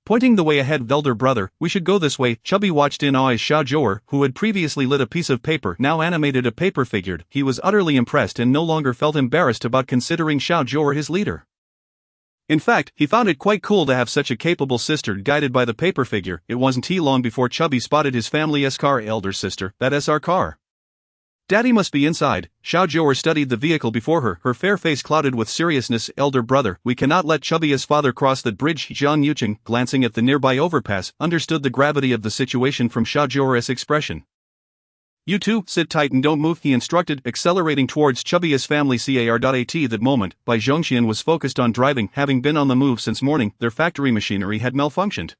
pointing the way ahead. "Elder brother, we should go this way." Chubby watched in awe as Jiu'er, who had previously lit a piece of paper, now animated a paper figure. He was utterly impressed and no longer felt embarrassed about considering Jiu'er his leader. In fact, he found it quite cool to have such a capable sister guided by the paper figure. It wasn't long before Chubby spotted his family's car. "Elder sister, that is our car. Daddy must be inside." Jiu'er studied the vehicle before her fair face clouded with seriousness. "Elder brother, we cannot let Chubby's father cross that bridge." Jiang, glancing at the nearby overpass, understood the gravity of the situation from Jiu'er's expression. "You two, sit tight and don't move," he instructed, accelerating towards Chubby's family car. At that moment, Bai Zhongxian was focused on driving. Having been on the move since morning, their factory machinery had malfunctioned,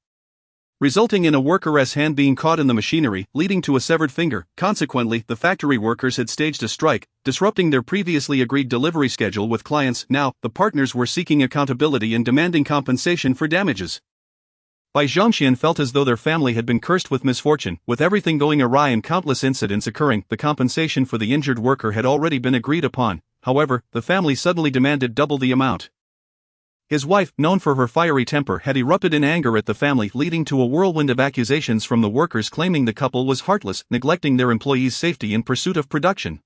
resulting in a worker's hand being caught in the machinery, leading to a severed finger. Consequently, the factory workers had staged a strike, disrupting their previously agreed delivery schedule with clients. Now, the partners were seeking accountability and demanding compensation for damages. Bai Zhongxian felt as though their family had been cursed with misfortune. With everything going awry and countless incidents occurring, the compensation for the injured worker had already been agreed upon. However, the family suddenly demanded double the amount. His wife, known for her fiery temper, had erupted in anger at the family, leading to a whirlwind of accusations from the workers claiming the couple was heartless, neglecting their employees' safety in pursuit of production.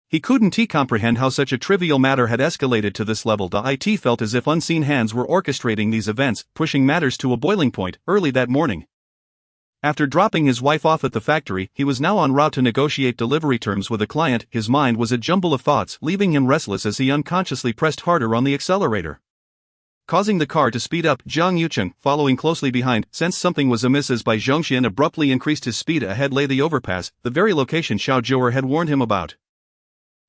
He couldn't comprehend how such a trivial matter had escalated to this level. It felt as if unseen hands were orchestrating these events, pushing matters to a boiling point. Early that morning, after dropping his wife off at the factory, he was now en route to negotiate delivery terms with a client. His mind was a jumble of thoughts, leaving him restless as he unconsciously pressed harder on the accelerator, causing the car to speed up. Jiang Yucheng, following closely behind, sensed something was amiss as Bai Zhongxian abruptly increased his speed. Ahead lay the overpass, the very location Jiu'er had warned him about.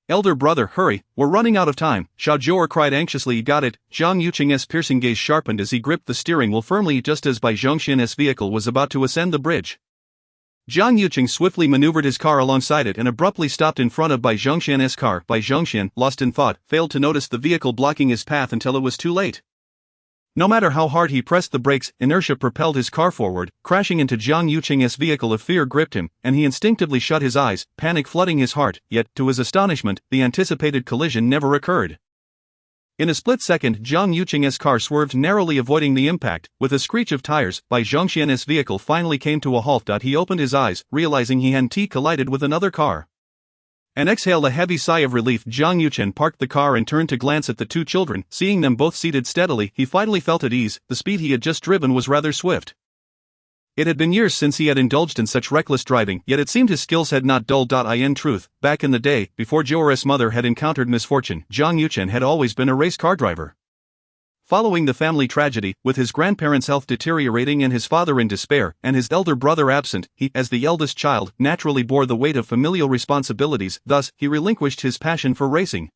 "Elder brother, hurry, we're running out of time," Jiu'er cried anxiously. "Got it." Jiang Yucheng's piercing gaze sharpened as he gripped the steering wheel firmly just as Bai Zhongxian's vehicle was about to ascend the bridge. Jiang Yucheng swiftly maneuvered his car alongside it and abruptly stopped in front of Bai Zhongxian's car. Bai Zhongxian, lost in thought, failed to notice the vehicle blocking his path until it was too late. No matter how hard he pressed the brakes, inertia propelled his car forward, crashing into Jiang Yucheng's vehicle. A fear gripped him, and he instinctively shut his eyes, panic flooding his heart. Yet, to his astonishment, the anticipated collision never occurred. In a split second, Jiang Yucheng's car swerved narrowly, avoiding the impact. With a screech of tires, Bai Zhongxian's vehicle finally came to a halt. He opened his eyes, realizing he hadn't collided with another car, and exhaled a heavy sigh of relief. Jiang Yucheng parked the car and turned to glance at the two children. Seeing them both seated steadily, he finally felt at ease. The speed he had just driven was rather swift. It had been years since he had indulged in such reckless driving, yet it seemed his skills had not dulled. In truth, back in the day, before Jiu'er's mother had encountered misfortune, Jiang Yucheng had always been a race car driver. Following the family tragedy, with his grandparents' health deteriorating and his father in despair, and his elder brother absent, he, as the eldest child, naturally bore the weight of familial responsibilities. Thus, he relinquished his passion for racing,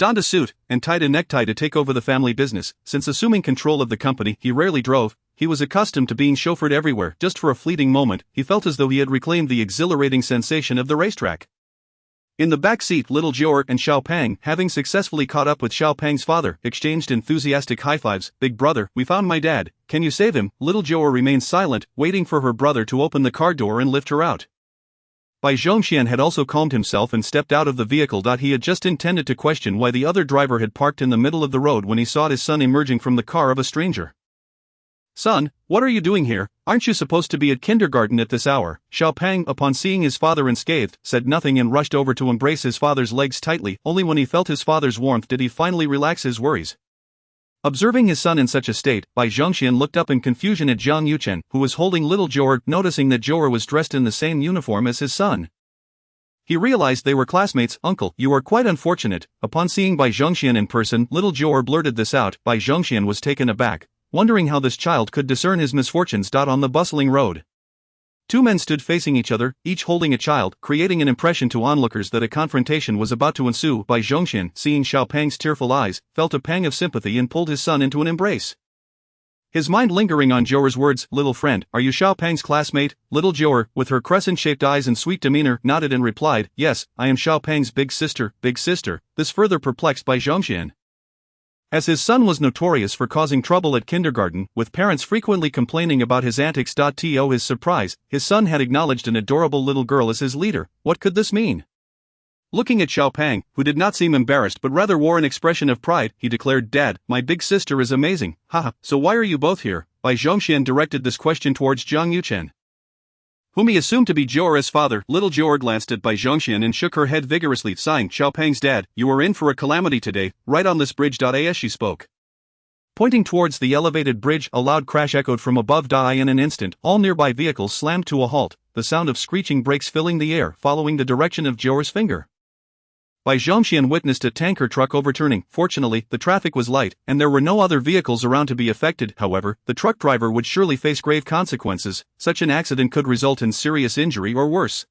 donned a suit, and tied a necktie to take over the family business. Since assuming control of the company, he rarely drove. He was accustomed to being chauffeured everywhere. Just for a fleeting moment, he felt as though he had reclaimed the exhilarating sensation of the racetrack. In the back seat, little Jiu'er and Xiaopeng, having successfully caught up with Xiaopeng's father, exchanged enthusiastic high-fives. "Big brother, we found my dad. Can you save him?" Little Jiu'er remained silent, waiting for her brother to open the car door and lift her out. Bai Zhongxian had also calmed himself and stepped out of the vehicle. He had just intended to question why the other driver had parked in the middle of the road when he saw his son emerging from the car of a stranger. "Son, what are you doing here? Aren't you supposed to be at kindergarten at this hour?" Xiaopeng, upon seeing his father unscathed, said nothing and rushed over to embrace his father's legs tightly. Only when he felt his father's warmth did he finally relax his worries. Observing his son in such a state, Bai Zhongxian looked up in confusion at Jiang Yucheng, who was holding little Jiu'er. Noticing that Jiu'er was dressed in the same uniform as his son, he realized they were classmates. "Uncle, you are quite unfortunate." Upon seeing Bai Zhongxian in person, little Jiu'er blurted this out. Bai Zhongxian was taken aback, wondering how this child could discern his misfortunes. On the bustling road, two men stood facing each other, each holding a child, creating an impression to onlookers that a confrontation was about to ensue. Bai Zhongxian, seeing Xiaopeng's tearful eyes, felt a pang of sympathy and pulled his son into an embrace, his mind lingering on Jiu'er's words. "Little friend, are you Xiaopeng's classmate?" Little Jiu'er, with her crescent-shaped eyes and sweet demeanor, nodded and replied, "Yes, I am Xiaopeng's big sister." Big sister? This further perplexed Bai Zhongxian, as his son was notorious for causing trouble at kindergarten, with parents frequently complaining about his antics. To his surprise, his son had acknowledged an adorable little girl as his leader. What could this mean? Looking at Xiaopeng, who did not seem embarrassed but rather wore an expression of pride, he declared, "Dad, my big sister is amazing." "Haha, so why are you both here?" Bai Zhongxian directed this question towards Jiang Yucheng, whom he assumed to be Jiu'er's father. Little Jiu'er glanced at Bai Zhongxian and shook her head vigorously, sighing. "Xiaopeng's dad, you are in for a calamity today, right on this bridge." As she spoke, pointing towards the elevated bridge, a loud crash echoed from above. In an instant, all nearby vehicles slammed to a halt, the sound of screeching brakes filling the air, following the direction of Jiu'er's finger. Bai Zhongxian witnessed a tanker truck overturning. Fortunately, the traffic was light, and there were no other vehicles around to be affected. However, the truck driver would surely face grave consequences. Such an accident could result in serious injury or worse.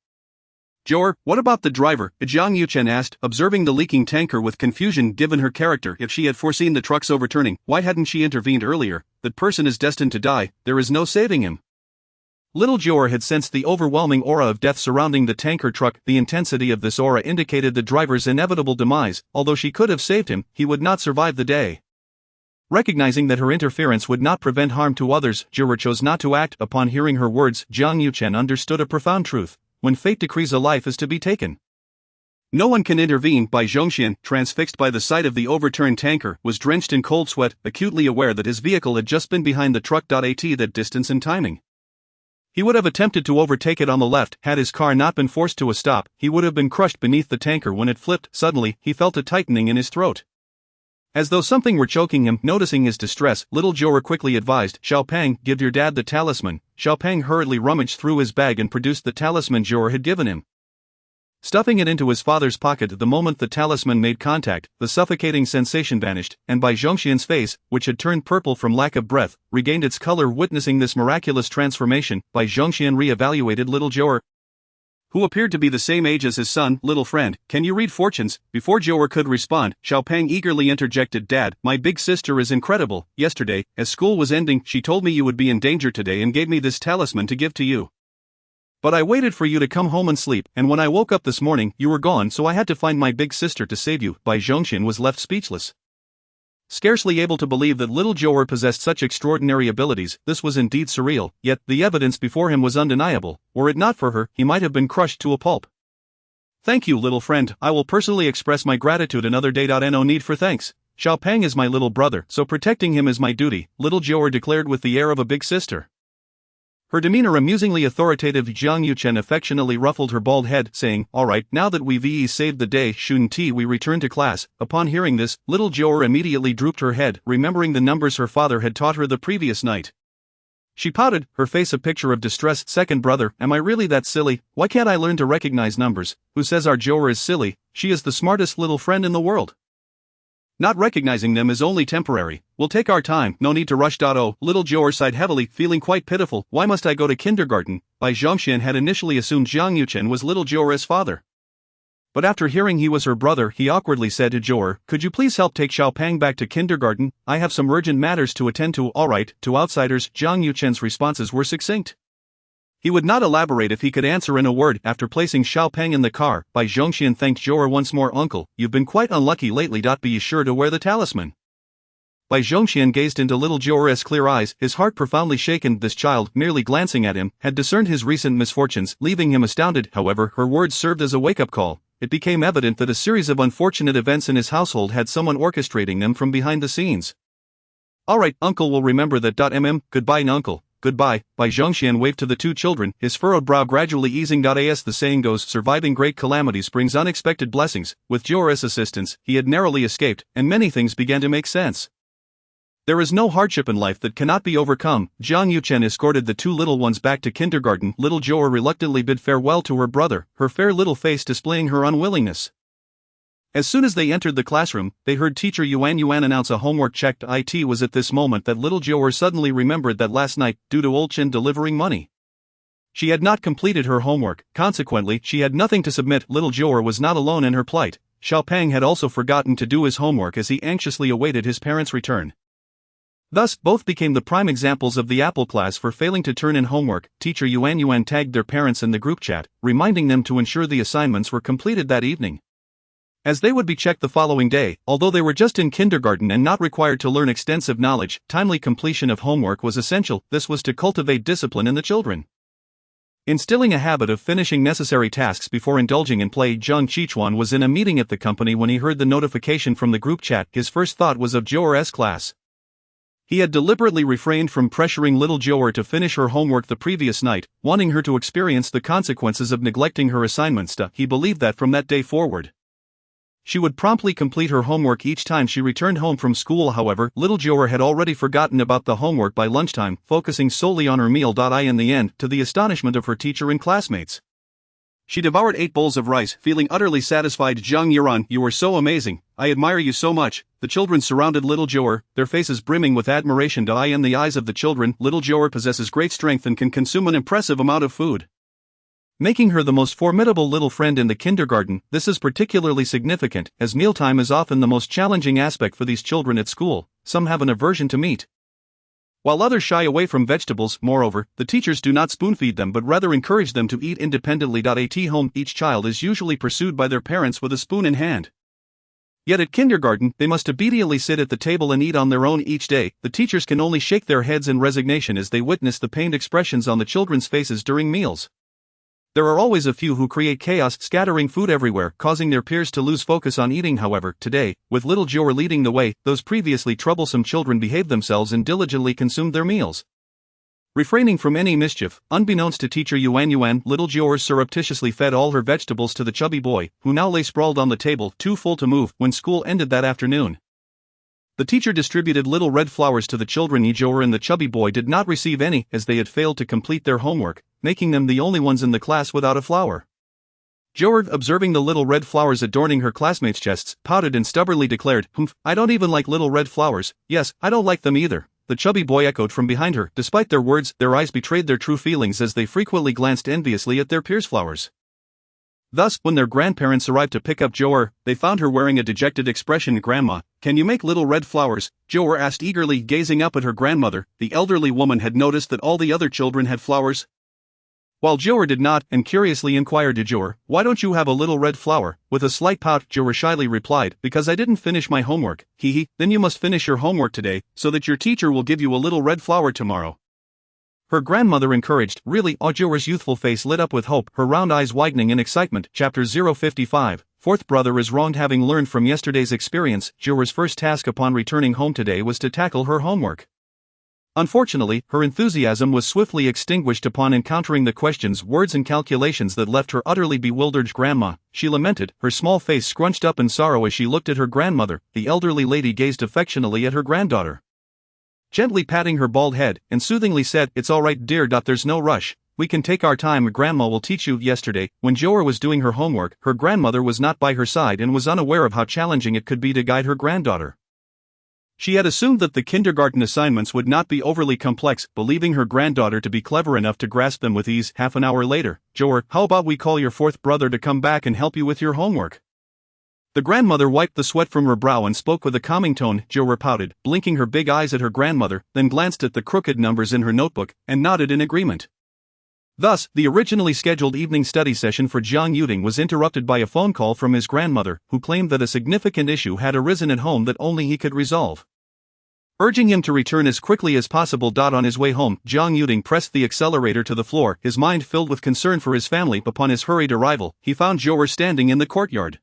"Jiu'er, what about the driver?" Jiang Yucheng asked, observing the leaking tanker with confusion. Given her character, if she had foreseen the truck's overturning, why hadn't she intervened earlier? "That person is destined to die, there is no saving him." Little Jiu'er had sensed the overwhelming aura of death surrounding the tanker truck. The intensity of this aura indicated the driver's inevitable demise. Although she could have saved him, he would not survive the day. Recognizing that her interference would not prevent harm to others, Jiu'er chose not to act. Upon hearing her words, Jiang Yuchen understood a profound truth: when fate decrees a life is to be taken, no one can intervene. Bai Zhongxian, transfixed by the sight of the overturned tanker, was drenched in cold sweat, acutely aware that his vehicle had just been behind the truck. At that distance and timing, he would have attempted to overtake it on the left. Had his car not been forced to a stop, he would have been crushed beneath the tanker when it flipped. Suddenly, he felt a tightening in his throat, as though something were choking him. Noticing his distress, little Jiu'er quickly advised, "Xiaopeng, give your dad the talisman." Xiaopeng hurriedly rummaged through his bag and produced the talisman Jiu'er had given him. Stuffing it into his father's pocket, the moment the talisman made contact, the suffocating sensation vanished, and Bai Zhongxian's face, which had turned purple from lack of breath, regained its color. Witnessing this miraculous transformation, Bai Zhongxian re-evaluated little Jiu'er, who appeared to be the same age as his son. "Little friend, can you read fortunes?" Before Jiu'er could respond, Xiaopeng eagerly interjected, "Dad, my big sister is incredible. Yesterday, as school was ending, she told me you would be in danger today and gave me this talisman to give to you. But I waited for you to come home and sleep, and when I woke up this morning, you were gone, so I had to find my big sister to save you." Bai Zhongxian was left speechless, scarcely able to believe that little Jiu'er possessed such extraordinary abilities. This was indeed surreal, yet the evidence before him was undeniable. Were it not for her, he might have been crushed to a pulp. "Thank you, little friend. I will personally express my gratitude another day. No need for thanks. Xiaopeng is my little brother, so protecting him is my duty," little Jiu'er declared with the air of a big sister. Her demeanor amusingly authoritative. Jiang Yuchen affectionately ruffled her bald head, saying, "All right, now that we've saved the day, shouldn't we return to class?" Upon hearing this, little Jiu'er immediately drooped her head, remembering the numbers her father had taught her the previous night. She pouted, her face a picture of distress. "Second brother, am I really that silly? Why can't I learn to recognize numbers? Who says our Jiu'er is silly? She is the smartest little friend in the world. Not recognizing them is only temporary. We'll take our time, no need to rush. Oh, little Jiu'er sighed heavily, feeling quite pitiful. Why must I go to kindergarten?" Bai Zhongxian had initially assumed Jiang Yuchen was little Jiu'er's father, but after hearing he was her brother, he awkwardly said to Jiu'er, "Could you please help take Xiaopeng back to kindergarten? I have some urgent matters to attend to." "All right." To outsiders, Jiang Yuchen's responses were succinct. He would not elaborate if he could answer in a word. After placing Xiaopeng in the car, Bai Zhongxian thanked Jiu'er once more. "Uncle, you've been quite unlucky lately. Be sure to wear the talisman." Bai Zhongxian gazed into little Jiu'er's clear eyes, his heart profoundly shaken. This child, merely glancing at him, had discerned his recent misfortunes, leaving him astounded. However, her words served as a wake-up call. It became evident that a series of unfortunate events in his household had someone orchestrating them from behind the scenes. "All right, uncle will remember that. Goodbye, uncle." "Goodbye." Bai Zhongxian waved to the two children, his furrowed brow gradually easing. As the saying goes, surviving great calamities brings unexpected blessings. With Jiu'er's assistance, he had narrowly escaped, and many things began to make sense. There is no hardship in life that cannot be overcome. Jiang Yuchen escorted the two little ones back to kindergarten. Little Jiu'er reluctantly bid farewell to her brother, her fair little face displaying her unwillingness. As soon as they entered the classroom, they heard teacher Yuan announce a homework check. It was at this moment that little Jiu'er suddenly remembered that last night, due to old Chen delivering money, she had not completed her homework. Consequently, she had nothing to submit. Little Jiu'er was not alone in her plight. Xiaopeng had also forgotten to do his homework as he anxiously awaited his parents' return. Thus, both became the prime examples of the Apple class for failing to turn in homework. Teacher Yuan tagged their parents in the group chat, reminding them to ensure the assignments were completed that evening, as they would be checked the following day. Although they were just in kindergarten and not required to learn extensive knowledge, timely completion of homework was essential. This was to cultivate discipline in the children, instilling a habit of finishing necessary tasks before indulging in play. Zhang Qichuan was in a meeting at the company when he heard the notification from the group chat. His first thought was of Jiu'er's class. He had deliberately refrained from pressuring little Jiu'er to finish her homework the previous night, wanting her to experience the consequences of neglecting her assignments. He believed that from that day forward, she would promptly complete her homework each time she returned home from school. However, little Jiu'er had already forgotten about the homework by lunchtime, focusing solely on her meal. In the end, to the astonishment of her teacher and classmates, she devoured 8 bowls of rice, feeling utterly satisfied. "Jiang Yuan, you are so amazing. I admire you so much." The children surrounded little Jiu'er, their faces brimming with admiration. In the eyes of the children, little Jiu'er possesses great strength and can consume an impressive amount of food, making her the most formidable little friend in the kindergarten. This is particularly significant, as mealtime is often the most challenging aspect for these children at school. Some have an aversion to meat, while others shy away from vegetables. Moreover, the teachers do not spoon-feed them but rather encourage them to eat independently. At home, each child is usually pursued by their parents with a spoon in hand. Yet at kindergarten, they must obediently sit at the table and eat on their own each day. The teachers can only shake their heads in resignation as they witness the pained expressions on the children's faces during meals. There are always a few who create chaos, scattering food everywhere, causing their peers to lose focus on eating. However, today, with little Jiu'er leading the way, those previously troublesome children behaved themselves and diligently consumed their meals. Refraining from any mischief, unbeknownst to teacher Yuan, little Jiu'er surreptitiously fed all her vegetables to the chubby boy, who now lay sprawled on the table, too full to move, when school ended that afternoon. The teacher distributed little red flowers to the children. Jiu'er and the chubby boy did not receive any, as they had failed to complete their homework, making them the only ones in the class without a flower. Jiu'er, observing the little red flowers adorning her classmates' chests, pouted and stubbornly declared, I don't even like little red flowers. Yes, I don't like them either. The chubby boy echoed from behind her. Despite their words, their eyes betrayed their true feelings as they frequently glanced enviously at their peers' flowers. Thus, when their grandparents arrived to pick up Jiu'er, they found her wearing a dejected expression. Grandma, can you make little red flowers? Jiu'er asked eagerly, gazing up at her grandmother. The elderly woman had noticed that all the other children had flowers, while Jiu'er did not, and curiously inquired to Jiu'er, why don't you have a little red flower? With a slight pout, Jiu'er shyly replied, because I didn't finish my homework. Then you must finish your homework today, so that your teacher will give you a little red flower tomorrow. Her grandmother encouraged. Really? Jiu'er's youthful face lit up with hope, her round eyes widening in excitement. Chapter 055. Fourth brother is wronged. Having learned from yesterday's experience, Jiu'er's first task upon returning home today was to tackle her homework. Unfortunately, her enthusiasm was swiftly extinguished upon encountering the questions, words and calculations that left her utterly bewildered. Grandma, she lamented, her small face scrunched up in sorrow as she looked at her grandmother. The elderly lady gazed affectionately at her granddaughter, gently patting her bald head, and soothingly said, It's all right, dear. There's no rush. We can take our time. Grandma will teach you. Yesterday, when Jiu'er was doing her homework, her grandmother was not by her side and was unaware of how challenging it could be to guide her granddaughter. She had assumed that the kindergarten assignments would not be overly complex, believing her granddaughter to be clever enough to grasp them with ease. Half an hour later, Jiu'er, how about we call your fourth brother to come back and help you with your homework? The grandmother wiped the sweat from her brow and spoke with a calming tone. Jiu'er pouted, blinking her big eyes at her grandmother, then glanced at the crooked numbers in her notebook, and nodded in agreement. Thus, the originally scheduled evening study session for Jiang was interrupted by a phone call from his grandmother, who claimed that a significant issue had arisen at home that only he could resolve. Urging him to return as quickly as possible. On his way home, Jiang pressed the accelerator to the floor, his mind filled with concern for his family. Upon his hurried arrival, he found Jiu'er standing in the courtyard,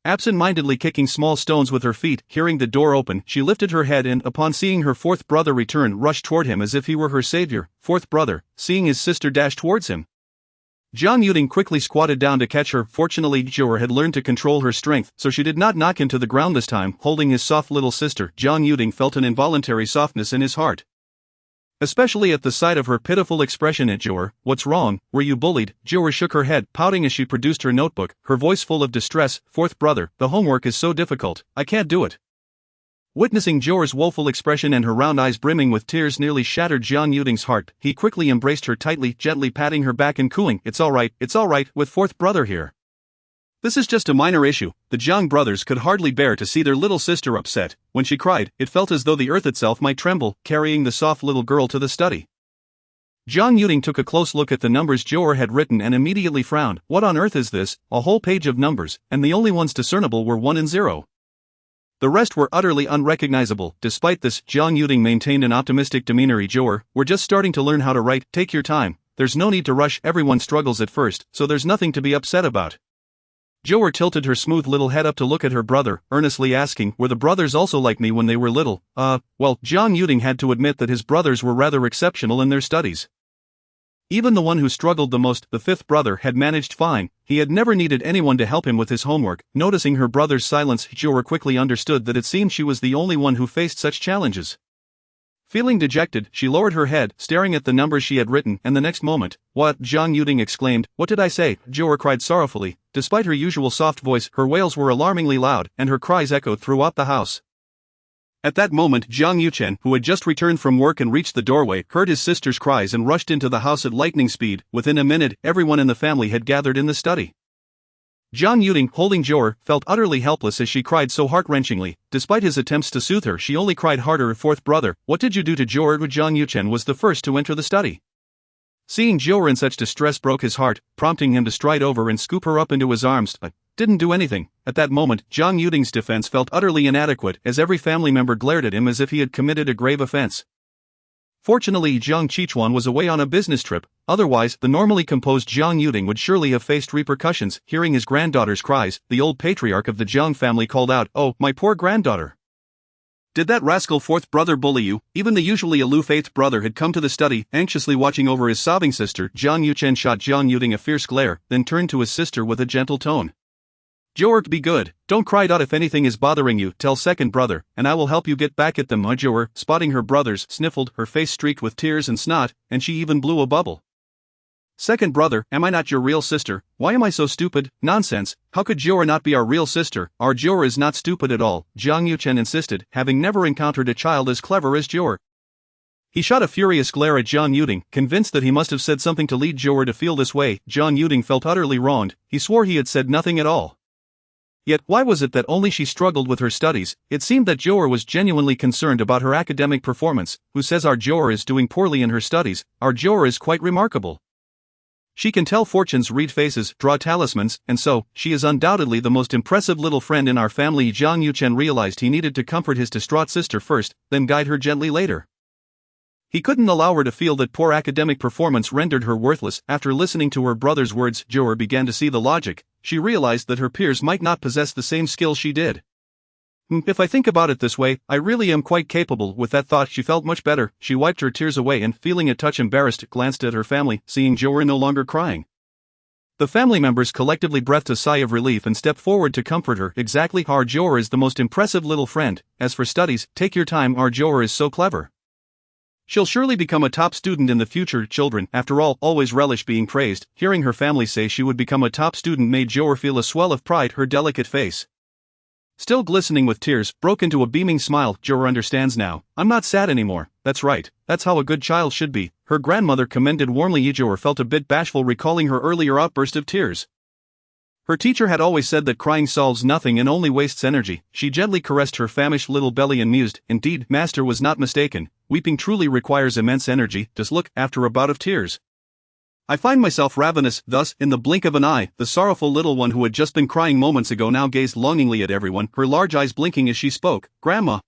absent-mindedly kicking small stones with her feet. Hearing the door open, she lifted her head and, upon seeing her fourth brother return, rushed toward him as if he were her savior. Fourth brother, seeing his sister dash towards him, Jiang quickly squatted down to catch her. Fortunately, Jiu'er had learned to control her strength, so she did not knock him to the ground this time. Holding his soft little sister, Jiang felt an involuntary softness in his heart, especially at the sight of her pitiful expression. At Jiu'er, what's wrong? Were you bullied? Jiu'er shook her head, pouting as she produced her notebook, her voice full of distress. Fourth brother, the homework is so difficult, I can't do it. Witnessing Jiu'er's woeful expression and her round eyes brimming with tears nearly shattered Jiang heart. He quickly embraced her tightly, gently patting her back and cooing, it's all right, with fourth brother here. This is just a minor issue. The Jiang brothers could hardly bear to see their little sister upset. When she cried, it felt as though the earth itself might tremble. Carrying the soft little girl to the study, Jiang took a close look at the numbers Jiu'er had written and immediately frowned. What on earth is this? A whole page of numbers, and the only ones discernible were 1 and 0. The rest were utterly unrecognizable. Despite this, Jiang maintained an optimistic demeanor. Jiu'er, we're just starting to learn how to write, take your time. There's no need to rush, everyone struggles at first, so there's nothing to be upset about. Jiu'er tilted her smooth little head up to look at her brother, earnestly asking, were the brothers also like me when they were little? Well, Jiang had to admit that his brothers were rather exceptional in their studies. Even the one who struggled the most, the fifth brother, had managed fine. He had never needed anyone to help him with his homework. Noticing her brother's silence, Jiu'er quickly understood that it seemed she was the only one who faced such challenges. Feeling dejected, she lowered her head, staring at the numbers she had written, and the next moment, what? Jiang exclaimed. What did I say? Jiu'er cried sorrowfully. Despite her usual soft voice, her wails were alarmingly loud, and her cries echoed throughout the house. At that moment, Jiang who had just returned from work and reached the doorway, heard his sister's cries and rushed into the house at lightning speed. Within a minute, everyone in the family had gathered in the study. Jiang, holding Jiu'er, felt utterly helpless as she cried so heart-wrenchingly. Despite his attempts to soothe her, she only cried harder. Fourth brother, what did you do to Jiu'er? Jiang was the first to enter the study. Seeing Jiu'er in such distress broke his heart, prompting him to stride over and scoop her up into his arms. didn't do anything. At that moment, Jiang Yuding's defense felt utterly inadequate as every family member glared at him as if he had committed a grave offense. Fortunately, Jiang Qichuan was away on a business trip, otherwise, the normally composed Jiang Yuding would surely have faced repercussions. Hearing his granddaughter's cries, the old patriarch of the Jiang family called out, "Oh, my poor granddaughter! Did that rascal fourth brother bully you?" Even the usually aloof eighth brother had come to the study, anxiously watching over his sobbing sister. Jiang Yuchen shot Jiang Yuding a fierce glare, then turned to his sister with a gentle tone. "Jiu'er, be good, don't cry. If anything is bothering you, tell second brother, and I will help you get back at them." Jiu'er, spotting her brothers, sniffled, her face streaked with tears and snot, and she even blew a bubble. "Second brother, am I not your real sister? Why am I so stupid? Nonsense, how could Jiu'er not be our real sister?" "Our Jiu'er is not stupid at all," Jiang Yuchen insisted, having never encountered a child as clever as Jiu'er. He shot a furious glare at Jiang Yuding, convinced that he must have said something to lead Jiu'er to feel this way. Jiang Yuding felt utterly wronged. He swore he had said nothing at all. Yet, why was it that only she struggled with her studies? It seemed that Jiu'er was genuinely concerned about her academic performance. Who says our Jiu'er is doing poorly in her studies? Our Jiu'er is quite remarkable. She can tell fortunes, read faces, draw talismans, and so, she is undoubtedly the most impressive little friend in our family. Jiang Yuchen realized he needed to comfort his distraught sister first, then guide her gently later. He couldn't allow her to feel that poor academic performance rendered her worthless. After listening to her brother's words, Jiu'er began to see the logic. She realized that her peers might not possess the same skills she did. If I think about it this way, I really am quite capable." With that thought, she felt much better. She wiped her tears away and, feeling a touch embarrassed, glanced at her family, seeing Jiu'er no longer crying. The family members collectively breathed a sigh of relief and stepped forward to comfort her. "Exactly, our Jiu'er is the most impressive little friend. As for studies, take your time. Our Jiu'er is so clever. She'll surely become a top student in the future." Children, after all, always relish being praised. Hearing her family say she would become a top student made Jiu'er feel a swell of pride. Her delicate face, still glistening with tears, broke into a beaming smile. "Jiu'er understands now. I'm not sad anymore. That's right. That's how a good child should be." Her grandmother commended warmly. Jiu'er felt a bit bashful recalling her earlier outburst of tears. Her teacher had always said that crying solves nothing and only wastes energy. She gently caressed her famished little belly and mused, "Indeed, master was not mistaken. Weeping truly requires immense energy. Just look, after a bout of tears, I find myself ravenous." Thus, in the blink of an eye, the sorrowful little one who had just been crying moments ago now gazed longingly at everyone, her large eyes blinking as she spoke. "Grandma,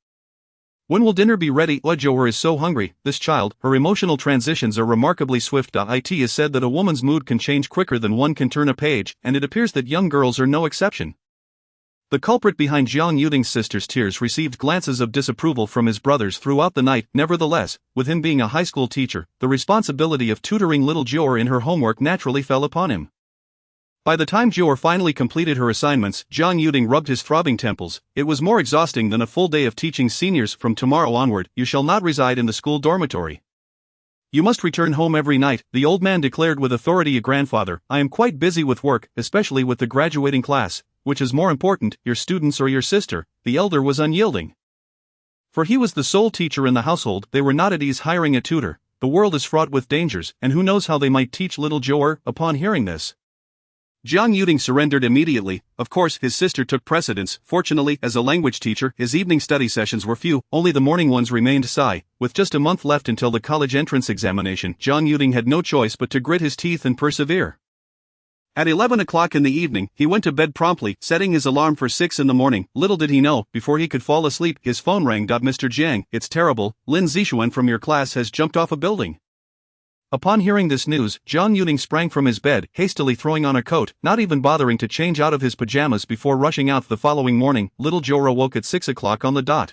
when will dinner be ready?" Jiu'er is so hungry. This child, her emotional transitions are remarkably swift. It is said that a woman's mood can change quicker than one can turn a page, and it appears that young girls are no exception. The culprit behind Jiang Yuding's sister's tears received glances of disapproval from his brothers throughout the night. Nevertheless, with him being a high school teacher, the responsibility of tutoring little Jiu'er in her homework naturally fell upon him. By the time Jiu'er finally completed her assignments, Jiang Yuding rubbed his throbbing temples. "It was more exhausting than a full day of teaching seniors. From tomorrow onward, you shall not reside in the school dormitory. You must return home every night," the old man declared with authority. "Grandfather, I am quite busy with work, especially with the graduating class. Which is more important, your students or your sister?" The elder was unyielding. For he was the sole teacher in the household. They were not at ease hiring a tutor. The world is fraught with dangers, and who knows how they might teach little Jiu'er. Upon hearing this, Jiang Yuding surrendered immediately. Of course, his sister took precedence. Fortunately, as a language teacher, his evening study sessions were few, only the morning ones remained. With just a month left until the college entrance examination, Jiang Yuding had no choice but to grit his teeth and persevere. At 11 o'clock in the evening, he went to bed promptly, setting his alarm for 6 in the morning. Little did he know, before he could fall asleep, his phone rang. "Mr. Jiang, it's terrible. Lin Zixuan from your class has jumped off a building." Upon hearing this news, Jiang Yuding sprang from his bed, hastily throwing on a coat, not even bothering to change out of his pajamas before rushing out. The following morning, little Jiu'er awoke at 6 o'clock on the dot.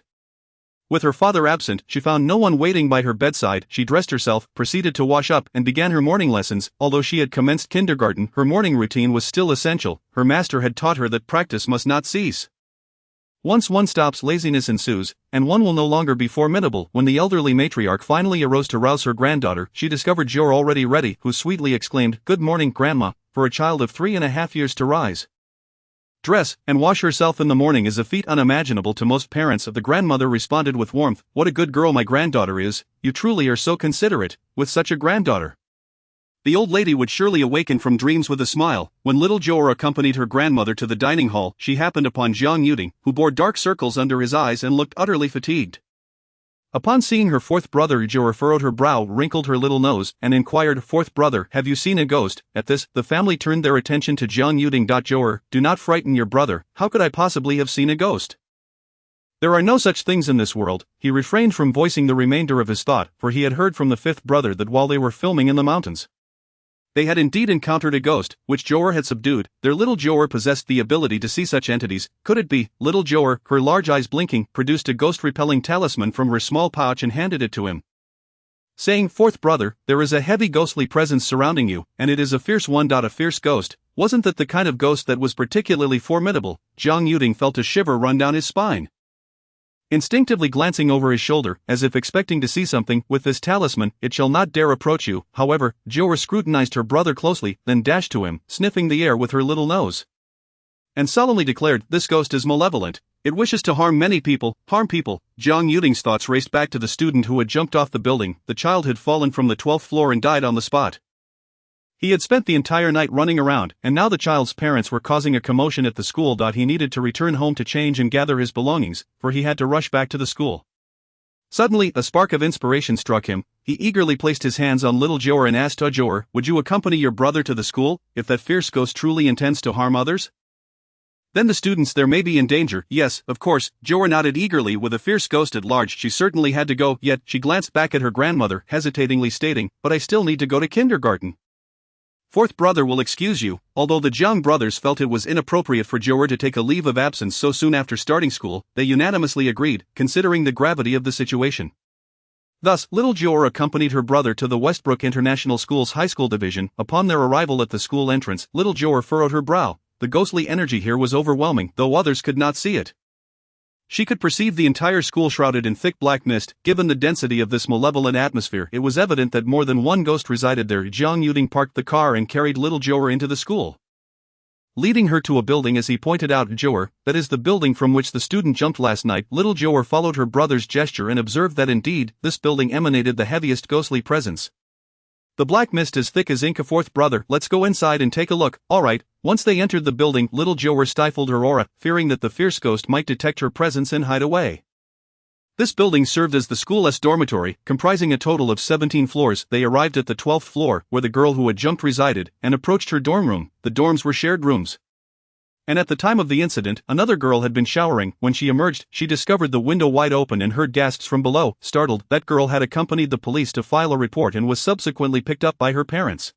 With her father absent, she found no one waiting by her bedside. She dressed herself, proceeded to wash up, and began her morning lessons. Although she had commenced kindergarten, her morning routine was still essential. Her master had taught her that practice must not cease. Once one stops, laziness ensues, and one will no longer be formidable. When the elderly matriarch finally arose to rouse her granddaughter, she discovered Jiu'er already ready, who sweetly exclaimed, "Good morning, Grandma." For a child of 3.5 years to rise, dress, and wash herself in the morning is a feat unimaginable to most parents. The grandmother responded with warmth, "What a good girl my granddaughter is. You truly are so considerate, with such a granddaughter." The old lady would surely awaken from dreams with a smile. When little Jiu'er accompanied her grandmother to the dining hall, she happened upon Jiang Yuding, who bore dark circles under his eyes and looked utterly fatigued. Upon seeing her fourth brother, Jiu'er furrowed her brow, wrinkled her little nose, and inquired, "Fourth brother, have you seen a ghost?" At this, the family turned their attention to Jiang. Jiu'er, do not frighten your brother, how could I possibly have seen a ghost? There are no such things in this world. He refrained from voicing the remainder of his thought, for he had heard from the fifth brother that while they were filming in the mountains, they had indeed encountered a ghost, which Jiu'er had subdued. Their little Jiu'er possessed the ability to see such entities. Could it be? Little Jiu'er, her large eyes blinking, produced a ghost-repelling talisman from her small pouch and handed it to him, saying, "Fourth brother, there is a heavy ghostly presence surrounding you, and it is a fierce one. A fierce ghost. Wasn't that the kind of ghost that was particularly formidable?" Jiang felt a shiver run down his spine. Instinctively glancing over his shoulder, as if expecting to see something, "With this talisman, it shall not dare approach you." However, Jiu'er scrutinized her brother closely, then dashed to him, sniffing the air with her little nose, and solemnly declared, "This ghost is malevolent. It wishes to harm many people, harm people." Jiang thoughts raced back to the student who had jumped off the building. The child had fallen from the 12th floor and died on the spot. He had spent the entire night running around, and now the child's parents were causing a commotion at the school. He needed to return home to change and gather his belongings, for he had to rush back to the school. Suddenly, a spark of inspiration struck him. He eagerly placed his hands on little Jiu'er and asked, "Jiu'er, would you accompany your brother to the school, if that fierce ghost truly intends to harm others? Then the students there may be in danger." "Yes, of course." Jiu'er nodded eagerly. With a fierce ghost at large, she certainly had to go, yet she glanced back at her grandmother, hesitatingly stating, "But I still need to go to kindergarten." Fourth brother will excuse you." Although the Jiang brothers felt it was inappropriate for Jiu'er to take a leave of absence so soon after starting school, they unanimously agreed, considering the gravity of the situation. Thus, little Jiu'er accompanied her brother to the Westbrook International School's high school division. Upon their arrival at the school entrance, little Jiu'er furrowed her brow. The ghostly energy here was overwhelming, though others could not see it. She could perceive the entire school shrouded in thick black mist. Given the density of this malevolent atmosphere, it was evident that more than one ghost resided there. Jiang parked the car and carried little Jiu'er into the school, leading her to a building as he pointed out. "Jiu'er, that is the building from which the student jumped last night." Little Jiu'er followed her brother's gesture and observed that indeed, this building emanated the heaviest ghostly presence. "The black mist is thick as ink." "Fourth brother, let's go inside and take a look." "All right." Once they entered the building, little Jiu'er stifled her aura, fearing that the fierce ghost might detect her presence and hide away. This building served as the school's dormitory, comprising a total of 17 floors. They arrived at the 12th floor, where the girl who had jumped resided, and approached her dorm room. The dorms were shared rooms, and at the time of the incident, another girl had been showering. When she emerged, she discovered the window wide open and heard gasps from below. Startled, that girl had accompanied the police to file a report and was subsequently picked up by her parents.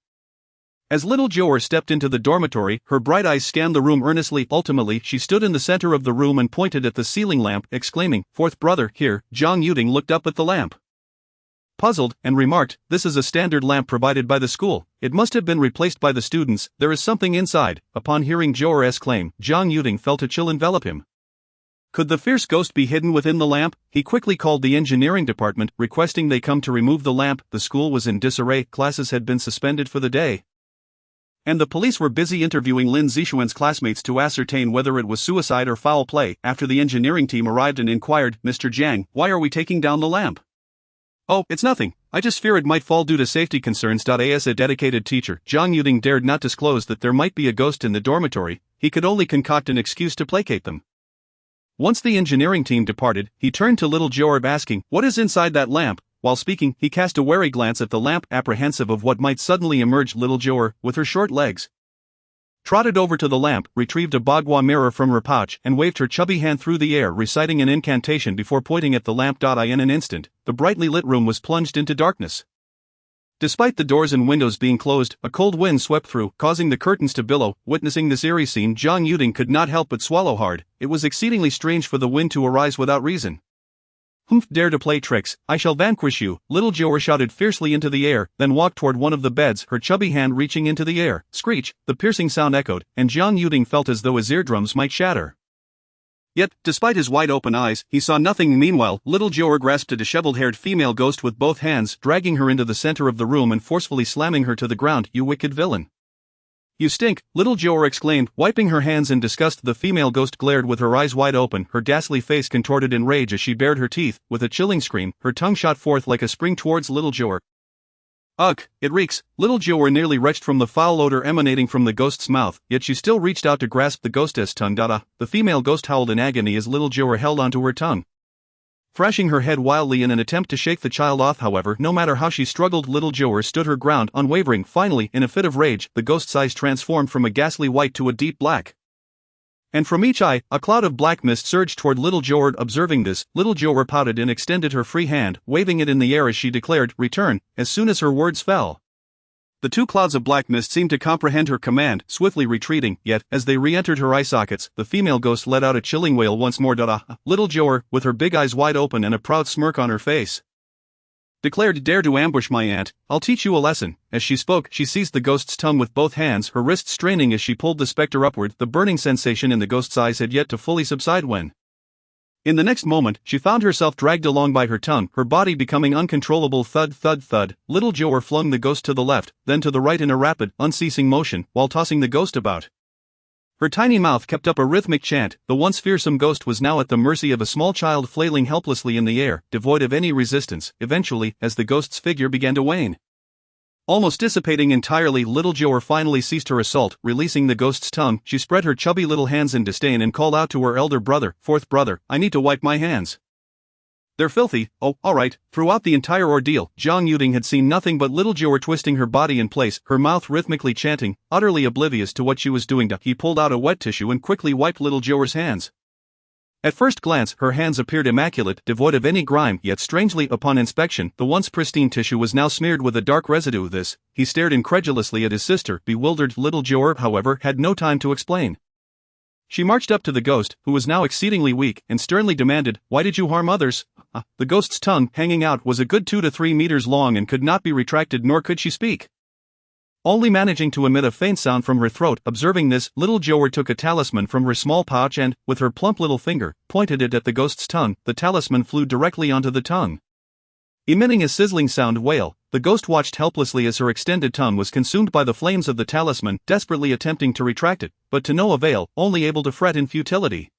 As little Jiu'er stepped into the dormitory, her bright eyes scanned the room earnestly. Ultimately, she stood in the center of the room and pointed at the ceiling lamp, exclaiming, "Fourth brother, here." Jiang looked up at the lamp, puzzled, and remarked, "This is a standard lamp provided by the school. It must have been replaced by the students. There is something inside." Upon hearing Jiu'er's claim, Jiang felt a chill envelop him. Could the fierce ghost be hidden within the lamp? He quickly called the engineering department, requesting they come to remove the lamp. The school was in disarray. Classes had been suspended for the day, and the police were busy interviewing Lin Zixuan's classmates to ascertain whether it was suicide or foul play. After the engineering team arrived and inquired, "Mr. Jiang, why are we taking down the lamp?" "Oh, it's nothing. I just fear it might fall due to safety concerns." As a dedicated teacher, Jiang dared not disclose that there might be a ghost in the dormitory. He could only concoct an excuse to placate them. Once the engineering team departed, he turned to little Jiu'er asking, "What is inside that lamp?" While speaking, he cast a wary glance at the lamp, apprehensive of what might suddenly emerge. Little Jiu'er, with her short legs, trotted over to the lamp, retrieved a bagua mirror from her pouch, and waved her chubby hand through the air, reciting an incantation before pointing at the lamp. In an instant, the brightly lit room was plunged into darkness. Despite the doors and windows being closed, a cold wind swept through, causing the curtains to billow. Witnessing this eerie scene, Jiang could not help but swallow hard. It was exceedingly strange for the wind to arise without reason. "Humph, dare to play tricks, I shall vanquish you," little Jiu'er shouted fiercely into the air, then walked toward one of the beds, her chubby hand reaching into the air. Screech! The piercing sound echoed, and Jiang felt as though his eardrums might shatter. Yet, despite his wide-open eyes, he saw nothing. Meanwhile, little Jiu'er grasped a disheveled-haired female ghost with both hands, dragging her into the center of the room and forcefully slamming her to the ground. "You wicked villain! You stink!" little Jiu'er exclaimed, wiping her hands in disgust. The female ghost glared with her eyes wide open, her ghastly face contorted in rage as she bared her teeth. With a chilling scream, her tongue shot forth like a spring towards little Jiu'er. "Ugh, it reeks!" Little Jiu'er nearly retched from the foul odor emanating from the ghost's mouth, yet she still reached out to grasp the ghost's tongue. The female ghost howled in agony as little Jiu'er held onto her tongue. thrashing her head wildly in an attempt to shake the child off. However, no matter how she struggled, little Jiu'er stood her ground, unwavering. Finally, in a fit of rage, the ghost's eyes transformed from a ghastly white to a deep black. And from each eye, a cloud of black mist surged toward little Jiu'er. Observing this, little Jiu'er pouted and extended her free hand, waving it in the air as she declared, "Return," as soon as her words fell. The two clouds of black mist seemed to comprehend her command, swiftly retreating, yet, as they re-entered her eye sockets, the female ghost let out a chilling wail once more. Little Jiu'er, with her big eyes wide open and a proud smirk on her face, declared, "Dare to ambush my aunt, I'll teach you a lesson." As she spoke, she seized the ghost's tongue with both hands, her wrists straining as she pulled the specter upward. The burning sensation in the ghost's eyes had yet to fully subside when, in the next moment, she found herself dragged along by her tongue, her body becoming uncontrollable. Thud, thud, thud. Little Jiu'er flung the ghost to the left, then to the right in a rapid, unceasing motion, while tossing the ghost about. Her tiny mouth kept up a rhythmic chant. The once fearsome ghost was now at the mercy of a small child flailing helplessly in the air, devoid of any resistance. Eventually, as the ghost's figure began to wane, almost dissipating entirely, little Jiu'er finally ceased her assault. Releasing the ghost's tongue, she spread her chubby little hands in disdain and called out to her elder brother, "Fourth brother, I need to wipe my hands. They're filthy." "Oh, alright." Throughout the entire ordeal, Jiang had seen nothing but little Jiu'er twisting her body in place, her mouth rhythmically chanting, utterly oblivious to what she was doing. He pulled out a wet tissue and quickly wiped little Jiu'er's hands. At first glance, her hands appeared immaculate, devoid of any grime, yet strangely, upon inspection, the once pristine tissue was now smeared with a dark residue. He stared incredulously at his sister. Bewildered, little Jiu'er, however, had no time to explain. She marched up to the ghost, who was now exceedingly weak, and sternly demanded, "Why did you harm others?" The ghost's tongue, hanging out, was a good 2 to 3 meters long and could not be retracted, nor could she speak, only managing to emit a faint sound from her throat. Observing this, little Jiu'er took a talisman from her small pouch and, with her plump little finger, pointed it at the ghost's tongue. The talisman flew directly onto the tongue, emitting a sizzling sound wail. The ghost watched helplessly as her extended tongue was consumed by the flames of the talisman, desperately attempting to retract it, but to no avail, only able to fret in futility.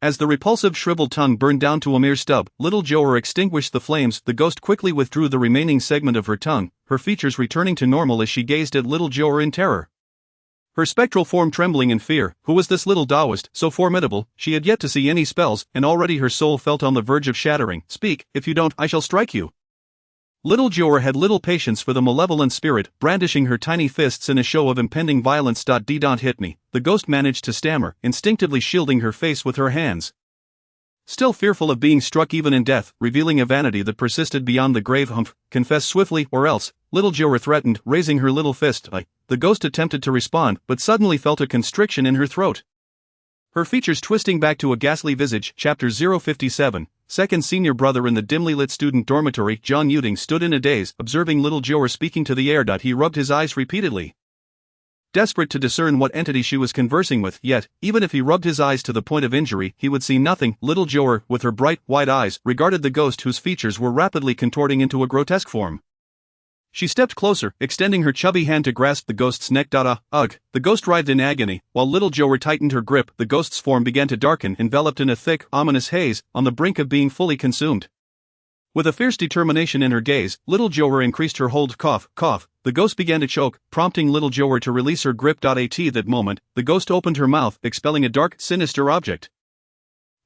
As the repulsive shriveled tongue burned down to a mere stub, little Jiu'er extinguished the flames. The ghost quickly withdrew the remaining segment of her tongue, her features returning to normal as she gazed at little Jiu'er in terror, her spectral form trembling in fear. Who was this little Taoist, so formidable? She had yet to see any spells, and already her soul felt on the verge of shattering. "Speak, if you don't, I shall strike you." Little Jiu'er had little patience for the malevolent spirit, brandishing her tiny fists in a show of impending violence. "Don't hit me," the ghost managed to stammer, instinctively shielding her face with her hands. Still fearful of being struck even in death, revealing a vanity that persisted beyond the grave. "Confess swiftly, or else," little Jiu'er threatened, raising her little fist. The ghost attempted to respond, but suddenly felt a constriction in her throat, her features twisting back to a ghastly visage. Chapter 057. Second senior brother in the dimly lit student dormitory. Jiang stood in a daze, observing little Jiu'er speaking to the air. He rubbed his eyes repeatedly, desperate to discern what entity she was conversing with, yet, even if he rubbed his eyes to the point of injury, he would see nothing. Little Jiu'er, with her bright, wide eyes, regarded the ghost whose features were rapidly contorting into a grotesque form. She stepped closer, extending her chubby hand to grasp the ghost's neck. Ugh! The ghost writhed in agony, while little Jiu'er tightened her grip. The ghost's form began to darken, enveloped in a thick, ominous haze, on the brink of being fully consumed. With a fierce determination in her gaze, little Jiu'er increased her hold. Cough, cough. The ghost began to choke, prompting little Jiu'er to release her grip. At that moment, the ghost opened her mouth, expelling a dark, sinister object.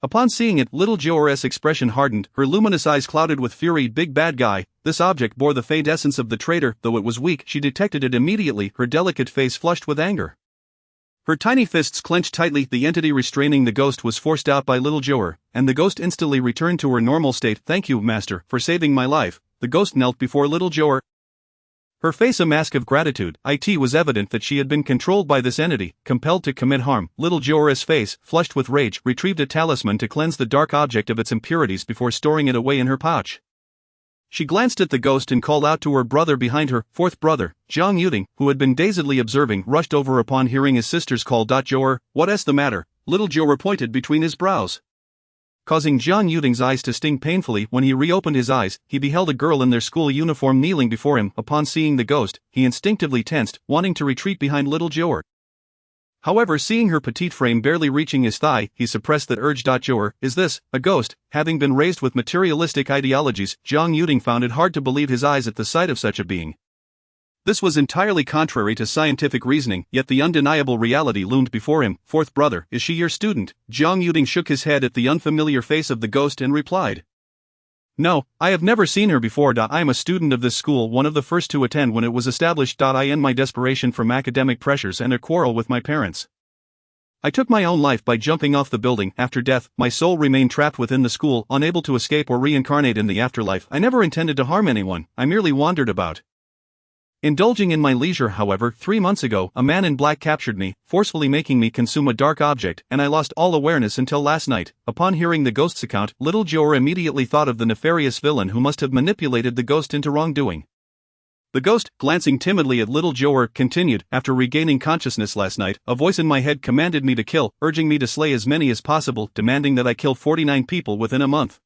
Upon seeing it, little Jiu'er's expression hardened, her luminous eyes clouded with fury. "Big bad guy." This object bore the faint essence of the traitor. Though it was weak, she detected it immediately, her delicate face flushed with anger. Her tiny fists clenched tightly. The entity restraining the ghost was forced out by little Jiu'er, and the ghost instantly returned to her normal state. "Thank you, master, for saving my life." The ghost knelt before little Jiu'er, her face a mask of gratitude. It was evident that she had been controlled by this entity, compelled to commit harm. Little Jiu'er's face, flushed with rage, retrieved a talisman to cleanse the dark object of its impurities before storing it away in her pouch. She glanced at the ghost and called out to her brother behind her. Fourth brother, Jiang, who had been dazedly observing, rushed over upon hearing his sister's call. "Jiu'er, what's the matter?" Little Jiu'er pointed between his brows, causing Jiang's eyes to sting painfully. When he reopened his eyes, he beheld a girl in their school uniform kneeling before him. Upon seeing the ghost, he instinctively tensed, wanting to retreat behind little Jiu'er. However, seeing her petite frame barely reaching his thigh, he suppressed that urge. "Jiu'er, is this a ghost?" Having been raised with materialistic ideologies, Jiang found it hard to believe his eyes at the sight of such a being. This was entirely contrary to scientific reasoning, yet the undeniable reality loomed before him. Fourth brother, is she your student? Jiang shook his head at the unfamiliar face of the ghost and replied. No, I have never seen her before. I am a student of this school, one of the first to attend when it was established. I end my desperation from academic pressures and a quarrel with my parents. I took my own life by jumping off the building. After death, my soul remained trapped within the school, unable to escape or reincarnate in the afterlife. I never intended to harm anyone, I merely wandered about. Indulging in my leisure, however, 3 months ago, a man in black captured me, forcefully making me consume a dark object, and I lost all awareness until last night. Upon hearing the ghost's account, little Jiu'er immediately thought of the nefarious villain who must have manipulated the ghost into wrongdoing. The ghost, glancing timidly at little Jiu'er, continued, after regaining consciousness last night, a voice in my head commanded me to kill, urging me to slay as many as possible, demanding that I kill 49 people within a month.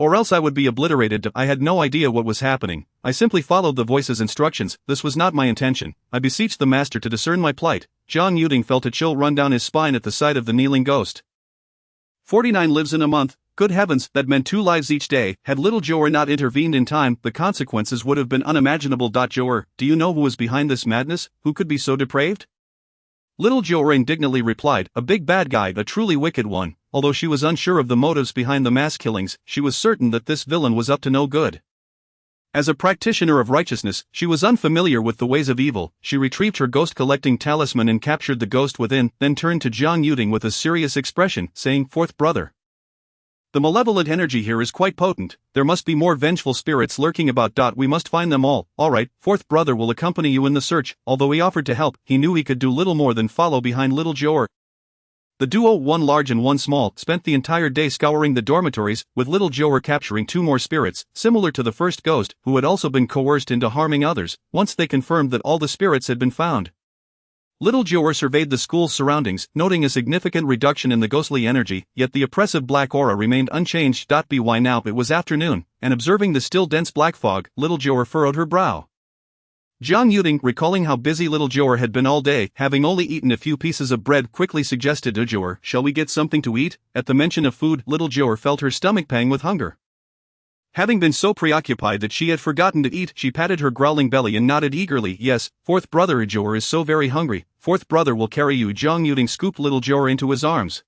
Or else I would be obliterated. I had no idea what was happening. I simply followed the voice's instructions. This was not my intention. I beseeched the master to discern my plight. Jiang felt a chill run down his spine at the sight of the kneeling ghost. 49 lives in a month. Good heavens, that meant 2 lives each day. Had little Jiu'er not intervened in time, the consequences would have been unimaginable. Jiu'er, do you know who is behind this madness? Who could be so depraved? Little Jiu'er indignantly replied, a big bad guy, a truly wicked one. Although she was unsure of the motives behind the mass killings, she was certain that this villain was up to no good. As a practitioner of righteousness, she was unfamiliar with the ways of evil. She retrieved her ghost-collecting talisman and captured the ghost within, then turned to Jiang with a serious expression, saying, Fourth brother, the malevolent energy here is quite potent. There must be more vengeful spirits lurking about. We must find them all. Alright, fourth brother will accompany you in the search. Although he offered to help, he knew he could do little more than follow behind little Jiu'er. The duo, one large and one small, spent the entire day scouring the dormitories, with little Jiu'er capturing 2 more spirits, similar to the first ghost, who had also been coerced into harming others, once they confirmed that all the spirits had been found. Little Jiu'er surveyed the school's surroundings, noting a significant reduction in the ghostly energy, yet the oppressive black aura remained unchanged. By now it was afternoon, and observing the still dense black fog, little Jiu'er furrowed her brow. Jiang, recalling how busy little Jiu'er had been all day, having only eaten a few pieces of bread, quickly suggested to Jiu'er, shall we get something to eat? At the mention of food, little Jiu'er felt her stomach pang with hunger. Having been so preoccupied that she had forgotten to eat, she patted her growling belly and nodded eagerly. Yes, fourth brother Jiu'er is so very hungry. Fourth brother will carry you. Jiang scooped little Jiu'er into his arms.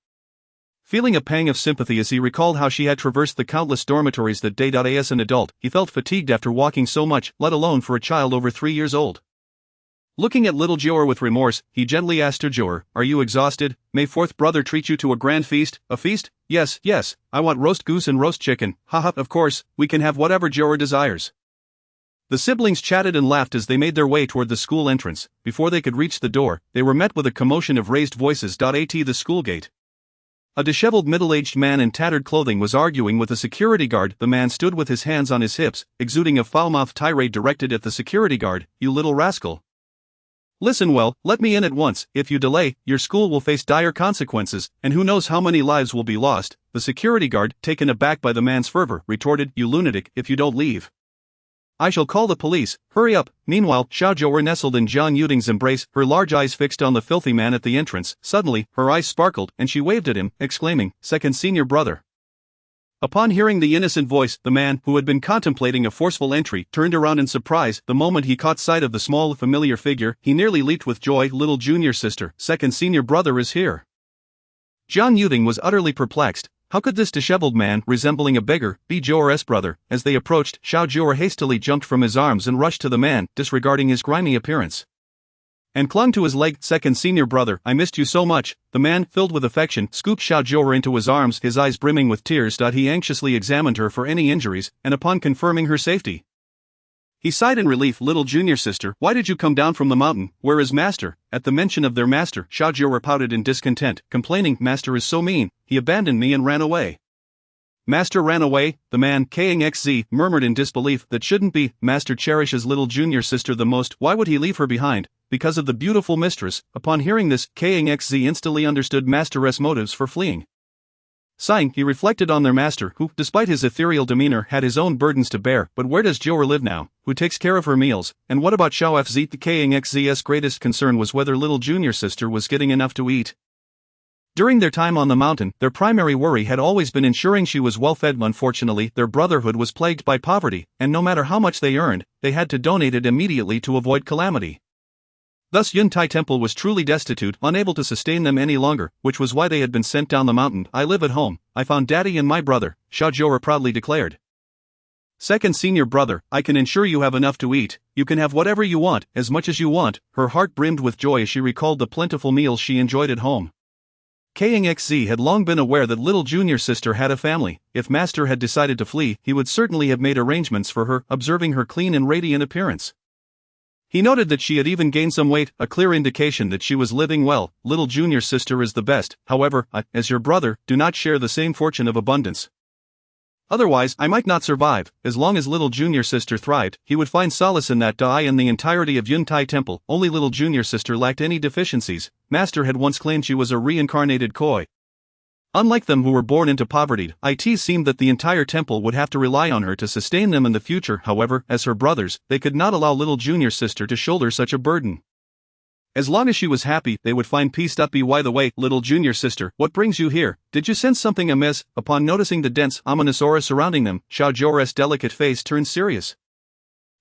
Feeling a pang of sympathy as he recalled how she had traversed the countless dormitories that day. As an adult, he felt fatigued after walking so much, let alone for a child over 3 years old. Looking at little Jiu'er with remorse, he gently asked her, Jiu'er, are you exhausted? May fourth brother treat you to a grand feast? A feast? Yes, I want roast goose and roast chicken. Haha, of course, we can have whatever Jiu'er desires. The siblings chatted and laughed as they made their way toward the school entrance. Before they could reach the door, they were met with a commotion of raised voices. At the school gate, a disheveled middle-aged man in tattered clothing was arguing with a security guard. The man stood with his hands on his hips, exuding a foul-mouthed tirade directed at the security guard. You little rascal. Listen well, let me in at once. If you delay, your school will face dire consequences, and who knows how many lives will be lost. The security guard, taken aback by the man's fervor, retorted, you lunatic, if you don't leave, I shall call the police. Hurry up. Meanwhile, Jiu'er nestled in Jiang's embrace, her large eyes fixed on the filthy man at the entrance. Suddenly, her eyes sparkled, and she waved at him, exclaiming, second senior brother. Upon hearing the innocent voice, the man, who had been contemplating a forceful entry, turned around in surprise. The moment he caught sight of the small, familiar figure, he nearly leaped with joy. Little junior sister, second senior brother is here. Jiang was utterly perplexed. How could this disheveled man, resembling a beggar, be Jiu'er's brother? As they approached, Jiu'er hastily jumped from his arms and rushed to the man, disregarding his grimy appearance, and clung to his leg. Second senior brother, I missed you so much. The man, filled with affection, scooped Jiu'er into his arms, his eyes brimming with tears. He anxiously examined her for any injuries, and upon confirming her safety, he sighed in relief. Little junior sister, why did you come down from the mountain? Where is master? At the mention of their master, Jiu'er pouted in discontent, complaining, master is so mean, he abandoned me and ran away. Master ran away? The man, Kangxz, murmured in disbelief. That shouldn't be. Master cherishes little junior sister the most. Why would he leave her behind? Because of the beautiful mistress. Upon hearing this, Kangxz instantly understood master's motives for fleeing. Sighing, he reflected on their master, who, despite his ethereal demeanor, had his own burdens to bear. But where does Jiu'er live now? Who takes care of her meals? And what about Xiaofzi? The Kangxz's greatest concern was whether little junior sister was getting enough to eat. During their time on the mountain, their primary worry had always been ensuring she was well fed. Unfortunately, their brotherhood was plagued by poverty, and no matter how much they earned, they had to donate it immediately to avoid calamity. Thus Yuntai Temple was truly destitute, unable to sustain them any longer, which was why they had been sent down the mountain. I live at home, I found Daddy and my brother, Jiu'er proudly declared. Second senior brother, I can ensure you have enough to eat, you can have whatever you want, as much as you want. Her heart brimmed with joy as she recalled the plentiful meals she enjoyed at home. Jiang had long been aware that little junior sister had a family. If master had decided to flee, he would certainly have made arrangements for her, observing her clean and radiant appearance. He noted that she had even gained some weight, a clear indication that she was living well. Little junior sister is the best, however, I, as your brother, do not share the same fortune of abundance. Otherwise, I might not survive. As long as little junior sister thrived, he would find solace in that. I and the entirety of Yuntai Temple, only little junior sister lacked any deficiencies. Master had once claimed she was a reincarnated koi. Unlike them who were born into poverty, it seemed that the entire temple would have to rely on her to sustain them in the future. However, as her brothers, they could not allow little junior sister to shoulder such a burden. As long as she was happy, they would find peace. By the way, little junior sister, what brings you here? Did you sense something amiss? Upon noticing the dense, ominous aura surrounding them, Jiu'er's delicate face turned serious.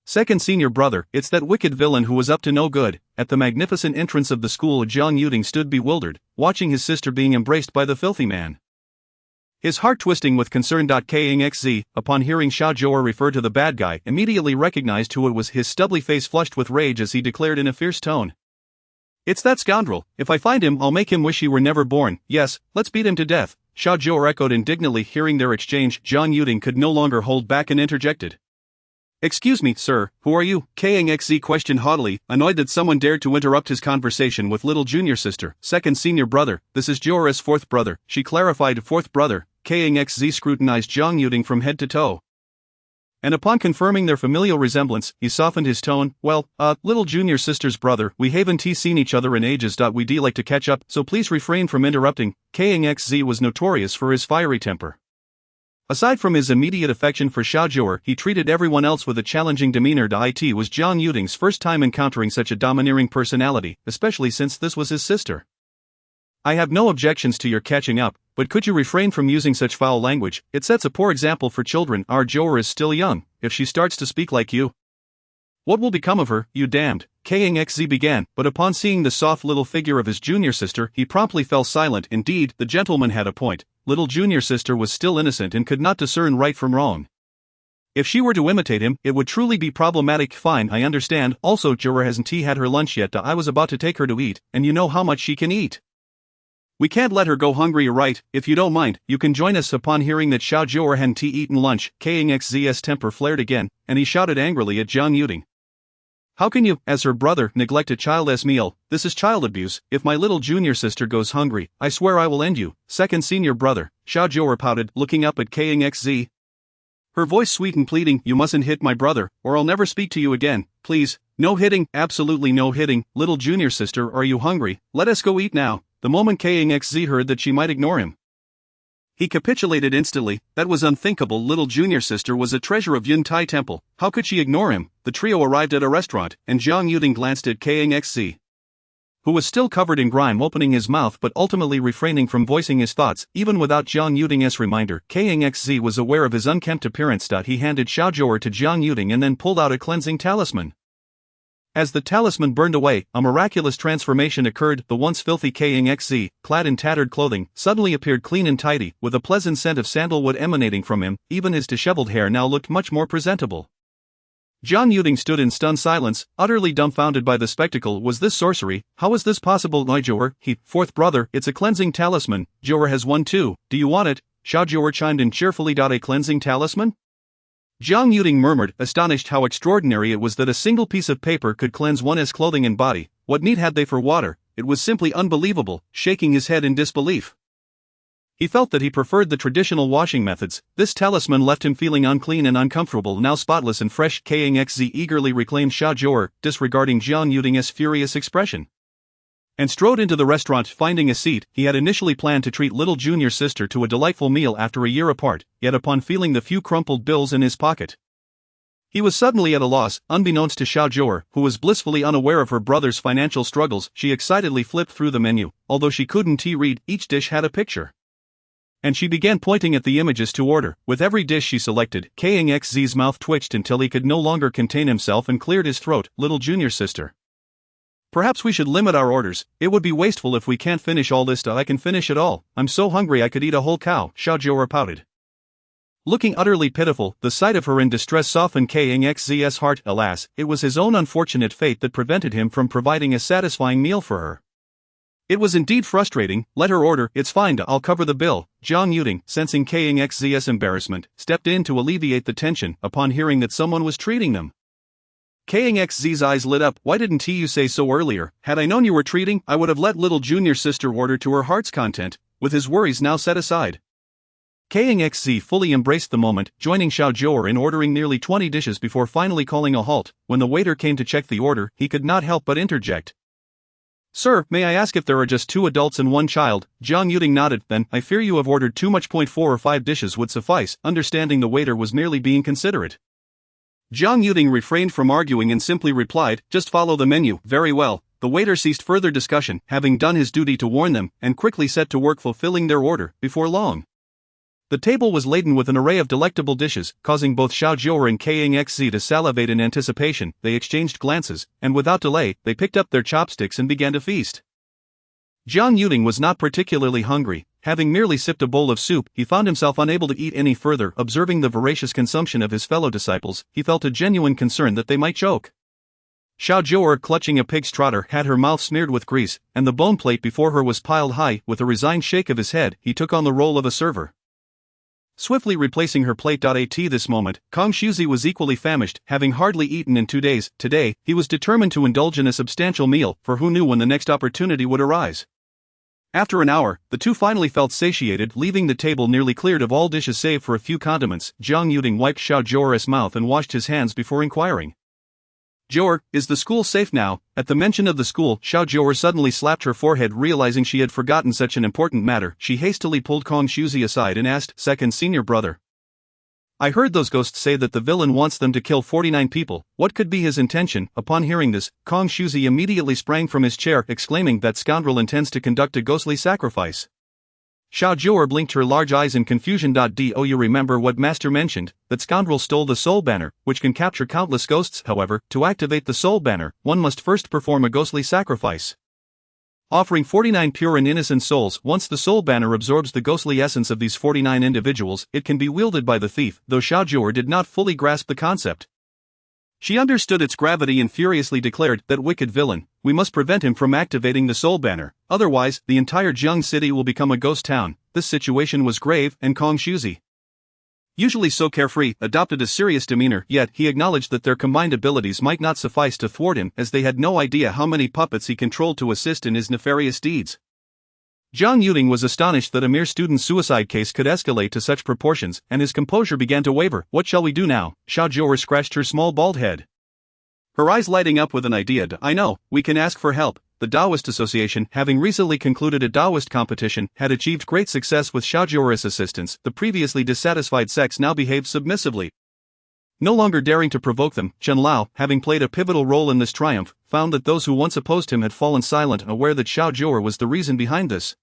Second senior brother, it's that wicked villain who was up to no good. At the magnificent entrance of the school, Jiang stood bewildered, watching his sister being embraced by the filthy man. His heart twisting with concern. Jiang, upon hearing Jiu'er refer to the bad guy, immediately recognized who it was. His stubbly face flushed with rage as he declared in a fierce tone. It's that scoundrel. If I find him, I'll make him wish he were never born. Yes, let's beat him to death. Jiu'er echoed indignantly. Hearing their exchange, Jiang could no longer hold back and interjected. Excuse me, sir, who are you? Jiang questioned haughtily, annoyed that someone dared to interrupt his conversation with little junior sister. Second senior brother, this is Jiu'er's fourth brother, she clarified. Fourth brother. Jiang scrutinized Jiang from head to toe. And upon confirming their familial resemblance, he softened his tone. Well, little junior sister's brother, we haven't seen each other in ages. We'd like to catch up, so please refrain from interrupting. Jiang was notorious for his fiery temper. Aside from his immediate affection for Jiu'er, he treated everyone else with a challenging demeanor. It was Jiang first time encountering such a domineering personality, especially since this was his sister. I have no objections to your catching up, but could you refrain from using such foul language? It sets a poor example for children. Our Jiu'er is still young. If she starts to speak like you, what will become of her, you damned? Jiang began, but upon seeing the soft little figure of his junior sister, he promptly fell silent. Indeed, the gentleman had a point. Little junior sister was still innocent and could not discern right from wrong. If she were to imitate him, it would truly be problematic. Fine, I understand. Also, Jiu'er hasn't had her lunch yet. I was about to take her to eat, and you know how much she can eat. We can't let her go hungry. Right, if you don't mind, you can join us. Upon hearing that Jiu'er hadn't eaten lunch, Jiang's temper flared again, and he shouted angrily at Jiang. How can you, as her brother, neglect a child's meal? This is child abuse. If my little junior sister goes hungry, I swear I will end you. Second senior brother, Jiu'er pouted, looking up at Jiang. Her voice sweet and pleading. You mustn't hit my brother, or I'll never speak to you again. Please, no hitting, absolutely no hitting. Little junior sister, are you hungry? Let us go eat now. The moment Jiang heard that she might ignore him, he capitulated instantly. That was unthinkable. Little junior sister was a treasure of Yuntai Temple. How could she ignore him? The trio arrived at a restaurant, and Jiang glanced at Jiang, who was still covered in grime, opening his mouth but ultimately refraining from voicing his thoughts. Even without Jiang's reminder, Jiang was aware of his unkempt appearance. He handed Jiu'er to Jiang and then pulled out a cleansing talisman. As the talisman burned away, a miraculous transformation occurred. The once filthy Jiang, clad in tattered clothing, suddenly appeared clean and tidy, with a pleasant scent of sandalwood emanating from him. Even his disheveled hair now looked much more presentable. Jiang stood in stunned silence, utterly dumbfounded by the spectacle. Was this sorcery? How was this possible? My Jiu'er, fourth brother, it's a cleansing talisman. Jiu'er has one too. Do you want it? Jiu'er chimed in cheerfully. A cleansing talisman? Jiang murmured, astonished how extraordinary it was that a single piece of paper could cleanse one's clothing and body. What need had they for water? It was simply unbelievable, shaking his head in disbelief. He felt that he preferred the traditional washing methods. This talisman left him feeling unclean and uncomfortable. Now spotless and fresh, Jiang eagerly reclaimed Jiu'er, disregarding Jiang's furious expression, and strode into the restaurant. Finding a seat, he had initially planned to treat little junior sister to a delightful meal after a year apart, yet upon feeling the few crumpled bills in his pocket, He was suddenly at a loss, unbeknownst to Jiu'er, who was blissfully unaware of her brother's financial struggles. She excitedly flipped through the menu, although she couldn't read, each dish had a picture. And she began pointing at the images to order. With every dish she selected, Kang Xz's mouth twitched until he could no longer contain himself and cleared his throat. Little junior sister. Perhaps we should limit our orders. It would be wasteful if we can't finish all this stuff. I can finish it all. I'm so hungry I could eat a whole cow, Jiu'er pouted. Looking utterly pitiful, the sight of her in distress softened Kang Xz's heart. Alas, it was his own unfortunate fate that prevented him from providing a satisfying meal for her. It was indeed frustrating. Let her order. It's fine, I'll cover the bill. Jiang, sensing Kang Xz's embarrassment, stepped in to alleviate the tension upon hearing that someone was treating them. Kang Xz's eyes lit up. Why didn't you say so earlier? Had I known you were treating, I would have let little junior sister order to her heart's content, with his worries now set aside. Kang Xz fully embraced the moment, joining Jiu'er in ordering nearly 20 dishes before finally calling a halt. When the waiter came to check the order, he could not help but interject. Sir, may I ask if there are just 2 adults and 1 child? Jiang nodded. Then, I fear you have ordered too much. 4 or 5 dishes would suffice, understanding the waiter was merely being considerate. Jiang refrained from arguing and simply replied, just follow the menu. Very well. The waiter ceased further discussion, having done his duty to warn them, and quickly set to work fulfilling their order. Before long, the table was laden with an array of delectable dishes, causing both Jiu'er and Kang Xz to salivate in anticipation. They exchanged glances, and without delay, they picked up their chopsticks and began to feast. Jiang was not particularly hungry. Having merely sipped a bowl of soup, he found himself unable to eat any further. Observing the voracious consumption of his fellow disciples, he felt a genuine concern that they might choke. Jiu'er, clutching a pig's trotter, had her mouth smeared with grease, and the bone plate before her was piled high. With a resigned shake of his head, he took on the role of a server, swiftly replacing her plate. At this moment, Kongxuzi was equally famished, having hardly eaten in 2 days. Today, he was determined to indulge in a substantial meal, for who knew when the next opportunity would arise. After an hour, the two finally felt satiated, leaving the table nearly cleared of all dishes save for a few condiments. Jiang wiped Jiu'er's mouth and washed his hands before inquiring. Jiu'er, is the school safe now? At the mention of the school, Jiu'er suddenly slapped her forehead, realizing she had forgotten such an important matter. She hastily pulled Kongxuzi aside and asked, second senior brother, I heard those ghosts say that the villain wants them to kill 49 people. What could be his intention? Upon hearing this, Kongxuzi immediately sprang from his chair, exclaiming that scoundrel intends to conduct a ghostly sacrifice. Jiu'er blinked her large eyes in confusion. Do you remember what Master mentioned? That scoundrel stole the soul banner, which can capture countless ghosts. However, to activate the soul banner, one must first perform a ghostly sacrifice, offering 49 pure and innocent souls. Once the soul banner absorbs the ghostly essence of these 49 individuals, it can be wielded by the thief. Though Jiu'er did not fully grasp the concept, she understood its gravity and furiously declared, that wicked villain, we must prevent him from activating the soul banner, otherwise, the entire Jiang city will become a ghost town. This situation was grave, and Kongxuzi, usually so carefree, adopted a serious demeanor. Yet he acknowledged that their combined abilities might not suffice to thwart him, as they had no idea how many puppets he controlled to assist in his nefarious deeds. Jiang was astonished that a mere student suicide case could escalate to such proportions, and his composure began to waver. What shall we do now? Jiu'er scratched her small bald head, her eyes lighting up with an idea. I know, we can ask for help. The Taoist Association, having recently concluded a Taoist competition, had achieved great success with Jiu'er's assistance. The previously dissatisfied sects now behaved submissively, no longer daring to provoke them. Chen Lao, having played a pivotal role in this triumph, found that those who once opposed him had fallen silent, aware that Jiu'er was the reason behind this.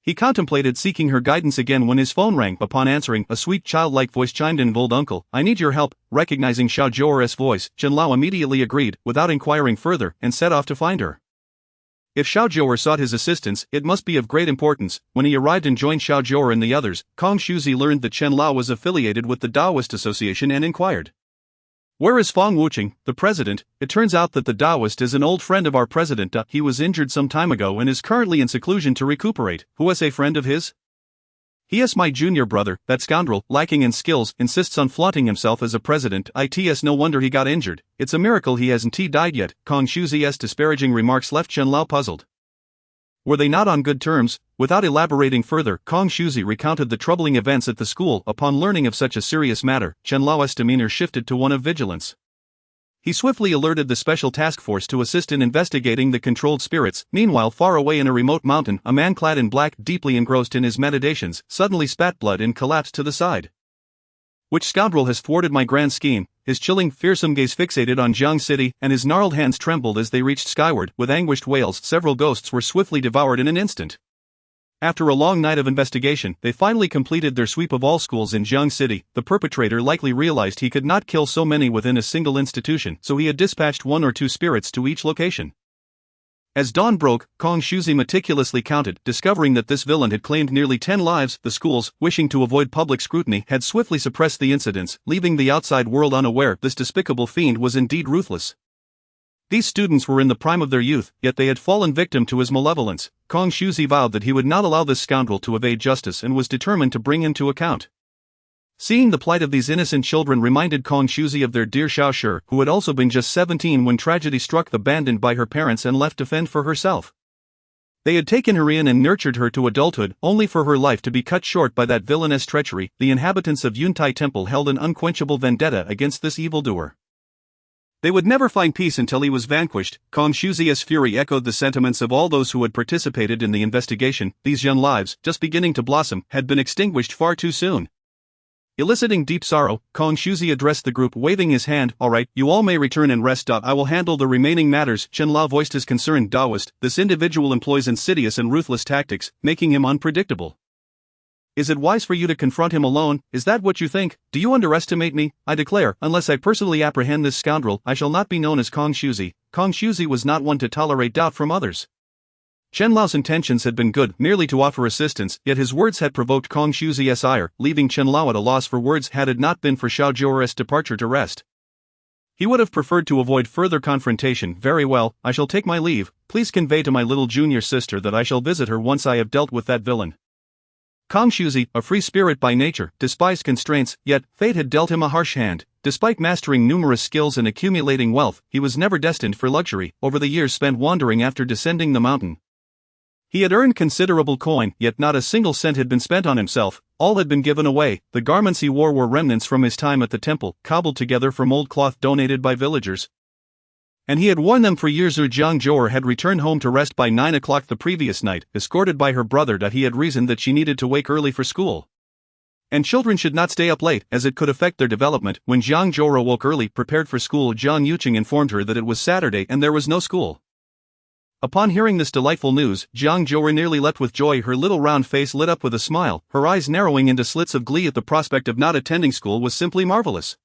He contemplated seeking her guidance again when his phone rang. Upon answering, a sweet childlike voice chimed in. Old uncle, I need your help. Recognizing Jiu'er's voice, Chen Lao immediately agreed, without inquiring further, and set off to find her. If Jiu'er sought his assistance, it must be of great importance. When he arrived and joined Jiu'er and the others, Kongxuzi learned that Chen Lao was affiliated with the Taoist Association and inquired, where is Feng Wuqing, the president? It turns out that the Taoist is an old friend of our president. He was injured some time ago and is currently in seclusion to recuperate. Who is a friend of his? He is my junior brother. That scoundrel, lacking in skills, insists on flaunting himself as a president. It's no wonder he got injured. It's a miracle he hasn't died yet. Kongxuzi's disparaging remarks left Chen Lao puzzled. Were they not on good terms? Without elaborating further, Kongxuzi recounted the troubling events at the school. Upon learning of such a serious matter, Chen Lao's demeanor shifted to one of vigilance. He swiftly alerted the special task force to assist in investigating the controlled spirits. Meanwhile, far away in a remote mountain, a man clad in black, deeply engrossed in his meditations, suddenly spat blood and collapsed to the side. Which scoundrel has thwarted my grand scheme? his chilling, fearsome gaze fixated on Jiang City, and his gnarled hands trembled as they reached skyward. With anguished wails, several ghosts were swiftly devoured in an instant. After a long night of investigation, they finally completed their sweep of all schools in Jiang City. The perpetrator likely realized he could not kill so many within a single institution, so he had dispatched 1 or 2 spirits to each location. As dawn broke, Kong Shuzi meticulously counted, discovering that this villain had claimed nearly 10 lives. The schools, wishing to avoid public scrutiny, had swiftly suppressed the incidents, leaving the outside world unaware. This despicable fiend was indeed ruthless. These students were in the prime of their youth, yet they had fallen victim to his malevolence. Kong Shuzi vowed that he would not allow this scoundrel to evade justice and was determined to bring him to account. Seeing the plight of these innocent children reminded Kong Shuzi of their dear Jiu'er, who had also been just 17 when tragedy struck, abandoned by her parents and left to fend for herself. They had taken her in and nurtured her to adulthood, only for her life to be cut short by that villainous treachery. The inhabitants of Yuntai Temple held an unquenchable vendetta against this evildoer. They would never find peace until he was vanquished. Kong Shuzi's fury echoed the sentiments of all those who had participated in the investigation. These young lives, just beginning to blossom, had been extinguished far too soon. Eliciting deep sorrow, Kong Shuzi addressed the group, waving his hand. "All right, you all may return and rest. I will handle the remaining matters." Chen Lao voiced his concern. Taoist, this individual employs insidious and ruthless tactics, making him unpredictable. Is it wise for you to confront him alone? Is that what you think? Do you underestimate me? I declare, unless I personally apprehend this scoundrel, I shall not be known as Kong Shuzi. Kong Shuzi was not one to tolerate doubt from others. Chen Lao's intentions had been good, merely to offer assistance, yet his words had provoked Kong Shuzi's ire, leaving Chen Lao at a loss for words had it not been for Jiu'er's departure to rest. He would have preferred to avoid further confrontation. "Very well, I shall take my leave. Please convey to my little junior sister that I shall visit her once I have dealt with that villain." Kong Shuzi, a free spirit by nature, despised constraints, yet fate had dealt him a harsh hand. Despite mastering numerous skills and accumulating wealth, he was never destined for luxury. Over the years spent wandering after descending the mountain, he had earned considerable coin, yet not a single cent had been spent on himself. All had been given away. The garments he wore were remnants from his time at the temple, cobbled together from old cloth donated by villagers. And he had worn them for years. Jiu'er had returned home to rest by 9 o'clock the previous night, escorted by her brother. He had reasoned that she needed to wake early for school. And children should not stay up late, as it could affect their development. When Jiu'er woke early, prepared for school, Jiang Yuqing informed her that it was Saturday and there was no school. Upon hearing this delightful news, Jiu'er nearly leapt with joy. Her little round face lit up with a smile, her eyes narrowing into slits of glee at the prospect of not attending school was simply marvelous.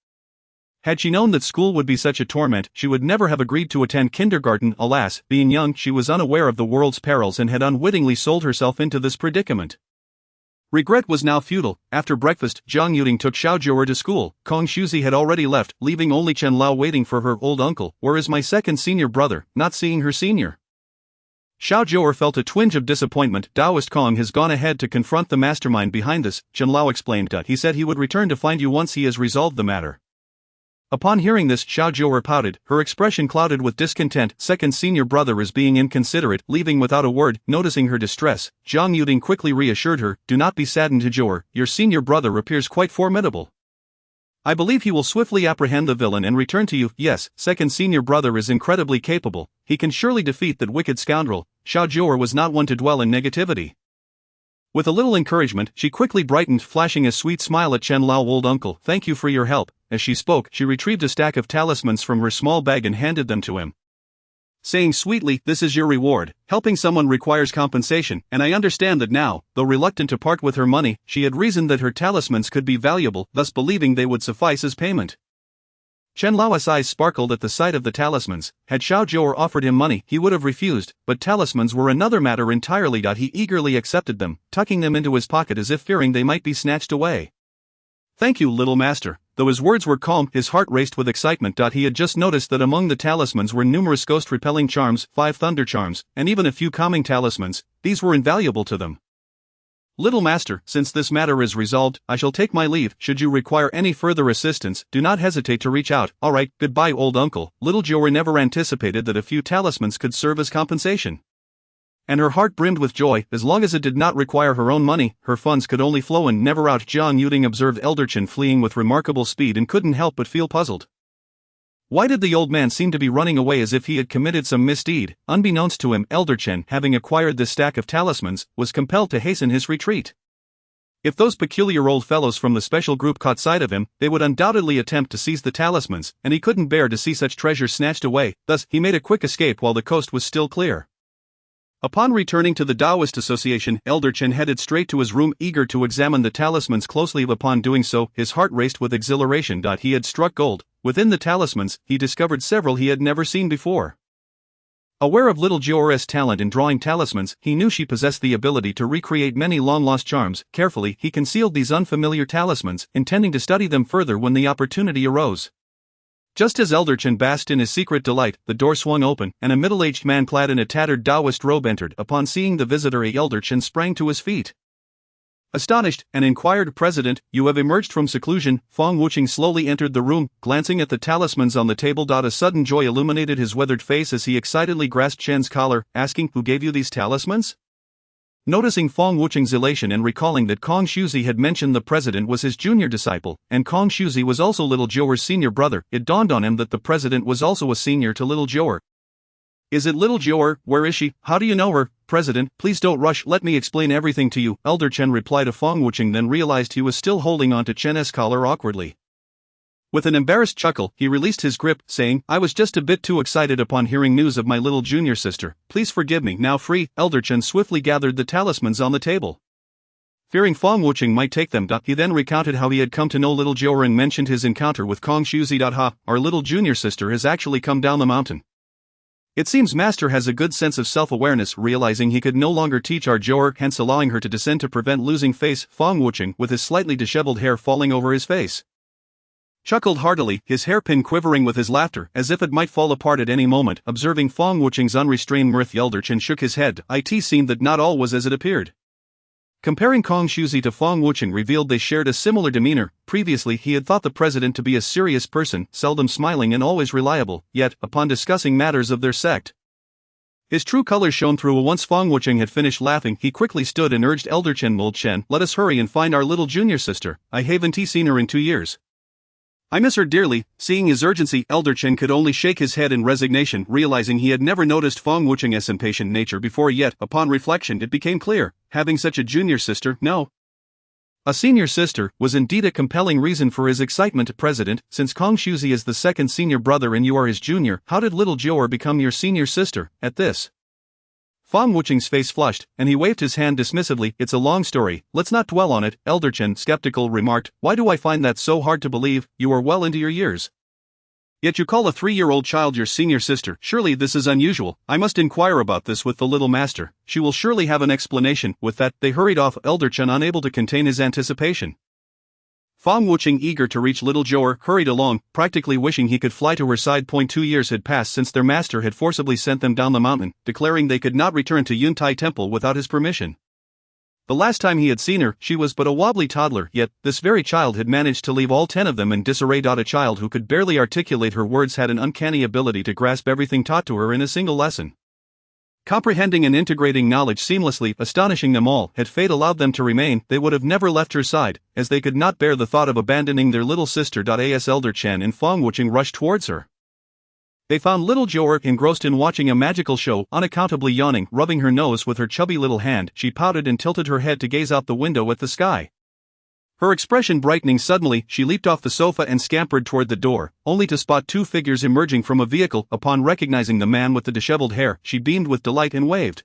Had she known that school would be such a torment, she would never have agreed to attend kindergarten. Alas, being young, she was unaware of the world's perils and had unwittingly sold herself into this predicament. Regret was now futile. After breakfast, Jiang Yuting took Jiu'er to school. Kong Shuzi had already left, leaving only Chen Lao waiting for her. "Old uncle, where is my second senior brother?" Not seeing her senior Jiu'er felt a twinge of disappointment. "Taoist Kong has gone ahead to confront the mastermind behind this," Chen Lao explained. "He said he would return to find you once he has resolved the matter." Upon hearing this, Jiu'er pouted, her expression clouded with discontent. "Second senior brother is being inconsiderate." Leaving without a word. Noticing her distress, Jiang Yuting quickly reassured her, "Do not be saddened, Jiu'er. Your senior brother appears quite formidable. I believe he will swiftly apprehend the villain and return to you." "Yes, second senior brother is incredibly capable. He can surely defeat that wicked scoundrel." Jiu'er was not one to dwell in negativity. With a little encouragement, she quickly brightened, flashing a sweet smile at Chen Lao. "Old uncle, thank you for your help." As she spoke, she retrieved a stack of talismans from her small bag and handed them to him, saying sweetly, "This is your reward. Helping someone requires compensation, and I understand that now." Though reluctant to part with her money, she had reasoned that her talismans could be valuable, thus believing they would suffice as payment. Chen Lao's eyes sparkled at the sight of the talismans. Had Jiu'er offered him money, he would have refused, but talismans were another matter entirely. He eagerly accepted them, tucking them into his pocket as if fearing they might be snatched away. "Thank you, little master." Though his words were calm, his heart raced with excitement. He had just noticed that among the talismans were numerous ghost-repelling charms, 5 thunder charms, and even a few calming talismans. These were invaluable to them. "Little master, since this matter is resolved, I shall take my leave. Should you require any further assistance, do not hesitate to reach out." "All right, goodbye, old uncle." Little Jiu'er never anticipated that a few talismans could serve as compensation. And her heart brimmed with joy. As long as it did not require her own money, her funds could only flow in, never out. Jiang Yuting observed Elder Chen fleeing with remarkable speed and couldn't help but feel puzzled. Why did the old man seem to be running away as if he had committed some misdeed? Unbeknownst to him, Elder Chen, having acquired this stack of talismans, was compelled to hasten his retreat. If those peculiar old fellows from the special group caught sight of him, they would undoubtedly attempt to seize the talismans, and he couldn't bear to see such treasure snatched away, thus he made a quick escape while the coast was still clear. Upon returning to the Taoist Association, Elder Chen headed straight to his room, eager to examine the talismans closely. Upon doing so, his heart raced with exhilaration. He had struck gold. Within the talismans, he discovered several he had never seen before. Aware of little Jiu'er's talent in drawing talismans, he knew she possessed the ability to recreate many long-lost charms. Carefully, he concealed these unfamiliar talismans, intending to study them further when the opportunity arose. Just as Elder Chen basked in his secret delight, the door swung open, and a middle-aged man clad in a tattered Taoist robe entered. Upon seeing the visitor, Elder Chen sprang to his feet. Astonished, and inquired, "President, you have emerged from seclusion?" Fong Wuching slowly entered the room, glancing at the talismans on the table. A sudden joy illuminated his weathered face as he excitedly grasped Chen's collar, asking, "Who gave you these talismans?" Noticing Fong Wuching's elation and recalling that Kong Shuzi had mentioned the president was his junior disciple, and Kong Shuzi was also little Jiu'er's senior brother, it dawned on him that the president was also a senior to little Jiu'er. "Is it little Jiu'er? Where is she? How do you know her?" "President, please don't rush, let me explain everything to you," Elder Chen replied to Fong Wuching, then realized he was still holding on to Chen's collar awkwardly. With an embarrassed chuckle, he released his grip, saying, "I was just a bit too excited upon hearing news of my little junior sister. Please forgive me." Now free, Elder Chen swiftly gathered the talismans on the table. Fearing Fong Wuching might take them, he then recounted how he had come to know little Jiu'er and mentioned his encounter with Kong Shuzi. "Our little junior sister has actually come down the mountain. It seems Master has a good sense of self-awareness, realizing he could no longer teach our Jiu'er, hence allowing her to descend to prevent losing face." Fong Wuching, with his slightly disheveled hair falling over his face, chuckled heartily, his hairpin quivering with his laughter, as if it might fall apart at any moment. Observing Fong Wuching's unrestrained mirth, Elder Chen shook his head. It seemed that not all was as it appeared. Comparing Kong Shuzi to Fong Wuching revealed they shared a similar demeanor. Previously he had thought the president to be a serious person, seldom smiling and always reliable, yet, upon discussing matters of their sect, his true colors shone through. Once Fong Wuching had finished laughing, he quickly stood and urged Elder Chen, "Old Chen, let us hurry and find our little junior sister. I haven't seen her in 2 years. I miss her dearly." Seeing his urgency, Elder Chen could only shake his head in resignation, realizing he had never noticed Fong Wuching's impatient nature before, yet, upon reflection, it became clear, having such a junior sister, no, a senior sister, was indeed a compelling reason for his excitement. "President, since Kong Shuzi is the second senior brother and you are his junior, how did little Jiu'er become your senior sister?" At this, Fong Wuching's face flushed, and he waved his hand dismissively. "It's a long story, let's not dwell on it." Elder Chen, skeptical, remarked, "Why do I find that so hard to believe? You are well into your years, yet you call a 3-year-old child your senior sister. Surely this is unusual. I must inquire about this with the little master. She will surely have an explanation." With that, they hurried off, Elder Chen unable to contain his anticipation. Fong Wuching, eager to reach little Jiu'er, hurried along, practically wishing he could fly to her side. 2 years had passed since their master had forcibly sent them down the mountain, declaring they could not return to Yuntai Temple without his permission. The last time he had seen her, she was but a wobbly toddler, yet this very child had managed to leave all 10 of them in disarray. A child who could barely articulate her words had an uncanny ability to grasp everything taught to her in a single lesson, comprehending and integrating knowledge seamlessly, astonishing them all. Had fate allowed them to remain, they would have never left her side, as they could not bear the thought of abandoning their little sister. As Elder Chen and Fong Wuching rushed towards her, they found little Jiu'er engrossed in watching a magical show, unaccountably yawning, rubbing her nose with her chubby little hand. She pouted and tilted her head to gaze out the window at the sky. Her expression brightening suddenly, she leaped off the sofa and scampered toward the door, only to spot 2 figures emerging from a vehicle. Upon recognizing the man with the disheveled hair, she beamed with delight and waved.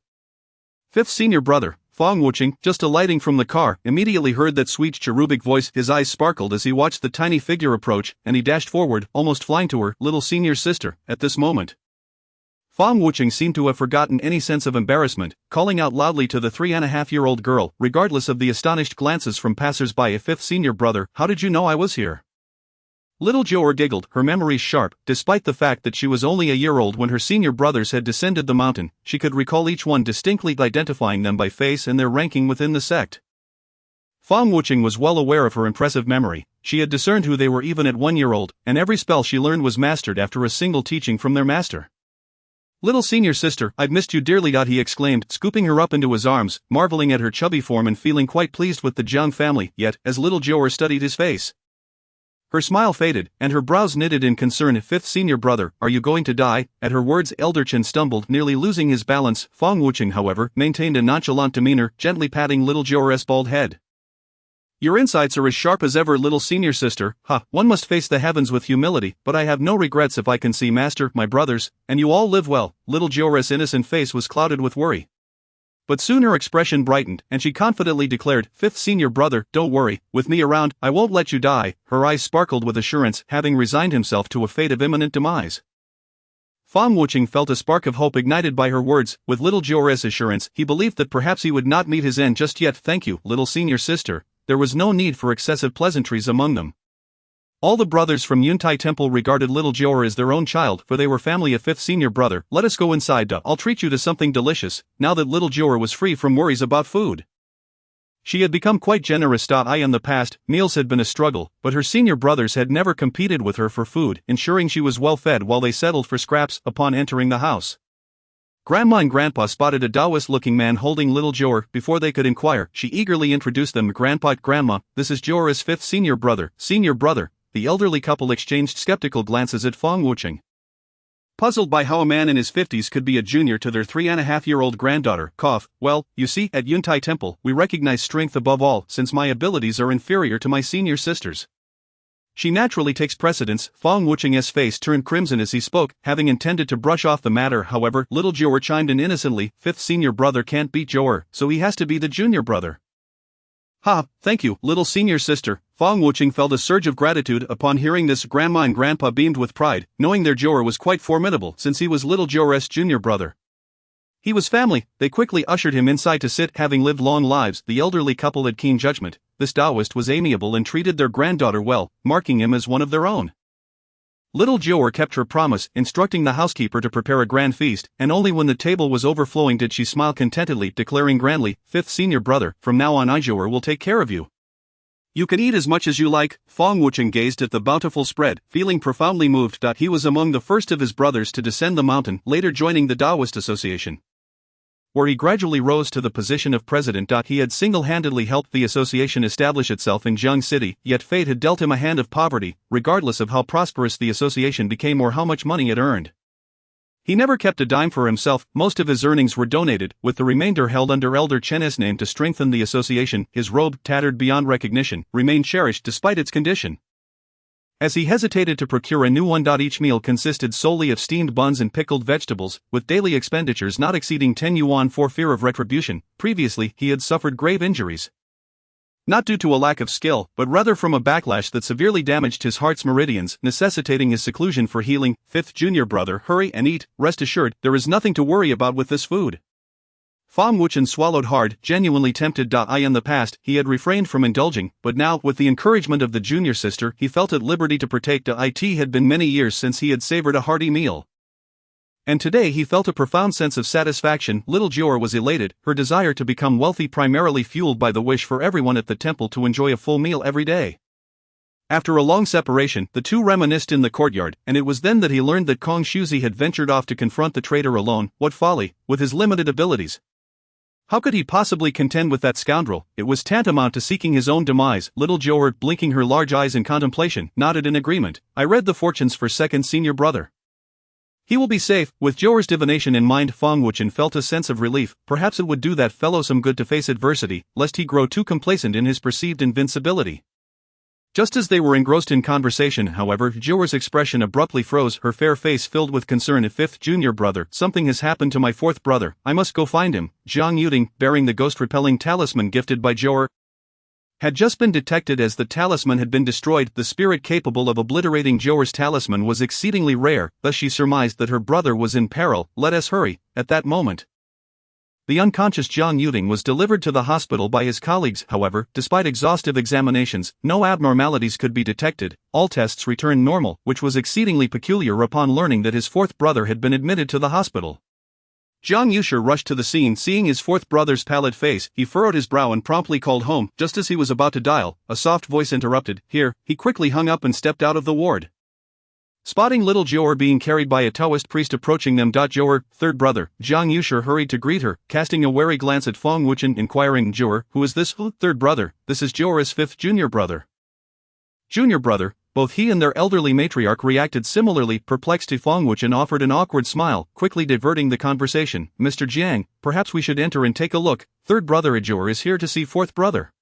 5th senior brother, Fong Wuching, just alighting from the car, immediately heard that sweet cherubic voice. His eyes sparkled as he watched the tiny figure approach, and he dashed forward, almost flying to her little senior sister. At this moment, Fong Wuching seemed to have forgotten any sense of embarrassment, calling out loudly to the 3.5-year-old girl, regardless of the astonished glances from passers-by. "A 5th senior brother, how did you know I was here?" Little Jiu'er giggled, her memories sharp. Despite the fact that she was only a year old when her senior brothers had descended the mountain, she could recall each one distinctly, identifying them by face and their ranking within the sect. Fong Wuching was well aware of her impressive memory. She had discerned who they were even at 1 year old, and every spell she learned was mastered after a single teaching from their master. "Little senior sister, I've missed you dearly," he exclaimed, scooping her up into his arms, marveling at her chubby form and feeling quite pleased with the Jiang family. Yet, as little Jiu'er studied his face, her smile faded, and her brows knitted in concern. "5th senior brother, are you going to die?" At her words, Elder Chen stumbled, nearly losing his balance. Fong Wuching, however, maintained a nonchalant demeanor, gently patting little Jiu'er's bald head. Your insights are as sharp as ever, little senior sister. One must face the heavens with humility, but I have no regrets if I can see master, my brothers, and you all live well. Little Jiu'er's innocent face was clouded with worry. But soon her expression brightened, and she confidently declared, "Fifth senior brother, don't worry, with me around, I won't let you die." Her eyes sparkled with assurance, having resigned himself to a fate of imminent demise. Fang Wucheng felt a spark of hope ignited by her words. With little Jiu'er's assurance, he believed that perhaps he would not meet his end just yet. "Thank you, little senior sister." There was no need for excessive pleasantries among them. All the brothers from Yuntai Temple regarded little Jiu'er as their own child, for they were family of fifth senior brother. "Let us go inside. I'll treat you to something delicious." Now that little Jiu'er was free from worries about food, she had become quite generous. In the past, meals had been a struggle, but her senior brothers had never competed with her for food, ensuring she was well fed while they settled for scraps. Upon entering the house, Grandma and Grandpa spotted a Taoist-looking man holding little Jiu'er. Before they could inquire, she eagerly introduced them. "Grandpa, Grandma, this is Jiu'er's fifth senior brother." Senior brother? The elderly couple exchanged skeptical glances at Fang Wucheng, puzzled by how a man in his 50s could be a junior to their 3.5-year-old granddaughter. "Well, you see, at Yuntai Temple, we recognize strength above all. Since my abilities are inferior to my senior sister's, she naturally takes precedence." Fang Wucheng's face turned crimson as he spoke, having intended to brush off the matter. However, little Jiu'er chimed in innocently, "Fifth senior brother can't beat Jiu'er, so he has to be the junior brother." Thank you, little senior sister." Fang Wucheng felt a surge of gratitude upon hearing this. Grandma and Grandpa beamed with pride, knowing their Jiu'er was quite formidable since he was little Jiu'er's junior brother. He was family. They quickly ushered him inside to sit. Having lived long lives, the elderly couple had keen judgment. This Taoist was amiable and treated their granddaughter well, marking him as one of their own. Little Jiu'er kept her promise, instructing the housekeeper to prepare a grand feast, and only when the table was overflowing did she smile contentedly, declaring grandly, "Fifth senior brother, from now on Jiu'er will take care of you. You can eat as much as you like." Fang Wucheng gazed at the bountiful spread, feeling profoundly moved. He was among the first of his brothers to descend the mountain, later joining the Taoist Association, where he gradually rose to the position of president. He had single-handedly helped the association establish itself in Jiang city, yet fate had dealt him a hand of poverty, regardless of how prosperous the association became or how much money it earned. He never kept a dime for himself. Most of his earnings were donated, with the remainder held under Elder Chen's name to strengthen the association. His robe, tattered beyond recognition, remained cherished despite its condition, as he hesitated to procure a new one. Each meal consisted solely of steamed buns and pickled vegetables, with daily expenditures not exceeding 10 yuan for fear of retribution. Previously, he had suffered grave injuries, not due to a lack of skill, but rather from a backlash that severely damaged his heart's meridians, necessitating his seclusion for healing. "Fifth junior brother, hurry and eat. Rest assured, there is nothing to worry about with this food." Fang Wucheng swallowed hard, genuinely tempted. In the past, he had refrained from indulging, but now, with the encouragement of the junior sister, he felt at liberty to partake. It had been many years since he had savored a hearty meal, and today he felt a profound sense of satisfaction. Little Jiu'er was elated, her desire to become wealthy primarily fueled by the wish for everyone at the temple to enjoy a full meal every day. After a long separation, the two reminisced in the courtyard, and it was then that he learned that Kong Shuzi had ventured off to confront the traitor alone. What folly, with his limited abilities! How could he possibly contend with that scoundrel? It was tantamount to seeking his own demise. Little Jiu'er, blinking her large eyes in contemplation, nodded in agreement. "I read the fortunes for second senior brother. He will be safe." With Jiu'er's divination in mind, Fang Wucheng felt a sense of relief. Perhaps it would do that fellow some good to face adversity, lest he grow too complacent in his perceived invincibility. Just as they were engrossed in conversation, however, Jiu'er's expression abruptly froze, her fair face filled with concern. "A fifth junior brother, something has happened to my fourth brother. I must go find him." Jiang Yuding, bearing the ghost-repelling talisman gifted by Jiu'er, had just been detected. As the talisman had been destroyed, the spirit capable of obliterating Jiu'er's talisman was exceedingly rare, thus she surmised that her brother was in peril. "Let us hurry." At that moment, the unconscious Jiang Yuding was delivered to the hospital by his colleagues. However, despite exhaustive examinations, no abnormalities could be detected. All tests returned normal, which was exceedingly peculiar upon learning that his fourth brother had been admitted to the hospital. Jiang Jiu'er rushed to the scene. Seeing his fourth brother's pallid face, he furrowed his brow and promptly called home. Just as he was about to dial, a soft voice interrupted. "Here." He quickly hung up and stepped out of the ward. Spotting little Jiu'er being carried by a Taoist priest approaching them. Jiu'er, third brother. Jiang Jiu'er hurried to greet her, casting a wary glance at Fang Wucheng, inquiring, "Jiu'er, who is this?" "Third brother. This is Jiu'er's fifth junior brother." Junior brother? Both he and their elderly matriarch reacted similarly. Perplexed, Fang Wucheng offered an awkward smile, quickly diverting the conversation. "Mr. Jiang, perhaps we should enter and take a look. Third brother Jiu'er is here to see fourth brother."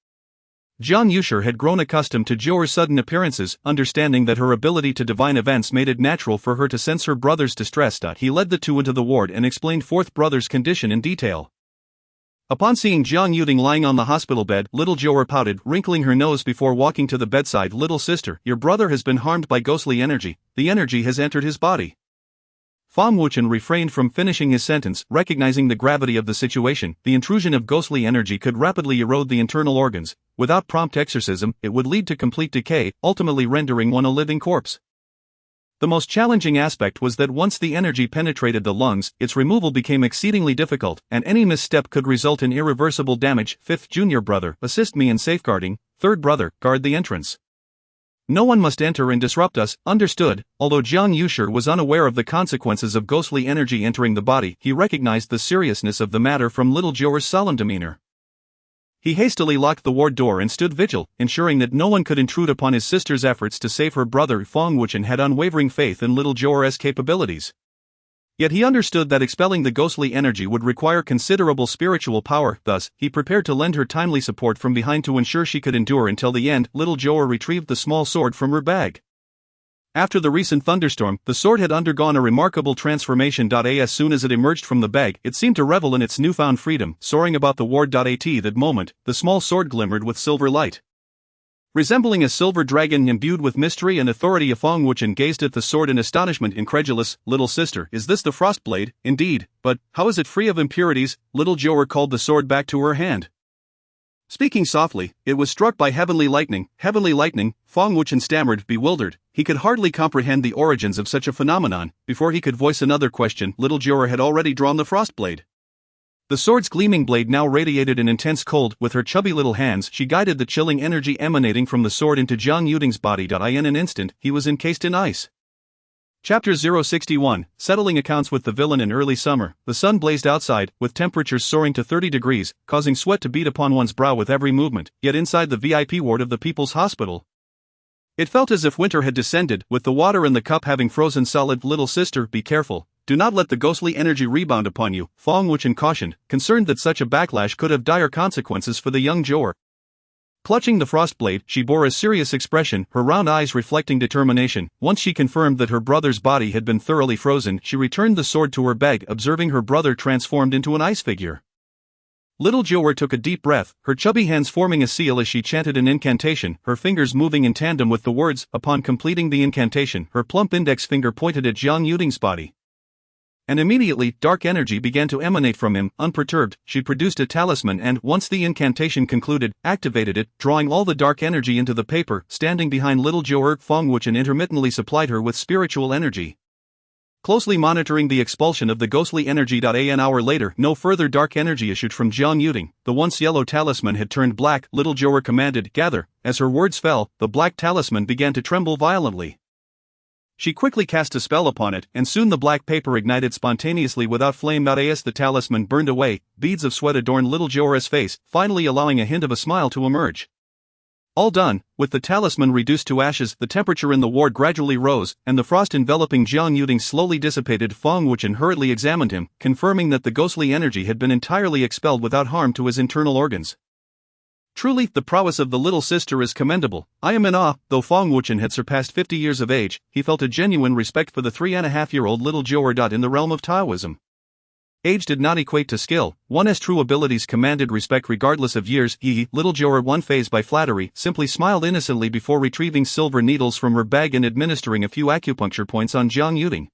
Jiu'er had grown accustomed to Jiu'er's sudden appearances, understanding that her ability to divine events made it natural for her to sense her brother's distress. He led the two into the ward and explained fourth brother's condition in detail. Upon seeing Jiang lying on the hospital bed, little Jiu'er pouted, wrinkling her nose before walking to the bedside. Little sister, your brother has been harmed by ghostly energy. The energy has entered his body. Fang Wuchen refrained from finishing his sentence, recognizing the gravity of the situation. The intrusion of ghostly energy could rapidly erode the internal organs. Without prompt exorcism, it would lead to complete decay, ultimately rendering one a living corpse. The most challenging aspect was that once the energy penetrated the lungs, its removal became exceedingly difficult, and any misstep could result in irreversible damage. Fifth junior brother, assist me in safeguarding. Third brother, guard the entrance. No one must enter and disrupt us, understood. Although Jiu'er was unaware of the consequences of ghostly energy entering the body, he recognized the seriousness of the matter from little Jiu'er's solemn demeanor. He hastily locked the ward door and stood vigil, ensuring that no one could intrude upon his sister's efforts to save her brother. Fang Wuchen had unwavering faith in little Jiu'er's capabilities. Yet he understood that expelling the ghostly energy would require considerable spiritual power, thus, he prepared to lend her timely support from behind to ensure she could endure until the end. Little Jiu'er retrieved the small sword from her bag. After the recent thunderstorm, the sword had undergone a remarkable transformation. As soon as it emerged from the bag, it seemed to revel in its newfound freedom, soaring about the ward. That moment, the small sword glimmered with silver light. Resembling a silver dragon imbued with mystery and authority, Fang Wuchen gazed at the sword in astonishment, incredulous. Little sister, is this the frost blade? Indeed, but how is it free of impurities? Little Jiu'er called the sword back to her hand. Speaking softly, it was struck by heavenly lightning. Heavenly lightning, Fang Wuchen stammered, bewildered. He could hardly comprehend the origins of such a phenomenon. Before he could voice another question, little Jiu'er had already drawn the frost blade. The sword's gleaming blade now radiated an intense cold. With her chubby little hands, she guided the chilling energy emanating from the sword into Jiang's body. In an instant, he was encased in ice. Chapter 061, Settling Accounts with the Villain. In early summer, the sun blazed outside, with temperatures soaring to 30 degrees, causing sweat to beat upon one's brow with every movement. Yet inside the VIP ward of the People's Hospital, it felt as if winter had descended, with the water in the cup having frozen solid. Little sister, be careful. Do not let the ghostly energy rebound upon you, Fang Wuchen cautioned, concerned that such a backlash could have dire consequences for the young Jiu'er. Clutching the frost blade, she bore a serious expression, her round eyes reflecting determination. Once she confirmed that her brother's body had been thoroughly frozen, she returned the sword to her bag, observing her brother transformed into an ice figure. Little Jiu'er took a deep breath, her chubby hands forming a seal as she chanted an incantation, her fingers moving in tandem with the words. Upon completing the incantation, her plump index finger pointed at Jiang's body. And immediately, dark energy began to emanate from him. Unperturbed, she produced a talisman and, once the incantation concluded, activated it, drawing all the dark energy into the paper. Standing behind little Jiu'er, Fang Wuchen intermittently supplied her with spiritual energy, closely monitoring the expulsion of the ghostly energy. An hour later, no further dark energy issued from Jiang. The once yellow talisman had turned black. Little Jiu'er commanded, gather. As her words fell, the black talisman began to tremble violently. She quickly cast a spell upon it, and soon the black paper ignited spontaneously without flame. As the talisman burned away, beads of sweat adorned little Jiu'er's face, finally allowing a hint of a smile to emerge. All done, with the talisman reduced to ashes, the temperature in the ward gradually rose, and the frost enveloping Jiang slowly dissipated. Fang Wuchen hurriedly examined him, confirming that the ghostly energy had been entirely expelled without harm to his internal organs. Truly, the prowess of the little sister is commendable. I am in awe. Though Fang Wuchen had surpassed 50 years of age, he felt a genuine respect for the 3.5-year-old little Jiu'er. In the realm of Taoism, age did not equate to skill. One's true abilities commanded respect regardless of years. Little Jiu'er, unfazed by flattery, simply smiled innocently before retrieving silver needles from her bag and administering a few acupuncture points on Jiang.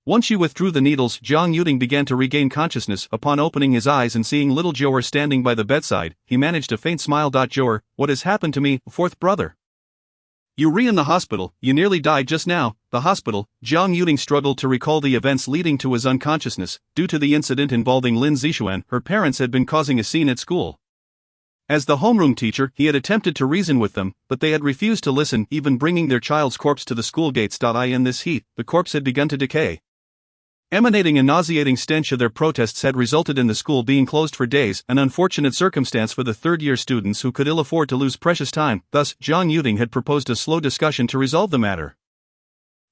Once she withdrew the needles, Jiang began to regain consciousness. Upon opening his eyes and seeing little Jiu'er standing by the bedside, he managed a faint smile. Jiu'er, what has happened to me, fourth brother? You in the hospital, you nearly died just now. The hospital. Jiang struggled to recall the events leading to his unconsciousness. Due to the incident involving Lin Zixuan, her parents had been causing a scene at school. As the homeroom teacher, he had attempted to reason with them, but they had refused to listen, even bringing their child's corpse to the school gates. In this heat, the corpse had begun to decay. Emanating a nauseating stench of their protests had resulted in the school being closed for days, an unfortunate circumstance for the third-year students who could ill afford to lose precious time. Thus, Jiang had proposed a slow discussion to resolve the matter.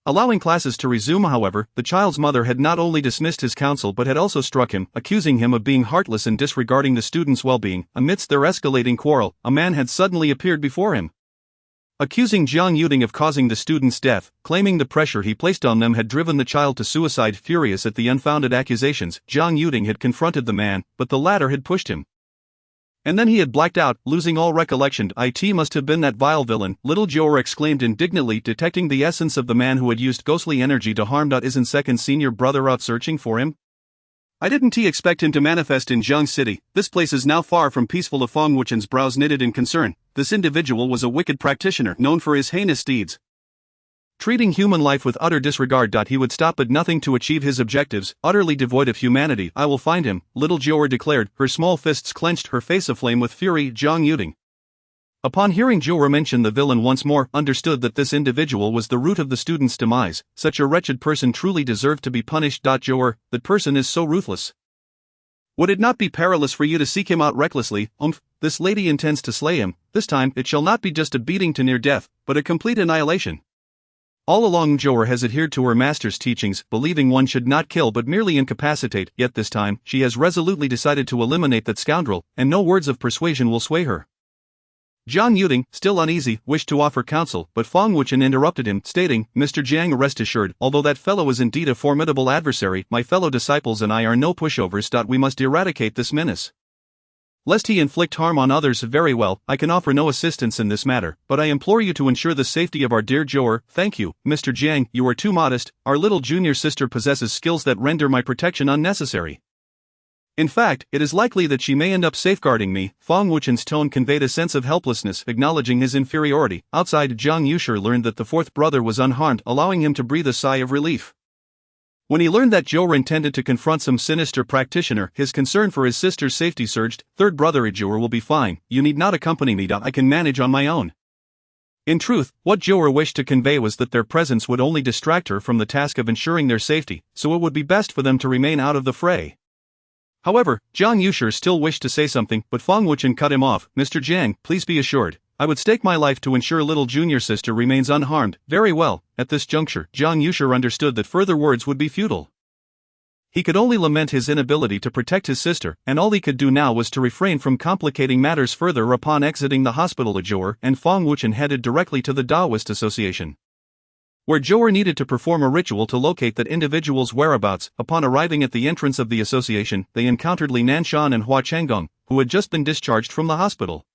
Allowing classes to resume, however, the child's mother had not only dismissed his counsel but had also struck him, accusing him of being heartless and disregarding the student's well-being. Amidst their escalating quarrel, a man had suddenly appeared before him, accusing Jiang of causing the student's death, claiming the pressure he placed on them had driven the child to suicide. Furious at the unfounded accusations, Jiang had confronted the man, but the latter had pushed him. And then he had blacked out, losing all recollection. "It must have been that vile villain," little Jiu'er exclaimed indignantly, detecting the essence of the man who had used ghostly energy to harm. "Isn't second senior brother out searching for him? I didn't expect him to manifest in Jiang City. This place is now far from peaceful." Of Fong Wuchen's brows knitted in concern. This individual was a wicked practitioner known for his heinous deeds, treating human life with utter disregard. He would stop at nothing to achieve his objectives, utterly devoid of humanity. "I will find him," little Jiu'er declared, her small fists clenched, her face aflame with fury. Jiang, upon hearing Jiu'er mention the villain once more, understood that this individual was the root of the student's demise. Such a wretched person truly deserved to be punished. "Jiu'er, that person is so ruthless. Would it not be perilous for you to seek him out recklessly? This lady intends to slay him. This time, it shall not be just a beating to near death, but a complete annihilation." All along Jiu'er has adhered to her master's teachings, believing one should not kill but merely incapacitate, yet this time, she has resolutely decided to eliminate that scoundrel, and no words of persuasion will sway her. Jiang, still uneasy, wished to offer counsel, but Fong Wuchen interrupted him, stating, "Mr. Jiang, rest assured, although that fellow is indeed a formidable adversary, my fellow disciples and I are no pushovers. We must eradicate this menace, lest he inflict harm on others. Very well, I can offer no assistance in this matter, but I implore you to ensure the safety of our dear Jiu'er." "Thank you, Mr. Jiang, you are too modest. Our little junior sister possesses skills that render my protection unnecessary. In fact, it is likely that she may end up safeguarding me." Fong Wuchen's tone conveyed a sense of helplessness, acknowledging his inferiority. Outside, Jiang learned that the fourth brother was unharmed, allowing him to breathe a sigh of relief. When he learned that Jiu'er intended to confront some sinister practitioner, his concern for his sister's safety surged. "Third brother, Jiu'er will be fine. You need not accompany me. I can manage on my own." In truth, what Jiu'er wished to convey was that their presence would only distract her from the task of ensuring their safety, so it would be best for them to remain out of the fray. However, Jiang still wished to say something, but Fong Wuchen cut him off. "Mr. Jiang, please be assured, I would stake my life to ensure little junior sister remains unharmed." "Very well." At this juncture, Jiang understood that further words would be futile. He could only lament his inability to protect his sister, and all he could do now was to refrain from complicating matters further. Upon exiting the hospital, Jiu'er and Fong Wuchen headed directly to the Taoist Association, where Jiu'er needed to perform a ritual to locate that individual's whereabouts. Upon arriving at the entrance of the association, they encountered Li Nanshan and Hua Chenggong, who had just been discharged from the hospital.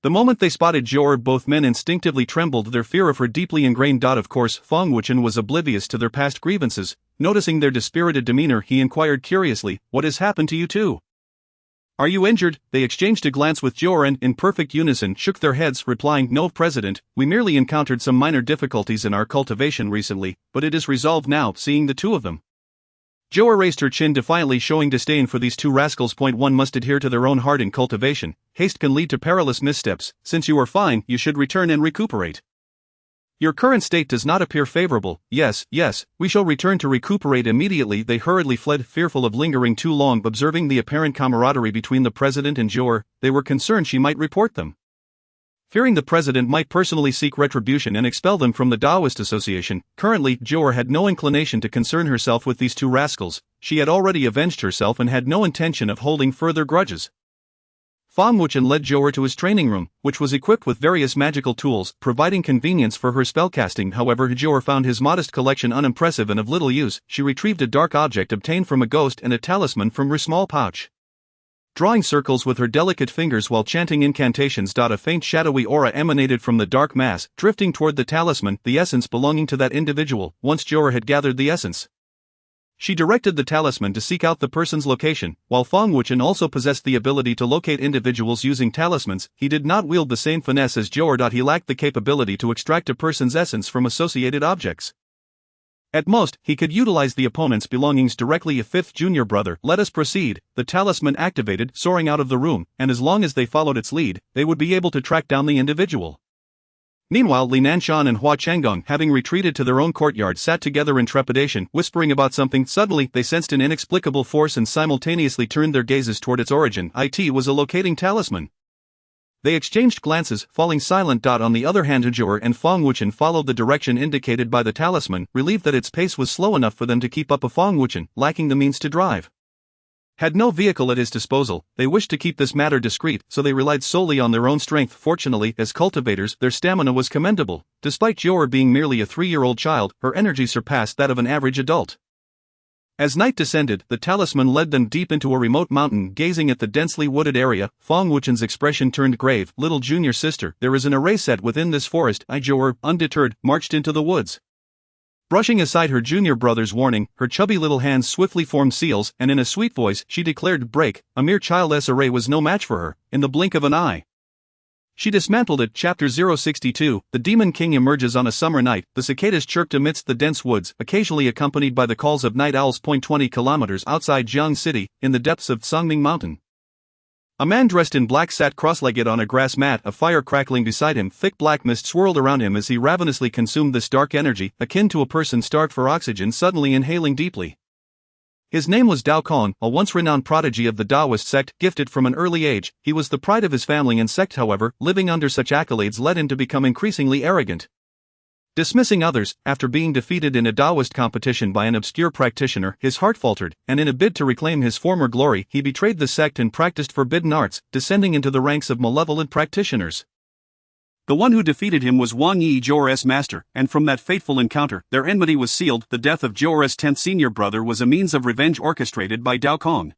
The moment they spotted Jiu'er, both men instinctively trembled, their fear of her deeply ingrained. Of course, Fong Wuchen was oblivious to their past grievances. Noticing their dispirited demeanor, he inquired curiously, "What has happened to you two? Are you injured?" They exchanged a glance with Jiu'er and, in perfect unison, shook their heads, replying, "No, President, we merely encountered some minor difficulties in our cultivation recently, but it is resolved now." Seeing the two of them, Jiu'er raised her chin defiantly, showing disdain for these two rascals. "One must adhere to their own heart in cultivation. Haste can lead to perilous missteps. Since you are fine, you should return and recuperate. Your current state does not appear favorable." Yes, we shall return to recuperate immediately." They hurriedly fled, fearful of lingering too long. Observing the apparent camaraderie between the president and Jiu'er, they were concerned she might report them. Fearing the president might personally seek retribution and expel them from the Taoist Association, currently, Jiu'er had no inclination to concern herself with these two rascals. She had already avenged herself and had no intention of holding further grudges. Fong Wuchen led Jiu'er to his training room, which was equipped with various magical tools, providing convenience for her spellcasting. However, Jiu'er found his modest collection unimpressive and of little use. She retrieved a dark object obtained from a ghost and a talisman from her small pouch, drawing circles with her delicate fingers while chanting incantations. A faint shadowy aura emanated from the dark mass, drifting toward the talisman, the essence belonging to that individual. Once Jiu'er had gathered the essence, she directed the talisman to seek out the person's location. While Fong Wuchen also possessed the ability to locate individuals using talismans, he did not wield the same finesse as Jiu'er. He lacked the capability to extract a person's essence from associated objects. At most, he could utilize the opponent's belongings directly. A fifth junior brother. "Let us proceed." The talisman activated, soaring out of the room, and as long as they followed its lead, they would be able to track down the individual. Meanwhile, Li Nanshan and Hua Chenggong, having retreated to their own courtyard, sat together in trepidation, whispering about something. Suddenly, they sensed an inexplicable force and simultaneously turned their gazes toward its origin. It was a locating talisman. They exchanged glances, falling silent. On the other hand, Jiu'er and Feng Wuchen followed the direction indicated by the talisman, relieved that its pace was slow enough for them to keep up with Feng Wuchen, lacking the means to drive. Had no vehicle at his disposal, they wished to keep this matter discreet, so they relied solely on their own strength. Fortunately, as cultivators, their stamina was commendable. Despite Jiu'er being merely a 3-year-old child, her energy surpassed that of an average adult. As night descended, the talisman led them deep into a remote mountain. Gazing at the densely wooded area, Feng Wuchen's expression turned grave. Little junior sister, there is an array set within this forest. Jiu'er, undeterred, marched into the woods. Brushing aside her junior brother's warning, her chubby little hands swiftly formed seals, and in a sweet voice, she declared, "Break." A mere child's array was no match for her. In the blink of an eye, she dismantled it. Chapter 062. The Demon King emerges on a summer night. The cicadas chirped amidst the dense woods, occasionally accompanied by the calls of night owls. 20 kilometers outside Jiang city, in the depths of Sangming Mountain, a man dressed in black sat cross-legged on a grass mat, a fire crackling beside him. Thick black mist swirled around him as he ravenously consumed this dark energy, akin to a person starved for oxygen suddenly inhaling deeply. His name was Dao Kong, a once-renowned prodigy of the Taoist sect. Gifted from an early age, he was the pride of his family and sect. However, living under such accolades led him to become increasingly arrogant. Dismissing others, after being defeated in a Taoist competition by an obscure practitioner, his heart faltered, and in a bid to reclaim his former glory, he betrayed the sect and practiced forbidden arts, descending into the ranks of malevolent practitioners. The one who defeated him was Wang Yi, Jiu'er's master, and from that fateful encounter, their enmity was sealed. The death of Jiu'er's 10th senior brother was a means of revenge orchestrated by Dao Kong.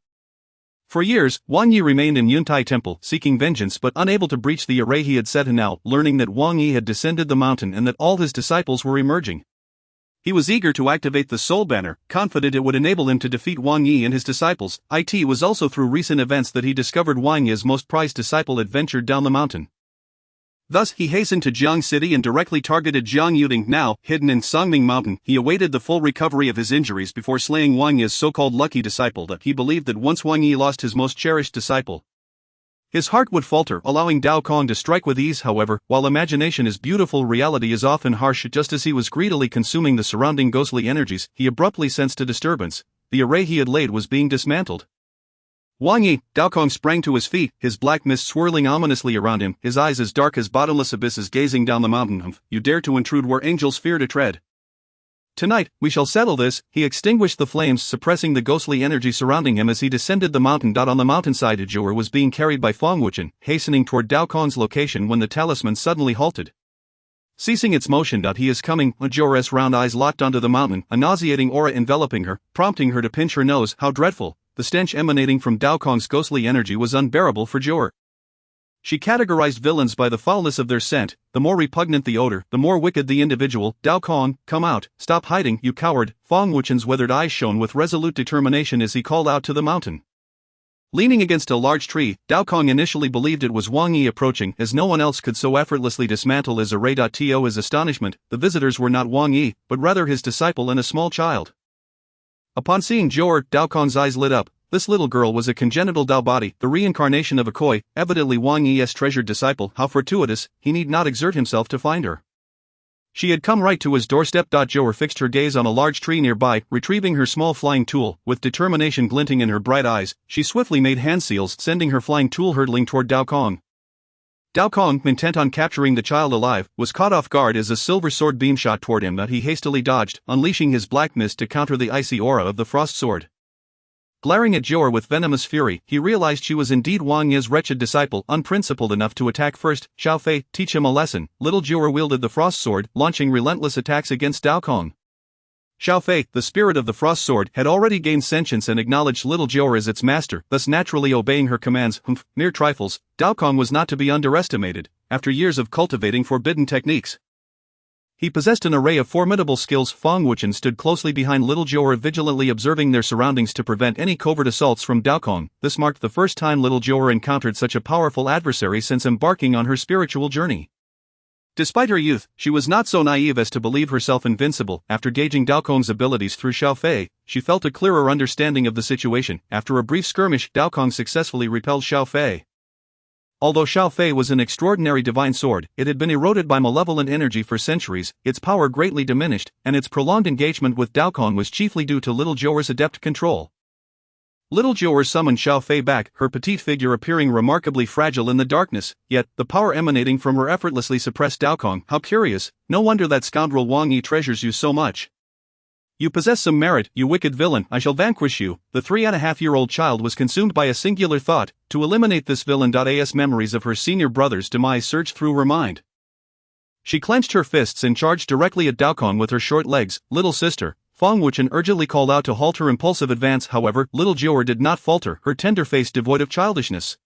For years, Wang Yi remained in Yuntai Temple, seeking vengeance but unable to breach the array he had set. And now, learning that Wang Yi had descended the mountain and that all his disciples were emerging, he was eager to activate the Soul Banner, confident it would enable him to defeat Wang Yi and his disciples. It was also through recent events that he discovered Wang Yi's most prized disciple had ventured down the mountain. Thus, he hastened to Jiang city and directly targeted Jiang Yuding. Now, hidden in Sangming Mountain, he awaited the full recovery of his injuries before slaying Wang Yi's so-called lucky disciple. That he believed that once Wang Yi lost his most cherished disciple, his heart would falter, allowing Dao Kong to strike with ease. However, while imagination is beautiful, reality is often harsh. Just as he was greedily consuming the surrounding ghostly energies, he abruptly sensed a disturbance. The array he had laid was being dismantled. Wang Yi, Dao Kong sprang to his feet, his black mist swirling ominously around him, his eyes as dark as bottomless abysses gazing down the mountain. You dare to intrude where angels fear to tread. Tonight, we shall settle this. He extinguished the flames, suppressing the ghostly energy surrounding him as he descended the mountain. On the mountainside, Jiu'er was being carried by Feng Wuchen, hastening toward Dao Kong's location when the talisman suddenly halted, ceasing its motion. He is coming. Jiu'er's round eyes locked onto the mountain, a nauseating aura enveloping her, prompting her to pinch her nose. How dreadful! The stench emanating from Dao Kong's ghostly energy was unbearable for Jiu'er. She categorized villains by the foulness of their scent. The more repugnant the odor, the more wicked the individual. Dao Kong, come out, stop hiding, you coward. Feng Wuchen's weathered eyes shone with resolute determination as he called out to the mountain. Leaning against a large tree, Dao Kong initially believed it was Wang Yi approaching, as no one else could so effortlessly dismantle his array. To his astonishment, the visitors were not Wang Yi, but rather his disciple and a small child. Upon seeing Jiu'er, Dao Kong's eyes lit up. This little girl was a congenital Dao body, the reincarnation of a koi, evidently Wang Yi's treasured disciple. How fortuitous, he need not exert himself to find her. She had come right to his doorstep. Jiu'er fixed her gaze on a large tree nearby, retrieving her small flying tool. With determination glinting in her bright eyes, she swiftly made hand seals, sending her flying tool hurtling toward Dao Kong. Dao Kong, intent on capturing the child alive, was caught off guard as a silver sword beam shot toward him that he hastily dodged, unleashing his black mist to counter the icy aura of the frost sword. Glaring at Jiu'er with venomous fury, he realized she was indeed Wang Yi's wretched disciple, unprincipled enough to attack first. Xiao Fei, teach him a lesson. Little Jiu'er wielded the frost sword, launching relentless attacks against Dao Kong. Xiao Fei, the spirit of the frost sword, had already gained sentience and acknowledged little Jiu'er as its master, thus naturally obeying her commands. Mere trifles. Dao Kong was not to be underestimated, after years of cultivating forbidden techniques. He possessed an array of formidable skills. Feng Wuchen stood closely behind little Jiu'er, vigilantly observing their surroundings to prevent any covert assaults from Dao Kong. This marked the first time little Jiu'er encountered such a powerful adversary since embarking on her spiritual journey. Despite her youth, she was not so naive as to believe herself invincible. After gauging Dao Kong's abilities through Xiao Fei, she felt a clearer understanding of the situation. After a brief skirmish, Dao Kong successfully repelled Xiao Fei. Although Xiao Fei was an extraordinary divine sword, it had been eroded by malevolent energy for centuries, its power greatly diminished, and its prolonged engagement with Dao Kong was chiefly due to little Jiu'er's adept control. Little Jiu'er summoned Xiao Fei back, her petite figure appearing remarkably fragile in the darkness, yet the power emanating from her effortlessly suppressed Daokong. How curious, no wonder that scoundrel Wang Yi treasures you so much. You possess some merit, you wicked villain, I shall vanquish you. The 3.5-year-old child was consumed by a singular thought: to eliminate this villain. As memories of her senior brother's demise surged through her mind, she clenched her fists and charged directly at Daokong with her short legs. Little sister, Fang Wuchen urgently called out to halt her impulsive advance. However, little Jiu'er did not falter, her tender face devoid of childishness,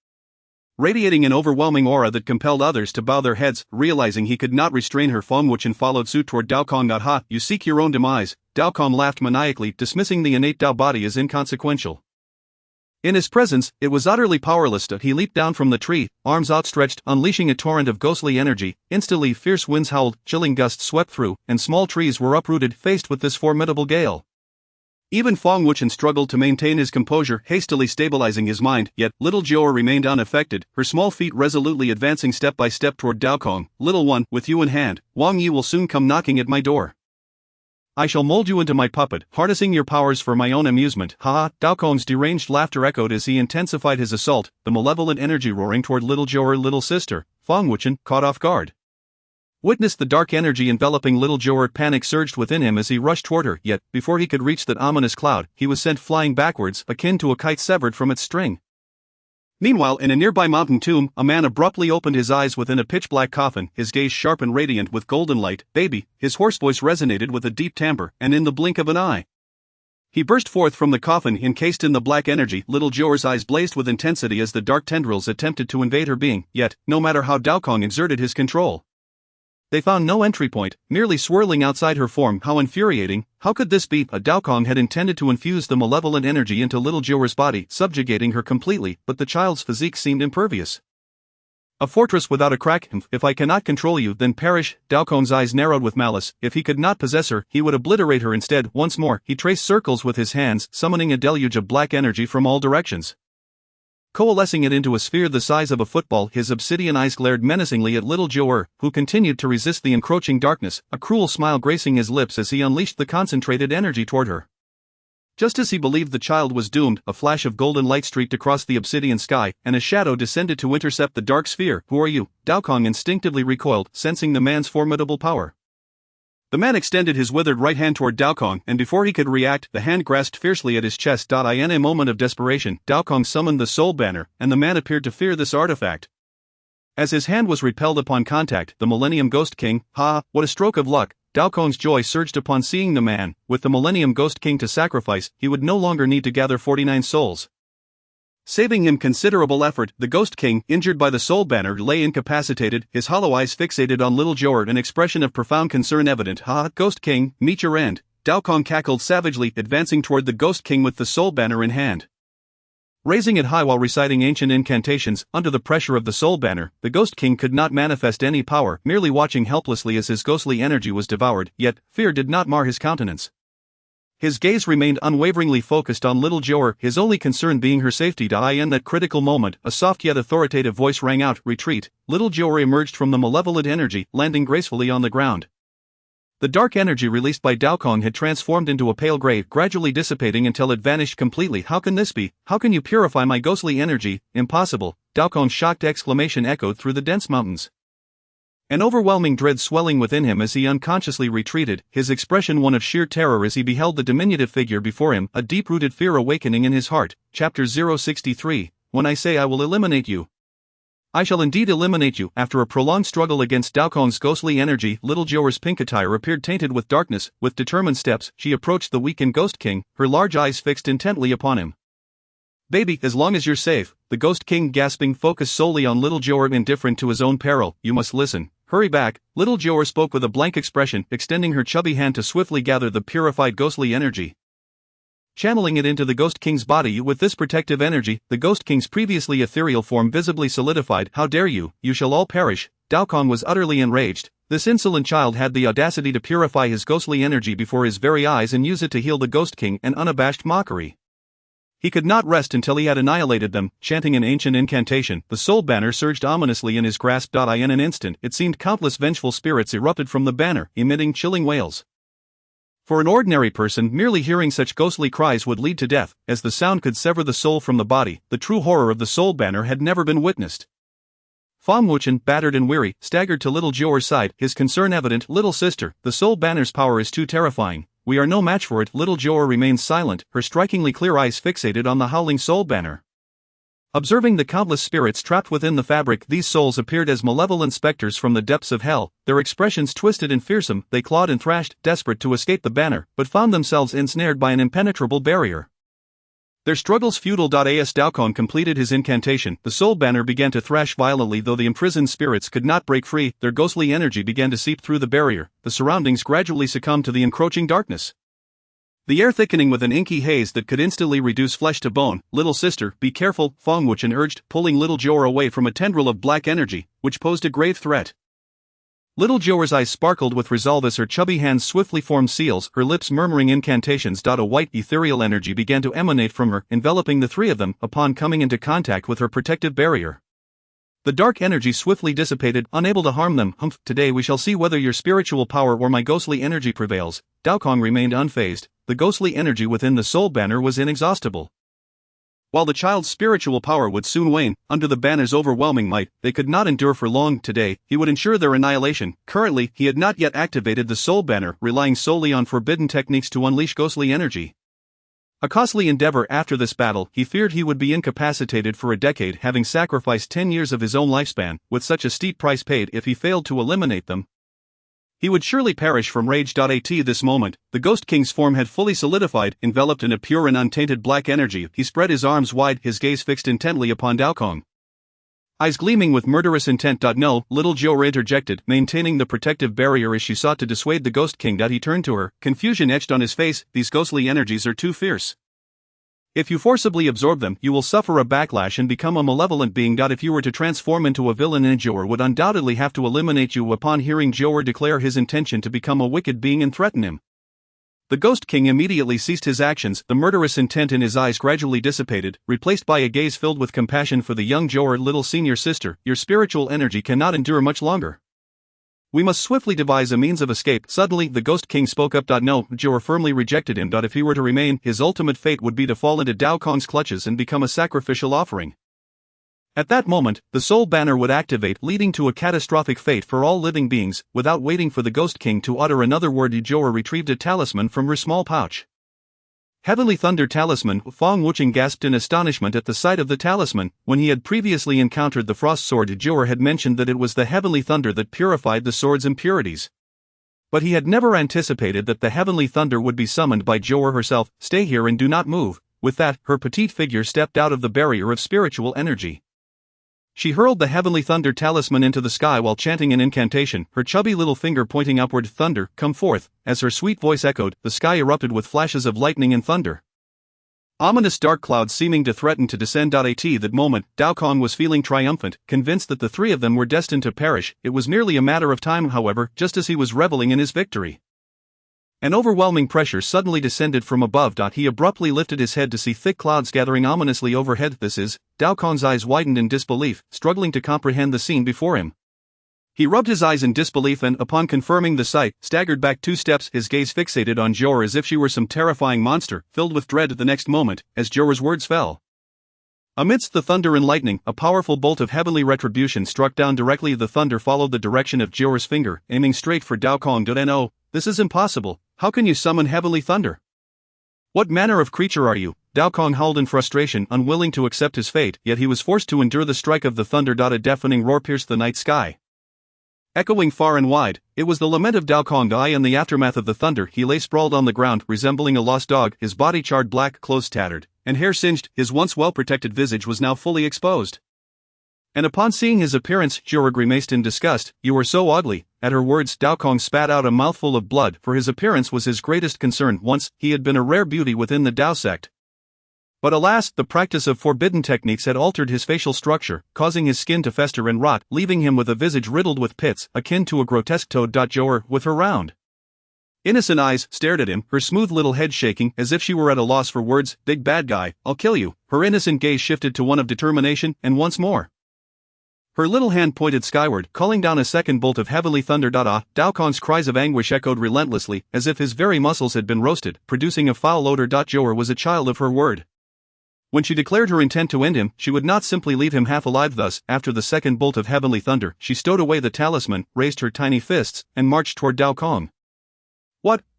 radiating an overwhelming aura that compelled others to bow their heads. Realizing he could not restrain her, Fang Wuchen followed suit toward Daokong. Ha, you seek your own demise. Daokong laughed maniacally, dismissing the innate Dao body as inconsequential. In his presence, it was utterly powerless. He leaped down from the tree, arms outstretched, unleashing a torrent of ghostly energy. Instantly fierce winds howled, chilling gusts swept through, and small trees were uprooted. Faced with this formidable gale, even Fang Wuchen struggled to maintain his composure, hastily stabilizing his mind. Yet little Jiu'er remained unaffected, her small feet resolutely advancing step by step toward Daokong. Little one, with you in hand, Wang Yi will soon come knocking at my door. I shall mold you into my puppet, harnessing your powers for my own amusement. Ha ha! Daokong's deranged laughter echoed as he intensified his assault, the malevolent energy roaring toward little Jiu'er. Little sister, Fang Wuchen, caught off guard, witnessed the dark energy enveloping little Jiu'er. Panic surged within him as he rushed toward her, yet, before he could reach that ominous cloud, he was sent flying backwards, akin to a kite severed from its string. Meanwhile, in a nearby mountain tomb, a man abruptly opened his eyes within a pitch-black coffin, his gaze sharp and radiant with golden light. Baby, his hoarse voice resonated with a deep timbre, and in the blink of an eye, he burst forth from the coffin, encased in the black energy. Little Jiu'er's eyes blazed with intensity as the dark tendrils attempted to invade her being, yet, no matter how Daokong exerted his control, they found no entry point, merely swirling outside her form. How infuriating! How could this be? A Daokong had intended to infuse the malevolent energy into little Jiu'er's body, subjugating her completely, but the child's physique seemed impervious. A fortress without a crack. If I cannot control you, then perish. Daokong's eyes narrowed with malice. If he could not possess her, he would obliterate her instead. Once more, he traced circles with his hands, summoning a deluge of black energy from all directions, coalescing it into a sphere the size of a football. His obsidian eyes glared menacingly at little Jiu'er, who continued to resist the encroaching darkness, a cruel smile gracing his lips as he unleashed the concentrated energy toward her. Just as he believed the child was doomed, a flash of golden light streaked across the obsidian sky, and a shadow descended to intercept the dark sphere. Who are you? Daokong instinctively recoiled, sensing the man's formidable power. The man extended his withered right hand toward Daokong, and before he could react, the hand grasped fiercely at his chest. In a moment of desperation, Daokong summoned the soul banner, and the man appeared to fear this artifact. As his hand was repelled upon contact, the Millennium Ghost King, what a stroke of luck! Daokong's joy surged upon seeing the man. With the Millennium Ghost King to sacrifice, he would no longer need to gather 49 souls, saving him considerable effort. The Ghost King, injured by the soul banner, lay incapacitated, his hollow eyes fixated on little Jiu'er, an expression of profound concern evident. Ghost King, meet your end. Daokong cackled savagely, advancing toward the Ghost King with the soul banner in hand. Raising it high while reciting ancient incantations, under the pressure of the soul banner, the Ghost King could not manifest any power, merely watching helplessly as his ghostly energy was devoured. Yet, fear did not mar his countenance. His gaze remained unwaveringly focused on little Jiu'er, his only concern being her safety. In that critical moment, a soft yet authoritative voice rang out, retreat. Little Jiu'er emerged from the malevolent energy, landing gracefully on the ground. The dark energy released by Daokong had transformed into a pale gray, gradually dissipating until it vanished completely. How can this be? How can you purify my ghostly energy? Impossible! Daokong's shocked exclamation echoed through the dense mountains, an overwhelming dread swelling within him as he unconsciously retreated, his expression one of sheer terror as he beheld the diminutive figure before him, a deep-rooted fear awakening in his heart. Chapter 063, When I say I will eliminate you, I shall indeed eliminate you. After a prolonged struggle against Daokong's ghostly energy, little Jiu'er's pink attire appeared tainted with darkness. With determined steps, she approached the weakened Ghost King, her large eyes fixed intently upon him. Baby, as long as you're safe, the Ghost King gasping, focused solely on little Jiu'er, indifferent to his own peril. You must listen. Hurry back. Little Jiu'er spoke with a blank expression, extending her chubby hand to swiftly gather the purified ghostly energy, channeling it into the Ghost King's body. With this protective energy, the Ghost King's previously ethereal form visibly solidified. How dare you? You shall all perish. Daokong was utterly enraged. This insolent child had the audacity to purify his ghostly energy before his very eyes and use it to heal the Ghost King, an unabashed mockery. He could not rest until he had annihilated them. Chanting an ancient incantation, the soul banner surged ominously in his grasp. In an instant, it seemed countless vengeful spirits erupted from the banner, emitting chilling wails. For an ordinary person, merely hearing such ghostly cries would lead to death, as the sound could sever the soul from the body. The true horror of the soul banner had never been witnessed. Fang Wuchen, battered and weary, staggered to little Jiu'er's side, his concern evident. "Little sister, the soul banner's power is too terrifying. We are no match for it." Little Jiu'er remained silent, her strikingly clear eyes fixated on the howling soul banner. Observing the countless spirits trapped within the fabric, these souls appeared as malevolent specters from the depths of hell, their expressions twisted and fearsome. They clawed and thrashed, desperate to escape the banner, but found themselves ensnared by an impenetrable barrier. Their struggles futile. As Daokong completed his incantation, the soul banner began to thrash violently. Though the imprisoned spirits could not break free, their ghostly energy began to seep through the barrier. The surroundings gradually succumbed to the encroaching darkness, the air thickening with an inky haze that could instantly reduce flesh to bone. "Little sister, be careful," Fang Wuchen urged, pulling little Jiu'er away from a tendril of black energy, which posed a grave threat. Little Jiu'er's eyes sparkled with resolve as her chubby hands swiftly formed seals, her lips murmuring incantations. A white ethereal energy began to emanate from her, enveloping the three of them. Upon coming into contact with her protective barrier, the dark energy swiftly dissipated, unable to harm them. "Humph, today we shall see whether your spiritual power or my ghostly energy prevails." Daokong remained unfazed. The ghostly energy within the soul banner was inexhaustible. While the child's spiritual power would soon wane, under the banner's overwhelming might, they could not endure for long. Today, he would ensure their annihilation. Currently, he had not yet activated the soul banner, relying solely on forbidden techniques to unleash ghostly energy. A costly endeavor. After this battle, he feared he would be incapacitated for a decade, having sacrificed 10 years of his own lifespan. With such a steep price paid, if he failed to eliminate them, he would surely perish from rage. At this moment, the Ghost King's form had fully solidified, enveloped in a pure and untainted black energy. He spread his arms wide, his gaze fixed intently upon Daokong, eyes gleaming with murderous intent. "No," little Jiu'er interjected, maintaining the protective barrier as she sought to dissuade the Ghost King. He turned to her, confusion etched on his face. "These ghostly energies are too fierce. If you forcibly absorb them, you will suffer a backlash and become a malevolent being. If you were to transform into a villain, Jiu'er would undoubtedly have to eliminate you." Upon hearing Jiu'er declare his intention to become a wicked being and threaten him, the Ghost King immediately ceased his actions. The murderous intent in his eyes gradually dissipated, replaced by a gaze filled with compassion for the young Jiu'er. "Little senior sister, your spiritual energy cannot endure much longer. We must swiftly devise a means of escape." Suddenly, the Ghost King spoke up. "No," Jiu'er firmly rejected him. "If he were to remain, his ultimate fate would be to fall into Daokong's clutches and become a sacrificial offering. At that moment, the soul banner would activate, leading to a catastrophic fate for all living beings." Without waiting for the Ghost King to utter another word, Jiu'er retrieved a talisman from her small pouch. "Heavenly Thunder Talisman." Fang Wuchen gasped in astonishment at the sight of the talisman. When he had previously encountered the frost sword, Jiu'er had mentioned that it was the heavenly thunder that purified the sword's impurities. But he had never anticipated that the heavenly thunder would be summoned by Jiu'er herself. "Stay here and do not move." With that, her petite figure stepped out of the barrier of spiritual energy. She hurled the heavenly thunder talisman into the sky while chanting an incantation, her chubby little finger pointing upward. "Thunder, come forth." As her sweet voice echoed, the sky erupted with flashes of lightning and thunder, ominous dark clouds seeming to threaten to descend. At that moment, Daokong was feeling triumphant, convinced that the three of them were destined to perish. It was merely a matter of time, however, just as he was reveling in his victory, an overwhelming pressure suddenly descended from above. He abruptly lifted his head to see thick clouds gathering ominously overhead. "This is..." Daokong's eyes widened in disbelief, struggling to comprehend the scene before him. He rubbed his eyes in disbelief and, upon confirming the sight, staggered back 2 steps, his gaze fixated on Jiu'er as if she were some terrifying monster. Filled with dread the next moment, as Jiu'er's words fell, amidst the thunder and lightning, a powerful bolt of heavenly retribution struck down directly. The thunder followed the direction of Jiu'er's finger, aiming straight for Daokong. "No, this is impossible. How can you summon heavenly thunder? What manner of creature are you?" Daokong howled in frustration, unwilling to accept his fate, yet he was forced to endure the strike of the thunder. A deafening roar pierced the night sky, echoing far and wide. It was the lament of Daokong. In the aftermath of the thunder, he lay sprawled on the ground, resembling a lost dog, his body charred black, clothes tattered, and hair singed. His once well-protected visage was now fully exposed. And upon seeing his appearance, Jiu'er grimaced in disgust. "You are so ugly." At her words, Daokong spat out a mouthful of blood, for his appearance was his greatest concern. Once, he had been a rare beauty within the Dao sect. But alas, the practice of forbidden techniques had altered his facial structure, causing his skin to fester and rot, leaving him with a visage riddled with pits, akin to a grotesque toad. Jiu'er, with her round, innocent eyes, stared at him, her smooth little head shaking, as if she were at a loss for words. "Big bad guy, I'll kill you." Her innocent gaze shifted to one of determination, and once more, Her little hand pointed skyward, calling down a second bolt of heavenly thunder. Dao Kong's cries of anguish echoed relentlessly, as if his very muscles had been roasted, producing a foul odor. Jiu'er was a child of her word. When she declared her intent to end him, she would not simply leave him half alive. Thus, after the second bolt of heavenly thunder, she stowed away the talisman, raised her tiny fists, and marched toward Dao Kong.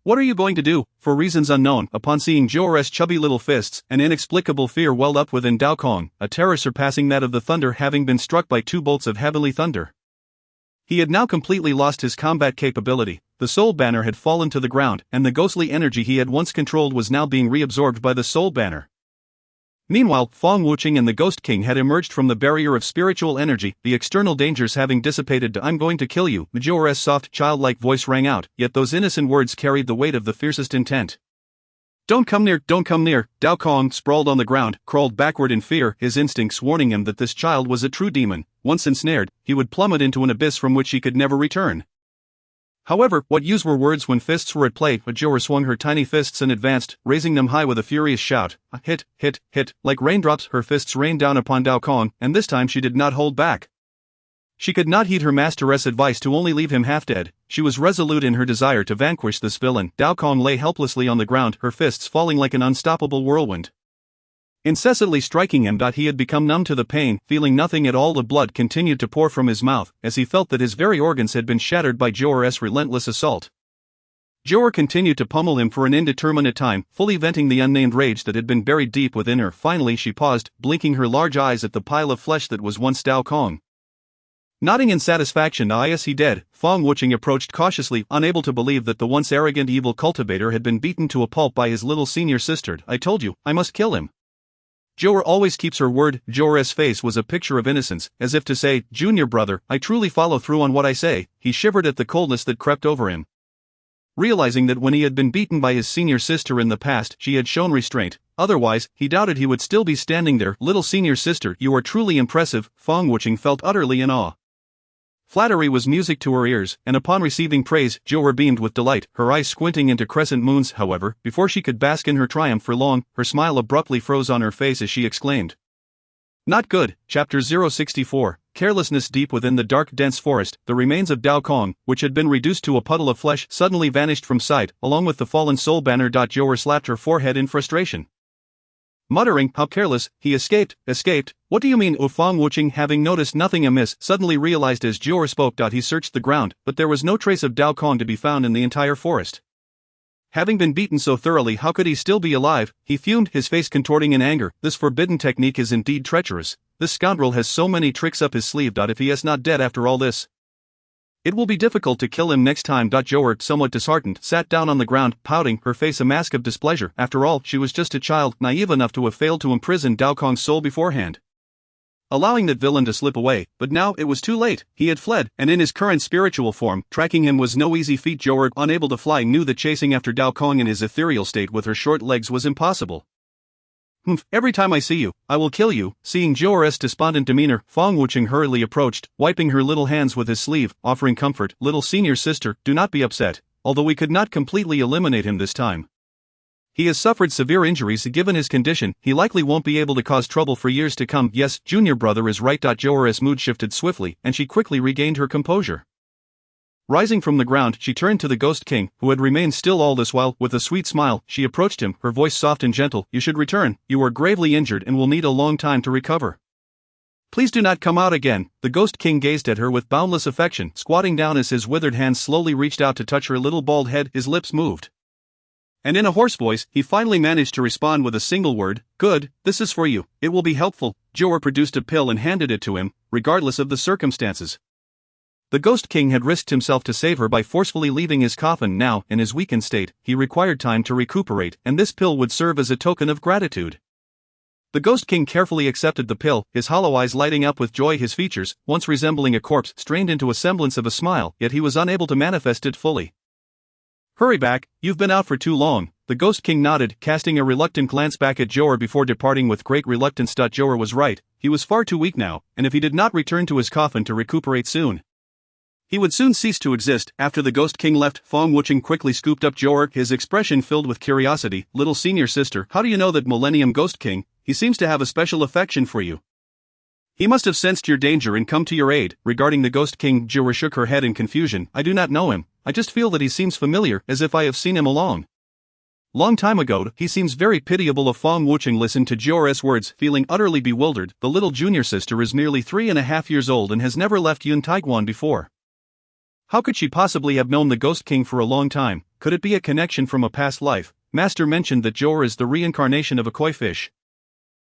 What are you going to do?" For reasons unknown, upon seeing Jiu'er's chubby little fists, an inexplicable fear welled up within Dao Kong, a terror surpassing that of the thunder having been struck by 2 bolts of heavenly thunder. He had now completely lost his combat capability, the soul banner had fallen to the ground, and the ghostly energy he had once controlled was now being reabsorbed by the soul banner. Meanwhile, Feng Wuqing and the Ghost King had emerged from the barrier of spiritual energy, the external dangers having dissipated. "I'm going to kill you," Jiu'er's soft, childlike voice rang out, yet those innocent words carried the weight of the fiercest intent. "Don't come near, don't come near." Dao Kong, sprawled on the ground, crawled backward in fear, his instincts warning him that this child was a true demon. Once ensnared, he would plummet into an abyss from which he could never return. However, what use were words when fists were at play? Jiu'er swung her tiny fists and advanced, raising them high with a furious shout. Hit, hit, hit. Like raindrops, her fists rained down upon Dao Kong, and this time she did not hold back. She could not heed her masteress' advice to only leave him half dead. She was resolute in her desire to vanquish this villain. Dao Kong lay helplessly on the ground, her fists falling like an unstoppable whirlwind, incessantly striking him. He had become numb to the pain, feeling nothing at all. The blood continued to pour from his mouth, as he felt that his very organs had been shattered by Jiu'er's relentless assault. Jiu'er continued to pummel him for an indeterminate time, fully venting the unnamed rage that had been buried deep within her. Finally she paused, blinking her large eyes at the pile of flesh that was once Dao Kong. Nodding in satisfaction, "Yes, he dead." Feng Wuqing approached cautiously, unable to believe that the once arrogant evil cultivator had been beaten to a pulp by his little senior sister. "I told you, I must kill him." Jiu'er always keeps her word. Jiu'er's face was a picture of innocence, as if to say, "Junior brother, I truly follow through on what I say." He shivered at the coldness that crept over him, realizing that when he had been beaten by his senior sister in the past, she had shown restraint. Otherwise, he doubted he would still be standing there. "Little senior sister, you are truly impressive." Feng Wuqing felt utterly in awe. Flattery was music to her ears, and upon receiving praise, Jiu'er beamed with delight, her eyes squinting into crescent moons. However, before she could bask in her triumph for long, her smile abruptly froze on her face as she exclaimed, "Not good." Chapter 064, Carelessness. Deep within the dark, dense forest, the remains of Dao Kong, which had been reduced to a puddle of flesh, suddenly vanished from sight, along with the fallen soul banner. Jiu'er slapped her forehead in frustration, muttering, "How careless, he escaped." "Escaped? What do you mean?" Feng Wuqing, having noticed nothing amiss, suddenly realized as Jiu'er spoke. He searched the ground, but there was no trace of Dao Kong to be found in the entire forest. Having been beaten so thoroughly, how could he still be alive? He fumed, his face contorting in anger. This forbidden technique is indeed treacherous. This scoundrel has so many tricks up his sleeve. If he is not dead after all this, it will be difficult to kill him next time. Jiu'er, somewhat disheartened, sat down on the ground, pouting, her face a mask of displeasure. After all, she was just a child, naive enough to have failed to imprison Dao Kong's soul beforehand, allowing that villain to slip away. But now it was too late. He had fled, and in his current spiritual form, tracking him was no easy feat. Jiu'er, unable to fly, knew that chasing after Dao Kong in his ethereal state with her short legs was impossible. Every time I see you, I will kill you." Seeing Jiu'er's despondent demeanor, Feng Wuqing hurriedly approached, wiping her little hands with his sleeve, offering comfort. "Little senior sister, do not be upset. Although we could not completely eliminate him this time, he has suffered severe injuries. Given his condition, he likely won't be able to cause trouble for years to come." "Yes, junior brother is right." Jiu'er's mood shifted swiftly, and she quickly regained her composure. Rising from the ground, she turned to the Ghost King, who had remained still all this while. With a sweet smile, she approached him, her voice soft and gentle. "You should return. You are gravely injured and will need a long time to recover. Please do not come out again." The Ghost King gazed at her with boundless affection, squatting down as his withered hands slowly reached out to touch her little bald head. His lips moved, and in a hoarse voice, he finally managed to respond with a single word, "Good, this is for you. It will be helpful." Jiu'er produced a pill and handed it to him, regardless of the circumstances. The Ghost King had risked himself to save her by forcefully leaving his coffin. Now, in his weakened state, he required time to recuperate, and this pill would serve as a token of gratitude. The Ghost King carefully accepted the pill, his hollow eyes lighting up with joy. His features, once resembling a corpse, strained into a semblance of a smile, yet he was unable to manifest it fully. "Hurry back, you've been out for too long." The Ghost King nodded, casting a reluctant glance back at Jiu'er before departing with great reluctance. Jiu'er was right, he was far too weak now, and if he did not return to his coffin to recuperate soon, he would soon cease to exist. After the Ghost King left, Feng Wuqing quickly scooped up Jiu'er, his expression filled with curiosity. "Little senior sister, how do you know that Millennium Ghost King? He seems to have a special affection for you." He must have sensed your danger and come to your aid. Regarding the Ghost King, Jiu'er shook her head in confusion. I do not know him, I just feel that he seems familiar, as if I have seen him long time ago. He seems very pitiable. Of Fong Wucheng listened to Jiu'er's words, feeling utterly bewildered. The little junior sister is merely 3.5 years old and has never left Yun Taiguan before. How could she possibly have known the Ghost King for a long time? Could it be a connection from a past life? Master mentioned that Jiu'er is the reincarnation of a koi fish.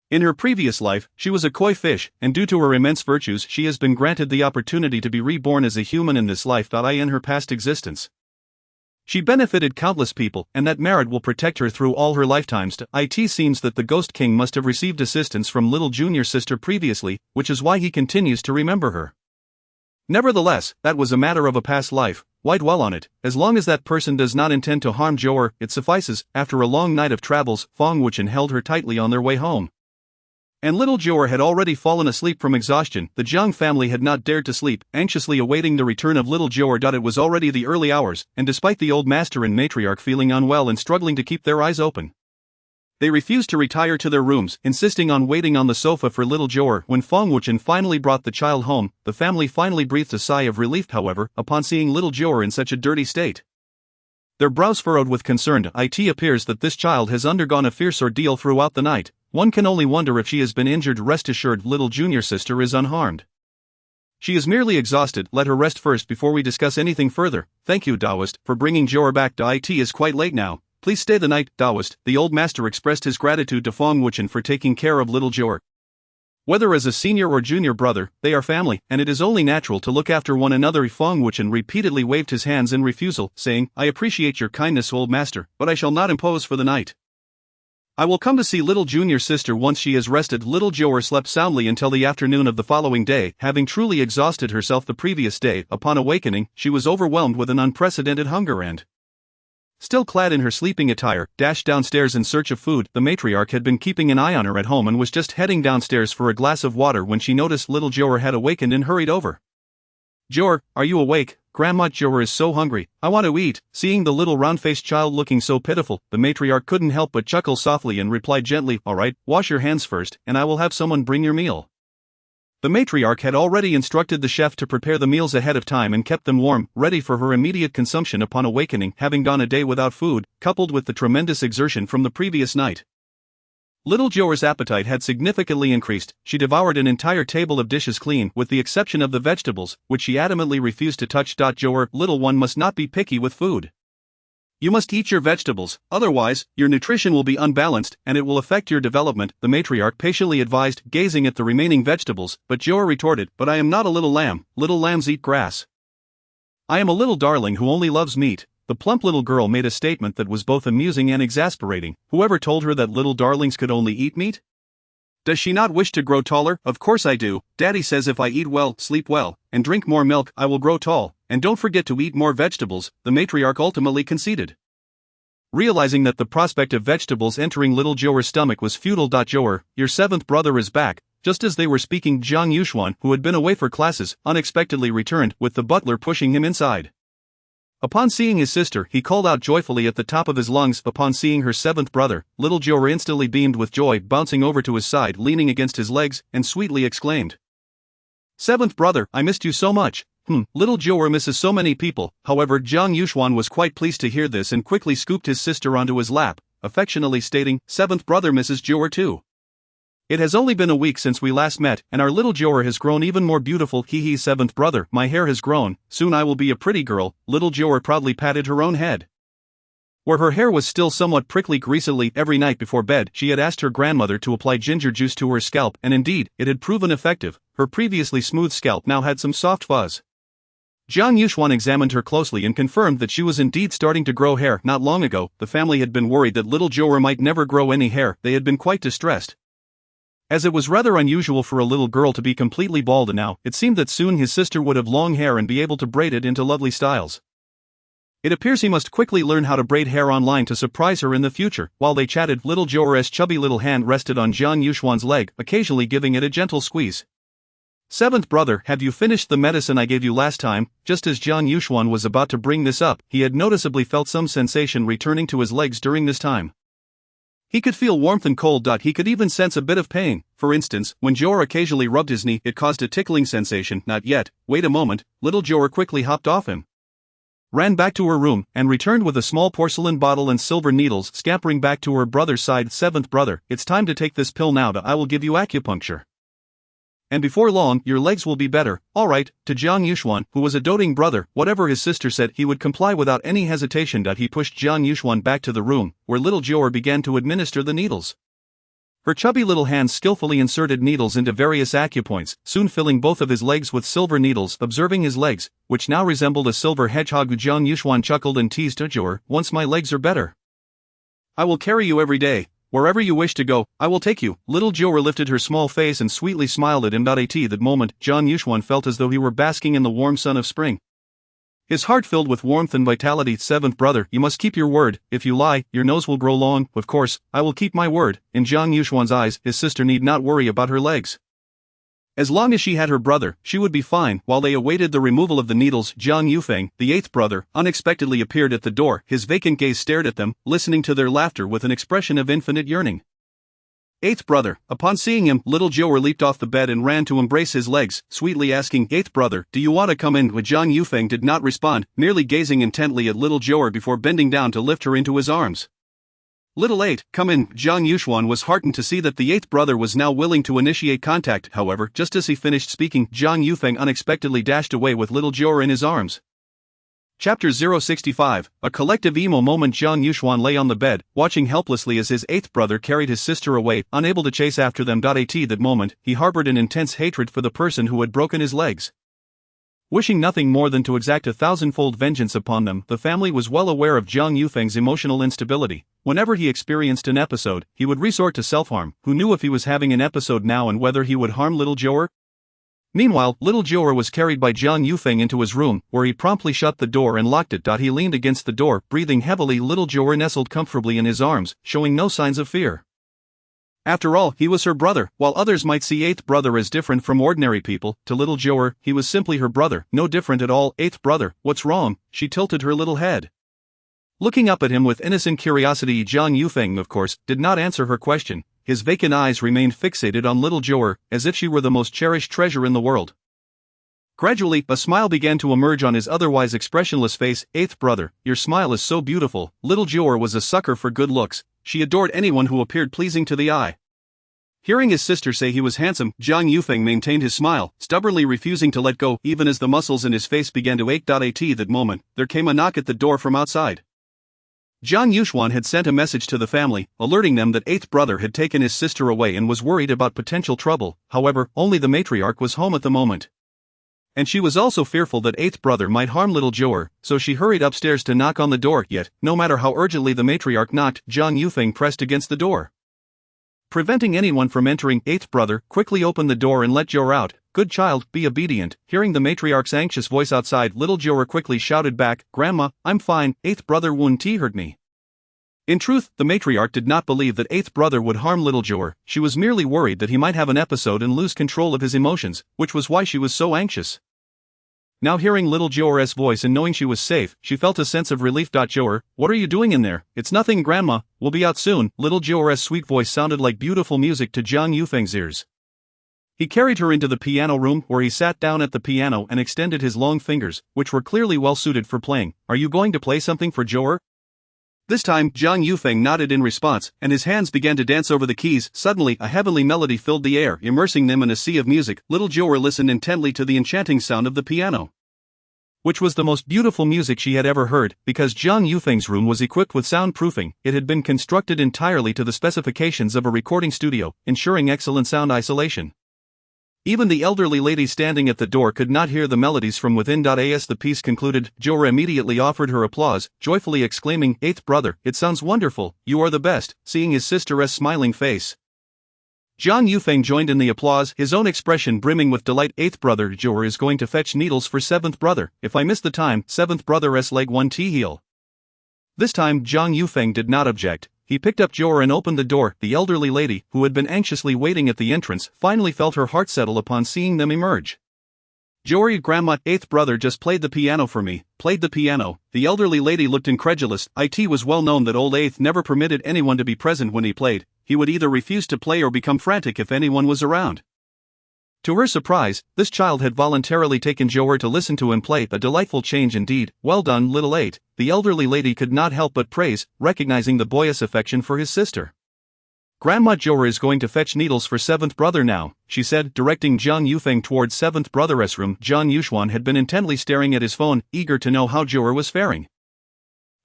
In her previous life, she was a koi fish, and due to her immense virtues she has been granted the opportunity to be reborn as a human in this life. In her past existence, she benefited countless people, and that merit will protect her through all her lifetimes. It seems that the Ghost King must have received assistance from little junior sister previously, which is why he continues to remember her. Nevertheless, that was a matter of a past life. Why dwell on it? As long as that person does not intend to harm Jiu'er, it suffices. After a long night of travels, Fong Wucheng held her tightly on their way home. And little Jiu'er had already fallen asleep from exhaustion. The Jiang family had not dared to sleep, anxiously awaiting the return of little Jiu'er. It was already the early hours, and despite the old master and matriarch feeling unwell and struggling to keep their eyes open, they refused to retire to their rooms, insisting on waiting on the sofa for little Jiu'er. When Fong Wucheng finally brought the child home, the family finally breathed a sigh of relief, however, upon seeing little Jiu'er in such a dirty state. Their brows furrowed with concern. It appears that this child has undergone a fierce ordeal throughout the night. One can only wonder if she has been injured. Rest assured, little junior sister is unharmed. She is merely exhausted. Let her rest first before we discuss anything further. Thank you, Taoist, for bringing Jiu'er back. It is quite late now. Please stay the night, Taoist. The old master expressed his gratitude to Fong Wucheng for taking care of little Jiu'er. Whether as a senior or junior brother, they are family, and it is only natural to look after one another. Fong Wucheng repeatedly waved his hands in refusal, saying, I appreciate your kindness, old master, but I shall not impose for the night. I will come to see little junior sister once she has rested. Little Jiu'er slept soundly until the afternoon of the following day, having truly exhausted herself the previous day. Upon awakening, she was overwhelmed with an unprecedented hunger and, still clad in her sleeping attire, dashed downstairs in search of food. The matriarch had been keeping an eye on her at home and was just heading downstairs for a glass of water when she noticed little Jiu'er had awakened and hurried over. Jiu'er, are you awake? Grandma, Jiu'er is so hungry, I want to eat. Seeing the little round-faced child looking so pitiful, the matriarch couldn't help but chuckle softly and replied gently, all right, wash your hands first, and I will have someone bring your meal. The matriarch had already instructed the chef to prepare the meals ahead of time and kept them warm, ready for her immediate consumption upon awakening. Having gone a day without food, coupled with the tremendous exertion from the previous night, little Jiu'er's appetite had significantly increased. She devoured an entire table of dishes clean, with the exception of the vegetables, which she adamantly refused to touch. Jiu'er, little one must not be picky with food. You must eat your vegetables, otherwise, your nutrition will be unbalanced, and it will affect your development, the matriarch patiently advised, gazing at the remaining vegetables. But Jiu'er retorted, but I am not a little lamb. Little lambs eat grass. I am a little darling who only loves meat. The plump little girl made a statement that was both amusing and exasperating. Whoever told her that little darlings could only eat meat? Does she not wish to grow taller? Of course I do. Daddy says if I eat well, sleep well, and drink more milk, I will grow tall, and don't forget to eat more vegetables, the matriarch ultimately conceded. Realizing that the prospect of vegetables entering little Jiu'er's stomach was futile. Jiu'er, your seventh brother is back. Just as they were speaking, Jiang Yuxuan, who had been away for classes, unexpectedly returned, with the butler pushing him inside. Upon seeing his sister, he called out joyfully at the top of his lungs. Upon seeing her seventh brother, little Jiu'er instantly beamed with joy, bouncing over to his side, leaning against his legs, and sweetly exclaimed, Seventh brother, I missed you so much. Little Jiu'er misses so many people. However, Jiang Yuxuan was quite pleased to hear this and quickly scooped his sister onto his lap, affectionately stating, Seventh brother misses Jiu'er too. It has only been a week since we last met, and our little Jiu'er has grown even more beautiful. Hee seventh brother, my hair has grown, soon I will be a pretty girl. Little Jiu'er proudly patted her own head, where her hair was still somewhat prickly. Recently, every night before bed, she had asked her grandmother to apply ginger juice to her scalp, and indeed, it had proven effective. Her previously smooth scalp now had some soft fuzz. Jiang Yuxuan examined her closely and confirmed that she was indeed starting to grow hair. Not long ago, the family had been worried that little Jiu'er might never grow any hair. They had been quite distressed, as it was rather unusual for a little girl to be completely bald, and now, it seemed that soon his sister would have long hair and be able to braid it into lovely styles. It appears he must quickly learn how to braid hair online to surprise her in the future. While they chatted, little Jiu'er's chubby little hand rested on Jiang Yuxuan's leg, occasionally giving it a gentle squeeze. Seventh brother, have you finished the medicine I gave you last time? Just as Jiang Yuxuan was about to bring this up, he had noticeably felt some sensation returning to his legs during this time. He could feel warmth and cold. He could even sense a bit of pain. For instance, when Jiu'er occasionally rubbed his knee, it caused a tickling sensation. Not yet. Wait a moment. Little Jiu'er quickly hopped off him, ran back to her room, and returned with a small porcelain bottle and silver needles, scampering back to her brother's side. Seventh brother, it's time to take this pill now. I will give you acupuncture, and before long, your legs will be better. All right. To Jiang Yuxuan, who was a doting brother, whatever his sister said, he would comply without any hesitation. He pushed Jiang Yuxuan back to the room, where little Jiu'er began to administer the needles. Her chubby little hands skillfully inserted needles into various acupoints, soon filling both of his legs with silver needles. Observing his legs, which now resembled a silver hedgehog, Jiang Yuxuan chuckled and teased Jiu'er, once my legs are better, I will carry you every day. Wherever you wish to go, I will take you. Little Jiu'er lifted her small face and sweetly smiled at him. At that moment, Jiang Yuxuan felt as though he were basking in the warm sun of spring, his heart filled with warmth and vitality. Seventh brother, you must keep your word. If you lie, your nose will grow long. Of course, I will keep my word. In Jiang Yuxuan's eyes, his sister need not worry about her legs. As long as she had her brother, she would be fine. While they awaited the removal of the needles, Jiang Yufeng, the eighth brother, unexpectedly appeared at the door. His vacant gaze stared at them, listening to their laughter with an expression of infinite yearning. Eighth brother. Upon seeing him, little Jiu'er leaped off the bed and ran to embrace his legs, sweetly asking, Eighth brother, do you want to come in? But Jiang Yufeng did not respond, merely gazing intently at little Jiu'er before bending down to lift her into his arms. Little eight, come in. Jiang Yuxuan was heartened to see that the eighth brother was now willing to initiate contact. However, just as he finished speaking, Jiang Yufeng unexpectedly dashed away with little Jiu'er in his arms. Chapter 065, a collective emo moment. Jiang Yuxuan lay on the bed, watching helplessly as his eighth brother carried his sister away, unable to chase after them. At that moment, he harbored an intense hatred for the person who had broken his legs. Wishing nothing more than to exact a thousandfold vengeance upon them, the family was well aware of Jiang Yufeng's emotional instability. Whenever he experienced an episode, he would resort to self-harm. Who knew if he was having an episode now and whether he would harm little Jiu'er? Meanwhile, little Jiu'er was carried by Jiang Yufeng into his room, where he promptly shut the door and locked it. He leaned against the door, breathing heavily. Little Jiu'er nestled comfortably in his arms, showing no signs of fear. After all, he was her brother. While others might see eighth brother as different from ordinary people, to little Jiu'er, he was simply her brother, no different at all. Eighth brother, what's wrong? She tilted her little head, looking up at him with innocent curiosity. Jiang Yufeng, of course, did not answer her question. His vacant eyes remained fixated on little Jiu'er, as if she were the most cherished treasure in the world. Gradually, a smile began to emerge on his otherwise expressionless face. Eighth brother, your smile is so beautiful. Little Jiu'er was a sucker for good looks. She adored anyone who appeared pleasing to the eye. Hearing his sister say he was handsome, Jiang Yufeng maintained his smile, stubbornly refusing to let go, even as the muscles in his face began to ache. At that moment, there came a knock at the door from outside. Jiang Yuxuan had sent a message to the family, alerting them that eighth brother had taken his sister away and was worried about potential trouble. However, only the matriarch was home at the moment, and she was also fearful that eighth brother might harm little Jiu'er, so she hurried upstairs to knock on the door. Yet, no matter how urgently the matriarch knocked, Jiang Yufeng pressed against the door, preventing anyone from entering. Eighth brother quickly opened the door and let Jiu'er out. Good child, be obedient. Hearing the matriarch's anxious voice outside, little Jiu'er quickly shouted back, Grandma, I'm fine, eighth brother won't hurt me. In truth, the matriarch did not believe that eighth brother would harm little Jiu'er. She was merely worried that he might have an episode and lose control of his emotions, which was why she was so anxious. Now hearing little Jiu'er's voice and knowing she was safe, she felt a sense of relief. Jiu'er, what are you doing in there? It's nothing, Grandma, we'll be out soon. Little Jiu'er's sweet voice sounded like beautiful music to Jiang Yufeng's ears. He carried her into the piano room, where he sat down at the piano and extended his long fingers, which were clearly well suited for playing. Are you going to play something for Jiu'er? This time, Jiang Yufeng nodded in response, and his hands began to dance over the keys. Suddenly, a heavenly melody filled the air, immersing them in a sea of music. Little Jiu'er listened intently to the enchanting sound of the piano, which was the most beautiful music she had ever heard. Because Jiang Yufeng's room was equipped with soundproofing, it had been constructed entirely to the specifications of a recording studio, ensuring excellent sound isolation. Even the elderly lady standing at the door could not hear the melodies from within. As the piece concluded, Jiu'er immediately offered her applause, joyfully exclaiming, Eighth brother, it sounds wonderful, you are the best. Seeing his sister's smiling face, Jiang Yufeng joined in the applause, his own expression brimming with delight. Eighth brother, Jiu'er is going to fetch needles for seventh brother. If I miss the time, seventh brother's leg won't heal. This time, Jiang Yufeng did not object. He picked up Jiu'er and opened the door. The elderly lady, who had been anxiously waiting at the entrance, finally felt her heart settle upon seeing them emerge. Jiu'er grandma, 8th brother just played the piano for me, played the piano. The elderly lady looked incredulous. It was well known that old 8th never permitted anyone to be present when he played. He would either refuse to play or become frantic if anyone was around. To her surprise, this child had voluntarily taken Jiu'er to listen to him play, a delightful change indeed. Well done, little 8, the elderly lady could not help but praise, recognizing the boyish affection for his sister. Grandma, Jiu'er is going to fetch needles for 7th brother now, she said, directing Jiang Yufeng towards 7th brother's room. Jiang Yuxuan had been intently staring at his phone, eager to know how Jiu'er was faring.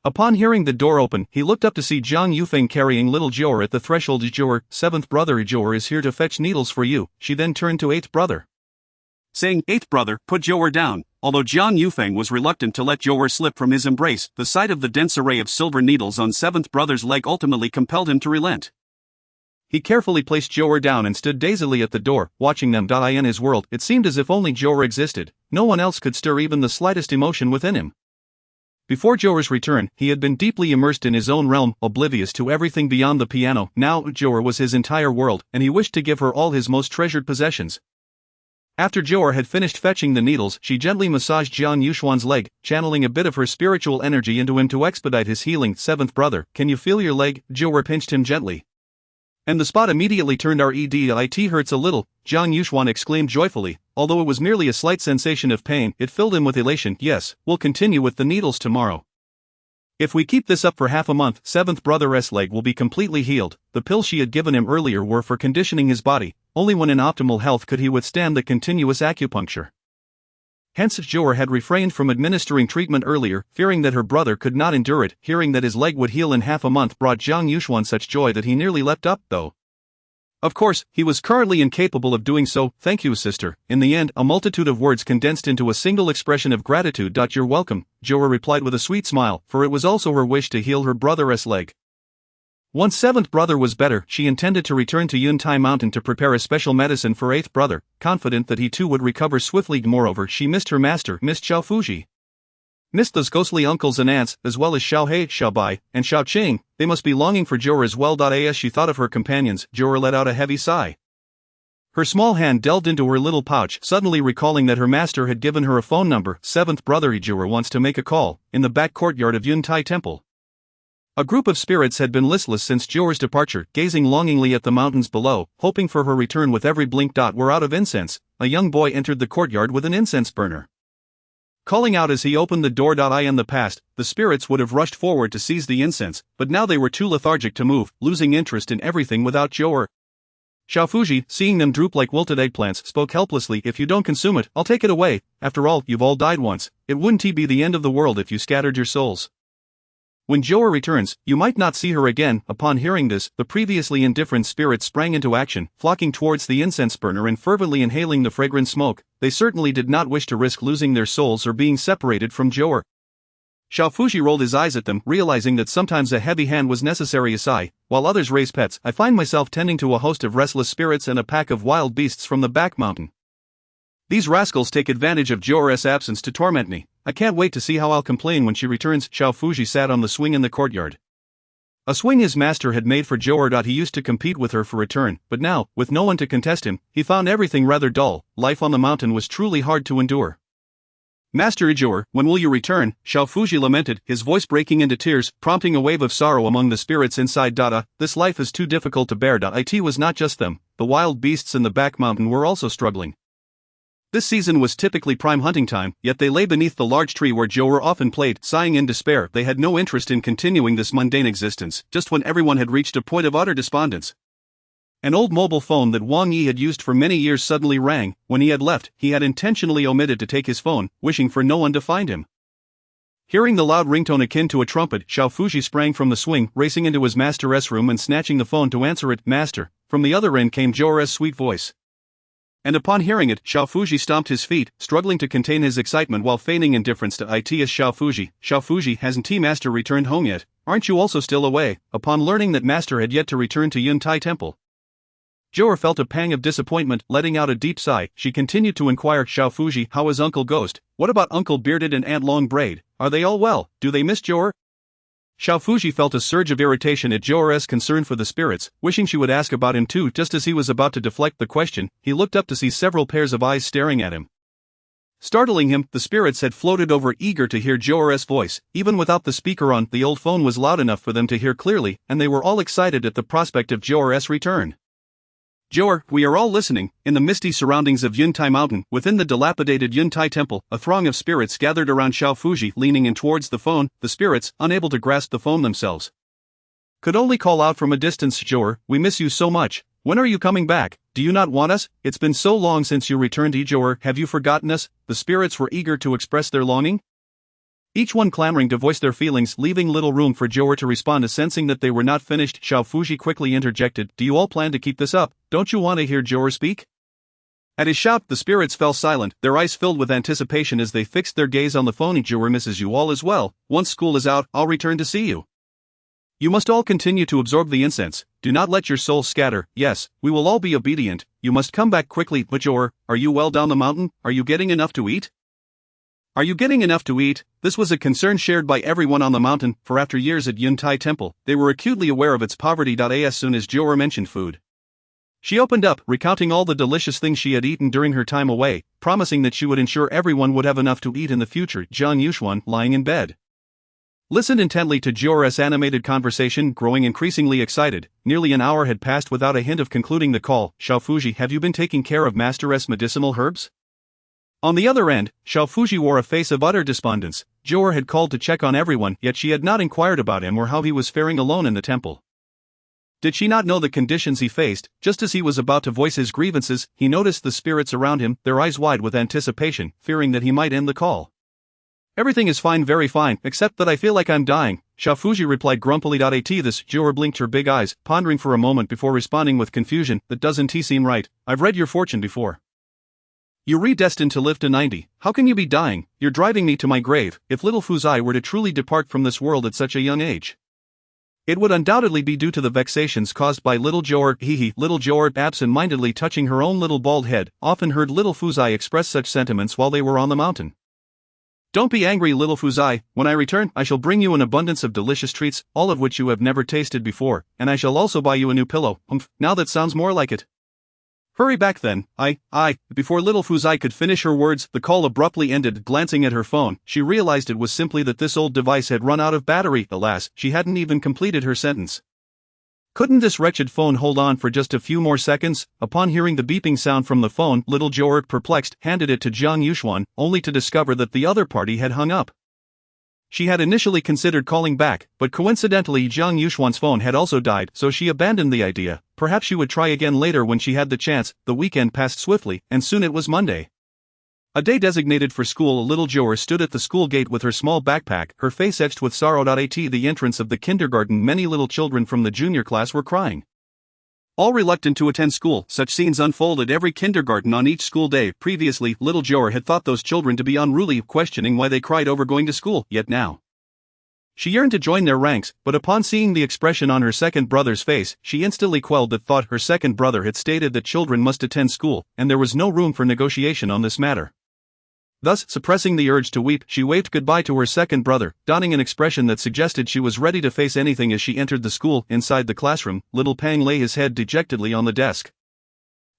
Upon hearing the door open, he looked up to see Jiang Yufeng carrying little Jiu'er at the threshold. Jiu'er, 7th brother, Jiu'er is here to fetch needles for you. She then turned to 8th brother, saying, 8th brother, put Jiu'er down. Although Jiang Yufeng was reluctant to let Jiu'er slip from his embrace, the sight of the dense array of silver needles on 7th brother's leg ultimately compelled him to relent. He carefully placed Jiu'er down and stood dazedly at the door, watching them. In his world, it seemed as if only Jiu'er existed. No one else could stir even the slightest emotion within him. Before Jiu'er's return, he had been deeply immersed in his own realm, oblivious to everything beyond the piano. Now, Jiu'er was his entire world, and he wished to give her all his most treasured possessions. After Jiu'er had finished fetching the needles, she gently massaged Jiang Yuxuan's leg, channeling a bit of her spiritual energy into him to expedite his healing. 7th brother, can you feel your leg? Jiu'er pinched him gently, and the spot immediately turned red. It hurts a little, Jiang Yuxuan exclaimed joyfully. Although it was merely a slight sensation of pain, it filled him with elation. Yes, we'll continue with the needles tomorrow. If we keep this up for half a month, 7th brother's leg will be completely healed. The pills she had given him earlier were for conditioning his body. Only when in optimal health could he withstand the continuous acupuncture. Hence, Jiu'er had refrained from administering treatment earlier, fearing that her brother could not endure it. Hearing that his leg would heal in half a month brought Jiang Yuxuan such joy that he nearly leapt up, though. Of course, he was currently incapable of doing so. Thank you, sister. In the end, a multitude of words condensed into a single expression of gratitude. You're welcome, Jiu'er replied with a sweet smile, for it was also her wish to heal her brother's leg. Once 7th brother was better, she intended to return to Yuntai Mountain to prepare a special medicine for 8th brother, confident that he too would recover swiftly. Moreover, she missed her master, missed Xiao Fuji. Missed those ghostly uncles and aunts, as well as Xiao He, Xiao Bai, and Xiao Qing. They must be longing for Jiu'er as well. As she thought of her companions, Jiu'er let out a heavy sigh. Her small hand delved into her little pouch, suddenly recalling that her master had given her a phone number. 7th brother, Jiu'er wants to make a call, in the back courtyard of Yuntai Temple. A group of spirits had been listless since Jiu'er's departure, gazing longingly at the mountains below, hoping for her return with every blink. We're out of incense. A young boy entered the courtyard with an incense burner, calling out as he opened the door. In the past, the spirits would have rushed forward to seize the incense, but now they were too lethargic to move, losing interest in everything without Jiu'er. Xiao Fuji, seeing them droop like wilted eggplants, spoke helplessly. If you don't consume it, I'll take it away. After all, you've all died once. It wouldn't be the end of the world if you scattered your souls. When Jiu'er returns, you might not see her again. Upon hearing this, the previously indifferent spirits sprang into action, flocking towards the incense burner and fervently inhaling the fragrant smoke. They certainly did not wish to risk losing their souls or being separated from Jiu'er. Xiao Fuji rolled his eyes at them, realizing that sometimes a heavy hand was necessary. A sigh, while others raise pets. I find myself tending to a host of restless spirits and a pack of wild beasts from the back mountain. These rascals take advantage of Jiu'er's absence to torment me. I can't wait to see how I'll complain when she returns. Xiao Fuji sat on the swing in the courtyard. A swing his master had made for Jiu'er. He used to compete with her for return, but now, with no one to contest him, he found everything rather dull. Life on the mountain was truly hard to endure. Master Jiu'er, when will you return? Xiao Fuji lamented, his voice breaking into tears, prompting a wave of sorrow among the spirits inside. This life is too difficult to bear. It was not just them, the wild beasts in the back mountain were also struggling. This season was typically prime hunting time, yet they lay beneath the large tree where Jiu'er often played, sighing in despair. They had no interest in continuing this mundane existence, just when everyone had reached a point of utter despondence. An old mobile phone that Wang Yi had used for many years suddenly rang. When he had left, he had intentionally omitted to take his phone, wishing for no one to find him. Hearing the loud ringtone akin to a trumpet, Xiao Fuji sprang from the swing, racing into his master's room and snatching the phone to answer it. Master. From the other end came Jiu'er's sweet voice. And upon hearing it, Xiao Fuji stomped his feet, struggling to contain his excitement while feigning indifference to it. As Xiao Fuji, hasn't Master returned home yet? Aren't you also still away? Upon learning that Master had yet to return to Yuntai Temple, Jiu'er felt a pang of disappointment. Letting out a deep sigh, she continued to inquire, Xiao Fuji, how is Uncle Ghost? What about Uncle Bearded and Aunt Long Braid? Are they all well? Do they miss Jiu'er? Xiao Fuji felt a surge of irritation at Jiu'er's concern for the spirits, wishing she would ask about him too. Just as he was about to deflect the question, he looked up to see several pairs of eyes staring at him. Startling him, the spirits had floated over, eager to hear Jiu'er's voice. Even without the speaker on, the old phone was loud enough for them to hear clearly, and they were all excited at the prospect of Jiu'er's return. Jiu'er, we are all listening. In the misty surroundings of Yuntai Mountain, within the dilapidated Yuntai Temple, a throng of spirits gathered around Xiaofuji, leaning in towards the phone. The spirits, unable to grasp the phone themselves, could only call out from a distance, Jiu'er, we miss you so much. When are you coming back? Do you not want us? It's been so long since you returned, Jiu'er, have you forgotten us? The spirits were eager to express their longing, each one clamoring to voice their feelings, leaving little room for Jiu'er to respond. As sensing that they were not finished, Xiaofuji quickly interjected, do you all plan to keep this up? Don't you want to hear Jiu'er speak? At his shout, the spirits fell silent, their eyes filled with anticipation as they fixed their gaze on the phone. Jiu'er misses you all as well. Once school is out, I'll return to see you. You must all continue to absorb the incense. Do not let your souls scatter. Yes, we will all be obedient. You must come back quickly. But Jiu'er, are you well down the mountain? Are you getting enough to eat? Are you getting enough to eat? This was a concern shared by everyone on the mountain, for after years at Yuntai Temple, they were acutely aware of its poverty. As soon as Jiu'er mentioned food, she opened up, recounting all the delicious things she had eaten during her time away, promising that she would ensure everyone would have enough to eat in the future. Jiang, lying in bed, listened intently to Jiu'er's animated conversation, growing increasingly excited. Nearly an hour had passed without a hint of concluding the call. Xiaofuji, have you been taking care of Master's medicinal herbs? On the other end, Xiaofuji wore a face of utter despondence. Jiu'er had called to check on everyone, yet she had not inquired about him or how he was faring alone in the temple. Did she not know the conditions he faced? Just as he was about to voice his grievances, he noticed the spirits around him, their eyes wide with anticipation, fearing that he might end the call. Everything is fine, very fine, except that I feel like I'm dying, Xiaofuji replied grumpily. At this, Jiu'er blinked her big eyes, pondering for a moment before responding with confusion, that doesn't seem right. I've read your fortune before. You're predestined to live to 90, how can you be dying? You're driving me to my grave. If little Fuzai were to truly depart from this world at such a young age, it would undoubtedly be due to the vexations caused by little Jiu'er. Little Jiu'er, absent-mindedly touching her own little bald head, often heard little Fuzai express such sentiments while they were on the mountain. Don't be angry, little Fuzai. When I return, I shall bring you an abundance of delicious treats, all of which you have never tasted before, and I shall also buy you a new pillow. Now that sounds more like it. Hurry back then. Before little Fuzai could finish her words, the call abruptly ended. Glancing at her phone, she realized it was simply that this old device had run out of battery. Alas, she hadn't even completed her sentence. Couldn't this wretched phone hold on for just a few more seconds? Upon hearing the beeping sound from the phone, little Jiu'er, perplexed, handed it to Jiang, only to discover that the other party had hung up. She had initially considered calling back, but coincidentally Jiang's phone had also died, so she abandoned the idea. Perhaps she would try again later when she had the chance. The weekend passed swiftly, and soon it was Monday. A day designated for school. Little Jiu'er stood at the school gate with her small backpack, her face etched with sorrow. At the entrance of the kindergarten, many little children from the junior class were crying, all reluctant to attend school. Such scenes unfold at every kindergarten on each school day. Previously, little Jiu'er had thought those children to be unruly, questioning why they cried over going to school, yet now she yearned to join their ranks, but upon seeing the expression on her second brother's face, she instantly quelled that thought. Her second brother had stated that children must attend school, and there was no room for negotiation on this matter. Thus, suppressing the urge to weep, she waved goodbye to her second brother, donning an expression that suggested she was ready to face anything. As she entered the school, inside the classroom, little Pang lay his head dejectedly on the desk,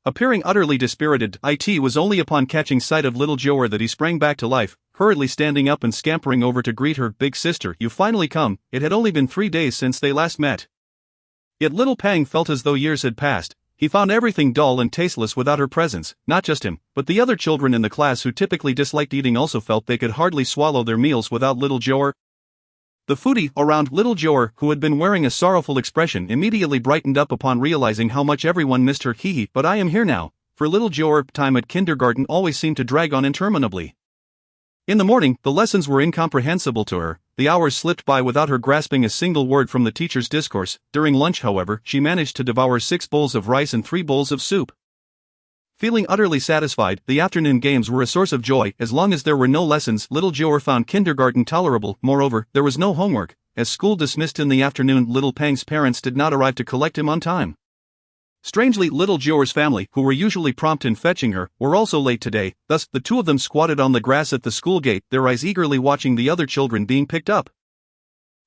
appearing utterly dispirited. It was only upon catching sight of little Jiu'er that he sprang back to life, hurriedly standing up and scampering over to greet her. Big sister, you finally come. It had only been 3 days since they last met. Yet little Pang felt as though years had passed. He found everything dull and tasteless without her presence. Not just him, but the other children in the class who typically disliked eating also felt they could hardly swallow their meals without little Jiu'er. The foodie around little Jiu'er, who had been wearing a sorrowful expression, immediately brightened up upon realizing how much everyone missed her. But I am here now. For little Jiu'er, time at kindergarten always seemed to drag on interminably. In the morning, the lessons were incomprehensible to her. The hours slipped by without her grasping a single word from the teacher's discourse. During lunch, however, she managed to devour 6 bowls of rice and 3 bowls of soup. Feeling utterly satisfied, the afternoon games were a source of joy. As long as there were no lessons, little Jiu'er found kindergarten tolerable. Moreover, there was no homework. As school dismissed in the afternoon, little Pang's parents did not arrive to collect him on time. Strangely, little Jiu'er's family, who were usually prompt in fetching her, were also late today. Thus, the two of them squatted on the grass at the school gate, their eyes eagerly watching the other children being picked up.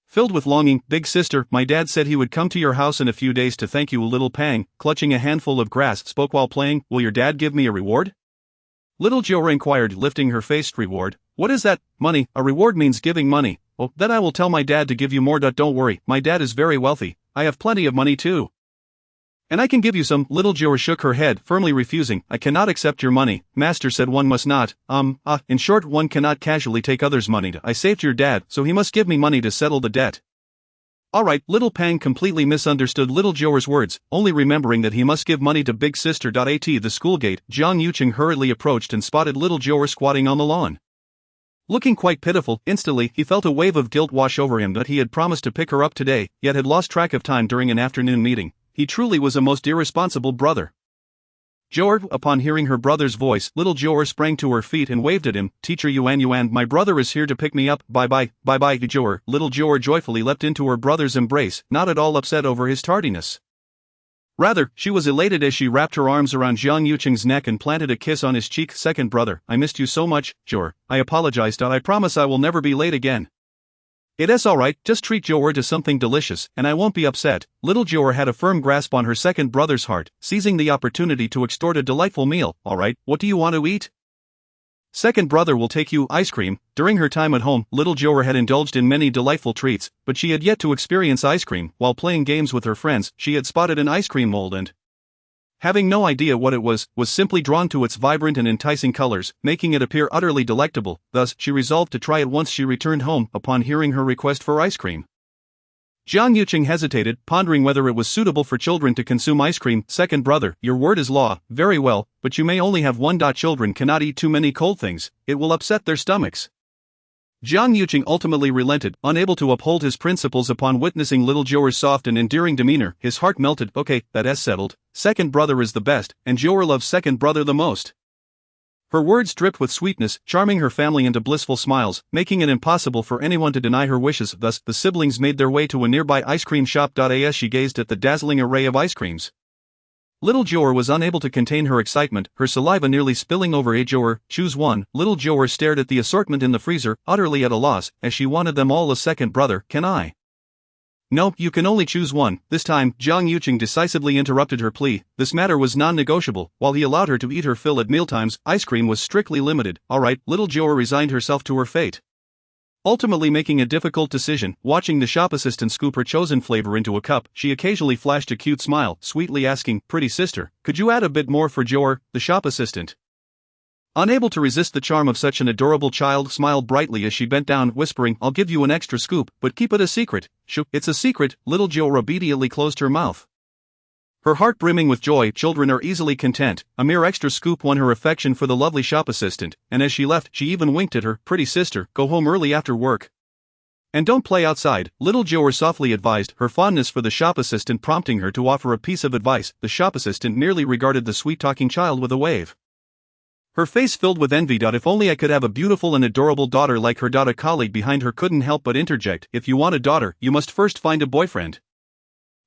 Filled with longing, big sister, my dad said he would come to your house in a few days to thank you. Little Pang, clutching a handful of grass, spoke while playing. Will your dad give me a reward? Little Jiu'er inquired, lifting her face. Reward? What is that? Money. A reward means giving money. Oh, then I will tell my dad to give you more. Don't worry, my dad is very wealthy. I have plenty of money too. And I can give you some. Little Jiu'er shook her head, firmly refusing. I cannot accept your money. Master said one must not. In short, one cannot casually take others' money. I saved your dad, so he must give me money to settle the debt. Alright, little Pang completely misunderstood little Jiu'er's words, only remembering that he must give money to big sister. At the school gate, Jiang Yuqing hurriedly approached and spotted little Jiu'er squatting on the lawn. Looking quite pitiful, instantly he felt a wave of guilt wash over him that he had promised to pick her up today, yet had lost track of time during an afternoon meeting. He truly was a most irresponsible brother. Jiu'er, upon hearing her brother's voice, little Jiu'er sprang to her feet and waved at him. Teacher Yuan, my brother is here to pick me up. Bye-bye, Jiu'er. Little Jiu'er joyfully leapt into her brother's embrace, not at all upset over his tardiness. Rather, she was elated as she wrapped her arms around Jiang Yuqing's neck and planted a kiss on his cheek. Second brother, I missed you so much, Jiu'er. I apologized. I promise I will never be late again. It's alright, just treat Jiu'er to something delicious, and I won't be upset. Little Jiu'er had a firm grasp on her second brother's heart, seizing the opportunity to extort a delightful meal. Alright, what do you want to eat? Second brother will take you ice cream. During her time at home, little Jiu'er had indulged in many delightful treats, but she had yet to experience ice cream. While playing games with her friends, she had spotted an ice cream mold and, having no idea what it was simply drawn to its vibrant and enticing colors, making it appear utterly delectable. Thus, she resolved to try it once she returned home upon hearing her request for ice cream. Jiang Yuqing hesitated, pondering whether it was suitable for children to consume ice cream. Second brother, your word is law. Very well, but you may only have one. Children cannot eat too many cold things, it will upset their stomachs. Jiang Yuqing ultimately relented, unable to uphold his principles. Upon witnessing little Jiu'er's soft and endearing demeanor, his heart melted. Okay, that's settled. Second brother is the best, and Jiu'er loves second brother the most. Her words dripped with sweetness, charming her family into blissful smiles, making it impossible for anyone to deny her wishes. Thus, the siblings made their way to a nearby ice cream shop. As she gazed at the dazzling array of ice creams, little Jiu'er was unable to contain her excitement, her saliva nearly spilling over. Jiu'er, choose one. Little Jiu'er stared at the assortment in the freezer, utterly at a loss, as she wanted them all. A second brother, can I? No, you can only choose one. This time, Jiang Yuqing decisively interrupted her plea. This matter was non-negotiable. While he allowed her to eat her fill at mealtimes, ice cream was strictly limited. Alright, little Jiu'er resigned herself to her fate, ultimately making a difficult decision. Watching the shop assistant scoop her chosen flavor into a cup, she occasionally flashed a cute smile, sweetly asking, pretty sister, could you add a bit more for Jiu'er? The shop assistant, unable to resist the charm of such an adorable child, smiled brightly as she bent down, whispering, I'll give you an extra scoop, but keep it a secret. Shoo, it's a secret. Little Jiu'er obediently closed her mouth, her heart brimming with joy. Children are easily content. A mere extra scoop won her affection for the lovely shop assistant, and as she left, she even winked at her. Pretty sister, go home early after work, and don't play outside. Little Jiu'er softly advised, her fondness for the shop assistant prompting her to offer a piece of advice. The shop assistant merely regarded the sweet-talking child with a wave, her face filled with envy. If only I could have a beautiful and adorable daughter like her. A colleague behind her couldn't help but interject, if you want a daughter, you must first find a boyfriend,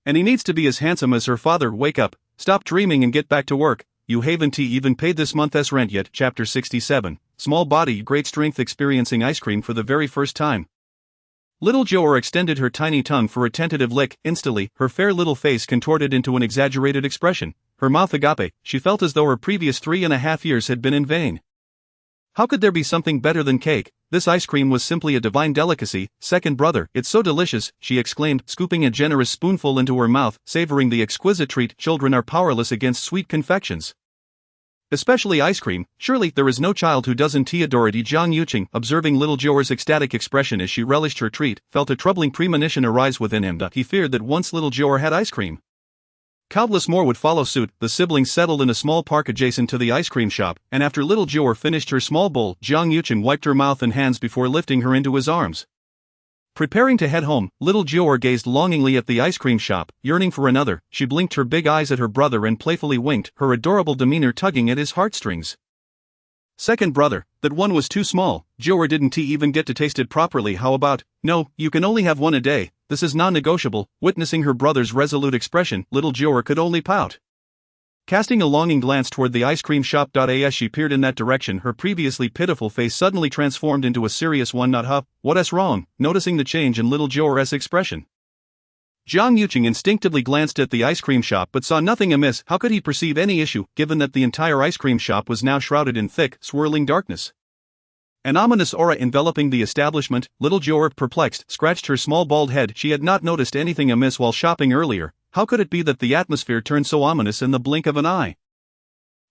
and he needs to be as handsome as her father. Wake up, stop dreaming and get back to work. You haven't even paid this month's rent yet. Chapter 67. Small body, great strength. Experiencing ice cream for the very first time, little Jiu'er extended her tiny tongue for a tentative lick. Instantly, her fair little face contorted into an exaggerated expression, her mouth agape. She felt as though her previous 3.5 years had been in vain. How could there be something better than cake? This ice cream was simply a divine delicacy. Second brother, it's so delicious, she exclaimed, scooping a generous spoonful into her mouth, savoring the exquisite treat. Children are powerless against sweet confections, especially ice cream. Surely there is no child who doesn't adore it. Jiang Yuqing, observing little Jiu'er's ecstatic expression as she relished her treat, felt a troubling premonition arise within him. He feared that once little Jiu'er had ice cream, countless more would follow suit. The siblings settled in a small park adjacent to the ice cream shop, and after little Jiu'er finished her small bowl, Jiang Yuqing wiped her mouth and hands before lifting her into his arms. Preparing to head home, little Jiu'er gazed longingly at the ice cream shop, yearning for another. She blinked her big eyes at her brother and playfully winked, her adorable demeanor tugging at his heartstrings. Second brother, that one was too small. Jiu'er didn't even get to taste it properly. How about, no, you can only have one a day. This is non-negotiable. Witnessing her brother's resolute expression, little Jiu'er could only pout. Casting a longing glance toward the ice cream shop. As she peered in that direction, her previously pitiful face suddenly transformed into a serious one. What's wrong? Noticing the change in little Jiu'er's expression, Jiang Yucheng instinctively glanced at the ice cream shop but saw nothing amiss. How could he perceive any issue, given that the entire ice cream shop was now shrouded in thick, swirling darkness? An ominous aura enveloping the establishment. Little Jiu'er, perplexed, scratched her small bald head. She had not noticed anything amiss while shopping earlier. How could it be that the atmosphere turned so ominous in the blink of an eye?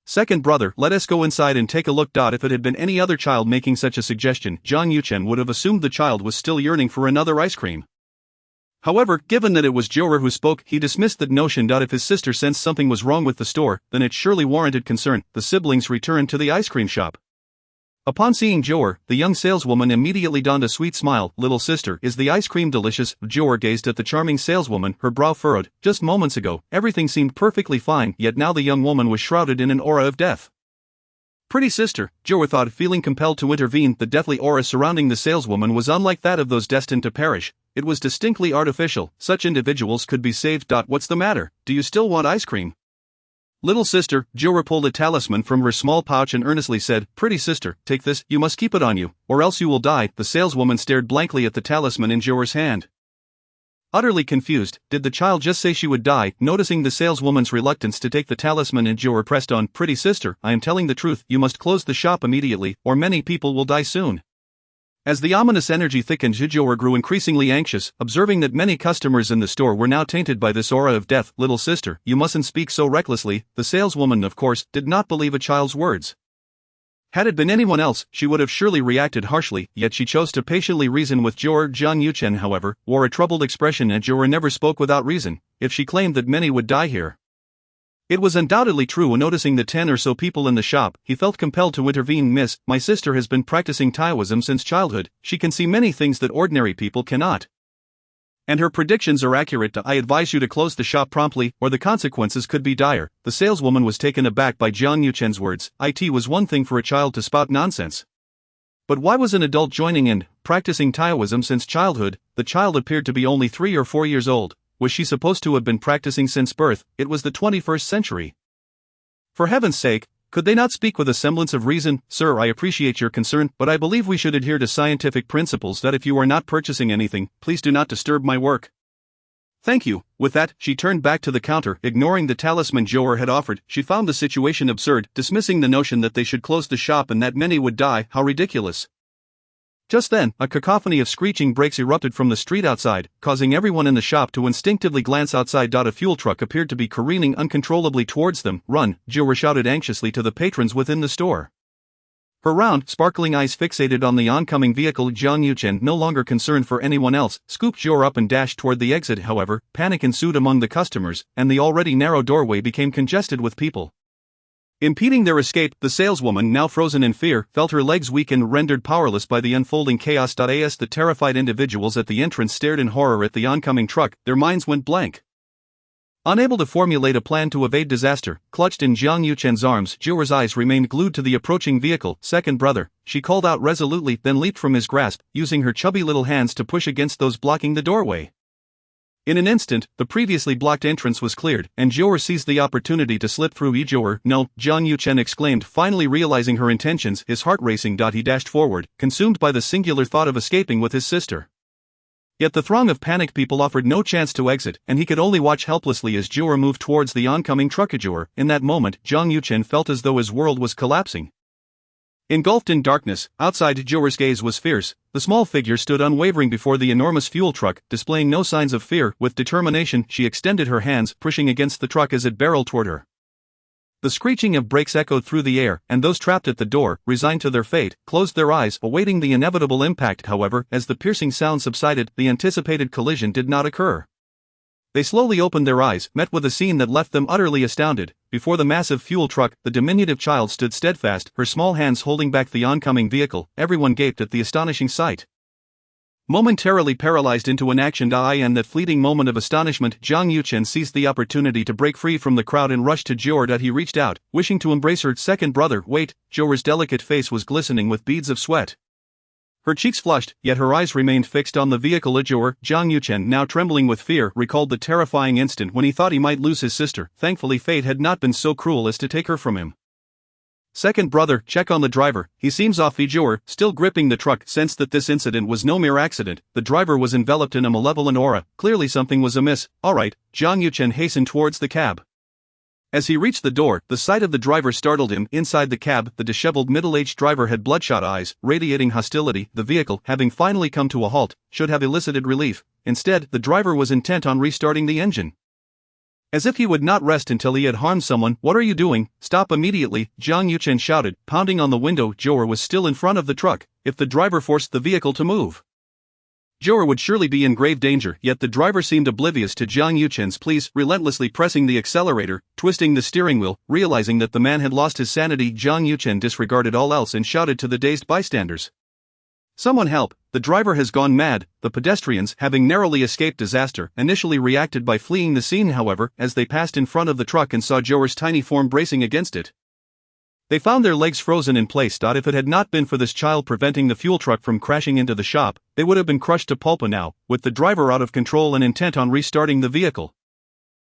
Second brother, let us go inside and take a look. If it had been any other child making such a suggestion, Jiang Yucheng would have assumed the child was still yearning for another ice cream. However, given that it was Jiu'er who spoke, he dismissed that notion. If his sister sensed something was wrong with the store, then it surely warranted concern. The siblings returned to the ice cream shop. Upon seeing Jiu'er, the young saleswoman immediately donned a sweet smile. Little sister, is the ice cream delicious? Jiu'er gazed at the charming saleswoman, her brow furrowed. Just moments ago, everything seemed perfectly fine, yet now the young woman was shrouded in an aura of death. Pretty sister, Jiu'er thought, feeling compelled to intervene. The deathly aura surrounding the saleswoman was unlike that of those destined to perish. It was distinctly artificial. Such individuals could be saved. What's the matter? Do you still want ice cream? Little sister, Jiu'er pulled a talisman from her small pouch and earnestly said, Pretty sister, take this, you must keep it on you, or else you will die. The saleswoman stared blankly at the talisman in Jiu'er's hand. Utterly confused, did the child just say she would die? Noticing the saleswoman's reluctance to take the talisman, and Jiu'er pressed on, Pretty sister, I am telling the truth, you must close the shop immediately, or many people will die soon. As the ominous energy thickened, Jiu'er grew increasingly anxious, observing that many customers in the store were now tainted by this aura of death. Little sister, you mustn't speak so recklessly. The saleswoman, of course, did not believe a child's words. Had it been anyone else, she would have surely reacted harshly, yet she chose to patiently reason with Jiu'er. Jiang Yucheng, however, wore a troubled expression, and Jiu'er never spoke without reason. If she claimed that many would die here, it was undoubtedly true. Noticing the 10 or so people in the shop, he felt compelled to intervene. Miss, my sister has been practicing Taoism since childhood. She can see many things that ordinary people cannot. And her predictions are accurate. I advise you to close the shop promptly, or the consequences could be dire. The saleswoman was taken aback by Jiang Yucheng's words. It was one thing for a child to spout nonsense, but why was an adult joining in, practicing Taoism since childhood? The child appeared to be only 3 or 4 years old. Was she supposed to have been practicing since birth? It was the 21st century. For heaven's sake, could they not speak with a semblance of reason? Sir, I appreciate your concern, but I believe we should adhere to scientific principles. If you are not purchasing anything, please do not disturb my work. Thank you. With that, she turned back to the counter, ignoring the talisman Jiu'er had offered. She found the situation absurd, dismissing the notion that they should close the shop and that many would die. How ridiculous. Just then, a cacophony of screeching brakes erupted from the street outside, causing everyone in the shop to instinctively glance outside. A fuel truck appeared to be careening uncontrollably towards them. Run, Jiu'er shouted anxiously to the patrons within the store. Her round, sparkling eyes fixated on the oncoming vehicle. Jiang Yucheng, no longer concerned for anyone else, scooped Jiu'er up and dashed toward the exit. However, panic ensued among the customers, and the already narrow doorway became congested with people impeding their escape. The saleswoman, now frozen in fear, felt her legs weaken, rendered powerless by the unfolding chaos. As the terrified individuals at the entrance stared in horror at the oncoming truck, their minds went blank. Unable to formulate a plan to evade disaster, clutched in Jiang Yucheng's arms, Jiu'er's eyes remained glued to the approaching vehicle. Second brother, she called out resolutely, then leaped from his grasp, using her chubby little hands to push against those blocking the doorway. In an instant, the previously blocked entrance was cleared, and Jiu'er seized the opportunity to slip through. Jiu'er, no, Jiang Yucheng exclaimed, finally realizing her intentions, his heart racing. He dashed forward, consumed by the singular thought of escaping with his sister. Yet the throng of panicked people offered no chance to exit, and he could only watch helplessly as Jiu'er moved towards the oncoming truck. Jiu'er, in that moment, Jiang Yucheng felt as though his world was collapsing. Engulfed in darkness, outside Jiu'er's gaze was fierce. The small figure stood unwavering before the enormous fuel truck, displaying no signs of fear. With determination, she extended her hands, pushing against the truck as it barreled toward her. The screeching of brakes echoed through the air, and those trapped at the door, resigned to their fate, closed their eyes, awaiting the inevitable impact. However, as the piercing sound subsided, the anticipated collision did not occur. They slowly opened their eyes, met with a scene that left them utterly astounded. Before the massive fuel truck, the diminutive child stood steadfast, her small hands holding back the oncoming vehicle. Everyone gaped at the astonishing sight. Momentarily paralyzed into inaction, in that fleeting moment of astonishment, Jiang Yucheng seized the opportunity to break free from the crowd and rushed to Jiu'er. He reached out, wishing to embrace her second brother. Wait, Jiu'er's delicate face was glistening with beads of sweat. Her cheeks flushed, yet her eyes remained fixed on the vehicle. Jiu'er, Jiang Yucheng, now trembling with fear, recalled the terrifying instant when he thought he might lose his sister. Thankfully, fate had not been so cruel as to take her from him. Second brother, check on the driver, he seems off. Jiu'er, still gripping the truck, sensed that this incident was no mere accident. The driver was enveloped in a malevolent aura, clearly something was amiss. Alright, Jiang Yuchen hastened towards the cab. As he reached the door, the sight of the driver startled him. Inside the cab, the disheveled middle-aged driver had bloodshot eyes, radiating hostility. The vehicle, having finally come to a halt, should have elicited relief. Instead, the driver was intent on restarting the engine. As if he would not rest until he had harmed someone. What are you doing? Stop immediately, Jiang Yuchen shouted, pounding on the window. Jiu'er was still in front of the truck. If the driver forced the vehicle to move, Jiu'er would surely be in grave danger, yet the driver seemed oblivious to Jiang Yuchen's pleas, relentlessly pressing the accelerator, twisting the steering wheel. Realizing that the man had lost his sanity, Jiang Yuchen disregarded all else and shouted to the dazed bystanders. Someone help, the driver has gone mad. The pedestrians, having narrowly escaped disaster, initially reacted by fleeing the scene. However, as they passed in front of the truck and saw Jiu'er's tiny form bracing against it, they found their legs frozen in place. If it had not been for this child preventing the fuel truck from crashing into the shop, they would have been crushed to pulp now, with the driver out of control and intent on restarting the vehicle.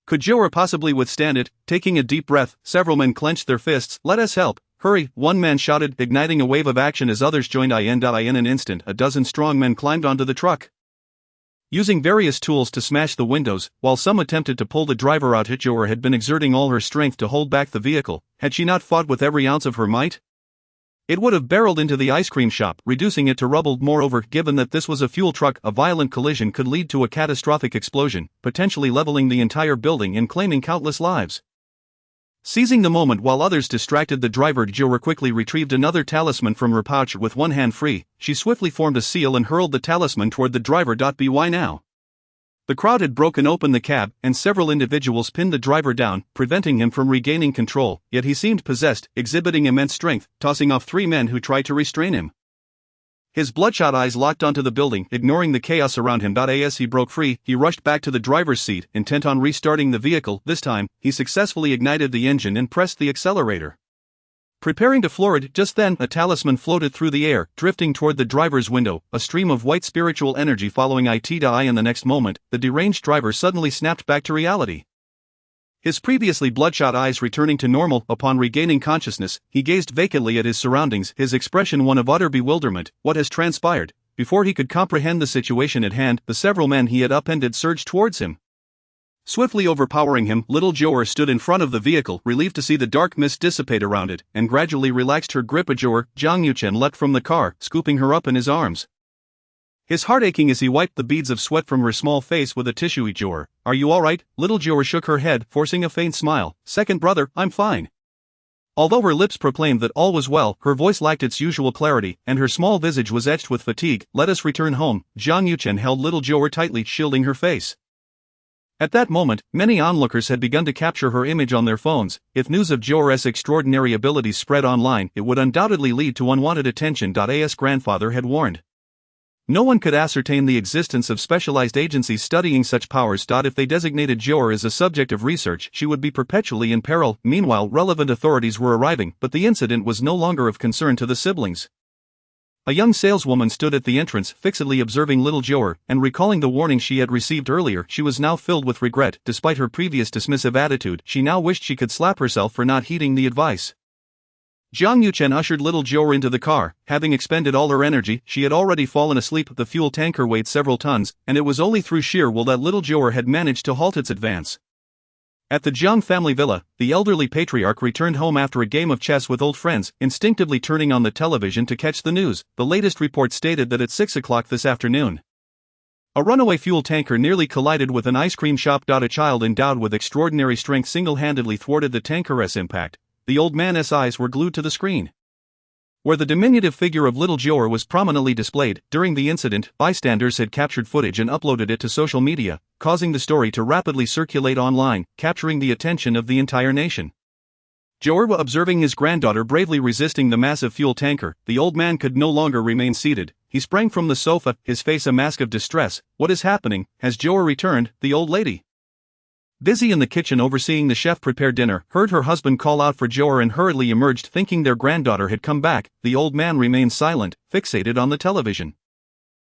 Could Jiu'er possibly withstand it? Taking a deep breath, several men clenched their fists. Let us help, hurry, one man shouted, igniting a wave of action as others joined. In an instant, a dozen strong men climbed onto the truck, using various tools to smash the windows, while some attempted to pull the driver out. Jiu'er had been exerting all her strength to hold back the vehicle. Had she not fought with every ounce of her might, it would have barreled into the ice cream shop, reducing it to rubble. Moreover, given that this was a fuel truck, a violent collision could lead to a catastrophic explosion, potentially leveling the entire building and claiming countless lives. Seizing the moment while others distracted the driver, Jiu'er quickly retrieved another talisman from her pouch. With one hand free, she swiftly formed a seal and hurled the talisman toward the driver. Why now? The crowd had broken open the cab, and several individuals pinned the driver down, preventing him from regaining control, yet he seemed possessed, exhibiting immense strength, tossing off three men who tried to restrain him. His bloodshot eyes locked onto the building, ignoring the chaos around him. As he broke free, he rushed back to the driver's seat, intent on restarting the vehicle. This time, he successfully ignited the engine and pressed the accelerator, preparing to floor it. Just then, a talisman floated through the air, drifting toward the driver's window, a stream of white spiritual energy following it. In the next moment, the deranged driver suddenly snapped back to reality. His previously bloodshot eyes returning to normal. Upon regaining consciousness, he gazed vacantly at his surroundings, his expression one of utter bewilderment. What has transpired? Before he could comprehend the situation at hand, the several men he had upended surged towards him, swiftly overpowering him. Little Jiu'er stood in front of the vehicle, relieved to see the dark mist dissipate around it, and gradually relaxed her grip. Jiu'er, Jiang Yuchen leapt from the car, scooping her up in his arms, his heart aching as he wiped the beads of sweat from her small face with a tissue. Jiu'er, are you alright? Little Jiu'er shook her head, forcing a faint smile. Second brother, I'm fine. Although her lips proclaimed that all was well, her voice lacked its usual clarity, and her small visage was etched with fatigue. Let us return home. Jiang Yuchen held little Jiu'er tightly, shielding her face. At that moment, many onlookers had begun to capture her image on their phones. If news of Jiu'er's extraordinary abilities spread online, it would undoubtedly lead to unwanted attention. As grandfather had warned, no one could ascertain the existence of specialized agencies studying such powers. If they designated Jiu'er as a subject of research, she would be perpetually in peril. Meanwhile, relevant authorities were arriving, but the incident was no longer of concern to the siblings. A young saleswoman stood at the entrance, fixedly observing little Jiu'er, and recalling the warning she had received earlier. She was now filled with regret. Despite her previous dismissive attitude, she now wished she could slap herself for not heeding the advice. Jiang Yuchen ushered little Jiu'er into the car. Having expended all her energy, she had already fallen asleep. The fuel tanker weighed several tons, and it was only through sheer will that little Jiu'er had managed to halt its advance. At the Jiang family villa, the elderly patriarch returned home after a game of chess with old friends, instinctively turning on the television to catch the news. The latest report stated that at 6 o'clock this afternoon, a runaway fuel tanker nearly collided with an ice cream shop. A child endowed with extraordinary strength single-handedly thwarted the tanker's impact. The old man's eyes were glued to the screen, where the diminutive figure of little Jiu'er was prominently displayed. During the incident, bystanders had captured footage and uploaded it to social media, causing the story to rapidly circulate online, capturing the attention of the entire nation. Jiu'er, observing his granddaughter bravely resisting the massive fuel tanker, the old man could no longer remain seated. He sprang from the sofa, his face a mask of distress. What is happening? Has Jiu'er returned? The old lady, busy in the kitchen overseeing the chef prepare dinner, heard her husband call out for Jiu'er and hurriedly emerged, thinking their granddaughter had come back. The old man remained silent, fixated on the television.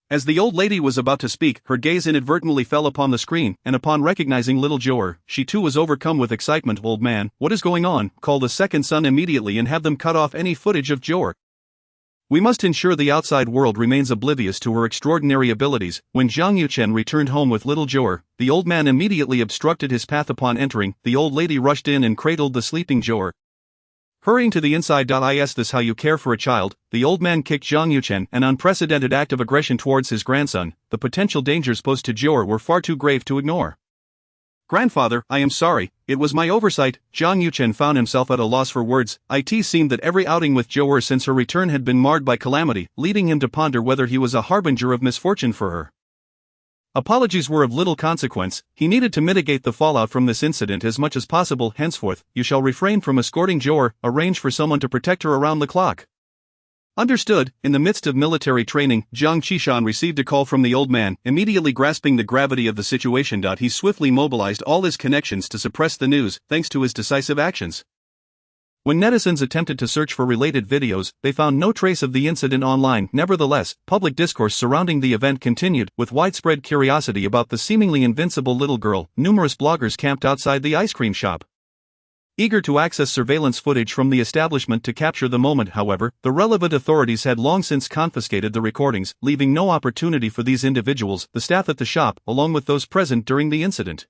As the old lady was about to speak, her gaze inadvertently fell upon the screen, and upon recognizing little Jiu'er, she too was overcome with excitement. "Old man, what is going on? Call the second son immediately and have them cut off any footage of Jiu'er. We must ensure the outside world remains oblivious to her extraordinary abilities." When Jiang Yuchen returned home with little Jiu'er, the old man immediately obstructed his path. Upon entering, the old lady rushed in and cradled the sleeping Jiu'er. Hurrying to the inside. Is this how you care for a child? The old man kicked Jiang Yuchen, an unprecedented act of aggression towards his grandson. The potential dangers posed to Jiu'er were far too grave to ignore. "Grandfather, I am sorry, it was my oversight." Jiang Yuchen found himself at a loss for words. It seemed that every outing with Jiu'er since her return had been marred by calamity, leading him to ponder whether he was a harbinger of misfortune for her. Apologies were of little consequence. He needed to mitigate the fallout from this incident as much as possible. "Henceforth, you shall refrain from escorting Jiu'er, arrange for someone to protect her around the clock." Understood. In the midst of military training, Jiang Qishan received a call from the old man. Immediately grasping the gravity of the situation, he swiftly mobilized all his connections to suppress the news, thanks to his decisive actions. When netizens attempted to search for related videos, they found no trace of the incident online. Nevertheless, public discourse surrounding the event continued. With widespread curiosity about the seemingly invincible little girl, numerous bloggers camped outside the ice cream shop, eager to access surveillance footage from the establishment to capture the moment. However, the relevant authorities had long since confiscated the recordings, leaving no opportunity for these individuals. The staff at the shop, along with those present during the incident,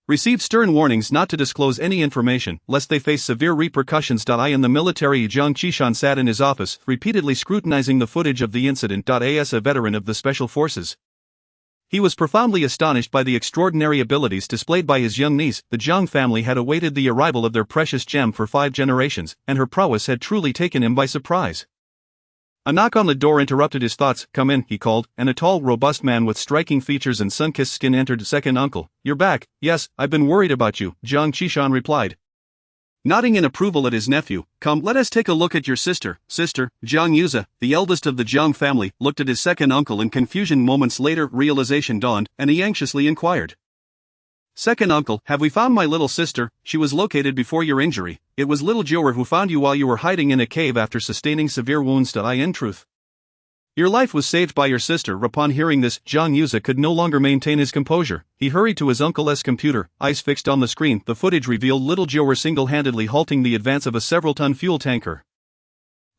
received stern warnings not to disclose any information, lest they face severe repercussions. In the military, Jiang Qishan sat in his office, repeatedly scrutinizing the footage of the incident. As a veteran of the special forces, he was profoundly astonished by the extraordinary abilities displayed by his young niece. The Jiang family had awaited the arrival of their precious gem for 5 generations, and her prowess had truly taken him by surprise. A knock on the door interrupted his thoughts. "Come in," he called, and a tall, robust man with striking features and sun-kissed skin entered. "Second uncle, you're back." "Yes, I've been worried about you," Jiang Qishan replied, nodding in approval at his nephew. "Come, let us take a look at your sister." Sister, Jiang Yuze, the eldest of the Jiang family, looked at his second uncle in confusion. Moments later, realization dawned, and he anxiously inquired, "Second uncle, have we found my little sister? She was located before your injury. It was little Jiu'er who found you while you were hiding in a cave after sustaining severe wounds. In truth, your life was saved by your sister." Upon hearing this, Jiang Yuze could no longer maintain his composure. He hurried to his uncle's computer, eyes fixed on the screen. The footage revealed little Jiu'er single-handedly halting the advance of a several-ton fuel tanker,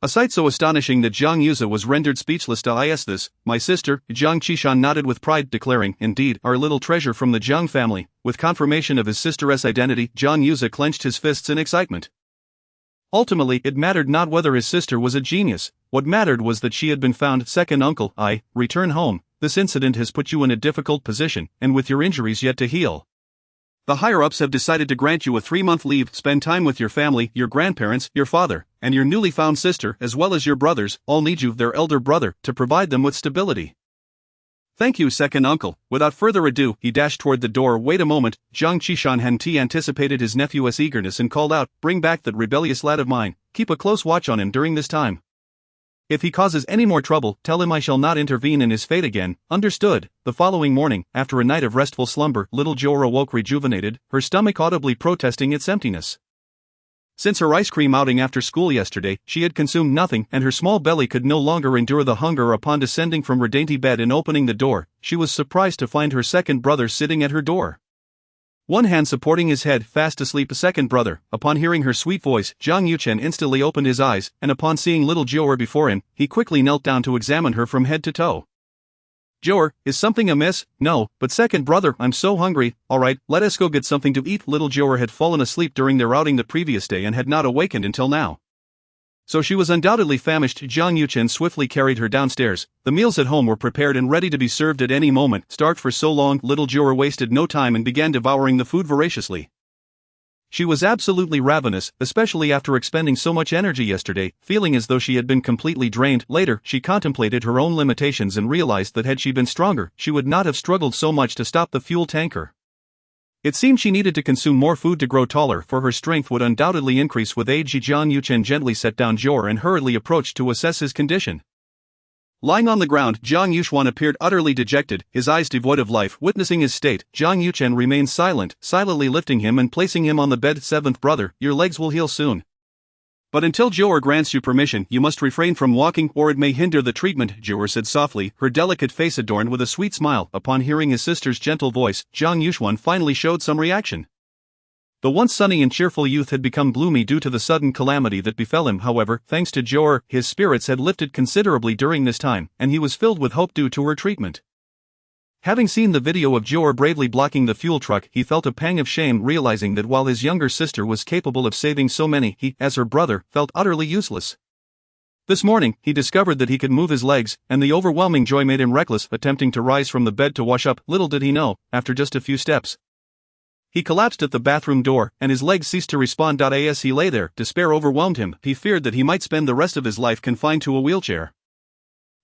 a sight so astonishing that Jiang Yuze was rendered speechless. "Is this my sister?" Jiang Qishan nodded with pride, declaring, "Indeed, our little treasure from the Jiang family." With confirmation of his sister's identity, Jiang Yuze clenched his fists in excitement. Ultimately, it mattered not whether his sister was a genius. What mattered was that she had been found. "Second uncle, return home. This incident has put you in a difficult position, and with your injuries yet to heal, the higher-ups have decided to grant you a 3-month leave. Spend time with your family, your grandparents, your father, and your newly found sister, as well as your brothers. All need you, their elder brother, to provide them with stability." "Thank you, second uncle." Without further ado, he dashed toward the door. "Wait a moment." Jiang Qishan anticipated his nephew's eagerness and called out, "Bring back that rebellious lad of mine. Keep a close watch on him during this time. If he causes any more trouble, tell him I shall not intervene in his fate again." Understood. The following morning, after a night of restful slumber, little Jiu'er awoke rejuvenated, her stomach audibly protesting its emptiness. Since her ice cream outing after school yesterday, she had consumed nothing, and her small belly could no longer endure the hunger. Upon descending from her dainty bed and opening the door, she was surprised to find her second brother sitting at her door, one hand supporting his head, fast asleep. Second brother. Upon hearing her sweet voice, Jiang Yuchen instantly opened his eyes, and upon seeing little Jiu'er before him, he quickly knelt down to examine her from head to toe. "Jiu'er, is something amiss?" "No, but second brother, I'm so hungry." "Alright, let us go get something to eat." Little Jiu'er had fallen asleep during their outing the previous day and had not awakened until now, so she was undoubtedly famished. Jiang Yuchen swiftly carried her downstairs. The meals at home were prepared and ready to be served at any moment. Starved for so long, little Jiu'er wasted no time and began devouring the food voraciously. She was absolutely ravenous, especially after expending so much energy yesterday, feeling as though she had been completely drained. Later, she contemplated her own limitations and realized that had she been stronger, she would not have struggled so much to stop the fuel tanker. It seemed she needed to consume more food to grow taller, for her strength would undoubtedly increase with age. Jiang Yuchen gently set down Jiu'er and hurriedly approached to assess his condition. Lying on the ground, Jiang Yuxuan appeared utterly dejected, his eyes devoid of life. Witnessing his state, Jiang Yuchen remained silent, silently lifting him and placing him on the bed. "Seventh brother, your legs will heal soon. But until Jiu'er grants you permission, you must refrain from walking or it may hinder the treatment, Jiu'er said softly, her delicate face adorned with a sweet smile. Upon hearing his sister's gentle voice, Jiang Yuxuan finally showed some reaction. The once sunny and cheerful youth had become gloomy due to the sudden calamity that befell him. However, thanks to Jiu'er, his spirits had lifted considerably during this time, and he was filled with hope due to her treatment. Having seen the video of Jiu'er bravely blocking the fuel truck, he felt a pang of shame realizing that while his younger sister was capable of saving so many, he, as her brother, felt utterly useless. This morning, he discovered that he could move his legs, and the overwhelming joy made him reckless, attempting to rise from the bed to wash up. Little did he know, after just a few steps, he collapsed at the bathroom door, and his legs ceased to respond. As he lay there, despair overwhelmed him. He feared that he might spend the rest of his life confined to a wheelchair.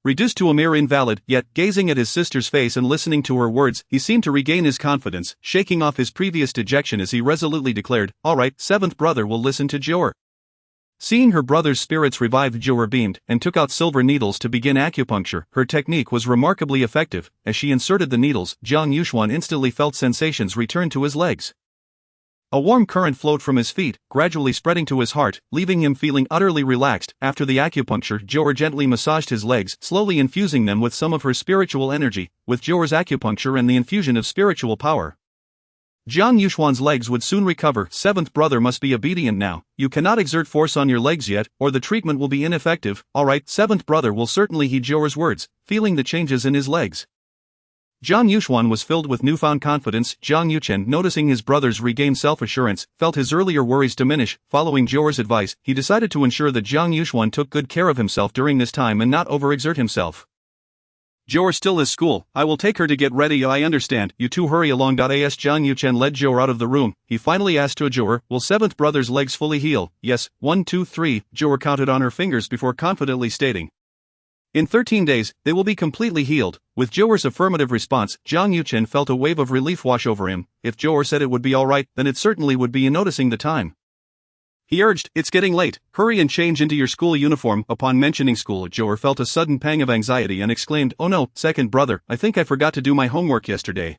Reduced to a mere invalid, yet, gazing at his sister's face and listening to her words, he seemed to regain his confidence, shaking off his previous dejection as he resolutely declared, "All right, seventh brother will listen to Jiu'er." Seeing her brother's spirits revive, Jiu'er beamed, and took out silver needles to begin acupuncture. Her technique was remarkably effective. As she inserted the needles, Jiang Yuxuan instantly felt sensations return to his legs. A warm current flowed from his feet, gradually spreading to his heart, leaving him feeling utterly relaxed. After the acupuncture, Jiu'er gently massaged his legs, slowly infusing them with some of her spiritual energy. With Jiu'er's acupuncture and the infusion of spiritual power, Jiang Yuxuan's legs would soon recover. Seventh brother must be obedient now. You cannot exert force on your legs yet, or the treatment will be ineffective. All right, seventh brother will certainly heed Jiu'er's words, feeling the changes in his legs. Jiang Yuxuan was filled with newfound confidence. Jiang Yuchen, noticing his brother's regained self-assurance, felt his earlier worries diminish. Following Jiu'er's advice, he decided to ensure that Jiang Yuxuan took good care of himself during this time and not overexert himself. Jiu'er still has school. I will take her to get ready. I understand. You two hurry along. As Jiang Yuchen led Jiu'er out of the room, he finally asked to Jiu'er, will seventh brother's legs fully heal? Yes, 1, 2, 3, Jiu'er counted on her fingers before confidently stating. In 13 days, they will be completely healed. With Jiu'er's affirmative response, Jiang Yuchen felt a wave of relief wash over him. If Jiu'er said it would be alright, then it certainly would be. In noticing the time, he urged, it's getting late, hurry and change into your school uniform. Upon mentioning school, Jiu'er felt a sudden pang of anxiety and exclaimed, oh no, second brother, I think I forgot to do my homework yesterday.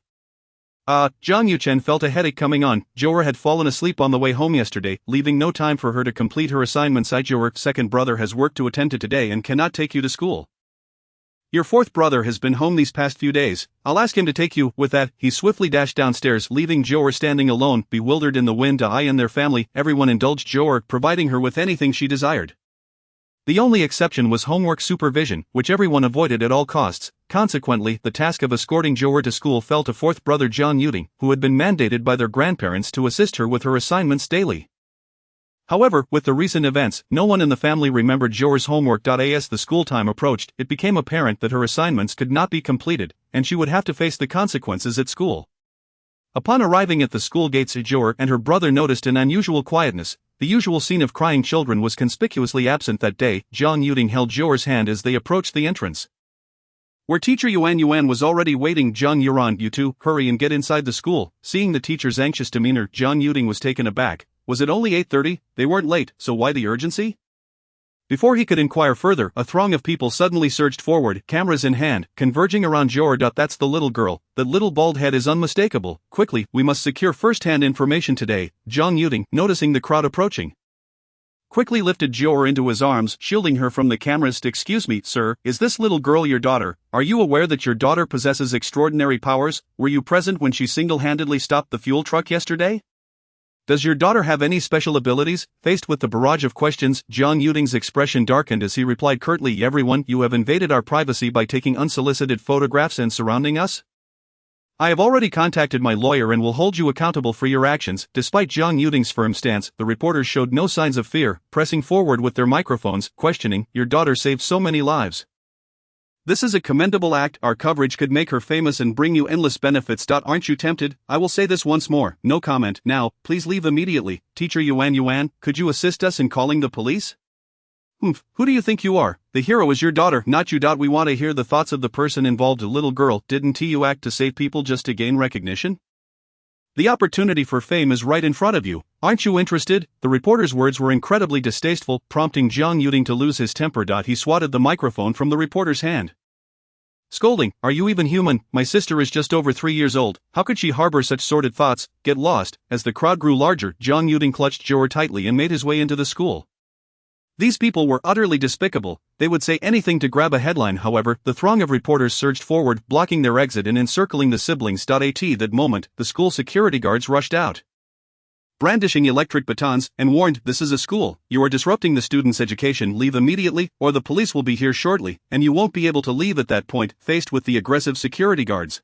Jiang Yuchen felt a headache coming on. Jiu'er had fallen asleep on the way home yesterday, leaving no time for her to complete her assignments. Jiu'er, second brother has work to attend to today and cannot take you to school. Your fourth brother has been home these past few days. I'll ask him to take you. With that, he swiftly dashed downstairs, leaving Jiu'er standing alone, bewildered in the wind. Ai and their family, everyone indulged Jiu'er, providing her with anything she desired. The only exception was homework supervision, which everyone avoided at all costs. Consequently, the task of escorting Jiu'er to school fell to fourth brother Jiang Yuting, who had been mandated by their grandparents to assist her with her assignments daily. However, with the recent events, no one in the family remembered Jiu'er's homework. As the school time approached, it became apparent that her assignments could not be completed, and she would have to face the consequences at school. Upon arriving at the school gates, Jiu'er and her brother noticed an unusual quietness. The usual scene of crying children was conspicuously absent that day. Jiang Yuting held Jiu'er's hand as they approached the entrance, where teacher Yuan was already waiting. Jiang Yuran, you two, hurry and get inside the school. Seeing the teacher's anxious demeanor, Jiang Yuting was taken aback. Was it only 8:30? They weren't late, so why the urgency? Before he could inquire further, a throng of people suddenly surged forward, cameras in hand, converging around Jiu'er. That's the little girl. That little bald head is unmistakable. Quickly, we must secure first-hand information today. Jiang Yuting, noticing the crowd approaching, quickly lifted Jiu'er into his arms, shielding her from the cameras. Excuse me, sir, is this little girl your daughter? Are you aware that your daughter possesses extraordinary powers? Were you present when she single-handedly stopped the fuel truck yesterday? Does your daughter have any special abilities? Faced with the barrage of questions, Jiang Yuting's expression darkened as he replied curtly, everyone, you have invaded our privacy by taking unsolicited photographs and surrounding us? I have already contacted my lawyer and will hold you accountable for your actions. Despite Jiang Yuting's firm stance, the reporters showed no signs of fear, pressing forward with their microphones, questioning, your daughter saved so many lives. This is a commendable act. Our coverage could make her famous and bring you endless benefits. Aren't you tempted? I will say this once more, no comment. Now, please leave immediately. Teacher Yuan, could you assist us in calling the police? Who do you think you are? The hero is your daughter, not you. We want to hear the thoughts of the person involved. A little girl, didn't you act to save people just to gain recognition? The opportunity for fame is right in front of you. Aren't you interested? The reporter's words were incredibly distasteful, prompting Jiang Yuting to lose his temper. He swatted the microphone from the reporter's hand, scolding, are you even human? My sister is just over 3 years old. How could she harbor such sordid thoughts? Get lost. As the crowd grew larger, Jiang Yuting clutched Jiu'er tightly and made his way into the school. These people were utterly despicable. They would say anything to grab a headline. However, the throng of reporters surged forward, blocking their exit and encircling the siblings. At that moment, the school security guards rushed out, brandishing electric batons, and warned, "This is a school. You are disrupting the students' education. Leave immediately, or the police will be here shortly, and you won't be able to leave." At that point, faced with the aggressive security guards,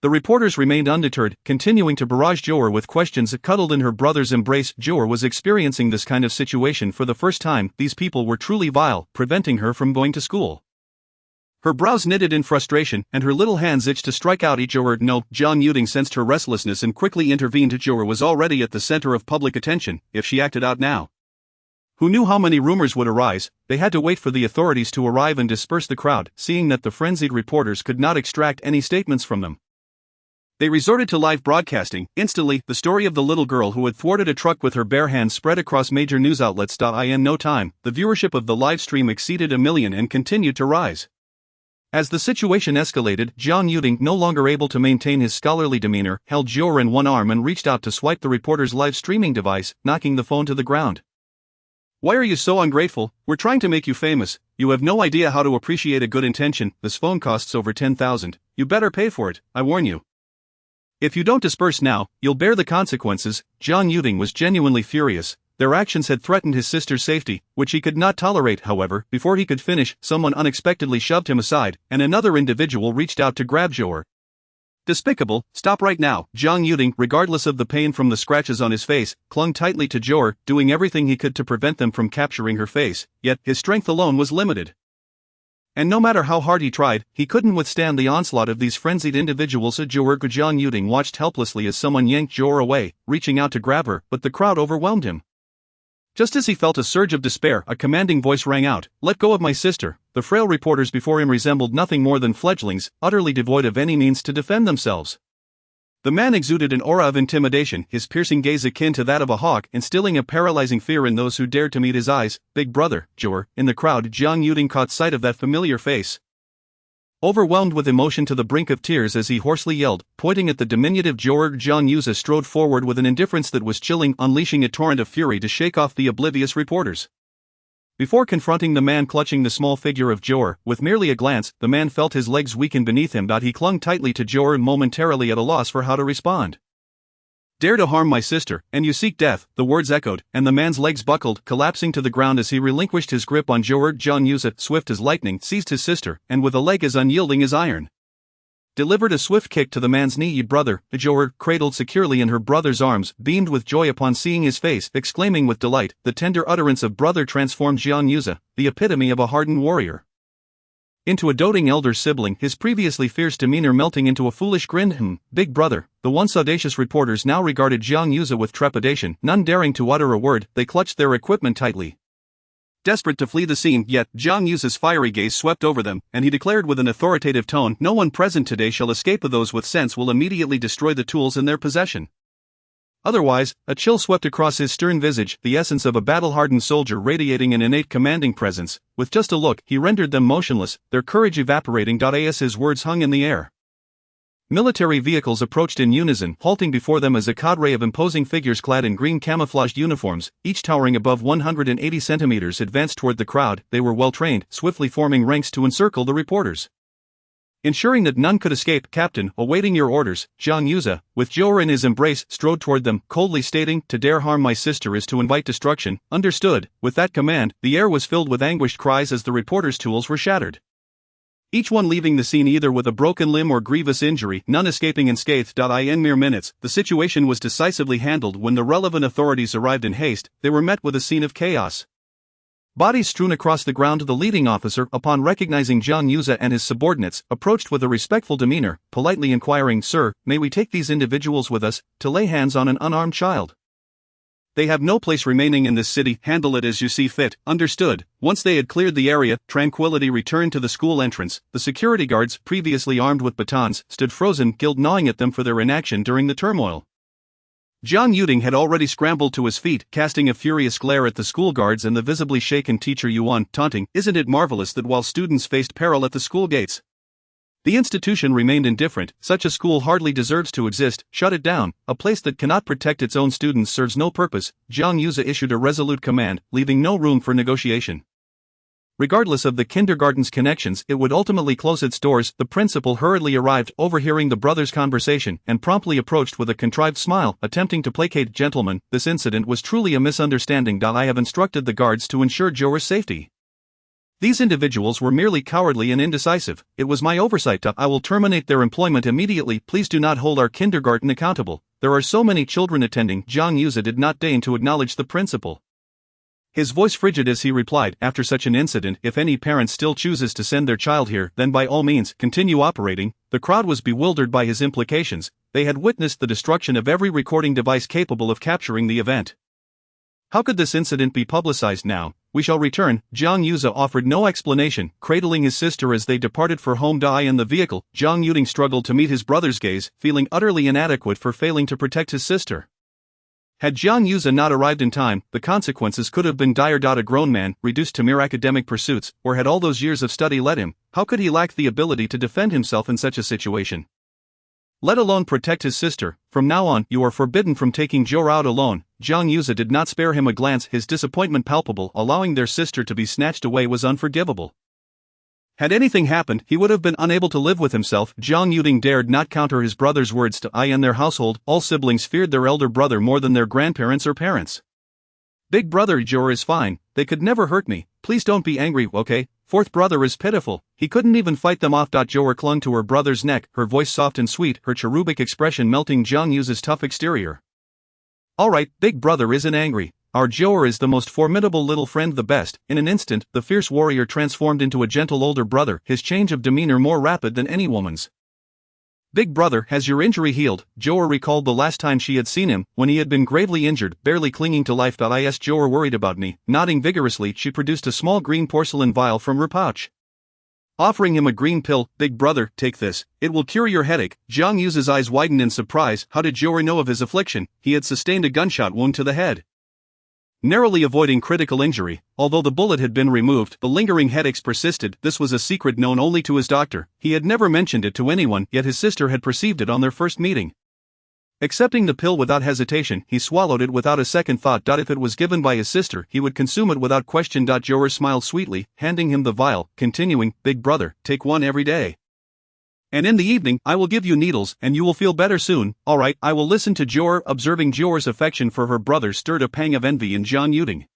the reporters remained undeterred, continuing to barrage Jiu'er with questions. Cuddled in her brother's embrace, Jiu'er was experiencing this kind of situation for the first time. These people were truly vile, preventing her from going to school. Her brows knitted in frustration, and her little hands itched to strike out. Jiu'er, no. Jiang Yuding sensed her restlessness and quickly intervened. Jiu'er was already at the center of public attention. If she acted out now, who knew how many rumors would arise? They had to wait for the authorities to arrive and disperse the crowd. Seeing that the frenzied reporters could not extract any statements from them, they resorted to live broadcasting. Instantly, the story of the little girl who had thwarted a truck with her bare hands spread across major news outlets. In no time, the viewership of the live stream exceeded 1 million and continued to rise. As the situation escalated, Jiang Yuding, no longer able to maintain his scholarly demeanor, held Jiu'er in one arm and reached out to swipe the reporter's live streaming device, knocking the phone to the ground. "Why are you so ungrateful? We're trying to make you famous. You have no idea how to appreciate a good intention. This phone costs over 10,000. You better pay for it, I warn you. If you don't disperse now, you'll bear the consequences." Jiang Yuding was genuinely furious. Their actions had threatened his sister's safety, which he could not tolerate. However, before he could finish, someone unexpectedly shoved him aside, and another individual reached out to grab Jiu'er. "Despicable, stop right now." Jiang Yuding, regardless of the pain from the scratches on his face, clung tightly to Jiu'er, doing everything he could to prevent them from capturing her face, yet his strength alone was limited. And no matter how hard he tried, he couldn't withstand the onslaught of these frenzied individuals. Jiang Yuding watched helplessly as someone yanked Jiu'er away, reaching out to grab her, but the crowd overwhelmed him. Just as he felt a surge of despair, a commanding voice rang out, "Let go of my sister." The frail reporters before him resembled nothing more than fledglings, utterly devoid of any means to defend themselves. The man exuded an aura of intimidation, his piercing gaze akin to that of a hawk, instilling a paralyzing fear in those who dared to meet his eyes. "Big brother, Jiu'er." In the crowd, Jiang Yuding caught sight of that familiar face, overwhelmed with emotion to the brink of tears as he hoarsely yelled, pointing at the diminutive Jiu'er. Jiang Yuza strode forward with an indifference that was chilling, unleashing a torrent of fury to shake off the oblivious reporters. Before confronting the man clutching the small figure of Jiu'er, with merely a glance, the man felt his legs weaken beneath him. He clung tightly to Jiu'er, momentarily at a loss for how to respond. "Dare to harm my sister, and you seek death," the words echoed, and the man's legs buckled, collapsing to the ground as he relinquished his grip on Jiu'er. Jiang Yuza, swift as lightning, seized his sister, and with a leg as unyielding as iron, delivered a swift kick to the man's knee. "Brother." Jiu'er, cradled securely in her brother's arms, beamed with joy upon seeing his face, exclaiming with delight. The tender utterance of brother transformed Jiang Yuza, the epitome of a hardened warrior, into a doting elder sibling, his previously fierce demeanor melting into a foolish grin. Big brother." The once audacious reporters now regarded Jiang Yuza with trepidation, none daring to utter a word. They clutched their equipment tightly, desperate to flee the scene. Yet, Jiang Yuza's fiery gaze swept over them, and he declared with an authoritative tone, "No one present today shall escape. Those with sense will immediately destroy the tools in their possession. Otherwise," a chill swept across his stern visage, the essence of a battle-hardened soldier radiating an innate commanding presence. With just a look, he rendered them motionless, their courage evaporating. As his words hung in the air, military vehicles approached in unison, halting before them as a cadre of imposing figures clad in green camouflaged uniforms, each towering above 180 centimeters, advanced toward the crowd. They were well-trained, swiftly forming ranks to encircle the reporters, ensuring that none could escape. "Captain, awaiting your orders." Jiang Yuza, with Jiu'er in his embrace, strode toward them, coldly stating, "To dare harm my sister is to invite destruction." Understood. With that command, the air was filled with anguished cries as the reporters' tools were shattered, each one leaving the scene either with a broken limb or grievous injury, none escaping unscathed. In mere minutes, the situation was decisively handled. When the relevant authorities arrived in haste, they were met with a scene of chaos. Bodies strewn across the ground. The leading officer, upon recognizing Jiang Yuza and his subordinates, approached with a respectful demeanor, politely inquiring, "Sir, may we take these individuals with us, to lay hands on an unarmed child? They have no place remaining in this city. Handle it as you see fit." Understood. Once they had cleared the area, tranquility returned to the school entrance. The security guards, previously armed with batons, stood frozen, guilt gnawing at them for their inaction during the turmoil. Jiang Yuding had already scrambled to his feet, casting a furious glare at the school guards and the visibly shaken teacher Yuan, taunting, "Isn't it marvelous that while students faced peril at the school gates, The institution remained indifferent. Such a school hardly deserves to exist. Shut it down. A place that cannot protect its own students serves no purpose. Jiang issued a resolute command, leaving no room for negotiation. Regardless of the kindergarten's connections, it would ultimately close its doors. The principal hurriedly arrived, overhearing the brothers' conversation, and promptly approached with a contrived smile, attempting to placate. Gentlemen, this incident was truly a misunderstanding. I have instructed the guards to ensure Jiu'er's safety. These individuals were merely cowardly and indecisive. It was my oversight. I will terminate their employment immediately. Please do not hold our kindergarten accountable. There are so many children attending. Jiang did not deign to acknowledge the principal. His voice frigid as he replied, after such an incident, if any parent still chooses to send their child here, then by all means, continue operating. The crowd was bewildered by his implications. They had witnessed the destruction of every recording device capable of capturing the event. How could this incident be publicized now? We shall return. Jiang offered no explanation, cradling his sister as they departed for home. In the vehicle, Jiang struggled to meet his brother's gaze, feeling utterly inadequate for failing to protect his sister. Had Jiang not arrived in time, the consequences could have been dire. A grown man, reduced to mere academic pursuits, or had all those years of study led him, how could he lack the ability to defend himself in such a situation? Let alone protect his sister. From now on, you are forbidden from taking Jiu'er out alone. Jiang did not spare him a glance, his disappointment palpable. Allowing their sister to be snatched away was unforgivable. Had anything happened, he would have been unable to live with himself. Jiang dared not counter his brother's words. In their household, all siblings feared their elder brother more than their grandparents or parents. Big brother, Jiu'er is fine. They could never hurt me. Please don't be angry, okay? Fourth brother is pitiful. He couldn't even fight them off. Jiu'er clung to her brother's neck, her voice soft and sweet, her cherubic expression melting Jiang's tough exterior. Alright, big brother isn't angry. Our Jiu'er is the most formidable little friend, the best. In an instant, the fierce warrior transformed into a gentle older brother, his change of demeanor more rapid than any woman's. Big brother, has your injury healed? Jiu'er recalled the last time she had seen him, when he had been gravely injured, barely clinging to life. Is Jiu'er worried about me? Nodding vigorously, she produced a small green porcelain vial from her pouch. Offering him a green pill, big brother, take this. It will cure your headache. Jiang's eyes widened in surprise. How did Jiu'er know of his affliction? He had sustained a gunshot wound to the head. Narrowly avoiding critical injury, although the bullet had been removed, the lingering headaches persisted. This was a secret known only to his doctor. He had never mentioned it to anyone, yet his sister had perceived it on their first meeting. Accepting the pill without hesitation, he swallowed it without a second thought. If it was given by his sister, he would consume it without question. Jiu'er smiled sweetly, handing him the vial, continuing, big brother, take one every day. And in the evening, I will give you needles, and you will feel better soon. Alright, I will listen to Jiu'er. Observing Jiu'er's affection for her brother stirred a pang of envy in Jiang.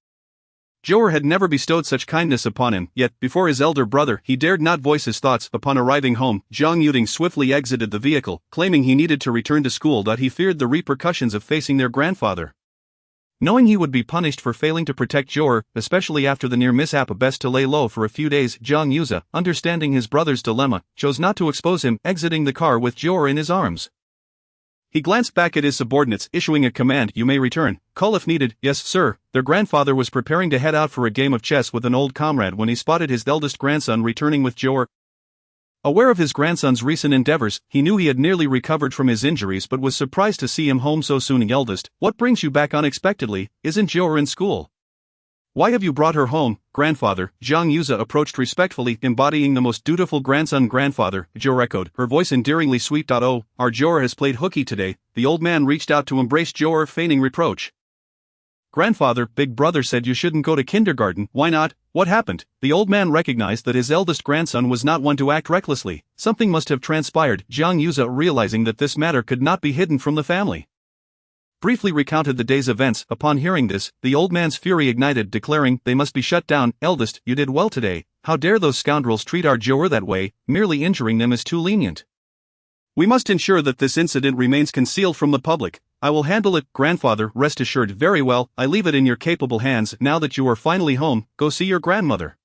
Jiu'er had never bestowed such kindness upon him, yet, before his elder brother, he dared not voice his thoughts. Upon arriving home, Jiang swiftly exited the vehicle, claiming he needed to return to school. He feared the repercussions of facing their grandfather. Knowing he would be punished for failing to protect Jiu'er, especially after the near mishap, best to lay low for a few days. Jiang, understanding his brother's dilemma, chose not to expose him, exiting the car with Jiu'er in his arms. He glanced back at his subordinates, issuing a command, you may return. Call if needed. Yes, sir. Their grandfather was preparing to head out for a game of chess with an old comrade when he spotted his eldest grandson returning with Jiu'er. Aware of his grandson's recent endeavors, he knew he had nearly recovered from his injuries but was surprised to see him home so soon. Eldest, what brings you back unexpectedly? Isn't Jiu'er in school? Why have you brought her home, grandfather? Jiang approached respectfully, embodying the most dutiful grandson. Grandfather, Jiu'er echoed, her voice endearingly sweet. Oh, our Jiu'er has played hooky today. The old man reached out to embrace Jiu'er, feigning reproach. Grandfather, big brother said you shouldn't go to kindergarten. Why not? What happened? The old man recognized that his eldest grandson was not one to act recklessly. Something must have transpired. Jiang, realizing that this matter could not be hidden from the family, briefly recounted the day's events. Upon hearing this, the old man's fury ignited, declaring, they must be shut down. Eldest, you did well today. How dare those scoundrels treat our Jiu'er that way? Merely injuring them is too lenient. We must ensure that this incident remains concealed from the public. I will handle it, grandfather, rest assured. Very well, I leave it in your capable hands. Now that you are finally home, go see your grandmother.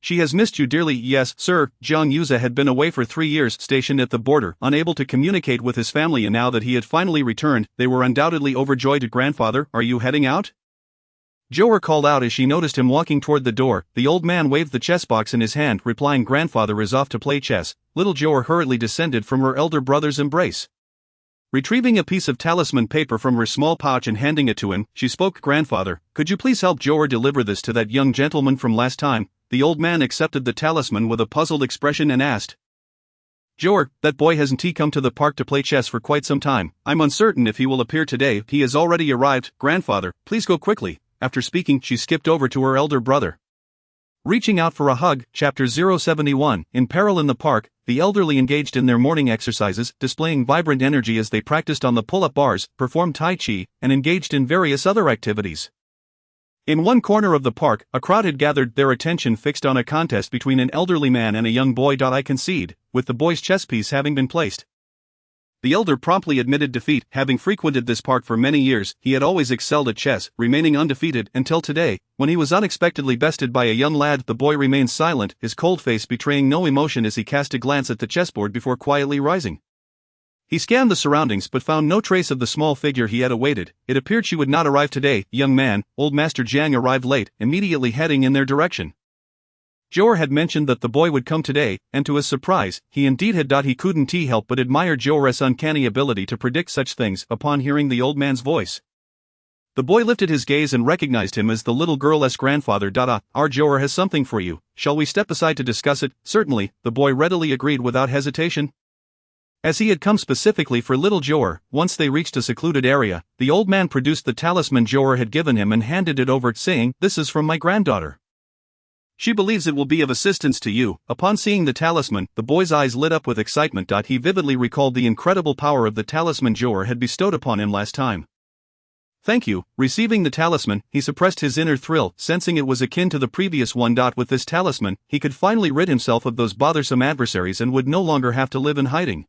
She has missed you dearly. Yes, sir. Jiang had been away for 3 years, stationed at the border, unable to communicate with his family, and now that he had finally returned, they were undoubtedly overjoyed. Grandfather, are you heading out? Jiu'er called out as she noticed him walking toward the door. The old man waved the chess box in his hand, replying, grandfather is off to play chess. Little Jiu'er hurriedly descended from her elder brother's embrace. Retrieving a piece of talisman paper from her small pouch and handing it to him, she spoke, grandfather, could you please help Jiu'er deliver this to that young gentleman from last time? The old man accepted the talisman with a puzzled expression and asked, Jiu'er, that boy hasn't come to the park to play chess for quite some time. I'm uncertain if he will appear today. He has already arrived. Grandfather, please go quickly. After speaking, she skipped over to her elder brother. Reaching out for a hug, Chapter 071, In Peril in the Park, the elderly engaged in their morning exercises, displaying vibrant energy as they practiced on the pull-up bars, performed Tai Chi, and engaged in various other activities. In one corner of the park, a crowd had gathered, their attention fixed on a contest between an elderly man and a young boy. I concede, with the boy's chess piece having been placed. The elder promptly admitted defeat. Having frequented this park for many years, he had always excelled at chess, remaining undefeated until today, when he was unexpectedly bested by a young lad. The boy remained silent, his cold face betraying no emotion as he cast a glance at the chessboard before quietly rising. He scanned the surroundings but found no trace of the small figure he had awaited. It appeared she would not arrive today. Young man, old Master Jiang arrived late, immediately heading in their direction. Jiu'er had mentioned that the boy would come today, and to his surprise, he indeed had. He couldn't help but admire Jiu'er's uncanny ability to predict such things. Upon hearing the old man's voice, the boy lifted his gaze and recognized him as the little girl's grandfather. Our Jiu'er has something for you. Shall we step aside to discuss it? Certainly, the boy readily agreed without hesitation. As he had come specifically for little Jiu'er, once they reached a secluded area, the old man produced the talisman Jiu'er had given him and handed it over, saying, "This is from my granddaughter. She believes it will be of assistance to you." Upon seeing the talisman, the boy's eyes lit up with excitement. He vividly recalled the incredible power of the talisman Jiu'er had bestowed upon him last time. "Thank you." Receiving the talisman, he suppressed his inner thrill, sensing it was akin to the previous one. With this talisman, he could finally rid himself of those bothersome adversaries and would no longer have to live in hiding.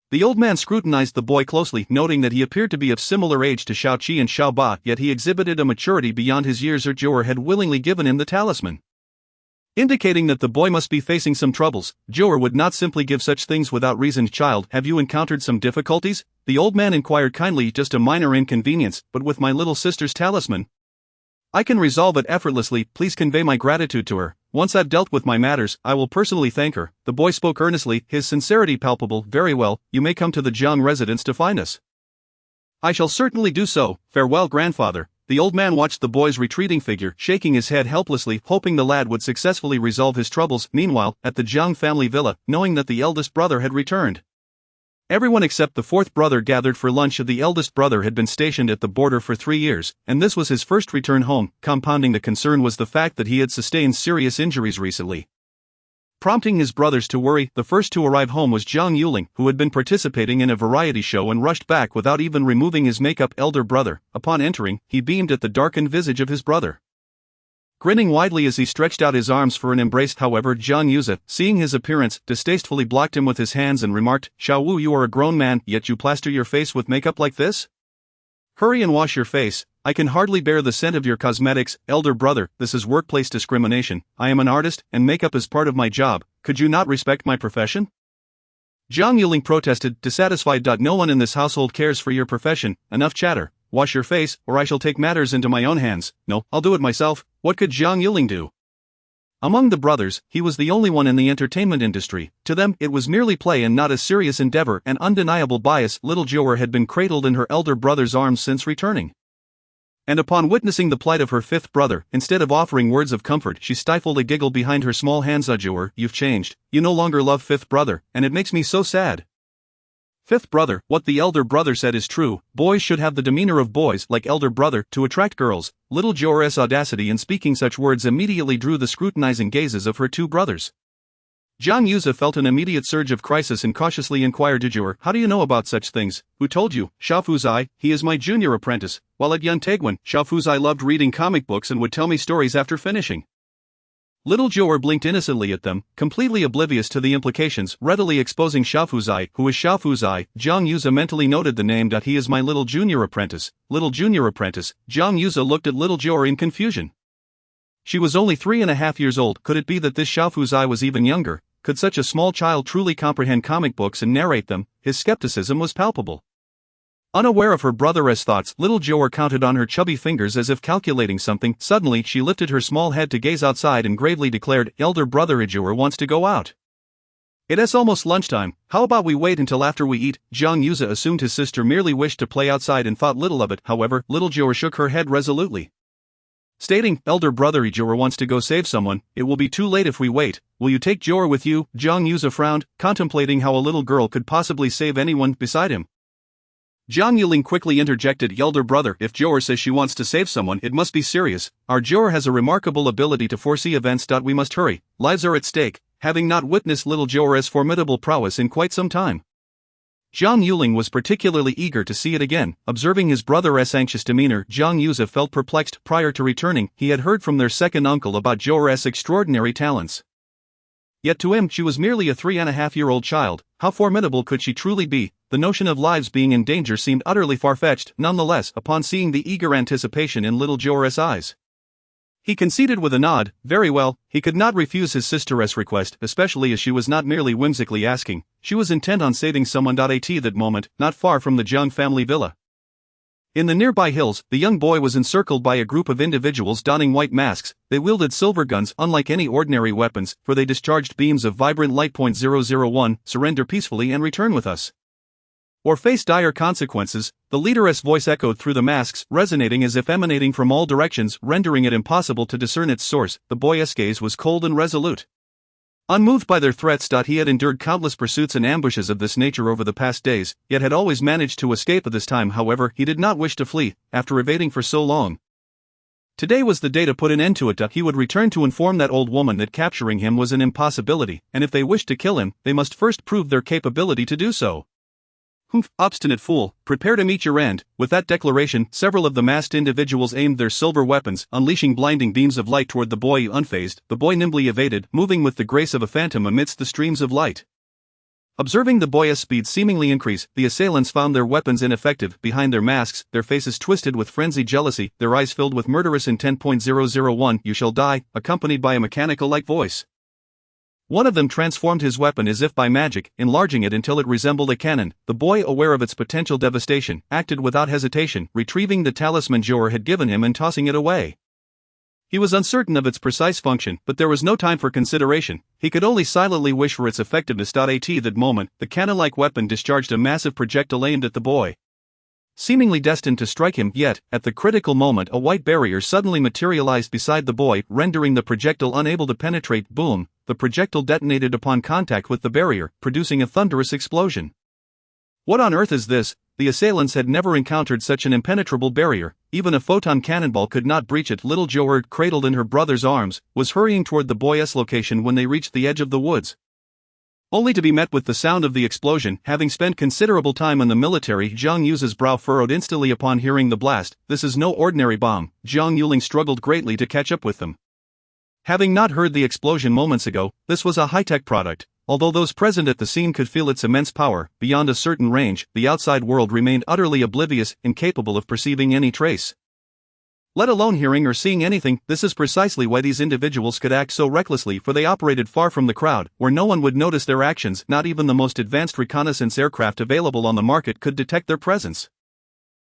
The old man scrutinized the boy closely, noting that he appeared to be of similar age to Shao Qi and Shao Ba, yet he exhibited a maturity beyond his years. Jiu'er had willingly given him the talisman, indicating that the boy must be facing some troubles. Jiu'er would not simply give such things without reason. "Child, have you encountered some difficulties?" the old man inquired kindly. "Just a minor inconvenience, but with my little sister's talisman, I can resolve it effortlessly. Please convey my gratitude to her. Once I've dealt with my matters, I will personally thank her." The boy spoke earnestly, his sincerity palpable. "Very well, you may come to the Jiang residence to find us." "I shall certainly do so. Farewell, grandfather." The old man watched the boy's retreating figure, shaking his head helplessly, hoping the lad would successfully resolve his troubles. Meanwhile, at the Jiang family villa, knowing that the eldest brother had returned, everyone except the fourth brother gathered for lunch. The eldest brother had been stationed at the border for 3 years, and this was his first return home. Compounding the concern was the fact that he had sustained serious injuries recently, prompting his brothers to worry. The first to arrive home was Jiang Yuling, who had been participating in a variety show and rushed back without even removing his makeup. Elder brother. Upon entering, he beamed at the darkened visage of his brother, grinning widely as he stretched out his arms for an embrace. However, Jiang Yuze, seeing his appearance, distastefully blocked him with his hands and remarked, "Xiao Wu, you are a grown man, yet you plaster your face with makeup like this? Hurry and wash your face. I can hardly bear the scent of your cosmetics." "Elder brother, this is workplace discrimination. I am an artist, and makeup is part of my job. Could you not respect my profession?" Jiang Yuling protested, dissatisfied. "No one in this household cares for your profession. Enough chatter. Wash your face, or I shall take matters into my own hands." "No, I'll do it myself." What could Jiang Yuling do? Among the brothers, he was the only one in the entertainment industry. To them, it was merely play and not a serious endeavor. An undeniable bias. Little Jiu'er had been cradled in her elder brother's arms since returning, and upon witnessing the plight of her fifth brother, instead of offering words of comfort, she stifled a giggle behind her small hands. "Jiu'er, you've changed. You no longer love fifth brother, and it makes me so sad." Fifth brother. What the elder brother said is true. Boys should have the demeanor of boys, like elder brother, to attract girls. Little Jiu'er's audacity in speaking such words immediately drew the scrutinizing gazes of her two brothers. Jiang Yuze felt an immediate surge of crisis and cautiously inquired to Jiu'er, "How do you know about such things? Who told you?" "Shao Fuzai, he is my junior apprentice. While at Yuntaiguan, Shao Fuzai loved reading comic books and would tell me stories after finishing." Little Jiu'er blinked innocently at them, completely oblivious to the implications, readily exposing Shao Fuzai. "Who is Shao Fuzai?" Jiang Yuze mentally noted the name. "He is my little junior apprentice." Little junior apprentice. Jiang Yuze looked at little Jiu'er in confusion. She was only 3.5 years old. Could it be that this Shao Fuzai was even younger? Could such a small child truly comprehend comic books and narrate them? His skepticism was palpable. Unaware of her brother's thoughts, little Jiu'er counted on her chubby fingers as if calculating something. Suddenly, she lifted her small head to gaze outside and gravely declared, "Elder brother Jiu'er wants to go out. It is almost lunchtime. How about we wait until after we eat?" Jiang Yuze assumed his sister merely wished to play outside and thought little of it. However, little Jiu'er shook her head resolutely. stating, "Elder brother Jiu'er wants to go save someone, it will be too late if we wait, will you take Jiu'er with you?" Jiang Yuze frowned, contemplating how a little girl could possibly save anyone beside him. Jiang Yuling quickly interjected, "Elder brother, if Jiu'er says she wants to save someone, it must be serious. Our Jiu'er has a remarkable ability to foresee events. We must hurry, lives are at stake," having not witnessed little Jiu'er's formidable prowess in quite some time. Jiang Yuling was particularly eager to see it again. Observing his brother's anxious demeanor, Jiang Yuze felt perplexed. Prior to returning, he had heard from their second uncle about Jiu'er's extraordinary talents. Yet to him, she was merely a 3.5-year-old child. How formidable could she truly be? The notion of lives being in danger seemed utterly far-fetched. Nonetheless, upon seeing the eager anticipation in little Jiu'er's eyes, he conceded with a nod. Very well, he could not refuse his sister's request, especially as she was not merely whimsically asking, she was intent on saving someone. At that moment, not far from the Jiang family villa, in the nearby hills, the young boy was encircled by a group of individuals donning white masks. They wielded silver guns, unlike any ordinary weapons, for they discharged beams of vibrant light. 001, surrender peacefully and return with us, or face dire consequences. The leader's voice echoed through the masks, resonating as if emanating from all directions, rendering it impossible to discern its source. The boy's gaze was cold and resolute. Unmoved by their threats, he had endured countless pursuits and ambushes of this nature over the past days, yet had always managed to escape. This time, however, he did not wish to flee, after evading for so long. Today was the day to put an end to it. He would return to inform that old woman that capturing him was an impossibility, and if they wished to kill him, they must first prove their capability to do so. "Humph, obstinate fool, prepare to meet your end." With that declaration, several of the masked individuals aimed their silver weapons, unleashing blinding beams of light toward the boy. Unfazed, the boy nimbly evaded, moving with the grace of a phantom amidst the streams of light. Observing the boy's speed seemingly increase, the assailants found their weapons ineffective. Behind their masks, their faces twisted with frenzied jealousy, their eyes filled with murderous intent. 001, "You shall die," accompanied by a mechanical-like voice. One of them transformed his weapon as if by magic, enlarging it until it resembled a cannon. The boy, aware of its potential devastation, acted without hesitation, retrieving the talisman Jiu'er had given him and tossing it away. He was uncertain of its precise function, but there was no time for consideration. He could only silently wish for its effectiveness. At that moment, the cannon-like weapon discharged a massive projectile aimed at the boy, seemingly destined to strike him. Yet, at the critical moment, a white barrier suddenly materialized beside the boy, rendering the projectile unable to penetrate. Boom! The projectile detonated upon contact with the barrier, producing a thunderous explosion. What on earth is this? The assailants had never encountered such an impenetrable barrier. Even a photon cannonball could not breach it. Little Jiu'er, cradled in her brother's arms, was hurrying toward the boy's location when they reached the edge of the woods, only to be met with the sound of the explosion. Having spent considerable time in the military, Jiang Yuze's brow furrowed instantly upon hearing the blast. This is no ordinary bomb. Jiang Yuling struggled greatly to catch up with them. Having not heard the explosion moments ago, this was a high-tech product. Although those present at the scene could feel its immense power, beyond a certain range, the outside world remained utterly oblivious, incapable of perceiving any trace, let alone hearing or seeing anything. This is precisely why these individuals could act so recklessly, for they operated far from the crowd, where no one would notice their actions. Not even the most advanced reconnaissance aircraft available on the market could detect their presence.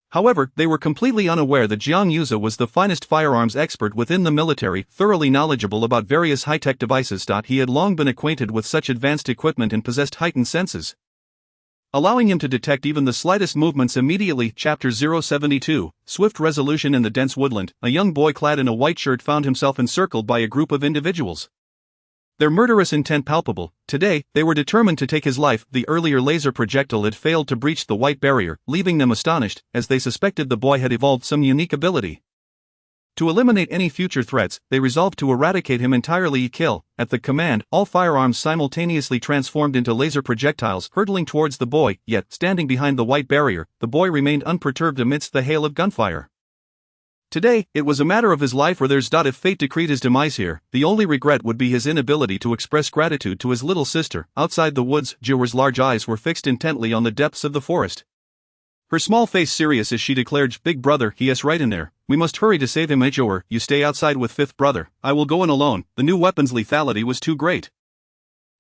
However, they were completely unaware that Jiang Yuze was the finest firearms expert within the military, thoroughly knowledgeable about various high-tech devices. He had long been acquainted with such advanced equipment and possessed heightened senses, allowing him to detect even the slightest movements immediately. Chapter 072, Swift Resolution. In the dense woodland, a young boy clad in a white shirt found himself encircled by a group of individuals, their murderous intent palpable. Today, they were determined to take his life. The earlier laser projectile had failed to breach the white barrier, leaving them astonished, as they suspected the boy had evolved some unique ability. To eliminate any future threats, they resolved to eradicate him entirely. Kill. At the command, all firearms simultaneously transformed into laser projectiles, hurtling towards the boy. Yet, standing behind the white barrier, the boy remained unperturbed amidst the hail of gunfire. Today, it was a matter of his life or theirs. If fate decreed his demise here, the only regret would be his inability to express gratitude to his little sister. Outside the woods, Jiu'er's large eyes were fixed intently on the depths of the forest, her small face serious as she declared, "Big brother, he is right in there. We must hurry to save him." Jiu'er, you stay outside with fifth brother. I will go in alone. The new weapon's lethality was too great.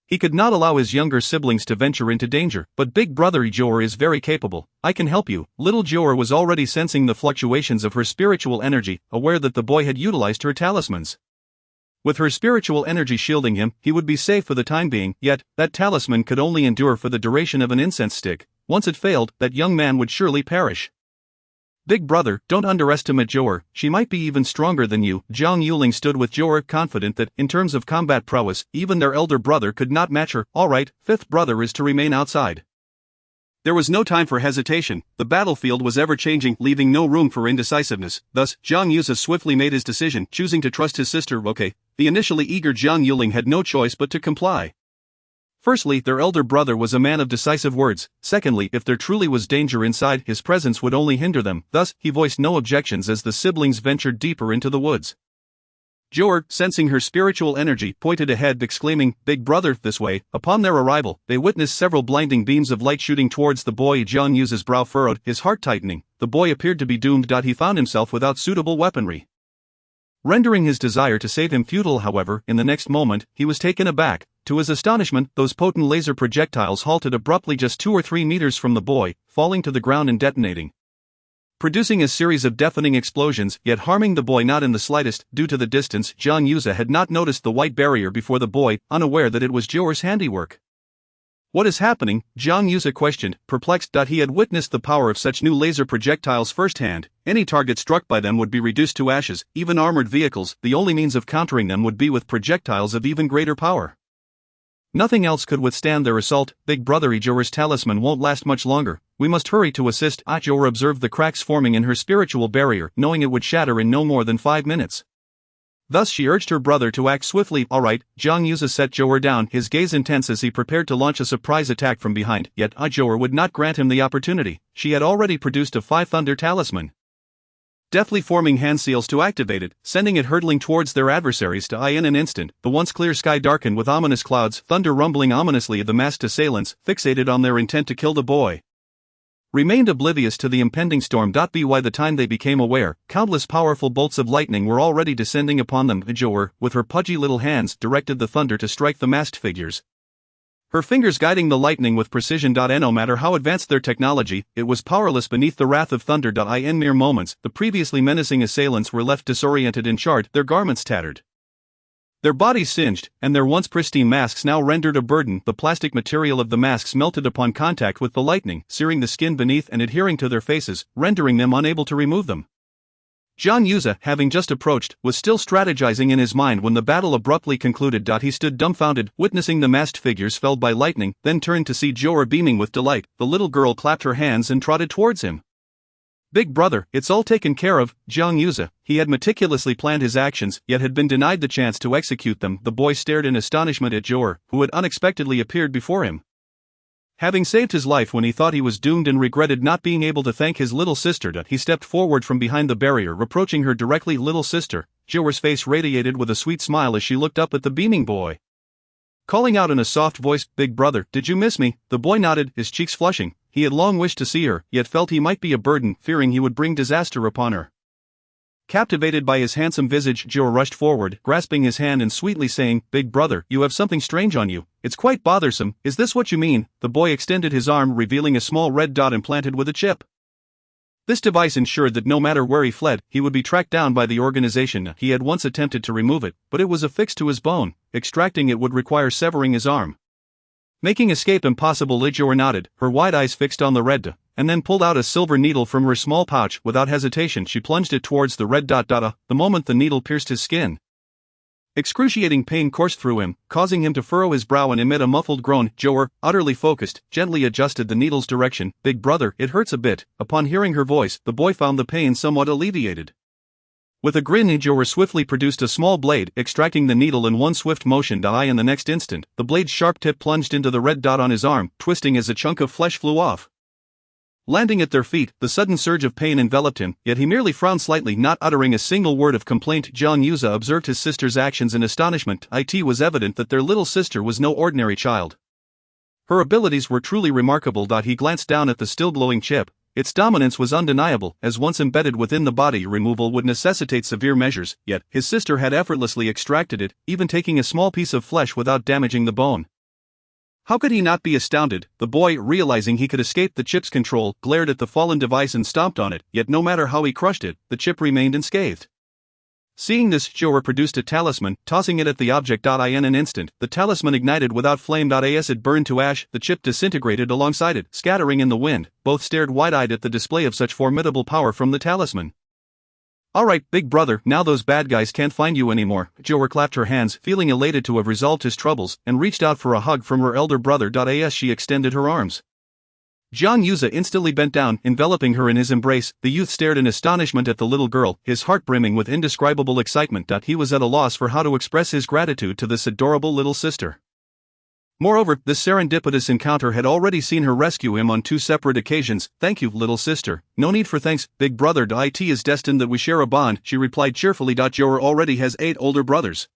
He could not allow his younger siblings to venture into danger, but big brother Jiu'er is very capable. I can help you. Little Jiu'er was already sensing the fluctuations of her spiritual energy, aware that the boy had utilized her talismans. With her spiritual energy shielding him, he would be safe for the time being. Yet, that talisman could only endure for the duration of an incense stick. Once it failed, that young man would surely perish. Big brother, don't underestimate Jiu'er, she might be even stronger than you. Jiang Yuling stood with Jiu'er, confident that, in terms of combat prowess, even their elder brother could not match her. Alright, fifth brother is to remain outside. There was no time for hesitation, the battlefield was ever-changing, leaving no room for indecisiveness. Thus, Jiang Yuza swiftly made his decision, choosing to trust his sister. Okay, the initially eager Jiang Yuling had no choice but to comply. Firstly, their elder brother was a man of decisive words. Secondly, if there truly was danger inside, his presence would only hinder them. Thus, he voiced no objections as the siblings ventured deeper into the woods. Jiu'er, sensing her spiritual energy, pointed ahead, exclaiming, "Big brother, this way." Upon their arrival, they witnessed several blinding beams of light shooting towards the boy. Jiang Yu's brow furrowed, his heart tightening. The boy appeared to be doomed. He found himself without suitable weaponry, rendering his desire to save him futile. However, in the next moment, he was taken aback. To his astonishment, those potent laser projectiles halted abruptly just 2 or 3 meters from the boy, falling to the ground and detonating, producing a series of deafening explosions, yet harming the boy not in the slightest. Due to the distance, Jiang Yuza had not noticed the white barrier before the boy, unaware that it was Jiu'er's handiwork. What is happening? Jiang Yuza questioned, perplexed. He had witnessed the power of such new laser projectiles firsthand. Any target struck by them would be reduced to ashes. Even armored vehicles, the only means of countering them would be with projectiles of even greater power. Nothing else could withstand their assault. Big brother, Jiu'er's talisman won't last much longer. We must hurry to assist. Jiu'er observed the cracks forming in her spiritual barrier, knowing it would shatter in no more than 5 minutes. Thus she urged her brother to act swiftly. Alright, Jiang Yuza set Jiu'er down, his gaze intense as he prepared to launch a surprise attack from behind. Yet Jiu'er would not grant him the opportunity. She had already produced a 5 thunder talisman, deftly forming hand seals to activate it, sending it hurtling towards their adversaries. In an instant, the once clear sky darkened with ominous clouds, thunder rumbling ominously. The masked assailants, fixated on their intent to kill the boy, remained oblivious to the impending storm. By the time they became aware, countless powerful bolts of lightning were already descending upon them. Jiu'er, with her pudgy little hands, directed the thunder to strike the masked figures, her fingers guiding the lightning with precision. No matter how advanced their technology, it was powerless beneath the wrath of thunder. In mere moments, the previously menacing assailants were left disoriented and charred, their garments tattered, their bodies singed, and their once pristine masks now rendered a burden. The plastic material of the masks melted upon contact with the lightning, searing the skin beneath and adhering to their faces, rendering them unable to remove them. Jiang Yuza, having just approached, was still strategizing in his mind when the battle abruptly concluded. He stood dumbfounded, witnessing the masked figures felled by lightning, then turned to see Jiu'er beaming with delight. The little girl clapped her hands and trotted towards him. Big brother, it's all taken care of. Jiang Yuza, he had meticulously planned his actions, yet had been denied the chance to execute them. The boy stared in astonishment at Jiu'er, who had unexpectedly appeared before him, having saved his life when he thought he was doomed, and regretted not being able to thank his little sister. He stepped forward from behind the barrier, approaching her directly. Little sister. Jiu'er's face radiated with a sweet smile as she looked up at the beaming boy, calling out in a soft voice, "Big brother, did you miss me?" The boy nodded, his cheeks flushing. He had long wished to see her, yet felt he might be a burden, fearing he would bring disaster upon her. Captivated by his handsome visage, Jiu'er rushed forward, grasping his hand and sweetly saying, "Big brother, you have something strange on you. It's quite bothersome. Is this what you mean?" The boy extended his arm, revealing a small red dot implanted with a chip. This device ensured that no matter where he fled, he would be tracked down by the organization. He had once attempted to remove it, but it was affixed to his bone. Extracting it would require severing his arm, making escape impossible. Jiu'er nodded, her wide eyes fixed on the red dot, and then pulled out a silver needle from her small pouch. Without hesitation, she plunged it towards the red dot. The moment the needle pierced his skin, excruciating pain coursed through him, causing him to furrow his brow and emit a muffled groan. Jiu'er, utterly focused, gently adjusted the needle's direction. "Big brother, it hurts a bit." Upon hearing her voice, the boy found the pain somewhat alleviated. With a grin, Jiu'er swiftly produced a small blade, extracting the needle in one swift motion. In the next instant, the blade's sharp tip plunged into the red dot on his arm, twisting as a chunk of flesh flew off. Landing at their feet, the sudden surge of pain enveloped him, yet he merely frowned slightly, not uttering a single word of complaint. Jiang Yuza observed his sister's actions in astonishment. It was evident that their little sister was no ordinary child. Her abilities were truly remarkable. He glanced down at the still glowing chip. Its dominance was undeniable, as once embedded within the body, removal would necessitate severe measures, yet his sister had effortlessly extracted it, even taking a small piece of flesh without damaging the bone. How could he not be astounded? The boy, realizing he could escape the chip's control, glared at the fallen device and stomped on it, yet no matter how he crushed it, the chip remained unscathed. Seeing this, Jiu'er produced a talisman, tossing it at the object. In an instant, the talisman ignited without flame. As it burned to ash, the chip disintegrated alongside it, scattering in the wind. Both stared wide-eyed at the display of such formidable power from the talisman. "Alright, big brother, now those bad guys can't find you anymore." Jiu'er clapped her hands, feeling elated to have resolved his troubles, and reached out for a hug from her elder brother. As she extended her arms, Jiang Yuza instantly bent down, enveloping her in his embrace. The youth stared in astonishment at the little girl, his heart brimming with indescribable excitement. He was at a loss for how to express his gratitude to this adorable little sister. Moreover, this serendipitous encounter had already seen her rescue him on 2 separate occasions. "Thank you, little sister. No need for thanks, big brother. It is destined that we share a bond," she replied cheerfully. Jiu'er already has 8 older brothers.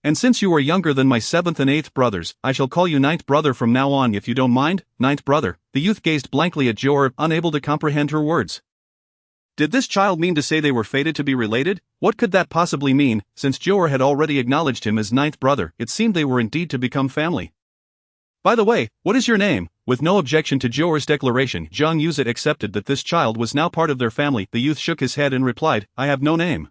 "And since you are younger than my 7th and 8th brothers, I shall call you 9th brother from now on, if you don't mind." 9th brother. The youth gazed blankly at Jiu'er, unable to comprehend her words. Did this child mean to say they were fated to be related? What could that possibly mean? Since Jiu'er had already acknowledged him as 9th brother, it seemed they were indeed to become family. "By the way, what is your name?" With no objection to Jiu'er's declaration, Jiang Yuza accepted that this child was now part of their family. The youth shook his head and replied, "I have no name.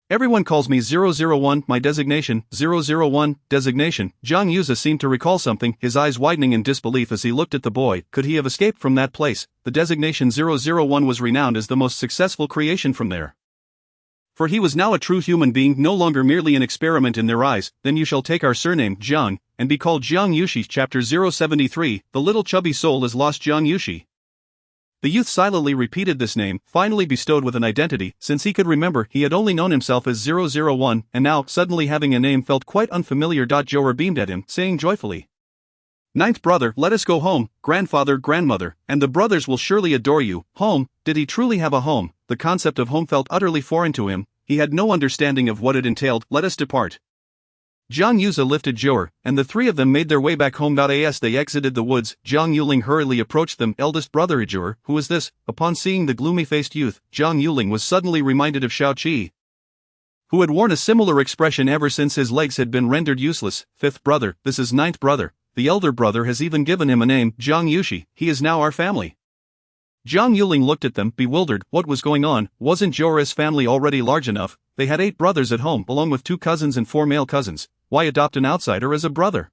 Everyone calls me 001, my designation, 001, designation." Jiang Yuza seemed to recall something, his eyes widening in disbelief as he looked at the boy. Could he have escaped from that place? The designation 001 was renowned as the most successful creation from there. For he was now a true human being, no longer merely an experiment in their eyes. "Then you shall take our surname, Jiang, and be called Jiang Yushi." Chapter 073, The Little Chubby Soul is Lost. Jiang Yushi. The youth silently repeated this name, finally bestowed with an identity. Since he could remember, he had only known himself as 001, and now, suddenly having a name felt quite unfamiliar. Jiu'er beamed at him, saying joyfully, "9th brother, let us go home, grandfather, grandmother, and the brothers will surely adore you." Home? Did he truly have a home? The concept of home felt utterly foreign to him. He had no understanding of what it entailed. "Let us depart." Jiang Yuza lifted Jiu'er, and the 3 of them made their way back home. As they exited the woods, Jiang Yuling hurriedly approached them. "Eldest brother Jiu'er, who is this?" Upon seeing the gloomy-faced youth, Jiang Yuling was suddenly reminded of Xiaoqi, who had worn a similar expression ever since his legs had been rendered useless. "5th brother, this is 9th brother. The elder brother has even given him a name, Jiang Yushi. He is now our family." Jiang Yuling looked at them, bewildered. What was going on? Wasn't Jiu'er's family already large enough? They had 8 brothers at home, along with 2 cousins and 4 male cousins. Why adopt an outsider as a brother?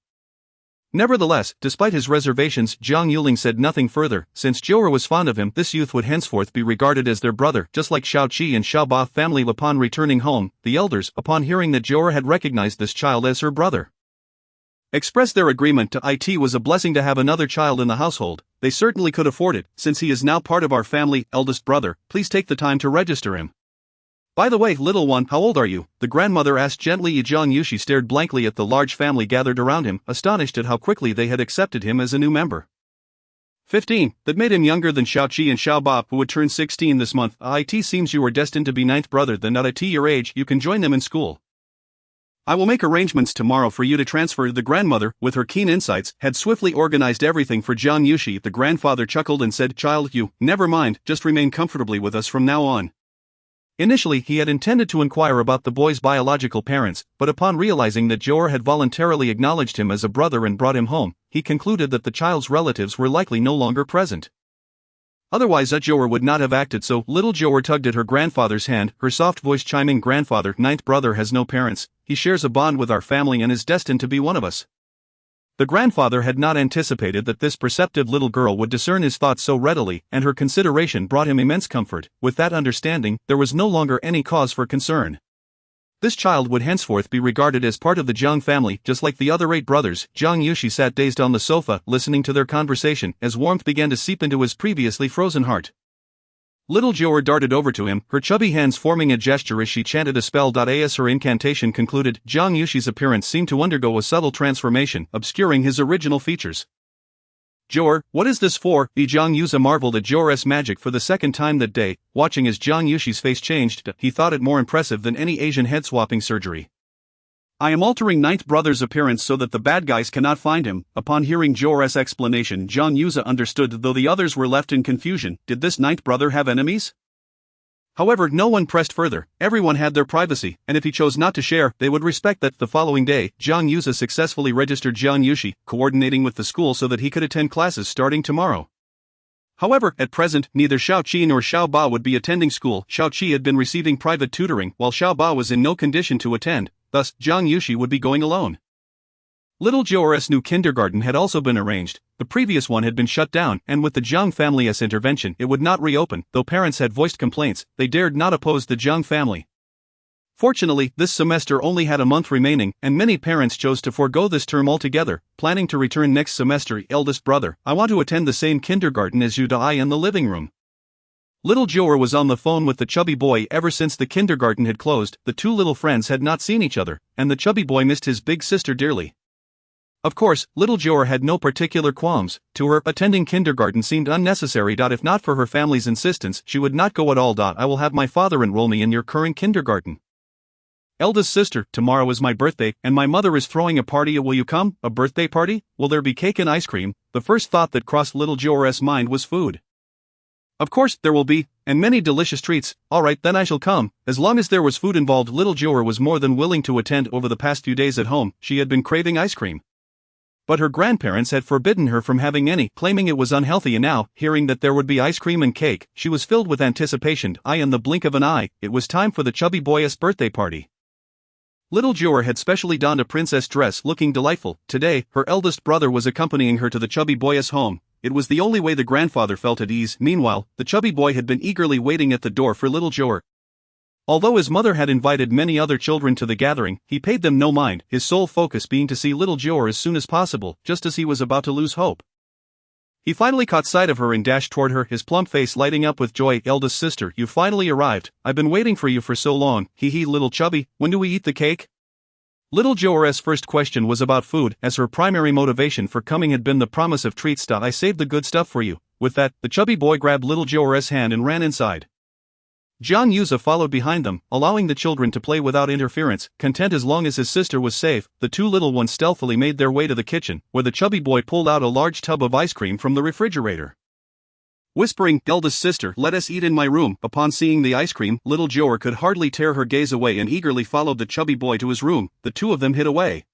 Nevertheless, despite his reservations, Jiang Yuling said nothing further. Since Jiu'er was fond of him, this youth would henceforth be regarded as their brother, just like Xiaoqi and Xiaoba family. Upon returning home, the elders, upon hearing that Jiu'er had recognized this child as her brother, expressed their agreement. It was a blessing to have another child in the household. They certainly could afford it. "Since he is now part of our family, eldest brother, please take the time to register him." "By the way, little one, how old are you?" the grandmother asked gently. Jiang Yushi stared blankly at the large family gathered around him, astonished at how quickly they had accepted him as a new member. 15. That made him younger than Xiaoqi and Xiaoba, who would turn 16 this month. "It seems you are destined to be 9th brother. Then at your age, you can join them in school. I will make arrangements tomorrow for you to transfer." The grandmother, with her keen insights, had swiftly organized everything for Jiang Yushi. The grandfather chuckled and said, "Child, you, never mind, just remain comfortably with us from now on." Initially, he had intended to inquire about the boy's biological parents, but upon realizing that Jiu'er had voluntarily acknowledged him as a brother and brought him home, he concluded that the child's relatives were likely no longer present. Otherwise, Jiu'er would not have acted so. Little Jiu'er tugged at her grandfather's hand, her soft voice chiming, "Grandfather, 9th brother has no parents. He shares a bond with our family and is destined to be one of us." The grandfather had not anticipated that this perceptive little girl would discern his thoughts so readily, and her consideration brought him immense comfort. With that understanding, there was no longer any cause for concern. This child would henceforth be regarded as part of the Jiang family, just like the other 8 brothers. Jiang Yushi sat dazed on the sofa, listening to their conversation, as warmth began to seep into his previously frozen heart. Little Jiu'er darted over to him, her chubby hands forming a gesture as she chanted a spell. As her incantation concluded, Jiang Yushi's appearance seemed to undergo a subtle transformation, obscuring his original features. "Jiu'er, what is this for?" Jiang Yuza marveled at Jiu'er's magic for the second time that day, watching as Jiang Yushi's face changed. He thought it more impressive than any Asian head-swapping surgery. "I am altering 9th brother's appearance so that the bad guys cannot find him." Upon hearing Jiu'er's explanation, Jiang Yuza understood, though the others were left in confusion. Did this 9th brother have enemies? However, no one pressed further. Everyone had their privacy, and if he chose not to share, they would respect that. The following day, Jiang Yuza successfully registered Jiang Yushi, coordinating with the school so that he could attend classes starting tomorrow. However, at present, neither Xiao Qi nor Xiao Ba would be attending school. Xiao Qi had been receiving private tutoring, while Xiao Ba was in no condition to attend, thus, Jiang Yushi would be going alone. Little Jiu'er's new kindergarten had also been arranged. The previous one had been shut down, and with the Jiang family's intervention, it would not reopen. Though parents had voiced complaints, they dared not oppose the Jiang family. Fortunately, this semester only had a month remaining, and many parents chose to forego this term altogether, planning to return next semester. Eldest brother, I want to attend the same kindergarten as you. I in the living room. Little Jiu'er was on the phone with the chubby boy ever since the kindergarten had closed. The two little friends had not seen each other, and the chubby boy missed his big sister dearly. Of course, little Jiu'er had no particular qualms. To her, attending kindergarten seemed unnecessary. If not for her family's insistence, she would not go at all. I will have my father enroll me in your current kindergarten. Eldest sister, tomorrow is my birthday, and my mother is throwing a party. Will you come? A birthday party? Will there be cake and ice cream? The first thought that crossed little Jiu'er's mind was food. Of course, there will be, and many delicious treats. Alright, then I shall come. As long as there was food involved, little Jiu'er was more than willing to attend. Over the past few days at home, she had been craving ice cream. But her grandparents had forbidden her from having any, claiming it was unhealthy, and now, hearing that there would be ice cream and cake, she was filled with anticipation. In the blink of an eye, it was time for the chubby boy's birthday party. Little Jiu'er had specially donned a princess dress, looking delightful. Today, her eldest brother was accompanying her to the chubby boy's home. It was the only way the grandfather felt at ease. Meanwhile, the chubby boy had been eagerly waiting at the door for little Jiu'er. Although his mother had invited many other children to the gathering, he paid them no mind, his sole focus being to see little Jiu'er as soon as possible. Just as he was about to lose hope, he finally caught sight of her and dashed toward her, his plump face lighting up with joy. Eldest sister, you finally arrived. I've been waiting for you for so long. Hee little chubby, when do we eat the cake? Little Jiu'er's first question was about food, as her primary motivation for coming had been the promise of treats. I saved the good stuff for you. With that, the chubby boy grabbed little Jiu'er's hand and ran inside. Jiang Yuzi followed behind them, allowing the children to play without interference. Content as long as his sister was safe, the two little ones stealthily made their way to the kitchen, where the chubby boy pulled out a large tub of ice cream from the refrigerator. Whispering, eldest sister, let us eat in my room. Upon seeing the ice cream, little Jiu'er could hardly tear her gaze away and eagerly followed the chubby boy to his room. The two of them hid away,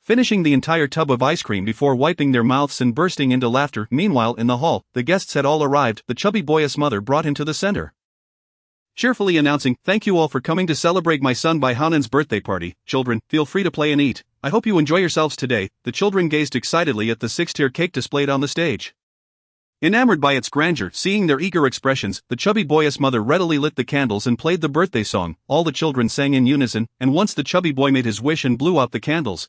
finishing the entire tub of ice cream before wiping their mouths and bursting into laughter. Meanwhile, in the hall, the guests had all arrived. The chubby boy's mother brought him to the center, cheerfully announcing, thank you all for coming to celebrate my son Bai Hanan's birthday party. Children, feel free to play and eat. I hope you enjoy yourselves today. The children gazed excitedly at the 6-tier cake displayed on the stage. Enamored by its grandeur, seeing their eager expressions, the chubby boy's mother readily lit the candles and played the birthday song. All the children sang in unison, and once the chubby boy made his wish and blew out the candles,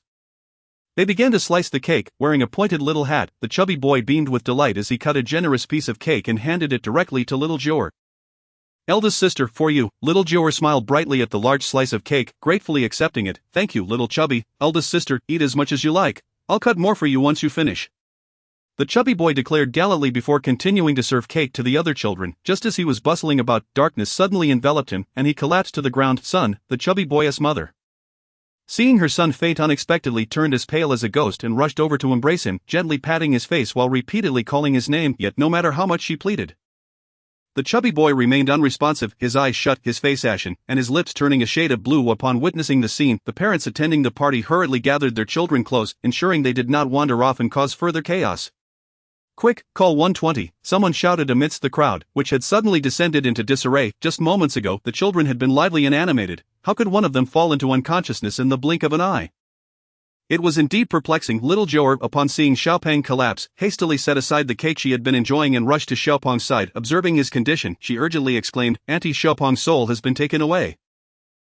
they began to slice the cake. Wearing a pointed little hat, the chubby boy beamed with delight as he cut a generous piece of cake and handed it directly to little Jiu'er. Eldest sister, for you. Little Jiu'er smiled brightly at the large slice of cake, gratefully accepting it. Thank you, little chubby. Eldest sister, eat as much as you like. I'll cut more for you once you finish, the chubby boy declared gallantly before continuing to serve cake to the other children. Just as he was bustling about, darkness suddenly enveloped him, and he collapsed to the ground. Son, the chubby boy's mother, seeing her son faint unexpectedly, turned as pale as a ghost and rushed over to embrace him, gently patting his face while repeatedly calling his name. Yet no matter how much she pleaded, the chubby boy remained unresponsive, his eyes shut, his face ashen, and his lips turning a shade of blue. Upon witnessing the scene, the parents attending the party hurriedly gathered their children close, ensuring they did not wander off and cause further chaos. Quick, call 120, someone shouted amidst the crowd, which had suddenly descended into disarray. Just moments ago, the children had been lively and animated. How could one of them fall into unconsciousness in the blink of an eye? It was indeed perplexing. Little Jiu'er, upon seeing Xiaopeng collapse, hastily set aside the cake she had been enjoying and rushed to Xiaopeng's side. Observing his condition, she urgently exclaimed, Auntie, Xiaopeng's soul has been taken away.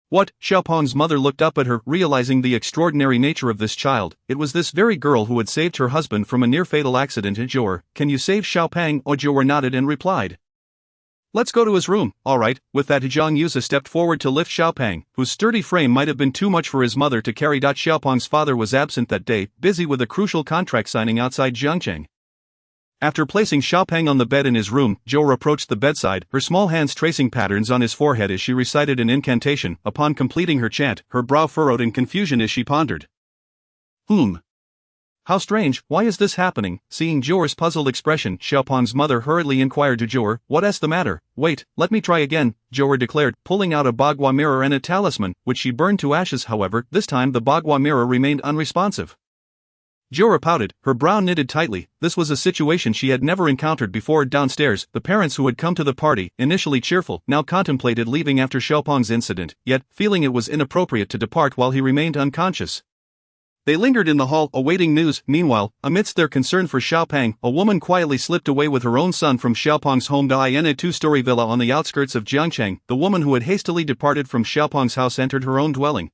What? Xiaopeng's mother looked up at her, realizing the extraordinary nature of this child. It was this very girl who had saved her husband from a near-fatal accident. Jiu'er, can you save Xiaopeng? Jiu'er nodded and replied, let's go to his room. Alright. With that, Jiang Yuzi stepped forward to lift Xiaopeng, whose sturdy frame might have been too much for his mother to carry. Xiaopeng's father was absent that day, busy with a crucial contract signing outside Jiangcheng. After placing Xiaopeng on the bed in his room, Jiu'er approached the bedside, her small hands tracing patterns on his forehead as she recited an incantation. Upon completing her chant, her brow furrowed in confusion as she pondered. How strange, why is this happening? Seeing Jiu'er's puzzled expression, Xiaopeng's mother hurriedly inquired to Jiu'er, what's the matter? Wait, let me try again, Jiu'er declared, pulling out a bagua mirror and a talisman, which she burned to ashes. However, this time the bagua mirror remained unresponsive. Jiu'er pouted, her brow knitted tightly. This was a situation she had never encountered before. Downstairs, the parents who had come to the party, initially cheerful, now contemplated leaving after Xiaopeng's incident, yet, feeling it was inappropriate to depart while he remained unconscious. They lingered in the hall, awaiting news. Meanwhile, amidst their concern for Xiaopeng, a woman quietly slipped away with her own son from Xiaopeng's home in a two-story villa on the outskirts of Jiang. The woman who had hastily departed from Xiaopeng's house entered her own dwelling.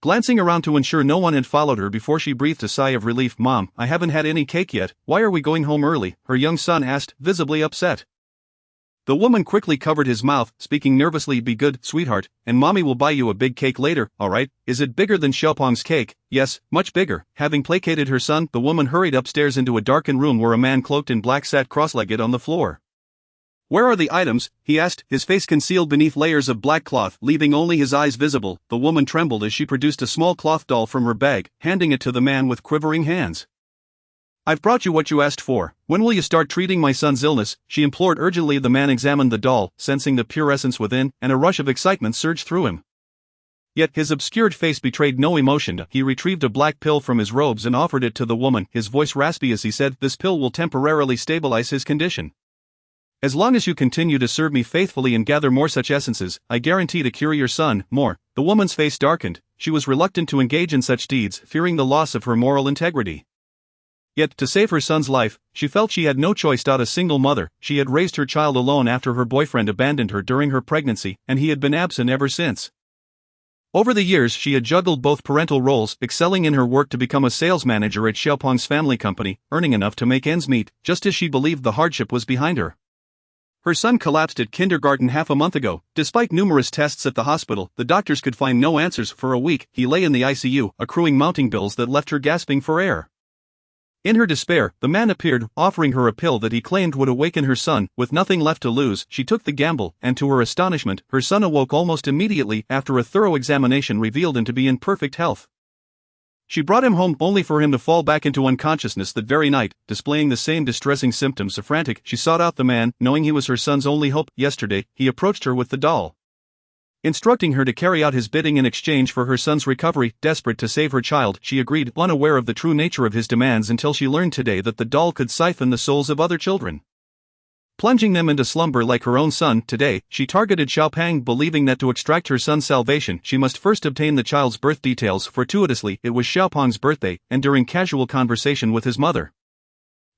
Glancing around to ensure no one had followed her before she breathed a sigh of relief. "Mom, I haven't had any cake yet. Why are we going home early?" her young son asked, visibly upset. The woman quickly covered his mouth, speaking nervously. "Be good, sweetheart, and mommy will buy you a big cake later, alright? Is it bigger than Xiaopeng's cake?" "Yes, much bigger." Having placated her son, the woman hurried upstairs into a darkened room where a man cloaked in black sat cross-legged on the floor. "Where are the items?" he asked, his face concealed beneath layers of black cloth, leaving only his eyes visible. The woman trembled as she produced a small cloth doll from her bag, handing it to the man with quivering hands. "I've brought you what you asked for. When will you start treating my son's illness?" she implored urgently. The man examined the doll, sensing the pure essence within, and a rush of excitement surged through him. Yet his obscured face betrayed no emotion. He retrieved a black pill from his robes and offered it to the woman, his voice raspy as he said, "This pill will temporarily stabilize his condition. As long as you continue to serve me faithfully and gather more such essences, I guarantee to cure your son." More. The woman's face darkened. She was reluctant to engage in such deeds, fearing the loss of her moral integrity. Yet, to save her son's life, she felt she had no choice. A single mother, she had raised her child alone after her boyfriend abandoned her during her pregnancy, and he had been absent ever since. Over the years, she had juggled both parental roles, excelling in her work to become a sales manager at Xiaopeng's family company, earning enough to make ends meet, just as she believed the hardship was behind her. Her son collapsed at kindergarten half a month ago. Despite numerous tests at the hospital, the doctors could find no answers. For a week, he lay in the ICU, accruing mounting bills that left her gasping for air. In her despair, the man appeared, offering her a pill that he claimed would awaken her son. With nothing left to lose, she took the gamble, and to her astonishment, her son awoke almost immediately after a thorough examination revealed him to be in perfect health. She brought him home only for him to fall back into unconsciousness that very night, displaying the same distressing symptoms. Frantic, she sought out the man, knowing he was her son's only hope. Yesterday, he approached her with the doll, instructing her to carry out his bidding in exchange for her son's recovery. Desperate to save her child, she agreed, unaware of the true nature of his demands until she learned today that the doll could siphon the souls of other children, plunging them into slumber like her own son. Today, she targeted Xiaopeng, believing that to extract her son's salvation, she must first obtain the child's birth details. Fortuitously, it was Xiaopeng's birthday, and during casual conversation with his mother,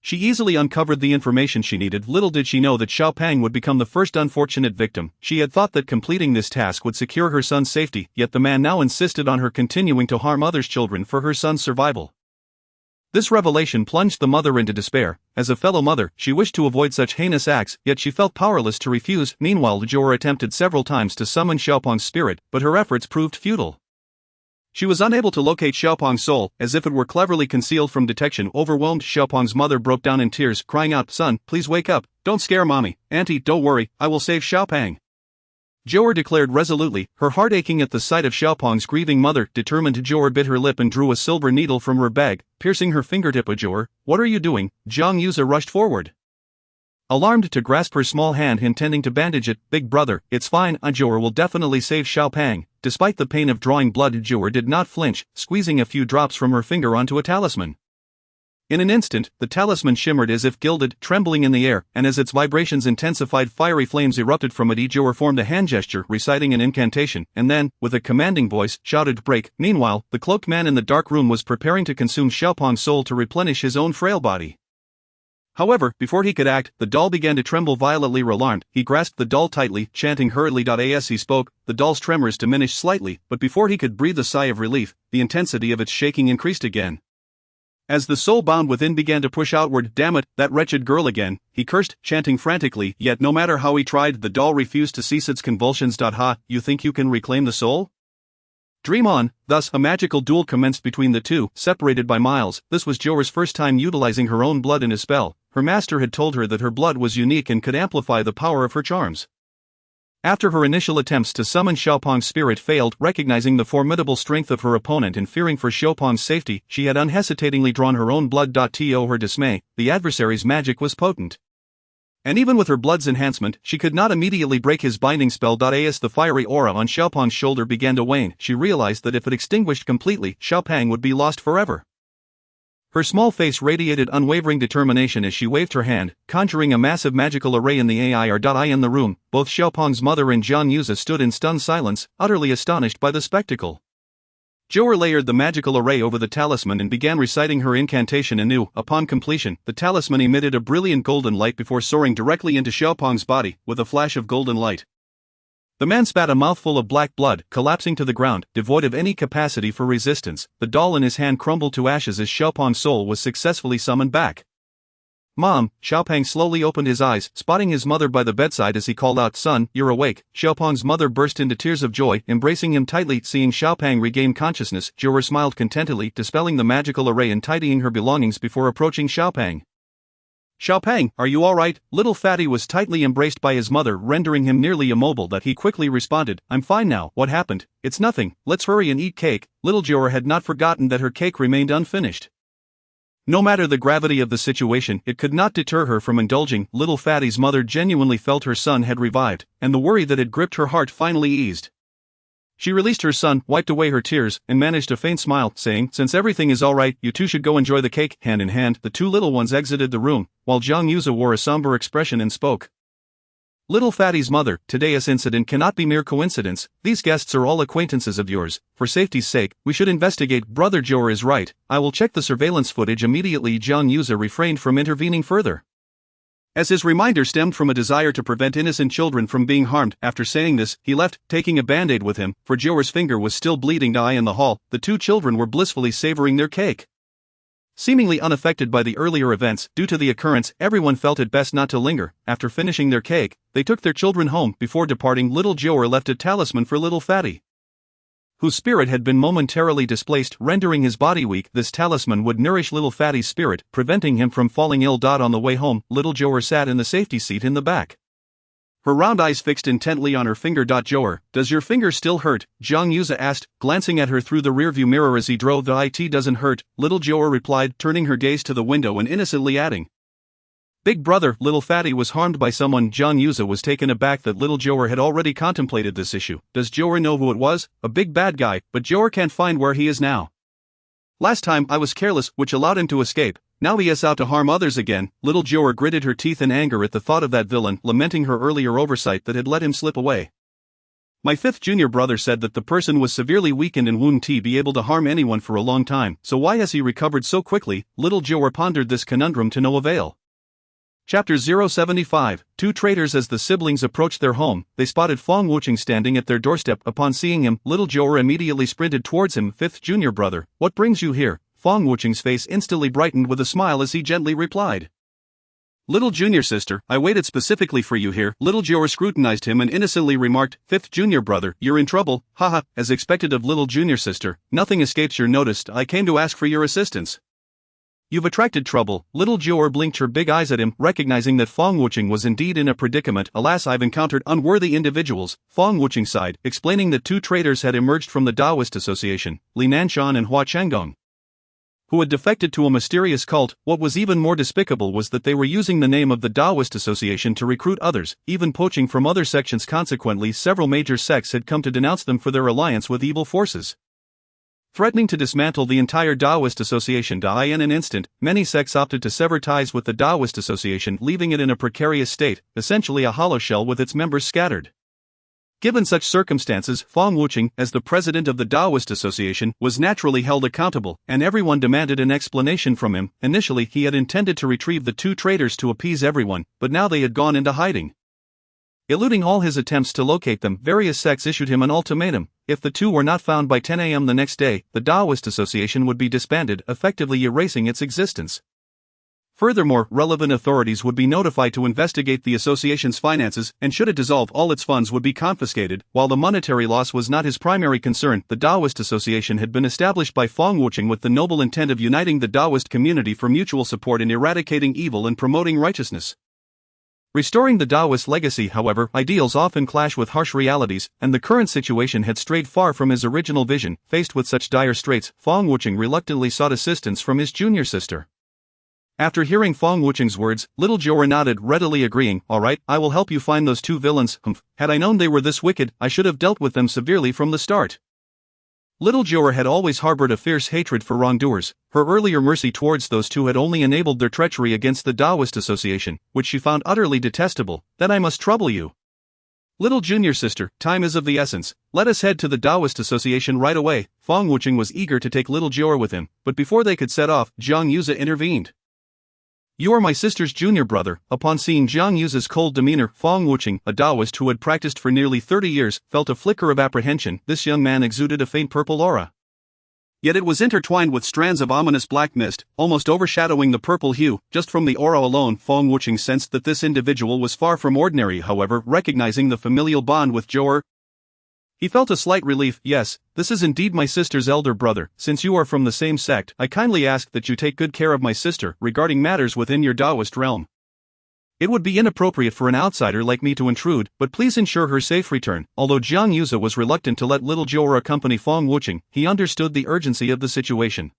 she easily uncovered the information she needed. Little did she know that Xiaopeng would become the first unfortunate victim. She had thought that completing this task would secure her son's safety, yet the man now insisted on her continuing to harm others' children for her son's survival. This revelation plunged the mother into despair. As a fellow mother, she wished to avoid such heinous acts, yet she felt powerless to refuse. Meanwhile, Jiu'er attempted several times to summon Xiaopeng's spirit, but her efforts proved futile. She was unable to locate Xiaopeng's soul, as if it were cleverly concealed from detection. Overwhelmed, Xiaopeng's mother broke down in tears, crying out, "Son, please wake up. Don't scare mommy. Auntie, don't worry, I will save Xiaopeng." Jiu'er declared resolutely, her heart aching at the sight of Xiaopeng's grieving mother. Determined, Jiu'er bit her lip and drew a silver needle from her bag, piercing her fingertip. "Jiu'er, what are you doing?" Jiang rushed forward, alarmed, to grasp her small hand, intending to bandage it. "Big brother, it's fine. Jiu'er will definitely save Xiaopeng." Despite the pain of drawing blood, Jiu'er did not flinch, squeezing a few drops from her finger onto a talisman. In an instant, the talisman shimmered as if gilded, trembling in the air, and as its vibrations intensified, fiery flames erupted from it. Jiu'er formed a hand gesture, reciting an incantation, and then, with a commanding voice, shouted, "Break." Meanwhile, the cloaked man in the dark room was preparing to consume Xiaopeng's soul to replenish his own frail body. However, before he could act, the doll began to tremble violently. Alarmed, he grasped the doll tightly, chanting hurriedly. As he spoke, the doll's tremors diminished slightly, but before he could breathe a sigh of relief, the intensity of its shaking increased again. As the soul bound within began to push outward, "Damn it, that wretched girl again," he cursed, chanting frantically, yet no matter how he tried, the doll refused to cease its convulsions. "Ha, you think you can reclaim the soul? Dream on." Thus, a magical duel commenced between the two, separated by miles. This was Jiu'er's first time utilizing her own blood in a spell. Her master had told her that her blood was unique and could amplify the power of her charms. After her initial attempts to summon Xiaopeng's spirit failed, recognizing the formidable strength of her opponent and fearing for Xiaopeng's safety, she had unhesitatingly drawn her own blood. To her dismay, the adversary's magic was potent, and even with her blood's enhancement, she could not immediately break his binding spell. As the fiery aura on Xiaopeng's shoulder began to wane, she realized that if it extinguished completely, Xiaopeng would be lost forever. Her small face radiated unwavering determination as she waved her hand, conjuring a massive magical array in the air. In the room, both Xiaopeng's mother and Jiang Yuza stood in stunned silence, utterly astonished by the spectacle. Jiu'er layered the magical array over the talisman and began reciting her incantation anew. Upon completion, the talisman emitted a brilliant golden light before soaring directly into Xiaopeng's body, with a flash of golden light. The man spat a mouthful of black blood, collapsing to the ground, devoid of any capacity for resistance. The doll in his hand crumbled to ashes as Xiaopeng's soul was successfully summoned back. "Mom," Xiaopeng slowly opened his eyes, spotting his mother by the bedside as he called out, "Son, you're awake." Xiaopeng's mother burst into tears of joy, embracing him tightly. Seeing Xiaopeng regain consciousness, Jiu'er smiled contentedly, dispelling the magical array and tidying her belongings before approaching Xiaopeng. "Xiaopeng, are you alright?" Little Fatty was tightly embraced by his mother, rendering him nearly immobile. That he quickly responded, "I'm fine now. What happened?" "It's nothing, let's hurry and eat cake." Little Jiu'er had not forgotten that her cake remained unfinished. No matter the gravity of the situation, it could not deter her from indulging. Little Fatty's mother genuinely felt her son had revived, and the worry that had gripped her heart finally eased. She released her son, wiped away her tears, and managed a faint smile, saying, "Since everything is alright, you two should go enjoy the cake." Hand in hand, the two little ones exited the room, while Jiang Yuza wore a somber expression and spoke. "Little Fatty's mother, today's incident cannot be mere coincidence. These guests are all acquaintances of yours. For safety's sake, we should investigate." "Brother Jiu'er is right. I will check the surveillance footage immediately." Jiang Yuza refrained from intervening further, as his reminder stemmed from a desire to prevent innocent children from being harmed. After saying this, he left, taking a band-aid with him, for Jiu'er's finger was still bleeding. In the hall, the two children were blissfully savoring their cake. Seemingly unaffected by the earlier events, due to the occurrence, everyone felt it best not to linger. After finishing their cake, they took their children home. Before departing, little Jiu'er left a talisman for little Fatty, whose spirit had been momentarily displaced, rendering his body weak. This talisman would nourish little Fatty's spirit, preventing him from falling ill. On the way home, little Jiu'er sat in the safety seat in the back, her round eyes fixed intently on her finger. "Jiu'er, does your finger still hurt?" Jiang Yuza asked, glancing at her through the rearview mirror as he drove. "It doesn't hurt," little Jiu'er replied, turning her gaze to the window and innocently adding, "Big brother, little Fatty was harmed by someone." Jiang Yuza was taken aback that little Jiu'er had already contemplated this issue. "Does Jiu'er know who it was?" "A big bad guy, but Jiu'er can't find where he is now. Last time I was careless, which allowed him to escape. Now he is out to harm others again." Little Jiu'er gritted her teeth in anger at the thought of that villain, lamenting her earlier oversight that had let him slip away. "My fifth junior brother said that the person was severely weakened and wouldn't be able to harm anyone for a long time, so why has he recovered so quickly?" Little Jiu'er pondered this conundrum to no avail. Chapter 075, Two Traitors. As the siblings approached their home, they spotted Fong Wucheng standing at their doorstep. Upon seeing him, little Jiu'er immediately sprinted towards him. "Fifth junior brother, what brings you here?" Fong Wucheng's face instantly brightened with a smile as he gently replied, "Little junior sister, I waited specifically for you here." Little Jiu'er scrutinized him and innocently remarked, "Fifth junior brother, you're in trouble." "Haha, as expected of little junior sister, nothing escapes your notice. I came to ask for your assistance." "You've attracted trouble." Little Jiu'er blinked her big eyes at him, recognizing that Fong Wucheng was indeed in a predicament. "Alas, I've encountered unworthy individuals." Fong Wucheng sighed, explaining that two traitors had emerged from the Taoist Association, Li Nanshan and Hua Chenggong, who had defected to a mysterious cult. What was even more despicable was that they were using the name of the Taoist Association to recruit others, even poaching from other sections. Consequently, several major sects had come to denounce them for their alliance with evil forces, threatening to dismantle the entire Taoist Association. In an instant, many sects opted to sever ties with the Taoist Association, leaving it in a precarious state, essentially a hollow shell with its members scattered. Given such circumstances, Fong Wucheng, as the president of the Taoist Association, was naturally held accountable, and everyone demanded an explanation from him. Initially, he had intended to retrieve the two traitors to appease everyone, but now they had gone into hiding. Eluding all his attempts to locate them, various sects issued him an ultimatum. If the two were not found by 10 a.m. the next day, the Taoist Association would be disbanded, effectively erasing its existence. Furthermore, relevant authorities would be notified to investigate the association's finances, and should it dissolve, all its funds would be confiscated. While the monetary loss was not his primary concern, the Taoist Association had been established by Fong Wucheng with the noble intent of uniting the Taoist community for mutual support in eradicating evil and promoting righteousness. Restoring the Taoist legacy, however, ideals often clash with harsh realities, and the current situation had strayed far from his original vision. Faced with such dire straits, Fong Wucheng reluctantly sought assistance from his junior sister. After hearing Fong Wucheng's words, little Jiu'er nodded, readily agreeing. "Alright, I will help you find those two villains. Had I known they were this wicked, I should have dealt with them severely from the start." Little Jiu'er had always harbored a fierce hatred for wrongdoers. Her earlier mercy towards those two had only enabled their treachery against the Taoist association, which she found utterly detestable. Then I must trouble you. Little junior sister, time is of the essence. Let us head to the Taoist association right away. Feng Wucheng was eager to take little Jiu'er with him, but before they could set off, Jiang intervened. You are my sister's junior brother. Upon seeing Jiang Yu's cold demeanor, Feng Wucheng, a Taoist who had practiced for nearly 30 years, felt a flicker of apprehension. This young man exuded a faint purple aura. Yet it was intertwined with strands of ominous black mist, almost overshadowing the purple hue. Just from the aura alone, Feng Wucheng sensed that this individual was far from ordinary. However, recognizing the familial bond with Jiu'er, he felt a slight relief. Yes, this is indeed my sister's elder brother. Since you are from the same sect, I kindly ask that you take good care of my sister regarding matters within your Taoist realm. It would be inappropriate for an outsider like me to intrude, but please ensure her safe return. Although Jiang Yuze was reluctant to let little Jiu'er accompany Feng Wucheng, he understood the urgency of the situation.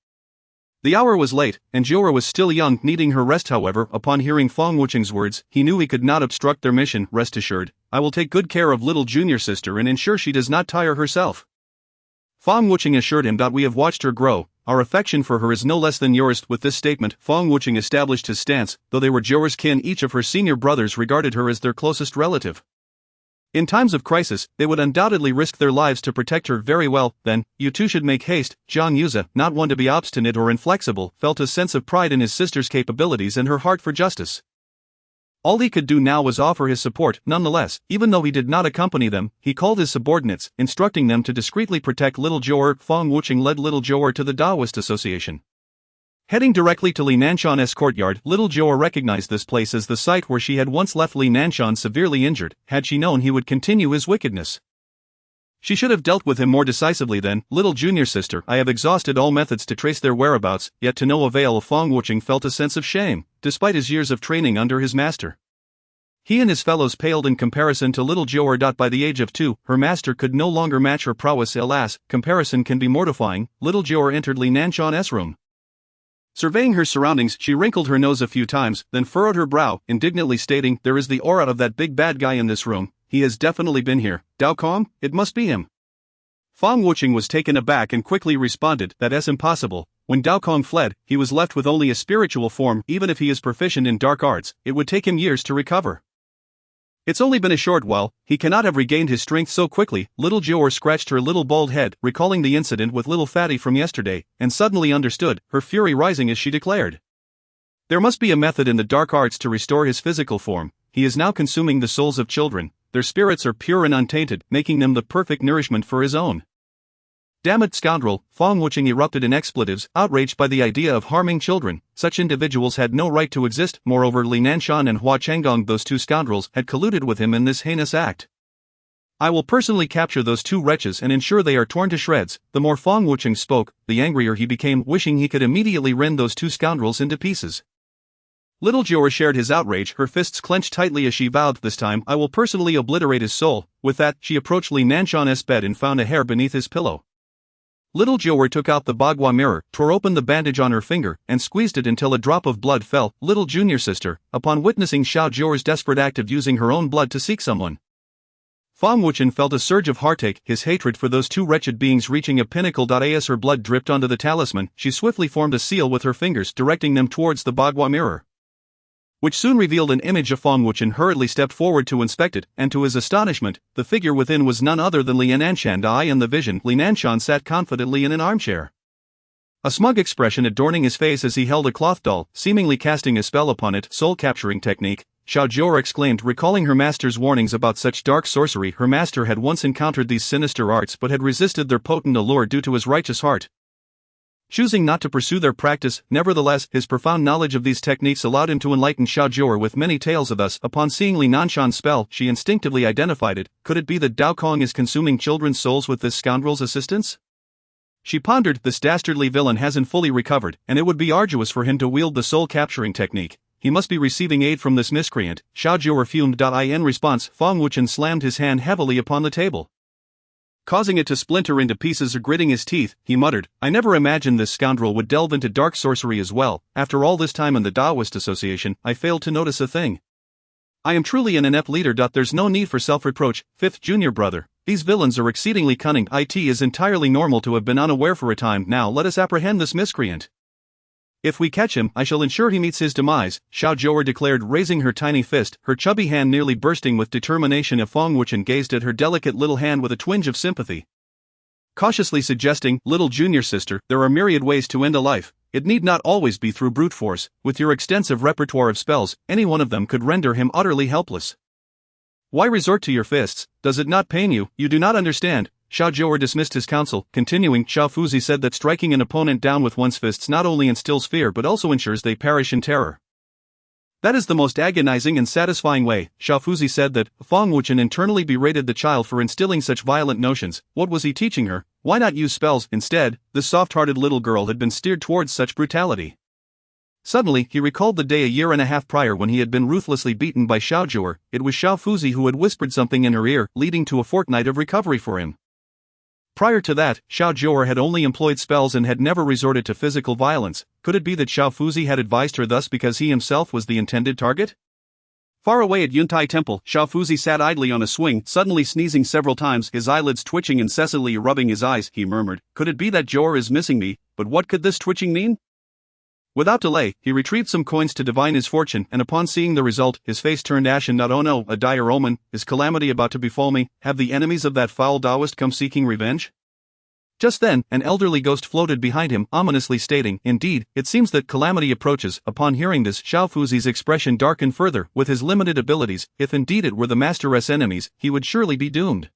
The hour was late, and Jiu'er was still young, needing her rest. However, upon hearing Feng Wucheng's words, he knew he could not obstruct their mission. Rest assured, I will take good care of little junior sister and ensure she does not tire herself. Feng Wucheng assured him that we have watched her grow. Our affection for her is no less than yours. With this statement, Feng Wucheng established his stance. Though they were Jiu'er's kin, each of her senior brothers regarded her as their closest relative. In times of crisis, they would undoubtedly risk their lives to protect her. Very well, then, you two should make haste. Jiang Yuze, not one to be obstinate or inflexible, felt a sense of pride in his sister's capabilities and her heart for justice. All he could do now was offer his support. Nonetheless, even though he did not accompany them, he called his subordinates, instructing them to discreetly protect little Jiu'er. Feng Wucheng led little Jiu'er to the Taoist association. Heading directly to Li Nanshan's courtyard, little Jiu'er recognized this place as the site where she had once left Li Nanshan severely injured. Had she known he would continue his wickedness, she should have dealt with him more decisively then. Little junior sister, I have exhausted all methods to trace their whereabouts, yet to no avail. Feng Wucheng felt a sense of shame, despite his years of training under his master. He and his fellows paled in comparison to little Jiu'er. By the age of 2, her master could no longer match her prowess. Alas, comparison can be mortifying. Little Jiu'er entered Li Nanshan's room. Surveying her surroundings, she wrinkled her nose a few times, then furrowed her brow, indignantly stating, there is the aura of that big bad guy in this room. He has definitely been here. Dao Kong, it must be him. Feng Wucheng was taken aback and quickly responded, that is impossible. When Dao Kong fled, he was left with only a spiritual form. Even if he is proficient in dark arts, it would take him years to recover. It's only been a short while, he cannot have regained his strength so quickly. Little Jiu'er scratched her little bald head, recalling the incident with little Fatty from yesterday, and suddenly understood, her fury rising as she declared. There must be a method in the dark arts to restore his physical form. He is now consuming the souls of children. Their spirits are pure and untainted, making them the perfect nourishment for his own. Damn it, scoundrel! Feng Wucheng erupted in expletives, outraged by the idea of harming children. Such individuals had no right to exist. Moreover, Li Nanshan and Hua Chenggong, those two scoundrels, had colluded with him in this heinous act. I will personally capture those two wretches and ensure they are torn to shreds. The more Feng Wucheng spoke, the angrier he became, wishing he could immediately rend those two scoundrels into pieces. Little Jiu'er shared his outrage, her fists clenched tightly as she vowed, this time I will personally obliterate his soul. With that, she approached Li Nanshan's bed and found a hair beneath his pillow. Little Jiu'er took out the bagua mirror, tore open the bandage on her finger, and squeezed it until a drop of blood fell. Little junior sister, upon witnessing Xiao Jiu'er's desperate act of using her own blood to seek someone, Feng Wucheng felt a surge of heartache, his hatred for those two wretched beings reaching a pinnacle. As her blood dripped onto the talisman, she swiftly formed a seal with her fingers, directing them towards the bagua mirror, which soon revealed an image of Feng Wucheng. Hurriedly stepped forward to inspect it, and to his astonishment, the figure within was none other than Li Nanshan. In the vision, Li Nanshan sat confidently in an armchair, a smug expression adorning his face as he held a cloth doll, seemingly casting a spell upon it. Soul-capturing technique, Xiao Jiu'er exclaimed, recalling her master's warnings about such dark sorcery. Her master had once encountered these sinister arts but had resisted their potent allure due to his righteous heart, choosing not to pursue their practice. Nevertheless, his profound knowledge of these techniques allowed him to enlighten Xiao Jiu'er with many tales of us. Upon seeing Li Nanshan's spell, she instinctively identified it. Could it be that Dao Kong is consuming children's souls with this scoundrel's assistance? She pondered, this dastardly villain hasn't fully recovered, and it would be arduous for him to wield the soul-capturing technique. He must be receiving aid from this miscreant. Xiao Jiu'er fumed. In response, Feng Wucheng slammed his hand heavily upon the table, causing it to splinter into pieces. Gritting his teeth, he muttered, I never imagined this scoundrel would delve into dark sorcery as well. After all this time in the Taoist association, I failed to notice a thing. I am truly an inept leader. There's no need for self-reproach. Fifth junior brother, These villains are exceedingly cunning. It is entirely normal to have been unaware for a time. Now let us apprehend this miscreant. If we catch him, I shall ensure he meets his demise, Xiao Jiu'er declared, raising her tiny fist, her chubby hand nearly bursting with determination. Feng Wuchen gazed at her delicate little hand with a twinge of sympathy, cautiously suggesting, "Little junior sister, there are myriad ways to end a life. It need not always be through brute force. With your extensive repertoire of spells, any one of them could render him utterly helpless. Why resort to your fists? Does it not pain you? You do not understand." Xiao Jiu'er dismissed his counsel, continuing, "Xiao Fuzi said that striking an opponent down with one's fists not only instills fear but also ensures they perish in terror. That is the most agonizing and satisfying way." Xiao Fuzi said that Feng Wuchen internally berated the child for instilling such violent notions. What was he teaching her? Why not use spells instead? This soft-hearted little girl had been steered towards such brutality. Suddenly, he recalled the day a year and a half prior when he had been ruthlessly beaten by Xiao Jiu'er. It was Xiao Fuzi who had whispered something in her ear, leading to a fortnight of recovery for him. Prior to that, Xiao Jiu'er had only employed spells and had never resorted to physical violence. Could it be that Xiao Fuzi had advised her thus because he himself was the intended target? Far away at Yuntai Temple, Xiao Fuzi sat idly on a swing, suddenly sneezing several times, his eyelids twitching incessantly, rubbing his eyes. He murmured, "Could it be that Jiu'er is missing me? But what could this twitching mean?" Without delay, he retrieved some coins to divine his fortune, and upon seeing the result, his face turned ashen. Not "Oh no, a dire omen, is calamity about to befall me? Have the enemies of that foul Taoist come seeking revenge?" Just then, an elderly ghost floated behind him, ominously stating, "Indeed, it seems that calamity approaches." Upon hearing this, Xiao Fuzi's expression darkened further. With his limited abilities, if indeed it were the master's enemies, he would surely be doomed.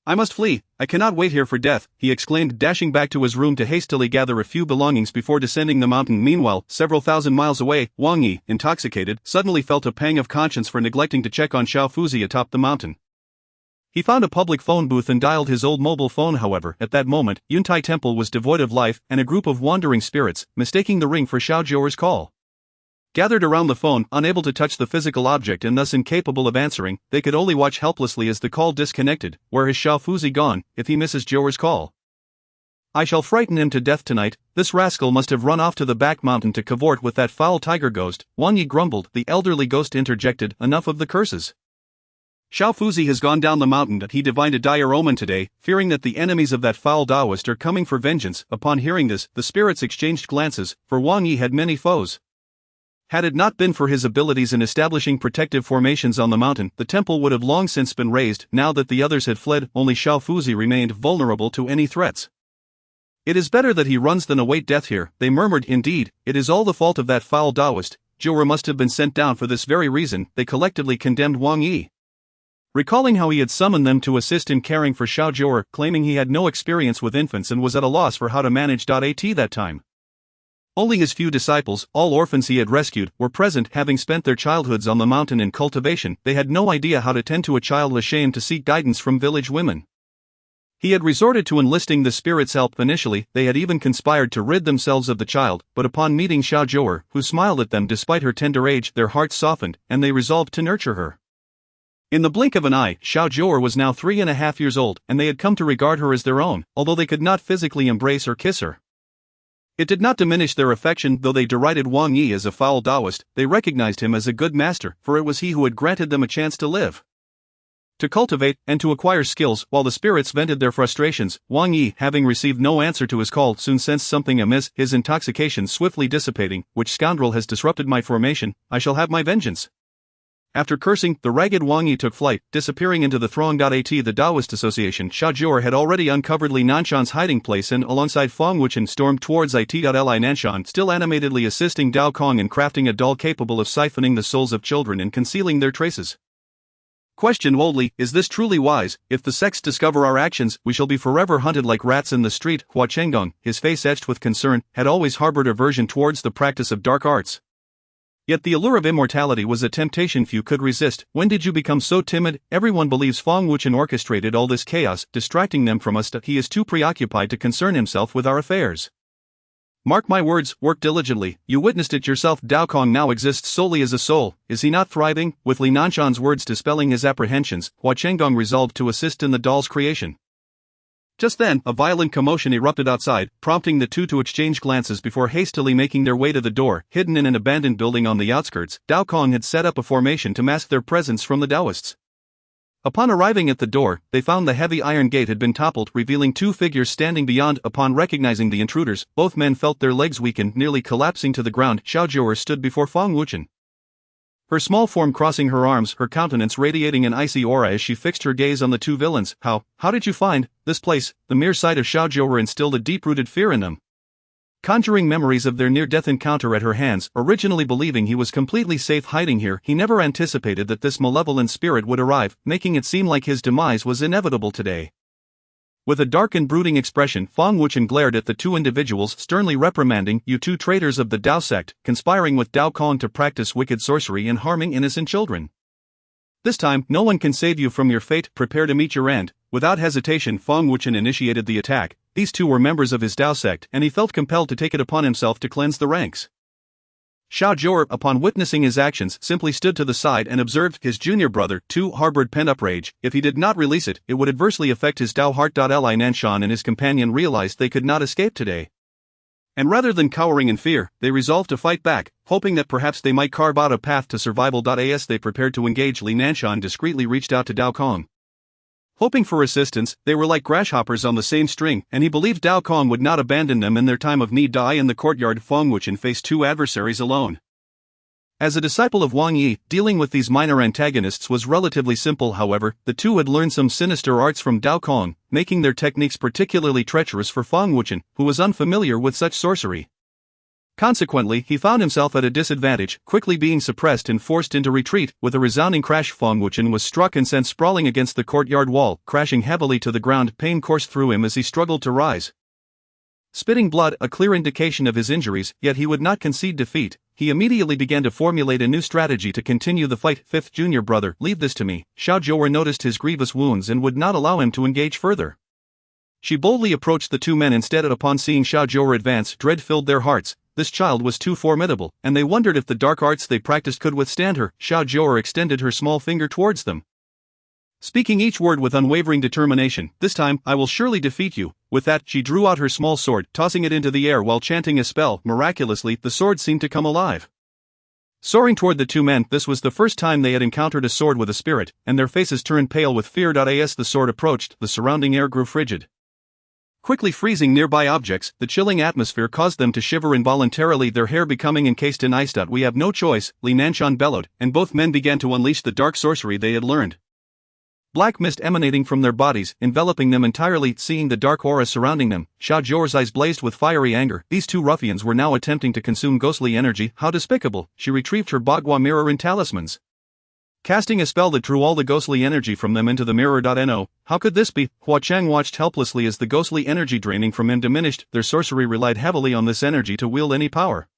"I must flee, I cannot wait here for death," he exclaimed, dashing back to his room to hastily gather a few belongings before descending the mountain. Meanwhile, several thousand miles away, Wang Yi, intoxicated, suddenly felt a pang of conscience for neglecting to check on Xiao Fuzi atop the mountain. He found a public phone booth and dialed his old mobile phone. However, at that moment, Yuntai Temple was devoid of life, and a group of wandering spirits, mistaking the ring for Xiao Jiu'er's call, gathered around the phone, unable to touch the physical object and thus incapable of answering. They could only watch helplessly as the call disconnected. Where has Xiao Fuzi gone, if he misses Jiu'er's call? "I shall frighten him to death tonight. This rascal must have run off to the back mountain to cavort with that foul tiger ghost," Wang Yi grumbled. The elderly ghost interjected, "Enough of the curses. Xiao Fuzi has gone down the mountain. He divined a dire omen today, fearing that the enemies of that foul Taoist are coming for vengeance." Upon hearing this, the spirits exchanged glances, for Wang Yi had many foes. Had it not been for his abilities in establishing protective formations on the mountain, the temple would have long since been razed. Now that the others had fled, only Xiao Fuzi remained vulnerable to any threats. "It is better that he runs than await death here," they murmured. "Indeed, it is all the fault of that foul Taoist. Jiu'er must have been sent down for this very reason." They collectively condemned Wang Yi, recalling how he had summoned them to assist in caring for Xiao Jiu'er, claiming he had no experience with infants and was at a loss for how to manage. That time, only his few disciples, all orphans he had rescued, were present, having spent their childhoods on the mountain in cultivation. They had no idea how to tend to a child, ashamed to seek guidance from village women. He had resorted to enlisting the spirit's help. Initially, they had even conspired to rid themselves of the child, but upon meeting Xiao Jiu'er, who smiled at them despite her tender age, their hearts softened, and they resolved to nurture her. In the blink of an eye, Xiao Jiu'er was now 3.5 years old, and they had come to regard her as their own, although they could not physically embrace or kiss her. It did not diminish their affection. Though they derided Wang Yi as a foul Taoist, they recognized him as a good master, for it was he who had granted them a chance to live, to cultivate, and to acquire skills. While the spirits vented their frustrations, Wang Yi, having received no answer to his call, soon sensed something amiss, his intoxication swiftly dissipating. "Which scoundrel has disrupted my formation? I shall have my vengeance." After cursing, the ragged Wang Yi took flight, disappearing into the throng. The Taoist Association, Xiao Jiu'er had already uncovered Li Nanshan's hiding place and, alongside Feng Wuchen, stormed towards Li Nanshan, still animatedly assisting Dao Kong in crafting a doll capable of siphoning the souls of children and concealing their traces. Questioned boldly, "Is this truly wise? If the sects discover our actions, we shall be forever hunted like rats in the street." Hua Chenggong, his face etched with concern, had always harbored aversion towards the practice of dark arts. Yet the allure of immortality was a temptation few could resist. "When did you become so timid? Everyone believes Feng Wuchen orchestrated all this chaos, distracting them from us. He is too preoccupied to concern himself with our affairs. Mark my words, work diligently. You witnessed it yourself. Dao Kong now exists solely as a soul. Is he not thriving?" With Li Nanshan's words dispelling his apprehensions, Hua Chenggong resolved to assist in the doll's creation. Just then, a violent commotion erupted outside, prompting the two to exchange glances before hastily making their way to the door. Hidden in an abandoned building on the outskirts, Dao Kong had set up a formation to mask their presence from the Taoists. Upon arriving at the door, they found the heavy iron gate had been toppled, revealing two figures standing beyond. Upon recognizing the intruders, both men felt their legs weaken, nearly collapsing to the ground. Jiu'er stood before Feng Wuchen. Her small form crossing her arms, her countenance radiating an icy aura as she fixed her gaze on the two villains. How did you find this place? The mere sight of Jiu'er instilled a deep-rooted fear in them. Conjuring memories of their near-death encounter at her hands, originally believing he was completely safe hiding here, he never anticipated that this malevolent spirit would arrive, making it seem like his demise was inevitable today. With a dark and brooding expression, Feng Wuchen glared at the two individuals, sternly reprimanding, "You two traitors of the Dao sect, conspiring with Dao Kong to practice wicked sorcery and harming innocent children. This time, no one can save you from your fate. Prepare to meet your end." Without hesitation, Feng Wuchen initiated the attack. These two were members of his Dao sect, and he felt compelled to take it upon himself to cleanse the ranks. Jiu'er, upon witnessing his actions, simply stood to the side and observed. His junior brother, too, harbored pent-up rage. If he did not release it, it would adversely affect his Dao heart. Li Nanshan and his companion realized they could not escape today. And rather than cowering in fear, they resolved to fight back, hoping that perhaps they might carve out a path to survival. As they prepared to engage, Li Nanshan discreetly reached out to Dao Kong. Hoping for assistance, they were like grasshoppers on the same string, and he believed Dao Kong would not abandon them in their time of need. In the courtyard, Feng Wuchen faced two adversaries alone. As a disciple of Wang Yi, dealing with these minor antagonists was relatively simple. However, the two had learned some sinister arts from Dao Kong, making their techniques particularly treacherous for Feng Wuchen, who was unfamiliar with such sorcery. Consequently, he found himself at a disadvantage, quickly being suppressed and forced into retreat. With a resounding crash, Feng Wuchen was struck and sent sprawling against the courtyard wall, crashing heavily to the ground. Pain coursed through him as he struggled to rise. Spitting blood, a clear indication of his injuries, yet he would not concede defeat. He immediately began to formulate a new strategy to continue the fight. Fifth junior brother, leave this to me. Jiu'er noticed his grievous wounds and would not allow him to engage further. She boldly approached the two men instead. Upon seeing Jiu'er advance, dread filled their hearts. This child was too formidable, and they wondered if the dark arts they practiced could withstand her. Jiu'er extended her small finger towards them, speaking each word with unwavering determination. "This time, I will surely defeat you." With that, she drew out her small sword, tossing it into the air while chanting a spell. Miraculously, the sword seemed to come alive, soaring toward the two men. This was the first time they had encountered a sword with a spirit, and their faces turned pale with fear. As the sword approached, the surrounding air grew frigid, quickly freezing nearby objects. The chilling atmosphere caused them to shiver involuntarily, their hair becoming encased in ice. "We have no choice," Li Nanshan bellowed, and both men began to unleash the dark sorcery they had learned. Black mist emanating from their bodies, enveloping them entirely. Seeing the dark aura surrounding them, Jiu'er's eyes blazed with fiery anger. These two ruffians were now attempting to consume ghostly energy. How despicable! She retrieved her Bagua mirror and talismans, casting a spell that drew all the ghostly energy from them into the mirror. No, how could this be? Hua Cheng watched helplessly as the ghostly energy draining from him diminished. Their sorcery relied heavily on this energy to wield any power,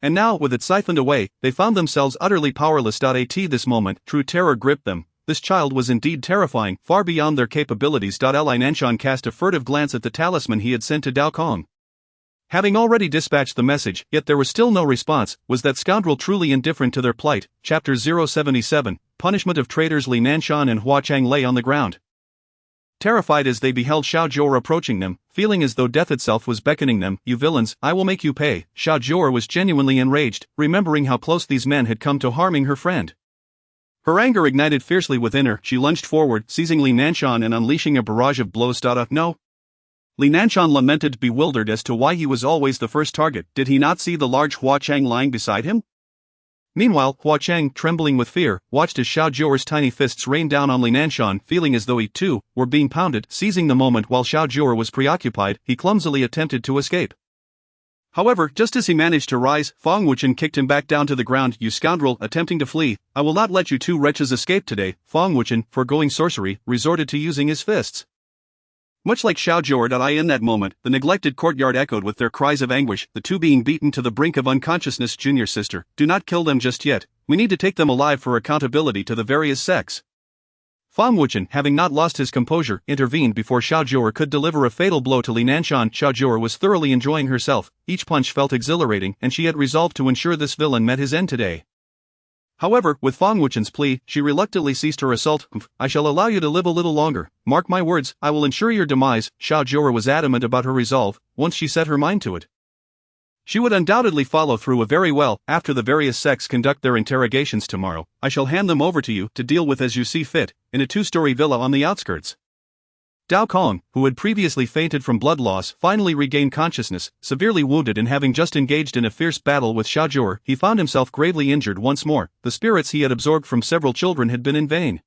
and now, with it siphoned away, they found themselves utterly powerless. At this moment, true terror gripped them. This child was indeed terrifying, far beyond their capabilities. Li Nanshan cast a furtive glance at the talisman he had sent to Dao Kong, having already dispatched the message, yet there was still no response. Was that scoundrel truly indifferent to their plight? Chapter 077, Punishment of Traitors. Li Nanshan and Hua Cheng lay on the ground, terrified as they beheld Jiu'er approaching them, feeling as though death itself was beckoning them. "You villains, I will make you pay." Jiu'er was genuinely enraged, remembering how close these men had come to harming her friend. Her anger ignited fiercely within her. She lunged forward, seizing Li Nanshan and unleashing a barrage of blows. No. Li Nanshan lamented, bewildered as to why he was always the first target. Did he not see the large Hua Cheng lying beside him? Meanwhile, Hua Cheng, trembling with fear, watched as Jiu'er's tiny fists rained down on Li Nanshan, feeling as though he, too, were being pounded. Seizing the moment while Jiu'er was preoccupied, he clumsily attempted to escape. However, just as he managed to rise, Feng Wuchen kicked him back down to the ground. "You scoundrel, attempting to flee. I will not let you two wretches escape today." Feng Wuchen, foregoing sorcery, resorted to using his fists. Much like Jiu'er. In that moment, the neglected courtyard echoed with their cries of anguish, the two being beaten to the brink of unconsciousness. "Junior sister, do not kill them just yet. We need to take them alive for accountability to the various sects." Feng Wuchen, having not lost his composure, intervened before Jiu'er could deliver a fatal blow to Li Nanshan. Jiu'er was thoroughly enjoying herself. Each punch felt exhilarating, and she had resolved to ensure this villain met his end today. However, with Feng Wuchen's plea, she reluctantly ceased her assault. "I shall allow you to live a little longer. Mark my words, I will ensure your demise." Jiu'er was adamant about her resolve, once she set her mind to it. She would undoubtedly follow through very well. After the various sects conduct their interrogations tomorrow, I shall hand them over to you to deal with as you see fit, in a 2-story villa on the outskirts. Dao Kong, who had previously fainted from blood loss, finally regained consciousness, severely wounded and having just engaged in a fierce battle with Jiu'er. He found himself gravely injured once more. The spirits he had absorbed from several children had been in vain.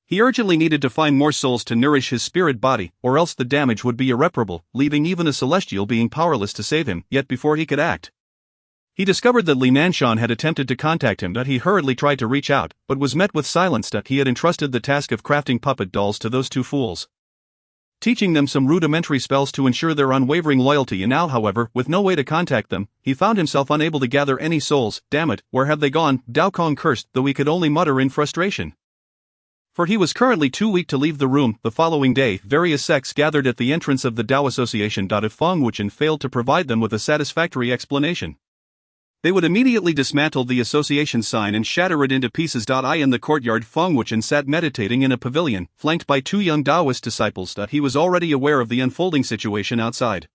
He urgently needed to find more souls to nourish his spirit body, or else the damage would be irreparable, leaving even a celestial being powerless to save him. Yet before he could act, he discovered that Li Nanshan had attempted to contact him. That he hurriedly tried to reach out, but was met with silence. That he had entrusted the task of crafting puppet dolls to those two fools, teaching them some rudimentary spells to ensure their unwavering loyalty, and now, however, with no way to contact them, he found himself unable to gather any souls. Damn it, where have they gone? Dao Kong cursed, though he could only mutter in frustration, for he was currently too weak to leave the room. The following day, various sects gathered at the entrance of the Dao Association. If Feng Wuchen failed to provide them with a satisfactory explanation, they would immediately dismantle the association sign and shatter it into pieces. In the courtyard, Feng Wuchen sat meditating in a pavilion, flanked by 2 young Taoist disciples. He was already aware of the unfolding situation outside,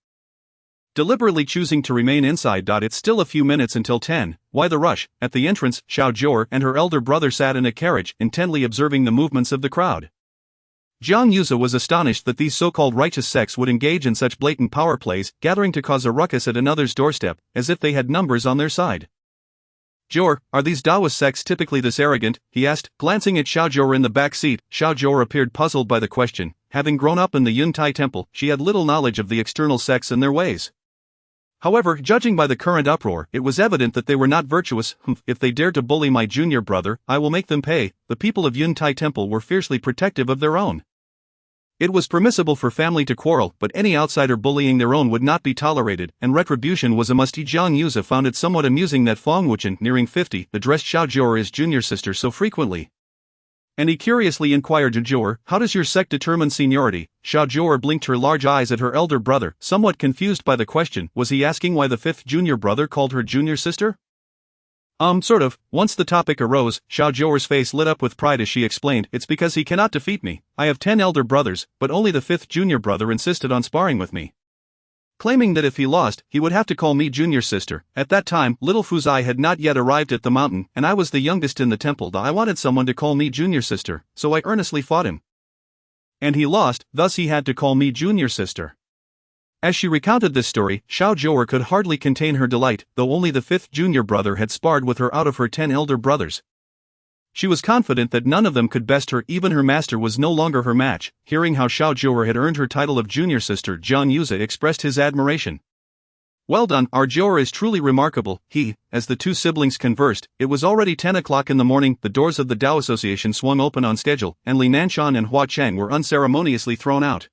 deliberately choosing to remain inside. It's still a few minutes until 10, why the rush? At the entrance, Jiu'er and her elder brother sat in a carriage, intently observing the movements of the crowd. Jiang was astonished that these so-called righteous sects would engage in such blatant power plays, gathering to cause a ruckus at another's doorstep, as if they had numbers on their side. Jiu'er, are these Taoist sects typically this arrogant? He asked, glancing at Jiu'er in the back seat. Jiu'er appeared puzzled by the question. Having grown up in the Yuntai temple, she had little knowledge of the external sects and their ways. However, judging by the current uproar, it was evident that they were not virtuous. If they dare to bully my junior brother, I will make them pay. The people of Yuntai temple were fiercely protective of their own. It was permissible for family to quarrel, but any outsider bullying their own would not be tolerated, and retribution was a must. Jiang found it somewhat amusing that Feng Wuchen, nearing 50, addressed Jiu'er as junior sister so frequently, and he curiously inquired to Jiu'er, how does your sect determine seniority? Jiu'er blinked her large eyes at her elder brother, somewhat confused by the question. Was he asking why the 5th junior brother called her junior sister? Sort of. Once the topic arose, Jiu'er's face lit up with pride as she explained, it's because he cannot defeat me. I have 10 elder brothers, but only the 5th junior brother insisted on sparring with me, claiming that if he lost, he would have to call me junior sister. At that time, little Fuzai had not yet arrived at the mountain, and I was the youngest in the temple. I wanted someone to call me junior sister, so I earnestly fought him. And he lost, thus he had to call me junior sister. As she recounted this story, Jiu'er could hardly contain her delight, though only the 5th junior brother had sparred with her out of her 10 elder brothers. She was confident that none of them could best her. Even her master was no longer her match. Hearing how Jiu'er had earned her title of junior sister, Jiang expressed his admiration. Well done, our Jiu'er is truly remarkable. As the two siblings conversed, it was already 10 o'clock in the morning. The doors of the Dao Association swung open on schedule, and Li Nanshan and Hua Cheng were unceremoniously thrown out.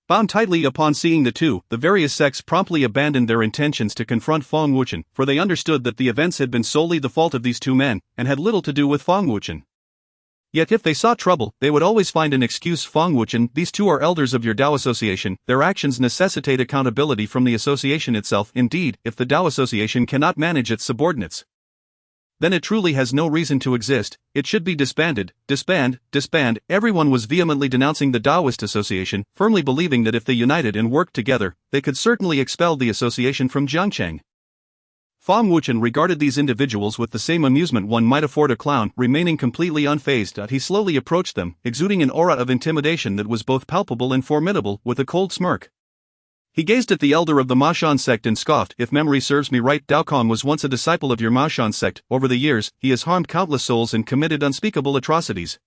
Bound tightly upon seeing the two, the various sects promptly abandoned their intentions to confront Feng Wuchen, for they understood that the events had been solely the fault of these two men, and had little to do with Feng Wuchen. Yet if they sought trouble, they would always find an excuse. Feng Wuchen, these two are elders of your Dao Association, their actions necessitate accountability from the association itself. Indeed, if the Dao Association cannot manage its subordinates, then it truly has no reason to exist. It should be disbanded. Disband. Everyone was vehemently denouncing the Taoist Association, firmly believing that if they united and worked together, they could certainly expel the association from Jiangcheng. Feng Wuchen regarded these individuals with the same amusement one might afford a clown, remaining completely unfazed. He slowly approached them, exuding an aura of intimidation that was both palpable and formidable, with a cold smirk. He gazed at the elder of the Maoshan sect and scoffed. If memory serves me right, Dao Kong was once a disciple of your Maoshan sect. Over the years, he has harmed countless souls and committed unspeakable atrocities.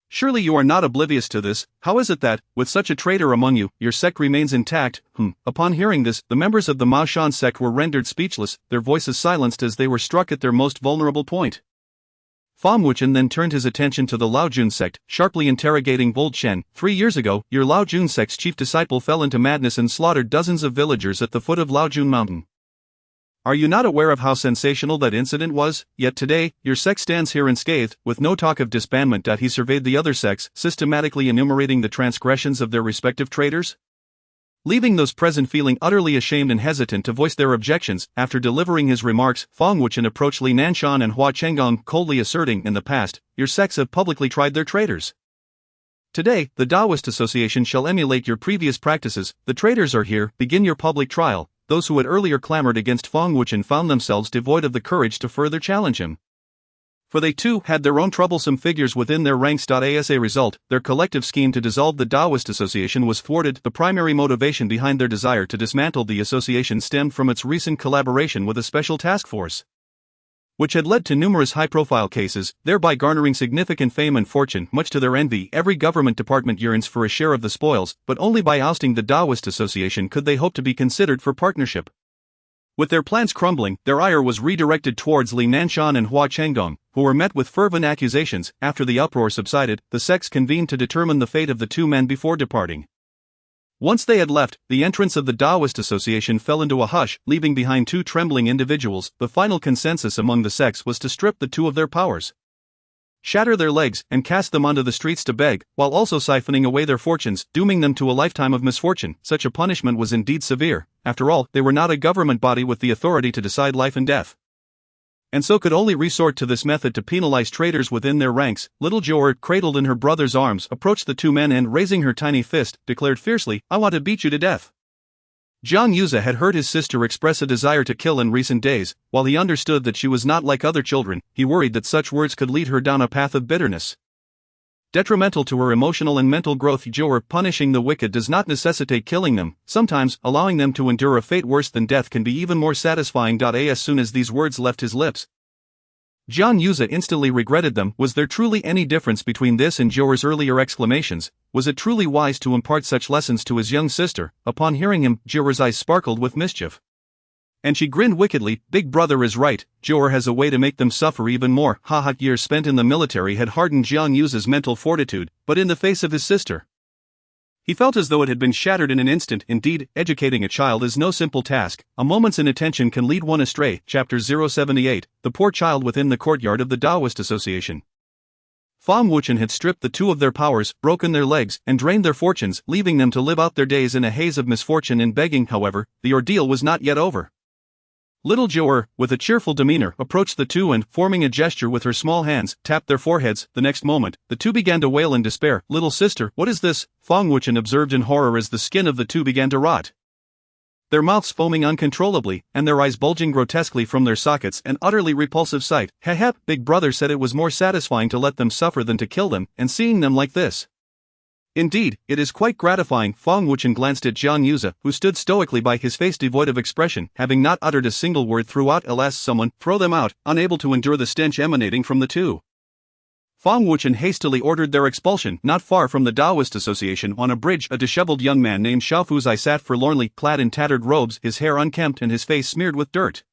Surely you are not oblivious to this. How is it that, with such a traitor among you, your sect remains intact? Upon hearing this, the members of the Maoshan sect were rendered speechless, their voices silenced as they were struck at their most vulnerable point. Feng Wuchen then turned his attention to the Laojun sect, sharply interrogating Old Shen. 3 years ago, your Laojun sect's chief disciple fell into madness and slaughtered dozens of villagers at the foot of Laojun Mountain. Are you not aware of how sensational that incident was? Yet today, your sect stands here unscathed, with no talk of disbandment. He surveyed the other sects, systematically enumerating the transgressions of their respective traitors, leaving those present feeling utterly ashamed and hesitant to voice their objections. After delivering his remarks, Feng Wuchen approached Li Nanshan and Hua Chenggong, coldly asserting, in the past, your sects have publicly tried their traitors. Today, the Taoist Association shall emulate your previous practices. The traitors are here, begin your public trial. those who had earlier clamored against Fang Wuchen found themselves devoid of the courage to further challenge him. For they too had their own troublesome figures within their ranks. As a result, their collective scheme to dissolve the Taoist association was thwarted. The primary motivation behind their desire to dismantle the association stemmed from its recent collaboration with a special task force, which had led to numerous high-profile cases, thereby garnering significant fame and fortune. Much to their envy, every government department yearns for a share of the spoils, but only by ousting the Taoist association could they hope to be considered for partnership. With their plans crumbling, their ire was redirected towards Li Nanshan and Hua Chenggong, who were met with fervent accusations. After the uproar subsided, the sects convened to determine the fate of the two men before departing. Once they had left, the entrance of the Taoist association fell into a hush, leaving behind two trembling individuals. The final consensus among the sects was to strip the two of their powers, shatter their legs, and cast them onto the streets to beg, while also siphoning away their fortunes, dooming them to a lifetime of misfortune. Such a punishment was indeed severe. After all, they were not a government body with the authority to decide life and death, and so could only resort to this method to penalize traitors within their ranks. Little Jiu'er, cradled in her brother's arms, approached the two men and, raising her tiny fist, declared fiercely, "I want to beat you to death." Jiang had heard his sister express a desire to kill in recent days. While he understood that she was not like other children, he worried that such words could lead her down a path of bitterness, detrimental to her emotional and mental growth. Jiu'er, punishing the wicked does not necessitate killing them. Sometimes, allowing them to endure a fate worse than death can be even more satisfying. As soon as these words left his lips, Jiang instantly regretted them. Was there truly any difference between this and Jiu'er's earlier exclamations? Was it truly wise to impart such lessons to his young sister? Upon hearing him, Jiu'er's eyes sparkled with mischief, and she grinned wickedly. Big brother is right, Jiu'er has a way to make them suffer even more. Years spent in the military had hardened Jiang mental fortitude, but in the face of his sister, he felt as though it had been shattered in an instant. Indeed, educating a child is no simple task. A moment's inattention can lead one astray. Chapter 078, The Poor Child Within the Courtyard of the Taoist Association. Fang Wuchen had stripped the two of their powers, broken their legs, and drained their fortunes, leaving them to live out their days in a haze of misfortune and begging. However, the ordeal was not yet over. Little Jiu'er, with a cheerful demeanor, approached the two and, forming a gesture with her small hands, tapped their foreheads. The next moment, the two began to wail in despair. "Little sister, what is this?" Fang Wuchen observed in horror as the skin of the two began to rot, their mouths foaming uncontrollably, and their eyes bulging grotesquely from their sockets. An utterly repulsive sight. Heh, big brother said it was more satisfying to let them suffer than to kill them, and seeing them like this, indeed, it is quite gratifying. Fang Wuchen glanced at Jiang, who stood stoically by, his face devoid of expression, having not uttered a single word throughout. Alas, someone, throw them out, unable to endure the stench emanating from the two. Fang Wuchen hastily ordered their expulsion. Not far from the Taoist association, on a bridge, a disheveled young man named Xiao Fuzai sat forlornly, clad in tattered robes, his hair unkempt and his face smeared with dirt.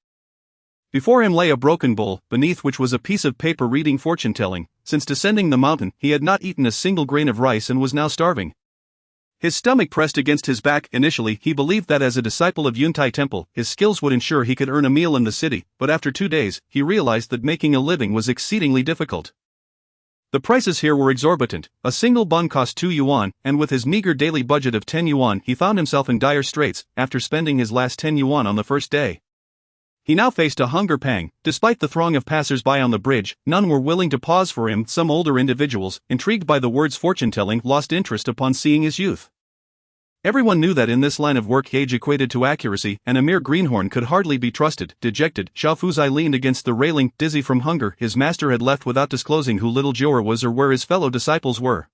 Before him lay a broken bowl, beneath which was a piece of paper reading fortune-telling. Since descending the mountain, he had not eaten a single grain of rice and was now starving, his stomach pressed against his back. Initially, he believed that as a disciple of Yuntai Temple, his skills would ensure he could earn a meal in the city, but after 2 days, he realized that making a living was exceedingly difficult. The prices here were exorbitant. A single bun cost 2 yuan, and with his meager daily budget of 10 yuan, he found himself in dire straits. After spending his last 10 yuan on the first day, he now faced a hunger pang. Despite the throng of passers-by on the bridge, none were willing to pause for him. Some older individuals, intrigued by the words fortune-telling, lost interest upon seeing his youth. Everyone knew that in this line of work age equated to accuracy, and a mere greenhorn could hardly be trusted. Dejected, Xiao Fuzai leaned against the railing, dizzy from hunger. His master had left without disclosing who little Jiu'er was or where his fellow disciples were,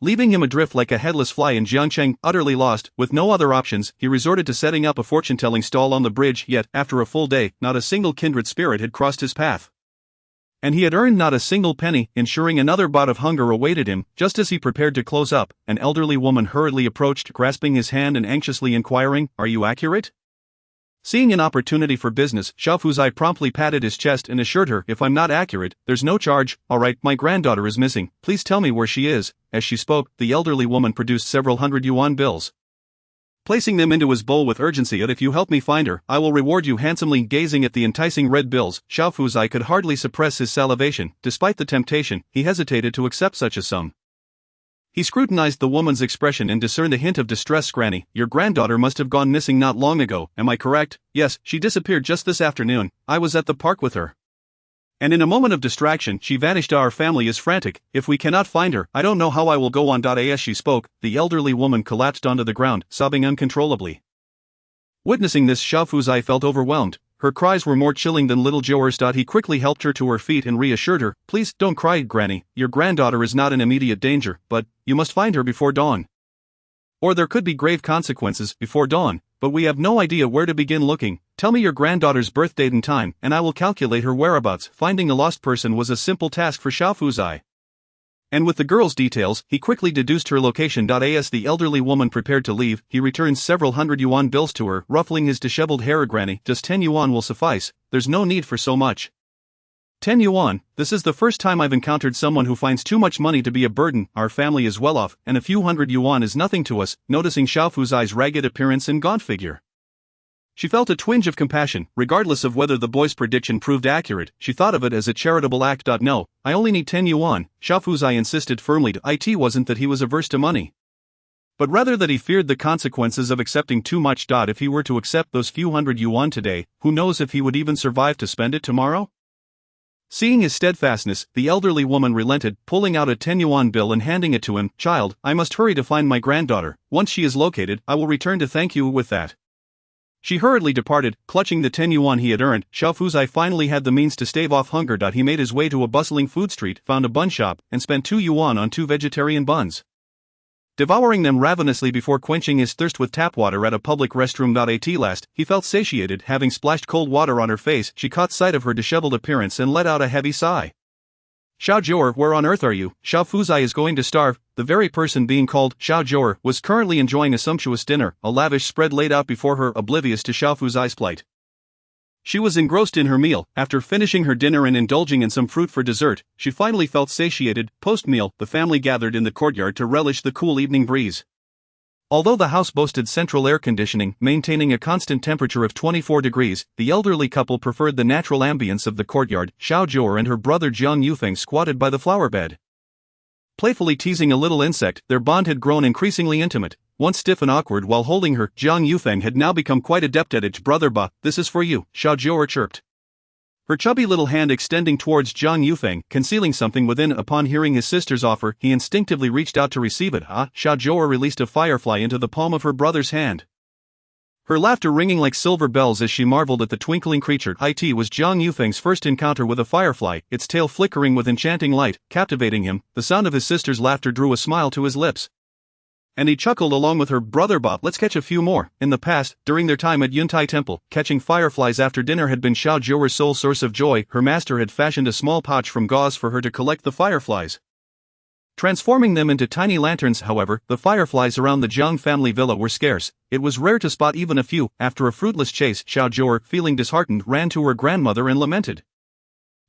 leaving him adrift like a headless fly in Jiangcheng. Utterly lost, with no other options, he resorted to setting up a fortune-telling stall on the bridge. Yet, after a full day, not a single kindred spirit had crossed his path, and he had earned not a single penny. Ensuring another bout of hunger awaited him, just as he prepared to close up, an elderly woman hurriedly approached, grasping his hand and anxiously inquiring, "Are you accurate?" Seeing an opportunity for business, Xiao Fuzai promptly patted his chest and assured her, "If I'm not accurate, there's no charge. All right, my granddaughter is missing. Please tell me where she is." As she spoke, the elderly woman produced several 100 yuan bills, placing them into his bowl with urgency. "If you help me find her, I will reward you handsomely." Gazing at the enticing red bills, Xiao Fuzai could hardly suppress his salivation. Despite the temptation, he hesitated to accept such a sum. He scrutinized the woman's expression and discerned a hint of distress. "Granny, your granddaughter must have gone missing not long ago, am I correct?" "Yes, she disappeared just this afternoon. I was at the park with her, and in a moment of distraction, she vanished. Our family is frantic. If we cannot find her, I don't know how I will go on." As she spoke, the elderly woman collapsed onto the ground, sobbing uncontrollably. Witnessing this, Xiao Fuzai felt overwhelmed. Her cries were more chilling than little Jiu'er's. He quickly helped her to her feet and reassured her, "Please, don't cry, Granny. Your granddaughter is not in immediate danger, but you must find her before dawn. Or there could be grave consequences before dawn, but we have no idea where to begin looking. Tell me your granddaughter's birth date and time, and I will calculate her whereabouts." Finding a lost person was a simple task for Xiao Fuzai. And with the girl's details, he quickly deduced her location. As the elderly woman prepared to leave, he returned several hundred yuan bills to her, ruffling his disheveled hair. "Granny, just 10 yuan will suffice, there's no need for so much." 10 yuan, this is the first time I've encountered someone who finds too much money to be a burden. Our family is well off, and a few hundred yuan is nothing to us. Noticing Xiao Fuzai's ragged appearance and gaunt figure, she felt a twinge of compassion. Regardless of whether the boy's prediction proved accurate, she thought of it as a charitable act. "No, I only need 10 yuan, Xiao Fuzai insisted firmly. It wasn't that he was averse to money, but rather that he feared the consequences of accepting too much. If he were to accept those few hundred yuan today, who knows if he would even survive to spend it tomorrow? Seeing his steadfastness, the elderly woman relented, pulling out a 10 yuan bill and handing it to him. "Child, I must hurry to find my granddaughter. Once she is located, I will return to thank you with that." She hurriedly departed, clutching the 10 yuan he had earned. Xiao Fuzai finally had the means to stave off hunger. He made his way to a bustling food street, found a bun shop, and spent 2 yuan on 2 vegetarian buns. Devouring them ravenously before quenching his thirst with tap water at a public restroom. At last, he felt satiated. Having splashed cold water on her face, she caught sight of her disheveled appearance and let out a heavy sigh. "Xiao Jiu'er, where on earth are you? Xiao Fuzai is going to starve." The very person being called Xiao Jiu'er was currently enjoying a sumptuous dinner, a lavish spread laid out before her, oblivious to Xiao Fuzai's plight. She was engrossed in her meal. After finishing her dinner and indulging in some fruit for dessert, she finally felt satiated. Post-meal, the family gathered in the courtyard to relish the cool evening breeze. Although the house boasted central air conditioning, maintaining a constant temperature of 24 degrees, the elderly couple preferred the natural ambience of the courtyard. Xiao Jiu'er and her brother Jiang Yufeng squatted by the flower bed, playfully teasing a little insect. Their bond had grown increasingly intimate. Once stiff and awkward while holding her, Jiang Yufeng had now become quite adept at it. "Brother Ba, this is for you," Xiao Jiu'er chirped, her chubby little hand extending towards Jiang Yufeng, concealing something within. Upon hearing his sister's offer, he instinctively reached out to receive it. Xiao Jiu'er released a firefly into the palm of her brother's hand, her laughter ringing like silver bells as she marveled at the twinkling creature. It was Jiang Yufeng's first encounter with a firefly, its tail flickering with enchanting light, captivating him. The sound of his sister's laughter drew a smile to his lips, and he chuckled along with her. "Brother Ba, let's catch a few more." In the past, during their time at Yuntai Temple, catching fireflies after dinner had been Xiao Jiu'er's sole source of joy. Her master had fashioned a small pouch from gauze for her to collect the fireflies, transforming them into tiny lanterns. However, the fireflies around the Jiang family villa were scarce. It was rare to spot even a few. After a fruitless chase, Xiao Jiu'er, feeling disheartened, ran to her grandmother and lamented,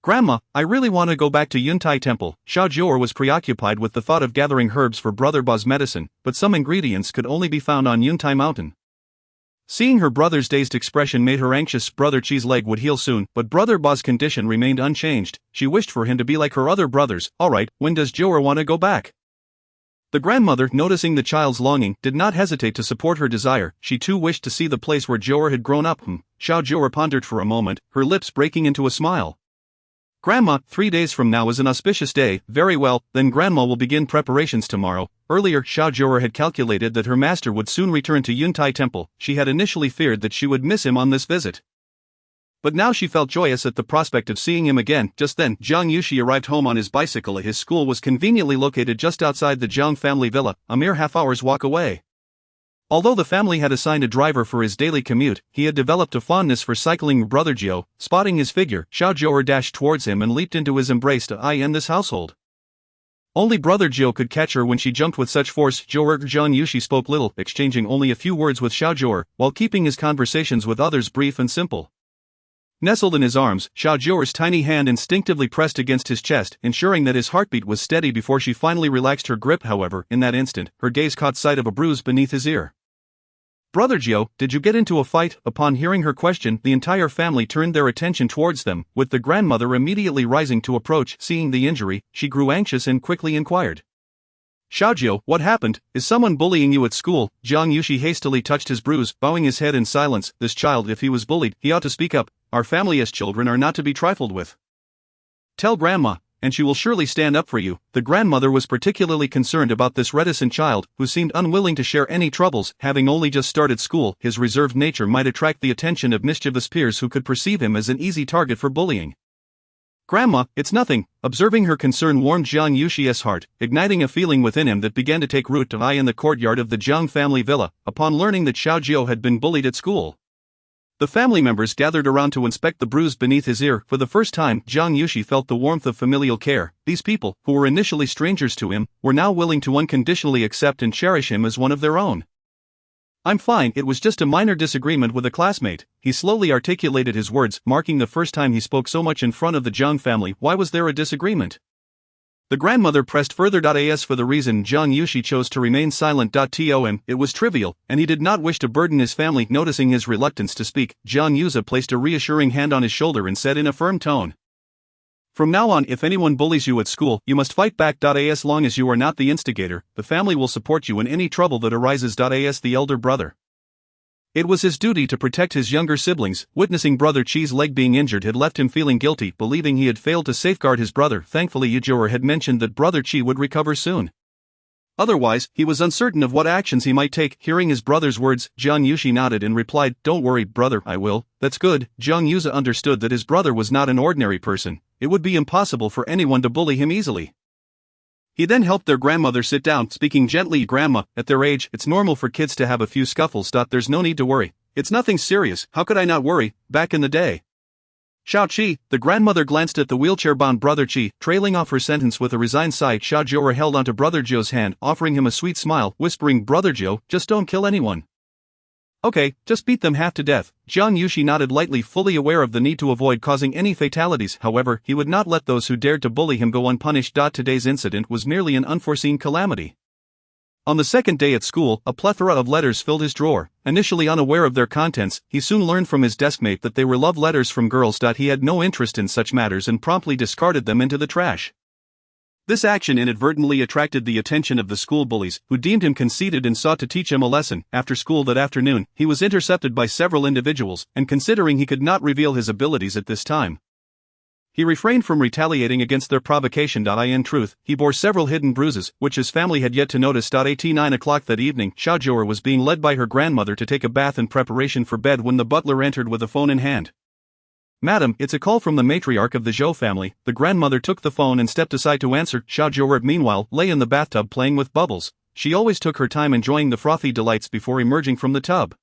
"Grandma, I really want to go back to Yuntai Temple." Xiao Jiu'er was preoccupied with the thought of gathering herbs for Brother Ba's medicine, but some ingredients could only be found on Yuntai Mountain. Seeing her brother's dazed expression made her anxious. Brother Chi's leg would heal soon, but Brother Ba's condition remained unchanged. She wished for him to be like her other brothers. "Alright, when does Jiu'er want to go back?" The grandmother, noticing the child's longing, did not hesitate to support her desire. She too wished to see the place where Jiu'er had grown up. Xiao Jiu'er pondered for a moment, her lips breaking into a smile. "Grandma, 3 days from now is an auspicious day." "Very well, then Grandma will begin preparations tomorrow." Earlier, Xiao Jiu'er had calculated that her master would soon return to Yuntai Temple. She had initially feared that she would miss him on this visit, but now she felt joyous at the prospect of seeing him again. Just then, Jiang Yushi arrived home on his bicycle. His school was conveniently located just outside the Jiang family villa, a mere half-hour's walk away. Although the family had assigned a driver for his daily commute, he had developed a fondness for cycling. Brother Jiu, spotting his figure, Xiao Jiu'er dashed towards him and leaped into his embrace. "I end this household." Only Brother Jiu could catch her when she jumped with such force. Jiang Yushi spoke little, exchanging only a few words with Xiao Jiu'er, while keeping his conversations with others brief and simple. Nestled in his arms, Xiao Jiu'er's tiny hand instinctively pressed against his chest, ensuring that his heartbeat was steady before she finally relaxed her grip. However, in that instant, her gaze caught sight of a bruise beneath his ear. "Brother Jiu, did you get into a fight?" Upon hearing her question, the entire family turned their attention towards them, with the grandmother immediately rising to approach. Seeing the injury, she grew anxious and quickly inquired, "Xiao Jiu, what happened? Is someone bullying you at school?" Jiang Yushi hastily touched his bruise, bowing his head in silence. This child, if he was bullied, he ought to speak up. Our family as children are not to be trifled with. "Tell Grandma." and she will surely stand up for you. The grandmother was particularly concerned about this reticent child, who seemed unwilling to share any troubles. Having only just started school, his reserved nature might attract the attention of mischievous peers who could perceive him as an easy target for bullying. "Grandma, it's nothing." Observing her concern warmed Jiang Yushi's heart, igniting a feeling within him that began to take root in the courtyard of the Jiang family villa, upon learning that Xiao Jiu had been bullied at school. The family members gathered around to inspect the bruise beneath his ear. For the first time, Jiang Yushi felt the warmth of familial care. These people, who were initially strangers to him, were now willing to unconditionally accept and cherish him as one of their own. "I'm fine, it was just a minor disagreement with a classmate." He slowly articulated his words, marking the first time he spoke so much in front of the Jiang family. "Why was there a disagreement?" The grandmother pressed further. As for the reason Jiang Yushi chose to remain silent. It was trivial, and he did not wish to burden his family. Noticing his reluctance to speak, Jiang Yuza placed a reassuring hand on his shoulder and said in a firm tone, "From now on, if anyone bullies you at school, you must fight back. As long as you are not the instigator, the family will support you in any trouble that arises. The elder brother. It was his duty to protect his younger siblings. Witnessing Brother Chi's leg being injured had left him feeling guilty, believing he had failed to safeguard his brother. Thankfully, Jiu'er had mentioned that Brother Chi would recover soon. Otherwise, he was uncertain of what actions he might take. Hearing his brother's words, Jiang Yushi nodded and replied, "Don't worry, brother, I will." "That's good." Jiang Yuza understood that his brother was not an ordinary person. It would be impossible for anyone to bully him easily. He then helped their grandmother sit down, speaking gently. "Grandma, at their age, it's normal for kids to have a few scuffles. There's no need to worry. It's nothing serious. How could I not worry? Back in the day." "Xiao Qi," the grandmother glanced at the wheelchair-bound Brother Qi, trailing off her sentence with a resigned sigh. Xiao Jiu'er held onto Brother Jiu's hand, offering him a sweet smile, whispering, "Brother Jiu, just don't kill anyone." "Okay, just beat them half to death." Jiang Yushi nodded lightly, fully aware of the need to avoid causing any fatalities. However, he would not let those who dared to bully him go unpunished. Today's incident was merely an unforeseen calamity. On the second day at school, a plethora of letters filled his drawer. Initially unaware of their contents, he soon learned from his deskmate that they were love letters from girls. He had no interest in such matters and promptly discarded them into the trash. This action inadvertently attracted the attention of the school bullies, who deemed him conceited and sought to teach him a lesson. After school that afternoon, he was intercepted by several individuals, and considering he could not reveal his abilities at this time, he refrained from retaliating against their provocation. In truth, he bore several hidden bruises, which his family had yet to notice. At 9 o'clock that evening, Xiao Jiu'er was being led by her grandmother to take a bath in preparation for bed when the butler entered with a phone in hand. "Madam, it's a call from the matriarch of the Zhou family." The grandmother took the phone and stepped aside to answer. Xiao Jiu'er, meanwhile, lay in the bathtub playing with bubbles. She always took her time enjoying the frothy delights before emerging from the tub.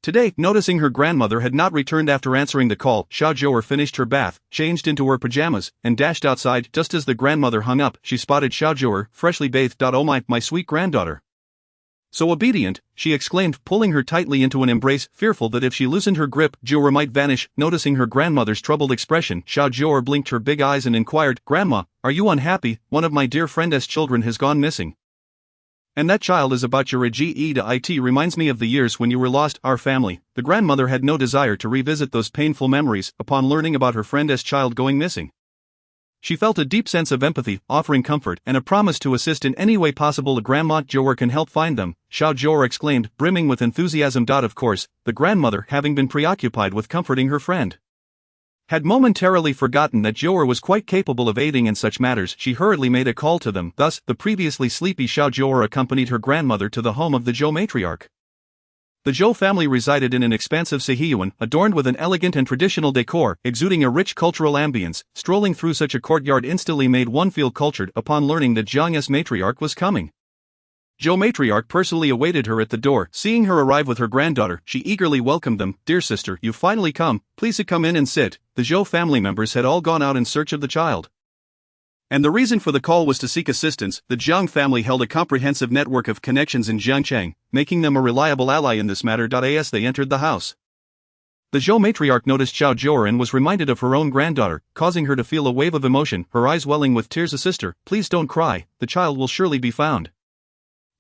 Today, noticing her grandmother had not returned after answering the call, Xiao Jiu'er finished her bath, changed into her pajamas, and dashed outside. Just as the grandmother hung up, she spotted Xiao Jiu'er, freshly bathed. "Oh my sweet granddaughter. So obedient," she exclaimed, pulling her tightly into an embrace, fearful that if she loosened her grip, Jiu'er might vanish. Noticing her grandmother's troubled expression, Xiao Jiu'er blinked her big eyes and inquired, "Grandma, are you unhappy? One of my dear friend's children has gone missing. And that child is about your it reminds me of the years when you were lost." Our family, the grandmother had no desire to revisit those painful memories upon learning about her friend's child going missing. She felt a deep sense of empathy, offering comfort and a promise to assist in any way possible. "Grandma, Jiu'er can help find them," Xiao Jiu'er exclaimed, brimming with enthusiasm. Of course, the grandmother, having been preoccupied with comforting her friend, had momentarily forgotten that Jiu'er was quite capable of aiding in such matters. She hurriedly made a call to them. Thus, the previously sleepy Xiao Jiu'er accompanied her grandmother to the home of the Zhou matriarch. The Zhou family resided in an expansive Seiyuan, adorned with an elegant and traditional decor, exuding a rich cultural ambience. Strolling through such a courtyard instantly made one feel cultured upon learning that Jiang's matriarch was coming. Zhou matriarch personally awaited her at the door. Seeing her arrive with her granddaughter, she eagerly welcomed them. "Dear sister, you've finally come. Please come in and sit." The Zhou family members had all gone out in search of the child, and the reason for the call was to seek assistance. The Jiang family held a comprehensive network of connections in Jiangchang, making them a reliable ally in this matter. As they entered the house, the Zhou matriarch noticed Xiao Jiu'er and was reminded of her own granddaughter, causing her to feel a wave of emotion, her eyes welling with tears. "Sister, please don't cry, the child will surely be found.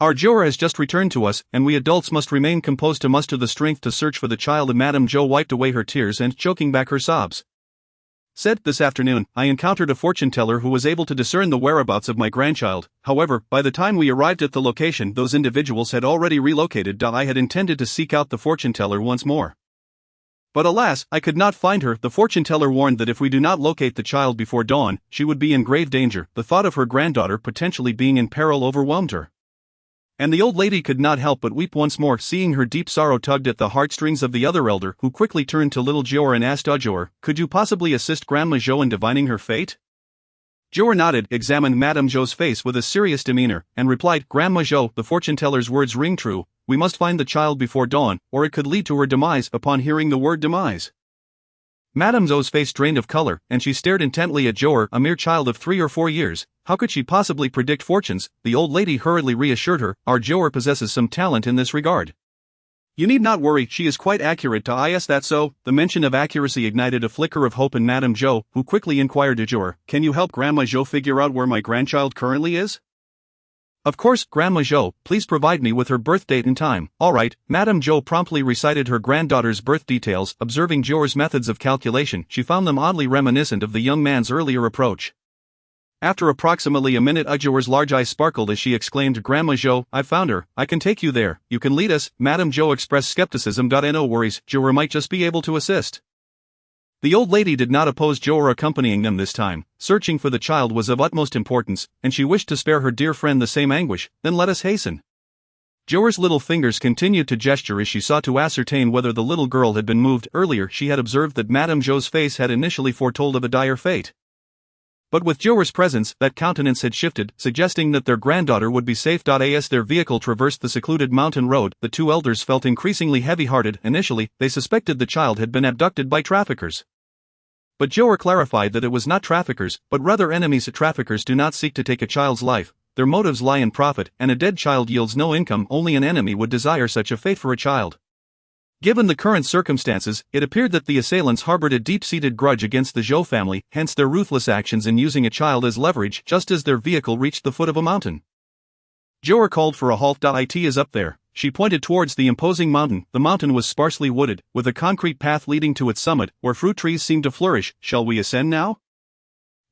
Our Jiu'er has just returned to us, and we adults must remain composed to muster the strength to search for the child." Madame Zhou wiped away her tears and, choking back her sobs, said, "This afternoon, I encountered a fortune teller who was able to discern the whereabouts of my grandchild. However, by the time we arrived at the location, those individuals had already relocated. I had intended to seek out the fortune teller once more, But alas, I could not find her. The fortune teller warned that if we do not locate the child before dawn, she would be in grave danger. The thought of her granddaughter potentially being in peril overwhelmed her. And the old lady could not help but weep once more, seeing her deep sorrow tugged at the heartstrings of the other elder, who quickly turned to little Jiu'er and asked, Jiu'er, could you possibly assist Grandma Zhou in divining her fate? Jiu'er nodded, examined Madame Zhou's face with a serious demeanor, and replied, Grandma Zhou, the fortune teller's words ring true. We must find the child before dawn, or it could lead to her demise. Upon hearing the word demise, Madame Zhou's face drained of color, and she stared intently at Jiu'er, a mere child of 3 or 4 years. How could she possibly predict fortunes? The old lady hurriedly reassured her, our Jiu'er possesses some talent in this regard. You need not worry, she is quite accurate. Is that so? The mention of accuracy ignited a flicker of hope in Madame Zhou, who quickly inquired to Jiu'er, can you help Grandma Zhou figure out where my grandchild currently is? Of course, Grandma Zhou, please provide me with her birth date and time. All right, Madame Zhou promptly recited her granddaughter's birth details. Observing Jiu'er's methods of calculation, she found them oddly reminiscent of the young man's earlier approach. After approximately a minute, Jiu'er's large eyes sparkled as she exclaimed, Grandma Zhou, I found her. I can take you there. You can lead us. Madame Zhou expressed skepticism. No worries, Jiu'er might just be able to assist. The old lady did not oppose Jiu'er accompanying them this time. Searching for the child was of utmost importance, and she wished to spare her dear friend the same anguish. Then let us hasten. Jiu'er's little fingers continued to gesture as she sought to ascertain whether the little girl had been moved. Earlier she had observed that Madame Zhou's face had initially foretold of a dire fate. But with Jiu'er's presence, that countenance had shifted, suggesting that their granddaughter would be safe. As their vehicle traversed the secluded mountain road, the two elders felt increasingly heavy-hearted. Initially, they suspected the child had been abducted by traffickers. But Jiu'er clarified that it was not traffickers, but rather enemies. Traffickers do not seek to take a child's life, their motives lie in profit, and a dead child yields no income. Only an enemy would desire such a fate for a child. Given the current circumstances, it appeared that the assailants harbored a deep-seated grudge against the Zhou family, hence their ruthless actions in using a child as leverage just as their vehicle reached the foot of a mountain. Jiu'er called for a halt. It is up there. She pointed towards the imposing mountain. The mountain was sparsely wooded, with a concrete path leading to its summit, where fruit trees seemed to flourish. Shall we ascend now?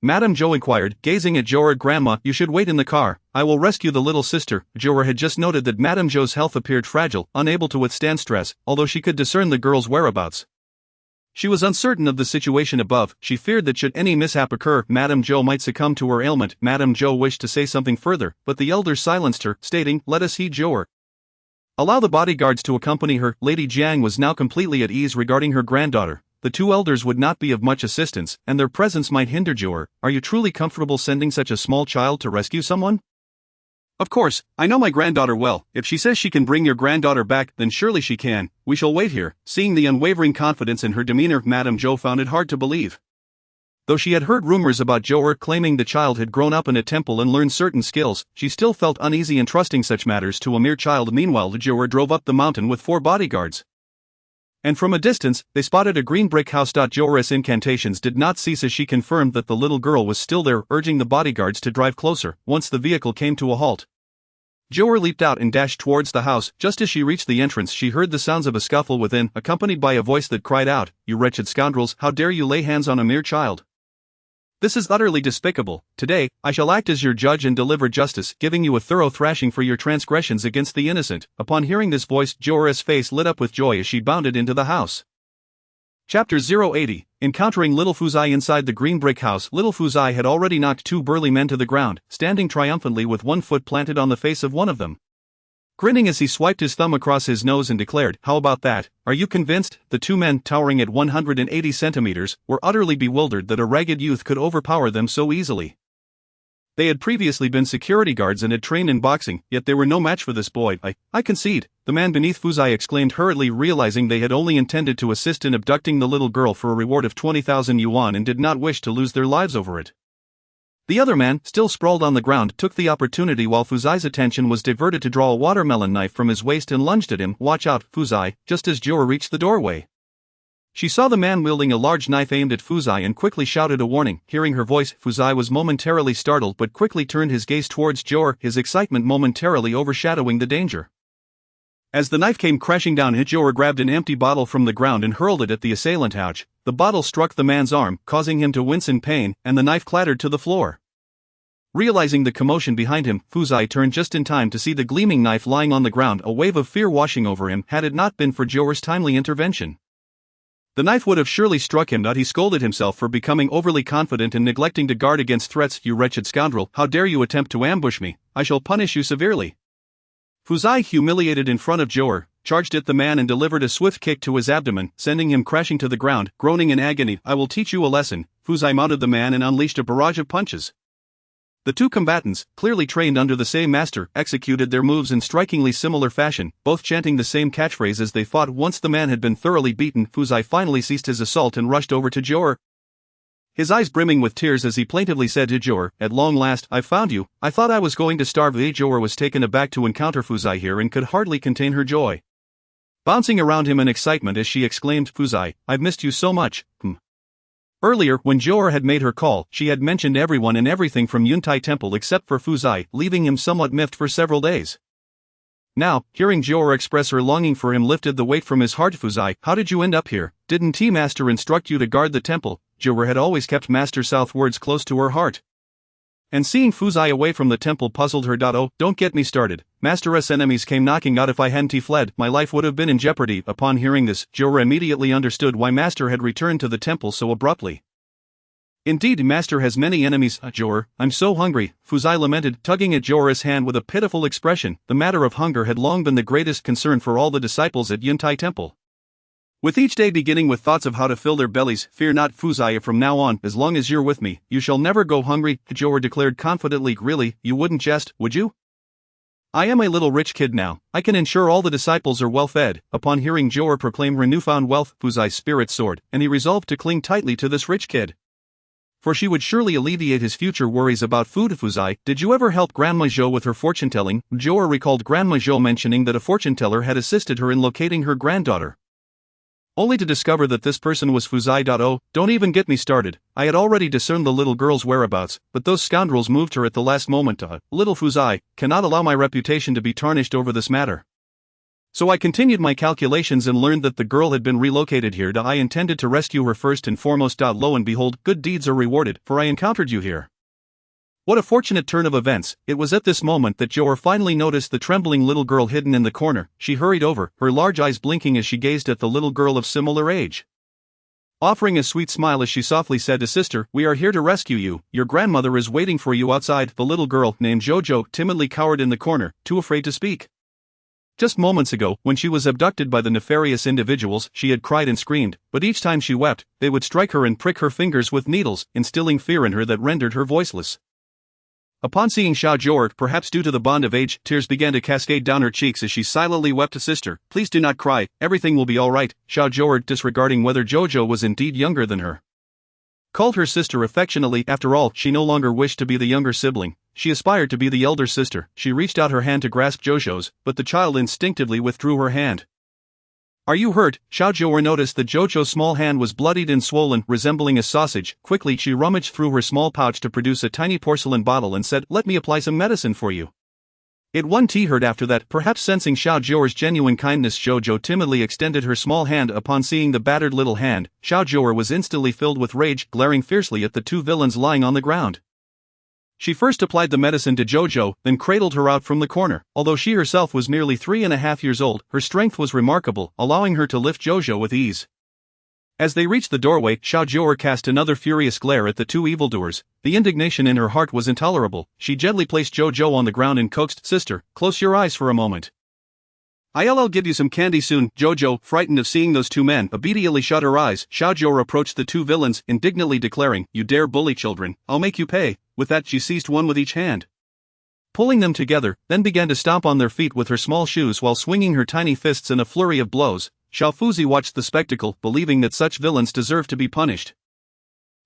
Madame Zhou inquired, gazing at Jiu'er. Grandma, you should wait in the car. I will rescue the little sister. Jiu'er had just noted that Madame Zhou's health appeared fragile, unable to withstand stress, although she could discern the girl's whereabouts. She was uncertain of the situation above. She feared that should any mishap occur, Madame Zhou might succumb to her ailment. Madame Zhou wished to say something further, but the elders silenced her, stating, let us heed Jiu'er. Allow the bodyguards to accompany her. Lady Jiang was now completely at ease regarding her granddaughter. The two elders would not be of much assistance, and their presence might hinder Jiu'er. Are you truly comfortable sending such a small child to rescue someone? Of course, I know my granddaughter well. If she says she can bring your granddaughter back, then surely she can. We shall wait here. Seeing the unwavering confidence in her demeanor, Madame Zhou found it hard to believe. Though she had heard rumors about Jiu'er claiming the child had grown up in a temple and learned certain skills, she still felt uneasy entrusting such matters to a mere child. Meanwhile, Jiu'er drove up the mountain with 4 bodyguards. And from a distance, they spotted a green brick house. Jiu'er's incantations did not cease as she confirmed that the little girl was still there, urging the bodyguards to drive closer. Once the vehicle came to a halt, Jiu'er leaped out and dashed towards the house. Just as she reached the entrance, she heard the sounds of a scuffle within, accompanied by a voice that cried out, You wretched scoundrels, how dare you lay hands on a mere child? This is utterly despicable. Today, I shall act as your judge and deliver justice, giving you a thorough thrashing for your transgressions against the innocent. Upon hearing this voice, Jiu'er's face lit up with joy as she bounded into the house. Chapter 080. Encountering Little Fuzai inside the green brick house. Little Fuzai had already knocked 2 burly men to the ground, standing triumphantly with one foot planted on the face of one of them. Grinning as he swiped his thumb across his nose and declared, How about that? Are you convinced? The 2 men, towering at 180 centimeters, were utterly bewildered that a ragged youth could overpower them so easily. They had previously been security guards and had trained in boxing, yet they were no match for this boy. I concede, the man beneath Fuzai exclaimed hurriedly, realizing they had only intended to assist in abducting the little girl for a reward of 20,000 yuan and did not wish to lose their lives over it. The other man, still sprawled on the ground, took the opportunity while Fuzai's attention was diverted to draw a watermelon knife from his waist and lunged at him. Watch out, Fuzai, just as Jiu'er reached the doorway. She saw the man wielding a large knife aimed at Fuzai and quickly shouted a warning. Hearing her voice, Fuzai was momentarily startled but quickly turned his gaze towards Jiu'er, his excitement momentarily overshadowing the danger. As the knife came crashing down, Jiu'er grabbed an empty bottle from the ground and hurled it at the assailant. Ouch! The bottle struck the man's arm, causing him to wince in pain, and the knife clattered to the floor. Realizing the commotion behind him, Fuzai turned just in time to see the gleaming knife lying on the ground, a wave of fear washing over him had it not been for Jiu'er's timely intervention. The knife would have surely struck him, but he scolded himself for becoming overly confident and neglecting to guard against threats. You wretched scoundrel, how dare you attempt to ambush me? I shall punish you severely. Fuzai, humiliated in front of Jiu'er, charged at the man and delivered a swift kick to his abdomen, sending him crashing to the ground, groaning in agony. I will teach you a lesson. Fuzai mounted the man and unleashed a barrage of punches. The two combatants, clearly trained under the same master, executed their moves in strikingly similar fashion, both chanting the same catchphrase as they fought. Once the man had been thoroughly beaten, Fuzai finally ceased his assault and rushed over to Jiu'er, his eyes brimming with tears as he plaintively said to Jiu'er, "At long last, I've found you. I thought I was going to starve." Jiu'er was taken aback to encounter Fuzai here and could hardly contain her joy. Bouncing around him in excitement as she exclaimed, "Fuzai, I've missed you so much." Earlier, when Jiu'er had made her call, she had mentioned everyone and everything from Yuntai Temple except for Fuzai, leaving him somewhat miffed for several days. Now, hearing Jiu'er express her longing for him lifted the weight from his heart. "Fuzai, how did you end up here? Didn't T-Master instruct you to guard the temple?" Jiu'er had always kept Master South's words close to her heart. And seeing Fuzai away from the temple puzzled her. "Oh, don't get me started. Master's enemies came knocking out. If I hadn't fled, my life would have been in jeopardy." Upon hearing this, Jiu'er immediately understood why Master had returned to the temple so abruptly. "Indeed, Master has many enemies, Jiu'er. I'm so hungry," Fuzai lamented, tugging at Jiu'er's hand with a pitiful expression. The matter of hunger had long been the greatest concern for all the disciples at Yuntai Temple. With each day beginning with thoughts of how to fill their bellies. "Fear not, Fuzai, from now on, as long as you're with me, you shall never go hungry," Jiu'er declared confidently. "Really, you wouldn't jest, would you? I am a little rich kid now. I can ensure all the disciples are well fed." Upon hearing Jiu'er proclaim her newfound wealth, Fuzai's spirit soared, and he resolved to cling tightly to this rich kid, for she would surely alleviate his future worries about food. "Fuzai, did you ever help Grandma Zhou with her fortune-telling?" Jiu'er recalled Grandma Zhou mentioning that a fortune-teller had assisted her in locating her granddaughter, only to discover that this person was Fuzai. "Oh, don't even get me started. I had already discerned the little girl's whereabouts, but those scoundrels moved her at the last moment. Little Fuzai cannot allow my reputation to be tarnished over this matter. So I continued my calculations and learned that the girl had been relocated here. I intended to rescue her first and foremost. Lo and behold, good deeds are rewarded, for I encountered you here." What a fortunate turn of events. It was at this moment that Jiu'er finally noticed the trembling little girl hidden in the corner. She hurried over, her large eyes blinking as she gazed at the little girl of similar age. Offering a sweet smile as she softly said to "Sister, we are here to rescue you. Your grandmother is waiting for you outside." The little girl, named Jojo, timidly cowered in the corner, too afraid to speak. Just moments ago, when she was abducted by the nefarious individuals, she had cried and screamed, but each time she wept, they would strike her and prick her fingers with needles, instilling fear in her that rendered her voiceless. Upon seeing Jiu'er, perhaps due to the bond of age, tears began to cascade down her cheeks as she silently wept. "Sister, please do not cry, everything will be all right." Jiu'er, disregarding whether Jojo was indeed younger than her, called her sister affectionately. After all, she no longer wished to be the younger sibling, she aspired to be the elder sister. She reached out her hand to grasp Jojo's, but the child instinctively withdrew her hand. "Are you hurt?" Jiu'er noticed that Jojo's small hand was bloodied and swollen, resembling a sausage. Quickly she rummaged through her small pouch to produce a tiny porcelain bottle and said, "Let me apply some medicine for you." It won T-hurt after that. Perhaps sensing Jiu'er's genuine kindness, Jojo timidly extended her small hand. Upon seeing the battered little hand, Jiu'er was instantly filled with rage, glaring fiercely at the two villains lying on the ground. She first applied the medicine to Jojo, then cradled her out from the corner. Although she herself was merely 3.5 years old, her strength was remarkable, allowing her to lift Jojo with ease. As they reached the doorway, Jiu'er cast another furious glare at the two evildoers. The indignation in her heart was intolerable. She gently placed Jojo on the ground and coaxed, "Sister, close your eyes for a moment. I'll give you some candy soon." Jojo, frightened of seeing those two men, obediently shut her eyes. Jiu'er approached the two villains, indignantly declaring, "You dare bully children, I'll make you pay." With that she seized one with each hand, pulling them together, then began to stomp on their feet with her small shoes while swinging her tiny fists in a flurry of blows. Fuzi watched the spectacle, believing that such villains deserved to be punished.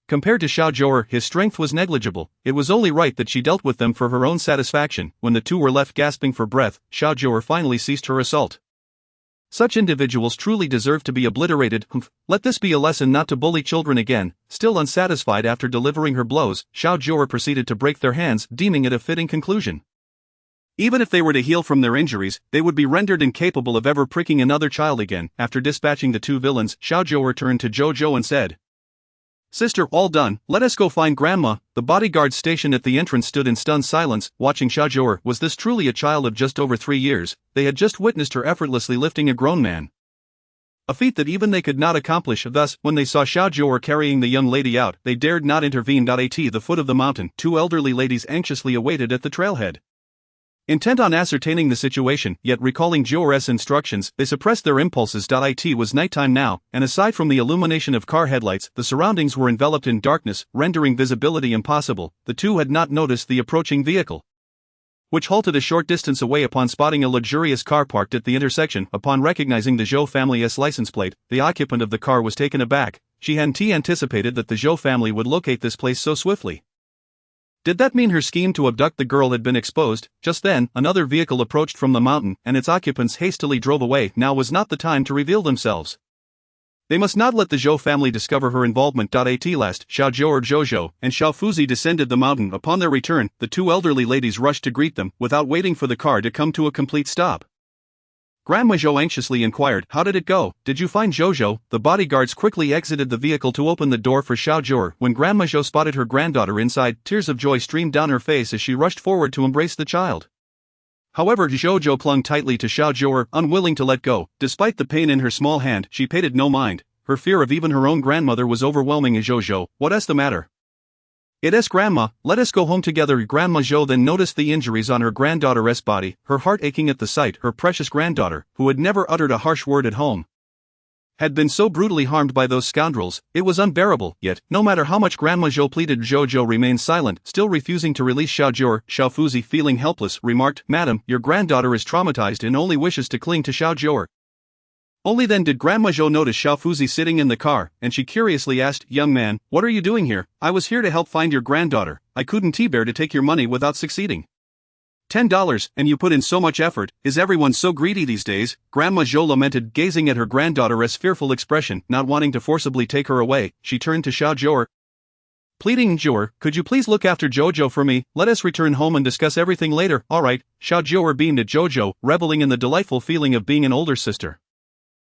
Compared to Jiu'er, his strength was negligible. It was only right that she dealt with them for her own satisfaction. When the two were left gasping for breath, Jiu'er finally ceased her assault. Such individuals truly deserve to be obliterated. Let this be a lesson not to bully children again. Still unsatisfied after delivering her blows, Jiu'er proceeded to break their hands, deeming it a fitting conclusion. Even if they were to heal from their injuries, they would be rendered incapable of ever pricking another child again. After dispatching the two villains, Jiu'er turned to Jojo and said, "Sister, all done, let us go find Grandma." The bodyguards stationed at the entrance stood in stunned silence, watching Jiu'er. Was this truly a child of just over 3 years? They had just witnessed her effortlessly lifting a grown man. A feat that even they could not accomplish. Thus, when they saw Xiao Jiu'er carrying the young lady out, they dared not intervene. At the foot of the mountain, two elderly ladies anxiously awaited at the trailhead. Intent on ascertaining the situation, yet recalling Jiu'er's instructions, they suppressed their impulses. It was nighttime now, and aside from the illumination of car headlights, the surroundings were enveloped in darkness, rendering visibility impossible. The two had not noticed the approaching vehicle, which halted a short distance away upon spotting a luxurious car parked at the intersection. Upon recognizing the Zhou family's license plate, the occupant of the car was taken aback. She hadn't anticipated that the Zhou family would locate this place so swiftly. Did that mean her scheme to abduct the girl had been exposed? Just then, another vehicle approached from the mountain, and its occupants hastily drove away. Now was not the time to reveal themselves. They must not let the Zhou family discover her involvement. At last, Xiao Jiu'er, Zhou, and Xiao Fuzi descended the mountain. Upon their return, the two elderly ladies rushed to greet them, without waiting for the car to come to a complete stop. Grandma Zhou anxiously inquired, "How did it go? Did you find Zhou?" The bodyguards quickly exited the vehicle to open the door for Xiao Jiu'er. When Grandma Zhou spotted her granddaughter inside, tears of joy streamed down her face as she rushed forward to embrace the child. However, Zhou clung tightly to Xiao Jiu'er, unwilling to let go. Despite the pain in her small hand, she paid it no mind. Her fear of even her own grandmother was overwhelming. Zhou, what's the matter? It's Grandma, let us go home together. Grandma Zhou then noticed the injuries on her granddaughter's body, her heart aching at the sight. Her precious granddaughter, who had never uttered a harsh word at home, had been so brutally harmed by those scoundrels. It was unbearable. Yet, no matter how much Grandma Zhou pleaded, Zhou remained silent, still refusing to release Xiao Jiu'er. Xiao Fuzi, feeling helpless, remarked, "Madam, your granddaughter is traumatized and only wishes to cling to Xiao Jiu'er." Only then did Grandma Zhou notice Xiao Fuzi sitting in the car, and she curiously asked, "Young man, what are you doing here?" "I was here to help find your granddaughter. I couldn't bear to take your money without succeeding." $10, and you put in so much effort. Is everyone so greedy these days? Grandma Zhou lamented, gazing at her granddaughter's fearful expression. Not wanting to forcibly take her away, she turned to Xiao Jiu'er, pleading, "Jiu'er, could you please look after Zhou for me? Let us return home and discuss everything later." "All right." Xiao Jiu'er beamed at Zhou, reveling in the delightful feeling of being an older sister.